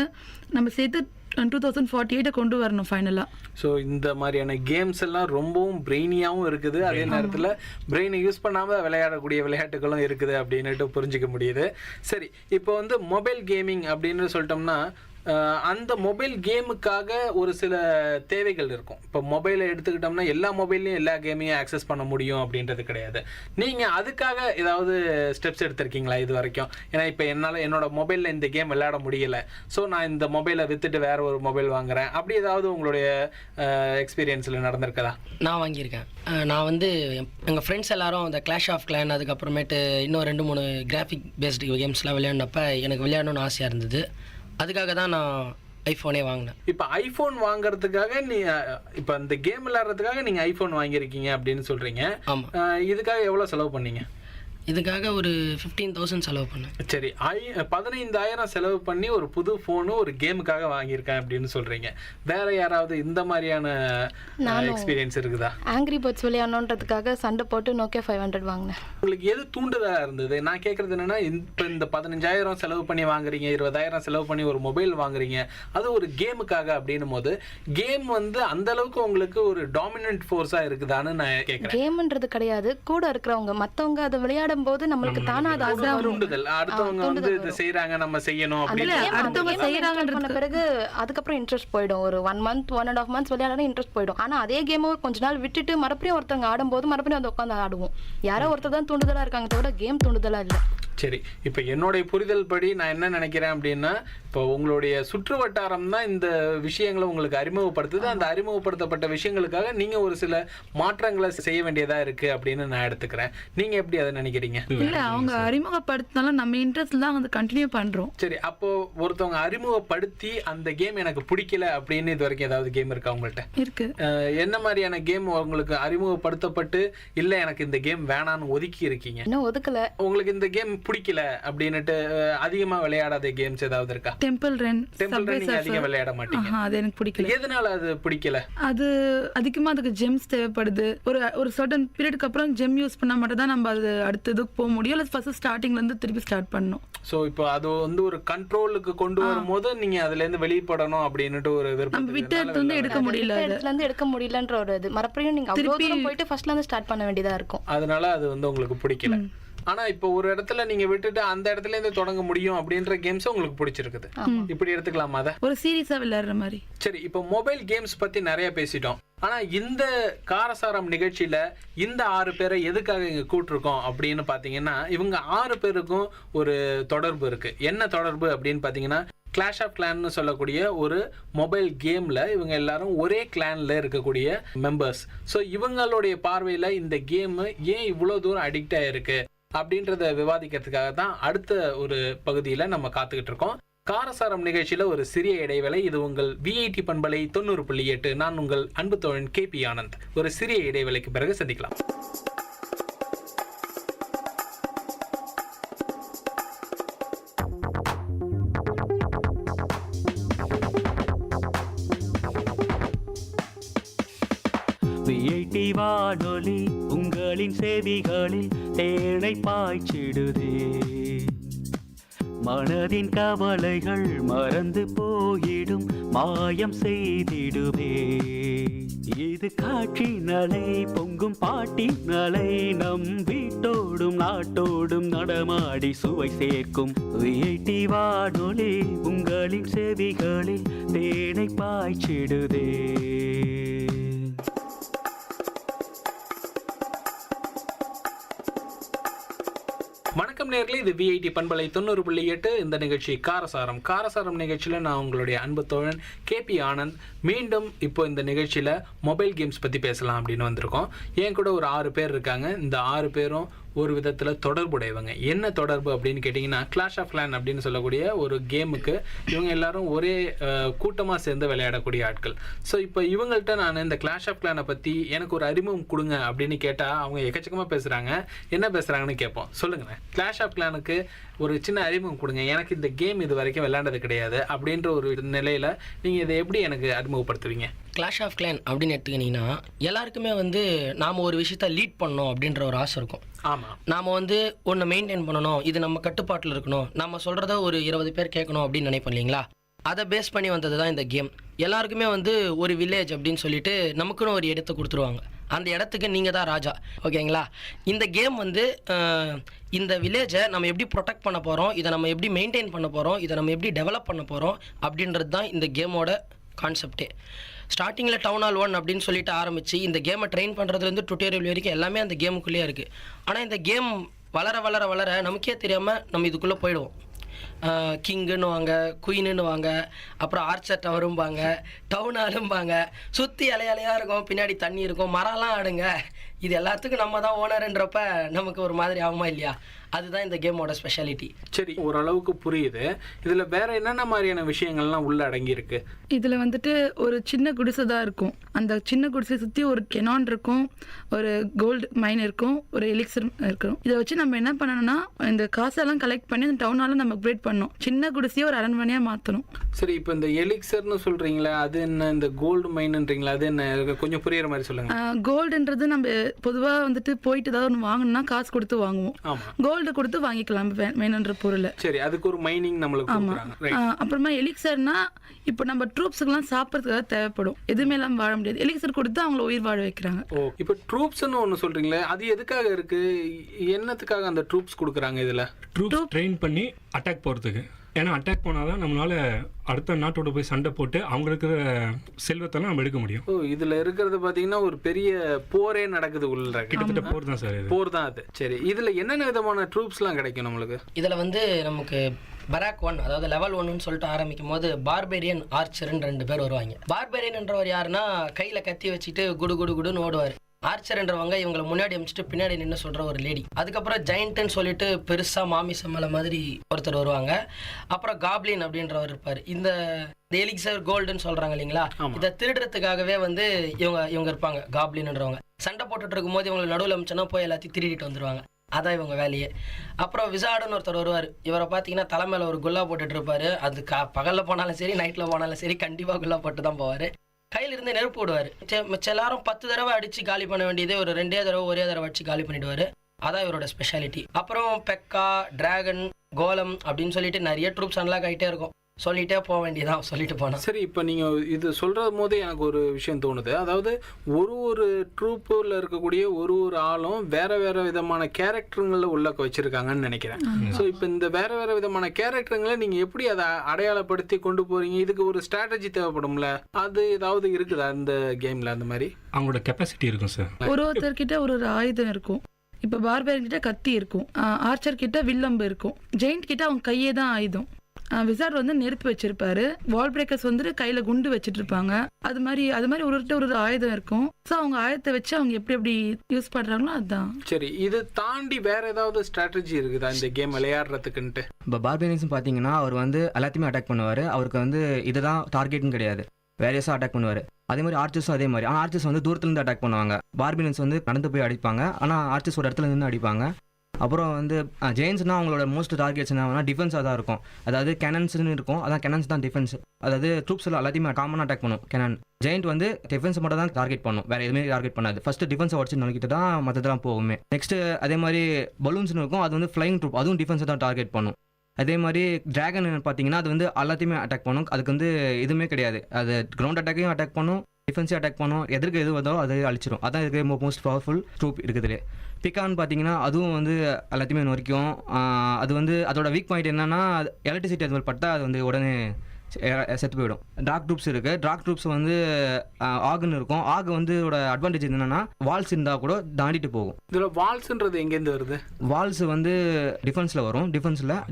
நம்ம சேர்த்து 2048 கொண்டு வரணும் ஃபைனலாக. ஸோ இந்த மாதிரியான கேம்ஸ் எல்லாம் ரொம்பவும் பிரெயினியாகவும் இருக்குது, அதே நேரத்தில் பிரெயினை யூஸ் பண்ணாமல் விளையாடக்கூடிய விளையாட்டுகளும் இருக்குது அப்படின்னுட்டு புரிஞ்சிக்க முடியுது. சரி, இப்போ வந்து மொபைல் கேமிங் அப்படின்னு சொல்லிட்டோம்னா அந்த மொபைல் கேமுக்காக ஒரு சில தேவைகள் இருக்கும். இப்போ மொபைலை எடுத்துக்கிட்டோம்னா எல்லா மொபைல்லையும் எல்லா கேமையும் ஆக்சஸ் பண்ண முடியும் அப்படின்றது கிடையாது. நீங்கள் அதுக்காக ஏதாவது ஸ்டெப்ஸ் எடுத்திருக்கீங்களா இது வரைக்கும்? ஏன்னா இப்போ என்னால் என்னோட மொபைலில் இந்த கேம் விளையாட முடியல, ஸோ நான் இந்த மொபைலை விற்றுட்டு வேற ஒரு மொபைல் வாங்குறேன், அப்படி ஏதாவது உங்களுடைய எக்ஸ்பீரியன்ஸில் நடந்திருக்கதா? நான் வாங்கியிருக்கேன். நான் வந்து எங்கள் ஃப்ரெண்ட்ஸ் எல்லாரும் இந்த கிளாஷ் ஆஃப் கிளான், அதுக்கப்புறமேட்டு இன்னும் 2-3 கிராஃபிக் பேஸ்டு கேம்ஸ்லாம் விளையாடினப்ப எனக்கு விளையாடணும்னு ஆசையாக இருந்தது. அதுக்காக தான் நான் ஐஃபோனே வாங்கினேன். இப்போ ஐஃபோன் வாங்குறதுக்காக இப்போ இந்த கேம் விளையாடுறதுக்காக நீங்கள் ஐஃபோன் வாங்கியிருக்கீங்க அப்படின்னு சொல்கிறீங்க. ஆமாம். இதுக்காக எவ்வளோ செலவு பண்ணீங்க? இதுக்காக ஒரு 15,000 செலவு பண்ணேன். சரி, 15,000 செலவு பண்ணி ஒரு புது ஃபோனு ஒரு கேமுக்காக வாங்கியிருக்கேன் அப்படின்னு சொல்கிறீங்க. வேற யாராவது இந்த மாதிரியான எக்ஸ்பீரியன்ஸ் இருக்குதா? ஆங்கிரி பேர்ட்ஸ் விளையாடணுன்றதுக்காக சண்டை போட்டு நோக்கியா 500 வாங்கினேன். உங்களுக்கு எது தூண்டுதலாக இருந்தது? நான் கேட்குறது என்னென்னா, இப்போ இந்த 15,000 செலவு பண்ணி வாங்குறீங்க, 20,000 செலவு பண்ணி ஒரு மொபைல் வாங்குறீங்க, அது ஒரு கேமுக்காக அப்படின்னும் போது கேம் வந்து அந்த அளவுக்கு உங்களுக்கு ஒரு டாமினன்ட் ஃபோர்ஸாக இருக்குதான்னு நான் கேட்குறேன். கேம்ன்றது கிடையாது, கூட இருக்கிறவங்க மற்றவங்க அதை விளையாடும் போது நம்மளுக்கு தானா அது தூண்டுதல், அடுத்தவங்க வந்து இது செய்றாங்க நம்ம செய்யணும் அப்படின்னு அடுத்தவங்க செய்யறாங்கன்ற பிறகு அதுக்கப்புறம் இன்ட்ரெஸ்ட் போயிடும். ஒரு 1 month 1.5 months விளையாடணும், இன்ட்ரெஸ்ட் போயிடும். ஆனா அதே கேம் கொஞ்ச நாள் விட்டுட்டு மறுபடியும் ஒருத்தவங்க ஆடும்போது மறுபடியும் அதை உட்காந்து ஆடுவோம். யாரோ ஒருத்தர் தான் தூண்டுதலா இருக்காங்க தவிர கேம் தூண்டுதலா இல்லை. சரி, இப்போ என்னுடைய புரிதல் படி நான் என்ன நினைக்கிறேன் அப்படின்னா, இப்போ உங்களுடைய சுற்று வட்டாரம் தான் இந்த விஷயங்களை உங்களுக்கு அறிமுகப்படுத்துது. அந்த அறிமுகப்படுத்தப்பட்ட விஷயங்களுக்காக நீங்கள் ஒரு சில மாற்றங்களை செய்ய வேண்டியதாக இருக்குது அப்படின்னு நான் எடுத்துக்கிறேன். நீங்கள் எப்படி அதை நினைக்கிறீங்க? இல்லை, அவங்க அறிமுகப்படுத்தினாலும் நம்ம இன்ட்ரெஸ்ட் தான் வந்து கண்டினியூ பண்ணுறோம். சரி, அப்போ ஒருத்தவங்க அறிமுகப்படுத்தி அந்த கேம் எனக்கு பிடிக்கல அப்படின்னு இது வரைக்கும் ஏதாவது கேம் இருக்கா உங்கள்கிட்ட? இருக்கு. என்ன மாதிரியான கேம் உங்களுக்கு அறிமுகப்படுத்தப்பட்டு இல்லை எனக்கு இந்த கேம் வேணான்னு ஒதுக்கி இருக்கீங்க? இன்னும் ஒதுக்கல. உங்களுக்கு இந்த கேம் பிடிக்கல அப்படின்னுட்டு அதிகமா விளையாடாத கேம்ஸ் ஏதாவது இருக்கா? டெம்பிள் ரன் நீங்க அதிகம் விளையாட மாட்டீங்க. அது எனக்கு பிடிக்கல. எதனால அது பிடிக்கல? அது அதிகமா அதுக்கு ஜெம்ஸ் தேவைப்படுது. ஒரு சர்டன் பீரியடுக்கு அப்புறம் ஜெம் யூஸ் பண்ணா மட்டும் தான் நம்ம அது அடுத்ததுக்கு போக முடியும். இல்லை ஃபர்ஸ்ட் ஸ்டார்டிங்ல இருந்து திருப்பி ஸ்டார்ட் பண்ணணும். ஸோ இப்போ அது வந்து ஒரு கண்ட்ரோலுக்கு கொண்டு வரும்போது நீங்க அதுல இருந்து வெளிப்படணும் அப்படின்னுட்டு ஒரு விருப்பம். நம்ம விட்டு எடுத்து வந்து எடுக்க முடியல, இடத்துல இருந்து எடுக்க முடியலன்ற ஒரு இது. மறுபடியும் நீங்க அவ்வளவு தூரம் போயிட்டு ஃபர்ஸ்ட்ல இருந்து ஸ்டார்ட் பண்ண வேண்டியதா இருக்கும். அதனால அது வந்து உங்களுக்கு பிடிக்கல. ஆனா இப்போ ஒரு இடத்துல நீங்க விட்டுட்டு அந்த இடத்துல இருந்து தொடங்க முடியும் அப்படின்ற கேம்ஸ் உங்களுக்கு பிடிச்சிருக்குது. இப்படி எடுத்துக்கலாமா அதை? ஒரு சீரியஸா விளையாடுற மாதிரி. சரி, இப்போ மொபைல் கேம்ஸ் பத்தி நிறைய பேசிட்டோம். ஆனா இந்த காரசாரம் நிகழ்ச்சியில இந்த 6 பேரை எதுக்காக இங்க கூட்டிருக்கோம் அப்படின்னு பாத்தீங்கன்னா, இவங்க 6 பேருக்கும் ஒரு தொடர்பு இருக்கு. என்ன தொடர்பு அப்படின்னு பாத்தீங்கன்னா, கிளாஷ் ஆஃப் கிளான்னு சொல்லக்கூடிய ஒரு மொபைல் கேம்ல இவங்க எல்லாரும் ஒரே கிளான்ல இருக்கக்கூடிய மெம்பர்ஸ். ஸோ இவங்களுடைய பார்வையில இந்த கேம் ஏன் இவ்வளவு தூரம் அடிக்ட் ஆயிருக்கு அப்படின்றத விவாதிக்கிறதுக்காக தான் அடுத்த ஒரு பகுதியில நம்ம காத்துக்கிட்டு இருக்கோம். காரசாரம் நிகழ்ச்சியில ஒரு சிறிய இடைவேளை. இது உங்கள் விஐடி பண்பலை 90.8. நான் உங்கள் அன்பு தோழன் KP ஆனந்த். ஒரு சிறிய இடைவேளைக்கு பிறகு சந்திக்கலாம். விஐடி வானொலி உங்களின் செவிகளில் தேனை பாய்ச்சிடுதே. மனதின் கவலைகள் மறந்து போயிடும், மாயம் செய்திடுமே. இது காற்றினலை பொங்கும் பாட்டினலை, நம் வீட்டோடும் நாட்டோடும் நடமாடி சுவை சேர்க்கும். விஐடி வானொலி உங்களின் செவிகளில் தேனை பாய்ச்சிடுதே. வணக்கம் நேயர்களே, இது விஐடி பண்பலை 90.8. இந்த நிகழ்ச்சி காரசாரம் நிகழ்ச்சியில் நான் உங்களுடைய அன்பு தோழன் KP ஆனந்த். மீண்டும் இப்போ இந்த நிகழ்ச்சியில் மொபைல் கேம்ஸ் பற்றி பேசலாம் அப்படின்னு வந்திருக்கோம். என் கூட ஒரு 6 பேர் இருக்காங்க. இந்த 6 பேரும் ஒரு விதத்தில் தொடர்புடையவங்க. என்ன தொடர்பு அப்படின்னு கேட்டிங்கன்னா, கிளாஷ் ஆஃப் கிளான் அப்படின்னு சொல்லக்கூடிய ஒரு கேமுக்கு இவங்க எல்லாரும் ஒரே கூட்டமாக சேர்ந்து விளையாடக்கூடிய ஆட்கள். ஸோ இப்போ இவங்கள்ட்ட நான் இந்த கிளாஷ் ஆஃப் கிளானை பற்றி எனக்கு ஒரு அறிமுகம் கொடுங்க அப்படின்னு கேட்டால் அவங்க எக்கச்சக்கமாக பேசுகிறாங்க. என்ன பேசுகிறாங்கன்னு கேட்போம். சொல்லுங்களேன், கிளாஷ் ஆஃப் கிளானுக்கு ஒரு சின்ன அறிமுகம் கொடுங்க. எனக்கு இந்த கேம் இது வரைக்கும் விளையாண்டது கிடையாது அப்படின்ற ஒரு நிலையில் நீங்கள் இதை எப்படி எனக்கு அறிமுகப்படுத்துவீங்க? கிளாஷ் ஆஃப் கிளான் அப்படின்னு எடுத்துக்கிட்டிங்கன்னா, எல்லாருக்குமே வந்து நாம் ஒரு விஷயத்த லீட் பண்ணணும் அப்படின்ற ஒரு ஆசை இருக்கும். ஆமாம். நாம் வந்து ஒன்று மெயின்டைன் பண்ணணும், இது நம்ம கட்டுப்பாட்டில் இருக்கணும், நம்ம சொல்கிறத ஒரு 20 பேர் கேட்கணும் அப்படின்னு நினைப்போம் இல்லைங்களா? அதை பேஸ் பண்ணி வந்தது தான் இந்த கேம். எல்லாருக்குமே வந்து ஒரு வில்லேஜ் அப்படின்னு சொல்லிட்டு நமக்குன்னு ஒரு இடத்த கொடுத்துருவாங்க. அந்த இடத்துக்கு நீங்கள் தான் ராஜா. ஓகேங்களா? இந்த கேம் வந்து இந்த வில்லேஜை நம்ம எப்படி ப்ரொடெக்ட் பண்ண போகிறோம், இதை நம்ம எப்படி மெயின்டைன் பண்ண போகிறோம், இதை நம்ம எப்படி டெவலப் பண்ண போகிறோம் அப்படின்றது தான் இந்த கேமோட கான்செப்டே. ஸ்டார்டிங்கில் டவுன் ஹால் 1 அப்படின்னு சொல்லிட்டு ஆரம்பித்து இந்த கேமை ட்ரெயின் பண்ணுறதுலேருந்து டுட்டோரியல் வரைக்கும் எல்லாமே அந்த கேமுக்குள்ளேயே இருக்குது. ஆனால் இந்த கேம் வளர வளர வளர நமக்கே தெரியாமல் நம்ம இதுக்குள்ளே போயிடுவோம். கிங்குன்னு வாங்க, குயின்னு வாங்க, அப்புறம் ஆர்ச்சர் டவரும்பாங்க, டவுன் ஹாலும்பாங்க, சுற்றி இலையாக இருக்கும், பின்னாடி தண்ணி இருக்கும், மரம்லாம் ஆடுங்க. இது எல்லாத்துக்கும் நம்ம தான் ஓனருன்றப்ப நமக்கு ஒரு மாதிரி ஆகுமா இல்லையா? அதுதான் இந்த கேமோட ஸ்பெஷாலிட்டி. சரி, ஓரளவுக்கு புரியுது. இதில் வேற என்னென்ன மாதிரியான விஷயங்கள்லாம் உள்ள அடங்கியிருக்கு? இதில் வந்துட்டு ஒரு சின்ன குடிசை தான் இருக்கும். அந்த சின்ன குடிசை சுற்றி ஒரு கெனான் இருக்கும், ஒரு கோல்டு மைன் இருக்கும், ஒரு எலிக்சர் இருக்கும். இதை வச்சு நம்ம என்ன பண்ணணும்னா இந்த காசெல்லாம் கலெக்ட் பண்ணி அந்த டவுனால நம்ம அப்கிரேட் பண்ணணும். சின்ன குடிசையை ஒரு அரண்மனையாக மாற்றணும். சரி, இப்போ இந்த எலிக்சர்னு சொல்கிறீங்களா, அது என்ன? இந்த கோல்டு மைன்ன்றீங்களா, அது என்ன? கொஞ்சம் புரியுற மாதிரி சொல்லுங்கள். கோல்டுன்றது நம்ம பொதுவாக வந்துட்டு போயிட்டு ஏதாவது ஒன்று வாங்கணும்னா காசு கொடுத்து வாங்குவோம். ஆமாம், கோல்டு கொடுத்து வாங்கிக்கலாம் மெயின்ன்ற பொருளை. சரி, அதுக்கு ஒரு மைனிங் நம்மளுக்கு கொடுக்குறாங்க. அப்புறமா எலிக்சர்னா இப்போ நம்ம ட்ரூப்ஸுக்கெல்லாம் சாப்பிட்றதுக்காக தேவைப்படும், எதுவுமே இல்லாமல் வாழ முடியாது. எலிக்சர் கொடுத்து அவங்கள உயிர் வாழ வைக்கிறாங்க. ஓ, இப்போ ட்ரூப்ஸ்ன்னு ஒன்று சொல்கிறீங்களே, அது எதுக்காக இருக்குது? என்னத்துக்காக அந்த ட்ரூப்ஸ் கொடுக்குறாங்க? இதில் ட்ரூப்ஸ் ட்ரெயின் பண்ணி அட்டாக் போகிறதுக்கு. ஏன்னா அட்டாக் போனால் தான் நம்மளால் அடுத்த நாட்டோட போய் சண்டை போட்டு அவங்க இருக்கிற செல்வத்தெல்லாம் நம்ம எடுக்க முடியும். ஓ, இதில் இருக்கிறது பார்த்தீங்கன்னா ஒரு பெரிய போரே நடக்குது உள்ள. கிட்டத்தட்ட போர் தான் சார், போர் தான் அது. சரி, இதில் என்னென்ன விதமான ட்ரூப்ஸ்லாம் கிடைக்கும் நம்மளுக்கு? இதில் வந்து நமக்கு பராக் 1, அதாவது லெவல் 1ன்னு சொல்லிட்டு ஆரம்பிக்கும் போது பார்பேரியன், ஆர்ச்சர்ன்னு 2 பேர் வருவாங்க. பார்பேரியன்ன்றவர் யாருன்னா கையில் கத்தி வச்சுட்டு குடு குடு குடுன்னு ஓடுவார். ஆர்ச்சர்ன்றவங்க இவங்களை முன்னாடி அமைச்சிட்டு பின்னாடி நின்று சொல்கிற ஒரு லேடி. அதுக்கப்புறம் ஜெயண்ட்னு சொல்லிட்டு பெருசாக மாமிசம் மேலே மாதிரி ஒருத்தர் வருவாங்க. அப்புறம் காப்ளின் அப்படின்றவர் இருப்பார். இந்த எலிக்சர் கோல்டுன்னு சொல்கிறாங்க இல்லைங்களா, இதை திருடுறதுக்காகவே வந்து இவங்க இருப்பாங்க, காப்ளின்ன்றவங்க. சண்டை போட்டுட்டு இருக்கும்போது இவங்களை நடுவில் அமைச்சோன்னா போய் எல்லாத்தையும் திருடிட்டு வந்துடுவாங்க. அதான் இவங்க வேலையே. அப்புறம் விசாடுன்னு ஒருத்தர் வருவார். இவரை பார்த்தீங்கன்னா தலைமையில் ஒரு குல்லா போட்டுட்டு இருப்பாரு. அது பகலில் போனாலும் சரி, நைட்டில் போனாலும் சரி, கண்டிப்பாக குல்லா போட்டு தான் போவார். கையில் இருந்து நெருப்பு விடுவார். மிச்சம் எல்லாரும் 10 தடவை அடித்து காலி பண்ண வேண்டியது ஒரு 2 தடவை ஒரே தடவை அடிச்சு காலி பண்ணிடுவார். அதான் இவரோட ஸ்பெஷாலிட்டி. அப்புறம் பெக்கா, டிராகன், கோலம் அப்படின்னு சொல்லிட்டு நிறைய ட்ரூப்ஸ் அன்லாக் ஆகிட்டே இருக்கும். சொல்லிட்டே போக வேண்டியதான், சொல்லிட்டு போனோம். சரி, இப்போ நீங்கள் இது சொல்கிற போது எனக்கு ஒரு விஷயம் தோணுது. அதாவது ஒரு ட்ரூப்பில் இருக்கக்கூடிய ஒரு ஆளும் வேற வேற விதமான கேரக்டருங்களில் உள்ள வச்சுருக்காங்கன்னு நினைக்கிறேன். ஸோ இப்போ இந்த வேற வேற விதமான கேரக்டருங்களை நீங்கள் எப்படி அதை அடையாளப்படுத்தி கொண்டு போகிறீங்க? இதுக்கு ஒரு ஸ்ட்ராட்டஜி தேவைப்படும்ல, அது ஏதாவது இருக்குதா இந்த கேமில்? அந்த மாதிரி அவங்களோட கெப்பாசிட்டி இருக்கும் சார். ஒருத்தர்கிட்ட ஒரு ஆயுதம் இருக்கும். இப்போ பார்பேரியன் கிட்ட கத்தி இருக்கும், ஆர்ச்சர் கிட்ட வில்லம்பு இருக்கும், ஜெயிண்ட் கிட்ட அவங்க கையே தான் ஆயுதம், விசார்ட் வந்து நெருப்பு வச்சிருப்பாரு, வால் பிரேக்கர்ஸ் வந்து கையில குண்டு வச்சிட்டு இருப்பாங்க. அது மாதிரி ஒரு ஆயுதம் இருக்கும். ஸோ அவங்க ஆயுதத்தை வச்சு அவங்க எப்படி யூஸ் பண்றாங்களோ அதுதான். சரி, இது தாண்டி வேற ஏதாவது ஸ்ட்ராட்டஜி இருக்குதா இந்த கேம் விளையாடுறதுக்குன்ட்டு? இப்போ பார்பேரியன்ஸ் பார்த்தீங்கன்னா அவர் வந்து எல்லாத்தையுமே அட்டாக் பண்ணுவார். அவருக்கு வந்து இதுதான் டார்கெட்னு கிடையாது, வேரியஸாக அட்டாக் பண்ணுவார். அதே மாதிரி ஆர்ச்சர்ஸும் அதே மாதிரி. ஆனால் ஆர்ச்சர்ஸ் வந்து தூரத்துலேருந்து அட்டாக் பண்ணுவாங்க. பார்பேரியன்ஸ் வந்து நடந்து போய் அடிப்பாங்க, ஆனால் ஆர்ச்சர்ஸ் ஒரு இடத்துல நின்று அடிப்பாங்க. அப்புறம் வந்து ஜெயின்ஸ்னால் அவங்களோட மோஸ்ட் டார்கெட்ஸ் என்ன டிஃபென்ஸாக தான் இருக்கும். அதாவது கேனன்ஸ்னு இருக்கும், அதான் கேனன்ஸ் தான் டிஃபென்ஸ். அதாவது ட்ரூப்ஸ் எல்லாம் எல்லாத்தையுமே காமனாக அட்டாக் பண்ணும் கேனன். ஜெயிண்ட் வந்து டிஃபென்ஸ் மட்டும் தான் டார்கெட் பண்ணும், வேறு எதுவுமே டார்கெட் பண்ணாது. ஃபஸ்ட்டு டிஃபென்ஸை உடச்சு நோக்கிட்டு தான் மற்றதெல்லாம் போகுமே. நெக்ஸ்ட்டு அதே மாதிரி பலூன்ஸ்னு இருக்கும், அது வந்து ஃப்ளைங் ட்ரூப், அதுவும் டிஃபென்ஸை தான் டார்கெட் பண்ணும். அதே மாதிரி டிராகன் பார்த்தீங்கன்னா அது வந்து எல்லாத்தையுமே அட்டாக் பண்ணும். அதுக்கு வந்து எதுவுமே கிடையாது, அது கிரவுண்ட் அட்டாக்கையும் அட்டாக் பண்ணும், டிஃபென்ஸையும் அட்டாக் பண்ணும், எதற்கு எது வந்தாலும் அதை அழிச்சிடும். அதான் இதுக்கு மோஸ்ட் பவர்ஃபுல் ட்ரூப் இருக்குதுலே. பிக்கான்னு பார்த்தீங்கன்னா அதுவும் வந்து எல்லாத்தையுமே நொறிக்கும். அது வந்து அதோட வீக் பாயிண்ட் என்னன்னா எலக்ட்ரிசிட்டி அது மாதிரி பட்டால் அது வந்து உடனே செத்து போயிடும். டார்க் ட்ரூப்ஸ் இருக்குது. டார்க் ட்ரூப்ஸ் வந்து ஆகுன்னு இருக்கும். ஆகு வந்து அட்வான்டேஜ் என்னன்னா வால்ஸ் இருந்தால் கூட தாண்டிட்டு போகும். இதில் வால்ஸ்ன்றது எங்கேருந்து வருது? வால்ஸ் வந்து டிஃபென்ஸில் வரும்.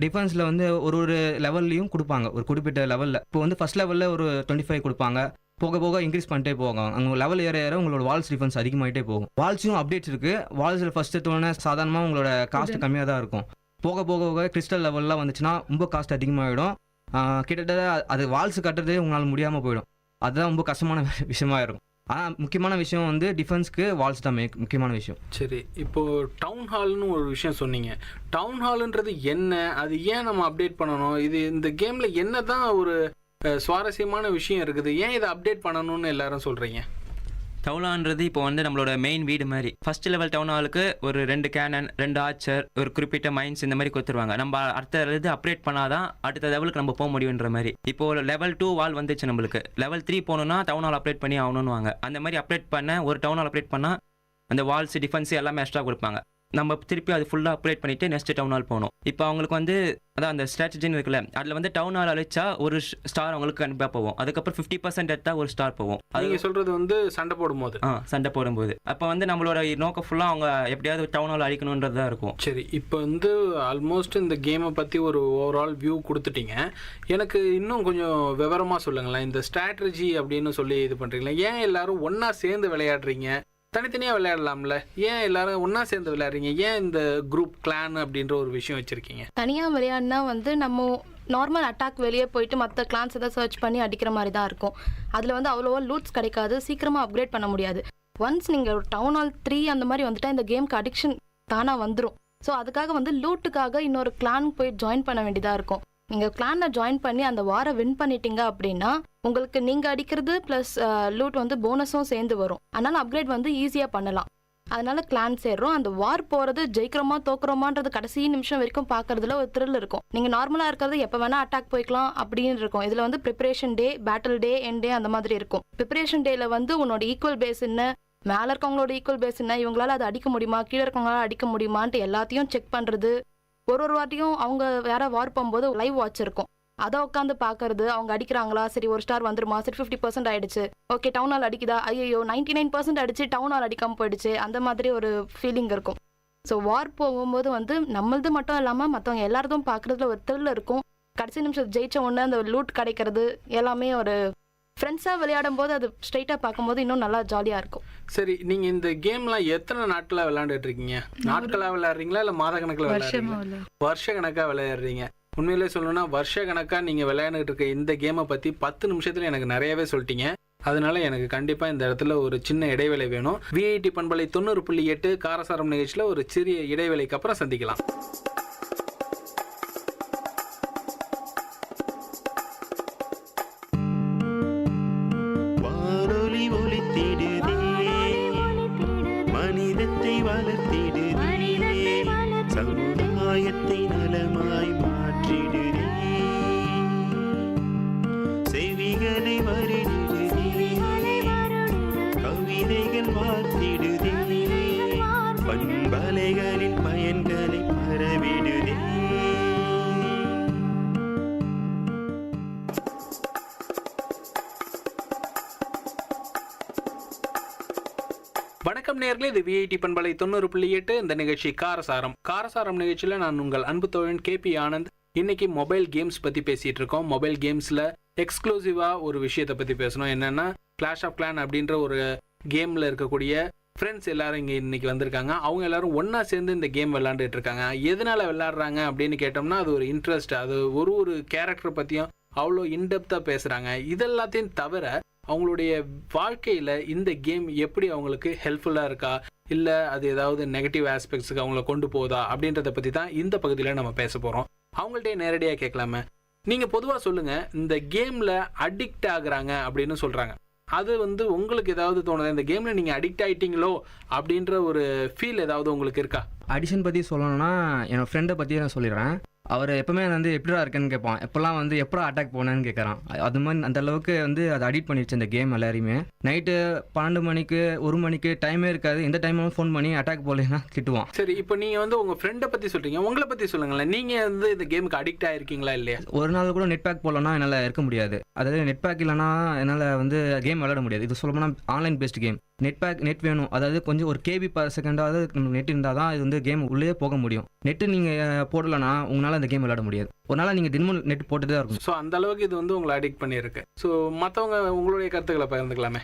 டிஃபென்ஸில் வந்து ஒரு லெவல்லையும் கொடுப்பாங்க, ஒரு குறிப்பிட்ட லெவலில். இப்போ வந்து ஃபர்ஸ்ட் லெவலில் ஒரு 25 கொடுப்பாங்க, போக போக இன்க்ரீஸ் பண்ணிட்டே போவாங்க. அங்கே லெவல் ஏற உங்களோட வால்ஸ் டிஃபென்ஸ் அதிகமாகிட்டே போகும். வால்ஸும் அப்டேட்ஸ் இருக்குது. வால்ஸில் ஃபஸ்ட்டு எடுத்தோடனே சாதாரணமாக உங்களோட காஸ்ட் கம்மியாக தான் இருக்கும். போக போக கிறிஸ்டல் லெவல்லாம் வந்துச்சுன்னா ரொம்ப காஸ்ட் அதிகமாகிடும். கிட்டத்தட்ட அது வால்ஸ் கட்டுறதே உங்களால் முடியாமல் போயிடும். அதுதான் ரொம்ப கஷ்டமான விஷயமா இருக்கும். ஆனால் முக்கியமான விஷயம் வந்து டிஃபென்ஸ்க்கு வால்ஸ் தான் முக்கியமான விஷயம். சரி, இப்போது டவுன் ஹால்னு ஒரு விஷயம் சொன்னீங்க. டவுன் ஹாலுன்றது என்ன, அது ஏன் நம்ம அப்டேட் பண்ணணும், இது இந்த கேமில் என்ன தான் ஒரு சுவாரஸ்யமான விஷயம் இருக்குது, ஏன் இதை அப்டேட் பண்ணணும்னு எல்லாரும் சொல்கிறீங்க? டவுன் ஹால்ன்றது இப்போ வந்து நம்மளோட மெயின் வீடு மாதிரி. ஃபர்ஸ்ட் லெவல் டவுன் ஹாலுக்கு ஒரு 2 கேனன், 2 ஆர்ச்சர், ஒரு குறிப்பிட்ட மைன்ஸ் இந்த மாதிரி கொடுத்துருவாங்க. நம்ம அடுத்த இது அப்கிரேட் பண்ணாதான் அடுத்த லெவலுக்கு நம்ம போக முடியுன்ற மாதிரி. இப்போ லெவல் 2 வால் வந்துச்சு நம்மளுக்கு. லெவல் 3 போகணும்னா டவுன் ஹால் அப்கிரேட் பண்ணி ஆகணும்னுவாங்க. அந்த மாதிரி அப்கிரேட் பண்ண ஒரு டவுன் ஹால் அப்கிரேட் பண்ணால் அந்த வால்ஸ் டிஃபென்ஸ் எல்லாமே எக்ஸ்ட்ரா கொடுப்பாங்க. நம்ம திருப்பி அது ஃபுல்லாக அப்கிரேட் பண்ணிட்டு நெக்ஸ்ட் டவுன் ஹால் போகணும். இப்போ அவங்களுக்கு வந்து அதான் அந்த ஸ்ட்ராட்டஜின்னு இருக்குல்ல, அதில் வந்து டவுன் ஹால் அழிச்சா ஒரு ஸ்டார் அவங்களுக்கு கண்டிப்பாக போகும். அதுக்கப்புறம் 50% எடுத்தால் ஒரு ஸ்டார் போகும். நீங்கள் சொல்கிறது வந்து சண்டை போடும்போது சண்டை போடும்போது அப்போ வந்து நம்மளோட நோக்கம் ஃபுல்லாக அவங்க எப்படியாவது டவுன் ஹால் அழிக்கணுன்றது தான் இருக்கும். சரி, இப்போ வந்து ஆல்மோஸ்ட் இந்த கேமை பற்றி ஒரு ஓவரால் வியூ கொடுத்துட்டீங்க. எனக்கு இன்னும் கொஞ்சம் விவரமாக சொல்லுங்களேன். இந்த ஸ்ட்ராட்டஜி அப்படின்னு சொல்லி இது பண்ணுறீங்களா? ஏன் எல்லாரும் ஒன்றா சேர்ந்து விளையாடுறீங்க? தனித்தனியாக விளையாடலாம்ல, ஏன் எல்லாரும் ஒன்றா சேர்ந்து விளையாடுறீங்க? ஏன் இந்த குரூப் கிளான் அப்படின்ற ஒரு விஷயம் வச்சுருக்கீங்க? தனியாக விளையாடினா வந்து நம்ம நார்மல் அட்டாக் வெளியே போயிட்டு மற்ற கிளான்ஸ் எதாவது சர்ச் பண்ணி அடிக்கிற மாதிரி தான் இருக்கும். அதில் வந்து அவ்வளோவா லூட்ஸ் கிடைக்காது, சீக்கிரமாக அப்கிரேட் பண்ண முடியாது. ஒன்ஸ் நீங்கள் ஒரு டவுன் ஹால் 3 அந்த மாதிரி வந்துட்டால் இந்த கேமுக்கு அடிக்ஷன் தானாக வந்துடும். ஸோ அதுக்காக வந்து லூட்டுக்காக இன்னொரு கிளான் போய் ஜாயின் பண்ண வேண்டியதாக இருக்கும். நீங்கள் கிளானை ஜாயின் பண்ணி அந்த வாரை வின் பண்ணிட்டீங்க அப்படின்னா உங்களுக்கு நீங்கள் அடிக்கிறது ப்ளஸ் லூட் வந்து போனஸும் சேர்ந்து வரும். அதனால் அப்கிரேட் வந்து ஈஸியாக பண்ணலாம். அதனால கிளான் சேர்றோம். அந்த வார் போகிறது ஜெயிக்கிறோமா தோக்குறோமான்றது கடைசி நிமிஷம் வரைக்கும் பார்க்கறதுல ஒரு த்ரில் இருக்கும். நீங்கள் நார்மலாக இருக்கிறது எப்போ வேணால் அட்டாக் போய்க்கலாம் அப்படின்னு இருக்கும். இதில் வந்து ப்ரிப்பரேஷன் டே, பேட்டில் டே, எண்ட் டே அந்த மாதிரி இருக்கும். ப்ரிப்பரேஷன் டேல வந்து உன்னோட ஈக்குவல் பேஸ் என்ன, மேலே இருக்கவங்களோட ஈக்குவல் பேஸ் என்ன, இவங்களால அதை அடிக்க முடியுமா, கீழே இருக்கவங்களால அடிக்க முடியுமான்ட்டு எல்லாத்தையும் செக் பண்ணுறது. ஒரு வாட்டியும் அவங்க வேற வார் போகும்போது லைவ் வாட்ச் இருக்கும், அதை உட்காந்து பார்க்கறது. அவங்க அடிக்கிறாங்களா, சரி ஒரு ஸ்டார் வந்துருமா, சரி 50% ஆயிடுச்சு, ஓகே டவுன் ஹால் அடிக்குதா, ஐயோ 99% அடிச்சு டவுன் ஹால் அடிக்காமல் போயிடுச்சு, அந்த மாதிரி ஒரு ஃபீலிங் இருக்கும். ஸோ வார் போகும்போது வந்து நம்மளது மட்டும் இல்லாமல் மற்றவங்க எல்லாரதும் பார்க்குறதுல ஒரு த்ரில் இருக்கும். கடைசி நிமிஷம் ஜெயிச்ச உடனே அந்த லூட் கிடைக்கிறது எல்லாமே ஒரு ஃப்ரெண்ட்ஸாக விளையாடும் போது அது ஸ்ட்ரைட்டாக பார்க்கும்போது இன்னும் நல்லா ஜாலியாக இருக்கும். சரி, நீங்கள் இந்த கேம்லாம் எத்தனை நாட்களாக விளையாண்டுட்டு இருக்கீங்க? நாட்களாக விளையாடுறீங்களா இல்லை மாத கணக்கில் விளையாடுறீங்களா? வருஷ கணக்காக விளையாடுறீங்க. உண்மையிலே சொல்லணும்னா வருஷ கணக்காக நீங்கள் விளையாண்டுட்டு இருக்க இந்த கேமை பற்றி 10 நிமிஷத்தில் எனக்கு நிறையவே சொல்லிட்டீங்க. அதனால எனக்கு கண்டிப்பாக இந்த இடத்துல ஒரு சின்ன இடைவேளை வேணும். விஐடி பண்பலை 90.8 காரசாரம் நிகழ்ச்சியில் ஒரு சிறிய இடைவேளைக்கு அப்புறம் சந்திக்கலாம். மனிதத்தை வளர்த்திடுதே, சமுதாயத்தை நலமாய் மாற்றிடுதே, செவிகளை வருடுதே, கவிதைகள் வார்த்திடுதே, பண்பலைகளின் பயன்களை பரவிடுதே. வணக்கம் நேயர்களே, இது விஐடி பண்பலை 90.8. இந்த நிகழ்ச்சி காரசாரம் நிகழ்ச்சியில் நான் உங்கள் அன்பு தோழன் KP ஆனந்த். இன்னைக்கு மொபைல் கேம்ஸ் பற்றி பேசிகிட்டு இருக்கோம். மொபைல் கேம்ஸில் எக்ஸ்க்ளூசிவாக ஒரு விஷயத்தை பற்றி பேசணும். என்னென்னா கிளாஷ் ஆஃப் கிளான் அப்படின்ற ஒரு கேமில் இருக்கக்கூடிய ஃப்ரெண்ட்ஸ் எல்லாரும் இங்கே இன்னைக்கு வந்திருக்காங்க. அவங்க எல்லாரும் ஒன்றா சேர்ந்து இந்த கேம் விளையாண்டுட்டு இருக்காங்க. எதனால் விளையாடுறாங்க அப்படின்னு கேட்டோம்னா அது ஒரு இன்ட்ரெஸ்ட். அது ஒரு கேரக்டர் பற்றியும் அவ்வளோ இன்டெப்த்தாக பேசுகிறாங்க. இதெல்லாத்தையும் தவிர அவங்களுடைய வாழ்க்கையில் இந்த கேம் எப்படி அவங்களுக்கு ஹெல்ப்ஃபுல்லாக இருக்கா, இல்லை அது ஏதாவது நெகட்டிவ் ஆஸ்பெக்ட்ஸுக்கு அவங்கள கொண்டு போகுதா அப்படின்றத பற்றி தான் இந்த பகுதியில் நம்ம பேச போகிறோம். அவங்கள்ட்டே நேரடியாக கேட்கலாமே, நீங்கள் பொதுவாக சொல்லுங்கள், இந்த கேமில் அடிக்ட் ஆகுறாங்க அப்படின்னு சொல்கிறாங்க. அது வந்து உங்களுக்கு ஏதாவது தோணுது, இந்த கேமில் நீங்கள் அடிக்ட் ஆகிட்டீங்களோ அப்படின்ற ஒரு ஃபீல் ஏதாவது உங்களுக்கு இருக்கா? அடிஷன் பற்றி சொல்லணும்னா என்னோடய ஃப்ரெண்டை பற்றி நான் சொல்லிடுறேன். அவர் எப்போவுமே வந்து எப்படிடா இருக்குன்னு கேட்பான். எப்போல்லாம் வந்து எப்படா அட்டாக் போனேன்னு கேட்குறான். அது மாதிரி அந்த அளவுக்கு வந்து அதை அடிக்ட் பண்ணிடுச்சு இந்த கேம் எல்லாரையுமே. நைட்டு 12 மணிக்கு 1 மணிக்கு டைமே இருக்காது, இந்த டைமும் ஃபோன் பண்ணி அட்டாக் போகலைன்னா திட்டுவான். சரி, இப்போ நீங்கள் வந்து உங்கள் ஃப்ரெண்டை பற்றி சொல்கிறீங்க, உங்களை பற்றி சொல்லுங்களேன். நீங்கள் வந்து இந்த கேமுக்கு அடிக்ட் ஆகிருக்கீங்களா இல்லையா? ஒரு நாள் கூட நெட் பேக் போடலன்னா என்னால் இருக்க முடியாது. அதாவது நெட் பேக் இல்லைனா என்னால் வந்து கேம் விளையாட முடியாது. இது சொல்லப்போனால் ஆன்லைன் பேஸ்ட் கேம். நெட் வேணும். அதாவது கொஞ்சம் ஒரு KB per செகண்டாவது நெட் இருந்தால் தான் இது வந்து கேம் உள்ளே போக முடியும். நெட்டு நீங்கள் போடலைன்னா உங்களால் அந்த கேம் விளையாட முடியாது. ஒரு நாள் நீங்கள் தினமும் நெட் போட்டு தான் இருக்கும். ஸோ அந்த அளவுக்கு இது வந்து உங்களை அடிக்ட் பண்ணியிருக்கு. ஸோ மற்றவங்க உங்களுடைய கருத்துக்களை பகிர்ந்துக்கலாமே.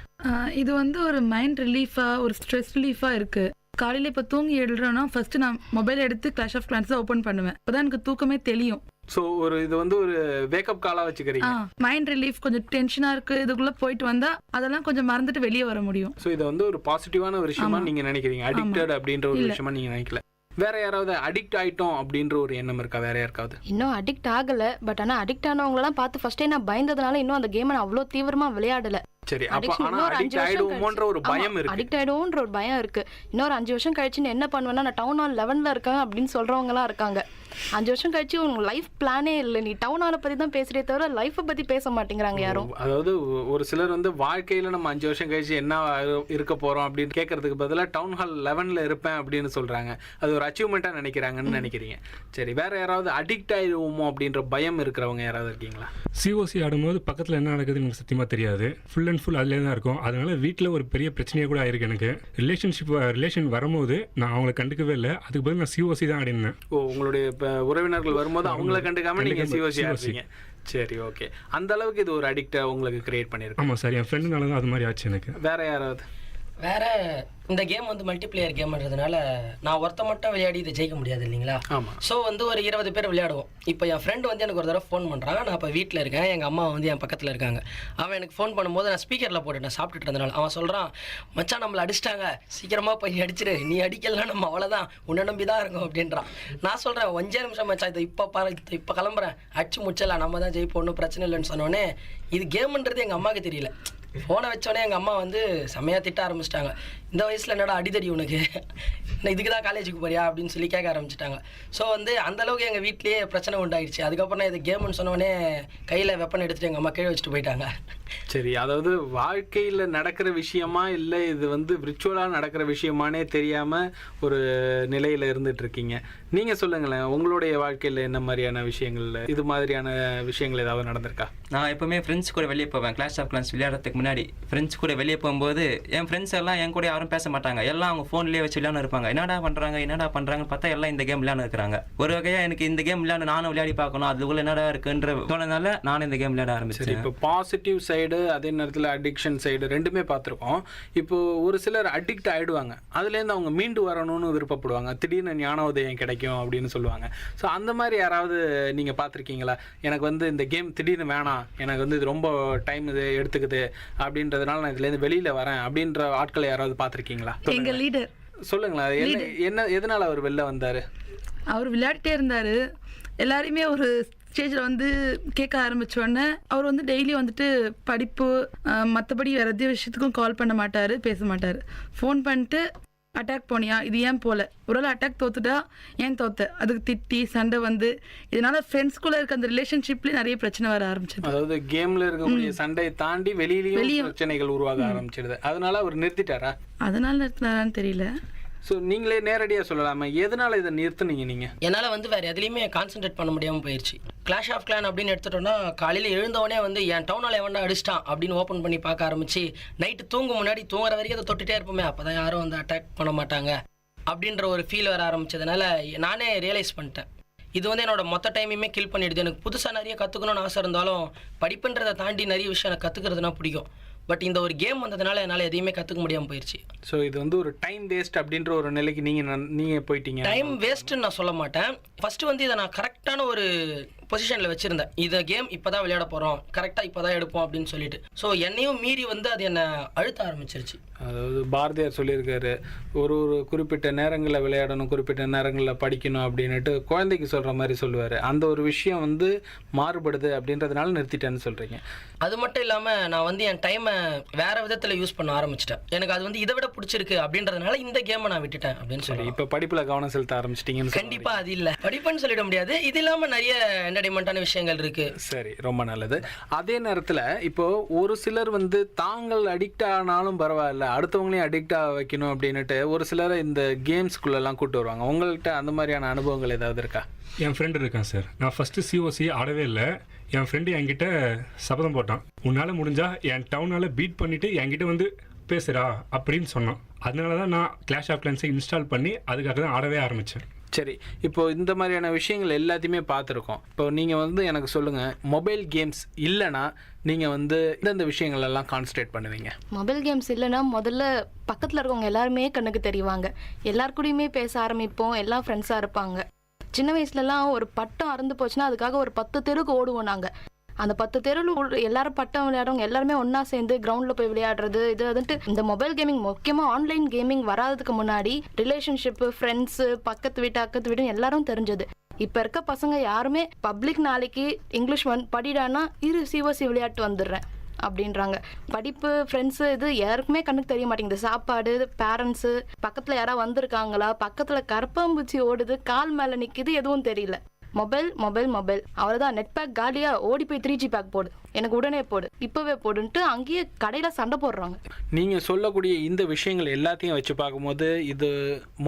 இது வந்து ஒரு மைண்ட் ரிலீஃபாக, ஒரு ஸ்ட்ரெஸ் ரிலீஃபாக இருக்குது. காலையில் இப்போ தூங்கி எழுறேன்னா ஃபர்ஸ்ட் நான் மொபைல் எடுத்து கிளாஷ் ஆஃப் கிளான்ஸ் ஓப்பன் பண்ணுவேன். அப்போதான் எனக்கு தூக்கமே தெளியும். ஸோ இது வந்து ஒரு வேக்கப் காலாக வச்சுக்கிறீங்க. மைண்ட் ரிலீஃப், கொஞ்சம் டென்ஷனாக இருக்குது, இதுக்குள்ளே போயிட்டு வந்தால் அதெல்லாம் கொஞ்சம் மறந்துட்டு வெளியே வர முடியும். ஸோ இதை வந்து ஒரு பாசிட்டிவான ஒரு விஷயமா நீங்கள் நினைக்கிறீங்க, அடிக்டட் அப்படின்ற ஒரு விஷயமா நீங்கள் நினைக்கல. வேற யாராவது அடிக்ட் ஆயிட்டோம் அப்படின்ற ஒரு எண்ணம் இருக்கா வேற யாருக்காவது? இன்னும் அடிக்ட் ஆகலை, பட் ஆனால் அடிக்ட் ஆனவங்களெல்லாம் பார்த்து ஃபர்ஸ்டே நான் பயந்ததுனால இன்னும் அந்த கேமை நான் அவ்வளோ தீவிரமாக விளையாடலை. சரி, அப்ப ஆனா அடிக்ட் ஆயிடுவோமோன்ற ஒரு பயம் இருக்கு. அடிக்ட் ஆயிடுவோன்ற ஒரு பயம் இருக்கு. இன்னொரு 5 வருஷம் கழிச்சு என்ன பண்ணுவேன்னா, நான் டவுன் ஹால் 11ல இருக்கேன் அப்படின்னு சொல்றவங்கலாம் இருக்காங்க. 5 வருஷம் கழிச்சு உங்க லைஃப் பிளானே இல்லை, நீ டவுன் ஹாலை பத்தி தான் பேசுறே தவிர லைஃபை பத்தி பேச மாட்டேங்கிறாங்க யாரும். அதாவது ஒரு சிலர் வந்து வாழ்க்கையில நம்ம 5 வருஷம் கழிச்சு என்ன இருக்க போறோம் அப்படின்னு கேட்கறதுக்கு பதிலாக டவுன் ஹால் 11ல இருப்பேன் அப்படின்னு சொல்றாங்க. அது ஒரு அச்சீவ்மெண்ட்டா நினைக்கிறாங்கன்னு நினைக்கிறீங்க. சரி, வேற யாராவது அடிக்ட் ஆயிடுவோமோ அப்படின்ற பயம் இருக்கிறவங்க யாராவது இருக்கீங்களா? சிஓசி ஆடும்போது பக்கத்தில் என்ன நடக்குதுன்னு எனக்கு சத்தியமாக தெரியாது. ஃபுல் அண்ட் ஃபுல் அதிலே தான் இருக்கும். அதனால வீட்டில் ஒரு பெரிய பிரச்சனையே கூட ஆயிருக்கு எனக்கு. ரிலேஷன் வரும்போது நான் அவங்களை கண்டுக்கவே இல்லை. அதுக்கு பதில் நான் சிஓசி தான் ஆடினேன். உங்களுடைய உறவினர்கள் வரும்போது அவங்கள கண்டுக்காம நீங்க சிஓசி ஆடுறீங்க. சரி, ஓகே. அந்த அளவுக்கு இது ஒரு அடிக்டா உங்களுக்கு கிரியேட் பண்ணிருக்கு. ஆமாம் சார், என் ஃப்ரெண்டுனால தான் அது மாதிரி ஆச்சு எனக்கு. வேற யாராவது? வேற இந்த கேம் வந்து மல்டிப்ளேயர் கேம்ன்றதுனால நான் ஒருத்த மட்டும் விளையாடி இதை ஜெயிக்க முடியாது இல்லைங்களா. ஸோ வந்து ஒரு 20 பேர் விளையாடுவோம். இப்போ என் ஃப்ரெண்டு வந்து எனக்கு ஒரு தடவை ஃபோன் பண்ணுறான். நான் இப்போ வீட்டில் இருக்கேன், எங்கள் அம்மா வந்து என் பக்கத்தில் இருக்காங்க. அவன் எனக்கு ஃபோன் பண்ணும்போது நான் ஸ்பீக்கரில் போட்டுட்டேன் சாப்பிட்டுட்டு இருந்தனால. அவன் சொல்கிறான், மச்சான் நம்மளை அடிச்சிட்டாங்க, சீக்கிரமாக போய் அடிச்சிரு, நீ அடிக்கலாம் நம்ம அவ்வளோதான், உன்னை நம்பி தான் இருக்கும் அப்படின்றான். நான் சொல்கிறேன் 5 நிமிஷம் மச்சான், இதை இப்போ கிளம்புறேன், அடிச்சு முடிச்சலாம், நம்ம தான் ஜெயிப்போம், ஒன்றும் பிரச்சனை இல்லைன்னு சொன்னோடனே இது கேம்ன்றது எங்கள் அம்மாவுக்கு தெரியல. ஃபோனை வச்சோடனே எங்கள் அம்மா வந்து செம்மையாக திட்ட ஆரம்பிச்சிட்டாங்க. இந்த வயசில் என்னடா அடிதடி உனக்கு, இதுக்கு தான் காலேஜுக்கு போறியா அப்படின்னு சொல்லி கேட்க ஆரம்பிச்சிட்டாங்க. ஸோ வந்து அந்தளவுக்கு எங்கள் வீட்லேயே பிரச்சனை உண்டாயிடுச்சு. அதுக்கப்புறம் நான் இது கேம்னு சொன்னோடனே கையில் வெப்பன் எடுத்துகிட்டு எங்கள் அம்மா கீழே வச்சுட்டு போயிட்டாங்க. சரி, அதாவது வாழ்க்கையில் நடக்கிற விஷயமா இல்லை இது வந்து விர்ச்சுவலாக நடக்கிற விஷயமானே தெரியாமல் ஒரு நிலையில் இருந்துட்டு இருக்கீங்க. நீங்கள் சொல்லுங்களேன், உங்களுடைய வாழ்க்கையில் என்ன மாதிரியான விஷயங்கள், இது மாதிரியான விஷயங்கள் ஏதாவது நடந்திருக்கா? நான் எப்போவுமே ஃப்ரெண்ட்ஸ் கூட வெளியே போவேன். கிளாஸ் ஆஃப் கிளான்ஸ் விளையாடுறதுக்கு முன்னாடி ஃப்ரெண்ட்ஸ் கூட வெளியே போகும்போது என் ஃப்ரெண்ட்ஸ் எல்லாம் என் கூட யாரும் பேச மாட்டாங்க. எல்லாம் அவங்க ஃபோன்லேயே வச்சு விளையாண்டு இருப்பாங்க. என்னடா பண்ணுறாங்கன்னு பார்த்தா எல்லாம் இந்த கேம் விளையாண்டு இருக்கிறாங்க. ஒரு வகையாக எனக்கு இந்த கேம் விளையாண்டு நானும் விளையாடி பார்க்கணும், அதுக்குள்ள என்னடா இருக்குன்ற தோணுனால நானும் இந்த கேம் விளையாட ஆரம்பிச்சேன். இப்போ பாசிட்டிவ் சைடு அதே நேரத்தில் அடிக்ஷன் சைடு ரெண்டுமே பார்த்துருக்கோம். இப்போ ஒரு சிலர் அடிக்ட் ஆகிடுவாங்க, அதுலேருந்து அவங்க மீண்டு வரணும்னு விருப்பப்படுவாங்க, திடீர்னு ஞானோதயம் கிடைக்கும் அப்படின்னு சொல்லுவாங்க. ஸோ அந்த மாதிரி யாராவது நீங்கள் பார்த்துருக்கீங்களா? எனக்கு வந்து இந்த கேம் திடீர்னு வேணாம், எனக்கு வந்து இது ரொம்ப டைம் இது எடுத்துக்குது அப்படின்றதுனால நான் இதுலேருந்து வெளியில் வரேன் அப்படின்ற ஆட்களை யாராவது பார்த்துருக்கீங்களா? எங்கள் லீடர் சொல்லுங்களேன், என்ன எதனால் அவர் வெளில வந்தார்? அவர் விளையாடிட்டே இருந்தார். எல்லாரையுமே ஒரு ஸ்டேஜில் வந்து கேட்க ஆரம்பித்தோடனே அவர் வந்து டெய்லி வந்துட்டு படிப்பு மற்றபடி வேறு எந்த விஷயத்துக்கும் கால் பண்ண மாட்டார், பேச மாட்டார். ஃபோன் பண்ணிட்டு அட்டாக் போனியா, இது ஏன் போல, ஒரு வேளை அட்டாக் தோத்துட்டா ஏன் தோத்த, அதுக்கு திட்டி சண்டை வந்து இதனால ஃப்ரெண்ட்ஸ்குள்ளே இருக்க அந்த ரிலேஷன்ஷிப்லேயே நிறைய பிரச்சனை வர ஆரம்பிச்சது. அதாவது கேமில் இருக்கக்கூடிய சண்டையை தாண்டி வெளியிலேயும் பிரச்சனைகள் உருவாக ஆரம்பிச்சிடுது. அதனால அவர் நிறுத்திட்டாரா? அதனால நிறுத்தினாரான்னு தெரியல. ஸோ நீங்களே நேரடியாக சொல்லலாமா, எதனால் இதை நிறுத்துனீங்க நீங்கள்? என்னால் வந்து வேறு எதுலேயுமே கான்சென்ட்ரேட் பண்ண முடியாமல் போயிடுச்சு. கிளாஷ் ஆஃப் கிளான் அப்படின்னு எடுத்துட்டோன்னா காலையில் எழுந்தவொடனே வந்து என் டவுனால் எவன்டா அடிச்சிட்டான் அப்படின்னு ஓப்பன் பண்ணி பார்க்க ஆரம்பிச்சு, நைட்டு தூங்கும் முன்னாடி தூங்குற வரைக்கும் அதை தொட்டுகிட்டே இருப்போமே, அப்போ தான் யாரும் வந்து அட்டாக் பண்ண மாட்டாங்க அப்படின்ற ஒரு ஃபீல் வர ஆரம்பிச்சதுனால நானே ரியலைஸ் பண்ணிட்டேன், இது வந்து என்னோட மொத்த டைமையுமே கில் பண்ணிடுது. எனக்கு புதுசாக நிறைய கற்றுக்கணும்னு ஆசை இருந்தாலும் படிப்புன்றதை தாண்டி நிறைய விஷயம் எனக்கு கற்றுக்கிறதுனா பிடிக்கும். பட் இந்த ஒரு கேம் வந்ததுனால என்னால் எதையுமே கற்றுக்க முடியாமல் போயிடுச்சு. ஸோ இது வந்து ஒரு டைம் வேஸ்ட் அப்படின்ற ஒரு நிலைக்கு நீங்கள் போயிட்டீங்க. டைம் வேஸ்ட்டுன்னு நான் சொல்ல மாட்டேன். ஃபஸ்ட்டு வந்து இதை நான் கரெக்டான ஒரு பொசிஷனில் வச்சுருந்தேன். இதை கேம் இப்போ தான் விளையாட போகிறோம், கரெக்டாக இப்போ தான் எடுப்போம் அப்படின்னு சொல்லிட்டு. ஸோ என்னையும் மீறி வந்து அது என்னை அழுத்த ஆரம்பிச்சிருச்சு. அதாவது பாரதியார் சொல்லியிருக்காரு, ஒரு குறிப்பிட்ட நேரங்களில் விளையாடணும், குறிப்பிட்ட நேரங்களில் படிக்கணும் அப்படின்ட்டு குழந்தைக்கு சொல்கிற மாதிரி சொல்லுவார். அந்த ஒரு விஷயம் வந்து மாறுபடுது அப்படின்றதுனால நிறுத்திட்டேன்னு சொல்கிறீங்க. அது மட்டும் இல்லாமல் நான் வந்து என் டைமை வேறு விதத்தில் யூஸ் பண்ண ஆரம்பிச்சிட்டேன். எனக்கு அது வந்து இதை விட பிடிச்சிருக்கு அப்படின்றதுனால இந்த கேமை நான் விட்டுட்டேன் அப்படின்னு சொல்லி. இப்போ படிப்பில் கவனம் செலுத்த ஆரம்பிச்சிட்டிங்கன்னு? கண்டிப்பாக அது இல்லை, படிப்புன்னு சொல்லிட முடியாது. இது இல்லாமல் நிறைய என்டர்டைன்மெண்ட்டான விஷயங்கள் இருக்குது. சரி, ரொம்ப நல்லது. அதே நேரத்தில் இப்போது ஒரு சிலர் வந்து தாங்கள் அடிக்ட் ஆனாலும் பரவாயில்ல, அடுத்தவங்களையும் அடிக்ட் ஆக வைக்கணும் அப்படின்னுட்டு ஒரு சிலர் இந்த கேம்ஸ்குள்ளெல்லாம் கூப்பிட்டு வருவாங்க. உங்கள்கிட்ட அந்த மாதிரியான அனுபவங்கள் ஏதாவது இருக்கா? என் ஃப்ரெண்டு இருக்கான் சார். நான் ஃபஸ்ட்டு சிஓசி ஆடவே இல்லை. என் ஃப்ரெண்டு என்கிட்ட சபதம் போட்டான், உன்னால் முடிஞ்சா என் டவுனால் பீட் பண்ணிவிட்டு என்கிட்ட வந்து பேசுகிறா அப்படின்னு சொன்னான். அதனால தான் நான் கிளாஷ் ஆஃப் கிளான்ஸை இன்ஸ்டால் பண்ணி அதுக்காக தான் ஆடவே ஆரம்பித்தேன். சரி, இப்போ இந்த மாதிரியான விஷயங்கள் எல்லாத்தையுமே பார்த்துருக்கோம். இப்போ நீங்கள் வந்து எனக்கு சொல்லுங்கள், மொபைல் கேம்ஸ் இல்லைன்னா நீங்கள் வந்து இந்த விஷயங்கள் எல்லாம் கான்சன்ட்ரேட் பண்ணுவீங்க? மொபைல் கேம்ஸ் இல்லைன்னா முதல்ல பக்கத்தில் இருக்கவங்க எல்லாருமே கண்ணுக்கு தெரிவாங்க, எல்லார் கூடயுமே பேச ஆரம்பிப்போம், எல்லாம் ஃப்ரெண்ட்ஸாக இருப்பாங்க. சின்ன வயசுலலாம் ஒரு பட்டம் அறந்து போச்சுன்னா அதுக்காக ஒரு 10 தெருக்கு ஓடுவோம் நாங்கள். அந்த 10 தெருவில் எல்லாரும் பட்டம் விளையாடுறவங்க எல்லாருமே ஒன்றா சேர்ந்து கிரவுண்டில் போய் விளையாடுறது. இது வந்துட்டு இந்த மொபைல் கேமிங், முக்கியமாக ஆன்லைன் கேமிங் வராததுக்கு முன்னாடி ரிலேஷன்ஷிப்பு, ஃப்ரெண்ட்ஸு, பக்கத்து வீட்டு எல்லாரும் தெரிஞ்சது. இப்போ இருக்க பசங்க யாருமே பப்ளிக் நாளைக்கு இங்கிலீஷ் படிடானா சிஓசி விளையாட்டு வந்துடுறேன், அப்படின்றாங்க. படிப்பு, ஃப்ரெண்ட்ஸு இது யாருக்குமே கண்ணுக்கு தெரிய மாட்டேங்குது. சாப்பாடு, பேரண்ட்ஸு, பக்கத்தில் யாராவது வந்திருக்காங்களா, பக்கத்தில் கரப்பாம்பூச்சி ஓடுது, கால் மேலே நிற்கிது, எதுவும் தெரியல. மொபைல் மொபைல் மொபைல், அவ்வளோதான். நெட் பேக் காலியாக, ஓடி போய் 3G பேக் போடு, எனக்கு உடனே போடு, இப்போவே போடுன்ட்டு அங்கேயே கடையில் சண்டை போடுறாங்க. நீங்கள் சொல்லக்கூடிய இந்த விஷயங்கள் எல்லாத்தையும் வச்சு பார்க்கும்போது இது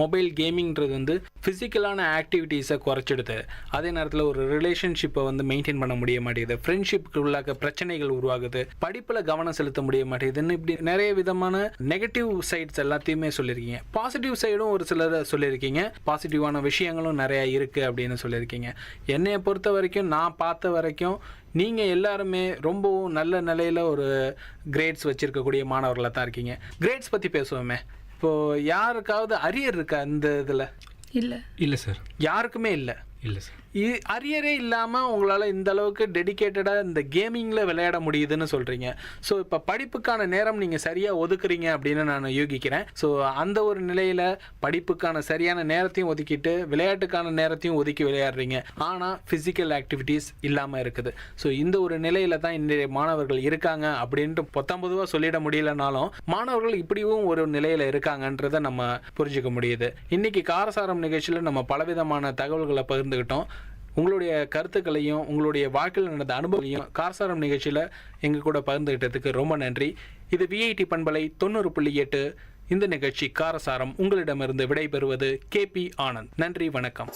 மொபைல் கேமிங்கிறது வந்து ஃபிசிக்கலான ஆக்டிவிட்டீஸை குறைச்சிடுது. அதே நேரத்தில் ஒரு ரிலேஷன்ஷிப்பை வந்து மெயின்டைன் பண்ண முடிய மாட்டேங்குது, ஃப்ரெண்ட்ஷிப்புக்கு உள்ளாக்க பிரச்சனைகள் உருவாகுது, படிப்பில் கவனம் செலுத்த முடிய மாட்டேங்குதுன்னு இப்படி நிறைய விதமான நெகட்டிவ் சைட்ஸ் எல்லாத்தையுமே சொல்லியிருக்கீங்க. பாசிட்டிவ் சைடும் ஒரு சிலர் சொல்லியிருக்கீங்க, பாசிட்டிவான விஷயங்களும் நிறையா இருக்குது அப்படின்னு சொல்லியிருக்கீங்க. என்னையை பொறுத்த வரைக்கும், நான் பார்த்த வரைக்கும் நீங்கள் எல்லாருமே ரொம்பவும் நல்ல நிலையில் ஒரு கிரேட்ஸ் வச்சுருக்கக்கூடிய மாணவர்களாக தான் இருக்கீங்க. கிரேட்ஸ் பற்றி பேசுவோமே. இப்போது யாருக்காவது அரியர் இருக்கா இந்த இதில்? இல்லை சார், யாருக்குமே இல்லை. இல்லை சார். அரியரே இல்லாமல் உங்களால் இந்த அளவுக்கு டெடிக்கேட்டடாக இந்த கேமிங்கில் விளையாட முடியுதுன்னு சொல்கிறீங்க. ஸோ இப்போ படிப்புக்கான நேரம் நீங்கள் சரியாக ஒதுக்குறீங்க அப்படின்னு நான் யூகிக்கிறேன். ஸோ அந்த ஒரு நிலையில் படிப்புக்கான சரியான நேரத்தையும் ஒதுக்கிட்டு விளையாட்டுக்கான நேரத்தையும் ஒதுக்கி விளையாடுறீங்க. ஆனால் ஃபிசிக்கல் ஆக்டிவிட்டீஸ் இல்லாமல் இருக்குது. ஸோ இந்த ஒரு நிலையில் தான் இன்றைய மாணவர்கள் இருக்காங்க அப்படின்ட்டு பொத்தாம்பதுவாக சொல்லிட முடியலனாலும் மாணவர்கள் இப்படியும் ஒரு நிலையில் இருக்காங்கன்றதை நம்ம புரிஞ்சுக்க முடியுது. இன்றைக்கி காரசாரம் நிகழ்ச்சியில் நம்ம பலவிதமான தகவல்களை பகிர்ந்துக்கிட்டோம். உங்களுடைய கருத்துக்களையும் உங்களுடைய வாழ்க்கையில் நடந்த அனுபவங்களையும் காரசாரம் நிகழ்ச்சியில் எங்கள் கூட பகிர்ந்துகிட்டதுக்கு ரொம்ப நன்றி. இது விஐடி பண்பலை 90.8. இந்த நிகழ்ச்சி காரசாரம். உங்களிடமிருந்து விடைபெறுவது KP ஆனந்த். நன்றி, வணக்கம்.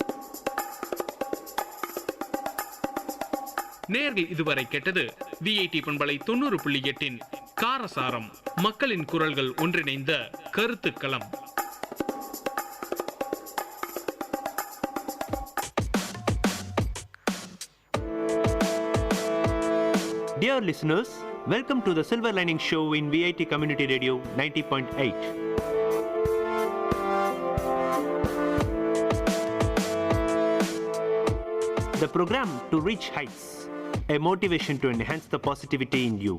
நேயர்கள் இதுவரை கேட்டது விஐடி பண்பலை 90.8 காரசாரம், மக்களின் குரல்கள் ஒன்றிணைந்த கருத்துக்களம். Dear listeners, welcome to the Silver Lining Show in VIT Community Radio 90.8. The program to reach heights, a motivation to enhance the positivity in you.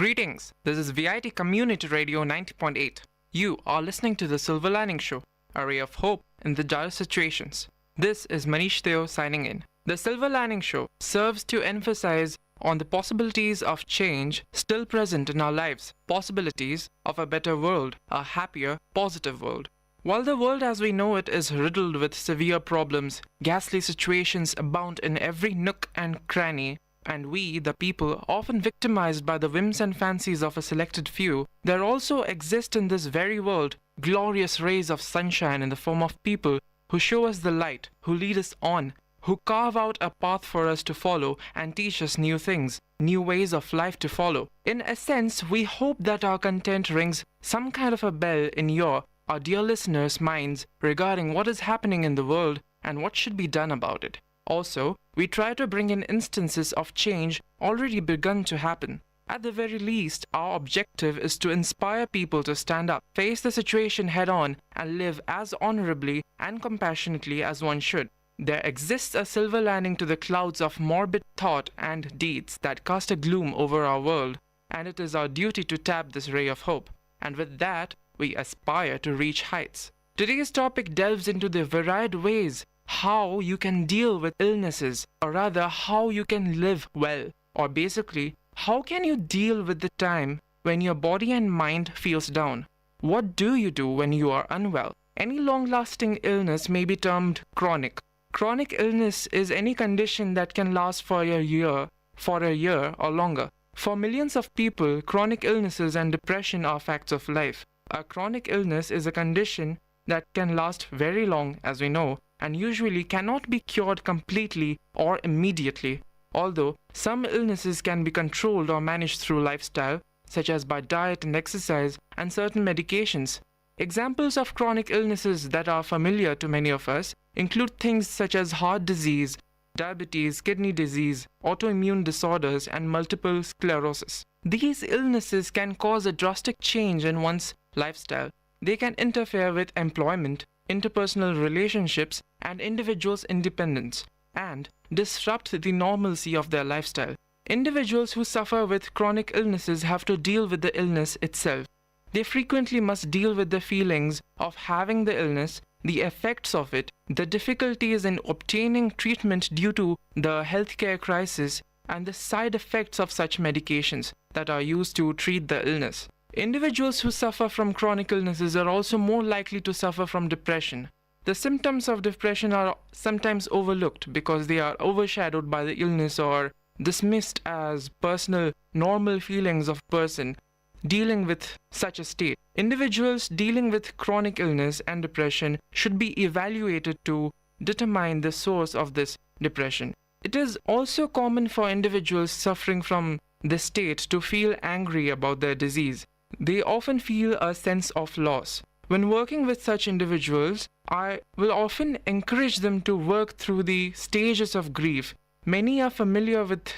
Greetings, this is VIT Community Radio 90.8. You are listening to the Silver Lining Show, a ray of hope in the dire situations. This is Manish Theo signing in. The Silver Lining Show serves to emphasize on the possibilities of change still present in our lives, possibilities of a better world, a happier, positive world. While the world as we know it is riddled with severe problems, ghastly situations abound in every nook and cranny, and we, the people, often victimized by the whims and fancies of a selected few, there also exist in this very world glorious rays of sunshine in the form of people who show us the light, who lead us on, who carve out a path for us to follow and teach us new things, new ways of life to follow. In a sense, we hope that our content rings some kind of a bell in your, our dear listeners' minds regarding what is happening in the world and what should be done about it. Also, we try to bring in instances of change already begun to happen. At the very least, our objective is to inspire people to stand up, face the situation head-on, and live as honorably and compassionately as one should. There exists a silver lining to the clouds of morbid thought and deeds that cast a gloom over our world, and it is our duty to tap this ray of hope. And with that, we aspire to reach heights. Today's topic delves into the varied ways how you can deal with illnesses, or rather how you can live well, or basically, how can you deal with the time when your body and mind feels down? What do you do when you are unwell? Any long-lasting illness may be termed chronic. Chronic illness is any condition that can last for a year or longer. For millions of people, chronic illnesses and depression are facts of life. A chronic illness is a condition that can last very long, as we know, and usually cannot be cured completely or immediately. Although some illnesses can be controlled or managed through lifestyle, such as by diet and exercise and certain medications. Examples of chronic illnesses that are familiar to many of us include things such as heart disease, diabetes, kidney disease, autoimmune disorders, and multiple sclerosis. These illnesses can cause a drastic change in one's lifestyle. They can interfere with employment, interpersonal relationships, and individuals' independence, and disrupt the normalcy of their lifestyle. Individuals who suffer with chronic illnesses have to deal with the illness itself. They frequently must deal with the feelings of having the illness the effects of it, the difficulties in obtaining treatment due to the healthcare crisis, and the side effects of such medications that are used to treat the illness. Individuals who suffer from chronic illnesses are also more likely to suffer from depression. The symptoms of depression are sometimes overlooked because they are overshadowed by the illness or dismissed as personal, normal feelings of person dealing with such a state. Individuals dealing with chronic illness and depression should be evaluated to determine the source of this depression. It is also common for individuals suffering from this state to feel angry about their disease. They often feel a sense of loss. When working with such individuals, I will often encourage them to work through the stages of grief. Many are familiar with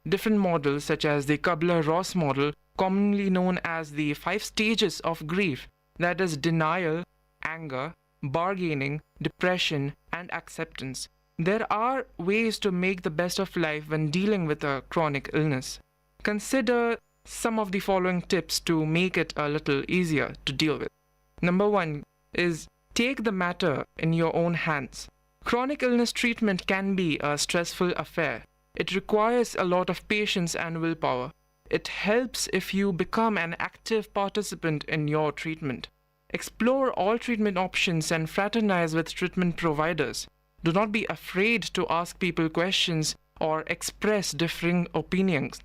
different models such as the Kubler-Ross model, commonly known as the 5 stages of grief, that is denial, anger, bargaining, depression, and acceptance. There are ways to make the best of life when dealing with a chronic illness. Consider some of the following tips to make it a little easier to deal with. Number 1 is take the matter in your own hands. Chronic illness treatment can be a stressful affair. It requires a lot of patience and willpower. It helps if you become an active participant in your treatment. Explore all treatment options and fraternize with treatment providers. Do not be afraid to ask people questions or express differing opinions.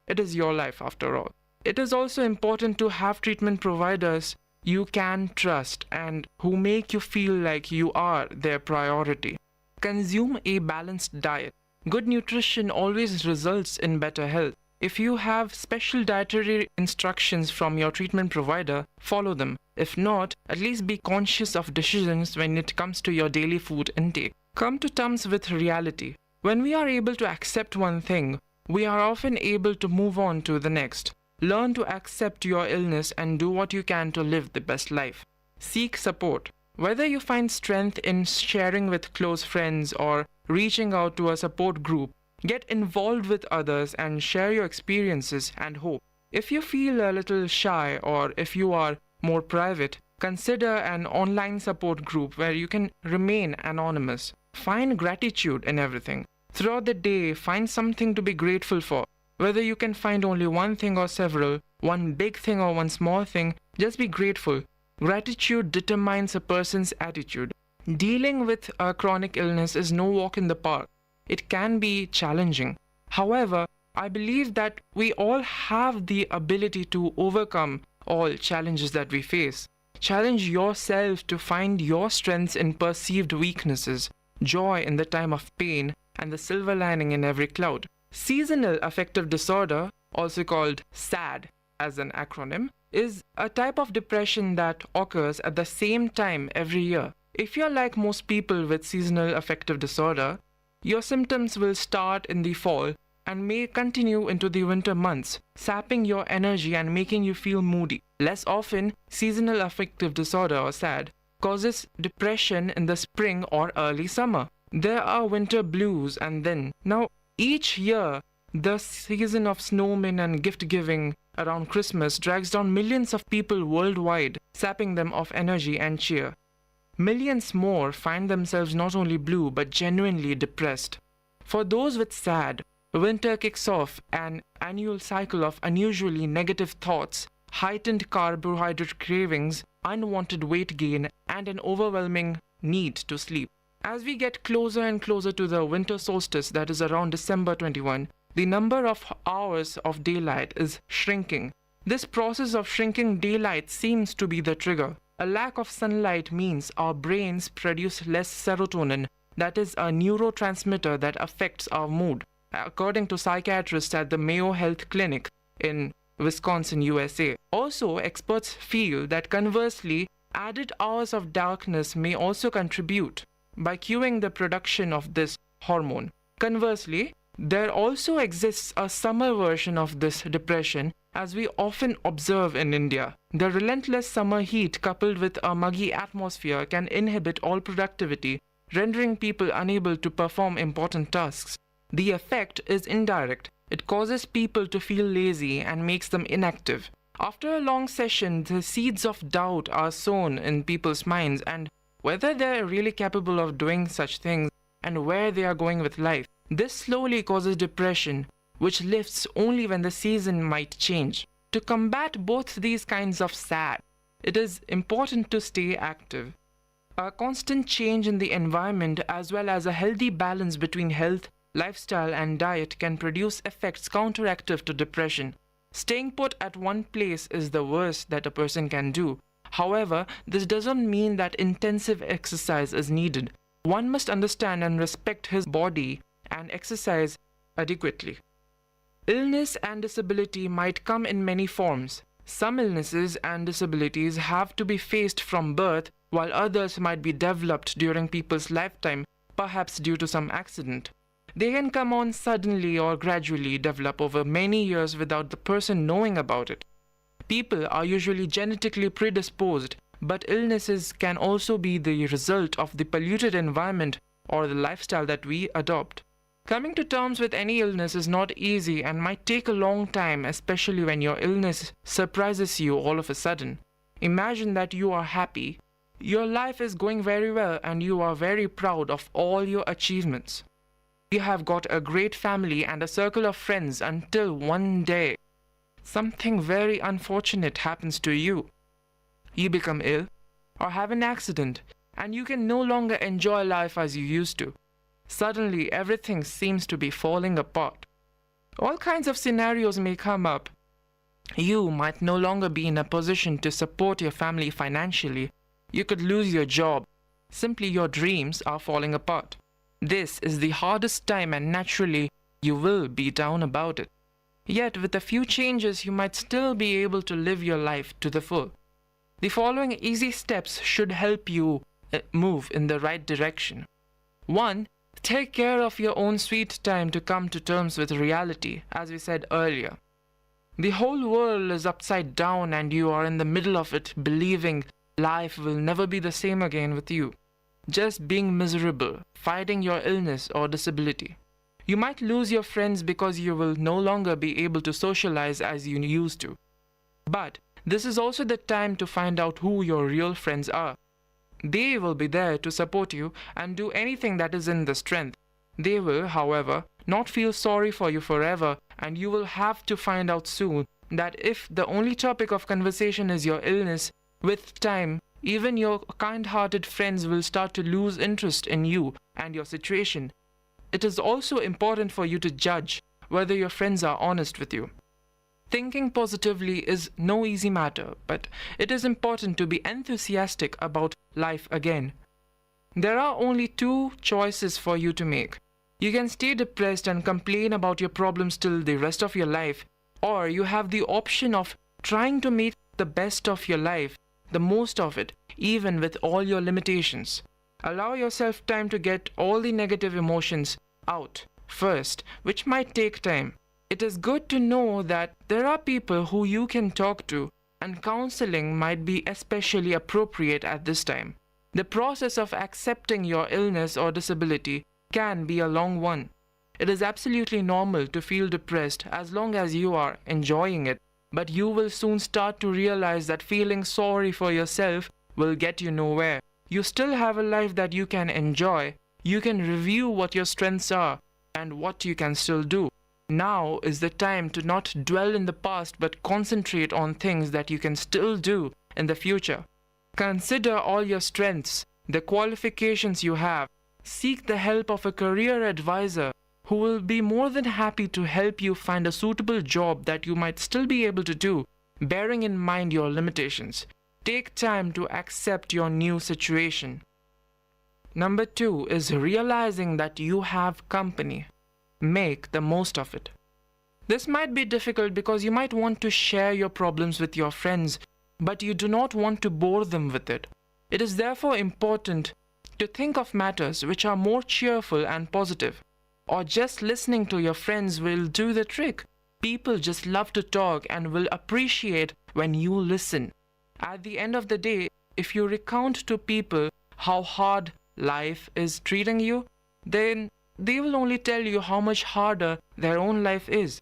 It is your life after all. It is also important to have treatment providers you can trust and who make you feel like you are their priority. Consume a balanced diet. Good nutrition always results in better health. If you have special dietary instructions from your treatment provider, follow them. If not, at least be conscious of decisions when it comes to your daily food intake. Come to terms with reality. When we are able to accept one thing, we are often able to move on to the next. Learn to accept your illness and do what you can to live the best life. Seek support. Whether you find strength in sharing with close friends or reaching out to a support group, get involved with others and share your experiences and hope. If you feel a little shy or if you are more private, consider an online support group where you can remain anonymous. Find gratitude in everything. Throughout the day, find something to be grateful for. Whether you can find only one thing or several, one big thing or one small thing, just be grateful. Gratitude determines a person's attitude. Dealing with a chronic illness is no walk in the park. It can be challenging. However, I believe that we all have the ability to overcome all challenges that we face. Challenge yourself to find your strengths in perceived weaknesses, joy in the time of pain, and the silver lining in every cloud. Seasonal affective disorder, also called SAD as an acronym, is a type of depression that occurs at the same time every year. If you're like most people with seasonal affective disorder, your symptoms will start in the fall and may continue into the winter months, sapping your energy and making you feel moody. Less often, seasonal affective disorder or SAD causes depression in the spring or early summer. There are winter blues and then. Now, each year, the season of snowmen and gift-giving around Christmas drags down millions of people worldwide, sapping them of energy and cheer. Millions more find themselves not only blue but genuinely depressed. For those with SAD, winter kicks off an annual cycle of unusually negative thoughts, heightened carbohydrate cravings, unwanted weight gain, and an overwhelming need to sleep. As we get closer and closer to the winter solstice, that is around December 21, the number of hours of daylight is shrinking. This process of shrinking daylight seems to be the trigger. A lack of sunlight means our brains produce less serotonin, that is a neurotransmitter that affects our mood, according to psychiatrists at the Mayo Health Clinic in Wisconsin, USA. Also, experts feel that conversely, added hours of darkness may also contribute by cueing the production of this hormone. Conversely, there also exists a summer version of this depression, as we often observe in India. The relentless summer heat coupled with a muggy atmosphere can inhibit all productivity, rendering people unable to perform important tasks. The effect is indirect. It causes people to feel lazy and makes them inactive. After a long session, the seeds of doubt are sown in people's minds and whether they're really capable of doing such things and where they are going with life. This slowly causes depression, which lifts only when the season might change. To combat both these kinds of sad, it is important to stay active. A constant change in the environment as well as a healthy balance between health, lifestyle and diet can produce effects counteractive to depression. Staying put at one place is the worst that a person can do. However, this doesn't mean that intensive exercise is needed. One must understand and respect his body and exercise adequately. Illness and disability might come in many forms. Some illnesses and disabilities have to be faced from birth, while others might be developed during people's lifetime, perhaps due to some accident. They can come on suddenly or gradually develop over many years without the person knowing about it. People are usually genetically predisposed, but illnesses can also be the result of the polluted environment or the lifestyle that we adopt. Coming to terms with any illness is not easy and might take a long time, especially when your illness surprises you all of a sudden. Imagine that you are happy. Your life is going very well and you are very proud of all your achievements. You have got a great family and a circle of friends until one day something very unfortunate happens to you. You become ill or have an accident and you can no longer enjoy life as you used to. Suddenly everything seems to be falling apart. All kinds of scenarios may come up. You might no longer be in a position to support your family financially. You could lose your job. Simply your dreams are falling apart. This is the hardest time and naturally you will be down about it. Yet with a few changes you might still be able to live your life to the full. The following easy steps should help you move in the right direction. 1. Take care of your own sweet time to come to terms with reality, as we said earlier. The whole world is upside down and you are in the middle of it, believing life will never be the same again with you. Just being miserable, fighting your illness or disability. You might lose your friends because you will no longer be able to socialize as you used to. But this is also the time to find out who your real friends are. They will be there to support you and do anything that is in their strength. They will, however, not feel sorry for you forever, and you will have to find out soon that if the only topic of conversation is your illness, with time, even your kind-hearted friends will start to lose interest in you and your situation. It is also important for you to judge whether your friends are honest with you. Thinking positively is no easy matter, but it is important to be enthusiastic about life again. There are only two choices for you to make. You can stay depressed and complain about your problems till the rest of your life, or you have the option of trying to make the best of your life, the most of it, even with all your limitations. Allow yourself time to get all the negative emotions out first, which might take time. It is good to know that there are people who you can talk to, and counseling might be especially appropriate at this time. The process of accepting your illness or disability can be a long one. It is absolutely normal to feel depressed as long as you are enjoying it, but you will soon start to realize that feeling sorry for yourself will get you nowhere. You still have a life that you can enjoy. You can review what your strengths are and what you can still do. Now is the time to not dwell in the past but concentrate on things that you can still do in the future. Consider all your strengths, the qualifications you have. Seek the help of a career advisor who will be more than happy to help you find a suitable job that you might still be able to do, bearing in mind your limitations. Take time to accept your new situation. Number 2 is realizing that you have company. Make the most of it. This might be difficult because you might want to share your problems with your friends, but you do not want to bore them with it. It is therefore important to think of matters which are more cheerful and positive. Or just listening to your friends will do the trick. People just love to talk and will appreciate when you listen. At the end of the day, if you recount to people how hard life is treating you, then they will only tell you how much harder their own life is.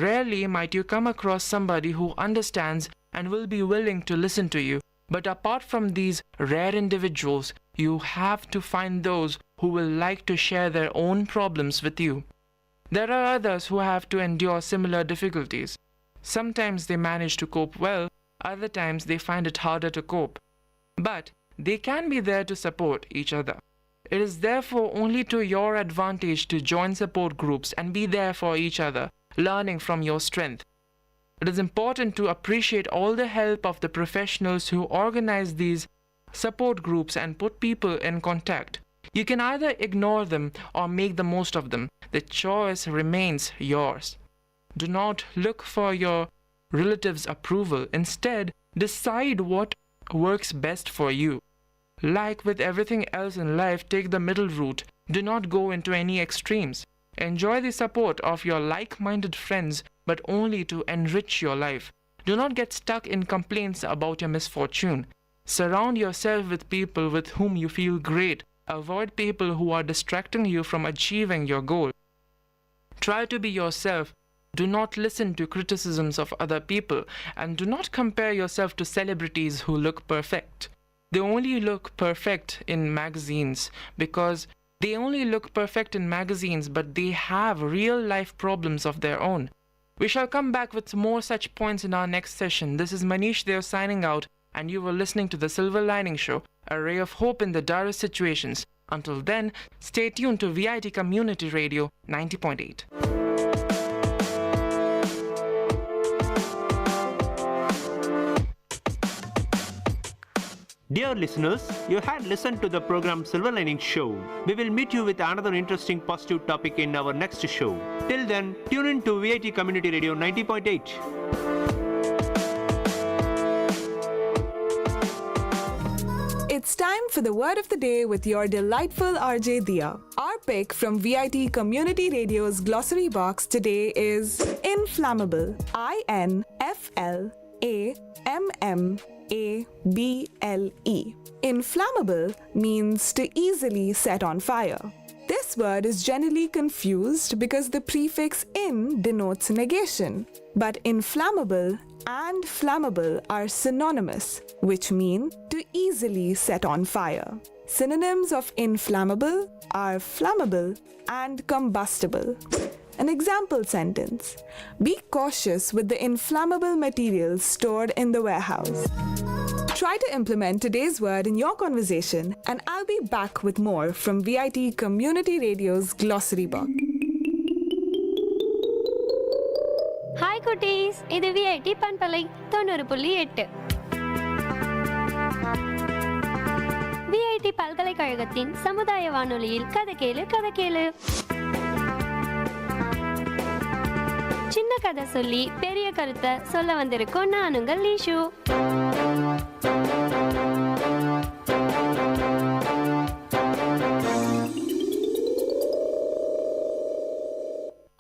Rarely might you come across somebody who understands and will be willing to listen to you. But apart from these rare individuals, you have to find those who will like to share their own problems with you. There are others who have to endure similar difficulties. Sometimes they manage to cope well, other times they find it harder to cope. But they can be there to support each other. It is therefore only to your advantage to join support groups and be there for each other, learning from your strength. It is important to appreciate all the help of the professionals who organize these support groups and put people in contact. You can either ignore them or make the most of them. The choice remains yours. Do not look for your relatives' approval. Instead, decide what works best for you. Like with everything else in life, take the middle route. Do not go into any extremes. Enjoy the support of your like-minded friends, but only to enrich your life. Do not get stuck in complaints about your misfortune. Surround yourself with people with whom you feel great. Avoid people who are distracting you from achieving your goal. Try to be yourself. Do not listen to criticisms of other people, and do not compare yourself to celebrities who look perfect. They only look perfect in magazines because they only look perfect in magazines, but they have real life problems of their own. We shall come back with more such points in our next session. This is Manish Deo signing out, and you were listening to The Silver Lining Show, a ray of hope in the direst situations. Until then, stay tuned to VIT Community Radio 90.8. Dear listeners, you had listened to the program Silver Lining Show. We will meet you with another interesting positive topic in our next show. Till then, tune in to VIT Community Radio 90.8. It's time for the word of the day with your delightful RJ Dia. Our pick from VIT Community Radio's glossary box today is inflammable. INFLAMMABLE. Inflammable means to easily set on fire. This word is generally confused because the prefix in denotes negation, but inflammable and flammable are synonymous, which mean to easily set on fire. Synonyms of inflammable are flammable and combustible. An example sentence: be cautious with the inflammable materials stored in the warehouse. Try to implement today's word in your conversation, and I'll be back with more from VIT Community Radio's glossary box. Hi குட்டீஸ், இது VIT பண்பலை 90.8. VIT பல்கலைக்கழகத்தின் சமுதாய வானொலியில் கதை கேளு. சின்ன கதை சொல்லி பெரிய கருத்தை சொல்ல வந்திருக்கோம். நான் உங்கள் லீஷு.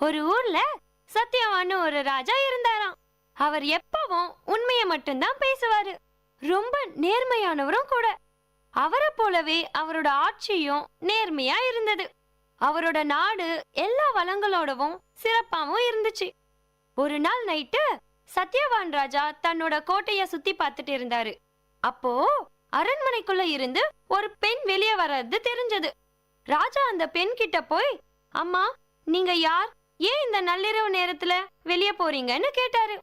ஒரு ஊர்ல சத்யவான்னு ஒரு ராஜா இருந்தாராம். அவர் எப்பவும் உண்மையை மட்டும்தான் பேசுவாரு. ரொம்ப நேர்மையானவரும் கூட. அவரை போலவே அவரோட ஆட்சியும் நேர்மையா இருந்தது. அவரோட நாடு எல்லா வளங்களோடவும் சிறப்பாவும் இருந்துச்சு. ஒரு நாள் நைட்டு சத்யவான் ராஜா தன்னோட கோட்டைய சுத்தி பார்த்துட்டு இருந்தாரு. அப்போ அரண்மனைக்குள்ள இருந்து ஒரு பெண் வெளியே வர்றது தெரிஞ்சது. ராஜா அந்த பெண் கிட்ட போய், அம்மா நீங்க யார், ஏன் இந்த நள்ளிரவு நேரத்துல வெளியே போறீங்கன்னு கேட்டாரு.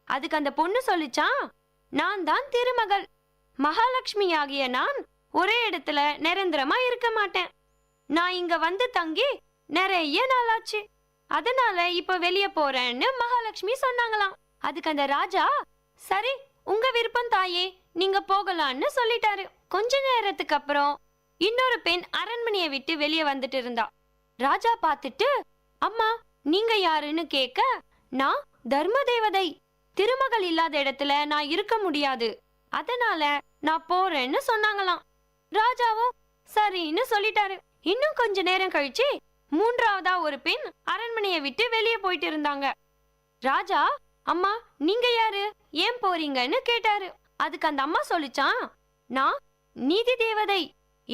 அதுக்கு அந்த பொண்ணு சொல்லிச்சான், நான் தான் திருமகள். மகாலட்சுமி ஆகிய நான் ஒரே இடத்துல நிரந்தரமா இருக்க மாட்டேன். நான் இங்க வந்து தங்கி நிறைய நாளாச்சு. அதனால இப்ப வெளியே போறேன்னு மகாலட்சுமி சொன்னாங்களாம். அதுக்கு அந்த ராஜா, சரி உங்க விருப்பம் தாயே, நீங்க போகலான்னு சொல்லிட்டாரு. கொஞ்ச நேரத்துக்கு அப்புறம் இன்னொரு பெண் அரண்மனையை விட்டு வெளியே வந்துட்டு இருந்தா. ராஜா பார்த்துட்டு, அம்மா நீங்க யாருன்னு கேட்க, நான் தர்ம தேவதை. திருமகள் இல்லாத இடத்துல நான் இருக்க முடியாது, அதனால நான் போறேன்னு சொன்னாங்களாம். ராஜாவும் சரின்னு சொல்லிட்டாரு. இன்னும் கொஞ்ச நேரம் கழிச்சு மூன்றாவதா ஒரு பெண் அரண்மனையை விட்டு வெளியே போயிட்டு இருந்தாங்க. ராஜா, அம்மா நீங்க யாரு, ஏன் போறீங்கன்னு கேட்டாரு. அதுக்கு அந்த அம்மா சொல்லிச்சான், நான் நீதி தேவதை.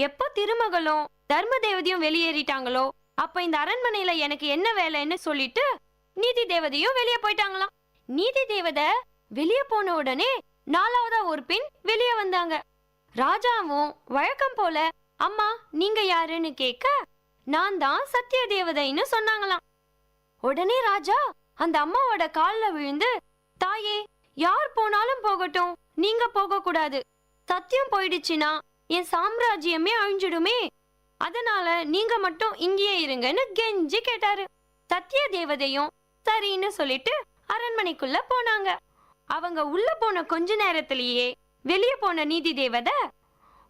எப்போ திருமகளும் தர்ம தேவதையும் வெளியேறிட்டாங்களோ அப்ப இந்த அரண்மனையில எனக்கு என்ன வேலைன்னு சொல்லிட்டு நீதி தேவதையும் வெளியே போயிட்டாங்களாம். நீதி தேவதை வெளியே போன உடனே 4வதா ஒரு பெண் வெளியே வந்தாங்க. ராஜாவும் வழக்கம் போல அம்மா நீங்க யாருன்னு கேட்க நான் தான் சத்திய தேவதைன்னு சொன்னாங்களாம். உடனே ராஜா அந்த அம்மாவோட காலில் விழுந்து, தாயே யார் போனாலும் போகட்டும், நீங்க போக கூடாது. சத்தியம் போயிடுச்சுன்னா என் சாம்ராஜ்யமே அழிஞ்சிடுமே, அதனால நீங்க மட்டும் இங்கேயே இருங்கன்னு கெஞ்சி கேட்டாரு. சத்திய தேவதையும் சரின்னு சொல்லிட்டு அரண்மனைக்குள்ள போனாங்க. அவங்க உள்ள போன கொஞ்ச நேரத்திலேயே வெளியே போன நீதி தேவதை,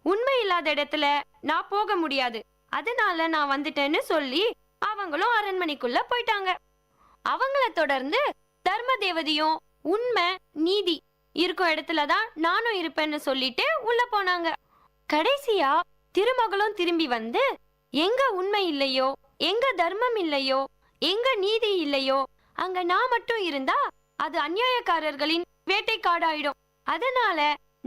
உண்மை இல்லாத இடத்துல நான் போக முடியாது, அதனால நான் வந்துட்டேன்னு சொல்லி அவங்களும் அரண்மனைக்குள்ள போயிட்டாங்க. அவங்கள தொடர்ந்து தர்ம தேவதையும் உண்மை நீதி இருக்கும் இடத்துலதான் நானும் இருப்பேன்னு சொல்லிட்டு உள்ள போனாங்க. கடைசியா திருமகளும் திரும்பி வந்து, எங்க உண்மை இல்லையோ, எங்க தர்மம் இல்லையோ, எங்க நீதி இல்லையோ, அங்க நான் மட்டும் இருந்தா அது அநியாயக்காரர்களின் வேட்டைக்காடாயிடும், அதனால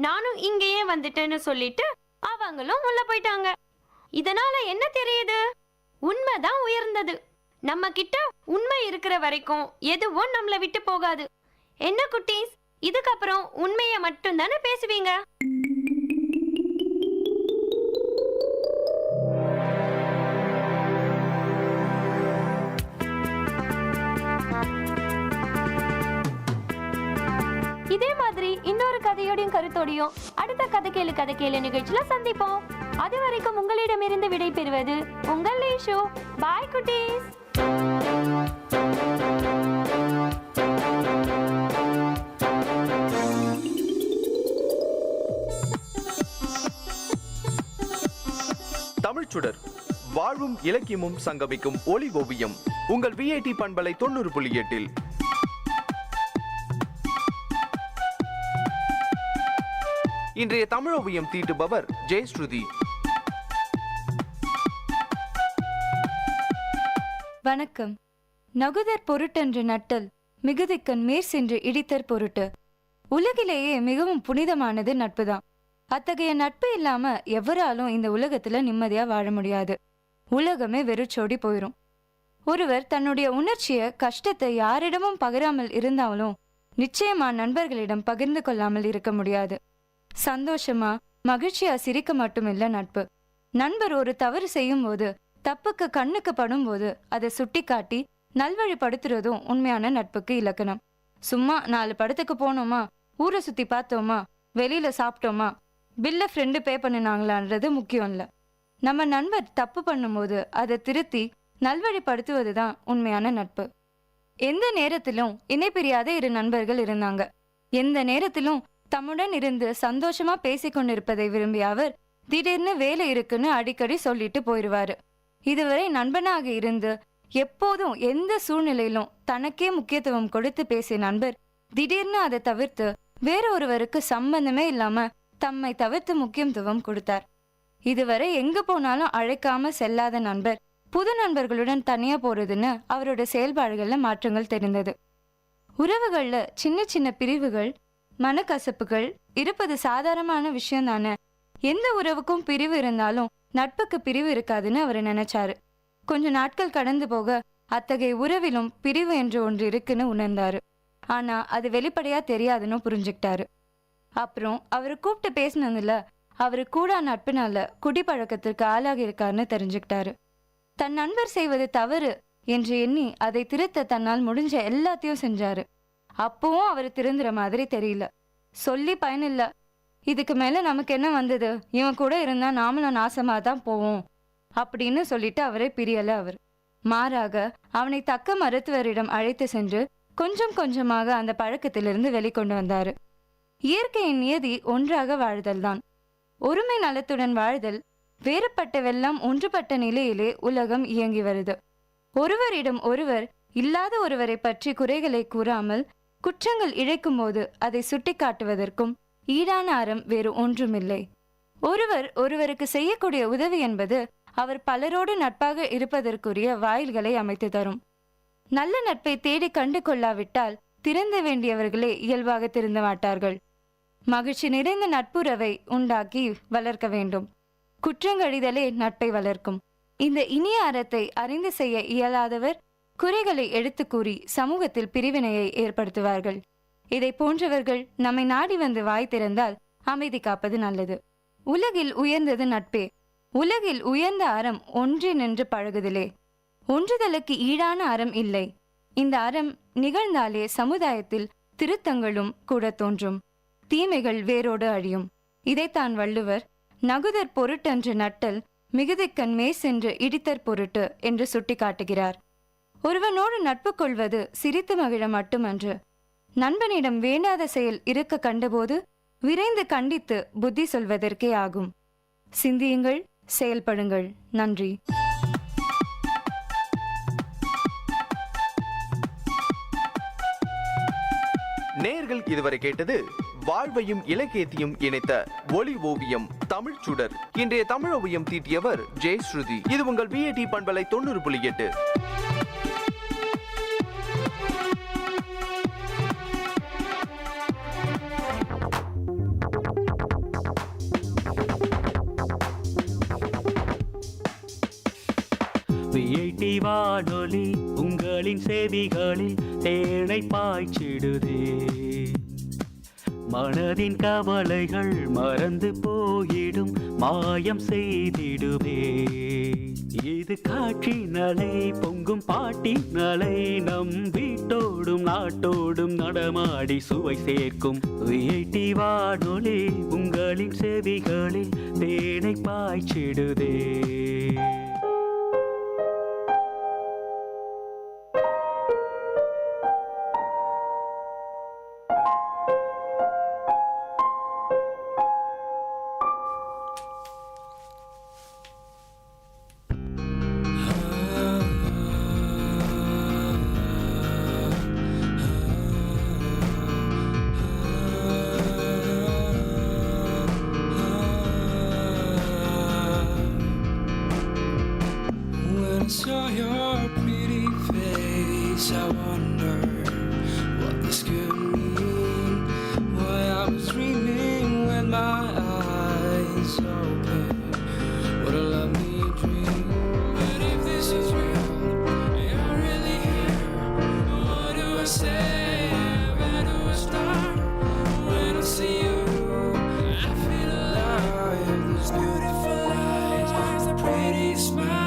நானும் இங்கேயே வந்துட்டேன்னு சொல்லிட்டு அவங்களும் உள்ள போயிட்டாங்க. இதனால என்ன தெரியுது? உண்மைதான் உயர்ந்தது. நம்ம கிட்ட உண்மை இருக்கிற வரைக்கும் எதுவும் நம்மள விட்டு போகாது. என்ன குட்டீஸ், இதுக்கப்புறம் உண்மையை மட்டும் தானே பேசுவீங்க? இதே மாதிரி இன்னொரு கதையோடையும் கருத்தோடையும் அடுத்த கதை கேளு நிகழ்ச்சியில சந்திப்போம். அது வரைக்கும் உங்களிடமிருந்து விடை பெறுவது உங்கள் லேஷோ. பாய் குட்டீஸ். தமிழ்ச்சுடர், வாழ்வும் இலக்கியமும் சங்கமிக்கும் ஒளி ஓவியம் உங்கள் விஐடி பண்பலை 90.8. இன்றைய தமிழ் ஓவியம் தீட்டுபவர் ஜெயஸ்ருதி. வணக்கம். நகுதர் பொருட்டென்று நட்டல் மிகுதிக்கண் மேற் சென்று இடித்தற் பொருட்டு. உலகிலேயே மிகவும் புனிதமானது நட்புதான். அத்தகைய நட்பு இல்லாம எவராலும் இந்த உலகத்துல நிம்மதியா வாழ முடியாது. உலகமே வெறுச்சோடி போயிரும். ஒருவர் தன்னுடைய உணர்ச்சிய கஷ்டத்தை யாரிடமும் பகிராமல் இருந்தாலும் நிச்சயமா நண்பர்களிடம் பகிர்ந்து கொள்ளாமல் இருக்க முடியாது. சந்தோஷமா மகிழ்ச்சியா சிரிக்க மட்டுமில்ல நட்பு. நண்பர் ஒரு தவறு செய்யும் போது, தப்புக்கு கண்ணுக்கு படும் போது அதை சுட்டி காட்டி நல்வழிப்படுத்துறதும் உண்மையான நட்புக்கு இலக்கணம். சும்மா 4 படத்துக்கு போனோமா, ஊரை சுத்தி பார்த்தோமா, வெளியில சாப்பிட்டோமா, பில்ல ஃப்ரெண்டு பே பண்ணினாங்களான்றது முக்கியம் இல்ல. நம்ம நண்பர் தப்பு பண்ணும்போது அதை திருத்தி நல்வழிப்படுத்துவதுதான் உண்மையான நட்பு. எந்த நேரத்திலும் இணை பிரியாத 2 நண்பர்கள் இருந்தாங்க. எந்த நேரத்திலும் தம்முடன் இருந்து சந்தோஷமா பேசிக்கொண்டிருப்பதை விரும்பிய அவர் திடீர்னு வேலை இருக்குன்னு அடிக்கடி சொல்லிட்டு போயிடுவாரு. இதுவரை நண்பனாக இருந்து எப்போதும் எந்த சூழ்நிலையிலும் தனக்கே முக்கியத்துவம் கொடுத்து பேசிய நண்பர் திடீர்னு அதை தவிர்த்து வேற ஒருவருக்கு சம்பந்தமே இல்லாம தம்மை தவிர்த்து முக்கியத்துவம் கொடுத்தார். இதுவரை எங்க போனாலும் அழைக்காம செல்லாத நண்பர் புது நண்பர்களுடன் தனியா போறதுன்னு அவரோட செயல்பாடுகள்ல மாற்றங்கள் தெரிந்தது. உறவுகள்ல சின்ன சின்ன பிரிவுகள், மனக்கசப்புகள் இருப்பது சாதாரணமான விஷயம் தானே. எந்த உறவுக்கும் பிரிவு இருந்தாலும் நட்புக்கு பிரிவு இருக்காதுன்னு அவர் நினைச்சாரு. கொஞ்ச நாட்கள் கடந்து போக அத்தகைய உறவிலும் பிரிவு என்று ஒன்று இருக்குன்னு உணர்ந்தாரு. ஆனா அது வெளிப்படையா தெரியாதுன்னு புரிஞ்சுக்கிட்டாரு. அப்புறம் அவரை கூப்பிட்டு பேசினதுல அவரு கூட நட்புனால குடிப்பழக்கத்திற்கு ஆளாகி இருக்காருன்னு தெரிஞ்சுக்கிட்டாரு. தன் நண்பர் செய்வது தவறு என்று எண்ணி அதை திருத்த தன்னால் முடிஞ்ச எல்லாத்தையும் செஞ்சாரு. அப்பவும் அவர் திருந்துற மாதிரி தெரியல. சொல்லி பயனில்ல. இதுக்கு மேல நமக்கு என்ன வந்தது, இவன் கூட இருந்தா நாமளும் நாசமா தான் போவோம் அப்படின்னு சொல்லிட்டு அவரை பிரியல. அவர் மாறாக அவனை தக்க மருத்துவரிடம் அழைத்து சென்று கொஞ்சம் கொஞ்சமாக அந்த பழக்கத்திலிருந்து வெளிக்கொண்டு வந்தாரு. இயற்கையின் நியதி ஒன்றாக வாழ்தல் தான். ஒருமை நலத்துடன் வாழ்தல். வேறுபட்ட வெள்ளம் ஒன்றுபட்ட நிலையிலே உலகம் இயங்கி வருது. ஒருவரிடம் ஒருவர் இல்லாத ஒருவரை பற்றி குறைகளை கூறாமல் குற்றங்கள் இழைக்கும் போது அதை சுட்டி காட்டுவதற்கும் ஈடான அறம் வேறு ஒன்றுமில்லை. ஒருவர் ஒருவருக்கு செய்யக்கூடிய உதவி என்பது அவர் பலரோடு நட்பாக இருப்பதற்குரிய வாயில்களை அமைத்து தரும். நல்ல நட்பை தேடி கண்டு கொள்ளாவிட்டால் திறந்த வேண்டியவர்களே இயல்பாக திருந்த மாட்டார்கள். மகிழ்ச்சி நிறைந்த நட்புறவை உண்டாக்கி வளர்க்க வேண்டும். குற்றங்கழிதலே நட்பை வளர்க்கும். இந்த இனிய அறத்தை அறிந்து செய்ய இயலாதவர் குறைகளை எடுத்து கூறி சமூகத்தில் பிரிவினையை ஏற்படுத்துவார்கள். இதை போன்றவர்கள் நம்மை நாடி வந்து வாய் திறந்தால் அமைதி காப்பது நல்லது. உலகில் உயர்ந்தது நட்பே. உலகில் உயர்ந்த அறம் ஒன்றி நின்று பழகுதலே. ஒன்றுதலுக்கு ஈடான அறம் இல்லை. இந்த அறம் நிகழ்ந்தாலே சமுதாயத்தில் திருத்தங்களும் கூட தோன்றும், தீமைகள் வேரோடு அழியும். இதைத்தான் வள்ளுவர் நகுதற் பொருட்டன்று நட்டல் மிகுதிக்கண் மேசென்று இடித்தற் பொருட்டு என்று சுட்டிக்காட்டுகிறார். ஒருவனோடு நட்பு கொள்வது சிரித்து மகிழ மட்டுமன்று. நண்பனிடம் வேண்டாத செயல் இருக்க கண்டபோது விரைந்து கண்டித்து புத்தி சொல்வதற்கே ஆகும். சிந்தியுங்கள், செயல்படுங்கள். நன்றி. நேயர்கள் இதுவரை கேட்டது வாழ்வையும் இலக்கியத்தையும் இணைத்த ஒளி ஓவியம் தமிழ் சுடர். இன்றைய தமிழ் ஓவியம் தீட்டியவர் ஜெயஸ்ருதி. இது உங்கள் விஐடி பண்பலை 90.8. விஐடி வானொலி உங்களின் செவிகளில் தேனை பாய்ச்சிடுதே. மனதின் கவலைகள் மறந்து போயிடும், மாயம் செய்திடுவே. இது காட்சி நலை பொங்கும் பாட்டி நலை, நம் வீட்டோடும் நாட்டோடும் நடமாடி சுவை சேர்க்கும். விஐடி வானொலி உங்களின் செவிகளில் தேனை பாய்ச்சிடுதே. Saw your pretty face, I wonder what this could mean. Why I was dreaming with my eyes open, what a lovely dream. But if this is real, you're really here, what do I say, where do I start? When I see you, I feel alive. Those beautiful eyes, the pretty smile.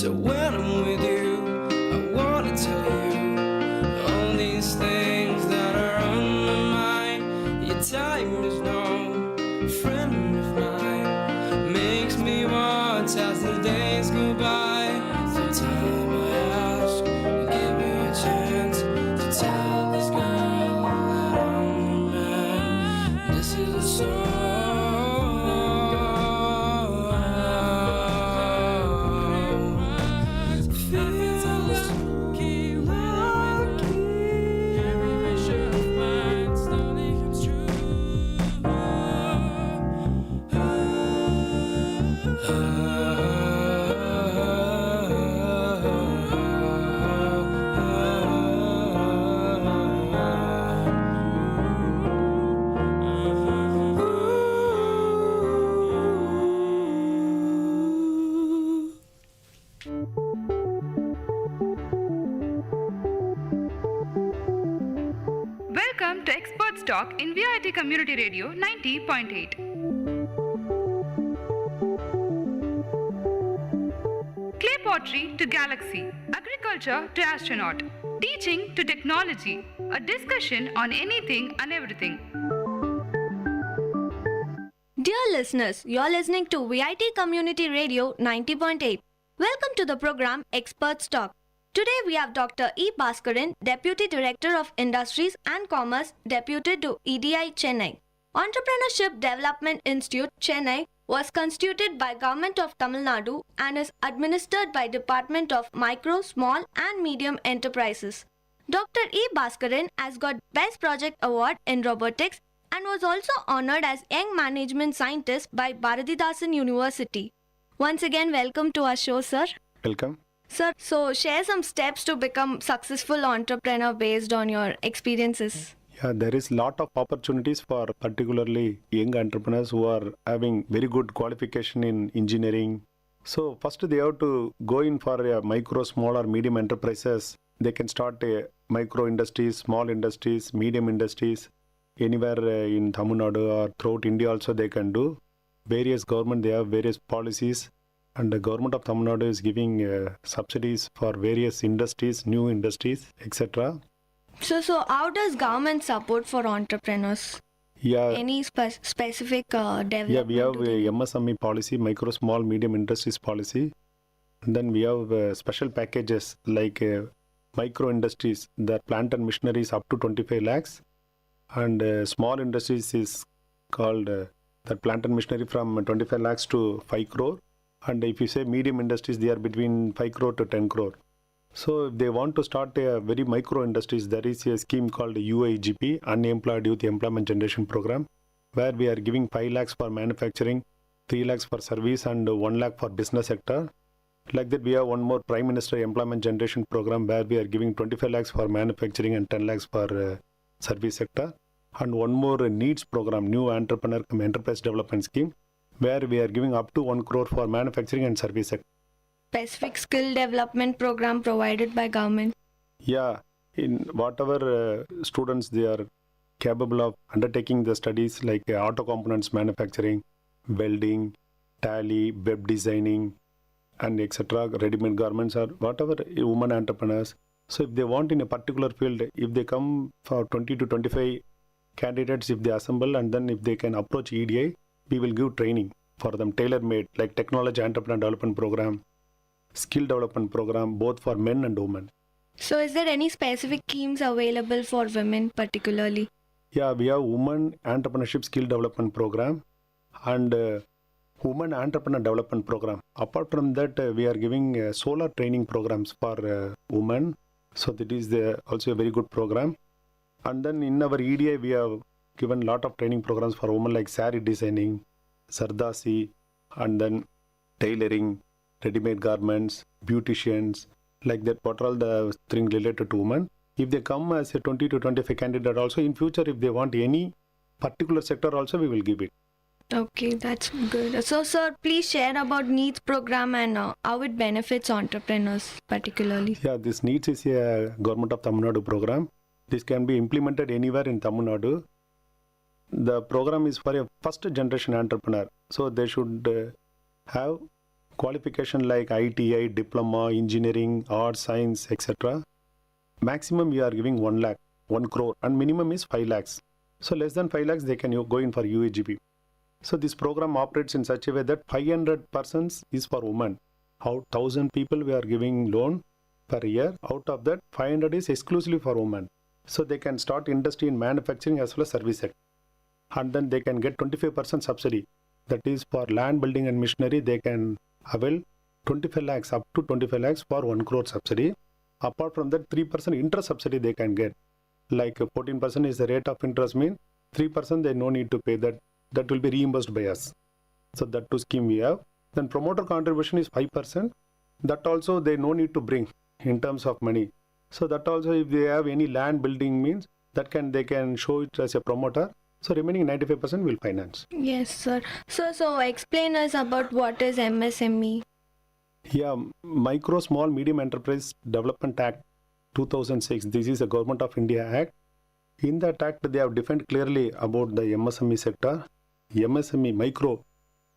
So when I'm with you, I wanna tell you all these things that are on my mind. Your time is no friend of mine, makes me want as the days go by. Sometime I ask, give me a chance to tell this girl that I'm the man. This is a song. Welcome to Experts Talk in VIT Community Radio 90.8. Clay pottery to galaxy, agriculture to astronaut. teaching to technology, a discussion on anything and everything. Dear listeners, you're listening to VIT Community Radio 90.8. Welcome to the program Experts Talk. Today we have Dr. E. Bhaskaran, Deputy Director of Industries and Commerce, Deputy to EDI Chennai. Entrepreneurship Development Institute, Chennai was constituted by Government of Tamil Nadu and is administered by Department of Micro, Small and Medium Enterprises. Dr. E. Bhaskaran has got Best Project Award in Robotics and was also honored as Young Management Scientist by Bharathidasan University. Once again, welcome to our show, sir. Welcome. Sir, so share some steps to become successful entrepreneur based on your experiences. Yeah, there is lot of opportunities for particularly young entrepreneurs who are having very good qualification in engineering. So first they have to go in for a micro, small or medium enterprises. They can start a micro industries, small industries, medium industries. Anywhere in Tamil Nadu or throughout India also they can do. Various government, they have various policies, and the government of Tamil Nadu is giving subsidies for various industries, new industries, etc. So how does government support for entrepreneurs? Yeah. Any specific development? Yeah, we have a MSME policy, micro, small, medium industries policy. And then we have special packages like micro industries, the plant and machineries up to 25 lakhs. And small industries is called that plant and machinery from 25 lakhs to 5 crore. And if you say medium industries, they are between 5 crore to 10 crore. So if they want to start a very micro industries, there is a scheme called UIGP, Unemployed Youth Employment Generation Program, where we are giving 5 lakhs for manufacturing, 3 lakhs for service and 1 lakh for business sector. Like that, we have one more Prime Minister Employment Generation Program where we are giving 25 lakhs for manufacturing and 10 lakhs for service sector. And one more NEEDS program, New Entrepreneur Enterprise Development Scheme, where we are giving up to 1 crore for manufacturing and service sector. Specific skill development program provided by government? Yeah, in whatever students they are capable of undertaking the studies like auto components manufacturing, welding, tally, web designing, and etc. Ready-made garments or whatever women entrepreneurs. So if they want in a particular field, if they come for 20 to 25 candidates, if they assemble and then if they can approach EDI, we will give training for them tailor-made like technology entrepreneur development program, skill development program, both for men and women. So is there any specific schemes available for women particularly? Yeah, we have women entrepreneurship skill development program and women entrepreneur development program. Apart from that, we are giving solar training programs for women. So that is also a very good program. And then in our EDI, we have given a lot of training programs for women like saree designing, sardasi, and then tailoring, ready-made garments, beauticians, like that. What are all the things related to women? If they come as a 20 to 25 candidate also, in future, if they want any particular sector also, we will give it. Okay, that's good. So, sir, please share about NEEDS program and how it benefits entrepreneurs particularly. Yeah, this NEEDS is a Government of Tamil Nadu program. This can be implemented anywhere in Tamil Nadu. The program is for a first generation entrepreneur. So they should have qualification like ITI, diploma, engineering, arts, science, etc. Maximum we are giving 1 lakh, 1 crore, and minimum is 5 lakhs. So less than 5 lakhs, they can go in for UAGP. So this program operates in such a way that 500 persons is for women. Out 1,000 people we are giving loan per year. Out of that, 500 is exclusively for women. So they can start industry in manufacturing as well as service sector. And then they can get 25% subsidy. That is for land building and machinery, they can avail 25 lakhs up to 25 lakhs for 1 crore subsidy. Apart from that, 3% interest subsidy they can get. Like 14% is the rate of interest, mean 3% they no need to pay that. That will be reimbursed by us. So that two scheme we have. Then promoter contribution is 5%. That also they no need to bring in terms of money. So that also if they have any land building means that they can show it as a promoter. So remaining 95% will finance. Yes, sir. So explain us about what is MSME. Yeah, Micro, Small, Medium Enterprise Development Act 2006. This is a Government of India Act. In that act, they have defined clearly about the MSME sector. MSME,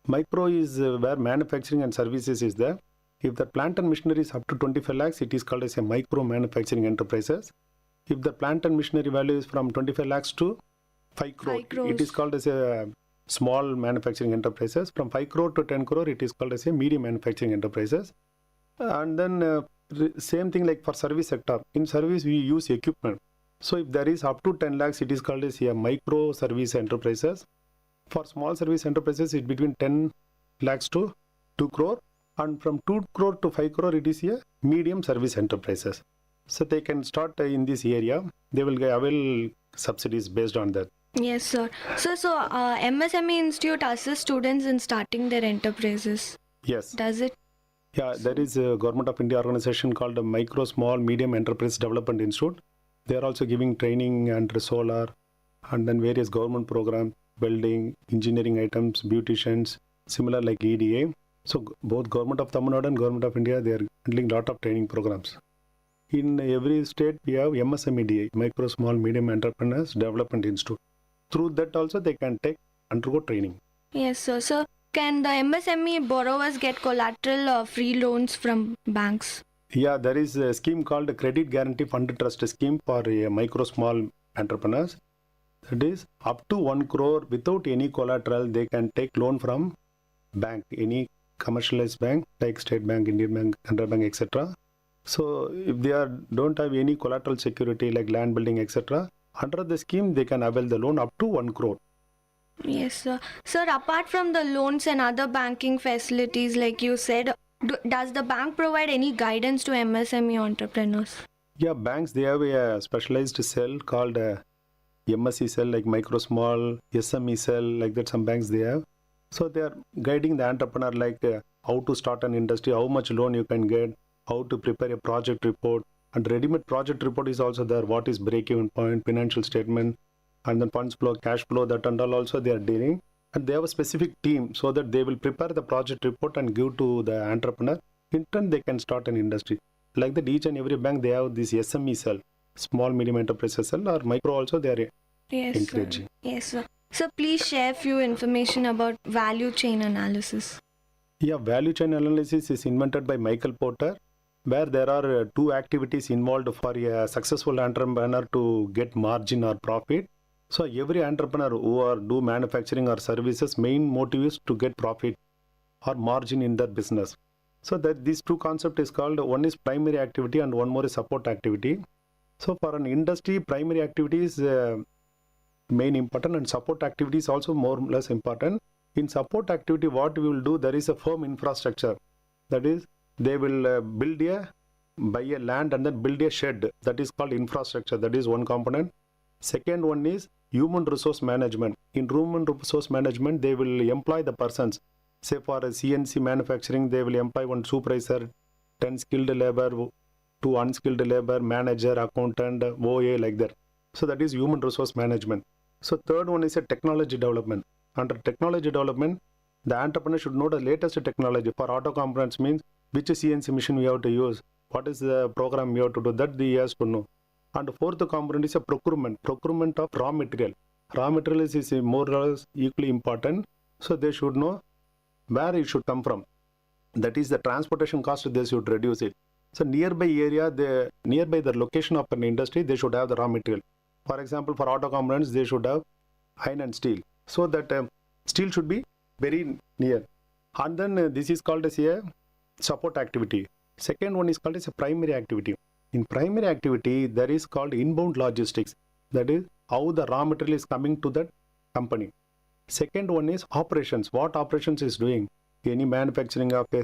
micro is where manufacturing and services is there. If the plant and machinery is up to 25 lakhs, it is called as a micro manufacturing enterprises. If the plant and machinery value is from 25 lakhs to 5 crore, it is called as a small manufacturing enterprises. From 5 crore to 10 crore, it is called as a medium manufacturing enterprises. And then same thing like for service sector. In service, we use equipment. So if there is up to 10 lakhs, it is called as a micro service enterprises. For small service enterprises, it's between 10 lakhs to 2 crore. And from 2 crore to 5 crore, it is a medium service enterprises. So they can start in this area. They will avail subsidies based on that. Yes, sir. So MSME Institute assists students in starting their enterprises. Yes. Does it? Yeah, there is a Government of India organization called the Micro, Small, Medium Enterprise Development Institute. They are also giving training and solar and then various government programs, welding, engineering items, beauticians, similar like EDA. So both Government of Tamil Nadu and Government of India, they are handling a lot of training programs. In every state, we have MSMEDI, Micro, Small, Medium Entrepreneurs Development Institute. Through that also, they can undergo training. Yes, sir. So can the MSME borrowers get collateral or free loans from banks? Yeah, there is a scheme called Credit Guarantee Fund Trust Scheme for micro, small entrepreneurs. That is up to 1 crore without any collateral, they can take loan from bank, any commercialized bank like State Bank, Indian Bank, Canara Bank, etc. So if they don't have any collateral security like land building, etc., under the scheme, they can avail the loan up to 1 crore. Yes, sir. Sir, apart from the loans and other banking facilities, like you said, does the bank provide any guidance to MSME entrepreneurs? Yeah, banks, they have a specialized cell called MSE cell, like micro, small, SME cell, like that some banks they have. So they are guiding the entrepreneur like how to start an industry, how much loan you can get, how to prepare a project report. And ready-made project report is also there. What is break-even point, financial statement, and then funds flow, cash flow, that and all also they are dealing. And they have a specific team so that they will prepare the project report and give to the entrepreneur. In turn, they can start an industry. Like that, each and every bank, they have this SME cell, small, medium enterprises cell, or micro also they are encouraging. Sir. Yes, sir. So please share few information about value chain analysis. Yeah, value chain analysis is invented by Michael Porter, where there are two activities involved for a successful entrepreneur to get margin or profit. So every entrepreneur who do manufacturing or services, main motive is to get profit or margin in their business. So that these two concepts is called, one is primary activity and one more is support activity. So for an industry, primary activity is main important and support activity is also more or less important. In support activity, what we will do, there is a firm infrastructure. That is, they will buy a land and then build a shed. That is called infrastructure. That is one component. Second one is human resource management. In human resource management, they will employ the persons. Say for a CNC manufacturing, they will employ one supervisor, 10 skilled labor, 2 unskilled labor, manager, accountant, OA, like that. So that is human resource management. So third one is a technology development. Under technology development, the entrepreneur should know the latest technology. For auto components means which CNC machine we have to use, what is the program we have to do, that he has to know. And fourth component is a procurement of raw material. Raw materials is more or less equally important. So they should know where it should come from. That is the transportation cost, they should reduce it. So nearby area, nearby the location of an industry, they should have the raw material. For example, for auto components, they should have iron and steel. So that steel should be very near. And then this is called as a support activity. Second one is called as a primary activity. In primary activity, there is called inbound logistics. That is how the raw material is coming to that company. Second one is operations. What operations is doing? Any manufacturing of a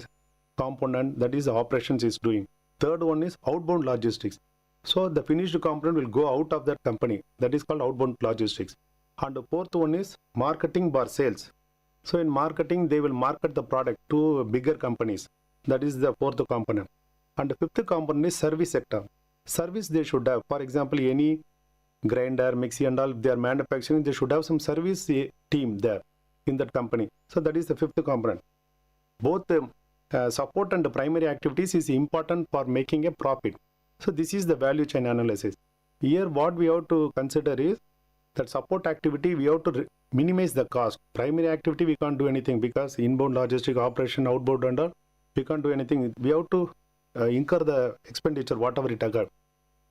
component, that is the operations is doing. Third one is outbound logistics. So the finished component will go out of that company. That is called outbound logistics. And the fourth one is marketing bar sales. So in marketing, they will market the product to bigger companies. That is the fourth component. And the fifth component is service sector. Service they should have. For example, any grinder, mixie and all, they are manufacturing, they should have some service team there in that company. So that is the fifth component. Both support and the primary activities is important for making a profit. So this is the value chain analysis. Here what we have to consider is that support activity, we have to minimize the cost. Primary activity, we can't do anything because inbound logistic operation, outbound and all, we can't do anything. We have to incur the expenditure, whatever it occurred.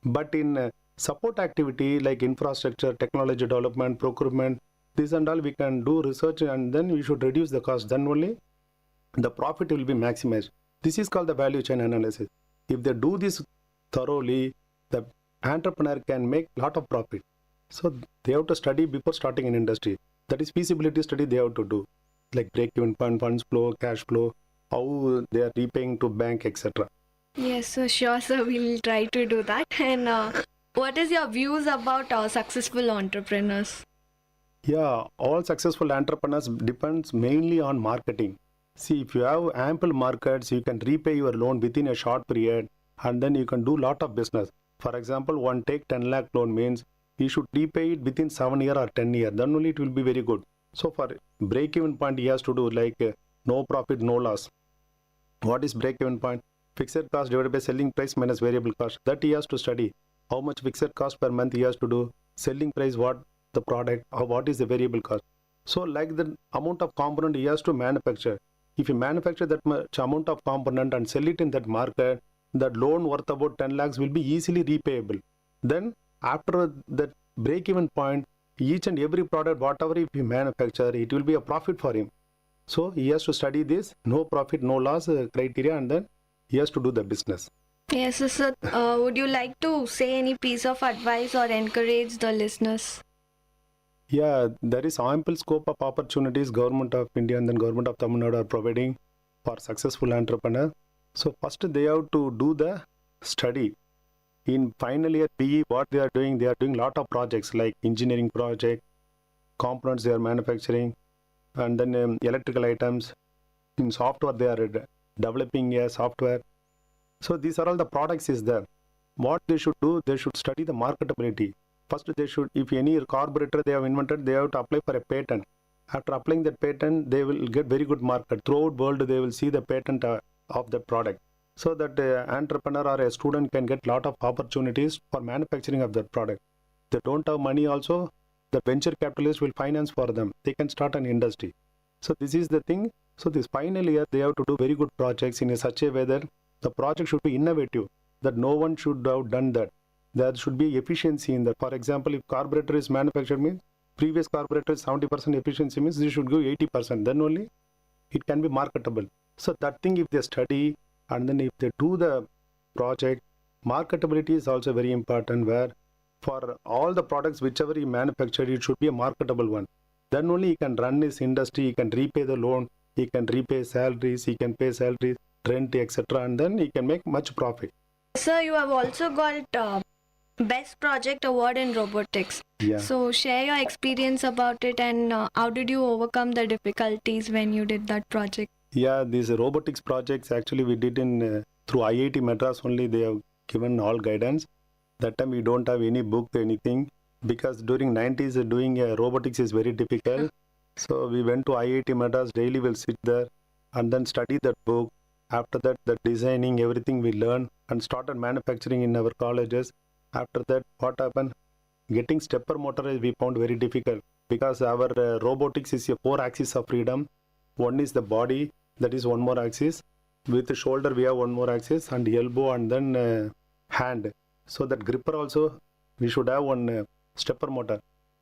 But in support activity like infrastructure, technology development, procurement, this and all, we can do research and then we should reduce the cost. Then only the profit will be maximized. This is called the value chain analysis. If they do this thoroughly, the entrepreneur can make a lot of profit. So they have to study before starting an industry. That is feasibility study they have to do, like break-even point, funds flow, cash flow, how they are repaying to bank, etc. Yes, so sure, sir. We'll try to do that. And what is your views about successful entrepreneurs? Yeah, all successful entrepreneurs depends mainly on marketing. See, if you have ample markets, you can repay your loan within a short period and then you can do lot of business. For example, one take 10 lakh loan means you should repay it within 7 years or 10 years. Then only it will be very good. So for break-even point, he has to do like no profit, no loss. What is break-even point? Fixed cost divided by selling price minus variable cost. That he has to study. How much fixed cost per month he has to do. Selling price, what the product, or what is the variable cost. So like the amount of component he has to manufacture. If you manufacture that much amount of component and sell it in that market, that loan worth about 10 lakhs will be easily repayable. Then after that break-even point, each and every product, whatever if you manufacture, it will be a profit for him. So he has to study this no profit, no loss criteria, and then he has to do the business. Yes, so sir, would you like to say any piece of advice or encourage the listeners? Yeah, there is ample scope of opportunities Government of India and then Government of Tamil Nadu are providing for successful entrepreneur. So first they have to do the study. In final year BE, what they are doing lot of projects like engineering project, components they are manufacturing, and then electrical items. In software they are developing a software. So these are all the products is there. What they should do, they should study the marketability. First they should, if any carburetor they have invented, they have to apply for a patent. After applying that patent, they will get very good market. Throughout world, they will see the patent of the product. So that entrepreneur or a student can get lot of opportunities for manufacturing of that product. They don't have money also, the venture capitalist will finance for them. They can start an industry. So this is the thing. So this final year, they have to do very good projects in such a way that the project should be innovative, that no one should have done that. There should be efficiency in that. For example, if carburetor is manufactured means previous carburetor is 70% efficiency means they should give 80%. Then only it can be marketable. So that thing if they study and then if they do the project, marketability is also very important where for all the products whichever he manufactured, it should be a marketable one. Then only he can run his industry, he can repay the loan, he can repay salaries, he can pay salaries, rent, etc. And then he can make much profit. Sir, you have also got Best Project Award in Robotics. Yeah. So share your experience about it and how did you overcome the difficulties when you did that project? Yeah, these robotics projects actually we did in through IIT Madras only. They have given all guidance. That time we don't have any book, anything, because during 90s doing robotics is very difficult. So we went to IIT Madras, daily we'll sit there and then study that book. After that, the designing, everything we learn and started manufacturing in our colleges. After that, what happened? Getting stepper motor we found very difficult because our robotics is a 4 axis of freedom. One is the body, that is one more axis. With the shoulder, we have one more axis and elbow and then hand. So that gripper also, we should have one stepper motor.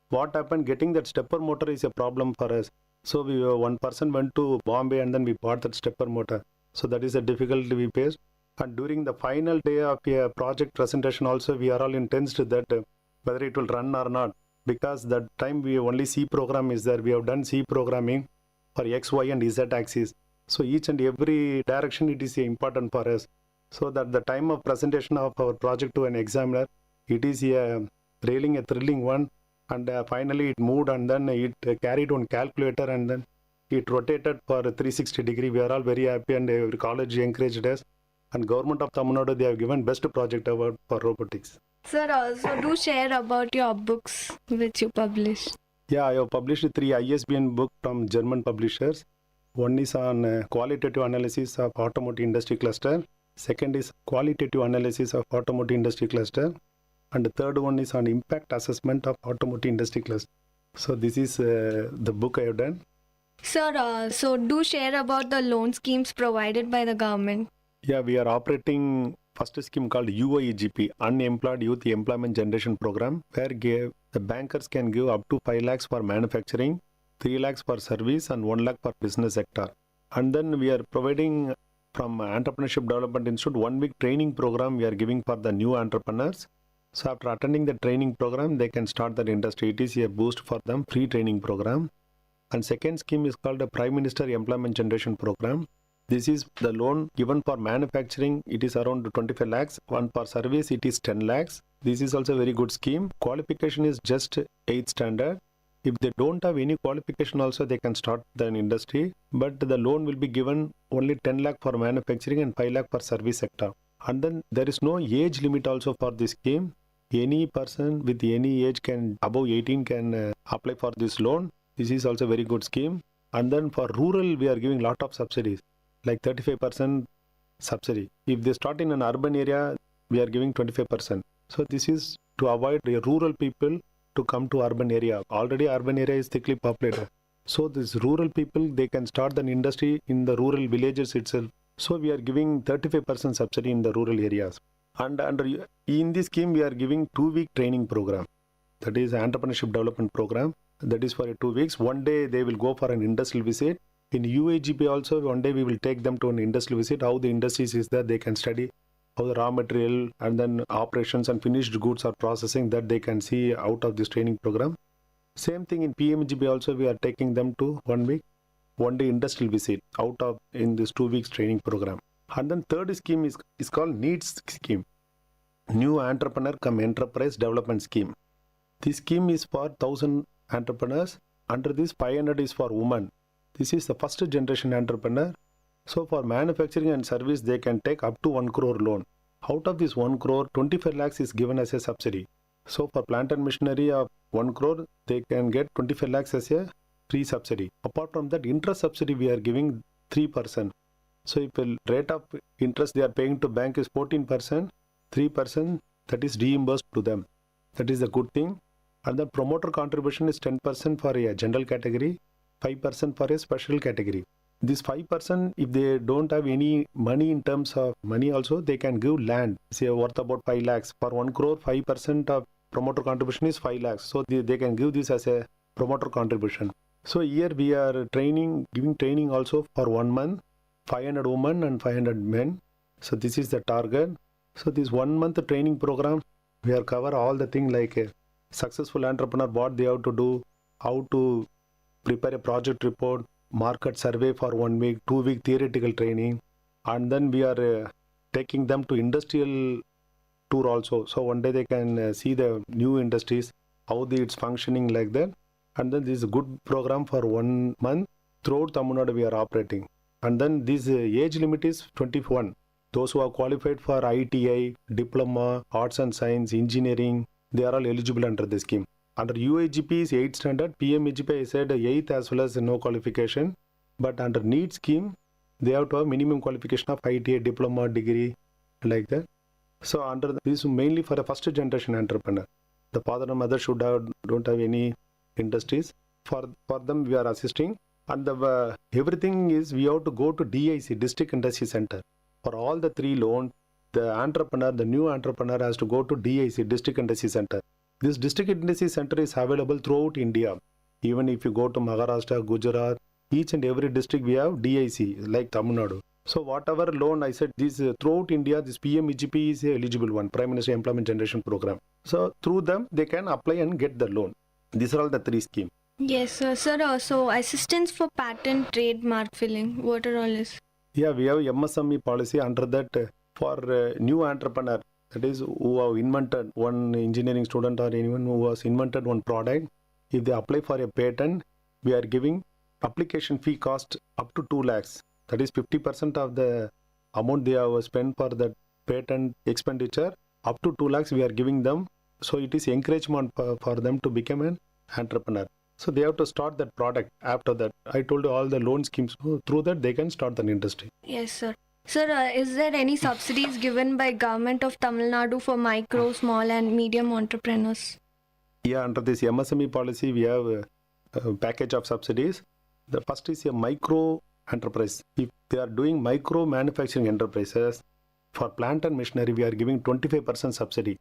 What happened? Getting that stepper motor is a problem for us. So we one person went to Bombay and then we bought that stepper motor. So that is a difficulty we faced. And during the final day of a project presentation also, we are all intensed that whether it will run or not. Because that time we only C program is there. We have done C programming for X, Y and Z axis. So each and every direction it is important for us. So that the time of presentation of our project to an examiner, it is a thrilling one. And finally it moved and then it carried on calculator and then it rotated for 360 degree. We are all very happy and every college encouraged us. And Government of Tamil Nadu, they have given Best Project Award for Robotics. Sir, also do share about your books which you published. Yeah, I have published 3 ISBN books from German publishers. One is on qualitative analysis of automotive industry cluster. Second is qualitative analysis of automotive industry cluster. And the third one is on impact assessment of automotive industry cluster. So this is the book I have done. Sir, so do share about the loan schemes provided by the government. Yeah, we are operating first scheme called UIEGP, Unemployed Youth Employment Generation Program, where the bankers can give up to 5 lakhs for manufacturing, 3 lakhs for service, and 1 lakh for business sector. And then we are providing from Entrepreneurship Development Institute 1 week training program we are giving for the new entrepreneurs. So after attending the training program, they can start their industry. It is a boost for them, free training program. And second scheme is called the Prime Minister Employment Generation Program. This is the loan given for manufacturing. It is around 25 lakhs. One for service, it is 10 lakhs. This is also a very good scheme. Qualification is just 8th standard. If they don't have any qualification also, they can start the industry. But the loan will be given only 10 lakh for manufacturing and 5 lakh for service sector. And then there is no age limit also for this scheme. Any person with any age above 18 can apply for this loan. This is also a very good scheme. And then for rural, we are giving lot of subsidies, like 35% subsidy. If they start in an urban area, we are giving 25%. So this is to avoid the rural people to come to urban area. Already urban area is thickly populated. So these rural people, they can start an industry in the rural villages itself. So we are giving 35% subsidy in the rural areas. And in this scheme, we are giving 2-week training program. That is Entrepreneurship Development Program. That is for 2 weeks. One day they will go for an industrial visit. In UAGP also, one day we will take them to an industrial visit. How the industries is there, they can study how the raw material and then operations and finished goods are processing, that they can see out of this training program. Same thing in PMGP also, we are taking them to 1 week, 1 day industrial visit out of in this 2 weeks training program. And then third scheme is called NEEDS scheme, New Entrepreneur Come Enterprise Development Scheme. This scheme is for 1,000 entrepreneurs. Under this, 500 is for women. This is the first generation entrepreneur. So for manufacturing and service, they can take up to 1 crore loan. Out of this 1 crore, 25 lakhs is given as a subsidy. So for plant and machinery of 1 crore, they can get 25 lakhs as a free subsidy. Apart from that, interest subsidy we are giving 3%. So if the rate of interest they are paying to bank is 14%, 3% that is reimbursed to them. That is a good thing. And the promoter contribution is 10% for a general category, 5% for a special category. This 5%, if they don't have any money in terms of money also, they can give land, say worth about 5 lakhs. For 1 crore, 5% of promoter contribution is 5 lakhs. So they can give this as a promoter contribution. So here we are giving training also for 1 month, 500 women and 500 men. So this is the target. So this 1 month training program, we are cover all the things like a successful entrepreneur, what they have to do, how to prepare a project report, market survey for 1 week, 2 week theoretical training, and then we are taking them to industrial tour also. So one day they can see the new industries, how it's functioning like that. And then this is a good program for 1 month. Throughout Tamil Nadu we are operating. And then this age limit is 21. Those who are qualified for ITI, diploma, arts and science, engineering, they are all eligible under the scheme. Under UAGP is 8th standard, PMGP I said 8th as well as no qualification. But under NEED scheme, they have to have minimum qualification of ITI, diploma, degree, like that. So under this mainly for a first generation entrepreneur. The father and mother don't have any industries. For them we are assisting. And everything is we have to go to DIC, District Industry Center. For all the 3 loans, the new entrepreneur has to go to DIC, District Industry Center. This District Industry Center is available throughout India. Even if you go to Maharashtra, Gujarat, each and every district we have DIC, like Tamil Nadu. So whatever loan I said, this throughout India, this PMEGP is a eligible one, Prime Minister Employment Generation Program. So through them, they can apply and get the loan. These are all the 3 schemes. Yes, sir. Sir, so assistance for patent trademark filling, what are all this? Yeah, we have MSME policy. Under that, for new entrepreneur, that is who have invented one engineering student or anyone who has invented one product, if they apply for a patent, we are giving application fee cost up to 2 lakhs. That is 50% of the amount they have spent for that patent expenditure. Up to 2 lakhs we are giving them. So it is encouragement for them to become an entrepreneur. So they have to start that product. After that, I told you all the loan schemes, through that they can start an industry. Yes, sir. Sir, is there any subsidies given by government of Tamil Nadu for micro, small and medium entrepreneurs? Yeah, under this MSME policy, we have a package of subsidies. The first is a micro enterprise. If they are doing micro manufacturing enterprises, for plant and machinery, we are giving 25% subsidy.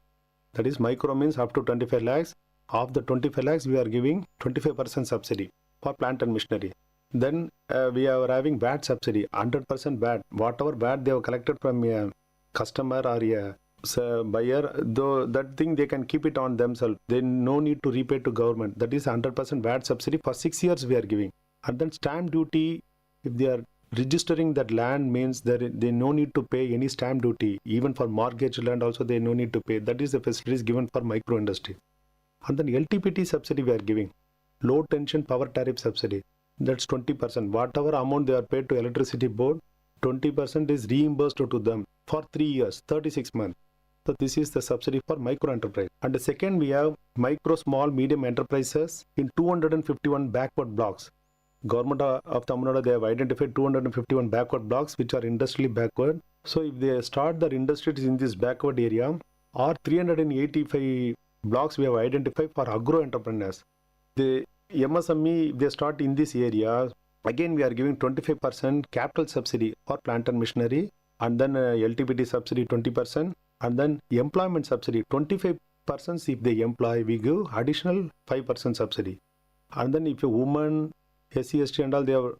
That is, micro means up to 25 lakhs. Of the 25 lakhs, we are giving 25% subsidy for plant and machinery. Then we are having VAT subsidy, 100% VAT. Whatever VAT they have collected from a customer or a buyer, though that thing they can keep it on themselves. They no need to repay to government. That is 100% VAT subsidy for 6 years we are giving. And then stamp duty, if they are registering that land, means that they no need to pay any stamp duty. Even for mortgage land also they no need to pay. That is the facilities given for micro industry. And then LTPT subsidy we are giving, low tension power tariff subsidy. That's 20%. Whatever amount they are paid to electricity board, 20% is reimbursed to them for 3 years, 36 months. So this is the subsidy for micro enterprise. And the second, we have micro, small, medium enterprises in 251 backward blocks. Government of Tamil Nadu, they have identified 251 backward blocks which are industrially backward. So if they start their industries in this backward area, or 385 blocks we have identified for agro entrepreneurs. The MSME, if they start in this area, again we are giving 25% capital subsidy for plant and machinery, and then LTPT subsidy 20%, and then employment subsidy 25%. If they employ, we give additional 5% subsidy. And then if a woman, SC, ST and all, they are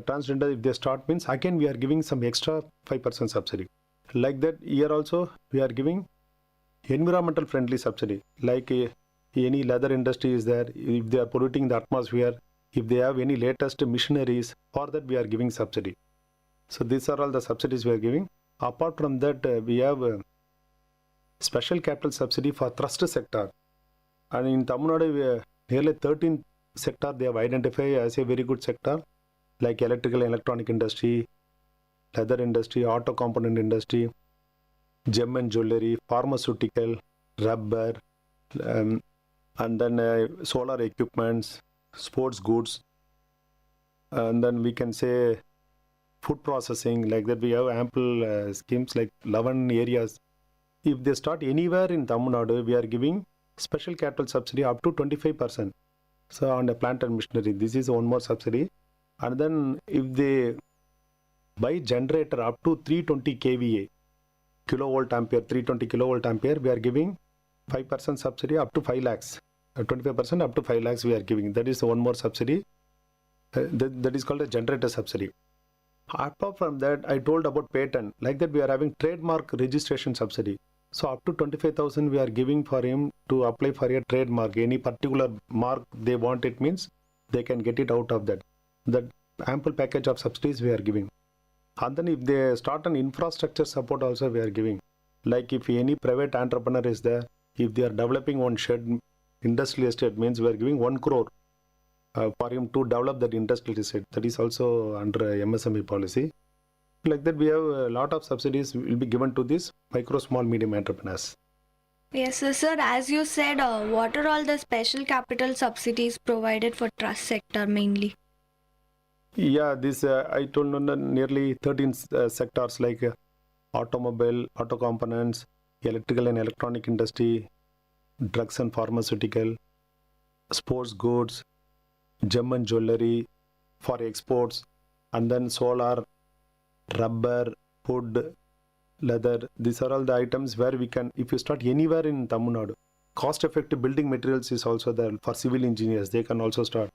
transgender, if they start, means again we are giving some extra 5% subsidy. Like that, here also we are giving environmental friendly subsidy. Like any leather industry is there, if they are polluting the atmosphere, if they have any latest machineries, for that we are giving subsidy. So these are all the subsidies we are giving. Apart from that, we have special capital subsidy for thrust sector. And in Tamil Nadu, nearly 13 sector they have identified as a very good sector, like electrical and electronic industry, leather industry, auto component industry, gem and jewelry, pharmaceutical, rubber, and then solar equipments, sports goods, and then we can say food processing. Like that, we have ample schemes, like 11 areas. If they start anywhere in Tamil Nadu, we are giving special capital subsidy up to 25%. So on the plant and machinery, this is one more subsidy. And then if they buy generator up to 320 kVA, kilovolt ampere, 320 kilovolt ampere, we are giving 5% subsidy up to 5 lakhs. 25% up to 5 lakhs we are giving. That is one more subsidy. That is called a generator subsidy. Apart from that, I told about patent. Like that, we are having trademark registration subsidy. So up to 25,000 we are giving for him to apply for a trademark. Any particular mark they want, it means they can get it out of that. That ample package of subsidies we are giving. And then if they start an infrastructure support also we are giving. Like if any private entrepreneur is there, if they are developing one shed, industrial estate, means we are giving 1 crore for him to develop that industrial estate. That is also under MSME policy. Like that, we have a lot of subsidies will be given to these micro, small, medium entrepreneurs. Yes, sir. As you said, what are all the special capital subsidies provided for trust sector mainly? Yeah, this I told nearly 13 sectors like automobile, auto components, electrical and electronic industry, drugs and pharmaceutical, sports goods, gem and jewelry for exports, and then solar, rubber, wood, leather. These are all the items where we can, if you start anywhere in Tamil Nadu, cost-effective building materials is also there for civil engineers. They can also start.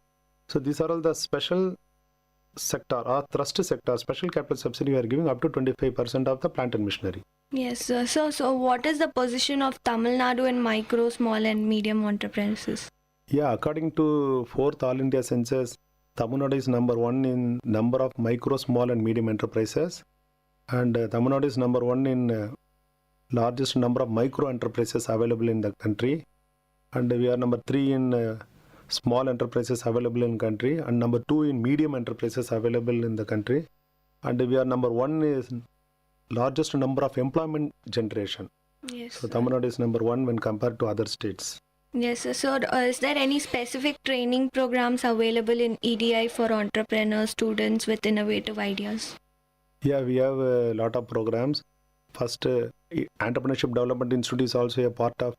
So these are all the special sector or trust sector, special capital subsidy we are giving up to 25% of the plant and machinery. Yes, sir. So what is the position of Tamil Nadu in micro, small and medium enterprises? Yeah, according to 4th All India Census, Tamil Nadu is number 1 in number of micro, small and medium enterprises. And Tamil Nadu is number 1 in largest number of micro enterprises available in the country. And we are number 3 in small enterprises available in country, and number 2 in medium enterprises available in the country. And we are number 1 is largest number of employment generation. Yes. So Tamil Nadu is number 1 when compared to other states. Yes, sir. So is there any specific training programs available in EDI for entrepreneurs, students with innovative ideas? Yeah, we have a lot of programs. First, Entrepreneurship Development Institute is also a part of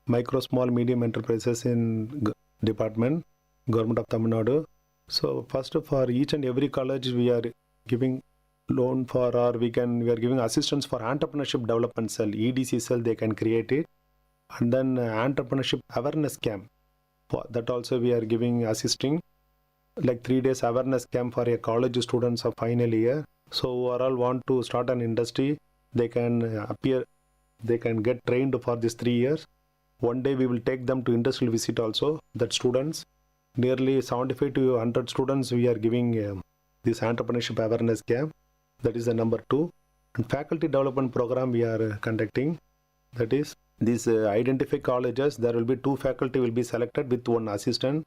micro, small, medium enterprises in department, Government of Tamil Nadu. So first for each and every college we are giving loan for, or we are giving assistance for entrepreneurship development cell, EDC cell, they can create it. And then entrepreneurship awareness camp, for that also we are giving assisting, like 3 days awareness camp for a college students of final year. So overall want to start an industry, they can appear, they can get trained for these 3 years. One day we will take them to industrial visit also, that students, nearly 75 to 100 students we are giving this entrepreneurship awareness camp. That is the number 2. And faculty development program we are conducting, that is these identify colleges, there will be 2 faculty will be selected with 1 assistant.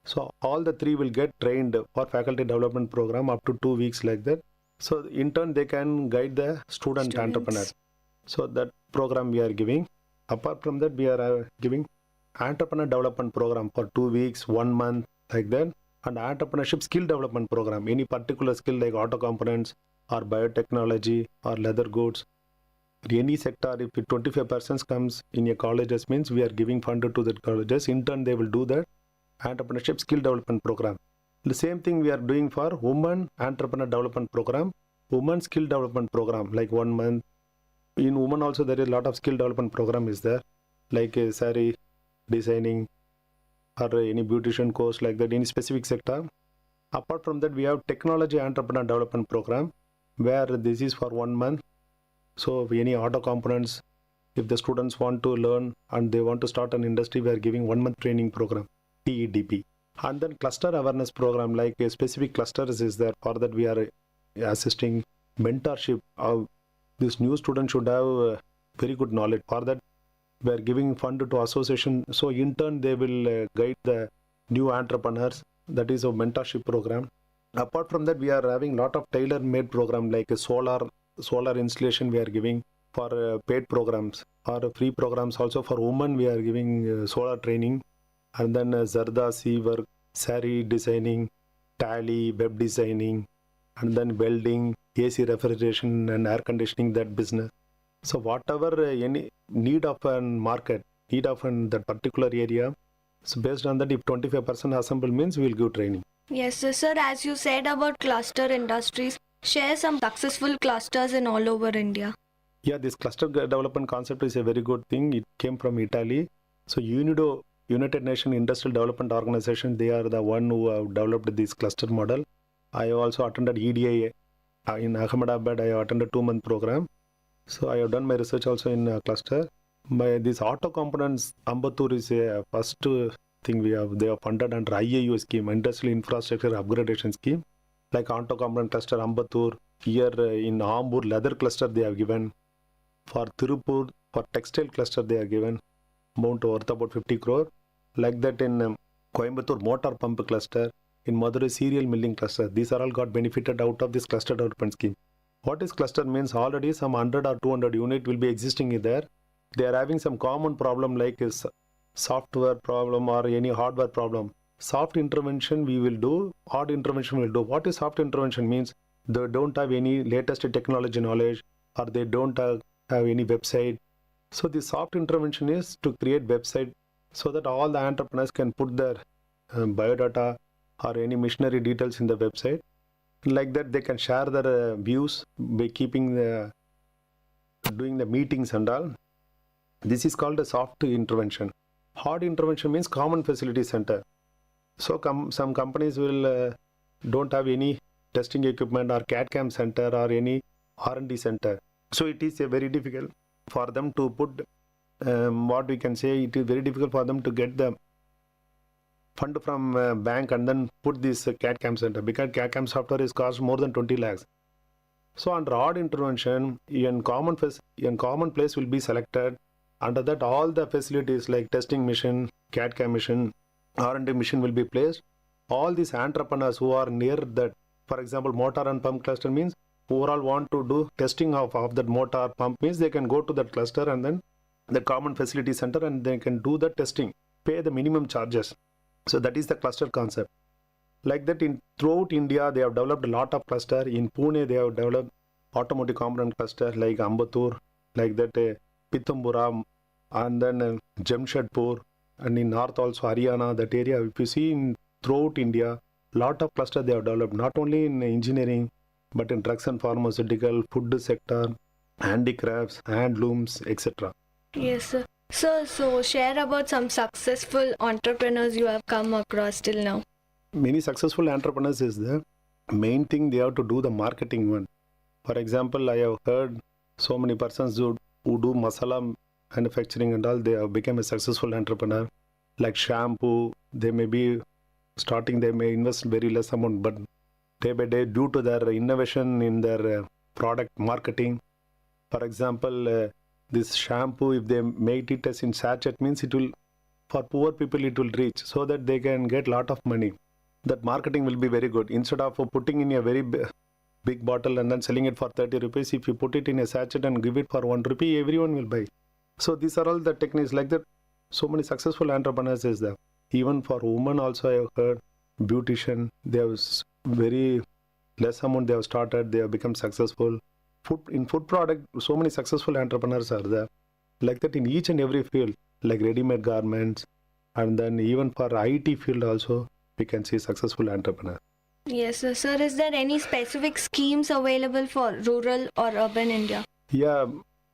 So all the 3 will get trained for faculty development program up to 2 weeks like that. So in turn they can guide the student entrepreneur. So that program we are giving. Apart from that, we are giving entrepreneur development program for 2 weeks, 1 month like that, and entrepreneurship skill development program. Any particular skill like auto components or biotechnology or leather goods, any sector. If 25% comes in a colleges, means we are giving funded to the colleges. In turn, they will do that entrepreneurship skill development program. The same thing we are doing for women entrepreneur development program, women skill development program, like 1 month. In women also there is a lot of skill development program is there, like saree designing or any beautician course like that, any specific sector. Apart from that, we have technology entrepreneur development program, where this is for 1 month. So any auto components, if the students want to learn and they want to start an industry, we are giving 1 month training program, TEDP. And then cluster awareness program, like a specific clusters is there. For that we are assisting mentorship. This new student should have very good knowledge. For that we are giving fund to association. So in turn they will guide the new entrepreneurs. That is a mentorship program. Apart from that, we are having lot of tailor-made program, like a solar installation we are giving for paid programs, or free programs also. For women we are giving solar training, and then Zardasi work, saree designing, tally, web designing, and then welding, AC refrigeration and air conditioning, that business. So whatever any need of a market, need of that particular area, so based on that, if 25% assemble means we will give training. Yes, sir. As you said about cluster industries, share some successful clusters in all over India. Yeah, this cluster development concept is a very good thing. It came from Italy. So UNIDO, United Nations Industrial Development Organization, they are the one who have developed this cluster model. I also attended EDI in Ahmedabad. I attended 2-month program. So I have done my research also in cluster. This auto components, Ambattur is a first thing they have funded under IIU scheme, Industrial Infrastructure Upgradation Scheme. Like auto component cluster Ambattur, here in Ambur leather cluster they have given. For Tirupur, for textile cluster they are given amount worth about 50 crore. Like that in Coimbatore motor pump cluster, in Madurai cereal milling cluster. These are all got benefited out of this cluster development scheme. What is cluster means? Already some 100 or 200 unit will be existing in there. They are having some common problem like software problem or any hardware problem. Soft intervention we will do, hard intervention we will do. What is soft intervention means? They don't have any latest technology knowledge, or they don't have any website. So the soft intervention is to create website so that all the entrepreneurs can put their biodata or any missionary details in the website. Like that they can share their views by keeping doing the meetings and all. This is called a soft intervention. Hard intervention means common facility center. So some companies will don't have any testing equipment or CAD/CAM center or any R&D center. So it is very difficult for them to put what we can say, it is very difficult for them to get the fund from bank and then put this CAD/CAM center, because CAD/CAM software is cost more than 20 lakhs. So under hard intervention, in common place will be selected. Under that, all the facilities like testing machine, CAD/CAM machine, R&D machine will be placed. All these entrepreneurs who are near that, for example, motor and pump cluster means overall want to do testing of that motor pump means they can go to that cluster and then the common facility center and they can do the testing, pay the minimum charges. So that is the cluster concept. Like that throughout India, they have developed a lot of cluster. In Pune, they have developed automotive component cluster like Ambattur, like that Pitambura, and then Jamshedpur, and in north also Haryana, that area. If you see throughout India, lot of cluster they have developed, not only in engineering, but in drugs and pharmaceutical, food sector, handicrafts, handlooms, etc. Yes, sir. Sir, so share about some successful entrepreneurs you have come across till now. Many successful entrepreneurs is the main thing they have to do the marketing one. For example, I have heard so many persons who do masala manufacturing and all, they have become a successful entrepreneur. Like shampoo, they may be starting, they may invest very less amount, but day by day, due to their innovation in their product marketing. For example, this shampoo, if they make it as in sachet, means it will, for poor people, it will reach so that they can get lot of money. That marketing will be very good. Instead of putting in a very big bottle and then selling it for 30 rupees, if you put it in a sachet and give it for 1 rupee, everyone will buy. So these are all the techniques like that. So many successful entrepreneurs is there. Even for women also, I have heard beautician, they have very less amount they have started, they have become successful. In food product, so many successful entrepreneurs are there. Like that in each and every field, like ready-made garments, and then even for IT field also, we can see successful entrepreneurs. Yes, sir. Sir, is there any specific schemes available for rural or urban India? Yeah,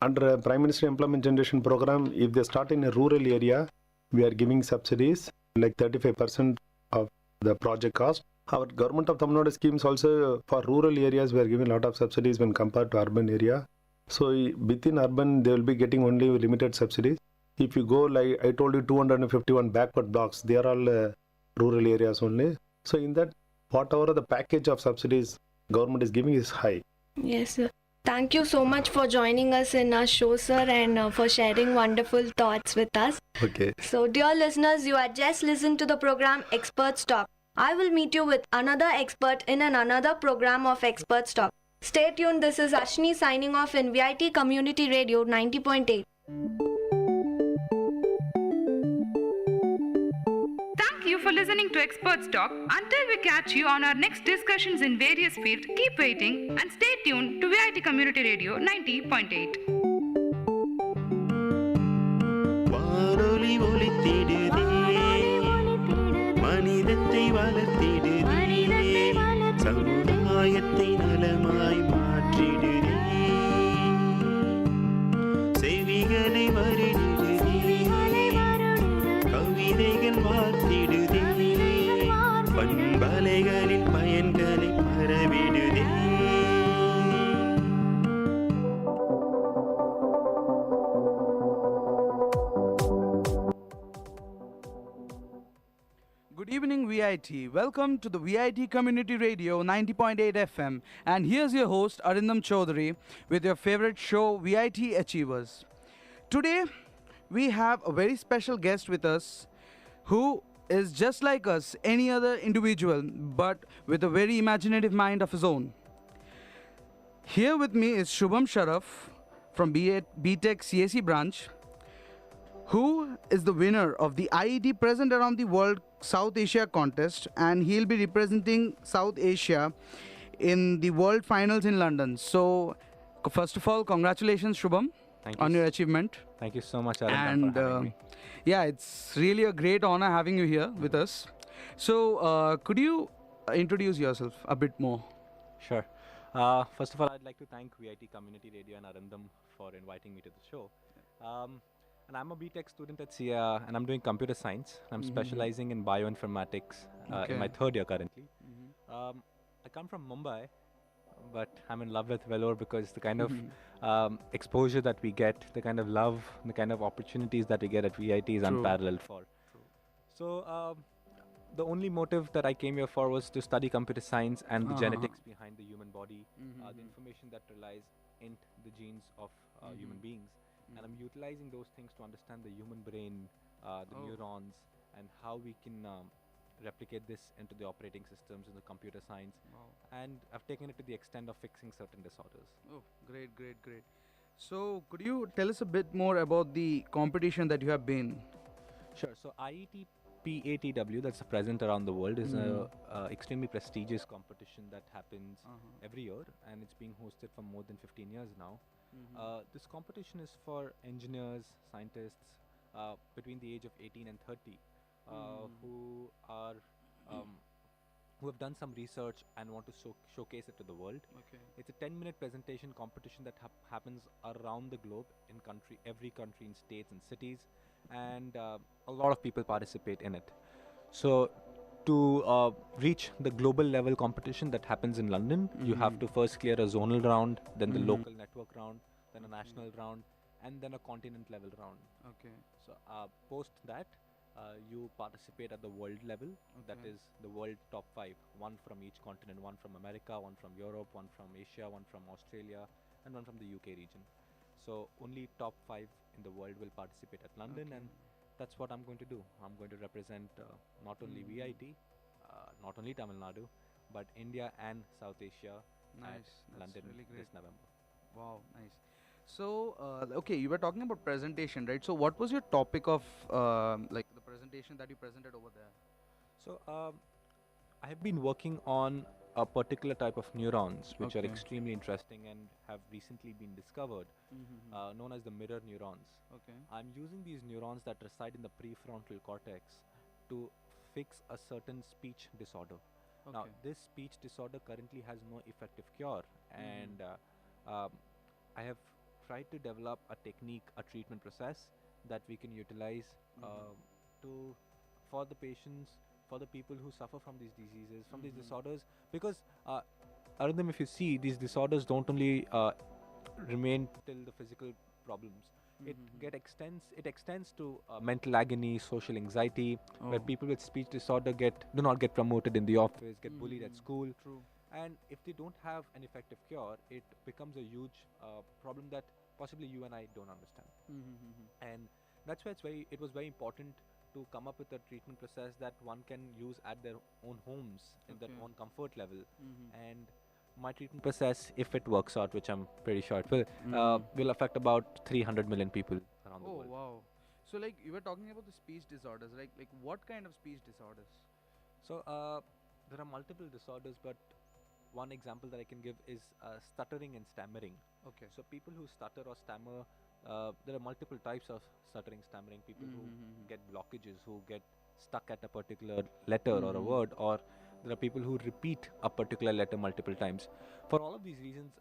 under a Prime Minister Employment Generation Program, if they start in a rural area, we are giving subsidies like 35% of the project cost. Our government of Tamil Nadu schemes also for rural areas, we are giving a lot of subsidies when compared to urban area. So within urban, they will be getting only limited subsidies. If you go, like I told you, 251 backward blocks, they are all rural areas only. So in that, whatever the package of subsidies government is giving is high. Yes, sir. Thank you so much for joining us in our show, sir, and for sharing wonderful thoughts with us. Okay. So, dear listeners, you had just listened to the program Experts Talk. I will meet you with another expert in another program of Experts Talk. Stay tuned. This is Ashni signing off in VIT Community Radio 90.8. Thank you for listening to Experts Talk. Until we catch you on our next discussions in various fields, keep waiting and stay tuned to VIT Community Radio 90.8. வானொலி ஒலித்திடுதே, மனிதத்தை வளர்த்திடுதே, சமுதாயத்தை நலமாய் மாற்றிடுதே, செவிகளை வருடிடுதே, கவிதைகள் வார்த்திடுதே, பண்பலைகளின் பயன்களை பரவிடுதே. Good evening, VIT. Welcome to the VIT Community Radio 90.8 FM. And here's your host, Arindam Chaudhary, with your favorite show, VIT Achievers. Today, we have a very special guest with us who is just like us, any other individual, but with a very imaginative mind of his own. Here with me is Shubham Sharaf from BTech CSE branch, who is the winner of the IET Present Around the World South Asia contest, and he'll be representing South Asia in the World Finals in London. So, first of all, congratulations, Shubham, on your achievement. Thank you so much, Arindam, And for having me. yeah, it's really a great honor having you here with us. So, could you introduce yourself a bit more? Sure. First of all, I'd like to thank VIT Community Radio and Arindam for inviting me to the show. And I'm a BTech student at SIA, and I'm doing computer science. I'm specializing in bioinformatics in my third year currently. I come from Mumbai, but I'm in love with Vellore because the kind of exposure that we get, the kind of love, the kind of opportunities that we get at VIT is unparalleled for. So the only motive that I came here for was to study computer science and the genetics behind the human body, the information that relies in the genes of human beings. And I'm utilizing those things to understand the human brain, the neurons, and how we can replicate this into the operating systems in the computer science. And I've taken it to the extent of fixing certain disorders. Oh, great. So, could you tell us a bit more about the competition that you have been? Sure. So, IET PATW, that's a present around the world, is a extremely prestigious competition that happens every year, and it's being hosted for more than 15 years now. This competition is for engineers, scientists between the age of 18 and 30 who are who have done some research and want to showcase it to the world. Okay. It's a 10-minute presentation competition that happens around the globe in every country in states and cities, and a lot of people participate in it. So to reach the global level competition that happens in London, you have to first clear a zonal round, then the local network round, then a national round, and then a continent level round. Okay. So post that, you participate at the world level. That is the world top 5, one from each continent, one from America, one from Europe, one from Asia, one from Australia, and one from the UK region. So only top 5 in the world will participate at London, and that's what I'm going to do. I'm going to represent not only VIT, not only Tamil Nadu, but India and South Asia at London really great. this November. Wow, nice. So, okay, you were talking about presentation, right? So, what was your topic of like the presentation that you presented over there? So, I have been working on a particular type of neurons which are Okay. extremely interesting and have recently been discovered, known as the mirror neurons. Okay. I'm using these neurons that reside in the prefrontal cortex to fix a certain speech disorder. Now, Okay. this speech disorder currently has no effective cure, and I have tried to develop a technique, a treatment process that we can utilize to for the patients, for the people who suffer from these diseases, from these disorders. Because Arundham, if you see, these disorders don't only remain till the physical problems. It extends to mental agony, social anxiety, where Oh. people with speech disorder do not get promoted in the office, get bullied at school. True. And if they don't have an effective cure, it becomes a huge problem that possibly you and I don't understand. And that's why it was very important to come up with a treatment process that one can use at their own homes, in their Okay. own comfort level. And my treatment process, if it works out, which I'm pretty sure it will affect about 300 million people around the Oh, world. wow. So, like, you were talking about the speech disorders, right? Like, what kind of speech disorders? So there are multiple disorders, but one example that I can give is stuttering and stammering. Okay. So people who stutter or stammer, there are multiple types of stuttering, stammering. People who get blockages, who get stuck at a particular letter or a word, or there are people who repeat a particular letter multiple times. For all of these reasons,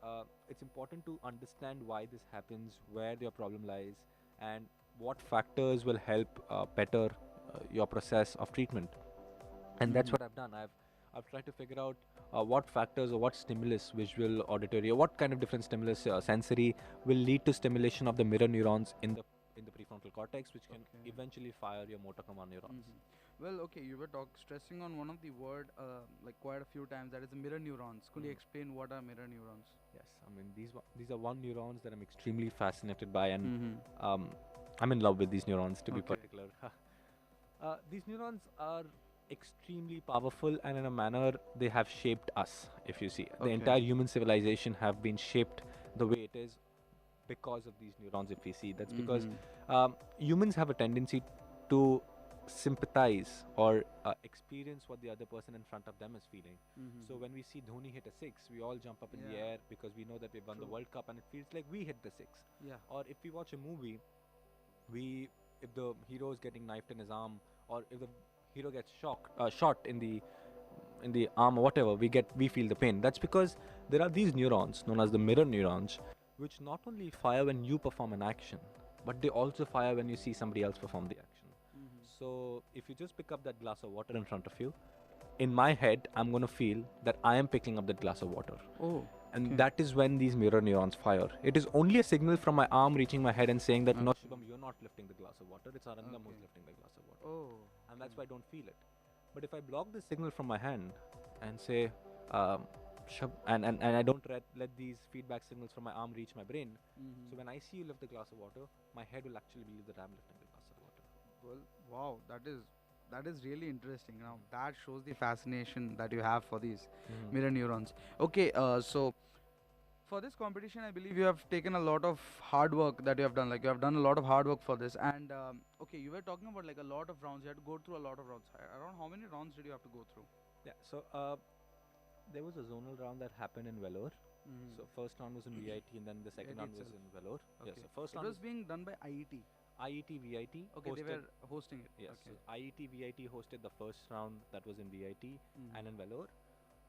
it's important to understand why this happens, where your problem lies, and what factors will help better your process of treatment. And that's what I've done. I've tried to figure out what factors or what stimulus, visual, auditory, or what kind of different stimulus, sensory, will lead to stimulation of the mirror neurons in the prefrontal cortex, which can eventually fire your motor command neurons. Well, okay, you were stressing on one of the word like quite a few times, that is the mirror neurons. Could you explain what are mirror neurons? Yes, I mean these are one neurons that I'm extremely fascinated by, and I'm in love with these neurons, to be Okay. particular. These neurons are extremely powerful, and in a manner they have shaped us. If you see, the Okay. entire human civilization have been shaped the way it is because of these neurons. If we see, that's because humans have a tendency to sympathize or experience what the other person in front of them is feeling. So when we see Dhoni hit a 6, we all jump up in the Yeah. air because we know that we've won the True. World Cup, and it feels like we hit the 6. Yeah. Or if we watch a movie, if the hero is getting knifed in his arm, or if the hero gets shot in the arm or whatever, we feel the pain. That's because there are these neurons known as the mirror neurons, which not only fire when you perform an action, but they also fire when you see somebody else perform the action. So if you just pick up that glass of water in front of you, in my head, I'm going to feel that I am picking up that glass of water. Oh. And okay. that is when these mirror neurons fire. It is only a signal from my arm reaching my head and saying that, no, Shubham, you're not lifting the glass of water. It's Arundham who's lifting the glass of water. Oh. And that's why I don't feel it. But if I block the signal from my hand and say, and I don't let these feedback signals from my arm reach my brain, so when I see you lift the glass of water, my head will actually believe that I'm lifting the glass of water. Well, wow, that is really interesting. Now that shows the fascination that you have for these mirror neurons. Okay, so for this competition, I believe you have taken a lot of hard work that you have done. Like you have done a lot of hard work for this. And okay, you were talking about like a lot of rounds. You had to go through a lot of rounds. Around how many rounds did you have to go through? Yeah, so there was a zonal round that happened in Vellore. So first round was in VIT, and then the second round was in Vellore. Okay. Yes, so first it round was being done by IET. IET VIT. Okay, they were hosting it. Yes. Okay. So IET VIT hosted the first round that was in VIT Mhm. and in Vellore.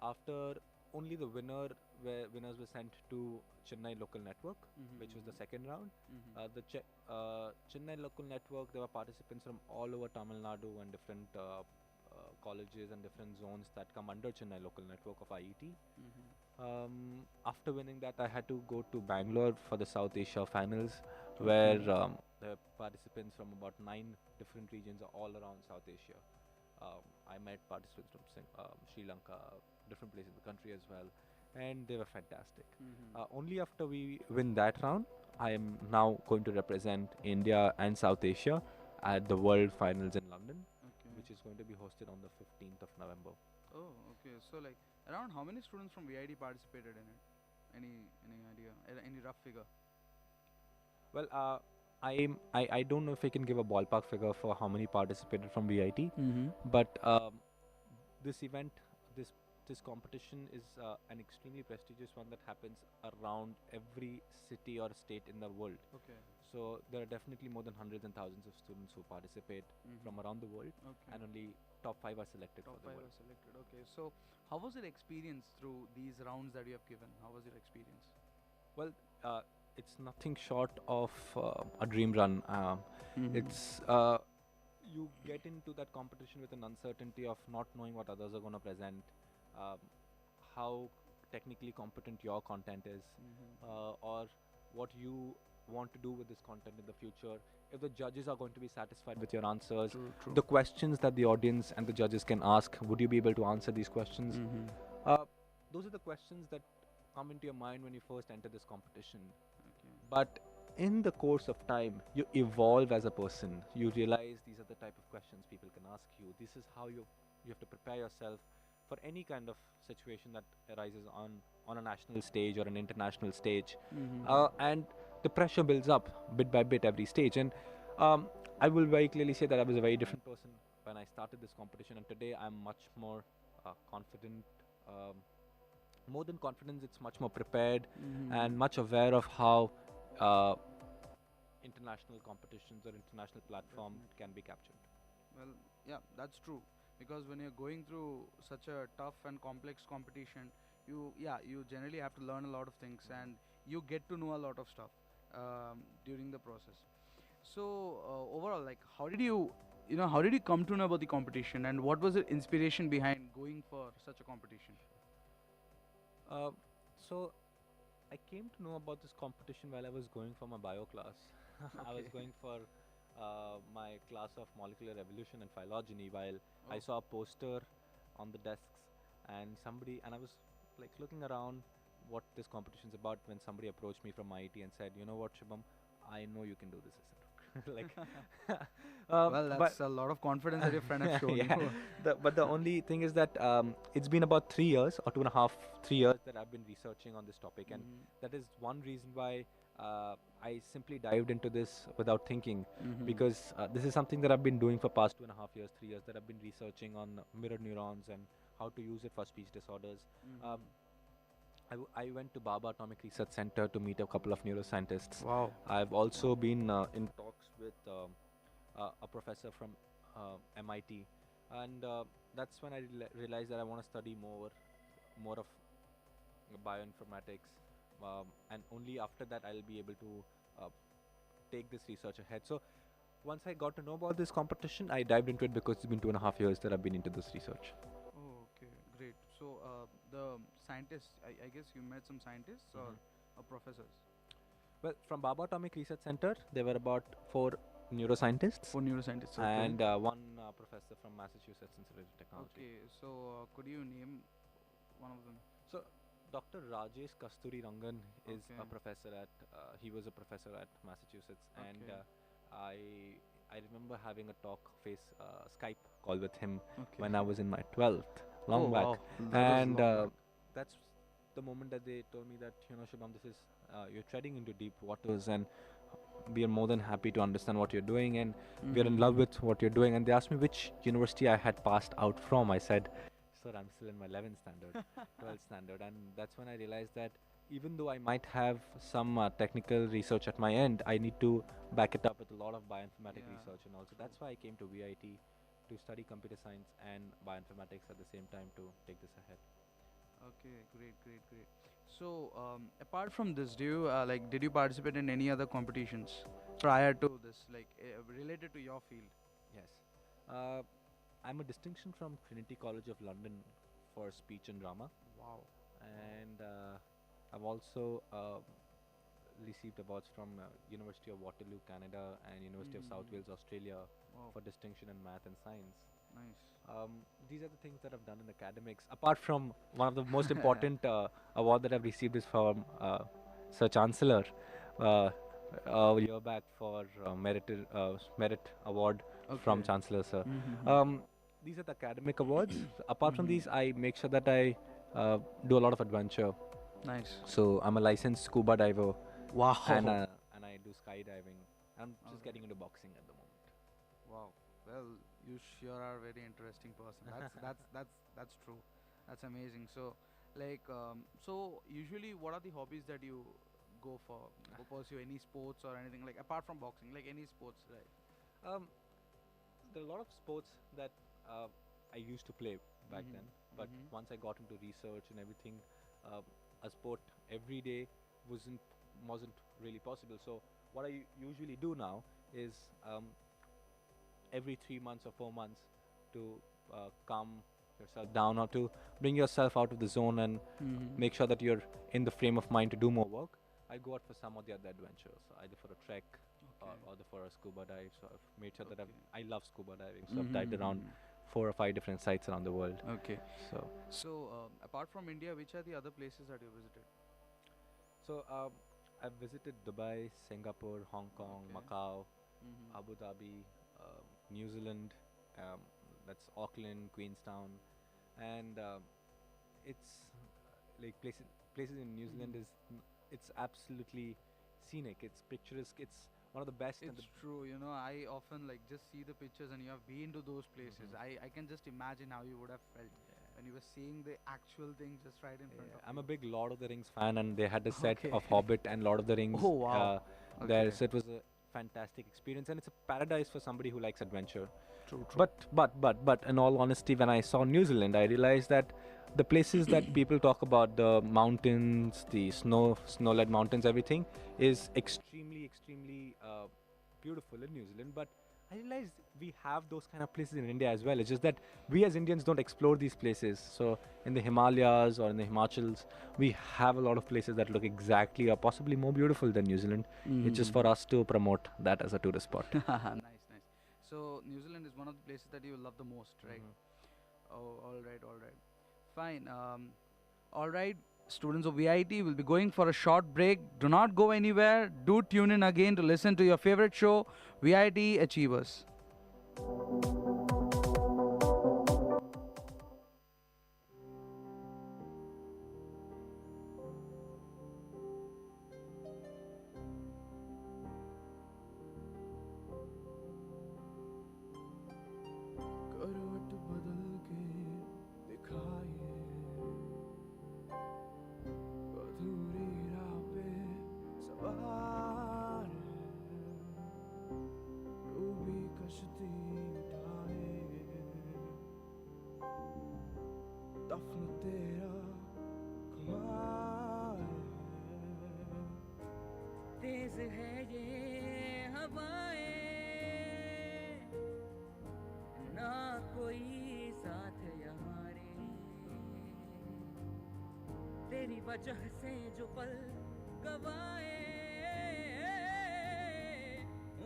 After only the winners were sent to Chennai local network, which was the second round. The Chennai local network, there were participants from all over Tamil Nadu and different colleges and different zones that come under Chennai local network of IET. After winning that, I had to go to Bangalore for the South Asia finals, where the participants from about 9 different regions all around South Asia. I met participants from Sri Lanka, different places in the country as well, and they were fantastic. Only after we win that round, I am now going to represent India and South Asia at the World Finals in London, which is going to be hosted on the 15th of November. Oh, okay. So like around how many students from VIT participated in it? Any idea? Any rough figure? Well, I don't know if I can give a ballpark figure for how many participated from VIT, but this event, this competition is an extremely prestigious one that happens around every city or state in the world. Okay. So there are definitely more than hundreds and thousands of students who participate from around the world, Okay. and only top 5 are selected Top for the 5 world. are selected. Okay. So how was your experience through these rounds that you have given? How was your experience? Well, it's nothing short of a dream run. It's you get into that competition with an uncertainty of not knowing what others are going to present, how technically competent your content is, or what you want to do with this content in the future. If the judges are going to be satisfied with your answers, True. the questions that the audience and the judges can ask, would you be able to answer these questions? Those are the questions that come into your mind when you first enter this competition. But in the course of time, you evolve as a person. You realize these are the type of questions people can ask you. This is how you have to prepare yourself for any kind of situation that arises on a national stage or an international stage. And the pressure builds up bit by bit every stage. And I will very clearly say that I was a very different person when I started this competition, and today I'm much more confident. More than confidence, it's much more prepared and much aware of how international competitions or international platform can be captured. Well, yeah, that's true. Because when you're going through such a tough and complex competition, you generally have to learn a lot of things, and you get to know a lot of stuff during the process. So overall, like, how did you come to know about the competition, and what was the inspiration behind going for such a competition? So I came to know about this competition while I was going for my bio class. I was Okay. going for my class of molecular evolution and phylogeny while I saw a poster on the desks, and I was like looking around what this competition is about when somebody approached me from IIT and said, you know what, Shubham, I know you can do this. I said, like, Well, that's a lot of confidence that your friend has shown yeah. you. But the only thing is that it's been about 3 years or 3 years that I've been researching on this topic, and that is one reason why I simply dived into this without thinking, because this is something that I've been doing for past 2.5 years, 3 years, that I've been researching on mirror neurons and how to use it for speech disorders. I went to Baba Atomic Research Center to meet a couple of neuroscientists. Wow. I've also been in talks with a professor from MIT, and that's when I realized that I want to study more of bioinformatics, and only after that I'll be able to take this research ahead. So once I got to know about this competition, I dived into it because it's been 2.5 years that I've been into this research. Oh, okay, great. So the scientists, I guess you met some scientists or professors? Well, from Baba Atomic Research Center, there were about 4 neuroscientists. 4 neuroscientists, okay. And one professor from Massachusetts Institute of Technology. Okay, so could you name one of them? So, Dr. Rajesh Kasturi Rangan is Okay. a professor at, he was a professor at Massachusetts, and Okay. I remember having a Skype call with him Okay. when I was in my 12th, long Oh, back. wow. That was And long back. that's the moment that they told me that, you know, Shubham, this is, you're treading into deep waters, and we are more than happy to understand what you're doing, and we're in love with what you're doing. And they asked me which university I had passed out from. I said, sir, I'm still in my 11th standard, 12th standard. And that's when I realized that, even though I might have some technical research at my end, I need to back it up with a lot of bioinformatic research, and also that's why I came to VIT to study computer science and bioinformatics at the same time to take this ahead. Okay, great. So, apart from this, do you did you participate in any other competitions prior to this, related to your field? Yes. I'm a distinction from Trinity College of London for speech and drama. Wow. And I've also received awards from University of Waterloo, Canada, and University of South Wales, Australia, Wow. for distinction in math and science. Nice. These are the things that I've done in academics. Apart from one of the most important award that I've received is from Sir Chancellor a year back for merit award from Okay. Chancellor Sir. Mhm. These are the academic awards. Apart from these, I make sure that I do a lot of adventure. Nice. So I'm a licensed scuba diver. Wow. And I do skydiving. I'm just getting into boxing at the moment. Wow. Well, you sure are a very interesting person. That's true. That's amazing. So, so usually, what are the hobbies that you go for? Pursue any sports or anything apart from boxing, any sports, right? There are a lot of sports that I used to play back then, but once I got into research and everything, a sport every day wasn't really possible. So what I usually do now is every 3 months or 4 months to calm yourself down or to bring yourself out of the zone and make sure that you're in the frame of mind to do more work. I go out for some of the other adventures, either for a trek or for a scuba dive. So I've made sure that I love scuba diving, so I've dived around 4 or 5 different sites around the world. Okay. So Apart from India, which are the other places that you visited? So I've visited Dubai, Singapore, Hong Kong, Macau, Abu Dhabi, New Zealand, that's Auckland, Queenstown, and it's like places in New Zealand it's absolutely scenic. It's picturesque. It's one of the best. It's true. I often just see the pictures, and you have been to those places. I can just imagine how you would have felt when you were seeing the actual thing just right in front of you. I'm a big Lord of the Rings fan, and they had a set of Hobbit and Lord of the Rings. Oh, wow. There, Okay. so it was a fantastic experience, and it's a paradise for somebody who likes adventure. True. But in all honesty, when I saw New Zealand, I realized that the places that people talk about, the mountains, the snow-led mountains, everything is extremely beautiful in New Zealand. But I realized we have those kind of places in India as well. It's just that we as Indians don't explore these places. So in the Himalayas or in the Himachals, we have a lot of places that look exactly or possibly more beautiful than New Zealand. It's just for us to promote that as a tourist spot. Nice. So New Zealand is one of the places that you love the most, right? Oh, all right. Fine. All right. Students of VIT will be going for a short break. Do not go anywhere. Do tune in again to listen to your favorite show, VIT Achievers. करवट बदल के दिखाए अधूरी राह पे सवार डूबी कश्ती उठाए दफन तेरा खुमार तेज है ये हवाएं ना कोई साथ यहाँ रे तेरी वजह से जो पल गवाए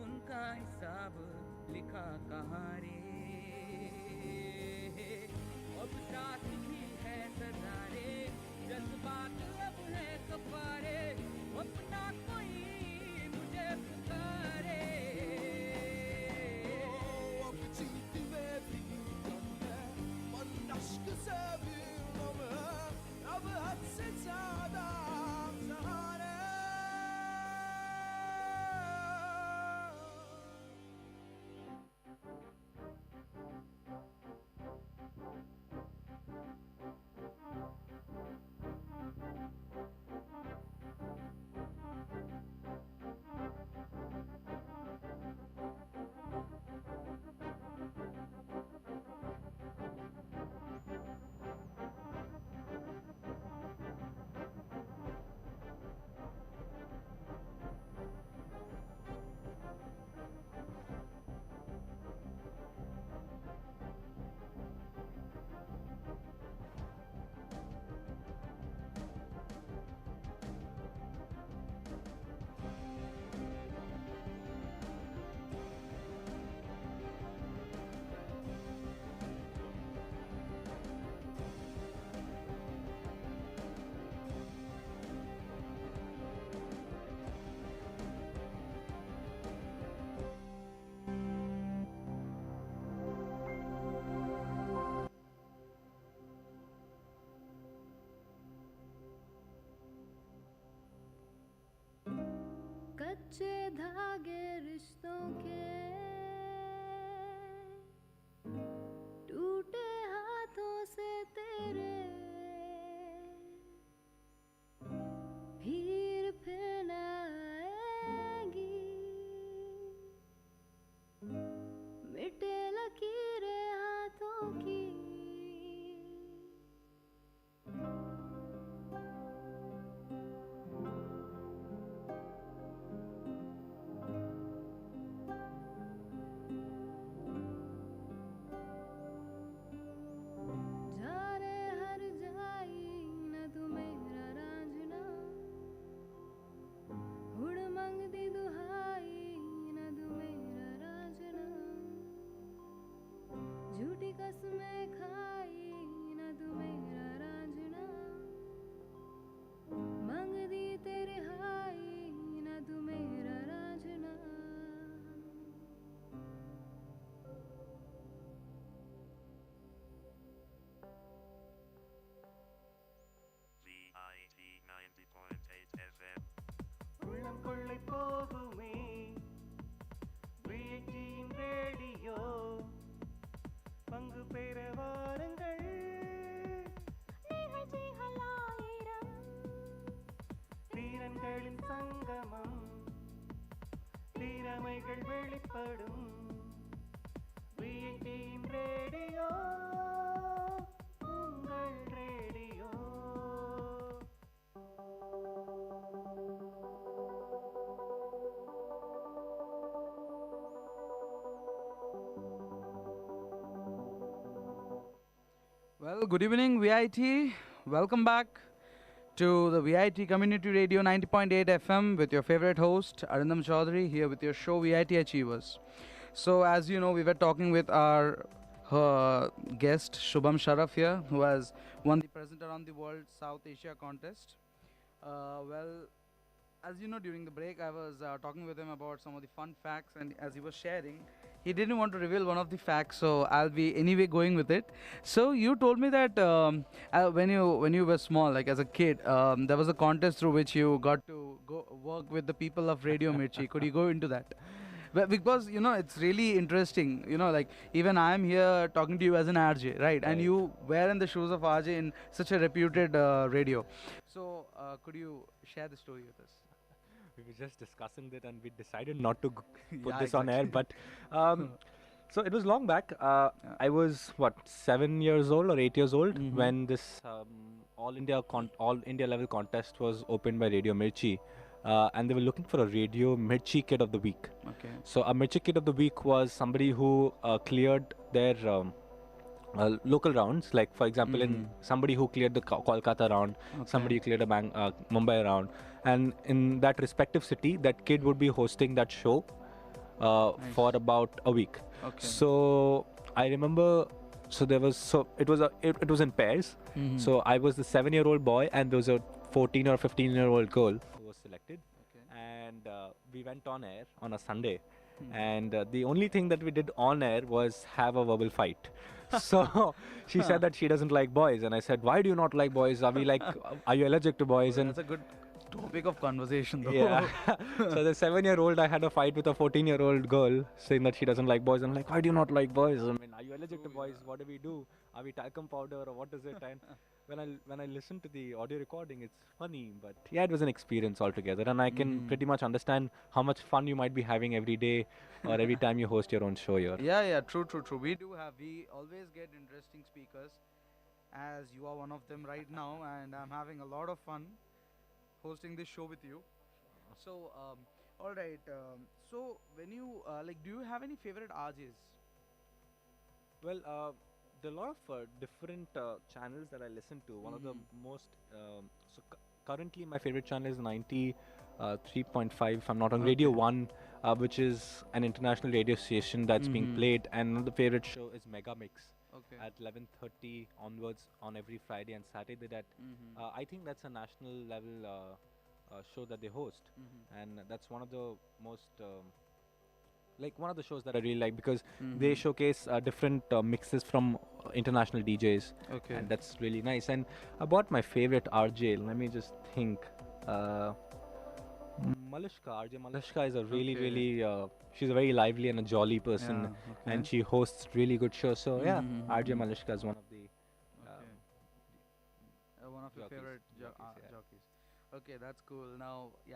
उनका हिसाब लिखा कहाँ रे अब साथ ही है सजा रे जज्बात अब है कफारे अपना कोई मुझे पुकारे अब जीती में भी गम है मन अश्क से भी गम है अब हद से ज्यादा सहारे कच्चे धागे रिश्तों के टूटे हाथों से तेरे फिर न आएगी मिटे लकीरें हाथों की कसमें खाई न तू मेरा रांझना मंग दी तेरे हाई न तू मेरा रांझना VIT 90.8 FM உள்ளம் கொள்ளை போகுமே VIT ரேடியோ பங்கு பெற வாருங்கள் நிகழ்ச்சிகள் ஆயிரம் வீரன்களின் சங்கமம் திறமைகள் வெளிப்படும் VIT ரேடியோ உங்கள் radio Well, good evening, VIT. Welcome back to the VIT Community Radio 90.8 FM with your favorite host, Arindam Chaudhary, here with your show VIT Achievers. So, as you know, we were talking with our guest, Shubham Sharaf here, who has won the Present Around the World South Asia contest. Well, as you know, during the break, I was talking with him about some of the fun facts, and as he was sharing, he didn't want to reveal one of the facts, so I'll be anyway going with it. So you told me that when you were small, like as a kid, there was a contest through which you got to go work with the people of Radio Mirchi. Could you go into that? Well, because you know it's really interesting. You know, like even I am here talking to you as an RJ, right? And you were in the shoes of RJ in such a reputed radio. So could you share the story with us? We were just discussing that and we decided not to put Yeah, this on air, exactly. but so it was long back. I was 7 years old or 8 years old when this all India level contest was opened by Radio Mirchi, and they were looking for a Radio Mirchi Kid of the Week. Okay. So a Mirchi Kid of the Week was somebody who cleared their local rounds, like for example in somebody who cleared the Kolkata round, somebody cleared a Mumbai round, and in that respective city that kid would be hosting that show for about a week. Okay. So I remember, it was in pairs. So I was the 7-year-old boy and there was a 14 or 15-year-old girl who was selected, and we went on air on a Sunday. And the only thing that we did on air was have a verbal fight. So she said that she doesn't like boys, and I said, why do you not like boys? Are you allergic to boys? And That's a good topic of conversation, though. yeah. So the 7-year-old, I had a fight with a 14-year-old girl saying that she doesn't like boys. I'm like, why do you not like boys? I mean, are you allergic to boys? What do we do? Are we talcum powder or what is it? And when I listen to the audio recording, it's funny, but yeah, it was an experience altogether, and I can pretty much understand how much fun you might be having every day or every time you host your own show here. Yeah, true. We always get interesting speakers, as you are one of them right now, and I'm having a lot of fun hosting this show with you. So, all right. So, when you do you have any favorite RJs? Well, there are a lot of different channels that I listen to. One of the most currently my favorite channel is 93.5, if I'm not wrong, Radio 1, which is an international radio station that's being played, and another favorite show is Mega Mix. Okay. At 11:30 onwards on every Friday and Saturday. That I think that's a national level show that they host, and that's one of the most one of the shows that I really like, because they showcase different mixes from international DJs. Okay. And that's really nice. And about my favorite RJ, let me just think. Malishka, RJ Malishka is a really, she's a very lively and a jolly person, and she hosts really good shows. So RJ Malishka is one of the one of your favorite jockeys. Okay, that's cool. Now, we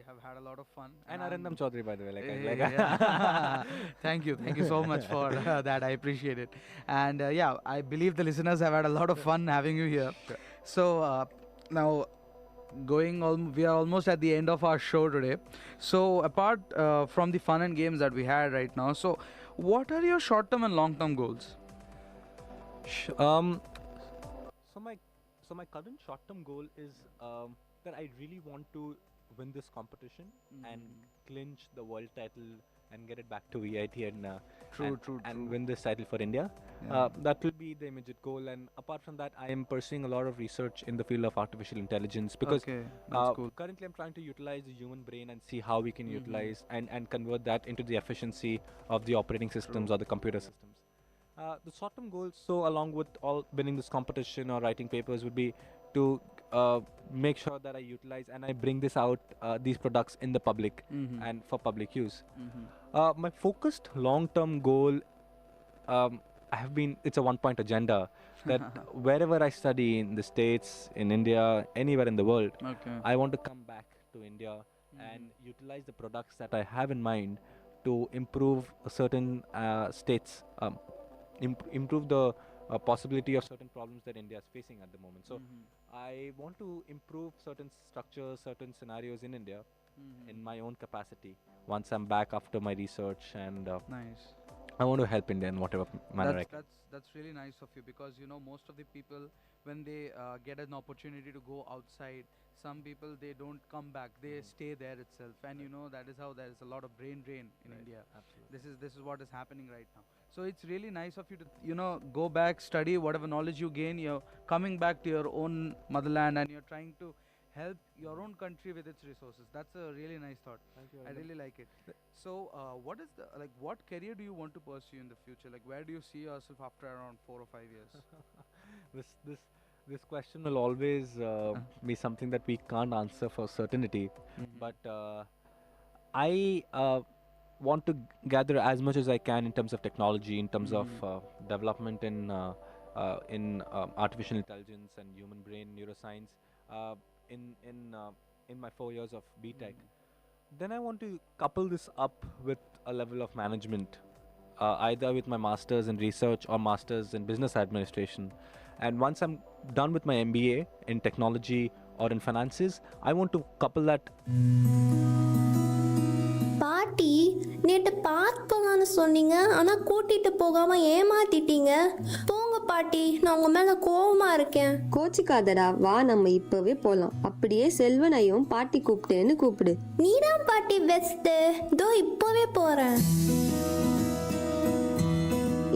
have had a lot of fun. And Arindam Chaudhary, by the way. Thank you so much for that. I appreciate it. And I believe the listeners have had a lot of fun having you here. So now, we are almost at the end of our show today. So apart from the fun and games that we had right now, so what are your short-term and long-term goals? So my current short-term goal is that I really want to win this competition and clinch the world title and get it back to VIT and win this title for India. That will be the immediate goal. And apart from that, I am pursuing a lot of research in the field of artificial intelligence because currently I'm trying to utilize the human brain and see how we can utilize and convert that into the efficiency of the operating systems or the computer systems. The short-term goals, so along with all winning this competition or writing papers, would be to make sure that I utilize and I bring this out, these products in the public and for public use. My focused long-term goal, it's a one-point agenda that wherever I study in the States, in India, anywhere in the world, I want to come back to India and utilize the products that I have in mind to improve certain states, improve the possibility of certain problems that India is facing at the moment. So I want to improve certain structures, certain scenarios in India in my own capacity once I'm back after my research, and I want to help India in whatever manner I can. That's really nice of you, because most of the people, when they get an opportunity to go outside, some people, they don't come back, they stay there itself, and that is how there is a lot of brain drain in India. Absolutely. This is what is happening right now. So it's really nice of you to go back, study whatever knowledge you gain, you're coming back to your own motherland and you're trying to help your own country with its resources. That's a really nice thought. Thank you. I really like it. So what career do you want to pursue in the future? Like, where do you see yourself after around 4 or 5 years? This question will always be something that we can't answer for certainty, but I want to gather as much as I can in terms of technology, in terms of development in artificial intelligence and human brain neuroscience in my 4 years of BTech. Then I want to couple this up with a level of management, either with my master's in research or master's in business administration. And once I'm done with my MBA in technology or in finances, I want to couple that. பாட்டி, நேற்று park போகலான்னு சொன்னீங்க, ஆனால் கூட்டிகிட்டு போகாமல் ஏமாத்திட்டீங்க. போங்க பாட்டி, நான் உங்கள் மேலே கோவமாக இருக்கேன். கோச்சிக்காதடா, வா நம்ம இப்போவே போகலாம். அப்படியே செல்வனையும் பாட்டி கூப்பிட்டேன்னு கூப்பிடு. நீதான் பாட்டி பெஸ்ட்டு. இதோ இப்போவே போகிறேன்.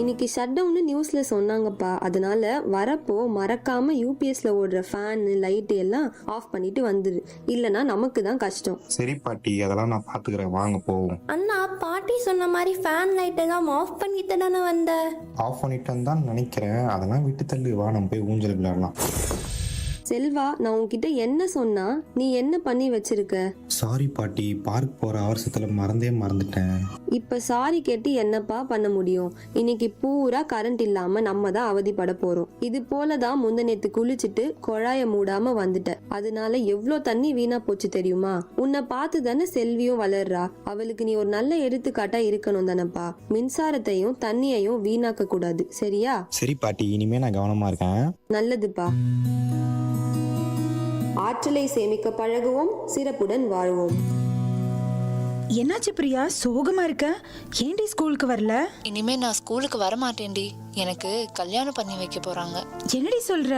இன்னைக்கு ஷட் டவுன்னு நியூஸ்ல சொன்னாங்கப்பா. அதனால வரப்போ மறக்காம யூபிஎஸ்ல ஓடுற ஃபேன் லைட் எல்லாம் ஆஃப் பண்ணிட்டு வந்துரு, இல்லனா நமக்கு தான் கஷ்டம். சரி பாட்டி, அதெல்லாம் நான் பாத்துக்கிறேன், வாங்க போவோம். அண்ணா, பாட்டி சொன்ன மாதிரி ஃபேன் லைட் எல்லாம் ஆஃப் பண்ணிட்டு தானே வந்த? ஆஃப் பண்ணிட்டேன்னு தான் நினைக்கிறேன். அதெல்லாம் விட்டு தள்ளி, வா நம்ம போய் ஊஞ்சல் விளையாடலாம். செல்வா, நான் உன்கிட்ட என்ன சொன்னா நீ என்ன பண்ணி வச்சிருக்க? சாரி பாட்டி, பார்க் போற அவசரத்துல மறந்துட்டேன். இப்ப சாரி கேட்டு என்னப்பா பண்ண முடியும்? இன்னைக்கு பூரா கரண்ட் இல்லாம நம்ம தான் அவதிப்பட போறோம். இது போலதான் முந்தநேத்து குளிச்சுட்டு குழாய மூடாம வந்துட்ட. அதனால எவ்வளவு தண்ணி வீணா போச்சு தெரியுமா? உன்னை பார்த்து தானே செல்வியும் வளர்றா. அவளுக்கு நீ ஒரு நல்ல எடுத்துக்காட்டா இருக்கணும் தானப்பா. மின்சாரத்தையும் தண்ணியையும் வீணாக்க கூடாது, சரியா? சரி பாட்டி, இனிமே நான் கவனமா இருக்கேன். நல்லதுப்பா. ஆற்றலை சேமிக்க பழகுவோம், சிறப்புடன் வாழ்வோம். என்னாச்சு பிரியா, சோகமா இருக்க? ஏன்டி ஸ்கூலுக்கு வரல? இனிமே நான் ஸ்கூலுக்கு வர மாட்டேன்டி. எனக்கு கல்யாணம் பண்ணி வைக்க போறாங்க. என்னடி சொல்ற?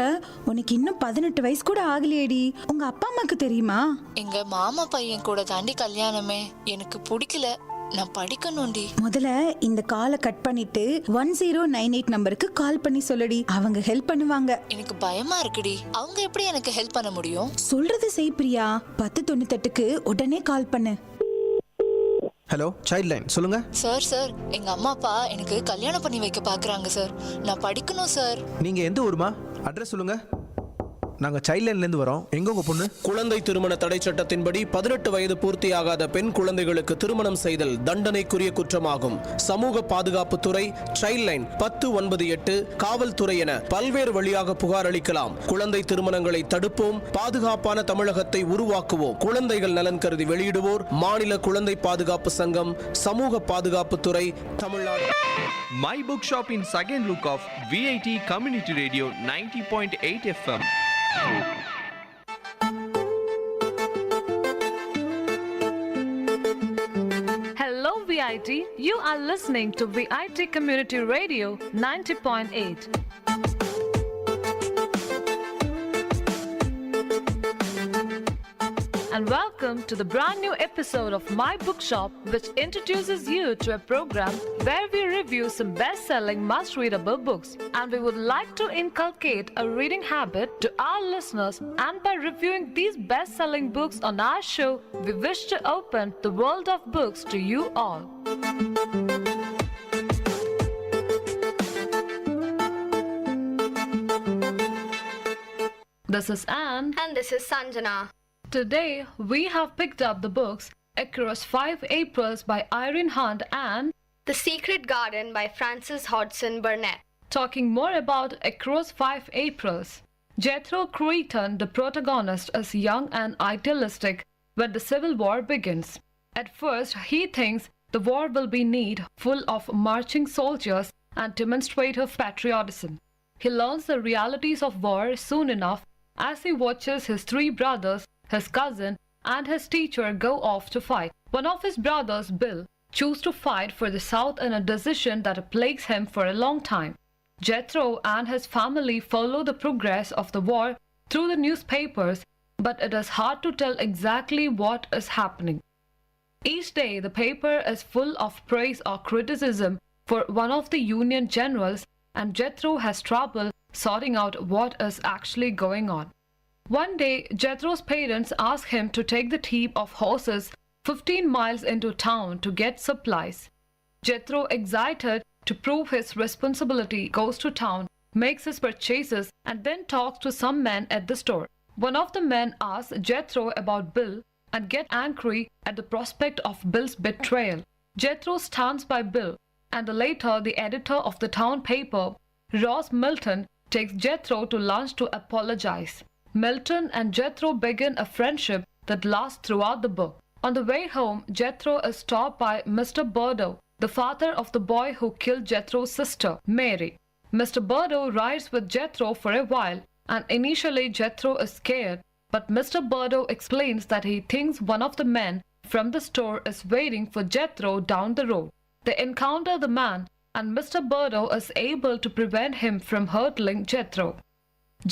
உனக்கு இன்னும் 18 வயசு கூட ஆகலையேடி. உங்க அப்பா அம்மாக்கு தெரியுமா? எங்க மாமா பையன் கூட தாண்டி கல்யாணமே. எனக்கு பிடிக்கல, நான் படிக்கணும்டி. முதல்ல இந்த காலை கட் பண்ணிட்டு 1098 நம்பருக்கு கால் பண்ணி சொல்லடி, அவங்க ஹெல்ப் பண்ணுவாங்க. எனக்கு பயமா இருக்குடி, அவங்க எப்படி எனக்கு ஹெல்ப் பண்ண முடியும்? சொல்றது செய் பிரியா. 1098க்கு உடனே கால் பண்ணு. ஹலோ, சைல்ட் லைன், சொல்லுங்க. சார் எங்க அம்மா அப்பா எனக்கு கல்யாணம் பண்ணி வைக்க பாக்குறாங்க சார். நான் படிக்கணும் சார். நீங்க எந்த ஊருமா? அட்ரஸ் சொல்லுங்க. நாங்கள் சைல்ட்லைன்லேருந்து வரோம். எங்கே உங்கள் பொண்ணு? குழந்தை திருமண தடை சட்டத்தின்படி 18 வயது பூர்த்தியாகாத பெண் குழந்தைகளுக்கு திருமணம் செய்தல் தண்டனைக்குரிய குற்றமாகும். சமூக பாதுகாப்புத்துறை, சைல்ட்லைன் 1098, காவல்துறை என பல்வேறு வழியாக புகார் அளிக்கலாம். குழந்தை திருமணங்களை தடுப்போம், பாதுகாப்பான தமிழகத்தை உருவாக்குவோம். குழந்தைகள் நலன் கருதி வெளியிடுவோர் மாநில குழந்தை பாதுகாப்பு சங்கம், சமூக பாதுகாப்புத்துறை, Tamil Nadu. My Bookshop in second look of VIT Community Radio 90.8 FM. Hello VIT, you are listening to VIT Community Radio 90.8. And welcome to the brand new episode of My Bookshop, which introduces you to a program where we review some best-selling must-readable books. And we would like to inculcate a reading habit to our listeners, and by reviewing these best-selling books on our show, we wish to open the world of books to you all. This is Anne. And this is Sanjana. Today, we have picked up the books Across 5 Aprils by Irene Hunt and The Secret Garden by Frances Hodgson Burnett. Talking more about Across 5 Aprils, Jethro Creighton, the protagonist, is young and idealistic when the Civil War begins. At first, he thinks the war will be neat, full of marching soldiers and demonstrative patriotism. He learns the realities of war soon enough as he watches his 3 brothers, his cousin, and his teacher go off to fight. One of his brothers, Bill, chooses to fight for the South in a decision that plagues him for a long time. Jethro and his family follow the progress of the war through the newspapers, but it is hard to tell exactly what is happening. Each day, the paper is full of praise or criticism for one of the Union generals, and Jethro has trouble sorting out what is actually going on. One day, Jethro's parents ask him to take the team of horses 15 miles into town to get supplies. Jethro, excited to prove his responsibility, goes to town, makes his purchases, and then talks to some men at the store. One of the men asks Jethro about Bill and gets angry at the prospect of Bill's betrayal. Jethro stands by Bill, and later the editor of the town paper, Ross Milton, takes Jethro to lunch to apologize. Milton and Jethro begin a friendship that lasts throughout the book. On the way home, Jethro is stopped by Mr. Burdo, the father of the boy who killed Jethro's sister, Mary. Mr. Burdo rides with Jethro for a while, and initially Jethro is scared, but Mr. Burdo explains that he thinks one of the men from the store is waiting for Jethro down the road. They encounter the man, and Mr. Burdo is able to prevent him from hurting Jethro.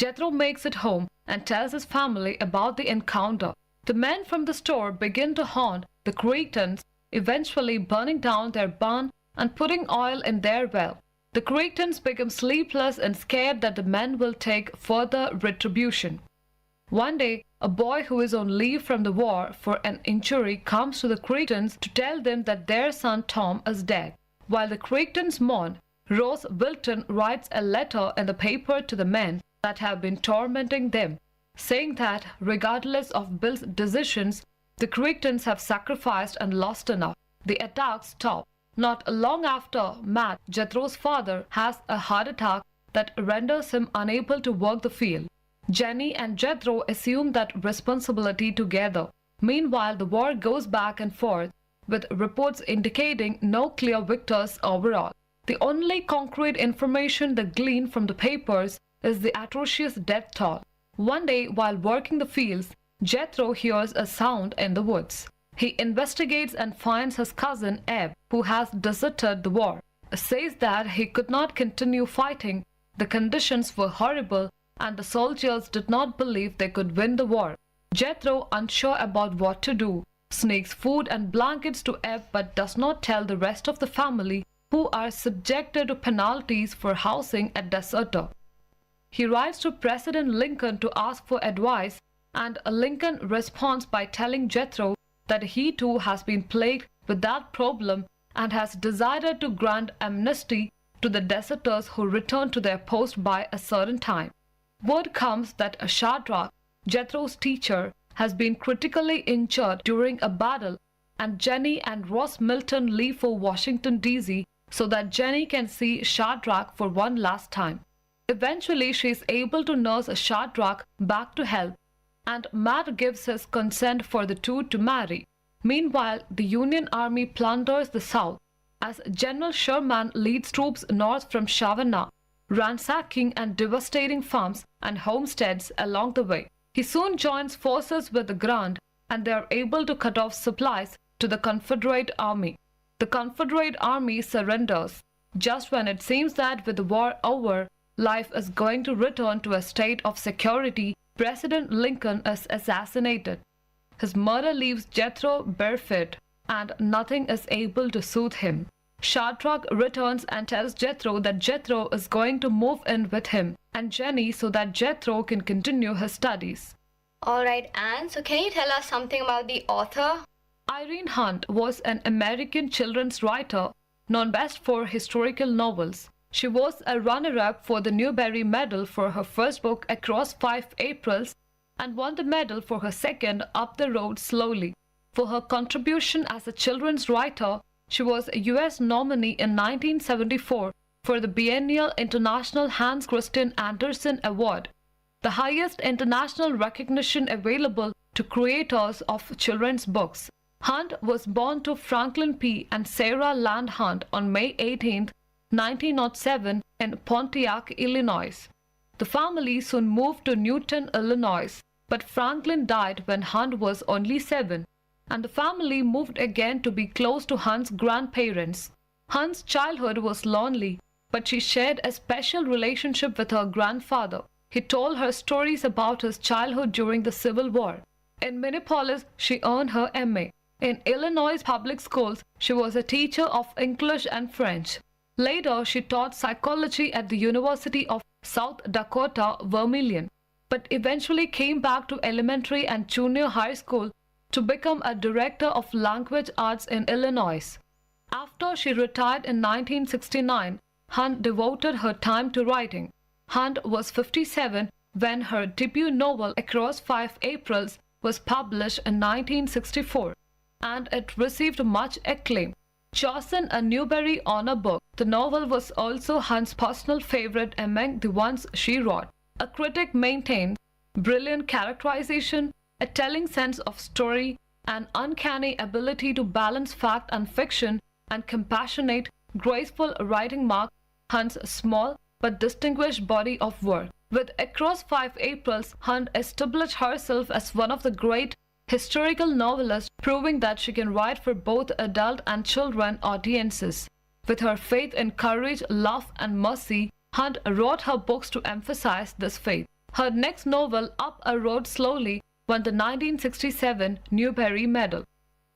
Jethro makes it home and tells his family about the encounter. The men from the store begin to haunt the Creightons, eventually burning down their barn and putting oil in their well. The Creightons become sleepless and scared that the men will take further retribution. One day, a boy who is on leave from the war for an injury comes to the Creightons to tell them that their son Tom is dead. While the Creightons mourn, Rose Wilton writes a letter in the paper to the men that have been tormenting them, saying that regardless of Bill's decisions, the Creightons have sacrificed and lost enough. The attacks stop. Not long after, Matt, Jethro's father, has a heart attack that renders him unable to work the field. Jenny and Jethro assume that responsibility together. Meanwhile, the war goes back and forth, with reports indicating no clear victors overall. The only concrete information they glean from the papers is the atrocious death toll. One day, while working the fields, Jethro hears a sound in the woods. He investigates and finds his cousin Eb, who has deserted the war. Says that he could not continue fighting, the conditions were horrible, and the soldiers did not believe they could win the war. Jethro, unsure about what to do, sneaks food and blankets to Eb but does not tell the rest of the family, who are subjected to penalties for housing a deserter. He writes to President Lincoln to ask for advice, and Lincoln responds by telling Jethro that he too has been plagued with that problem and has decided to grant amnesty to the deserters who return to their post by a certain time. Word comes that Shadrach, Jethro's teacher, has been critically injured during a battle, and Jenny and Ross Milton leave for Washington, D.C. so that Jenny can see Shadrach for one last time. Eventually, she is able to nurse Shadrach back to health, and Matt gives his consent for the two to marry. Meanwhile, the Union Army plunders the South as General Sherman leads troops north from Savannah, ransacking and devastating farms and homesteads along the way. He soon joins forces with Grant, and they are able to cut off supplies to the Confederate Army. The Confederate Army surrenders just when it seems that with the war over, life is going to return to a state of security. President Lincoln is assassinated. His murder leaves Jethro barefoot, and nothing is able to soothe him. Shadrach returns and tells Jethro that Jethro is going to move in with him and Jenny so that Jethro can continue his studies. Alright, Anne, so can you tell us something about the author? Irene Hunt was an American children's writer known best for historical novels. She was a runner-up for the Newbery Medal for her first book, Across 5 Aprils, and won the medal for her second, Up the Road Slowly. For her contribution as a children's writer, she was a U.S. nominee in 1974 for the biennial International Hans Christian Andersen Award, the highest international recognition available to creators of children's books. Hunt was born to Franklin P. and Sarah Land Hunt on May 18, 1907 in Pontiac, Illinois. The family soon moved to Newton, Illinois, but Franklin died when Hunt was only 7, and the family moved again to be close to Hunt's grandparents. Hunt's childhood was lonely, but she shared a special relationship with her grandfather. He told her stories about his childhood during the Civil War. In Minneapolis, she earned her MA. In Illinois public schools, she was a teacher of English and French. Later, she taught psychology at the University of South Dakota, Vermilion, but eventually came back to elementary and junior high school to become a director of language arts in Illinois. After she retired in 1969, Hunt devoted her time to writing. Hunt was 57 when her debut novel Across 5 Aprils was published in 1964, and it received much acclaim. Chosen a Newbery Honor Book, the novel was also Hunt's personal favorite among the ones she wrote. A critic maintains brilliant characterization, a telling sense of story, an uncanny ability to balance fact and fiction, and compassionate, graceful writing mark Hunt's small but distinguished body of work. With Across 5 Aprils, Hunt established herself as one of the great historical novelists, proving that she can write for both adult and children audiences. With her faith in courage, love, and mercy, Hunt wrote her books to emphasize this faith. Her next novel, Up a Road Slowly, won the 1967 Newbery Medal.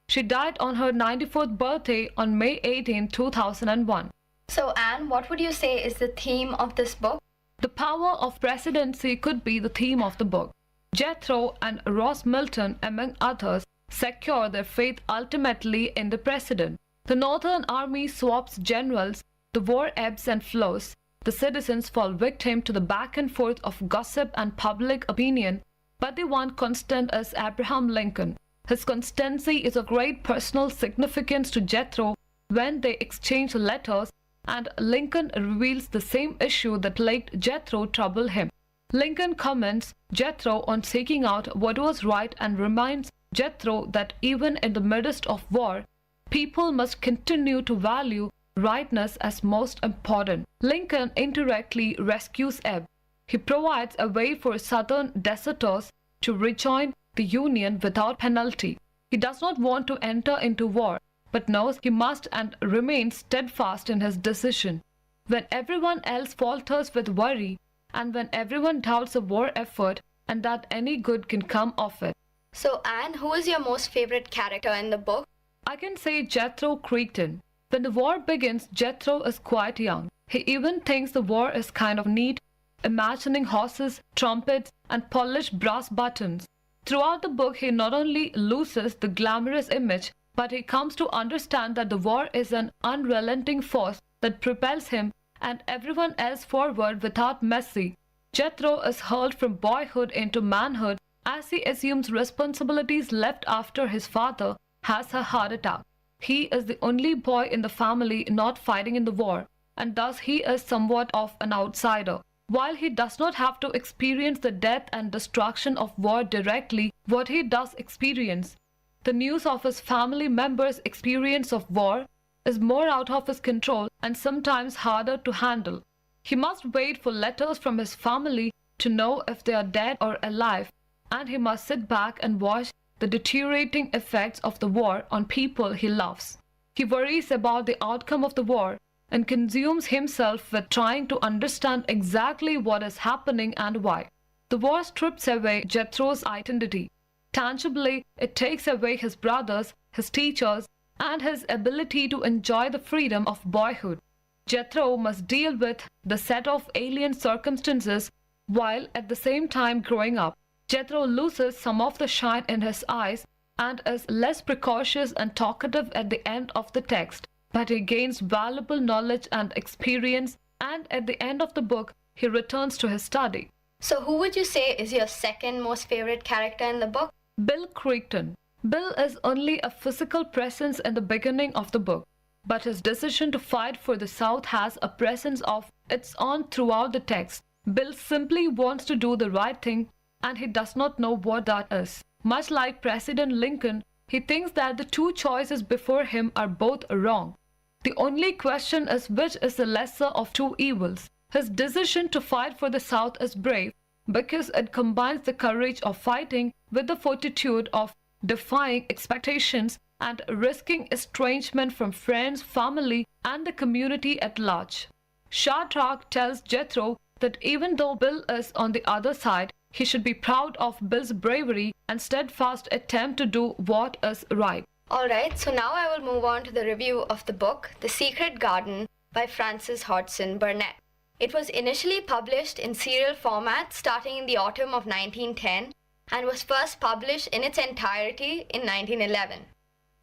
She died on her 94th birthday on May 18, 2001. So, Anne, what would you say is the theme of this book? The power of presidency could be the theme of the book. Jethro and Ross Milton, among others, secure their faith ultimately in the president. The Northern Army swaps generals, the war ebbs and flows, the citizens fall victim to the back and forth of gossip and public opinion, but the one constant is Abraham Lincoln. His constancy is of great personal significance to Jethro when they exchange letters, and Lincoln reveals the same issue that plagued Jethro trouble him. Lincoln commends Jethro on seeking out what was right and reminds Jethro that even in the midst of war, people must continue to value rightness as most important. Lincoln indirectly rescues Ebb. He provides a way for Southern deserters to rejoin the Union without penalty. He does not want to enter into war, but knows he must and remains steadfast in his decision. When everyone else falters with worry, and when everyone doubts the war effort and that any good can come of it. So, Anne, who is your most favorite character in the book? I can say Jethro Creighton. When the war begins, Jethro is quite young. He even thinks the war is kind of neat, imagining horses, trumpets, and polished brass buttons. Throughout the book, he not only loses the glamorous image, but he comes to understand that the war is an unrelenting force that propels him and everyone else forward without mercy. Jethro is hurled from boyhood into manhood as he assumes responsibilities left after his father has a heart attack. He is the only boy in the family not fighting in the war, and thus he is somewhat of an outsider. While he does not have to experience the death and destruction of war directly, what he does experience, the news of his family members' experience of war, is more out of his control and sometimes harder to handle. He must wait for letters from his family to know if they are dead or alive, and he must sit back and watch the deteriorating effects of the war on people he loves. He worries about the outcome of the war and consumes himself with trying to understand exactly what is happening and why. The war strips away Jethro's identity. Tangibly, it takes away his brothers, his teachers, and his ability to enjoy the freedom of boyhood. Jethro must deal with the set of alien circumstances while at the same time growing up. Jethro loses some of the shine in his eyes and is less precocious and talkative at the end of the text, but he gains valuable knowledge and experience, and at the end of the book, he returns to his study. So who would you say is your second most favorite character in the book? Bill Crichton. Bill is only a physical presence in the beginning of the book, but his decision to fight for the South has a presence of its own throughout the text. Bill simply wants to do the right thing, and he does not know what that is. Much like President Lincoln, he thinks that the two choices before him are both wrong. The only question is which is the lesser of two evils. His decision to fight for the South is brave because it combines the courage of fighting with the fortitude of defying expectations and risking estrangement from friends, family, and the community at large. Shadrach tells Jethro that even though Bill is on the other side, he should be proud of Bill's bravery and steadfast attempt to do what is right. Alright, so now I will move on to the review of the book, The Secret Garden by Frances Hodgson Burnett. It was initially published in serial format starting in the autumn of 1910 and was first published in its entirety in 1911.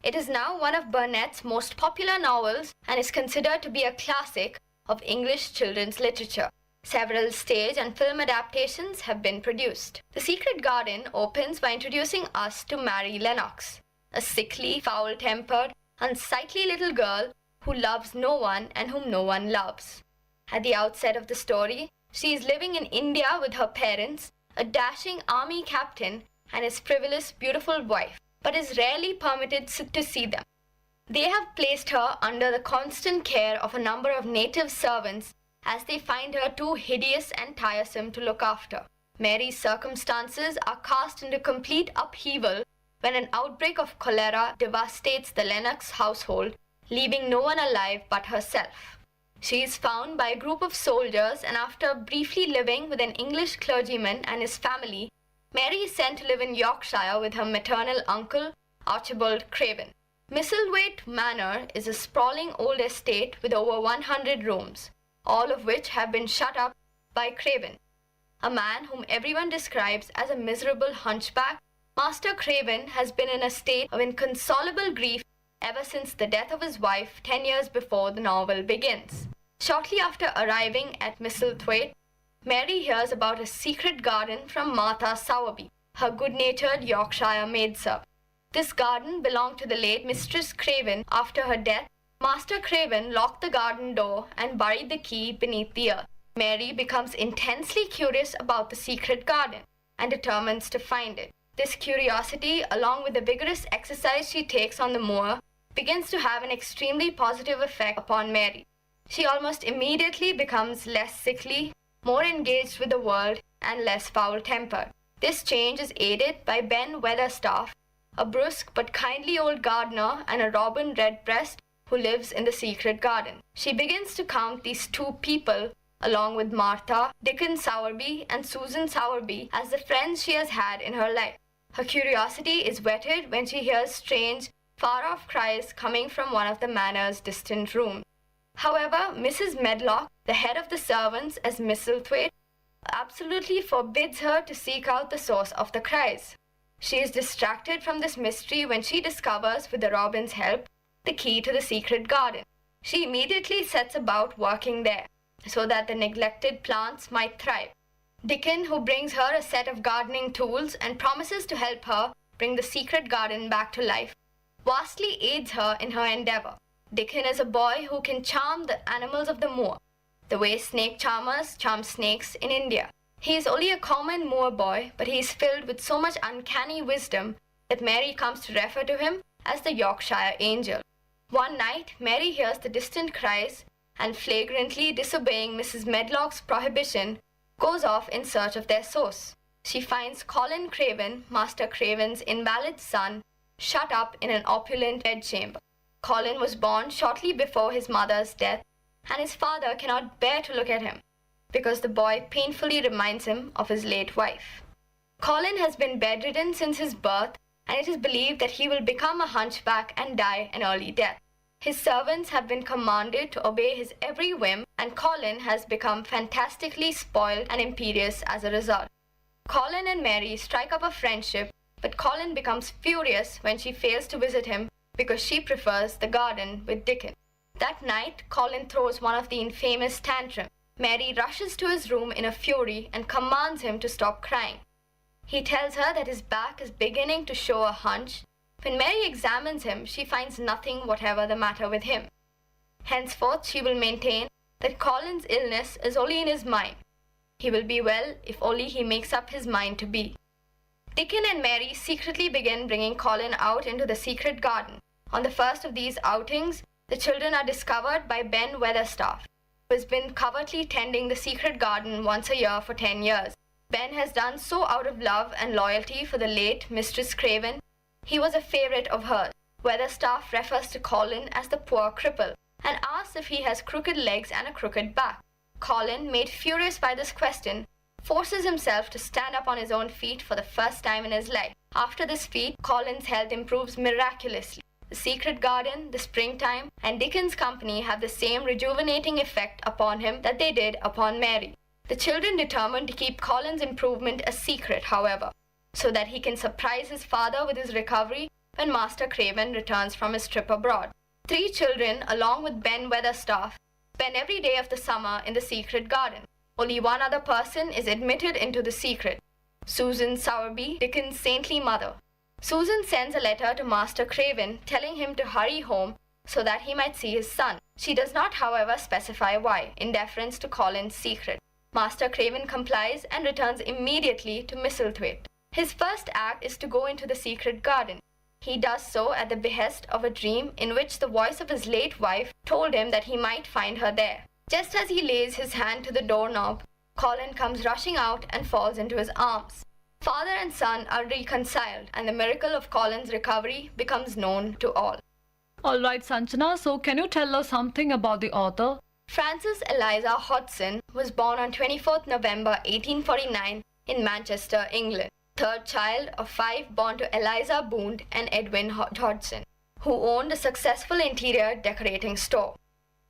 It is now one of Burnett's most popular novels and is considered to be a classic of English children's literature. Several stage and film adaptations have been produced. The Secret Garden opens by introducing us to Mary Lennox, a sickly, foul-tempered, unsightly little girl who loves no one and whom no one loves. At the outset of the story, she is living in India with her parents, a dashing army captain, and his frivolous, beautiful wife, but is rarely permitted to see them. They have placed her under the constant care of a number of native servants as they find her too hideous and tiresome to look after. Mary's circumstances are cast into complete upheaval when an outbreak of cholera devastates the Lennox household, leaving no one alive but herself. She is found by a group of soldiers, and after briefly living with an English clergyman and his family, Mary is sent to live in Yorkshire with her maternal uncle, Archibald Craven. Misselthwaite Manor is a sprawling old estate with over 100 rooms, all of which have been shut up by Craven, a man whom everyone describes as a miserable hunchback. Master Craven has been in a state of inconsolable grief ever since the death of his wife 10 years before the novel begins. Shortly after arriving at Misselthwaite, Mary hears about a secret garden from Martha Sowerby, her good-natured Yorkshire maidservant. This garden belonged to the late Mistress Craven. After her death, Master Craven locked the garden door and buried the key beneath the earth. Mary becomes intensely curious about the secret garden and determines to find it. This curiosity, along with the vigorous exercise she takes on the moor, begins to have an extremely positive effect upon Mary. She almost immediately becomes less sickly, more engaged with the world, and less foul-tempered. This change is aided by Ben Weatherstaff, a brusque but kindly old gardener, and a robin redbreast who lives in the secret garden. She begins to count these two people, along with Martha, Dickon Sowerby, and Susan Sowerby, as the friends she has had in her life. Her curiosity is whetted when she hears strange, far-off cries coming from one of the manor's distant rooms. However, Mrs. Medlock, the head of the servants as Misselthwaite, absolutely forbids her to seek out the source of the cries. She is distracted from this mystery when she discovers, with the robin's help, the key to the secret garden. She immediately sets about working there, so that the neglected plants might thrive. Dickon, who brings her a set of gardening tools and promises to help her bring the secret garden back to life, vastly aids her in her endeavor. Dickon is a boy who can charm the animals of the moor, the way snake charmers charm snakes in India. He is only a common moor boy, but he is filled with so much uncanny wisdom that Mary comes to refer to him as the Yorkshire Angel. One night, Mary hears the distant cries and, flagrantly disobeying Mrs. Medlock's prohibition, goes off in search of their source. She finds Colin Craven, Master Craven's invalid son, shut up in an opulent bedchamber. Colin was born shortly before his mother's death, and his father cannot bear to look at him, because the boy painfully reminds him of his late wife. Colin has been bedridden since his birth, and it is believed that he will become a hunchback and die an early death. His servants have been commanded to obey his every whim, and Colin has become fantastically spoiled and imperious as a result. Colin and Mary strike up a friendship, but Colin becomes furious when she fails to visit him because she prefers the garden with Dickon. That night, Colin throws one of the infamous tantrums. Mary rushes to his room in a fury and commands him to stop crying. He tells her that his back is beginning to show a hunch. When Mary examines him, she finds nothing whatever the matter with him. Henceforth, she will maintain that Colin's illness is only in his mind. He will be well if only he makes up his mind to be. Dickon and Mary secretly begin bringing Colin out into the secret garden. On the first of these outings, the children are discovered by Ben Weatherstaff, who has been covertly tending the secret garden once a year for 10 years. Ben has done so out of love and loyalty for the late Mistress Craven. He was a favorite of hers. Weatherstaff refers to Colin as the poor cripple and asks if he has crooked legs and a crooked back. Colin, made furious by this question, forces himself to stand up on his own feet for the first time in his life. After this feat, Colin's health improves miraculously. The secret garden, the springtime, and Dickon's company have the same rejuvenating effect upon him that they did upon Mary. The children determine to keep Colin's improvement a secret, however, so that he can surprise his father with his recovery when Master Craven returns from his trip abroad. 3 children, along with Ben Weatherstaff, spend every day of the summer in the secret garden. Only one other person is admitted into the secret, Susan Sowerby, Dickon's saintly mother. Susan sends a letter to Master Craven telling him to hurry home so that he might see his son. She does not, however, specify why, in deference to Colin's secret. Master Craven complies and returns immediately to Misselthwaite. His first act is to go into the secret garden. He does so at the behest of a dream in which the voice of his late wife told him that he might find her there. Just as he lays his hand to the doorknob, Colin comes rushing out and falls into his arms. Father and son are reconciled, and the miracle of Colin's recovery becomes known to all. All right, Sanjana, so can you tell us something about the author? Frances Eliza Hodgson was born on 24th November 1849 in Manchester, England. Third child of 5 born to Eliza Boone and Edwin Hodgson, who owned a successful interior decorating store.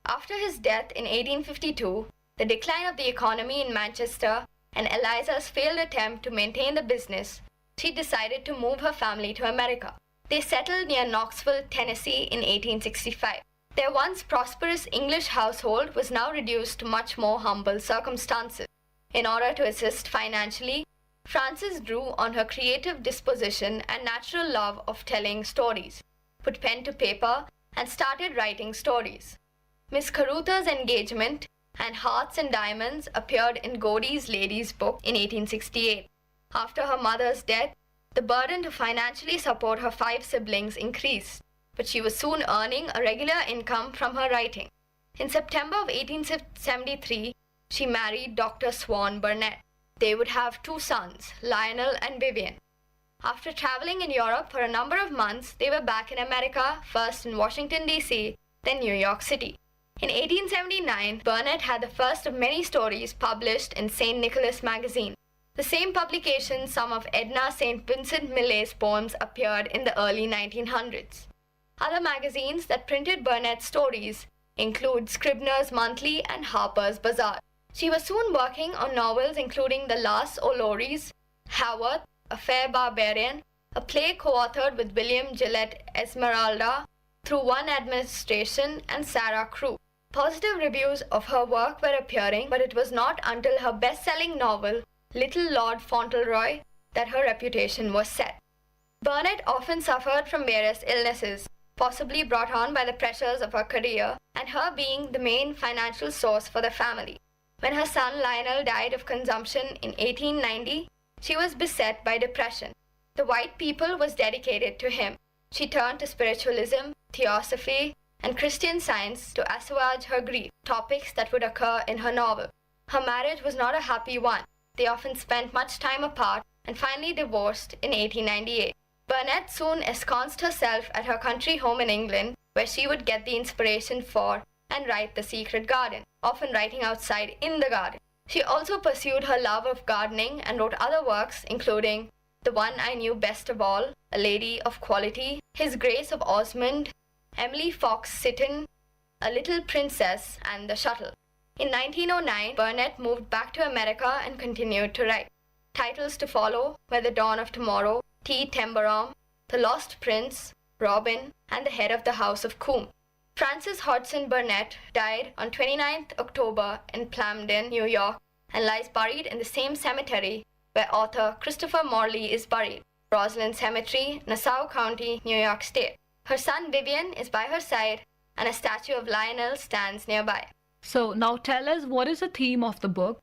After his death in 1852, the decline of the economy in Manchester and Eliza's failed attempt to maintain the business, she decided to move her family to America. They settled near Knoxville, Tennessee in 1865. Their once prosperous English household was now reduced to much more humble circumstances. In order to assist financially, Frances drew on her creative disposition and natural love of telling stories, put pen to paper, and started writing stories. Miss Carruthers' Engagement and Hearts and Diamonds appeared in Godey's Lady's Book in 1868. After her mother's death, the burden to financially support her 5 siblings increased, but she was soon earning a regular income from her writing. In September of 1873, she married Dr. Swan Burnett. They would have 2 sons, Lionel and Vivian. After traveling in Europe for a number of months, they were back in America, first in Washington, D.C., then New York City. In 1879, Burnett had the first of many stories published in St. Nicholas magazine. The same publication, some of Edna St. Vincent Millay's poems appeared in the early 1900s. Other magazines that printed Burnett's stories include Scribner's Monthly and Harper's Bazaar. She was soon working on novels including The Lass O'Lorys, Haworth, A Fair Barbarian, a play co-authored with William Gillette Esmeralda, Through One Administration, and Sarah Crewe. Positive reviews of her work were appearing, but it was not until her best-selling novel, Little Lord Fauntleroy, that her reputation was set. Burnett often suffered from various illnesses, possibly brought on by the pressures of her career and her being the main financial source for the family. When her son Lionel died of consumption in 1890, she was beset by depression. The white people was dedicated to him. She turned to spiritualism, theosophy, and Christian Science to assuage her grief, topics that would occur in her novel. Her marriage was not a happy one. They often spent much time apart and finally divorced in 1898. Burnett soon ensconced herself at her country home in England, where she would get the inspiration for and write The Secret Garden, often writing outside in the garden. She also pursued her love of gardening and wrote other works, including The One I Knew Best of All, A Lady of Quality, His Grace of Osmond, Emily Fox Seton, A Little Princess, and The Shuttle. In 1909, Burnett moved back to America and continued to write. Titles to follow were The Dawn of Tomorrow, T. Tembarom, The Lost Prince, Robin, and The Head of the House of Coombe. Frances Hodgson Burnett died on 29th October in Plamden, New York, and lies buried in the same cemetery where author Christopher Morley is buried, Roslyn Cemetery, Nassau County, New York State. Her son Vivian is by her side, and a statue of Lionel stands nearby. So now tell us, what is the theme of the book?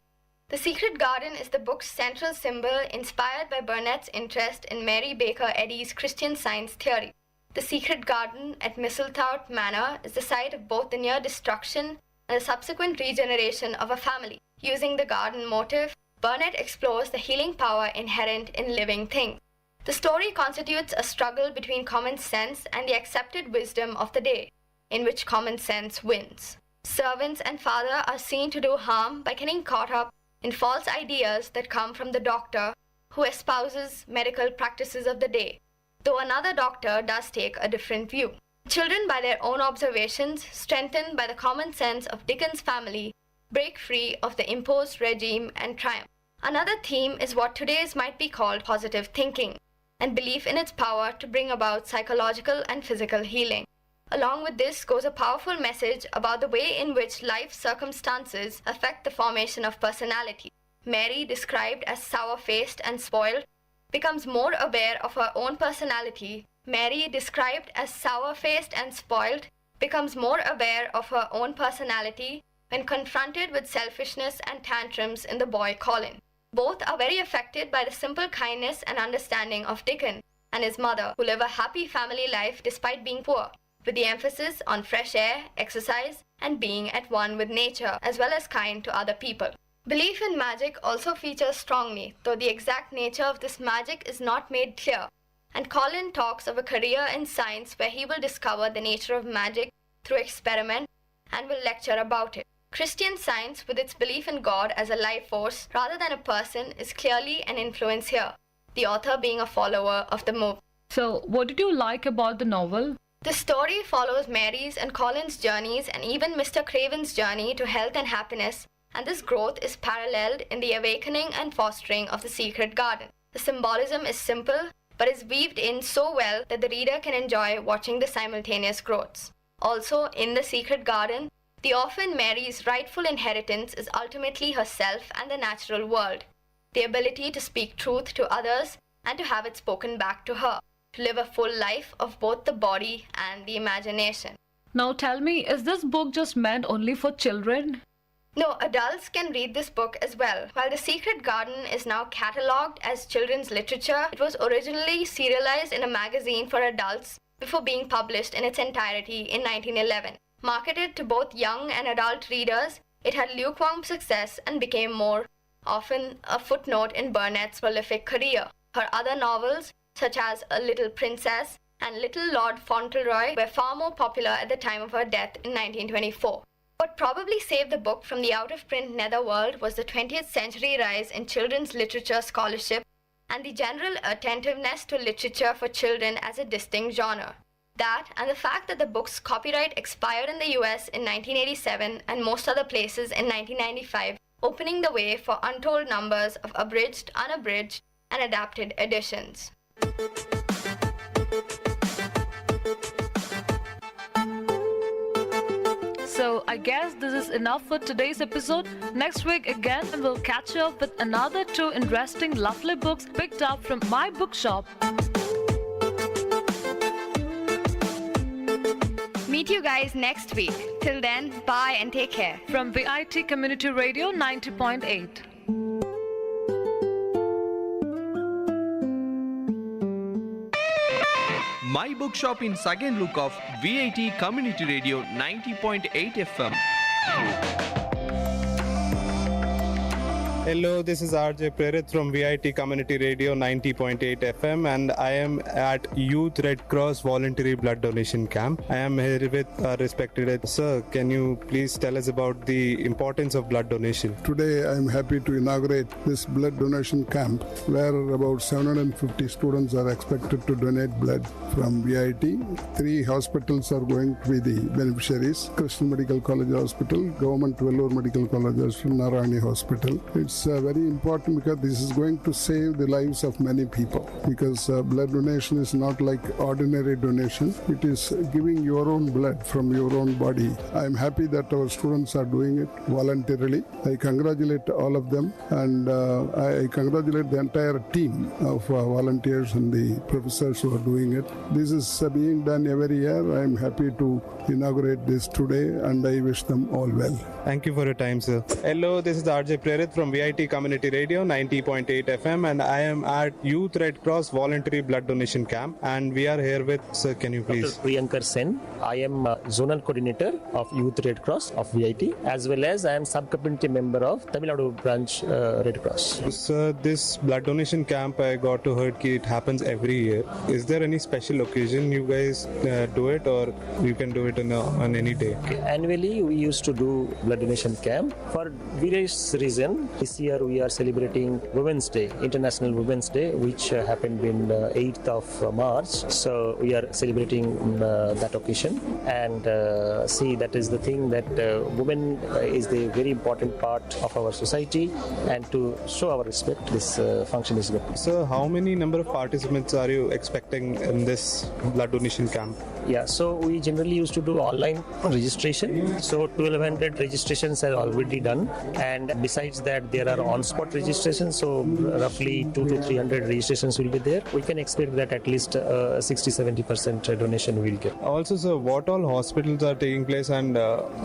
The Secret Garden is the book's central symbol, inspired by Burnett's interest in Mary Baker Eddy's Christian Science theory. The Secret Garden at Mistletoe Manor is the site of both the near destruction and the subsequent regeneration of a family. Using the garden motif, Burnett explores the healing power inherent in living things. The story constitutes a struggle between common sense and the accepted wisdom of the day, in which common sense wins. Servants and father are seen to do harm by getting caught up in false ideas that come from the doctor who espouses medical practices of the day, though another doctor does take a different view. Children, by their own observations, strengthened by the common sense of Dickens' family, break free of the imposed regime and triumph. Another theme is what today's might be called positive thinking, and belief in its power to bring about psychological and physical healing. Along with this goes a powerful message about the way in which life circumstances affect the formation of personality. Mary, described as sour-faced and spoiled, becomes more aware of her own personality. When confronted with selfishness and tantrums in the boy Colin. Both are very affected by the simple kindness and understanding of Dickon and his mother, who live a happy family life despite being poor, with the emphasis on fresh air, exercise, and being at one with nature, as well as kind to other people. Belief in magic also features strongly, though the exact nature of this magic is not made clear, and Colin talks of a career in science where he will discover the nature of magic through experiment and will lecture about it. Christian Science, with its belief in God as a life force rather than a person, is clearly an influence here, the author being a follower of the movement. So, what did you like about the novel? The story follows Mary's and Colin's journeys and even Mr. Craven's journey to health and happiness, and this growth is paralleled in the awakening and fostering of the Secret Garden. The symbolism is simple, but is weaved in so well that the reader can enjoy watching the simultaneous growths. Also, in the Secret Garden, the orphan Mary's rightful inheritance is ultimately herself and the natural world, the ability to speak truth to others and to have it spoken back to her, to live a full life of both the body and the imagination. Now tell me, is this book just meant only for children? No, adults can read this book as well. While The Secret Garden is now catalogued as children's literature, it was originally serialized in a magazine for adults before being published in its entirety in 1911. Marketed to both young and adult readers, it had lukewarm success and became more often a footnote in Burnett's prolific career. Her other novels, such as A Little Princess and Little Lord Fauntleroy, were far more popular at the time of her death in 1924. What probably saved the book from the out-of-print netherworld was the 20th century rise in children's literature scholarship and the general attentiveness to literature for children as a distinct genre. That, and the fact that the book's copyright expired in the US in 1987 and most other places in 1995, opening the way for untold numbers of abridged, unabridged, and adapted editions. So I guess this is enough for today's episode. Next week again, we'll catch you up with another two interesting, lovely books picked up from my bookshop. Meet you guys next week. Till then, bye and take care. From VIT Community Radio 90.8. My bookshop in second look of VIT Community Radio 90.8 FM. Hello, this is RJ Prerit from VIT Community Radio 90.8 FM and I am at Youth Red Cross Voluntary Blood Donation Camp. I am here with our respected sir. Can you please tell us about the importance of blood donation? Today I am happy to inaugurate this blood donation camp where about 750 students are expected to donate blood from VIT. 3 hospitals are going to be the beneficiaries. Crystal Medical College Hospital, Government Vellore Medical College Hospital, Narayani Hospital. It's very important because this is going to save the lives of many people because blood donation is not like ordinary donation. It is giving your own blood from your own body. I am happy that our students are doing it voluntarily. I congratulate all of them and I congratulate the entire team of volunteers and the professors who are doing it. This is being done every year. I am happy to inaugurate this today and I wish them all well. Thank you for your time, sir. Hello, this is RJ Prerit from VIT Community Radio 90.8 FM and I am at Youth Red Cross Voluntary Blood Donation Camp and we are here with, sir, can you please? Dr. Priyankar Sen. I am Zonal Coordinator of Youth Red Cross of VIT as well as I am Sub-Community Member of Tamil Nadu Branch Red Cross. Sir, this blood donation camp, I got to heard it happens every year. Is there any special occasion you guys do it or you can do it on any day? Annually, we used to do blood donation camp for various reasons. This year we are celebrating Women's Day, International Women's Day, which happened in 8th of March. So we are celebrating that occasion and see that is the thing that women is the very important part of our society and to show our respect, this function is good. So how many number of participants are you expecting in this blood donation camp? Yeah, so we generally used to do online registration. So 1200 registrations are already done and besides that there are on-spot registrations, so roughly 200 to 300 registrations will be there. We can expect that at least 60-70% donation will get. Also, sir, what all hospitals are taking place and...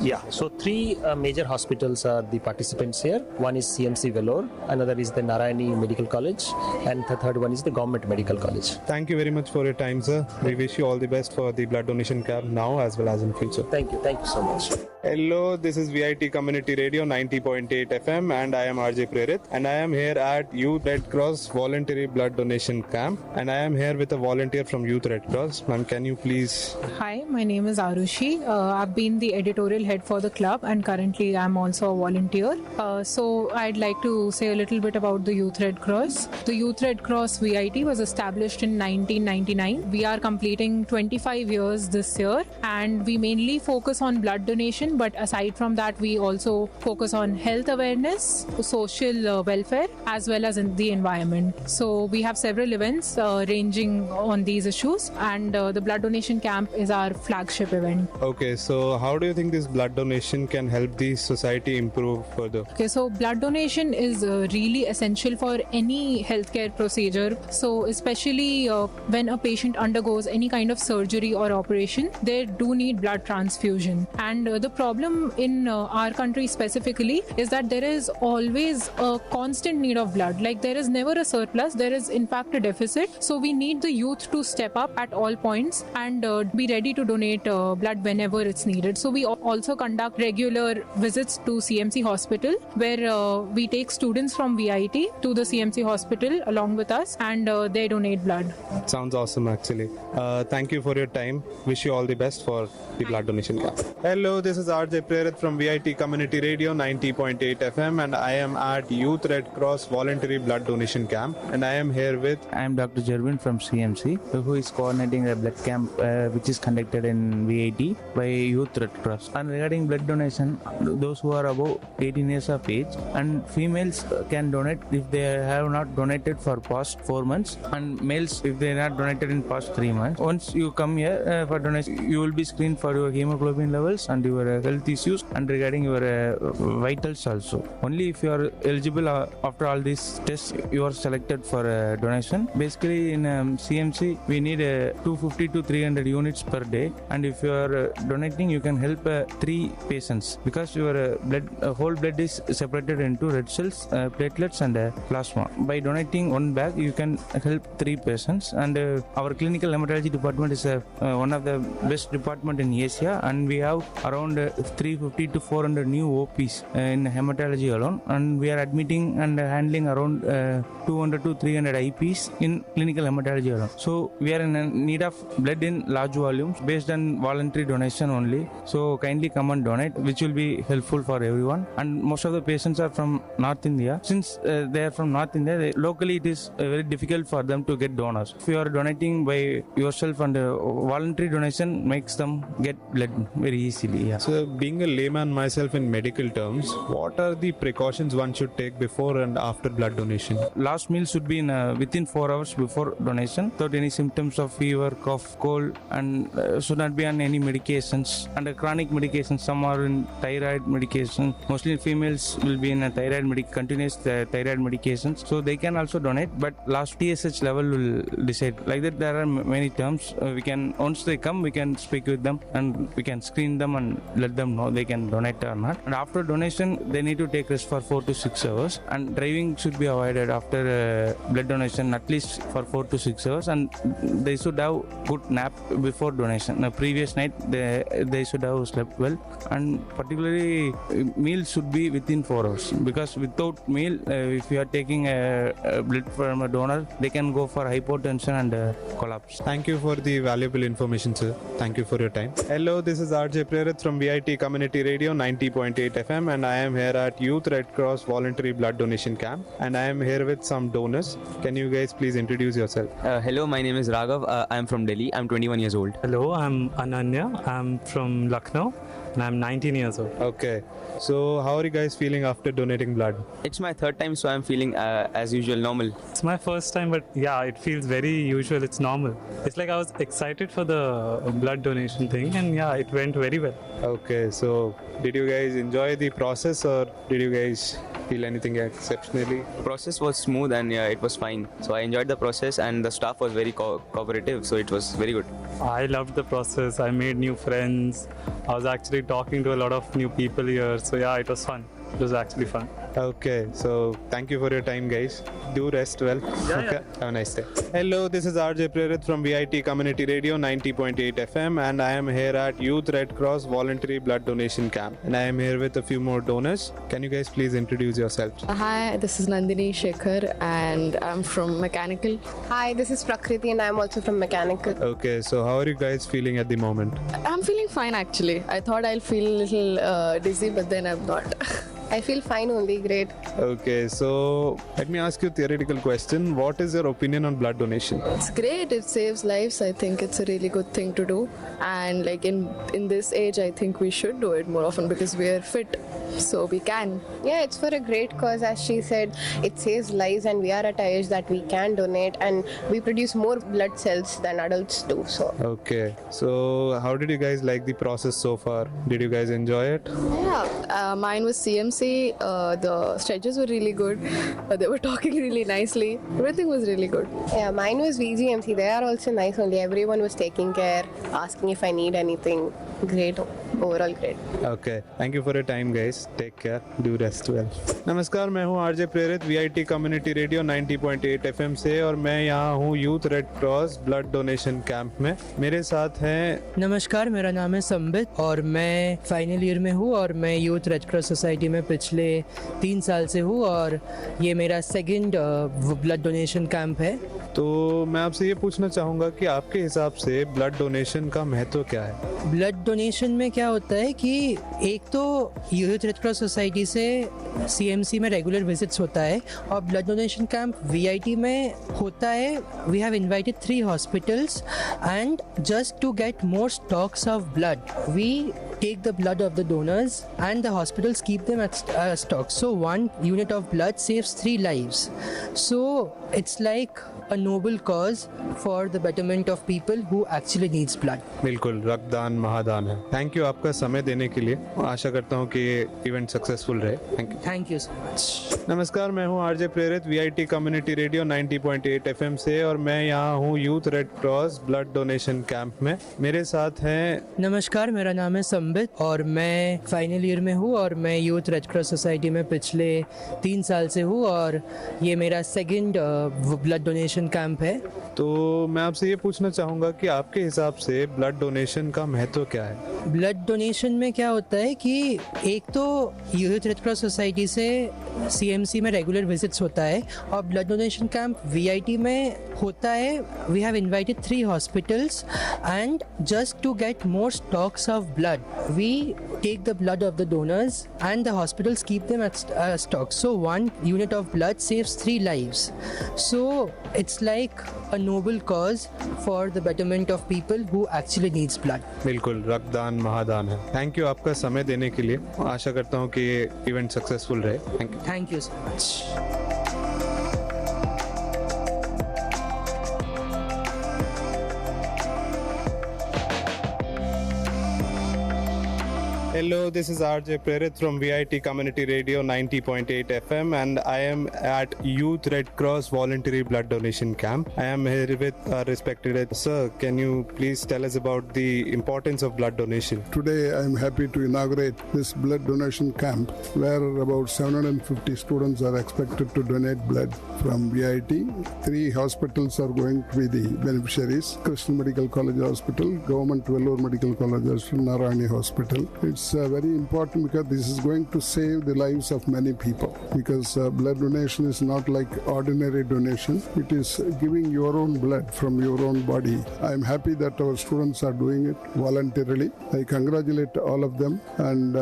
Yeah, so 3 major hospitals are the participants here. One is CMC Vellore, another is the Narayani Medical College and the third one is the Government Medical College. Thank you very much for your time, sir. We wish you all the best for the blood donation camp now as well as in future. Thank you so much. Hello, this is VIT Community Radio 90.8 FM and I am RJ Prerit and I am here at Youth Red Cross Voluntary Blood Donation Camp and I am here with a volunteer from Youth Red Cross. Ma'am, can you please... Hi, my name is Arushi. I've been the editorial head for the club and currently I'm also a volunteer. So I'd like to say a little bit about the Youth Red Cross. The Youth Red Cross VIT was established in 1999. We are completing 25 years this year and we mainly focus on blood donation, but aside from that we also focus on health awareness, social welfare as well as in the environment. So we have several events ranging on these issues and the blood donation camp is our flagship event. Okay, so how do you think this blood donation can help the society improve further? Okay, so blood donation is really essential for any healthcare procedure. So especially when a patient undergoes any kind of surgery or operation, they do need blood transfusion. And the problem in our country specifically is that there is always a constant need of blood. Like there is never a surplus, there is in fact a deficit. So we need the youth to step up at all points and be ready to donate blood whenever it's needed. So we also conduct regular visits to CMC Hospital where we take students from VIT to the CMC Hospital along with us and they donate blood. Sounds awesome actually. Thank you for your time. Wish you all the best for the blood donation camp. Hello, this is RJ Prerit from VIT Community Radio 90.8 FM and I am at Youth Red Cross Voluntary Blood Donation Camp and I am here with... I am Dr. Jervin from CMC who is coordinating a blood camp which is conducted in VIT by Youth Red Cross. And regarding blood donation, those who are above 18 years of age and females can donate if they have not donated for past 4 months and males if they are not donated in past 3 months. Once you come here for donation, you will be screened for your hemoglobin levels and your health issues and regarding your vitals also. Only if you are eligible after all these tests, you are selected for donation. Basically, in CMC, we need 250 to 300 units per day, and if you are donating, you can help 3 patients because your whole blood is separated into red cells, platelets, and plasma. By donating 1 bag, you can help 3 patients, and our clinical hematology department is one of the best department in Asia, and we have around 350 to 400 new OPs in hematology alone, and we are admitting and handling around 200 to 300 IPs in clinical hematology alone. So we are in need of blood in large volumes based on voluntary donation only. So kindly come and donate, which will be helpful for everyone. And most of the patients are from North India. Since they are from North India, locally it is very difficult for them to get donors. If you are donating by yourself, and voluntary donation makes them get blood very easily. Yeah. So, being a layman myself in medical terms, what are the precautions one should take before and after blood donation? Last meal should be within 4 hours before donation, without any symptoms of fever, cough, cold, and should not be on any medications. And chronic medications, some are in thyroid medication. Mostly females will be in a continuous thyroid medications. So they can also donate, but last TSH level will decide. Like that, there are many terms. Once they come, we can speak with them and we can screen them and let them know they can donate or not. And after donation, they need to take rest for 4 to 6 hours. And driving should be avoided after blood donation, at least for 4 to 6 hours. And they should have good nap before donation. The previous night, they should have slept well. And particularly, meal should be within 4 hours. Because without meal, if you are taking blood from a donor, they can go for hypotension and collapse. Thank you for the valuable information, sir. Thank you for your time. Hello, this is RJ Prerath from VIT Community Radio 90.8 FM, and I am here at Youth Red Cross Voluntary Blood Donation Camp, and I am here with some donors. Can you guys please introduce yourself? Hello, my name is Raghav. I am from Delhi. I'm 21 years old. Hello, I'm Ananya. I'm from Lucknow and I'm 19 years old. Okay. So, how are you guys feeling after donating blood? It's my 3rd time, so I'm feeling as usual, normal. It's my first time, but yeah, it feels very usual. It's normal. It's like I was excited for the blood donation thing, and yeah, it went very well. Okay, so did you guys enjoy the process, or did you guys feel anything exceptionally? The process was smooth and yeah, it was fine. So I enjoyed the process, and the staff was very cooperative, so it was very good. I loved the process. I made new friends. I was actually talking to a lot of new people here. So yeah, it was fun. It was actually fun. Okay, so thank you for your time, guys. Do rest well. Okay. Have a nice day. Hello, this is RJ Prerath from VIT Community Radio 90.8 FM, and I am here at Youth Red Cross Voluntary Blood Donation Camp, and I am here with a few more donors. Can you guys please introduce yourselves? Hi, this is Nandini Shekhar, and I'm from Mechanical. Hi, this is Prakriti, and I'm also from Mechanical. Okay, so how are you guys feeling at the moment? I'm feeling fine actually. I thought I'll feel a little dizzy, but then I'm not. I feel fine only, great. Okay, so let me ask you a theoretical question. What is your opinion on blood donation? It's great, it saves lives. I think it's a really good thing to do. And like in this age, I think we should do it more often because we are fit, so we can. Yeah, it's for a great cause. As she said, it saves lives and we are at a age that we can donate and we produce more blood cells than adults do. So. Okay, so how did you guys like the process so far? Did you guys enjoy it? Yeah, mine was CMC. The stretches were really good. They were talking really nicely. Everything was really good. Yeah, mine was VGMC. They are also nice only. Everyone was taking care, asking if I need anything. Great. Overall great. Okay. Thank you for your time, guys. Take care. Do rest well. नमस्कार, मैं हूँ RJ प्रेरित VIT community radio 90.8 FM से, और मैं यहाँ हूँ youth red cross blood donation camp में. मेरे साथ हैं. नमस्कार, मेरा नाम है संबित और मैं फाइनल ईयर में हूँ और मैं यूथ रेड क्रॉस सोसाइटी में पिछले 3 साल से हूँ और ये मेरा सेकंड ब्लड डोनेशन कैंप है. तो मैं आपसे ये पूछना चाहूँगा कि आपके हिसाब से ब्लड डोनेशन का महत्व क्या है? ब्लड डोनेशन में क्या होता है कि एक तो यूथ रेड क्रॉस सोसाइटी से CMC में रेगुलर विजिट्स होता है और ब्लड डोनेशन कैंप VIT में होता है. We have invited 3 hospitals and just to get more stocks of blood we take the blood of the donors and the hospitals keep them at stock. So 1 unit of blood saves 3 lives. So it's like a noble cause for the betterment of people who actually needs blood. बिल्कुल, रक्तदान महादान है. Thank you आपका समय देने के लिए. आशा करता हूँ कि ये इवेंट सक्सेसफुल रहे. Thank you so much. नमस्कार, मैं हूँ आरजे प्रेरित वीआईटी कम्युनिटी रेडियो 90.8 एफएम से और मैं यहाँ हूँ youth red cross blood donation camp में. मेरे साथ हैं. नमस्कार, मेरा नाम है संबित और मैं फाइनल ईयर में हूँ और मैं यूथ रेड क्रॉस सोसाइटी में पिछले 3 साल से हूँ और ये मेरा सेकंड ब्लड डोनेशन कैंप है. तो मैं आपसे ये पूछना चाहूँगा कि आपके हिसाब से ब्लड डोनेशन का महत्व क्या है? ब्लड डोनेशन में क्या होता है कि एक तो यूथ रेड क्रॉस सोसाइटी से सीएमसी में रेगुलर विजिट्स होता है और ब्लड डोनेशन कैंप वीआईटी में होता है. We have invited 3 hospitals and just to get more stocks of blood we take the blood of the donors and the hospitals keep them at stock. सो 1 unit of blood saves 3 lives. So it's like a noble cause for the betterment of people who actually needs blood. बिल्कुल, रक्तदान महादान है. Thank you आपका समय देने के लिए. आशा करता हूँ कि ये इवेंट सक्सेसफुल रहे. Thank you. Thank you so much. Hello, this is RJ Prerit from VIT Community Radio 90.8 FM and I am at Youth Red Cross Voluntary Blood Donation Camp. I am here with our respected sir. Can you please tell us about the importance of blood donation? Today I am happy to inaugurate this blood donation camp where about 750 students are expected to donate blood from VIT. 3 hospitals are going to be the beneficiaries. Crystal Medical College Hospital, Government Vellore Medical College Hospital, Narayani Hospital. It's very important because this is going to save the lives of many people because blood donation is not like ordinary donation. It is giving your own blood from your own body. I am happy that our students are doing it voluntarily. I congratulate all of them and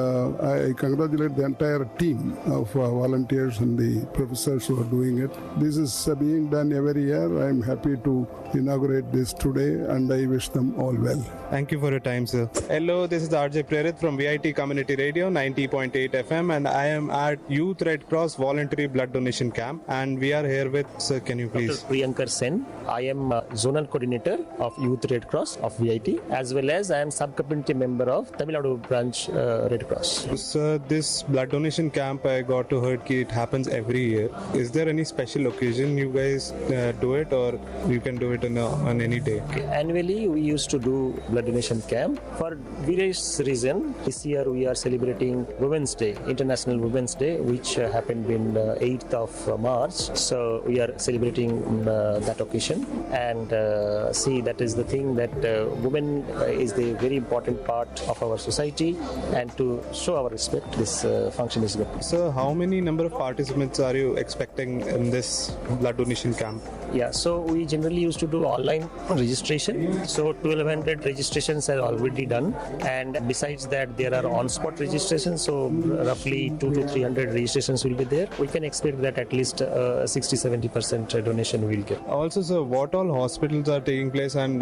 I congratulate the entire team of volunteers and the professors who are doing it. This is being done every year. I am happy to inaugurate this today and I wish them all well. Thank you for your time, sir. Hello, this is RJ Prerit from VIT Community Radio 90.8 FM and I am at Youth Red Cross Voluntary Blood Donation Camp and we are here with, sir, can you please? Dr. Priyankar Sen. I am Zonal Coordinator of Youth Red Cross of VIT as well as I am Sub-Community Member of Tamil Nadu Branch Red Cross. Sir, this blood donation camp I got to heard that it happens every year. Is there any special occasion you guys do it or you can do it on any day? Okay. Annually we used to do blood donation camp for various reasons. This year we are celebrating Women's Day, International Women's Day, which happened in 8th of March. So we are celebrating that occasion and see that is the thing that women is the very important part of our society and to show our respect this function is good. So how many number of participants are you expecting in this blood donation camp? Yeah, so we generally used to do online registration. So 1200 registrations are already done and besides that there are on-spot registrations, so roughly 200 to 300 registrations will be there. We can expect that at least 60-70% donation will get. Also, sir, what all hospitals are taking place and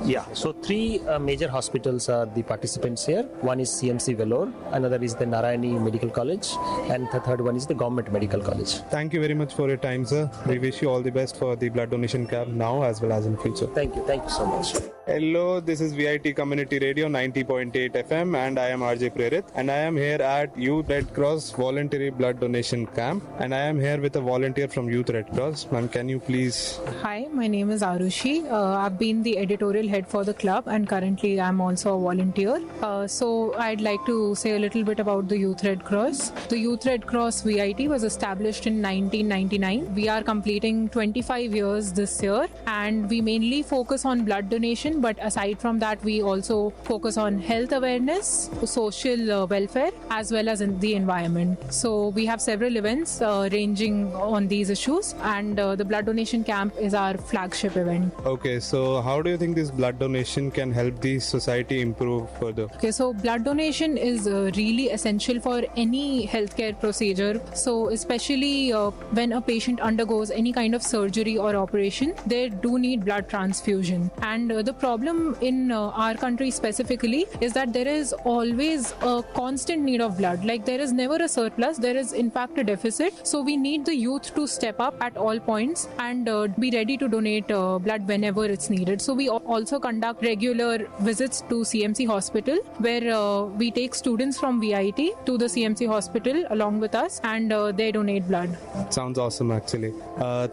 yeah, so 3 major hospitals are the participants here. One is CMC Vellore, another is the Narayani Medical College and the third one is the Government Medical College. Thank you very much for your time, sir. We wish you all the best for the blood donation camp now as well as in future. Thank you so much. Hello, this is VIT Community Radio 90.8 FM and I am RJ Prerit and I am here at Youth Red Cross Voluntary Blood Donation Camp and I am here with a volunteer from Youth Red Cross. Ma'am, can you please? Hi, my name is Arushi. I've been the editorial head for the club and currently I'm also a volunteer. So I'd like to say a little bit about the Youth Red Cross. The Youth Red Cross VIT was established in 1999. We are completing 25 years this year and we mainly focus on blood donation, but aside from that we also focus on health awareness, social welfare as well as in the environment. So we have several events ranging on these issues and the blood donation camp is our flagship event. Okay, so how do you think this blood donation can help the society improve further? Okay, so blood donation is really essential for any healthcare procedure. So especially when a patient undergoes any kind of surgery or operation, they do need blood transfusion and the problem in our country specifically is that there is always a constant need of blood. Like there is never a surplus, there is in fact a deficit. So we need the youth to step up at all points and be ready to donate blood whenever it's needed. So we also conduct regular visits to CMC hospital where we take students from VIT to the CMC hospital along with us and they donate blood. Sounds awesome, actually.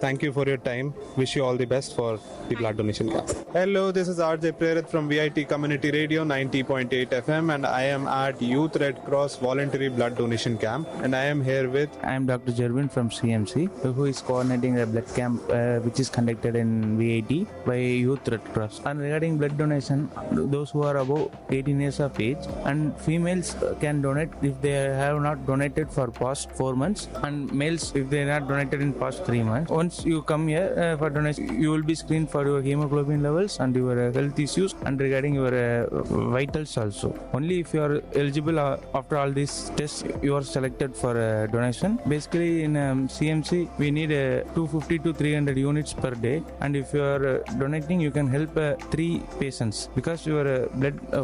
Thank you for your time. Wish you all the best for the blood donation camp. Hello, this is RJ Prerath from VIT Community Radio 90.8 FM, and I am at Youth Red Cross Voluntary Blood Donation Camp, and I am here with. I am Dr. Jervin from CMC, who is coordinating a blood camp which is conducted in VIT by Youth Red Cross. And regarding blood donation, those who are above 18 years of age and females can donate if they have not donated for past 4 months, and males if they are not donated in past 3 months. Once you come here for donation, you will be screened for your hemoglobin levels and your health issues and regarding your vitals also. Only if you are eligible after all these tests, you are selected for donation. Basically in CMC, we need 250 to 300 units per day, and if you are donating, you can help 3 patients because your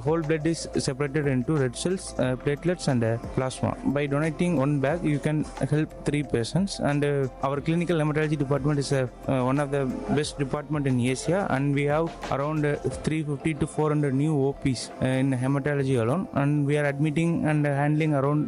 whole blood is separated into red cells, platelets and plasma. By donating 1 bag, you can help 3 patients, and our clinical hematology department is one of the best department in Asia, and we have around 350 to 400 new OPs in hematology alone, and we are admitting and handling around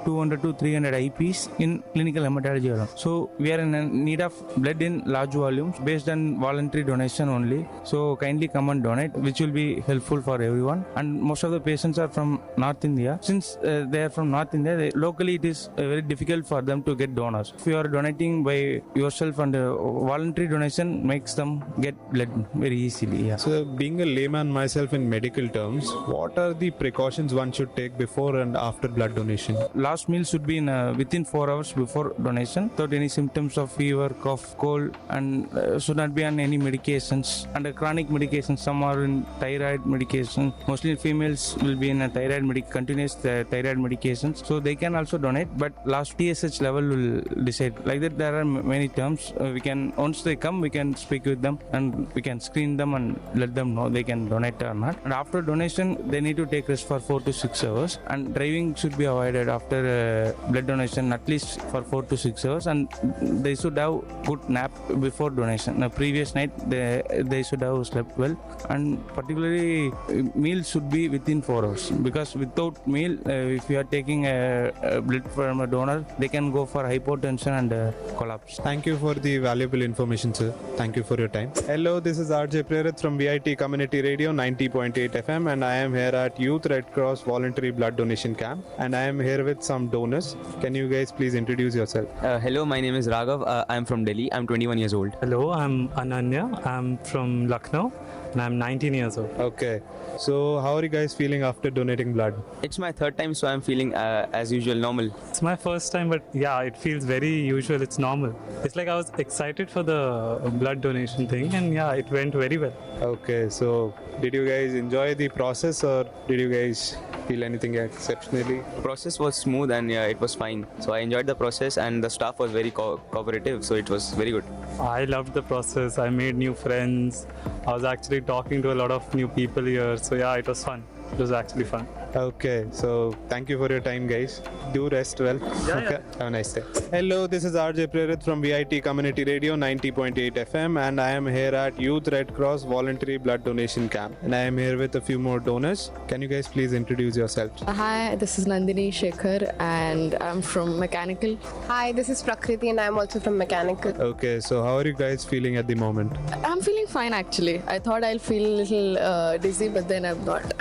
200 to 300 IPs in clinical hematology alone. So we are in need of blood in large volumes based on voluntary donation only. So kindly come and donate, which will be helpful for everyone. And most of the patients are from North India. Since they are from North India, locally it is very difficult for them to get donors. If you are donating by yourself, and voluntary donation makes them get blood very easily. Yeah. So, being a layman myself in medical terms, what are the precautions one should take before and after blood donation? Last meal should be in within 4 hours before donation, without any symptoms of fever, cough, cold, and should not be on any medications. And chronic medications, some are in thyroid medication. Mostly females will be in a continuous thyroid medications. So they can also donate, but last TSH level will decide. Like that, there are many terms. We can, once they come, we can speak with them and we can screen them and let them know they can donate or not. And after donation, they need to take rest for 4 to 6 hours. And driving should be avoided after blood donation, at least for 4 to 6 hours. And they should have good nap before donation. The previous night, they should have slept well. And particularly, meal should be within 4 hours. Because without meal, if you are taking blood from a donor, they can go for hypotension and collapse. Thank you for the valuable information, sir. Thank you for your time. Hello, this is RJ Prerath from VIT Community Radio 90.8 FM, and I am here at Youth Red Cross Voluntary Blood Donation Camp, and I am here with some donors. Can you guys please introduce yourself? Hello, my name is Raghav. I'm from Delhi. I'm 21 years old. Hello, I'm Ananya. I'm from Lucknow and I'm 19 years old. Okay. So, how are you guys feeling after donating blood? It's my 3rd time, so I'm feeling as usual, normal. It's my first time, but yeah, it feels very usual. It's normal. It's like I was excited for the blood donation thing, and yeah, it went very well. Okay, so did you guys enjoy the process, or did you guys feel anything exceptionally? The process was smooth and it was fine. So I enjoyed the process, and the staff was very cooperative, so it was very good. I loved the process. I made new friends. I was actually talking to a lot of new people here. So yeah, it was fun. It was actually fun. Okay, so thank you for your time, guys. Do rest well. Yeah. Have a nice day. Hello, this is RJ Prerath from VIT Community Radio 90.8 FM, and I am here at Youth Red Cross Voluntary Blood Donation Camp, and I am here with a few more donors. Can you guys please introduce yourselves? Hi, this is Nandini Shekhar and I'm from Mechanical. Hi, this is Prakriti and I'm also from Mechanical. Okay, so how are you guys feeling at the moment? I'm feeling fine actually. I thought I'll feel a little dizzy, but then I'm not.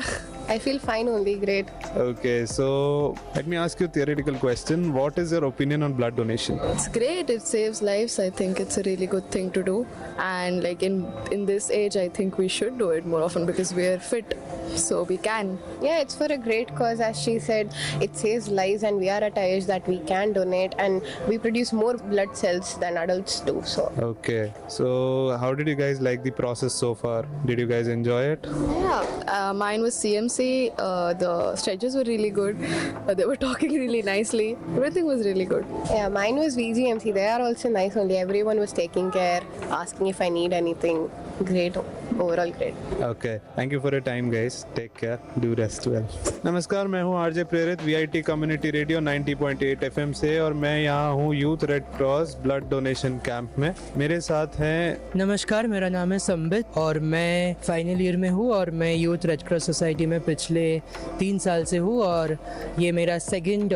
I feel fine only, great. Okay, so let me ask you a theoretical question. What is your opinion on blood donation? It's great. It saves lives. I think it's a really good thing to do. And like in this age, I think we should do it more often because we are fit. So we can. Yeah, it's for a great cause. As she said, it saves lives and we are at a age that we can donate and we produce more blood cells than adults do. So. Okay, so how did you guys like the process so far? Did you guys enjoy it? Yeah, mine was CMC. The stretches were really good. They were talking really nicely. Everything was really good. Yeah, mine was VGMC. They are also nice only. Everyone was taking care, asking if I need anything. Great. overall great. Okay, thank you for your time, guys. Take care. Do rest well. नमस्कार, मैं हूँ RJ प्रेरित VIT community radio 90.8 FM से, और मैं यहाँ हूँ youth red cross blood donation camp में। मेरे साथ हैं नमस्कार, मेरा नाम है संबित और मैं फाइनल ईयर में हूँ और मैं यूथ रेड क्रॉस सोसाइटी में पिछले 3 साल से हूँ और ये मेरा सेकंड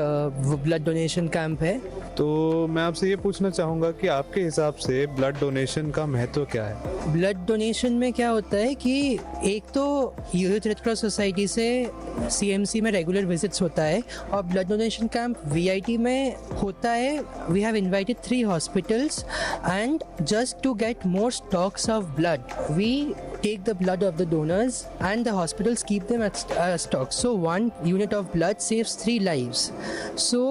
ब्लड डोनेशन कैंप है। तो मैं आपसे ये पूछना चाहूँगा कि आपके हिसाब से ब्लड डोनेशन का महत्व क्या है? ब्लड डोनेशन में क्या होता है कि एक तो यूथ रेड क्रॉस सोसाइटी से CMC में रेगुलर विजिट्स होता है और ब्लड डोनेशन कैंप VIT में होता है। We have invited 3 hospitals and just to get more stocks of blood we take the blood of the donors and the hospitals keep them at stock. So 1 unit of blood saves 3 lives. So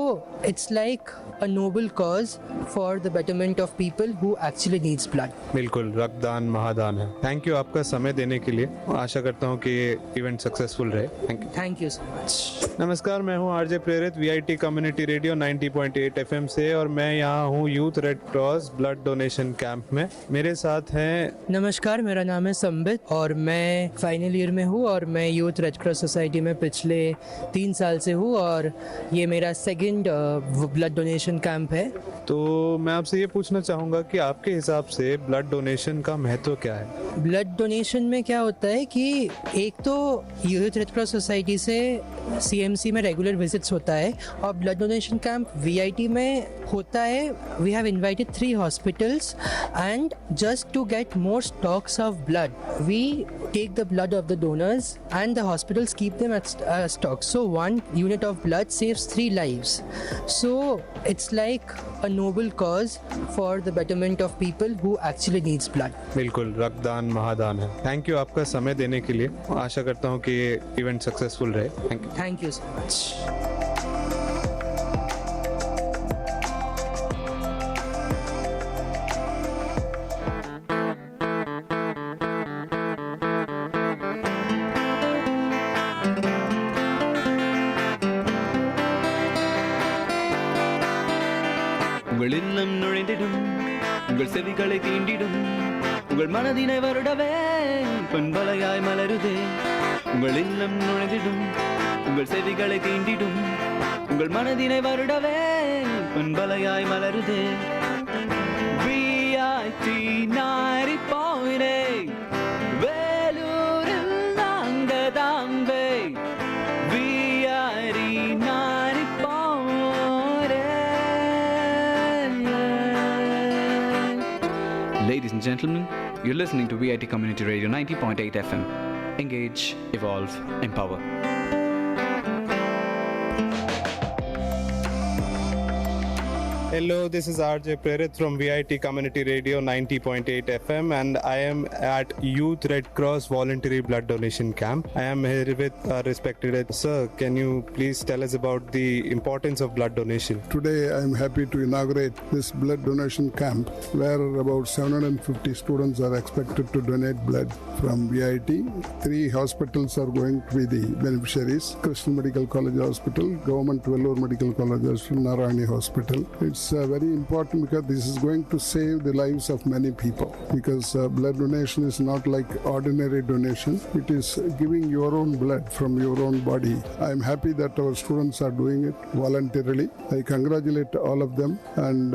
it's like a noble cause for the betterment of people who actually needs blood. बिल्कुल, रक्तदान महादान है। Thank you आपका समय देने के लिए। आशा करता हूँ कि ये इवेंट सक्सेसफुल रहे। Thank you so much. नमस्कार, मैं हूँ आरजे प्रेरित VIT कम्युनिटी रेडियो 90.8 FM से, और मैं यहाँ हूँ youth red cross blood donation camp में। मेरे साथ हैं नमस्कार, मेरा नाम है संबित और मैं फाइनल ईयर में हूँ और मैं यूथ रेड क्रॉस सोसाइटी में पिछले 3 साल से हूँ और ये मेरा सेकंड ब्लड डोनेशन कैंप है। तो मैं आपसे ये पूछना चाहूँगा कि आपके हिसाब से ब्लड डोनेशन का महत्व क्या है? ब्लड डोनेशन में क्या होता है कि एक तो यूथ रेड क्रॉस सोसाइटी से CMC में रेगुलर विजिट्स होता है और ब्लड डोनेशन कैंप VIT में होता है। We have invited 3 hospitals and just to get more stocks of blood we take the blood of the donors and the hospitals keep them at stock. So 1 unit of blood saves 3 lives. So it's like a noble cause for the betterment of people who actually needs blood. बिल्कुल, रक्तदान महादान है। Thank you आपका समय देने के लिए। आशा करता हूँ कि ये इवेंट सक्सेसफुल रहे। Thank you. Thank you so much. உங்கள் இல்லம் நுழைந்திடும், உங்கள் செவிகளை தீண்டிடும், உங்கள் மனதினை வருடவே பொன்பலையாய் மலருதே. உங்கள் இல்லம் நுழைந்திடும், உங்கள் செவிகளை தீண்டிடும், உங்கள் மனதினை வருடவே பொன்பலையாய் மலருதே. VIT 90.8 வேலூரில் நாங்க Tambe. VIT 90.8. Ladies and gentlemen, you're listening to VIT Community Radio 90.8 FM. Engage, evolve, empower. Hello, this is RJ Prerit from VIT Community Radio 90.8 FM, and I am at Youth Red Cross Voluntary Blood Donation Camp. I am here with our respected sir. Can you please tell us about the importance of blood donation? Today I am happy to inaugurate this blood donation camp where about 750 students are expected to donate blood from VIT. 3 hospitals are going to be the beneficiaries: Crystal Medical College Hospital, Government Vellore Medical College Hospital, Narayani Hospital. It's very important because this is going to save the lives of many people, because blood donation is not like ordinary donation. It is giving your own blood from your own body. I am happy that our students are doing it voluntarily. I congratulate all of them, and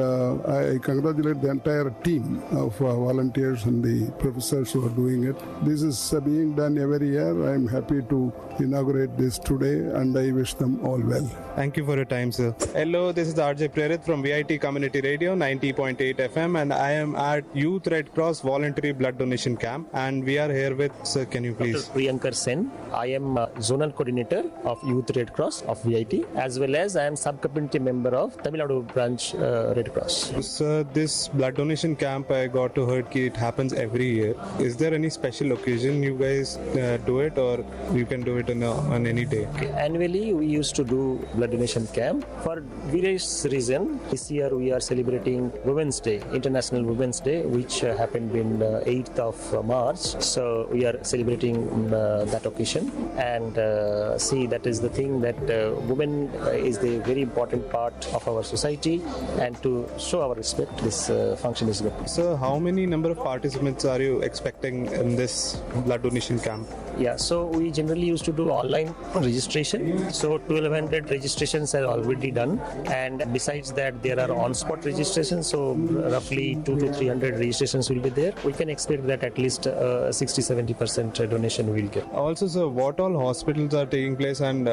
I congratulate the entire team of volunteers and the professors who are doing it. This is being done every year. I am happy to inaugurate this today, and I wish them all well. Thank you for your time, sir. Hello, this is RJ Prerit from VIT Community Radio 90.8 FM, and I am at Youth Red Cross Voluntary Blood Donation Camp, and we are here with, sir, can you please? Dr. Priyankar Sen. I am Zonal Coordinator of Youth Red Cross of VIT, as well as I am Sub-Community Member of Tamil Nadu Branch Red Cross. Sir, this blood donation camp, I got to heard that it happens every year. Is there any special occasion you guys do it, or you can do it on any day? Okay. Annually, we used to do blood donation camp for various reasons. This This year we are celebrating Women's Day, International Women's Day, which happened in 8th of March. So we are celebrating that occasion, and see, that is the thing that women is the very important part of our society, and to show our respect, this function is good. So how many number of participants are you expecting in this blood donation camp? Yeah, so we generally used to do online registration. So 1200 registrations are already done, and besides that there are on-spot registrations, so roughly 200 to 300 registrations will be there. We can expect that at least 60-70% donation will get. Also, sir, what all hospitals are taking place, and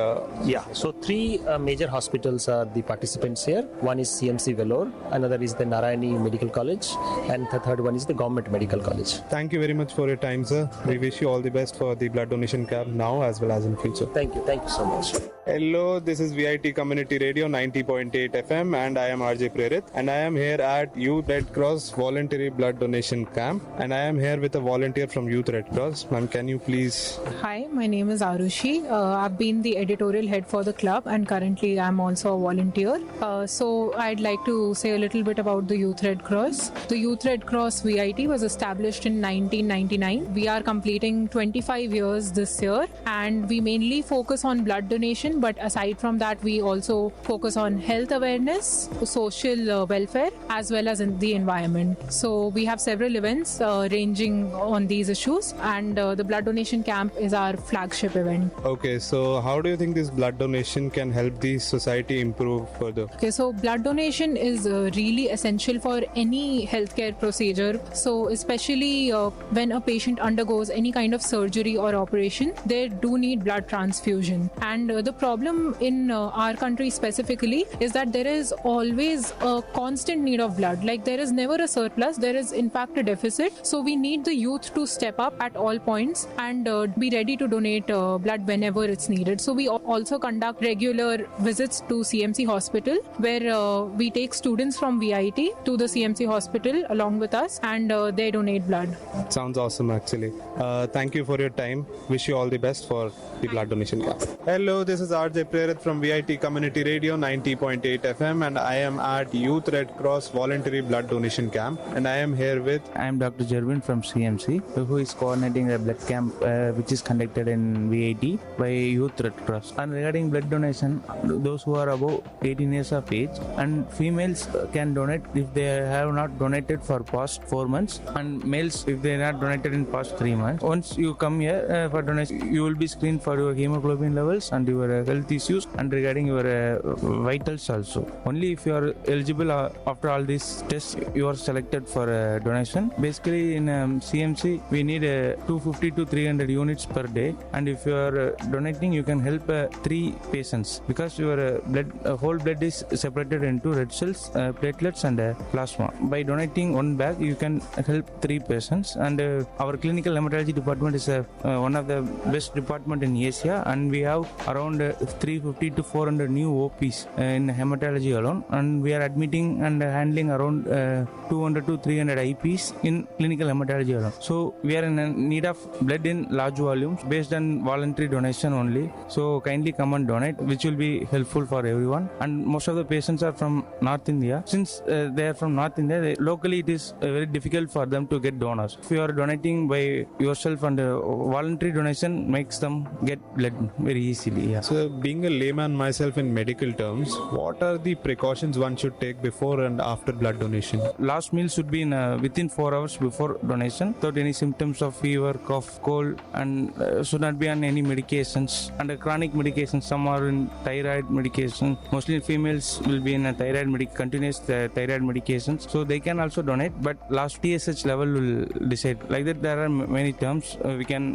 yeah, so three major hospitals are the participants here. One is CMC Vellore, another is the Narayani Medical College, and the third one is the Government Medical College. Thank you very much for your time, sir. We wish you all the best for the blood donation camp now as well as in future. Thank you so much. Hello, this is VIT Community Radio 90.8 FM, and I am RJ Prerit, and I am here at Youth Red Cross Voluntary Blood Donation Camp, and I am here with a volunteer from Youth Red Cross. Ma'am, can you please? Hi, my name is Arushi. I've been the editorial head for the club, and currently I'm also a volunteer. So I'd like to say a little bit about the Youth Red Cross. The Youth Red Cross VIT was established in 1999. We are completing 25 years this year, and we mainly focus on blood donation, but aside from that we also focus on health awareness, social welfare, as well as in the environment. So we have several events ranging on these issues, and the blood donation camp is our flagship event. Okay, so how do you think this blood donation can help the society improve further? Okay, so blood donation is really essential for any healthcare procedure. So especially when a patient undergoes any kind of surgery or operation, they do need blood transfusion. And the problem in our country specifically is that there is always a constant need of blood. Like, there is never a surplus, there is in fact a deficit. So we need the youth to step up at all points and be ready to donate blood whenever it's needed. So we also conduct regular visits to CMC Hospital, where we take students from VIT to the CMC Hospital along with us, and they donate blood. Sounds awesome, actually. Thank you for your time. Wish you all the best for the blood donation camp. Hello, this is RJ Prerit from VIT Community Radio 90.8 FM, and I am at Youth Red Cross Voluntary Blood Donation Camp, and I am here with... I am Dr. Jervin from CMC, who is coordinating a blood camp which is conducted in VIT by Youth Red Cross. And regarding blood donation, those who are above 18 years of age, and females can donate if they have not donated for past 4 months, and males if they are not donated in past 3 months. Once you come here for donation, you will be screened for your hemoglobin levels and your health issues, and regarding your vitals also. Only if you are eligible after all these tests, you are selected for donation. Basically in CMC we need 250 to 300 units per day, and if you are donating, you can help 3 patients, because your whole blood is separated into red cells, platelets and plasma. By donating 1 bag, you can help 3 patients, and our clinical hematology department is one of the best department in Asia, and we have around 350 to 400 new OPs in hematology alone, and we are admitting and handling around 200 to 300 IPs in clinical hematology alone. So we are in need of blood in large volumes based on voluntary donation only. So kindly come and donate, which will be helpful for everyone. And most of the patients are from North India. Since they are from North India, locally it is very difficult for them to get donors. If you are donating by yourself, and voluntary donation makes them get blood very easily. Yeah. So, being a layman myself in medical terms, what are the precautions one should take before and after blood donation? Last meal should be within 4 hours before donation, without any symptoms of fever, cough, cold, and should not be on any medications. And chronic medications, some are in thyroid medication. Mostly females will be in a continuous thyroid medications. So they can also donate, but last TSH level will decide. Like that, there are many terms.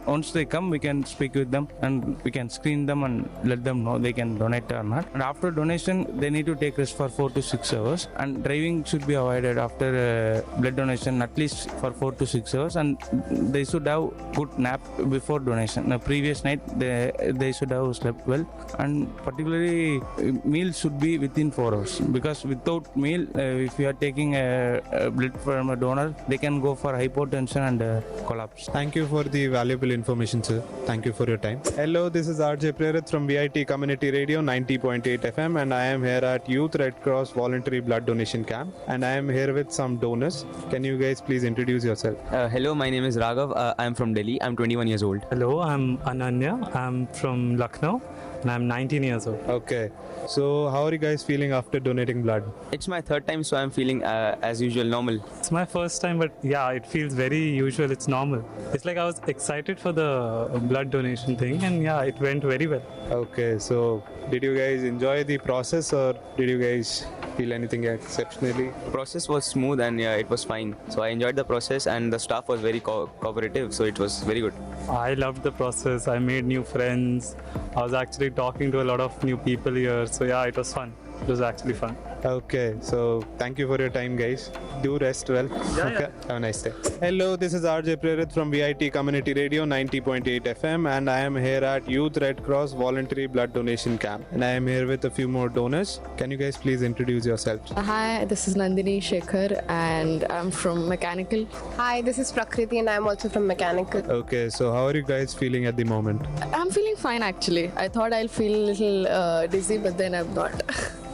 Once they come, we can speak with them, and we can screen them and let them know they can donate or not. And after donation, they need to take rest for 4 to 6 hours, and driving should be avoided after blood donation at least for 4 to 6 hours, and they should have good nap before donation. The previous night they should have slept well, and particularly meals should be within 4 hours, because without meal, if you are taking blood from a donor, they can go for hypotension and collapse. Thank you for the valuable information, sir. Thank you for your time. Hello, this is RJ Prerit from VIT Community Radio 90.8 FM, and I am here at Youth Red Cross Cross voluntary blood donation camp, and I am here with some donors. Can you guys please introduce yourself? Hello, my name is Raghav. I'm from Delhi. I'm 21 years old. Hello, I'm Ananya. I'm from Lucknow and I'm 19 years old. Okay. So how are you guys feeling after donating blood? It's my third time, so I'm feeling as usual normal. It's my first time, but yeah, it feels very usual. It's normal. It's like I was excited for the blood donation thing, and yeah, it went very well. Okay, so did you guys enjoy the process, or did you guys feel anything exceptionally? The process was smooth and yeah, it was fine. So I enjoyed the process, and the staff was very cooperative, so it was very good. I loved the process. I made new friends. I was actually talking to a lot of new people here. So yeah, it was fun. It was actually fun. Okay, so thank you for your time, guys. Do rest well. Okay. Have a nice day. Hello, this is RJ Prerit from VIT Community Radio 90.8 FM, and I am here at Youth Red Cross Voluntary Blood Donation Camp, and I am here with a few more donors. Can you guys please introduce yourselves? Hi, this is Nandini Shekhar and I'm from Mechanical. Hi, this is Prakriti and I'm also from Mechanical. Okay, so how are you guys feeling at the moment? I'm feeling fine actually. I thought I'll feel a little dizzy, but then I'm not.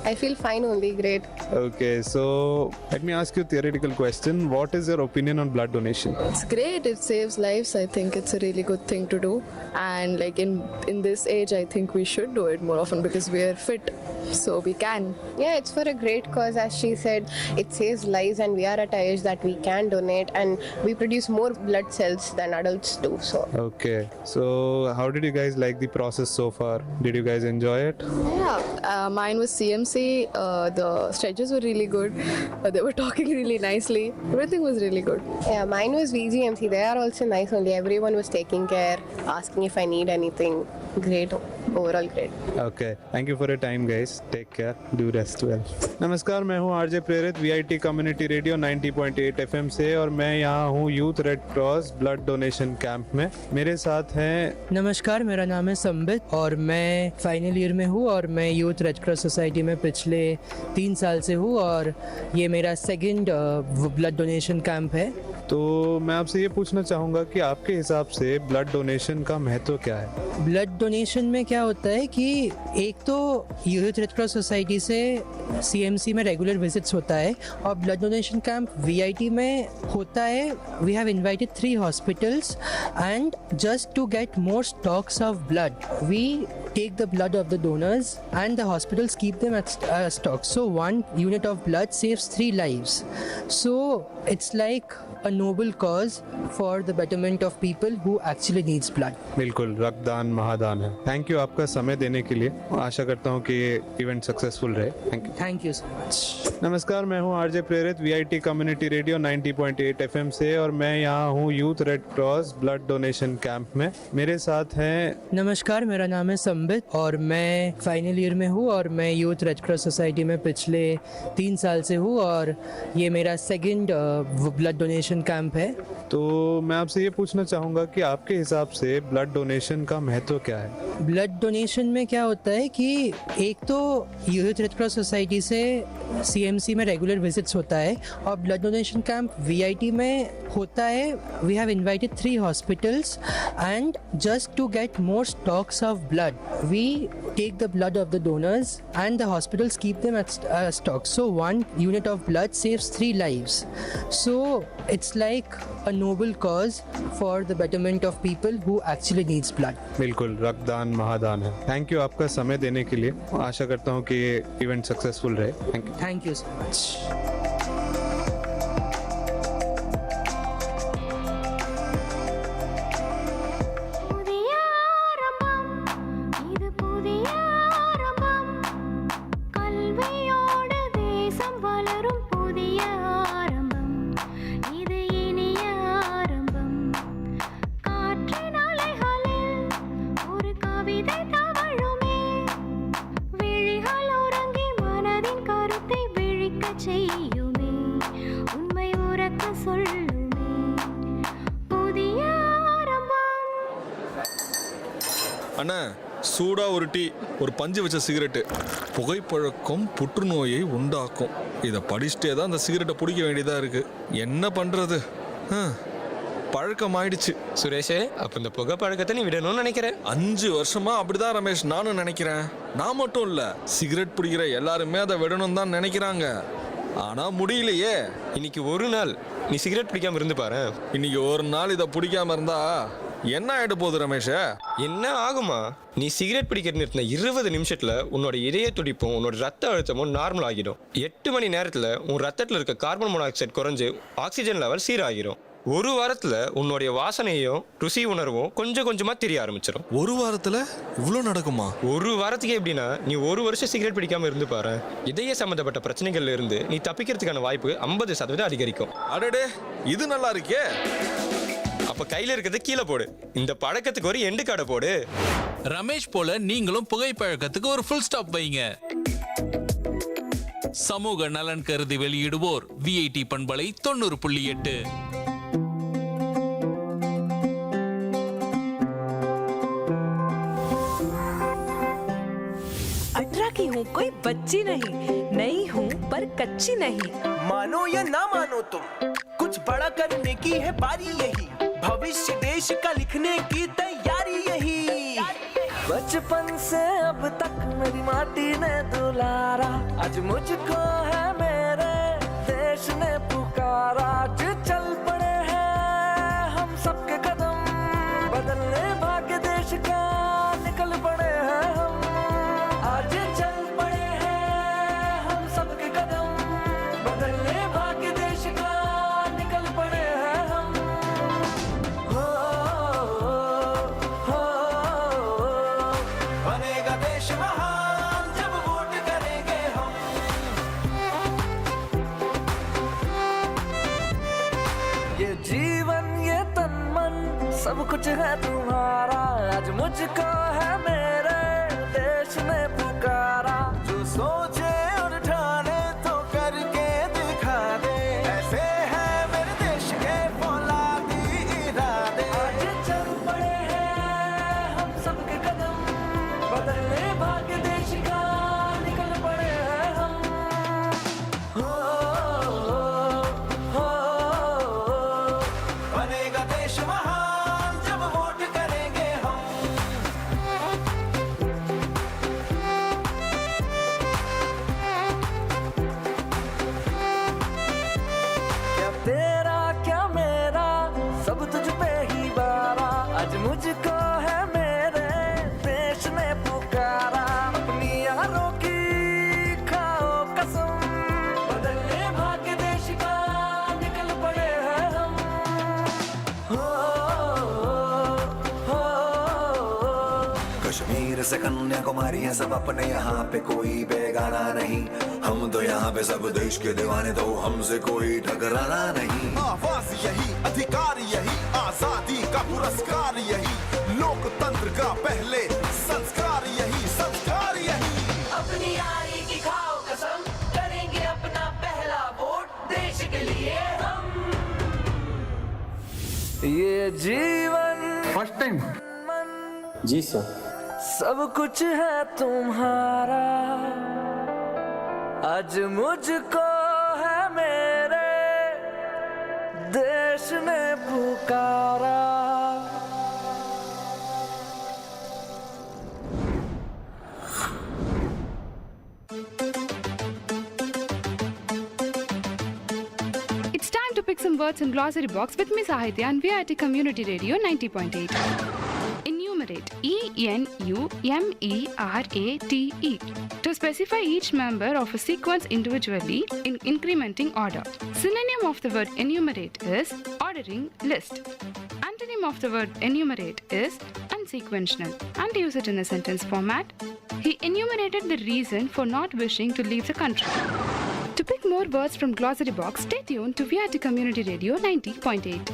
I feel fine only, great. Okay, so let me ask you a theoretical question. What is your opinion on blood donation? It's great. It saves lives. I think it's a really good thing to do. And like in this age, I think we should do it more often because we are fit, so we can. Yeah, it's for a great cause. As she said, it saves lives and we are at a age that we can donate and we produce more blood cells than adults do. So Okay, so how did you guys like the process so far? Did you guys enjoy it? Yeah, mine was CMC. The stretches were really good. They were talking really nicely. Everything was really good. yeah, mine was VGMC. They are also nice only. Everyone was taking care, asking if I need anything. Great, overall great. Okay, thank you for your time, guys. Take care. Do rest well. नमस्कार, मैं हूँ RJ प्रेरित VIT community radio 90.8 FM से, और मैं यहाँ हूँ youth red cross blood donation camp में. मेरे साथ हैं. नमस्कार, मेरा नाम है संबित और मैं फाइनल ईयर में हूँ और मैं यूथ रेड क्रॉस सोसाइटी में पिछले 3 साल से हूँ और ये मेरा सेकंड ब्लड डोनेशन कैंप है. तो मैं आपसे ये पूछना चाहूँगा कि आपके हिसाब से ब्लड डोनेशन का महत्व क्या है? ब्लड डोनेशन में क्या होता है कि एक तो यूथ रेड क्रॉस सोसाइटी से CMC में रेगुलर विजिट्स होता है और ब्लड डोनेशन कैंप VIT में होता है. We have invited 3 hospitals and just to get more stocks of blood we take the blood of the donors and the hospitals keep them at stock. So 1 unit of blood saves 3 lives. So it's like a noble cause for the betterment of people who actually needs blood. बिल्कुल, रक्तदान महादान है. Thank you आपका समय देने के लिए. आशा करता हूँ कि ये इवेंट सक्सेसफुल रहे. Thank you. Thank you so much. नमस्कार, मैं हूँ आरजे प्रेरित VIT कम्युनिटी रेडियो 90.8 FM से, और मैं यहाँ हूँ youth red cross blood donation camp में. मेरे साथ हैं. नमस्कार, मेरा नाम है संबित और मैं फाइनल ईयर में हूँ और मैं यूथ रेड क्रॉस सोसाइटी में पिछले 3 साल से हूँ और ये मेरा सेकंड ब्लड डोनेशन कैंप है. तो मैं आपसे ये पूछना चाहूँगा कि आपके हिसाब से ब्लड डोनेशन का महत्व क्या है? ब्लड डोनेशन में क्या होता है कि एक तो यूथ रेड क्रॉस सोसाइटी से CMC में रेगुलर विजिट्स होता है और ब्लड डोनेशन कैंप VIT में होता है. We have invited 3 hospitals and just to get more stocks of blood we take the blood of the donors and the hospitals keep them at stock. So 1 unit of blood saves 3 lives. So it's like a noble cause for the betterment of people who actually needs blood. बिल्कुल, रक्तदान महादान है. Thank you आपका समय देने के लिए. आशा करता हूँ कि ये इवेंट सक्सेसफुल रहे. Thank you. Thank you so much. அண்ணா, சூடா ஒரு டீ, ஒரு பஞ்சு வச்ச சிகரெட்டு. புகைப்பழக்கம் புற்றுநோயை உண்டாக்கும். இதை படிச்சுட்டே தான் அந்த சிகரெட்டை பிடிக்க வேண்டியதாக இருக்கு. என்ன பண்ணுறது? பழக்கமாயிடுச்சு. சுரேஷே, அப்ப இந்த புகை பழக்கத்தை நீ விடணும்னு நினைக்கிறேன். 5 வருஷமா அப்படிதான் ரமேஷ் நானும் நினைக்கிறேன். நான் மட்டும் இல்ல, சிகரெட் பிடிக்கிற எல்லாருமே அதை விடணும் தான் நினைக்கிறாங்க. ஆனா முடியலையே. இன்னைக்கு ஒரு நாள் நீ சிகரெட் பிடிக்காம இருந்து பாரு. இன்னைக்கு ஒரு நாள் இதை பிடிக்காம இருந்தா என்ன ஆயிட போகுது ரமேஷ்? என்ன ஆகுமா? நீ சிகரெட் பிடிக்கிறது நிறுத்தின 20 நிமிஷத்துல உன்னோட இதய துடிப்பும் உன்னோட ரத்த அழுத்தமும் நார்மல் ஆகிடும். 8 மணி நேரத்துல உன் ரத்தத்துல இருக்க கார்பன் மோனாக்சைடு குறைஞ்சு ஆக்சிஜன் லெவல் சீராகிடும். ஒரு வாரத்துல உன்னுடைய வாசனையும் ருசி உணர்வும் கொஞ்சம் கொஞ்சமா தெரிய ஆரம்பிச்சிடும். ஒரு வாரத்துல இவ்வளோ நடக்குமா? ஒரு வாரத்துக்கு எப்படின்னா நீ ஒரு வருஷம் சிகரெட் பிடிக்காம இருந்து பாரு. இதய சம்பந்தப்பட்ட பிரச்சனைகள்ல இருந்து நீ தப்பிக்கிறதுக்கான வாய்ப்பு 50% அதிகரிக்கும். அடடே, இது நல்லா இருக்கே. அப்ப கையில இருக்கிறது கீழே போடு. இந்த பழக்கத்துக்கு ஒரு எண்டு காடை போடு. ரமேஷ் போல நீங்களும் புகைப்பழக்கத்துக்கு ஒரு ஃபுல் ஸ்டாப் வைங்க. சமூக நலன் கருதி வெளியிடுவோர் VIT பண்பலை 90.8. की हूँ कोई बच्ची नहीं, नई हूँ पर कच्ची नहीं। मानो या ना मानो तुम, कुछ बड़ा करने की है बारी यही। भविष्य देश का लिखने की तैयारी यही। बचपन से अब तक मेरी माटी ने दुलारा, आज मुझको है मेरे देश ने पुकारा। आज चल पड़े हैं हम सबके कदम, बदलने भाग्य देश का निकल पड़े हैं हम। आज चल पड़े हैं हम सबके कदम, बदलने भाग्य देश का निकल पड़े हैं हम। हो बनेगा देश महान जब वोट करेंगे हम। ये जीवन ये तन मन सब कुछ है तुम्हारा, आज मुझको है मेरे देश ने पुकारा। जो सोचे और ठाने तो करके दिखा दे, ऐसे है मेरे देश के फौलादी इरादे। आज चल पड़े हैं हम सबके कदम, बदलने भाग्य देश का निकल पड़े हैं हम। हो बनेगा देश महान जब वोट करेंगे हम। क्या तेरा क्या मेरा सब तुझ पे ही बारा, आज मुझको है मेरे देश ने पुकारा। अपनी यारों की खाओ कसम, बदलने भाग्य देश का निकल पड़े हैं हम। हो कश्मीर से कन्याकुमारी है सब अपने, यहाँ पे कोई बेगाना नहीं। हम तो यहाँ पे सब देश के दीवाने, तो हमसे कोई टकराना नहीं। आवाज यही, अधिकार यही, आजादी का पुरस्कार यही, लोकतंत्र का पहले संस्कार यही, संस्कार यही। अपनी यारी की खाओ कसम, करेंगे अपना पहला वोट देश के लिए हम। ये जीवन फर्स्ट टाइम जी सर। सब कुछ है तुम्हारा, आज मुझको है मेरे देश ने पुकारा। It's time to pick some words in glossary box with Miss Ahitya and VIT Community Radio 90.8. Enumerate, ENUMERATE, to specify each member of a sequence individually in incrementing order. Synonym of the word enumerate is ordering list. Antonym of the word enumerate is unsequential. And use it in a sentence format. He enumerated the reason for not wishing to leave the country. To pick more words from glossary box, stay tuned to VIT Community Radio 90.8.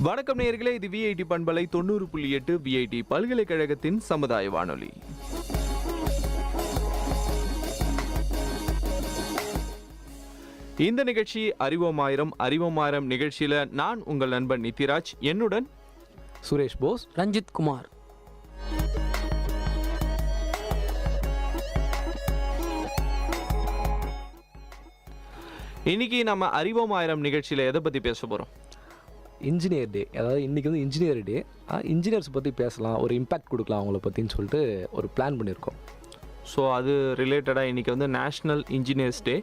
வணக்கம் நேயர்களே, இது VIT பண்பலை 90.8 VIT பல்கலைக்கழகத்தின் சமுதாய வானொலி. இந்த நிகழ்ச்சி அறிவோமாயிரம். அறிவோமாயிரம் நிகழ்ச்சியில நான் உங்கள் நண்பன் நித்திராஜ், என்னுடன் சுரேஷ் போஸ், ரஞ்சித் குமார். இன்னைக்கு நம்ம அறிவோமாயிரம் நிகழ்ச்சியில எதை பத்தி பேச போறோம்? இன்ஜினியர் டே. அதாவது இன்றைக்கி வந்து இன்ஜினியர் டே. இன்ஜினியர்ஸ் பற்றி பேசலாம், ஒரு இம்பேக்ட் கொடுக்கலாம் அவங்கள பற்றின்னு சொல்லிட்டு ஒரு பிளான் பண்ணியிருக்கோம். ஸோ அது ரிலேட்டடாக இன்றைக்கி வந்து நேஷ்னல் இன்ஜினியர்ஸ் டே.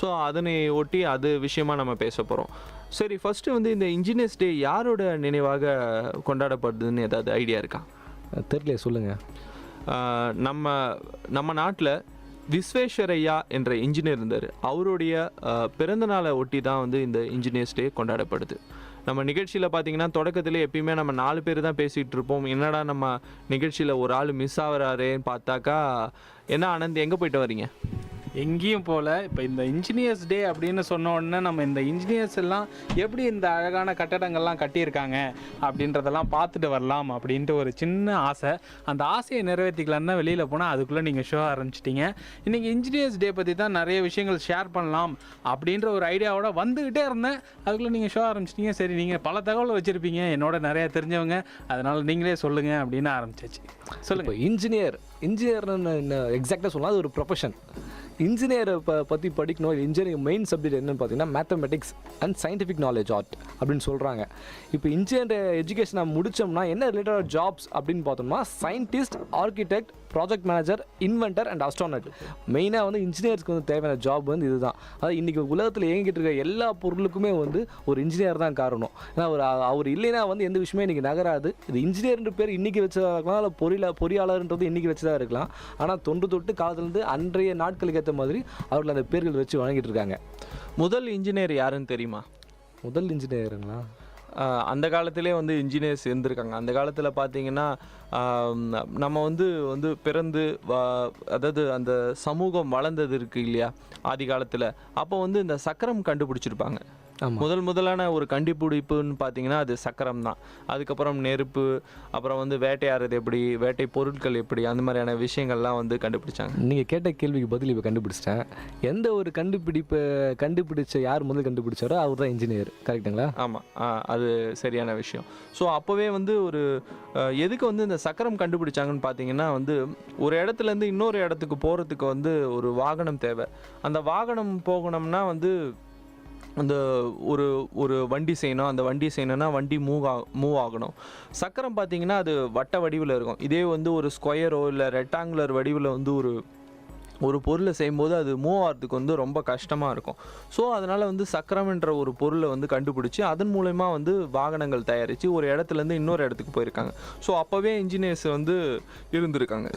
ஸோ அதனை ஒட்டி அது விஷயமாக நம்ம பேச போகிறோம். சரி, ஃபஸ்ட்டு வந்து இந்த இன்ஜினியர்ஸ் டே யாரோட நினைவாக கொண்டாடப்படுதுன்னு ஏதாவது ஐடியா இருக்கா? தெரியல, சொல்லுங்கள். நம்ம நாட்டில் விஸ்வேஸ்வரையா என்ற இன்ஜினியர் இருந்தார். அவருடைய பிறந்த நாளை ஒட்டி தான் வந்து இந்த இன்ஜினியர்ஸ் டே கொண்டாடப்படுது. நம்ம நிகழ்ச்சியில் பார்த்தீங்கன்னா தொடக்கத்தில் எப்பயுமே நம்ம 4 பேர் தான் பேசிகிட்டு இருப்போம். என்னடா நம்ம நிகழ்ச்சியில் ஒரு ஆள் மிஸ் ஆகிறாரேன்னு பார்த்தாக்கா, என்ன ஆனந்த், எங்கே போயிட்டு வரீங்க? எங்கேயும் போகல. இப்போ இந்த இன்ஜினியர்ஸ் டே அப்படின்னு சொன்ன உடனே நம்ம இந்த இன்ஜினியர்ஸ் எல்லாம் எப்படி இந்த அழகான கட்டடங்கள்லாம் கட்டியிருக்காங்க அப்படின்றதெல்லாம் பார்த்துட்டு வரலாம் அப்படின்ட்டு ஒரு சின்ன ஆசை. அந்த ஆசையை நிறைவேற்றிக்கலான்னு தான் வெளியில் போனால் அதுக்குள்ளே நீங்கள் ஷோ ஆரம்பிச்சிட்டிங்க. இன்றைக்கி இன்ஜினியர்ஸ் டே பற்றி தான் நிறைய விஷயங்கள் ஷேர் பண்ணலாம் அப்படின்ற ஒரு ஐடியாவோட வந்துக்கிட்டே இருந்தேன். அதுக்குள்ளே நீங்கள் ஷோ ஆரம்பிச்சிட்டிங்க. சரி, நீங்கள் பல தகவல் வச்சுருப்பீங்க, என்னோட நிறையா தெரிஞ்சவங்க, அதனால் நீங்களே சொல்லுங்கள் அப்படின்னு ஆரம்பிச்சாச்சு. சொல்லுங்கள். இன்ஜினியர்னு எக்ஸாக்டாக சொன்னால் அது ஒரு ப்ரொஃபஷன். இன்ஜினியரை பற்றி படிக்கணும். இன்ஜினியரிங் மெயின் சப்ஜெக்ட் என்னென்னு பார்த்தீங்கன்னா mathematics and scientific knowledge art அப்படின்னு சொல்கிறாங்க. இப்போ இன்ஜினியர் எஜுகேஷனை முடித்தோம்னா என்ன ரிலேட்டட் ஜாப்ஸ் அப்படின்னு பார்த்தோம்னா scientist, architect, project manager, inventor and astronaut. மெயினாக வந்து இன்ஜினியர்ஸ்க்கு வந்து தேவையான ஜாப் வந்து இதுதான். அதாவது இன்றைக்கி உலகத்தில் இயங்கிட்டு இருக்க எல்லா பொருளுக்குமே வந்து ஒரு இன்ஜினியர் தான் காரணம். ஏன்னா அவர் இல்லைன்னா வந்து எந்த விஷயமே இன்றைக்கி நகராது. இது இன்ஜினியர்ன்ற பேர் இன்றைக்கி வச்சதாக இருக்கலாம், இல்லை பொறியாளர்ன்றது இன்றைக்கி வச்சதாக இருக்கலாம். ஆனால் தொட்டு காலத்துலேருந்து அன்றைய நாட்களுக்கு ஏற்ற மாதிரி அவர்கள் அந்த பேர்கள் வச்சு வழங்கிட்டு இருக்காங்க. முதல் இன்ஜினியர் யாருன்னு தெரியுமா? முதல் இன்ஜினியருங்களா? அந்த காலத்திலே வந்து இன்ஜினியர்ஸ் இருந்திருக்காங்க. அந்த காலத்தில் பார்த்தீங்கன்னா நம்ம வந்து பிறந்து அதாவது அந்த சமூகம் வளர்ந்தது இருக்குது இல்லையா, ஆதி காலத்தில். அப்போ வந்து இந்த சக்கரம் கண்டுபிடிச்சிருப்பாங்க. முதலான ஒரு கண்டுபிடிப்புன்னு பார்த்தீங்கன்னா அது சக்கரம் தான். அதுக்கப்புறம் நெருப்பு, அப்புறம் வந்து வேட்டையாடுறது எப்படி, வேட்டை பொருட்கள் எப்படி, அந்த மாதிரியான விஷயங்கள்லாம் வந்து கண்டுபிடிச்சாங்க. நீங்கள் கேட்ட கேள்விக்கு பதில் இப்போ கண்டுபிடிச்சிட்டேன். எந்த ஒரு கண்டுபிடிச்ச யார் முதல் கண்டுபிடிச்சாரோ அவர் தான் இன்ஜினியர். கரெக்டுங்களா? ஆமாம், அது சரியான விஷயம். ஸோ அப்போவே வந்து ஒரு எதுக்கு வந்து இந்த சக்கரம் கண்டுபிடிச்சாங்கன்னு பார்த்தீங்கன்னா வந்து ஒரு இடத்துலேருந்து இன்னொரு இடத்துக்கு போகிறதுக்கு வந்து ஒரு வாகனம் தேவை. அந்த வாகனம் போகணும்னா வந்து அந்த ஒரு வண்டி செய்யணும். அந்த வண்டி செய்யணும்னா வண்டி மூவ் ஆகணும். சக்கரம் பார்த்தீங்கன்னா அது வட்ட வடிவில் இருக்கும். இதே வந்து ஒரு ஸ்கொயரோ இல்லை ரெக்டாங்குலர் வடிவில் வந்து ஒரு பொருளை செய்யும்போது அது மூவ் ஆகிறதுக்கு வந்து ரொம்ப கஷ்டமாக இருக்கும். ஸோ அதனால் வந்து சக்கரம்ன்ற ஒரு பொருளை வந்து கண்டுபிடிச்சி அதன் மூலயமா வந்து வாகனங்கள் தயாரித்து ஒரு இடத்துலேருந்து இன்னொரு இடத்துக்கு போயிருக்காங்க. ஸோ அப்போவே இன்ஜினியர்ஸ் வந்து இருந்திருக்காங்க.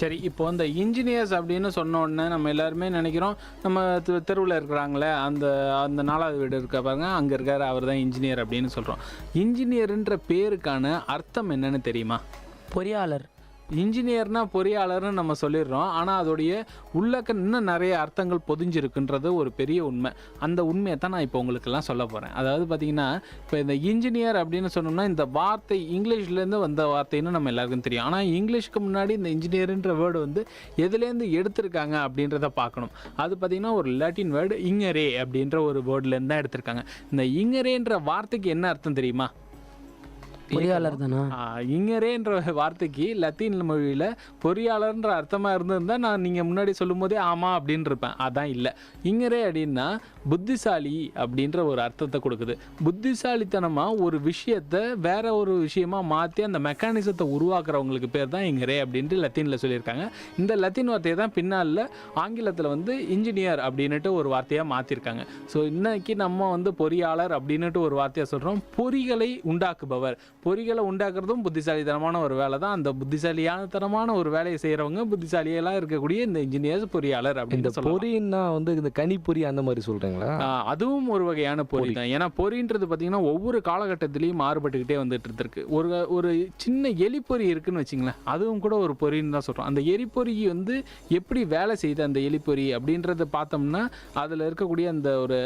சரி, இப்போ அந்த இன்ஜினியர்ஸ் அப்படின்னு சொன்ன உடனே நம்ம எல்லாருமே நினைக்கிறோம், நம்ம தெருவில் இருக்கிறாங்களே அந்த 4வது வீடு இருக்க பாருங்க, அங்கே இருக்கார், அவர் தான் இன்ஜினியர் அப்படின்னு சொல்கிறோம். இன்ஜினியருன்ற பேருக்கான அர்த்தம் என்னன்னு தெரியுமா? பொறியாளர். இன்ஜினியர்னா பொறியாளர்னு நம்ம சொல்லிடுறோம். ஆனால் அதோடைய உள்ளக்க இன்னும் நிறைய அர்த்தங்கள் பொதிஞ்சிருக்குன்றது ஒரு பெரிய உண்மை. அந்த உண்மையை தான் நான் இப்போ உங்களுக்கெல்லாம் சொல்ல போகிறேன். அதாவது பார்த்திங்கன்னா, இப்போ இந்த இன்ஜினியர் அப்படின்னு சொன்னோம்னா இந்த வார்த்தை இங்கிலீஷ்லேருந்து வந்த வார்த்தைன்னு நம்ம எல்லாருக்கும் தெரியும். ஆனால் இங்கிலீஷ்க்கு முன்னாடி இந்த இன்ஜினியருன்ற வேர்டு வந்து எதுலேருந்து எடுத்திருக்காங்க அப்படின்றத பார்க்கணும். அது பார்த்திங்கன்னா ஒரு லாட்டின் வேர்டு இங்கரே அப்படின்ற ஒரு வேர்ட்லேருந்து தான் எடுத்திருக்காங்க. இந்த இங்கரேன்ற வார்த்தைக்கு என்ன அர்த்தம் தெரியுமா? பொறியாளர் தானா? இங்கரேன்ற வார்த்தைக்கு லத்தீன் மொழியில் பொறியாளர்ன்ற அர்த்தமாக இருந்திருந்தால் நான் நீங்கள் முன்னாடி சொல்லும் போதே ஆமாம் அப்படின்னு இருப்பேன். அதான் இல்லை. இங்கரே அப்படின்னா புத்திசாலி அப்படின்ற ஒரு அர்த்தத்தை கொடுக்குது. புத்திசாலித்தனமாக ஒரு விஷயத்தை வேற ஒரு விஷயமாக மாற்றி அந்த மெக்கானிசத்தை உருவாக்குறவங்களுக்கு பேர் தான் இங்கரே அப்படின்ட்டு லத்தீனில் சொல்லியிருக்காங்க. இந்த லத்தீன் வார்த்தையை தான் பின்னால் ஆங்கிலத்தில் வந்து இன்ஜினியர் அப்படின்னுட்டு ஒரு வார்த்தையாக மாற்றிருக்காங்க. ஸோ இன்னைக்கு நம்ம வந்து பொறியாளர் அப்படின்னுட்டு ஒரு வார்த்தையாக சொல்கிறோம். பொறிகளை உண்டாக்குபவர், பொறிகளை உண்டாக்குறதும் புத்திசாலித்தனமான ஒரு வேலை தான். அந்த புத்திசாலியானத்தனமான ஒரு வேலையை செய்கிறவங்க புத்திசாலியெல்லாம் இருக்கக்கூடிய இந்த இன்ஜினியர்ஸ் பொறியாளர் அப்படின்னு இந்த சொல்லலாம். பொறின்னா வந்து இந்த கணிப்பொறி அந்த மாதிரி சொல்கிறீங்களா? அதுவும் ஒரு வகையான பொறி தான். ஏன்னா பொறின்றது பார்த்தீங்கன்னா ஒவ்வொரு காலகட்டத்திலையும் மாறுபட்டுக்கிட்டே வந்துட்டு இருக்கு. ஒரு சின்ன எலிப்பொறி இருக்குன்னு வச்சுங்களேன், அதுவும் கூட ஒரு பொறின்னு தான் சொல்கிறோம். அந்த எலிப்பொறி வந்து எப்படி வேலை செய்யுது அந்த எலிப்பொறி அப்படின்றத பார்த்தோம்னா அதில் இருக்கக்கூடிய அந்த ஒரு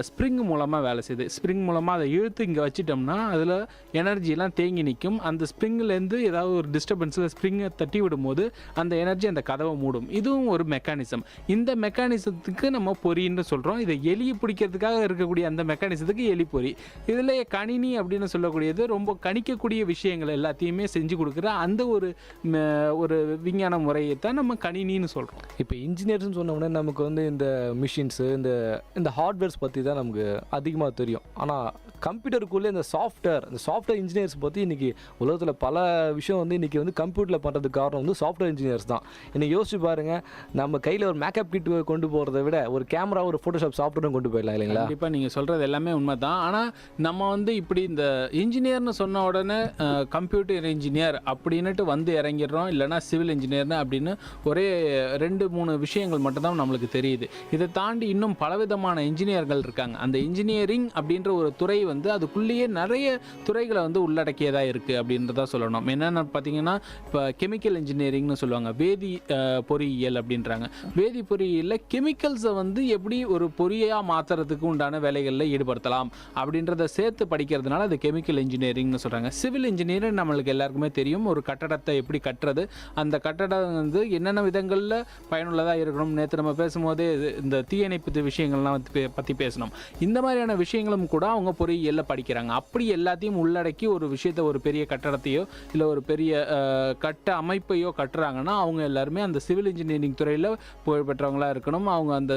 ஸ்ப்ரிங் மூலமாக வேலை செய்யுது. ஸ்ப்ரிங் மூலமாக அதை இழுத்து இங்கே வச்சிட்டோம்னா அதில் எனர்ஜிலாம் தேங்கி நிற்கும். அந்த ஸ்ப்ரிங்லேருந்து ஏதாவது ஒரு டிஸ்டர்பன்ஸில் ஸ்ப்ரிங்கை தட்டி விடும்போது அந்த எனர்ஜி அந்த கதவை மூடும். இதுவும் ஒரு மெக்கானிசம். இந்த மெக்கானிசத்துக்கு நம்ம பொறின்னு சொல்கிறோம். இதை எலியை பிடிக்கிறதுக்காக இருக்கக்கூடிய அந்த மெக்கானிசத்துக்கு எலிப்பொறி. இதில் கணினி அப்படின்னு சொல்லக்கூடியது ரொம்ப கணிக்கக்கூடிய விஷயங்கள் எல்லாத்தையுமே செஞ்சு கொடுக்குற அந்த ஒரு விஞ்ஞான முறையை தான் நம்ம கணினின்னு சொல்கிறோம். இப்போ இன்ஜினியர்ஸ்னு சொன்ன உடனே நமக்கு வந்து இந்த மிஷின்ஸு இந்த ஹார்ட்வேர்ஸ் பற்றி தான் நமக்கு அதிகமாக தெரியும். ஆனால் கம்ப்யூட்டருக்குள்ளே இந்த சாஃப்ட்வேர் இன்ஜினியர்ஸ் பற்றி இன்றைக்கி உலகத்தில் பல விஷயம் வந்து இன்றைக்கி வந்து கம்ப்யூட்டரில் பண்ணுறதுக்கு காரணம் வந்து சாஃப்ட்வேர் இன்ஜினியர்ஸ் தான். இன்றைக்கி யோசிச்சு பாருங்கள், நம்ம கையில் ஒரு மேக்கப் கிட் கொண்டு போகிறத விட ஒரு கேமரா ஒரு ஃபோட்டோஷாப் சாஃப்ட்வேரும் கொண்டு போயிடலாம் இல்லைங்களா? கண்டிப்பாக நீங்கள் சொல்கிறது எல்லாமே உண்மை தான். ஆனால் நம்ம வந்து இப்படி இந்த இன்ஜினியர்னு சொன்ன உடனே கம்ப்யூட்டர் இன்ஜினியர் அப்படின்னுட்டு வந்து இறங்கிடுறோம், இல்லைனா சிவில் இன்ஜினியர்னு அப்படின்னு ஒரே 2-3 விஷயங்கள் மட்டும்தான் நம்மளுக்கு தெரியுது. இதை தாண்டி இன்னும் பலவிதமான இன்ஜினியர்கள் இருக்காங்க. அந்த இன்ஜினியரிங் அப்படின்ற ஒரு துறை வந்து அதுக்குள்ளேயே நிறைய துறைகளை வந்து உள்ளடக்கியதாக இருக்குது அப்படின்றத சொல்லணும். என்னென்னு பார்த்தீங்கன்னா இப்போ கெமிக்கல் இன்ஜினியரிங்னு சொல்லுவாங்க, வேதி பொறியியல் அப்படின்றாங்க. வேதி பொறியியலில் கெமிக்கல்ஸை வந்து எப்படி ஒரு பொறியாக மாற்றுறதுக்கு உண்டான வேலைகளில் ஈடுபடுத்தலாம் அப்படின்றத சேர்த்து படிக்கிறதுனால அது கெமிக்கல் இன்ஜினியரிங்னு சொல்கிறாங்க. சிவில் இன்ஜினியரிங் நம்மளுக்கு எல்லாருக்குமே தெரியும், ஒரு கட்டடத்தை எப்படி கட்டுறது, அந்த கட்டடம் வந்து என்னென்ன விதங்களில் பயனுள்ளதாக இருக்கணும். நேற்று நம்ம பேசும்போதே இந்த தீயணைப்பு விஷயங்கள்லாம் பற்றி பேசணும். இந்த மாதிரியான விஷயங்களும் கூட அவங்க பொறியியலில் படிக்கிறாங்க. அப்படி எல்லாத்தையும் உள்ளடக்கி ஒரு விஷயத்தை, ஒரு பெரிய கட்டடத்தையோ இல்லை ஒரு பெரிய கட்ட அமைப்பையோ கட்டுறாங்கன்னா அவங்க எல்லாருமே அந்த சிவில் இன்ஜினியரிங் துறையில் புகழ்பெற்றவங்களாக இருக்கணும், அவங்க அந்த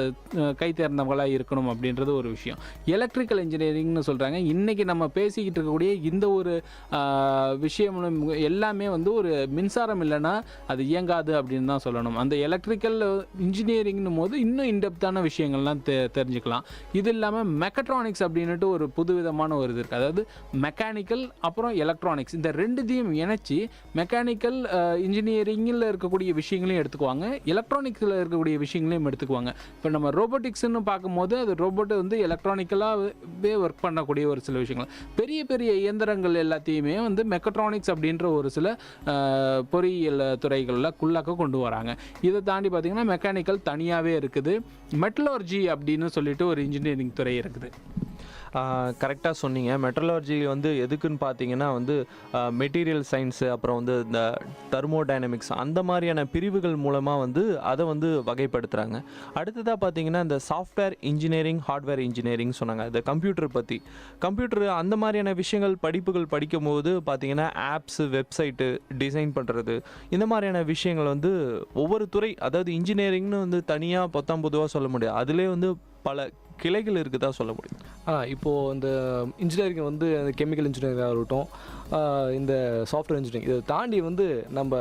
கை தேர்ந்தவங்களாக இருக்கணும் அப்படின்றது ஒரு விஷயம். எலக்ட்ரிக்கல் இன்ஜினியரிங்னு சொல்கிறாங்க. இன்றைக்கி நம்ம பேசிக்கிட்டு இருக்கக்கூடிய இந்த ஒரு விஷயம் எல்லாமே வந்து ஒரு மின்சாரம் இல்லைன்னா அது இயங்காது அப்படின்னு தான் சொல்லணும். அந்த எலக்ட்ரிக்கல் இன்ஜினியரிங்னும் போது இன்னும் இன்டெப்த்தான விஷயங்கள்லாம் தெரிஞ்சுக்கலாம். இது இல்லாமல் மெக்கட்ரானிக்ஸ் அப்படின்ட்டு ஒரு புதுவிதமான ஒரு இது இருக்குது. அதாவது மெக்கானிக்கல் அப்புறம் எலக்ட்ரானிக்ஸ் இந்த ரெண்டுத்தையும் இணைச்சி மெக்கானிக்கல் இன்ஜினியரிங்கில் இருக்கக்கூடிய விஷயங்களையும் எடுத்துக்குவாங்க, எலக்ட்ரானிக்ஸில் இருக்கக்கூடிய விஷயங்களையும் எடுத்துக்குவாங்க. இப்போ நம்ம ரோபோட்டிக்ஸ்ன்னு பார்க்கும்போது அது ரோபோட்டு வந்து எலக்ட்ரானிக்கலாகவே ஒர்க் பண்ணக்கூடிய ஒரு சில விஷயங்கள். பெரிய பெரிய இயந்திரங்கள் எல்லாத்தையுமே வந்து மெக்கட்ரானிக்ஸ் அப்படின்ற ஒரு சில பொறியியல் துறைகளில் குள்ளாக்க கொண்டு வராங்க. இதை தாண்டி பார்த்திங்கன்னா மெக்கானிக்கல் தனியாகவே இருக்குது. மெட்டலர்ஜி அப்படின்னு சொல்லிட்டு ஒரு இன்ஜினியரிங் துறை இருக்குது. கரெக்டாக சொன்னீங்க. மெட்ரலர்ஜி வந்து எதுக்குன்னு பார்த்தீங்கன்னா வந்து மெட்டீரியல் சயின்ஸு, அப்புறம் வந்து இந்த தெர்மோடைனமிக்ஸ் அந்த மாதிரியான பிரிவுகள் மூலமாக வந்து அதை வந்து வகைப்படுத்துகிறாங்க. அடுத்ததாக பார்த்தீங்கன்னா இந்த சாஃப்ட்வேர் இன்ஜினியரிங், ஹார்ட்வேர் இன்ஜினியரிங் சொன்னாங்க. இந்த கம்ப்யூட்டர் அந்த மாதிரியான விஷயங்கள் படிப்புகள் படிக்கும்போது பார்த்தீங்கன்னா ஆப்ஸு, வெப்சைட்டு டிசைன் பண்ணுறது, இந்த மாதிரியான விஷயங்கள் வந்து ஒவ்வொரு துறை, அதாவது இன்ஜினியரிங்னு வந்து தனியாக பொதுவாக சொல்ல முடியாது, அதிலே வந்து பல கிளைகள் இருக்குதா சொல்ல முடியும். இப்போது இந்த இன்ஜினியரிங் வந்து அந்த கெமிக்கல் இன்ஜினியரிங்காக இருக்கட்டும், இந்த சாஃப்ட்வேர் இன்ஜினியரிங் இதை தாண்டி வந்து நம்ம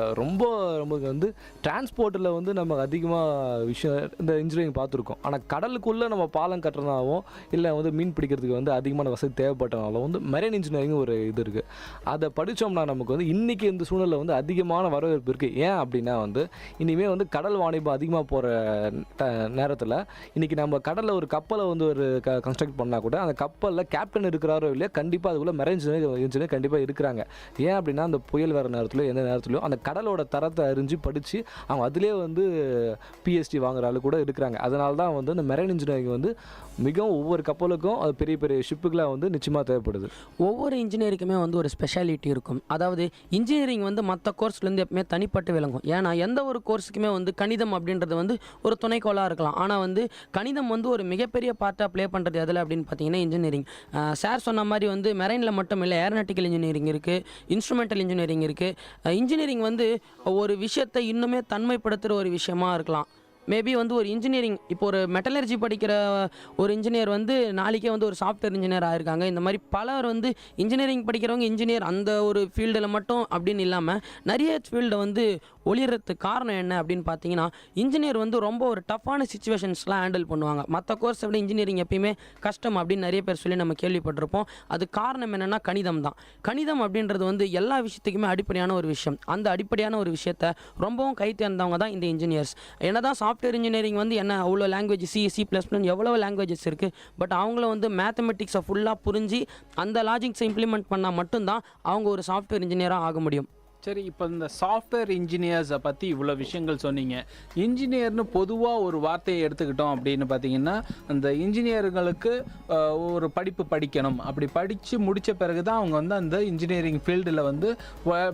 நமக்கு வந்து டிரான்ஸ்போர்ட்டில் வந்து நம்ம அதிகமாக விஷயம் இந்த இன்ஜினியரிங் பார்த்துருக்கோம். ஆனால் கடலுக்குள்ளே நம்ம பாலம் கட்டுறதுனாலும் இல்லை வந்து மீன் பிடிக்கிறதுக்கு வந்து அதிகமான வசதி தேவைப்பட்டனாலும் வந்து மெரைன் இன்ஜினியரிங் ஒரு இது இருக்குது. அதை படித்தோம்னா நமக்கு வந்து இன்றைக்கி இந்த சூழ்நிலை வந்து அதிகமான வரவேற்பு இருக்குது. ஏன் அப்படின்னா வந்து இனிமேல் வந்து கடல் வாணிபம் அதிகமாக போகிற நேரத்தில் இன்றைக்கி நம்ம கடலில் ஒரு கப்பலை வந்து ஒரு கன்ஸ்ட்ரக்ட் பண்ணால் கூட அந்த கப்பலில் கேப்டன் இருக்கிறாரோ இல்லையா, கண்டிப்பாக அதுக்குள்ளே மெரைன் இன்ஜினியர் கண்டிப்பாக இருக்கிறாங்க. ஏன் அப்படின்னா அந்த புயல் வர நேரத்தில் எந்த நேரத்துலையும் அந்த கடலோட தரத்தை அறிஞ்சு படித்து அவங்க அதிலே வந்து பிஎஸ்டி வாங்குற ஆளு கூட இருக்கிறாங்க. அதனால தான் வந்து இந்த மெரைன் இன்ஜினியரிங் வந்து மிகவும் ஒவ்வொரு கப்பலுக்கும் அது பெரிய பெரிய ஷிப்புக்கெலாம் வந்து நிச்சயமாக தேவைப்படுது. ஒவ்வொரு இன்ஜினியரிங்குமே வந்து ஒரு ஸ்பெஷாலிட்டி இருக்கும். அதாவது இன்ஜினியரிங் வந்து மற்ற கோர்ஸ்லேருந்து எப்பவுமே தனிப்பட்டு விளங்கும். ஏன்னா எந்த ஒரு கோர்ஸுக்குமே வந்து கணிதம் அப்படின்றது வந்து ஒரு துணைக்கோளாக இருக்கலாம். ஆனால் வந்து கணிதம் வந்து ஒரு மிகப்பெரிய பார்ட்டாக ப்ளே பண்ணுறது எதில் அப்படின்னு பார்த்தீங்கன்னா இன்ஜினியரிங். சார் சொன்ன மாதிரி வந்து மெரைனில் மட்டும் இல்லை, ஏரோநாட்டிக்கல் இன்ஜினியரிங் இருக்குது, இன்ஸ்ட்ருமெண்டல் இன்ஜினியரிங் இருக்குது. இன்ஜினியரிங் வந்து ஒரு விஷயத்தை இன்னுமே தன்மைப்படுத்துகிற ஒரு விஷயமா இருக்கலாம். மேபி வந்து ஒரு இன்ஜினியரிங், இப்போ ஒரு மெட்டலர்ஜி படிக்கிற ஒரு இன்ஜினியர் வந்து நாளைக்கே வந்து ஒரு சாஃப்ட்வேர் இன்ஜினியர் ஆகிருக்காங்க. இந்த மாதிரி பலர் வந்து இன்ஜினியரிங் படிக்கிறவங்க இன்ஜினியர் அந்த ஒரு ஃபீல்டில் மட்டும் அப்படின்னு இல்லாமல் நிறைய ஃபீல்டை வந்து ஒளியறதுக்கு காரணம் என்ன அப்படின்னு பார்த்தீங்கன்னா, இன்ஜினியர் வந்து ரொம்ப ஒரு டஃப்பான சுச்சுவேஷன்ஸ்லாம் ஹேண்டில் பண்ணுவாங்க. மற்ற கோர்ஸை விட இன்ஜினியரிங் எப்பயுமே கஷ்டம் அப்படின்னு நிறைய பேர் சொல்லி நம்ம கேள்விப்பட்டிருப்போம். அது காரணம் என்னென்னா கணிதம் தான். கணிதம் அப்படின்றது வந்து எல்லா விஷயத்துக்குமே அடிப்படையான ஒரு விஷயம். அந்த அடிப்படையான ஒரு விஷயத்தை ரொம்பவும் கை தேர்ந்தவங்க தான் இந்த இன்ஜினியர்ஸ். என்னதான் சாஃப்ட்வேர் இன்ஜினியரிங் வந்து என்ன அவ்வளோ லாங்குவேஜ் C++ எவ்வளோ லாங்குவேஜஸ் இருக்குது, பட் அவங்கள வந்து மேத்தமெட்டிக்ஸை ஃபுல்லாக புரிஞ்சு அந்த லாஜிக்ஸை இம்ப்ளிமெண்ட் பண்ணால் மட்டும்தான் அவங்க ஒரு சாஃப்ட்வேர் இன்ஜினியராக ஆக முடியும். சரி, இப்போ இந்த சாஃப்ட்வேர் இன்ஜினியர்ஸை பற்றி இவ்வளோ விஷயங்கள் சொன்னீங்க. இன்ஜினியர்னு பொதுவாக ஒரு வார்த்தையை எடுத்துக்கிட்டோம் அப்படின்னு பார்த்தீங்கன்னா, அந்த இன்ஜினியர்களுக்கு ஒரு படிப்பு படிக்கணும். அப்படி படித்து முடித்த பிறகு தான் அவங்க வந்து அந்த இன்ஜினியரிங் ஃபீல்டில் வந்து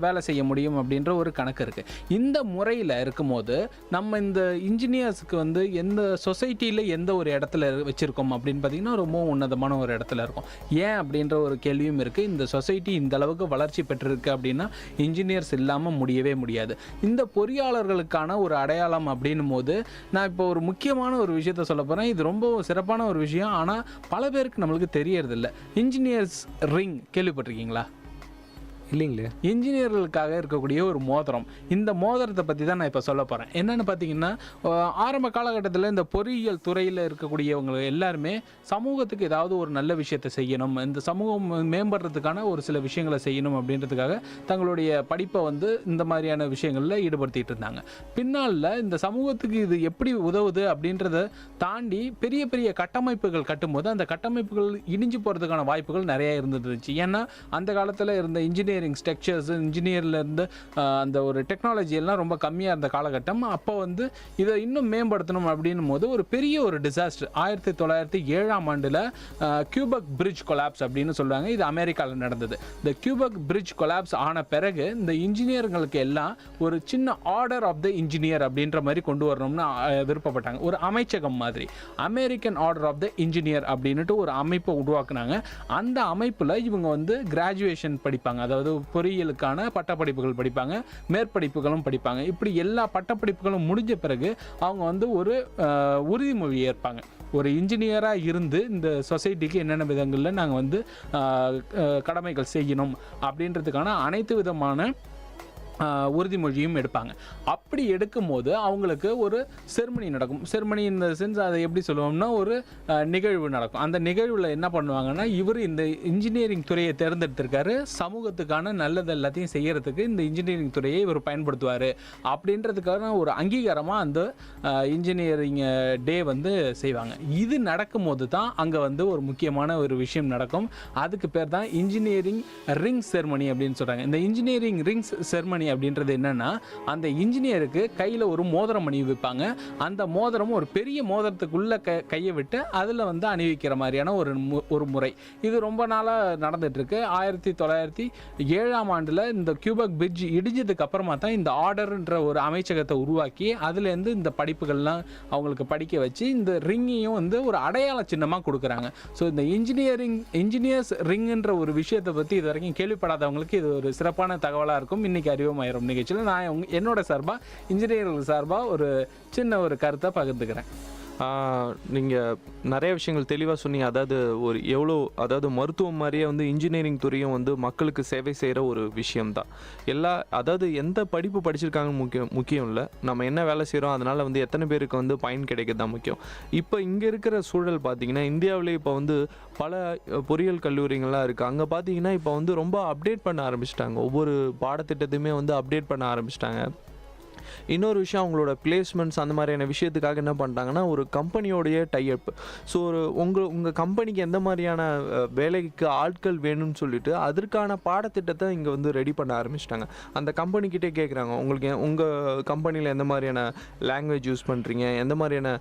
வேலை செய்ய முடியும் அப்படின்ற ஒரு கணக்கு இருக்குது. இந்த முறையில் இருக்கும்போது நம்ம இந்த இன்ஜினியர்ஸுக்கு வந்து எந்த சொசைட்டியில் எந்த ஒரு இடத்துல வச்சுருக்கோம் அப்படின்னு பார்த்திங்கன்னா ரொம்ப உன்னதமான ஒரு இடத்துல இருக்கும். ஏன் அப்படின்ற ஒரு கேள்வியும் இருக்குது. இந்த சொசைட்டி இந்த அளவுக்கு வளர்ச்சி பெற்றிருக்கு அப்படின்னா இன்ஜினியர் இல்லாமல் முடியவே முடியாது. இந்த பொறியாளர்களுக்கான ஒரு அடையாளம் அப்படின்னும் போது நான் இப்போ ஒரு முக்கியமான ஒரு விஷயத்த சொல்ல போகிறேன். இது ரொம்ப சிறப்பான ஒரு விஷயம், ஆனால் பல பேருக்கு நம்மளுக்கு தெரியறதில்ல. இன்ஜினியர்ஸ் ரிங் கேள்விப்பட்டிருக்கீங்களா? இல்லைங்களே. இன்ஜினியர்களுக்காக இருக்கக்கூடிய ஒரு மோதிரம். இந்த மோதிரத்தை பற்றி தான் நான் இப்போ சொல்ல போகிறேன். என்னென்னு பார்த்தீங்கன்னா, ஆரம்ப காலகட்டத்தில் இந்த பொறியியல் துறையில் இருக்கக்கூடியவங்க எல்லாருமே சமூகத்துக்கு ஏதாவது ஒரு நல்ல விஷயத்தை செய்யணும், இந்த சமூகம் மேம்படுறதுக்கான ஒரு சில விஷயங்களை செய்யணும் அப்படின்றதுக்காக தங்களுடைய படிப்பை வந்து இந்த மாதிரியான விஷயங்களில் ஈடுபடுத்திகிட்டு இருந்தாங்க. பின்னால் இந்த சமூகத்துக்கு இது எப்படி உதவுது அப்படின்றத தாண்டி பெரிய பெரிய கட்டமைப்புகள் கட்டும்போது அந்த கட்டமைப்புகள் இடிஞ்சு போகிறதுக்கான வாய்ப்புகள் நிறைய இருந்துருந்துச்சு. ஏன்னா அந்த காலத்தில் இருந்த இன்ஜினியரிங் ஸ்ட்ரக்சர்ஸ், இன்ஜினியரில் இருந்து அந்த ஒரு டெக்னாலஜி எல்லாம் ரொம்ப கம்மியாக இருந்த காலகட்டம். அப்போ வந்து இதை இன்னும் மேம்படுத்தணும் அப்படின்னும் போது ஒரு பெரிய ஒரு டிசாஸ்டர் 1907ஆம் ஆண்டில் கியூபக் பிரிட்ஜ் கொலாப்ஸ் அப்படின்னு சொல்லுவாங்க. இது அமெரிக்காவில் நடந்தது. இந்த கியூபக் பிரிட்ஜ் கொலாப்ஸ் ஆன பிறகு இந்த இன்ஜினியர்களுக்கு எல்லாம் ஒரு சின்ன ஆர்டர் ஆஃப் த இன்ஜினியர் அப்படின்ற மாதிரி கொண்டு வரணும்னு விருப்பப்பட்டாங்க. ஒரு அமைச்சகம் மாதிரி American order of the engineer அப்படின்ட்டு ஒரு அமைப்பை உருவாக்குனாங்க. அந்த அமைப்பில் இவங்க வந்து கிராஜுவேஷன் படிப்பாங்க, அதாவது பொறியியலுக்கான பட்டப்படிப்புகள் படிப்பாங்க, மேற்படிப்புகளும் படிப்பாங்க. இப்படி எல்லா பட்டப்படிப்புகளும் முடிஞ்ச பிறகு அவங்க வந்து ஒரு உறுதிமொழி ஏற்பாங்க. ஒரு இன்ஜினியராக இருந்து இந்த சொசைட்டிக்கு என்னென்ன விதங்களில் நாங்கள் வந்து கடமைகள் செய்யணும் அப்படின்றதுக்கான அனைத்து விதமான உறுதிமொழியும் எடுப்பாங்க. அப்படி எடுக்கும்போது அவங்களுக்கு ஒரு செர்மனி நடக்கும். செர்மனி இந்த சென்ஸ் அதை எப்படி சொல்லுவோம்னா ஒரு நிகழ்வு நடக்கும். அந்த நிகழ்வில் என்ன பண்ணுவாங்கன்னா, இவர் இந்த இன்ஜினியரிங் துறையை தேர்ந்தெடுத்திருக்காரு, சமூகத்துக்கான நல்லது எல்லாத்தையும் செய்யறதுக்கு இந்த இன்ஜினியரிங் துறையை இவர் பயன்படுத்துவார் அப்படின்றதுக்கான ஒரு அங்கீகாரமாக அந்த இன்ஜினியரிங் டே வந்து செய்வாங்க. இது நடக்கும்போது தான் அங்கே வந்து ஒரு முக்கியமான ஒரு விஷயம் நடக்கும். அதுக்கு பேர் தான் இன்ஜினியரிங் ரிங் செர்மனி அப்படின்னு சொல்கிறாங்க. இந்த இன்ஜினியரிங் ரிங்ஸ் செர்மனி அப்படின்றது என்னன்னா, அந்த இன்ஜினியருக்கு கையில் ஒரு மோதிரம் அணிவிப்பாங்க. அந்த மோதிரம் ஒரு பெரிய மோதிரத்துக்குள்ள கையை விட்டு அதில் வந்து அணிவிக்கிற மாதிரியான ஒரு முறை. இது ரொம்ப நாளாக நடந்துட்டு இருக்கு. 1907ஆம் ஆண்டில் இந்த கியூபக் பிரிட்ஜ் இடிஞ்சதுக்கு அப்புறமா தான் இந்த ஆர்டர்ன்ற ஒரு அமைச்சகத்தை உருவாக்கி அதுலேருந்து இந்த படிப்புகள்லாம் அவங்களுக்கு படிக்க வச்சு இந்த ரிங்கையும் வந்து ஒரு அடையாள சின்னமாக கொடுக்குறாங்க. ஸோ இந்த இன்ஜினியர்ஸ் ரிங்குன்ற ஒரு விஷயத்தை பற்றி இது வரைக்கும் கேள்விப்படாதவங்களுக்கு இது ஒரு சிறப்பான தகவலாக இருக்கும். இன்னைக்கு அறிவோம் ஆயிரம் நிகழ்ச்சியில் நான் என்னோட சார்பாக இன்ஜினியர்கள் சார்பாக ஒரு சின்ன ஒரு கருத்தை பகிர்ந்துக்கிறேன். நீங்கள் நிறைய விஷயங்கள் தெளிவாக சொன்னீங்க. அதாவது மருத்துவம் மாதிரியே வந்து இன்ஜினியரிங் துறையும் வந்து மக்களுக்கு சேவை செய்கிற ஒரு விஷயம்தான். அதாவது எந்த படிப்பு படிச்சிருக்காங்கன்னு முக்கியம் இல்லை, நம்ம என்ன வேலை செய்கிறோம் அதனால் வந்து எத்தனை பேருக்கு வந்து பயன் கிடைக்கிறது தான் முக்கியம். இப்போ இங்கே இருக்கிற சூழல் பார்த்திங்கன்னா, இந்தியாவிலே இப்போ வந்து பல பொறியியல் கல்லூரிகள்லாம் இருக்குது. அங்கே பார்த்தீங்கன்னா இப்போ வந்து ரொம்ப அப்டேட் பண்ண ஆரம்பிச்சிட்டாங்க. ஒவ்வொரு பாடத்திட்டத்தையுமே வந்து அப்டேட் பண்ண ஆரம்பிச்சிட்டாங்க. இன்னொரு விஷயம், அவங்களோட பிளேஸ்மெண்ட்ஸ் அந்த மாதிரியான விஷயத்துக்காக என்ன பண்ணிட்டாங்கன்னா, ஒரு கம்பெனியோடைய டைஅப். ஸோ உங்கள் கம்பெனிக்கு எந்த மாதிரியான வேலைக்கு ஆட்கள் வேணும்னு சொல்லிட்டு அதற்கான பாடத்திட்டத்தை இங்கே வந்து ரெடி பண்ண ஆரம்பிச்சிட்டாங்க. அந்த கம்பெனிக்கிட்டே கேட்குறாங்க, உங்களுக்கு உங்கள் கம்பெனியில் எந்த மாதிரியான லாங்குவேஜ் யூஸ் பண்ணுறீங்க, எந்த மாதிரியான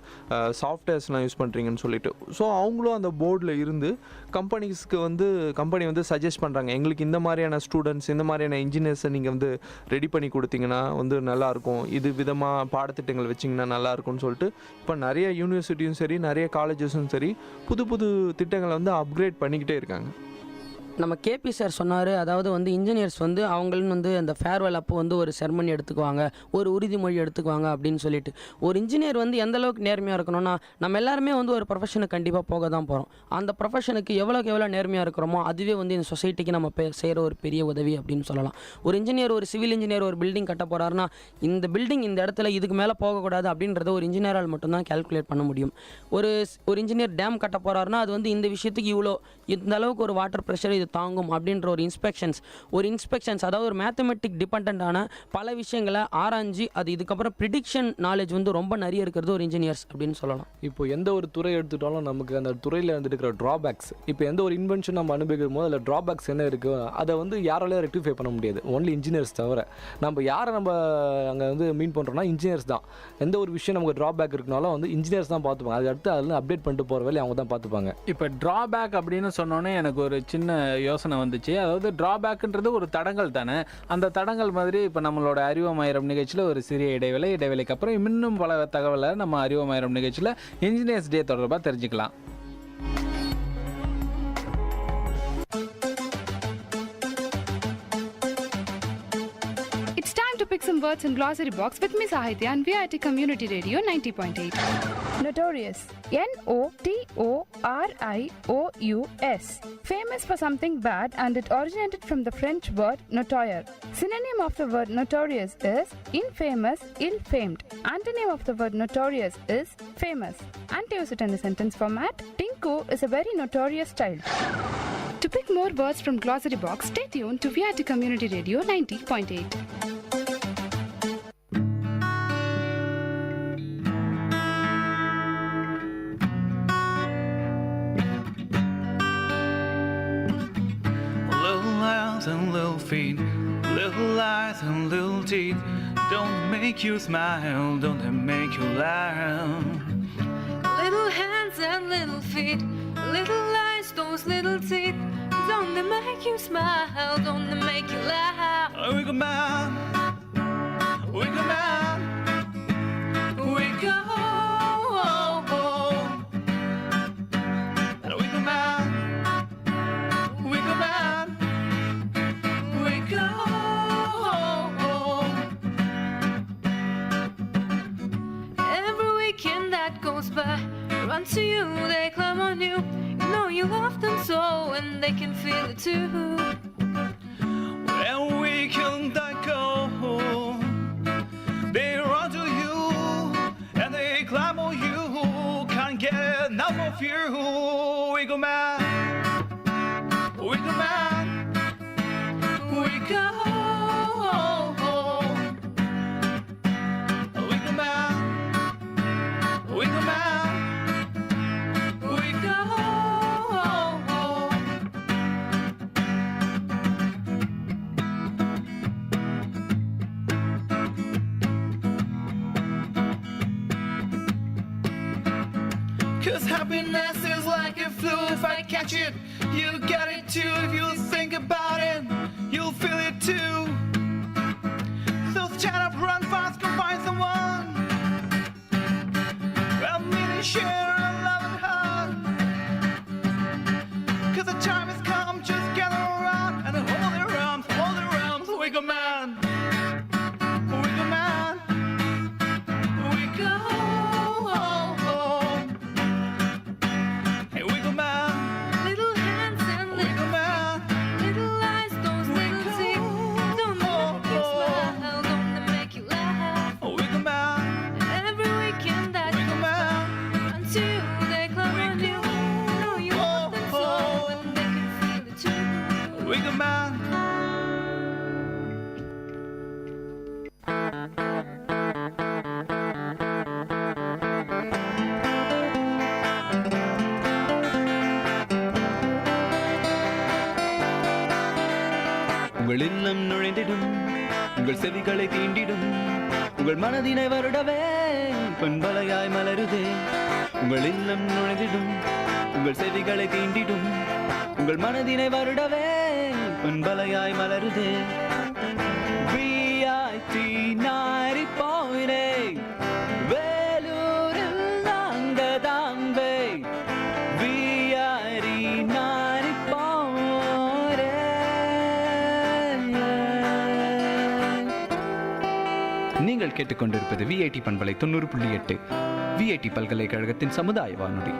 சாஃப்ட்வேர்ஸ்லாம் யூஸ் பண்ணுறீங்கன்னு சொல்லிட்டு. ஸோ அவங்களும் அந்த போர்டில் இருந்து கம்பெனி வந்து சஜஸ்ட் பண்ணுறாங்க, எங்களுக்கு இந்த மாதிரியான ஸ்டூடெண்ட்ஸ், இந்த மாதிரியான இன்ஜினியர்ஸை நீங்கள் வந்து ரெடி பண்ணி கொடுத்தீங்கன்னா வந்து நல்லாயிருக்கும், இது விதமாக பாடத்திட்டங்கள் வச்சிங்கன்னா நல்லாயிருக்கும்னு சொல்லிட்டு இப்போ நிறைய யூனிவர்சிட்டியும் சரி, நிறைய காலேஜஸும் சரி புது புது திட்டங்களை வந்து அப்கிரேட் பண்ணிக்கிட்டே இருக்காங்க. நம்ம கேபி சார் சொன்னார், அதாவது வந்து இன்ஜினியர்ஸ் வந்து அவங்களும் வந்து அந்த ஃபேர்வெல் அப்போ வந்து ஒரு செர்மனி எடுத்துக்குவாங்க, ஒரு உறுதிமொழி எடுத்துக்குவாங்க அப்படின்னு சொல்லிட்டு. ஒரு இன்ஜினியர் வந்து எந்த அளவுக்கு நேர்மையாக இருக்கணும்னா, நம்ம எல்லாருமே வந்து ஒரு ப்ரொஃபஷனுக்கு கண்டிப்பாக போக தான் போகிறோம். அந்த ப்ரொஃபஷனுக்கு எவ்வளோக்கு எவ்வளோ நேர்மையாக இருக்கிறோமோ அதுவே வந்து இந்த சொசைட்டிக்கு நம்ம செய்கிற ஒரு பெரிய உதவி அப்படின்னு சொல்லலாம். ஒரு இன்ஜினியர், ஒரு சிவில் இன்ஜினியர் ஒரு பில்டிங் கட்ட போகிறாருன்னா, இந்த பில்டிங் இந்த இடத்துல இதுக்கு மேலே போகக்கூடாது அப்படின்றத ஒரு இன்ஜினியரால் மட்டும்தான் கால்குலேட் பண்ண முடியும். ஒரு இன்ஜினியர் டேம் கட்ட போகிறாருன்னா அது வந்து இந்த விஷயத்துக்கு இவ்வளோ, இந்த அளவுக்கு ஒரு வாட்டர் ப்ரெஷர் இது தாங்கும் அப்படின்ற ஒரு இன்ஸ்பெக்ஷன்ஸ் அதாவது ஒரு மேத்தமெட்டிக் டிபெண்டான பல விஷயங்களை ஆராய்ஞ்சி அது இதுக்கப்புறம் ப்ரிடிக்ஷன் நாலேஜ் வந்து ரொம்ப நிறைய இருக்கிறது ஒரு இன்ஜினியர்ஸ் அப்படின்னு சொல்லலாம். இப்போ எந்த ஒரு துறை எடுத்துட்டாலும் நமக்கு அந்த துறையில் வந்து இருக்கிற ட்ராபேக்ஸ், இப்போ எந்த ஒரு இன்வென்ஷன் நம்ம அனுபவிக்கும் போது அதில் ட்ராபேக்ஸ் என்ன இருக்குது அதை வந்து யாராலையும் ரெக்டிஃபை பண்ண முடியாது, ஒன்லி இன்ஜினியர்ஸ் தவிர. நம்ம யாரை நம்ம அங்கே வந்து மீன் பண்ணுறோம்னா இன்ஜினியர்ஸ் தான். எந்த ஒரு விஷயம் நமக்கு ட்ராபேக் இருக்குனாலும் வந்து இன்ஜினியர்ஸ் தான் பார்த்துப்பாங்க. அது அடுத்து அதில் அப்டேட் பண்ணிட்டு போகிற வேலையை அவங்க தான் பார்த்துப்பாங்க. இப்போ ட்ராபேக் அப்படின்னு சொன்னோன்னே எனக்கு ஒரு சின்ன யோசனை வந்துச்சு. அதாவது ட்ராபேக்குன்றது ஒரு தடங்கள் தானே, அந்த தடங்கள் மாதிரி இப்போ நம்மளோட அறிவோமாயிரம் நிகழ்ச்சியில் ஒரு சிறிய இடைவேளைக்கு அப்புறம் இன்னும் பல தகவலை நம்ம அறிவோமாயிரம் நிகழ்ச்சியில் இன்ஜினியர்ஸ் டே தொடர்பாக தெரிஞ்சுக்கலாம். It's time to pick some words in glossary box with Miss Sahitya and VIT Community Radio 90.8. Notorious. N-O-T-O-R-I-O-U-S. Famous for something bad and it originated from the French word notoire. Synonym of the word notorious is infamous, ill-famed. Antonym of the word notorious is famous. And to use it in a sentence format, Tinku is a very notorious child. To pick more words from glossary box, stay tuned to VIT Community Radio 90.8. Little eyes and little feet, little eyes and little teeth. Don't make you smile, don't they make you laugh? Little hands and little feet, little eyes, those little teeth. Don't they make you smile, don't they make you laugh? We go mad, we go mad, we go. We go mad, we go mad, we go. Every weekend that goes by, run to you, they climb on you. You know you love them so, and they can feel it too. Every weekend that goes, they run to you, and they climb on you. Can't get enough of you. We go mad, we go mad, we go. We go mad, we go mad, we go. Cause happiness is like a flu. If I catch it, you get it too. If you think about it, you'll feel it too. So stand up, run fast, go find someone. Well, meaning share a loving heart. Cause the time has come, just gather around and hold their arms, we go mad. We go mad. We go. Hey, we go mad. Little hands and little feet, little eyes, those little teeth. Don't they make you smile, don't they make you laugh? We go mad. Every weekend that We go mad. until they climb on you. Know you love them so, and they can feel it too. We go mad. உங்கள் இல்லம் நுழைந்திடும், உங்கள் செவிகளை தீண்டிடும், உங்கள் மனதினை வருடவே பண்பலையாய் மலருதே. உங்கள் இல்லம் நுழைந்திடும், உங்கள் செவிகளை தீண்டிடும், உங்கள் மனதினை வருடவே பண்பலையாய் மலருதே. VIT 90.8 வேலூரில் நாங்கதாம்பே. VIT 90.8 நீங்கள் கேட்டுக்கொண்டிருப்பது விஐடி பண்பலை 90.8 விஐடி பல்கலைக்கழகத்தின் சமுதாய வானொலி.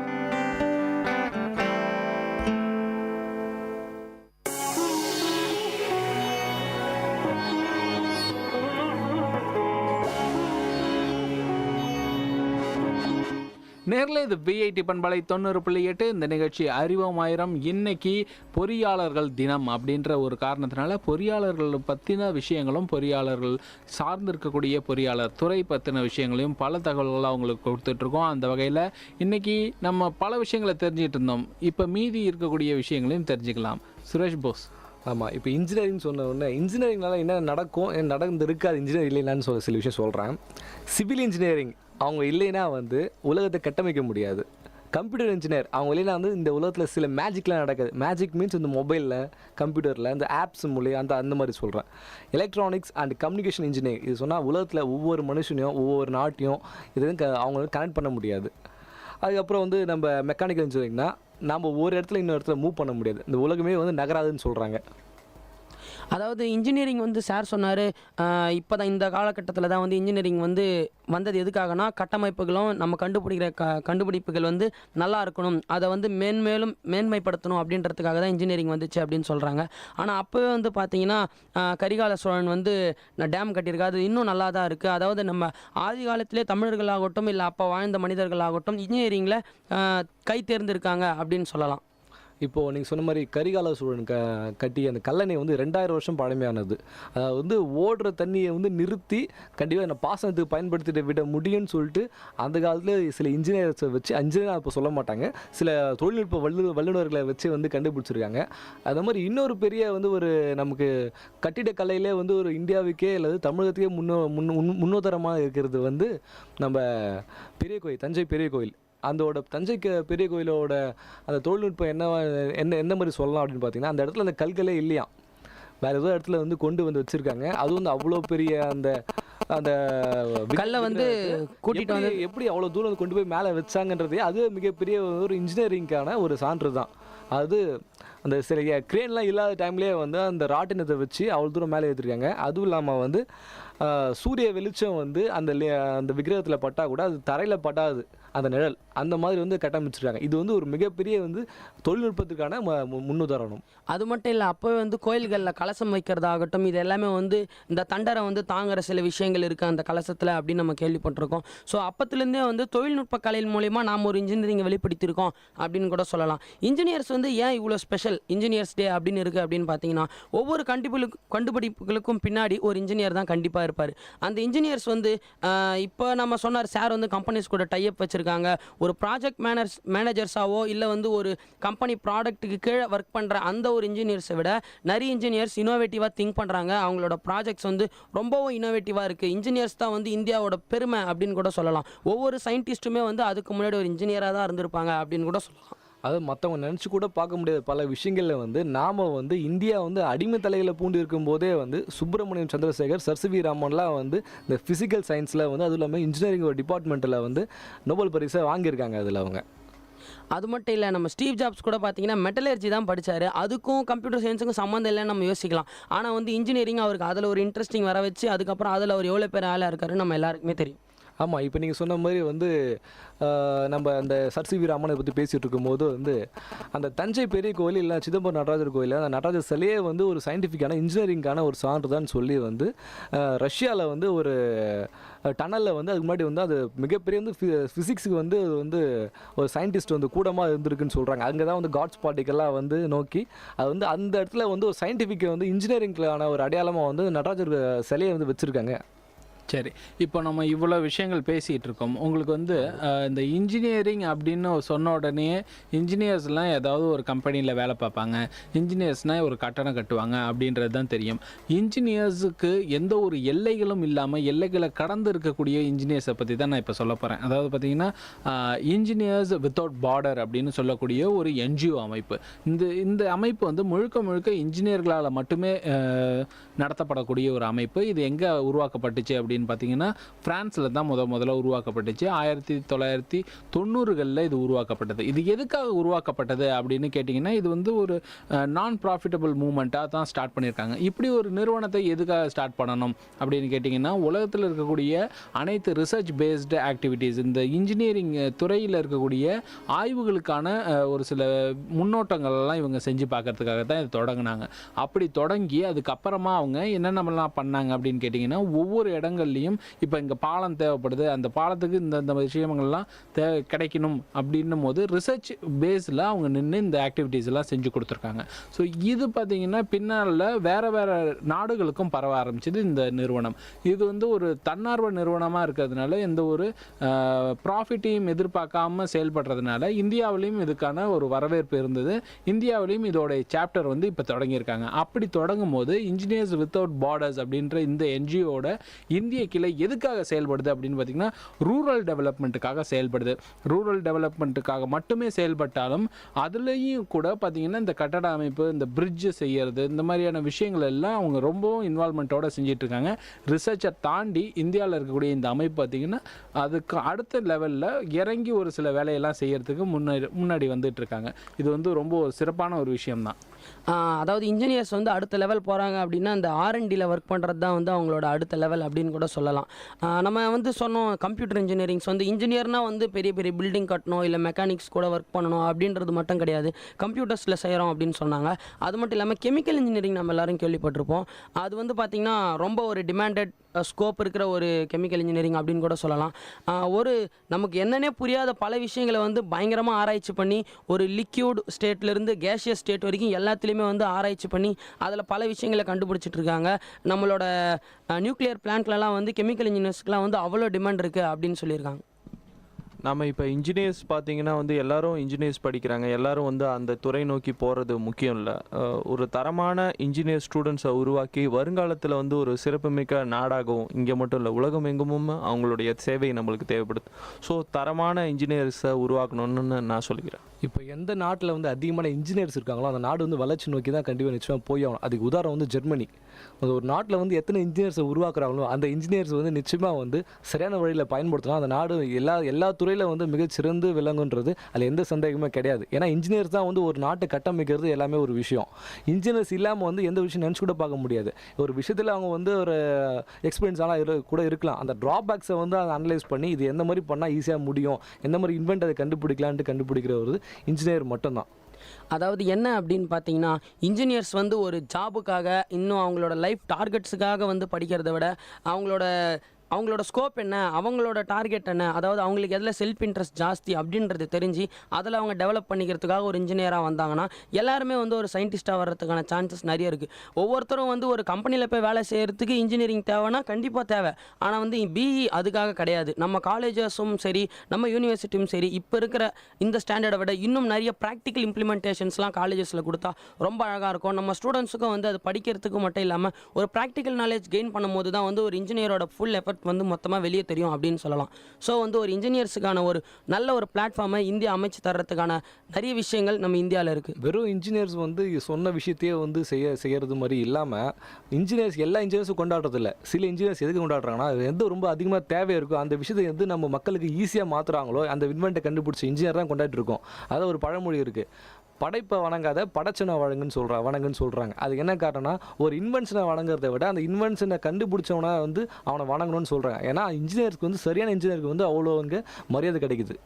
நேரில் இது விஐடி பண்பலை 90.8. இந்த நிகழ்ச்சி அறிவோம் ஆயிரம். இன்னைக்கு பொறியாளர்கள் தினம் அப்படின்ற ஒரு காரணத்தினால பொறியாளர்கள் பற்றின விஷயங்களும் பொறியாளர்கள் சார்ந்திருக்கக்கூடிய பொறியாளர் துறை பற்றின விஷயங்களையும் பல தகவல்களை அவங்களுக்கு கொடுத்துட்ருக்கோம். அந்த வகையில் இன்னைக்கு நம்ம பல விஷயங்களை தெரிஞ்சுக்கிட்டு இருந்தோம். இப்போ மீதி இருக்கக்கூடிய விஷயங்களையும் தெரிஞ்சுக்கலாம். சுரேஷ் போஸ். ஆமாம், இப்போ இன்ஜினியரிங் சொன்ன உடனே இன்ஜினியரிங்னால என்ன நடக்கும், என்ன நடந்துருக்காது, இன்ஜினியரிங் இல்லைன்னான்னு சில விஷயம் சொல்கிறேன். சிவில் இன்ஜினியரிங் அவங்க இல்லைன்னா வந்து உலகத்தை கட்டமைக்க முடியாது. கம்ப்யூட்டர் இன்ஜினியர் அவங்க இல்லைன்னா வந்து இந்த உலகத்தில் சில மேஜிக்லாம் நடக்குது. மேஜிக் மீன்ஸ் இந்த மொபைலில், கம்ப்யூட்டரில், இந்த ஆப்ஸ் மூலியம் அந்த மாதிரி சொல்கிறேன். எலக்ட்ரானிக்ஸ் அண்ட் கம்யூனிகேஷன் இன்ஜினியரிங் இது சொன்னால் உலகத்தில் ஒவ்வொரு மனுஷனையும் ஒவ்வொரு நாட்டையும் இது அவங்க கனெக்ட் பண்ண முடியாது. அதுக்கப்புறம் வந்து நம்ம மெக்கானிக்கல் இன்ஜினியரிங்னா நம்ம ஒரு இடத்துல இன்னொரு இடத்துல மூவ் பண்ண முடியாது. இந்த உலகமே வந்து நகராதுன்னு சொல்கிறாங்க. அதாவது இன்ஜினியரிங் வந்து சார் சொன்னார், இப்போ தான் இந்த காலகட்டத்தில் தான் வந்து இன்ஜினியரிங் வந்து வந்தது எதுக்காகனா கட்டமைப்புகளும் நம்ம கண்டுபிடிக்கிற கண்டுபிடிப்புகள் வந்து நல்லா இருக்கணும், அதை வந்து மேன்மேலும் மேன்மைப்படுத்தணும் அப்படின்றதுக்காக தான் இன்ஜினியரிங் வந்துச்சு அப்படின்னு சொல்கிறாங்க. ஆனால் அப்போவே வந்து பார்த்தீங்கன்னா கரிகால சோழன் வந்து டேம் கட்டியிருக்கா, அது இன்னும் நல்லா தான் இருக்குது. அதாவது நம்ம ஆதி காலத்திலே தமிழர்களாகட்டும் இல்லை அப்போ வாழ்ந்த மனிதர்களாகட்டும் இன்ஜினியரிங்கில் கை தேர்ந்திருக்காங்க அப்படின்னு சொல்லலாம். இப்போது நீங்கள் சொன்ன மாதிரி கரிகால சோழன் கட்டிய அந்த கல்லணை வந்து 2000 வருஷம் பழமையானது. அதாவது வந்து ஓடுற தண்ணியை வந்து நிறுத்தி கண்டிப்பாக இந்த பாசனத்துக்கு பயன்படுத்திட்டு விட முடியும்னு சொல்லிட்டு அந்த காலத்தில் சில இன்ஜினியர்ஸை வச்சு, இன்ஜினியர் இப்போ சொல்ல மாட்டாங்க, சில தொழில்நுட்ப வல்லுநர்களை வச்சு வந்து கண்டுபிடிச்சிருக்காங்க. அது மாதிரி இன்னொரு பெரிய வந்து ஒரு நமக்கு கட்டிடக்கலையிலே வந்து ஒரு இந்தியாவுக்கே அல்லது தமிழகத்துக்கே முன்னோதரமாக இருக்கிறது வந்து நம்ம பெரிய கோயில், தஞ்சை பெரிய கோயில். அதோட தஞ்சைக்கு பெரிய கோயிலோட அந்த தொழில்நுட்பம் என்ன மாதிரி சொல்லலாம் அப்படின்னு பார்த்தீங்கன்னா, அந்த இடத்துல அந்த கல்களே இல்லையா, வேறு ஏதோ இடத்துல வந்து கொண்டு வந்து வச்சுருக்காங்க. அது வந்து அவ்வளோ பெரிய அந்த அந்த கல்லை வந்து கூட்டிகிட்டு வந்து எப்படி அவ்வளோ தூரம் வந்து கொண்டு போய் மேலே வச்சாங்கன்றதே அது மிகப்பெரிய ஒரு இன்ஜினியரிங்கான ஒரு சான்று தான். அது அந்த சில கிரேன்லாம் இல்லாத டைம்லேயே வந்து அந்த ராட்டினத்தை வச்சு அவ்வளோ தூரம் மேலே ஏற்றிருக்காங்க. அதுவும் இல்லாமல் வந்து சூரிய வெளிச்சம் வந்து அந்த விக்கிரகத்தில் பட்டால் கூட அது தரையில் பட்டாது, அந்த நிழல் அந்த மாதிரி வந்து கட்டமைச்சிருக்காங்க. இது வந்து ஒரு மிகப்பெரிய வந்து தொழில்நுட்பத்துக்கான முன்னுதாரணம். அது மட்டும் இல்லை, அப்போவே வந்து கோயில்களில் கலசம் வைக்கிறதாகட்டும் இது எல்லாமே வந்து இந்த தண்டரை வந்து தாங்குற சில விஷயங்கள் இருக்குது அந்த கலசத்தில் அப்படின்னு நம்ம கேள்விப்பட்டிருக்கோம். ஸோ அப்பத்துலேருந்தே வந்து தொழில்நுட்ப கலையின் மூலிமா நாம் ஒரு இன்ஜினியரிங்கை வெளிப்படுத்தியிருக்கோம் அப்படின்னு கூட சொல்லலாம். இன்ஜினியர்ஸ் வந்து ஏன் இவ்வளோ ஸ்பெஷல் இன்ஜினியர்ஸ் டே அப்படின்னு இருக்குது அப்படின்னு பார்த்தீங்கன்னா, ஒவ்வொரு கண்டுபிடிப்புகளுக்கும் பின்னாடி ஒரு இன்ஜினியர் தான் கண்டிப்பாக இருப்பார். அந்த இன்ஜினியர்ஸ் வந்து இப்போ நம்ம சொன்னார் சார் வந்து கம்பெனிஸ் கூட டைப் வச்சுருக்காங்க. ஒரு ப்ராஜெக்ட் மேனேஜர்ஸாவோ இல்லை வந்து ஒரு கம்பெனி ப்ராடக்ட்டுக்கு கீழே ஒர்க் பண்ணுற அந்த ஒரு இன்ஜினியர்ஸை விட நிறைய இன்ஜினியர்ஸ் இனோவேட்டிவாக திங்க் பண்ணுறாங்க. அவங்களோட ப்ராஜெக்ட்ஸ் வந்து ரொம்பவும் இனோவேட்டிவாக இருக்குது. இன்ஜினியர்ஸ் தான் வந்து இந்தியாவோட பெருமை அப்படின்னு கூட சொல்லலாம். ஒவ்வொரு சயின்டிஸ்ட்டுமே வந்து அதுக்கு முன்னாடி ஒரு இன்ஜினியராக தான் இருந்திருப்பாங்க அப்படின்னு கூட சொல்லலாம். அது மற்றவங்க நினச்சி கூட பார்க்க முடியாத பல விஷயங்களில் வந்து நாம் வந்து இந்தியா வந்து அடிமை தலையில் பூண்டு இருக்கும்போதே வந்து Subramaniam Chandrasekhar, sir C V ராமன்லாம் வந்து இந்த ஃபிசிக்கல் சயின்ஸில் வந்து அதுவும் இல்லாமல் இன்ஜினியரிங் டிபார்ட்மெண்ட்டில் வந்து நோபல் பரிசை வாங்கியிருக்காங்க. அதில் அவங்க அது மட்டும் இல்லை, நம்ம ஸ்டீவ் ஜாப்ஸ் கூட பார்த்தீங்கன்னா மெட்டலர்ஜி தான் படித்தார். அதுக்கும் கம்ப்யூட்டர் சயின்ஸுக்கும் சம்மந்தம் இல்லைன்னு நம்ம யோசிக்கலாம். ஆனால் வந்து இன்ஜினியரிங் அவருக்கு அதில் ஒரு இன்ட்ரெஸ்டிங் வர வச்சு அதுக்கப்புறம் அதில் அவர் எவ்வளோ பேர் ஆளாக இருக்காருன்னு நம்ம எல்லாருக்குமே தெரியும். ஆமாம், இப்போ நீங்கள் சொன்ன மாதிரி வந்து நம்ம அந்த சர் சி வி ராமனை பற்றி பேசிகிட்டு இருக்கும்போது வந்து அந்த தஞ்சை பெரிய கோயில் இல்லை சிதம்பரம் நடராஜர் கோயில், அந்த நடராஜர் சிலையே வந்து ஒரு சயின்டிஃபிக்கான இன்ஜினியரிங்கான ஒரு சான்று தான் சொல்லி வந்து ரஷ்யாவில் வந்து ஒரு டனலில் வந்து அதுக்கு முன்னாடி வந்து அது மிகப்பெரிய வந்து ஃபிசிக்ஸுக்கு வந்து அது வந்து ஒரு சயின்டிஸ்ட் வந்து கூடமாக இருந்திருக்குன்னு சொல்கிறாங்க. அங்கே தான் வந்து காட்ஸ் பார்ட்டிக்கெல்லாம் வந்து நோக்கி அது வந்து அந்த இடத்துல வந்து ஒரு சயின்டிஃபிக் வந்து இன்ஜினியரிங்கான ஒரு அடையாளமாக வந்து நடராஜர் சிலையை வந்து வச்சுருக்காங்க. சரி, இப்போ நம்ம இவ்வளோ விஷயங்கள் பேசிகிட்டு இருக்கோம். உங்களுக்கு வந்து இந்த இன்ஜினியரிங் அப்படின்னு சொன்ன உடனே இன்ஜினியர்ஸ்லாம் ஏதாவது ஒரு கம்பெனியில் வேலை பார்ப்பாங்க, இன்ஜினியர்ஸ்னால் ஒரு கட்டடம் கட்டுவாங்க அப்படின்றது தான் தெரியும். இன்ஜினியர்ஸுக்கு எந்த ஒரு எல்லைகளும் இல்லாமல் எல்லைகளை கடந்து இருக்கக்கூடிய இன்ஜினியர்ஸை பற்றி தான் நான் இப்போ சொல்ல போகிறேன். அதாவது பார்த்திங்கன்னா இன்ஜினியர்ஸ் வித்தவுட் பார்டர் அப்படின்னு சொல்லக்கூடிய ஒரு என்ஜிஓ அமைப்பு. இந்த அமைப்பு வந்து முழுக்க இன்ஜினியர்களால் மட்டுமே நடத்தப்படக்கூடிய ஒரு அமைப்பு. இது எங்கே உருவாக்கப்பட்டுச்சு அப்படின்னு அப்படின்னு பார்த்தீங்கன்னா ஃப்ரான்ஸில் தான் முதல்ல உருவாக்கப்பட்டுச்சு. 1990களில் இது உருவாக்கப்பட்டது. இது எதுக்காக உருவாக்கப்பட்டது அப்படின்னு கேட்டிங்கன்னா, இது வந்து ஒரு நான் ப்ராஃபிட்டபிள் மூமெண்ட்டாக தான் ஸ்டார்ட் பண்ணியிருக்காங்க. இப்படி ஒரு நிறுவனத்தை எதுக்காக ஸ்டார்ட் பண்ணணும் அப்படின்னு கேட்டிங்கன்னா, உலகத்தில் இருக்கக்கூடிய அனைத்து ரிசர்ச் பேஸ்டு ஆக்டிவிட்டீஸ், இந்த இன்ஜினியரிங் துறையில் இருக்கக்கூடிய ஆய்வுகளுக்கான ஒரு சில முன்னோட்டங்கள்லாம் இவங்க செஞ்சு பார்க்கறதுக்காக தான் இது தொடங்கினாங்க. அப்படி தொடங்கி அதுக்கப்புறமா அவங்க என்னென்னலாம் பண்ணாங்க அப்படின்னு கேட்டிங்கன்னா, ஒவ்வொரு இடங்கள்லையும் இப்போ இங்கே பாலம் தேவைப்படுது, அந்த பாலத்துக்கு இந்த விஷயங்கள்லாம் கிடைக்கணும் அப்படின்னும் போது ரிசர்ச் பேஸில் அவங்க நின்று இந்த ஆக்டிவிட்டீஸ் எல்லாம் செஞ்சு கொடுத்துருக்காங்க. ஸோ இது பார்த்திங்கன்னா பின்னால் வேறு நாடுகளுக்கும் பரவ ஆரம்பிச்சது இந்த நிறுவனம். இது வந்து ஒரு தன்னார்வ நிறுவனமாக இருக்கிறதுனால எந்த ஒரு ப்ராஃபிட்டையும் எதிர்பார்க்காம செயல்படுறதுனால இந்தியாவிலையும் இதுக்கான ஒரு வரவேற்பு இருந்தது. இந்தியாவிலையும் இதோட சாப்டர் வந்து இப்போ தொடங்கியிருக்காங்க. அப்படி தொடங்கும் போது இன்ஜினியர்ஸ் வித்தவுட் பார்டர்ஸ் அப்படின்ற இந்த என்ஜிஓட இந்திய கிளை எதுக்காக செயல்படுது அப்படின்னு பார்த்தீங்கன்னா, ரூரல் டெவலப்மெண்ட்டுக்காக செயல்படுது. ரூரல் டெவலப்மெண்ட்டுக்காக மட்டுமே செயல்பட்டாலும் அதுலேயும் கூட பார்த்தீங்கன்னா இந்த கட்டட அமைப்பு, இந்த பிரிட்ஜு செய்யறது, இந்த மாதிரியான விஷயங்கள் எல்லாம் அவங்க ரொம்பவும் இன்வால்மெண்ட்டோடு செஞ்சிட்ருக்காங்க. ரிசர்ச்சை தாண்டி இந்தியாவில் இருக்கக்கூடிய இந்த அமைப்பு பார்த்திங்கன்னா அதுக்கு அடுத்த லெவலில் இறங்கி ஒரு சில வேலையெல்லாம் செய்யறதுக்கு முன்னாடி வந்துட்டு இருக்காங்க. இது வந்து ரொம்ப சிறப்பான ஒரு விஷயம்தான். அதாவது இன்ஜினியர்ஸ் வந்து அடுத்த லெவல் போகிறாங்க அப்படின்னா அந்த R&Dயில் ஒர்க் பண்ணுறது தான் வந்து அவங்களோட அடுத்த லெவல் அப்படின்னு கூட சொல்லலாம். நம்ம வந்து சொன்னோம் கம்ப்யூட்டர் இன்ஜினியரிங்ஸ் வந்து இன்ஜினியர்னால் வந்து பெரிய பெரிய பில்டிங் கட்டணும், இல்லை மெக்கானிக்ஸ் கூட ஒர்க் பண்ணணும் அப்படின்றது மட்டும் கிடையாது. கம்ப்யூட்டர்ஸில் செய்கிறோம் அப்படின்னு சொன்னாங்க. அது மட்டும் இல்லாமல் கெமிக்கல் இன்ஜினியரிங் நம்ம எல்லோரும் கேள்விப்பட்டிருப்போம். அது வந்து பார்த்திங்கன்னா ரொம்ப ஒரு டிமாண்டட் ஸ்கோப் இருக்கிற ஒரு கெமிக்கல் இன்ஜினியரிங் அப்படின்னு கூட சொல்லலாம். ஒரு நமக்கு என்னன்னே புரியாத பல விஷயங்களை வந்து பயங்கரமாக ஆராய்ச்சி பண்ணி ஒரு லிக்யூட் ஸ்டேட்லேருந்து கேஷியஸ் ஸ்டேட் வரைக்கும் எல்லாத்துலேயுமே வந்து ஆராய்ச்சி பண்ணி அதில் பல விஷயங்களை கண்டுபிடிச்சிட்டு இருக்காங்க. நம்மளோட நியூக்ளியர் பிளான்ட்லலாம் வந்து கெமிக்கல் இன்ஜினியர்ஸ்க்குலாம் வந்து அவ்வளோ டிமாண்ட் இருக்குது அப்படின்னு சொல்லியிருக்காங்க. நம்ம இப்போ இன்ஜினியர்ஸ் பார்த்தீங்கன்னா வந்து எல்லாரும் இன்ஜினியர்ஸ் படிக்கிறாங்க, எல்லாரும் வந்து அந்த துறை நோக்கி போகிறது முக்கியம் இல்லை. ஒரு தரமான இன்ஜினியர் ஸ்டூடெண்ட்ஸை உருவாக்கி வருங்காலத்தில் வந்து ஒரு சிறப்புமிக்க நாடாகவும் இங்கே மட்டும் இல்லை உலகம் எங்குமும் அவங்களுடைய சேவை நம்மளுக்கு தேவைப்படுது. ஸோ தரமான இன்ஜினியர்ஸை உருவாக்கணும்னு நான் சொல்லிக்கிறேன். இப்போ எந்த நாட்டில் வந்து அதிகமான இன்ஜினியர்ஸ் இருக்காங்களோ அந்த நாடு வந்து வளர்ச்சி நோக்கி தான் கண்டிப்பாக நிச்சயமாக போய் ஆகணும். அதுக்கு உதாரணம் வந்து ஜெர்மனி. அந்த ஒரு நாட்டில் வந்து எத்தனை இன்ஜினியர்ஸை உருவாக்குறாங்களோ அந்த இன்ஜினியர்ஸ் வந்து நிச்சயமாக வந்து சரியான வழியில் பயன்படுத்தலாம். அந்த நாடு எல்லா துறையில் வந்து மிகச்சிறந்து விளங்குன்றது அதில் எந்த சந்தேகமே கிடையாது. ஏன்னா இன்ஜினியர்ஸ் தான் வந்து ஒரு நாட்டை கட்டமைக்கிறது எல்லாமே ஒரு விஷயம். இன்ஜினியர்ஸ் இல்லாமல் வந்து எந்த விஷயம் நினச்சி கூட பார்க்க முடியாது. ஒரு விஷயத்தில் அவங்க வந்து ஒரு எக்ஸ்பீரியன்ஸாலாம் கூட இருக்கலாம். அந்த ட்ராபேக்ஸை வந்து அதை அனலைஸ் பண்ணி இது எந்த மாதிரி பண்ணால் ஈஸியாக முடியும், எந்த மாதிரி இன்வென்ட் அதை கண்டுபிடிக்கலான்ட்டு கண்டுபிடிக்கிற ஒரு இன்ஜினியர் மட்டும்தான். அதாவது என்ன அப்படின்னு பார்த்தீங்கன்னா, இன்ஜினியர்ஸ் வந்து ஒரு ஜாபுக்காக இன்னும் அவங்களோட லைஃப் டார்கெட்ஸுக்காக வந்து படிக்கிறத விட அவங்களோட ஸ்கோப் என்ன, அவங்களோட டார்கெட் என்ன, அதாவது அவங்களுக்கு எதில் செல்ஃப் இன்ட்ரெஸ்ட் ஜாஸ்தி அப்படின்றது தெரிஞ்சு அதில் அவங்க டெவலப் பண்ணிக்கிறதுக்காக ஒரு இன்ஜினியராக வந்தாங்கன்னா எல்லாருமே வந்து ஒரு சயின்டிஸ்ட்டாக வர்றதுக்கான சான்சஸ் நிறைய இருக்குது. ஒவ்வொருத்தரும் வந்து ஒரு கம்பெனியில் போய் வேலை செய்கிறதுக்கு இன்ஜினியரிங் தேவைன்னா கண்டிப்பாக தேவை. ஆனால் வந்து பிஇ அதுக்காக கிடையாது. நம்ம காலேஜஸும் சரி, நம்ம யூனிவர்சிட்டியும் சரி, இப்போ இருக்கிற இந்த ஸ்டாண்டர்டை விட இன்னும் நிறைய ப்ராக்டிக்கல் இம்ப்ளிமெண்டேஷன்ஸ்லாம் காலேஜஸில் கொடுத்தா ரொம்ப அழகாக இருக்கும். நம்ம ஸ்டூடெண்ட்ஸுக்கும் வந்து அது படிக்கிறதுக்கு மட்டும் இல்லாமல் ஒரு ப்ராக்டிக்கல் நாலேஜ் கெயின் பண்ணும்போது தான் வந்து ஒரு இன்ஜினியரோட ஃபுல் எஃபர்ட் வந்து மொத்தமாக வெளியே தெரியும் அப்படின்னு சொல்லலாம். ஸோ வந்து ஒரு இன்ஜினியர்ஸுக்கான ஒரு நல்ல ஒரு பிளாட்ஃபார்மை இந்தியா அமைச்சு தர்றதுக்கான நிறைய விஷயங்கள் நம்ம இந்தியாவில் இருக்குது. வெறும் இன்ஜினியர்ஸ் வந்து சொன்ன விஷயத்தையே வந்து செய்கிறது மாதிரி இல்லாமல் எல்லா இன்ஜினியர்ஸும் கொண்டாடுறதில்ல. சில இன்ஜினியர்ஸ் எதுக்கு கொண்டாடுறாங்கன்னா எந்த ரொம்ப அதிகமாக தேவை இருக்கும் அந்த விஷயத்தை வந்து நம்ம மக்களுக்கு ஈஸியாக மாற்றுறாங்களோ அந்த இன்வென்ட்டை கண்டுபிடிச்ச இன்ஜினியர் தான் கொண்டாடிட்டு இருக்கோம். அதான் ஒரு பழமொழி இருக்குது, படைப்பை வணங்காத படைச்சனை வணங்குன்னு சொல்கிறாங்க. அதுக்கு என்ன காரணம்னா ஒரு இன்வென்ஷனை வணங்குறதை விட அந்த இன்வென்ஷனை கண்டுபிடிச்சவனை வந்து அவனை வணங்கணும்னு சொல்கிறாங்க. ஏன்னா இன்ஜினியருக்கு வந்து சரியான இன்ஜினியருக்கு வந்து அவ்வளோ அங்கே மரியாதை கிடைக்குது.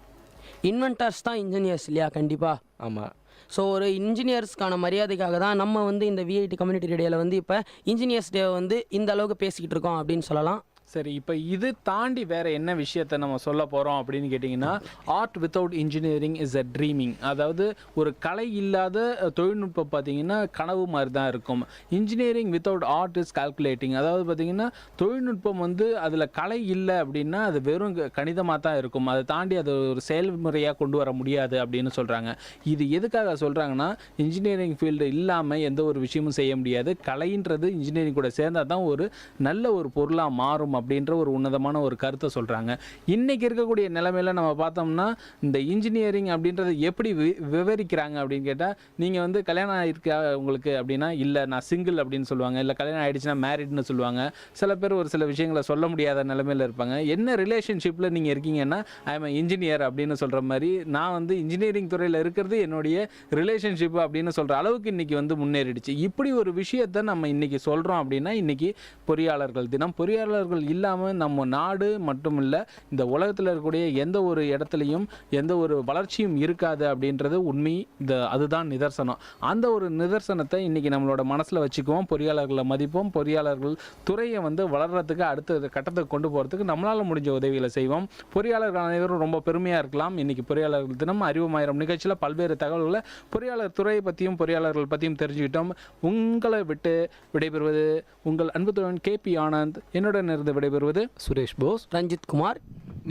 இன்வென்டர்ஸ் தான் இன்ஜினியர்ஸ் இல்லையா? கண்டிப்பாக ஆமாம். ஸோ ஒரு இன்ஜினியர்ஸ்க்கான மரியாதைக்காக தான் நம்ம வந்து இந்த விஐடி கம்யூனிட்டி ரேடியோவில் வந்து இப்போ இன்ஜினியர்ஸ் டே வந்து இந்த அளவுக்கு பேசிக்கிட்டு இருக்கோம் அப்படின்னு சொல்லலாம். சரி, இப்போ இது தாண்டி வேறு என்ன விஷயத்தை நம்ம சொல்ல போகிறோம் அப்படின்னு கேட்டிங்கன்னா, art without engineering is a dreaming. அதாவது ஒரு கலை இல்லாத தொழில்நுட்பம் பார்த்திங்கன்னா கனவு மாதிரி தான் இருக்கும். Engineering without art is calculating. அதாவது பார்த்திங்கன்னா தொழில்நுட்பம் வந்து அதில் கலை இல்லை அப்படின்னா அது வெறும் கணிதமாக தான் இருக்கும். அதை தாண்டி அது ஒரு செயல்முறையாக கொண்டு வர முடியாது அப்படின்னு சொல்கிறாங்க. இது எதுக்காக சொல்கிறாங்கன்னா, இன்ஜினியரிங் ஃபீல்டு இல்லாமல் எந்த ஒரு விஷயமும் செய்ய முடியாது. கலைன்றது இன்ஜினியரிங் கூட சேர்ந்தால் தான் ஒரு நல்ல ஒரு பொருளாக மாறும் அப்படின்ற ஒரு உன்னதமான ஒரு கருத்தை சொல்கிறாங்க. இன்றைக்கி இருக்கக்கூடிய நிலைமையில் நம்ம பார்த்தோம்னா இந்த இன்ஜினியரிங் அப்படின்றத எப்படி விவரிக்கிறாங்க அப்படின்னு கேட்டால், நீங்கள் வந்து கல்யாணம் ஆகிருக்கா உங்களுக்கு அப்படின்னா இல்லை நான் சிங்கிள் அப்படின்னு சொல்லுவாங்க, இல்லை கல்யாணம் ஆகிடுச்சுன்னா மேரிட்னு சொல்லுவாங்க. சில பேர் ஒரு சில விஷயங்களை சொல்ல முடியாத நிலைமையில் இருப்பாங்க. என்ன ரிலேஷன்ஷிப்பில் நீங்கள் இருக்கீங்கன்னா ஐ எம் இன்ஜினியர் அப்படின்னு சொல்கிற மாதிரி, நான் வந்து இன்ஜினியரிங் துறையில் இருக்கிறது என்னுடைய ரிலேஷன்ஷிப் அப்படின்னு சொல்கிற அளவுக்கு இன்றைக்கி வந்து முன்னேறிடுச்சு. இப்படி ஒரு விஷயத்தை நம்ம இன்றைக்கி சொல்கிறோம் அப்படின்னா இன்றைக்கி பொறியாளர்கள் தினம். பொறியாளர்கள் இல்லாமல் நம்ம நாடு மட்டும் இல்லை, இந்த உலகத்தில் இருக்கக்கூடிய எந்த ஒரு இடத்துலையும் எந்த ஒரு வளர்ச்சியும் இருக்காது அப்படின்றது உண்மை. அதுதான் நிதர்சனம். அந்த ஒரு நிதர்சனத்தை இன்றைக்கி நம்மளோட மனசில் வச்சுக்குவோம். பொறியாளர்களை மதிப்போம். பொறியாளர்கள் துறையை வந்து வளர்கிறதுக்கு அடுத்த கட்டத்துக்கு கொண்டு போகிறதுக்கு நம்மளால் முடிஞ்ச உதவிகளை செய்வோம். பொறியாளர்கள் அனைவரும் ரொம்ப பெருமையாக இருக்கலாம். இன்றைக்கி பொறியாளர்கள் தினம். அறிவுமாயிரம் நிகழ்ச்சியில் பல்வேறு தகவல்களை பொறியாளர் துறையை பற்றியும் பொறியாளர்கள் பற்றியும் தெரிஞ்சுக்கிட்டோம். உங்களை விட்டு விடைபெறுவது உங்கள் அன்பு தோழன் KP ஆனந்த். என்னுடன் இருந்து விடைபெறுவது சுரேஷ் போஸ், ரஞ்சித் குமார்,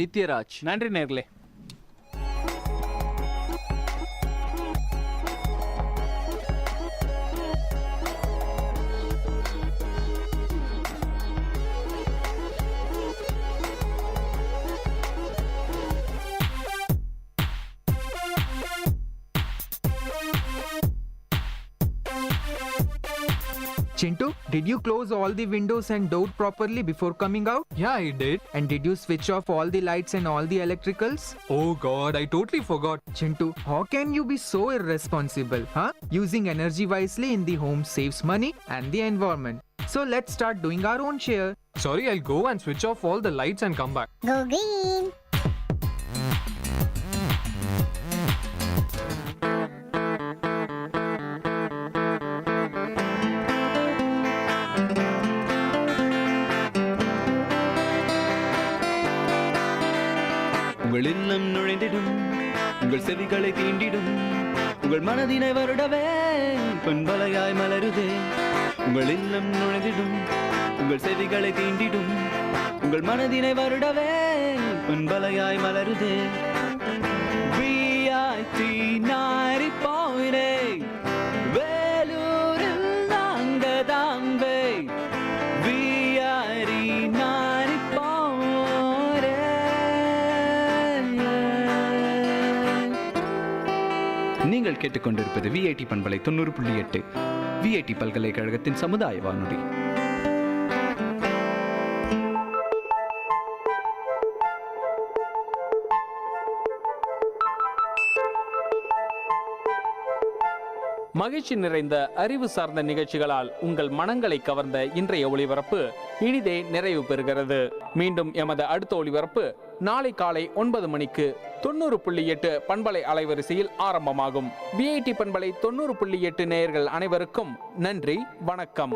நித்யராஜ். நன்றி நேர்களே. Chintu, did you close all the windows and door properly before coming out? Yeah, I did. And did you switch off all the lights and all the electricals? Oh god, I totally forgot. Chintu, how can you be so irresponsible, huh? Using energy wisely in the home saves money and the environment. So let's start doing our own share. Sorry, I'll go and switch off all the lights and come back. Go green! உங்கள் இல்லம் நுழைந்திடும், உங்கள் செவிகளை தீண்டிடும், உங்கள் மனதினை வருடவே பண்பலையாய் மலருதே. உங்கள் இல்லம் நுழைந்திடும், உங்கள் செவிகளை தீண்டிடும், உங்கள் மனதினை வருடவே பண்பலையாய் மலருதே. VIT 90.8 வேலூரில் நாங்கள் தாங்கே. VIT 90.8. நீங்கள் கேட்டுக்கொண்டிருப்பது VIT பண்பலை 90.8 VIT பல்கலைக்கழகத்தின் சமுதாய வானொலி. மகிழ்ச்சி நிறைந்த அறிவு சார்ந்த நிகழ்ச்சிகளால் உங்கள் மனங்களை கவர்ந்த இன்றைய ஒளிபரப்பு இனிதே நிறைவு பெறுகிறது. மீண்டும் எமது அடுத்த ஒளிபரப்பு நாளை காலை 9 மணிக்கு 90.8 பண்பலை அலைவரிசையில் ஆரம்பமாகும். VIT பண்பலை 90.8 நேயர்கள் அனைவருக்கும் நன்றி, வணக்கம்.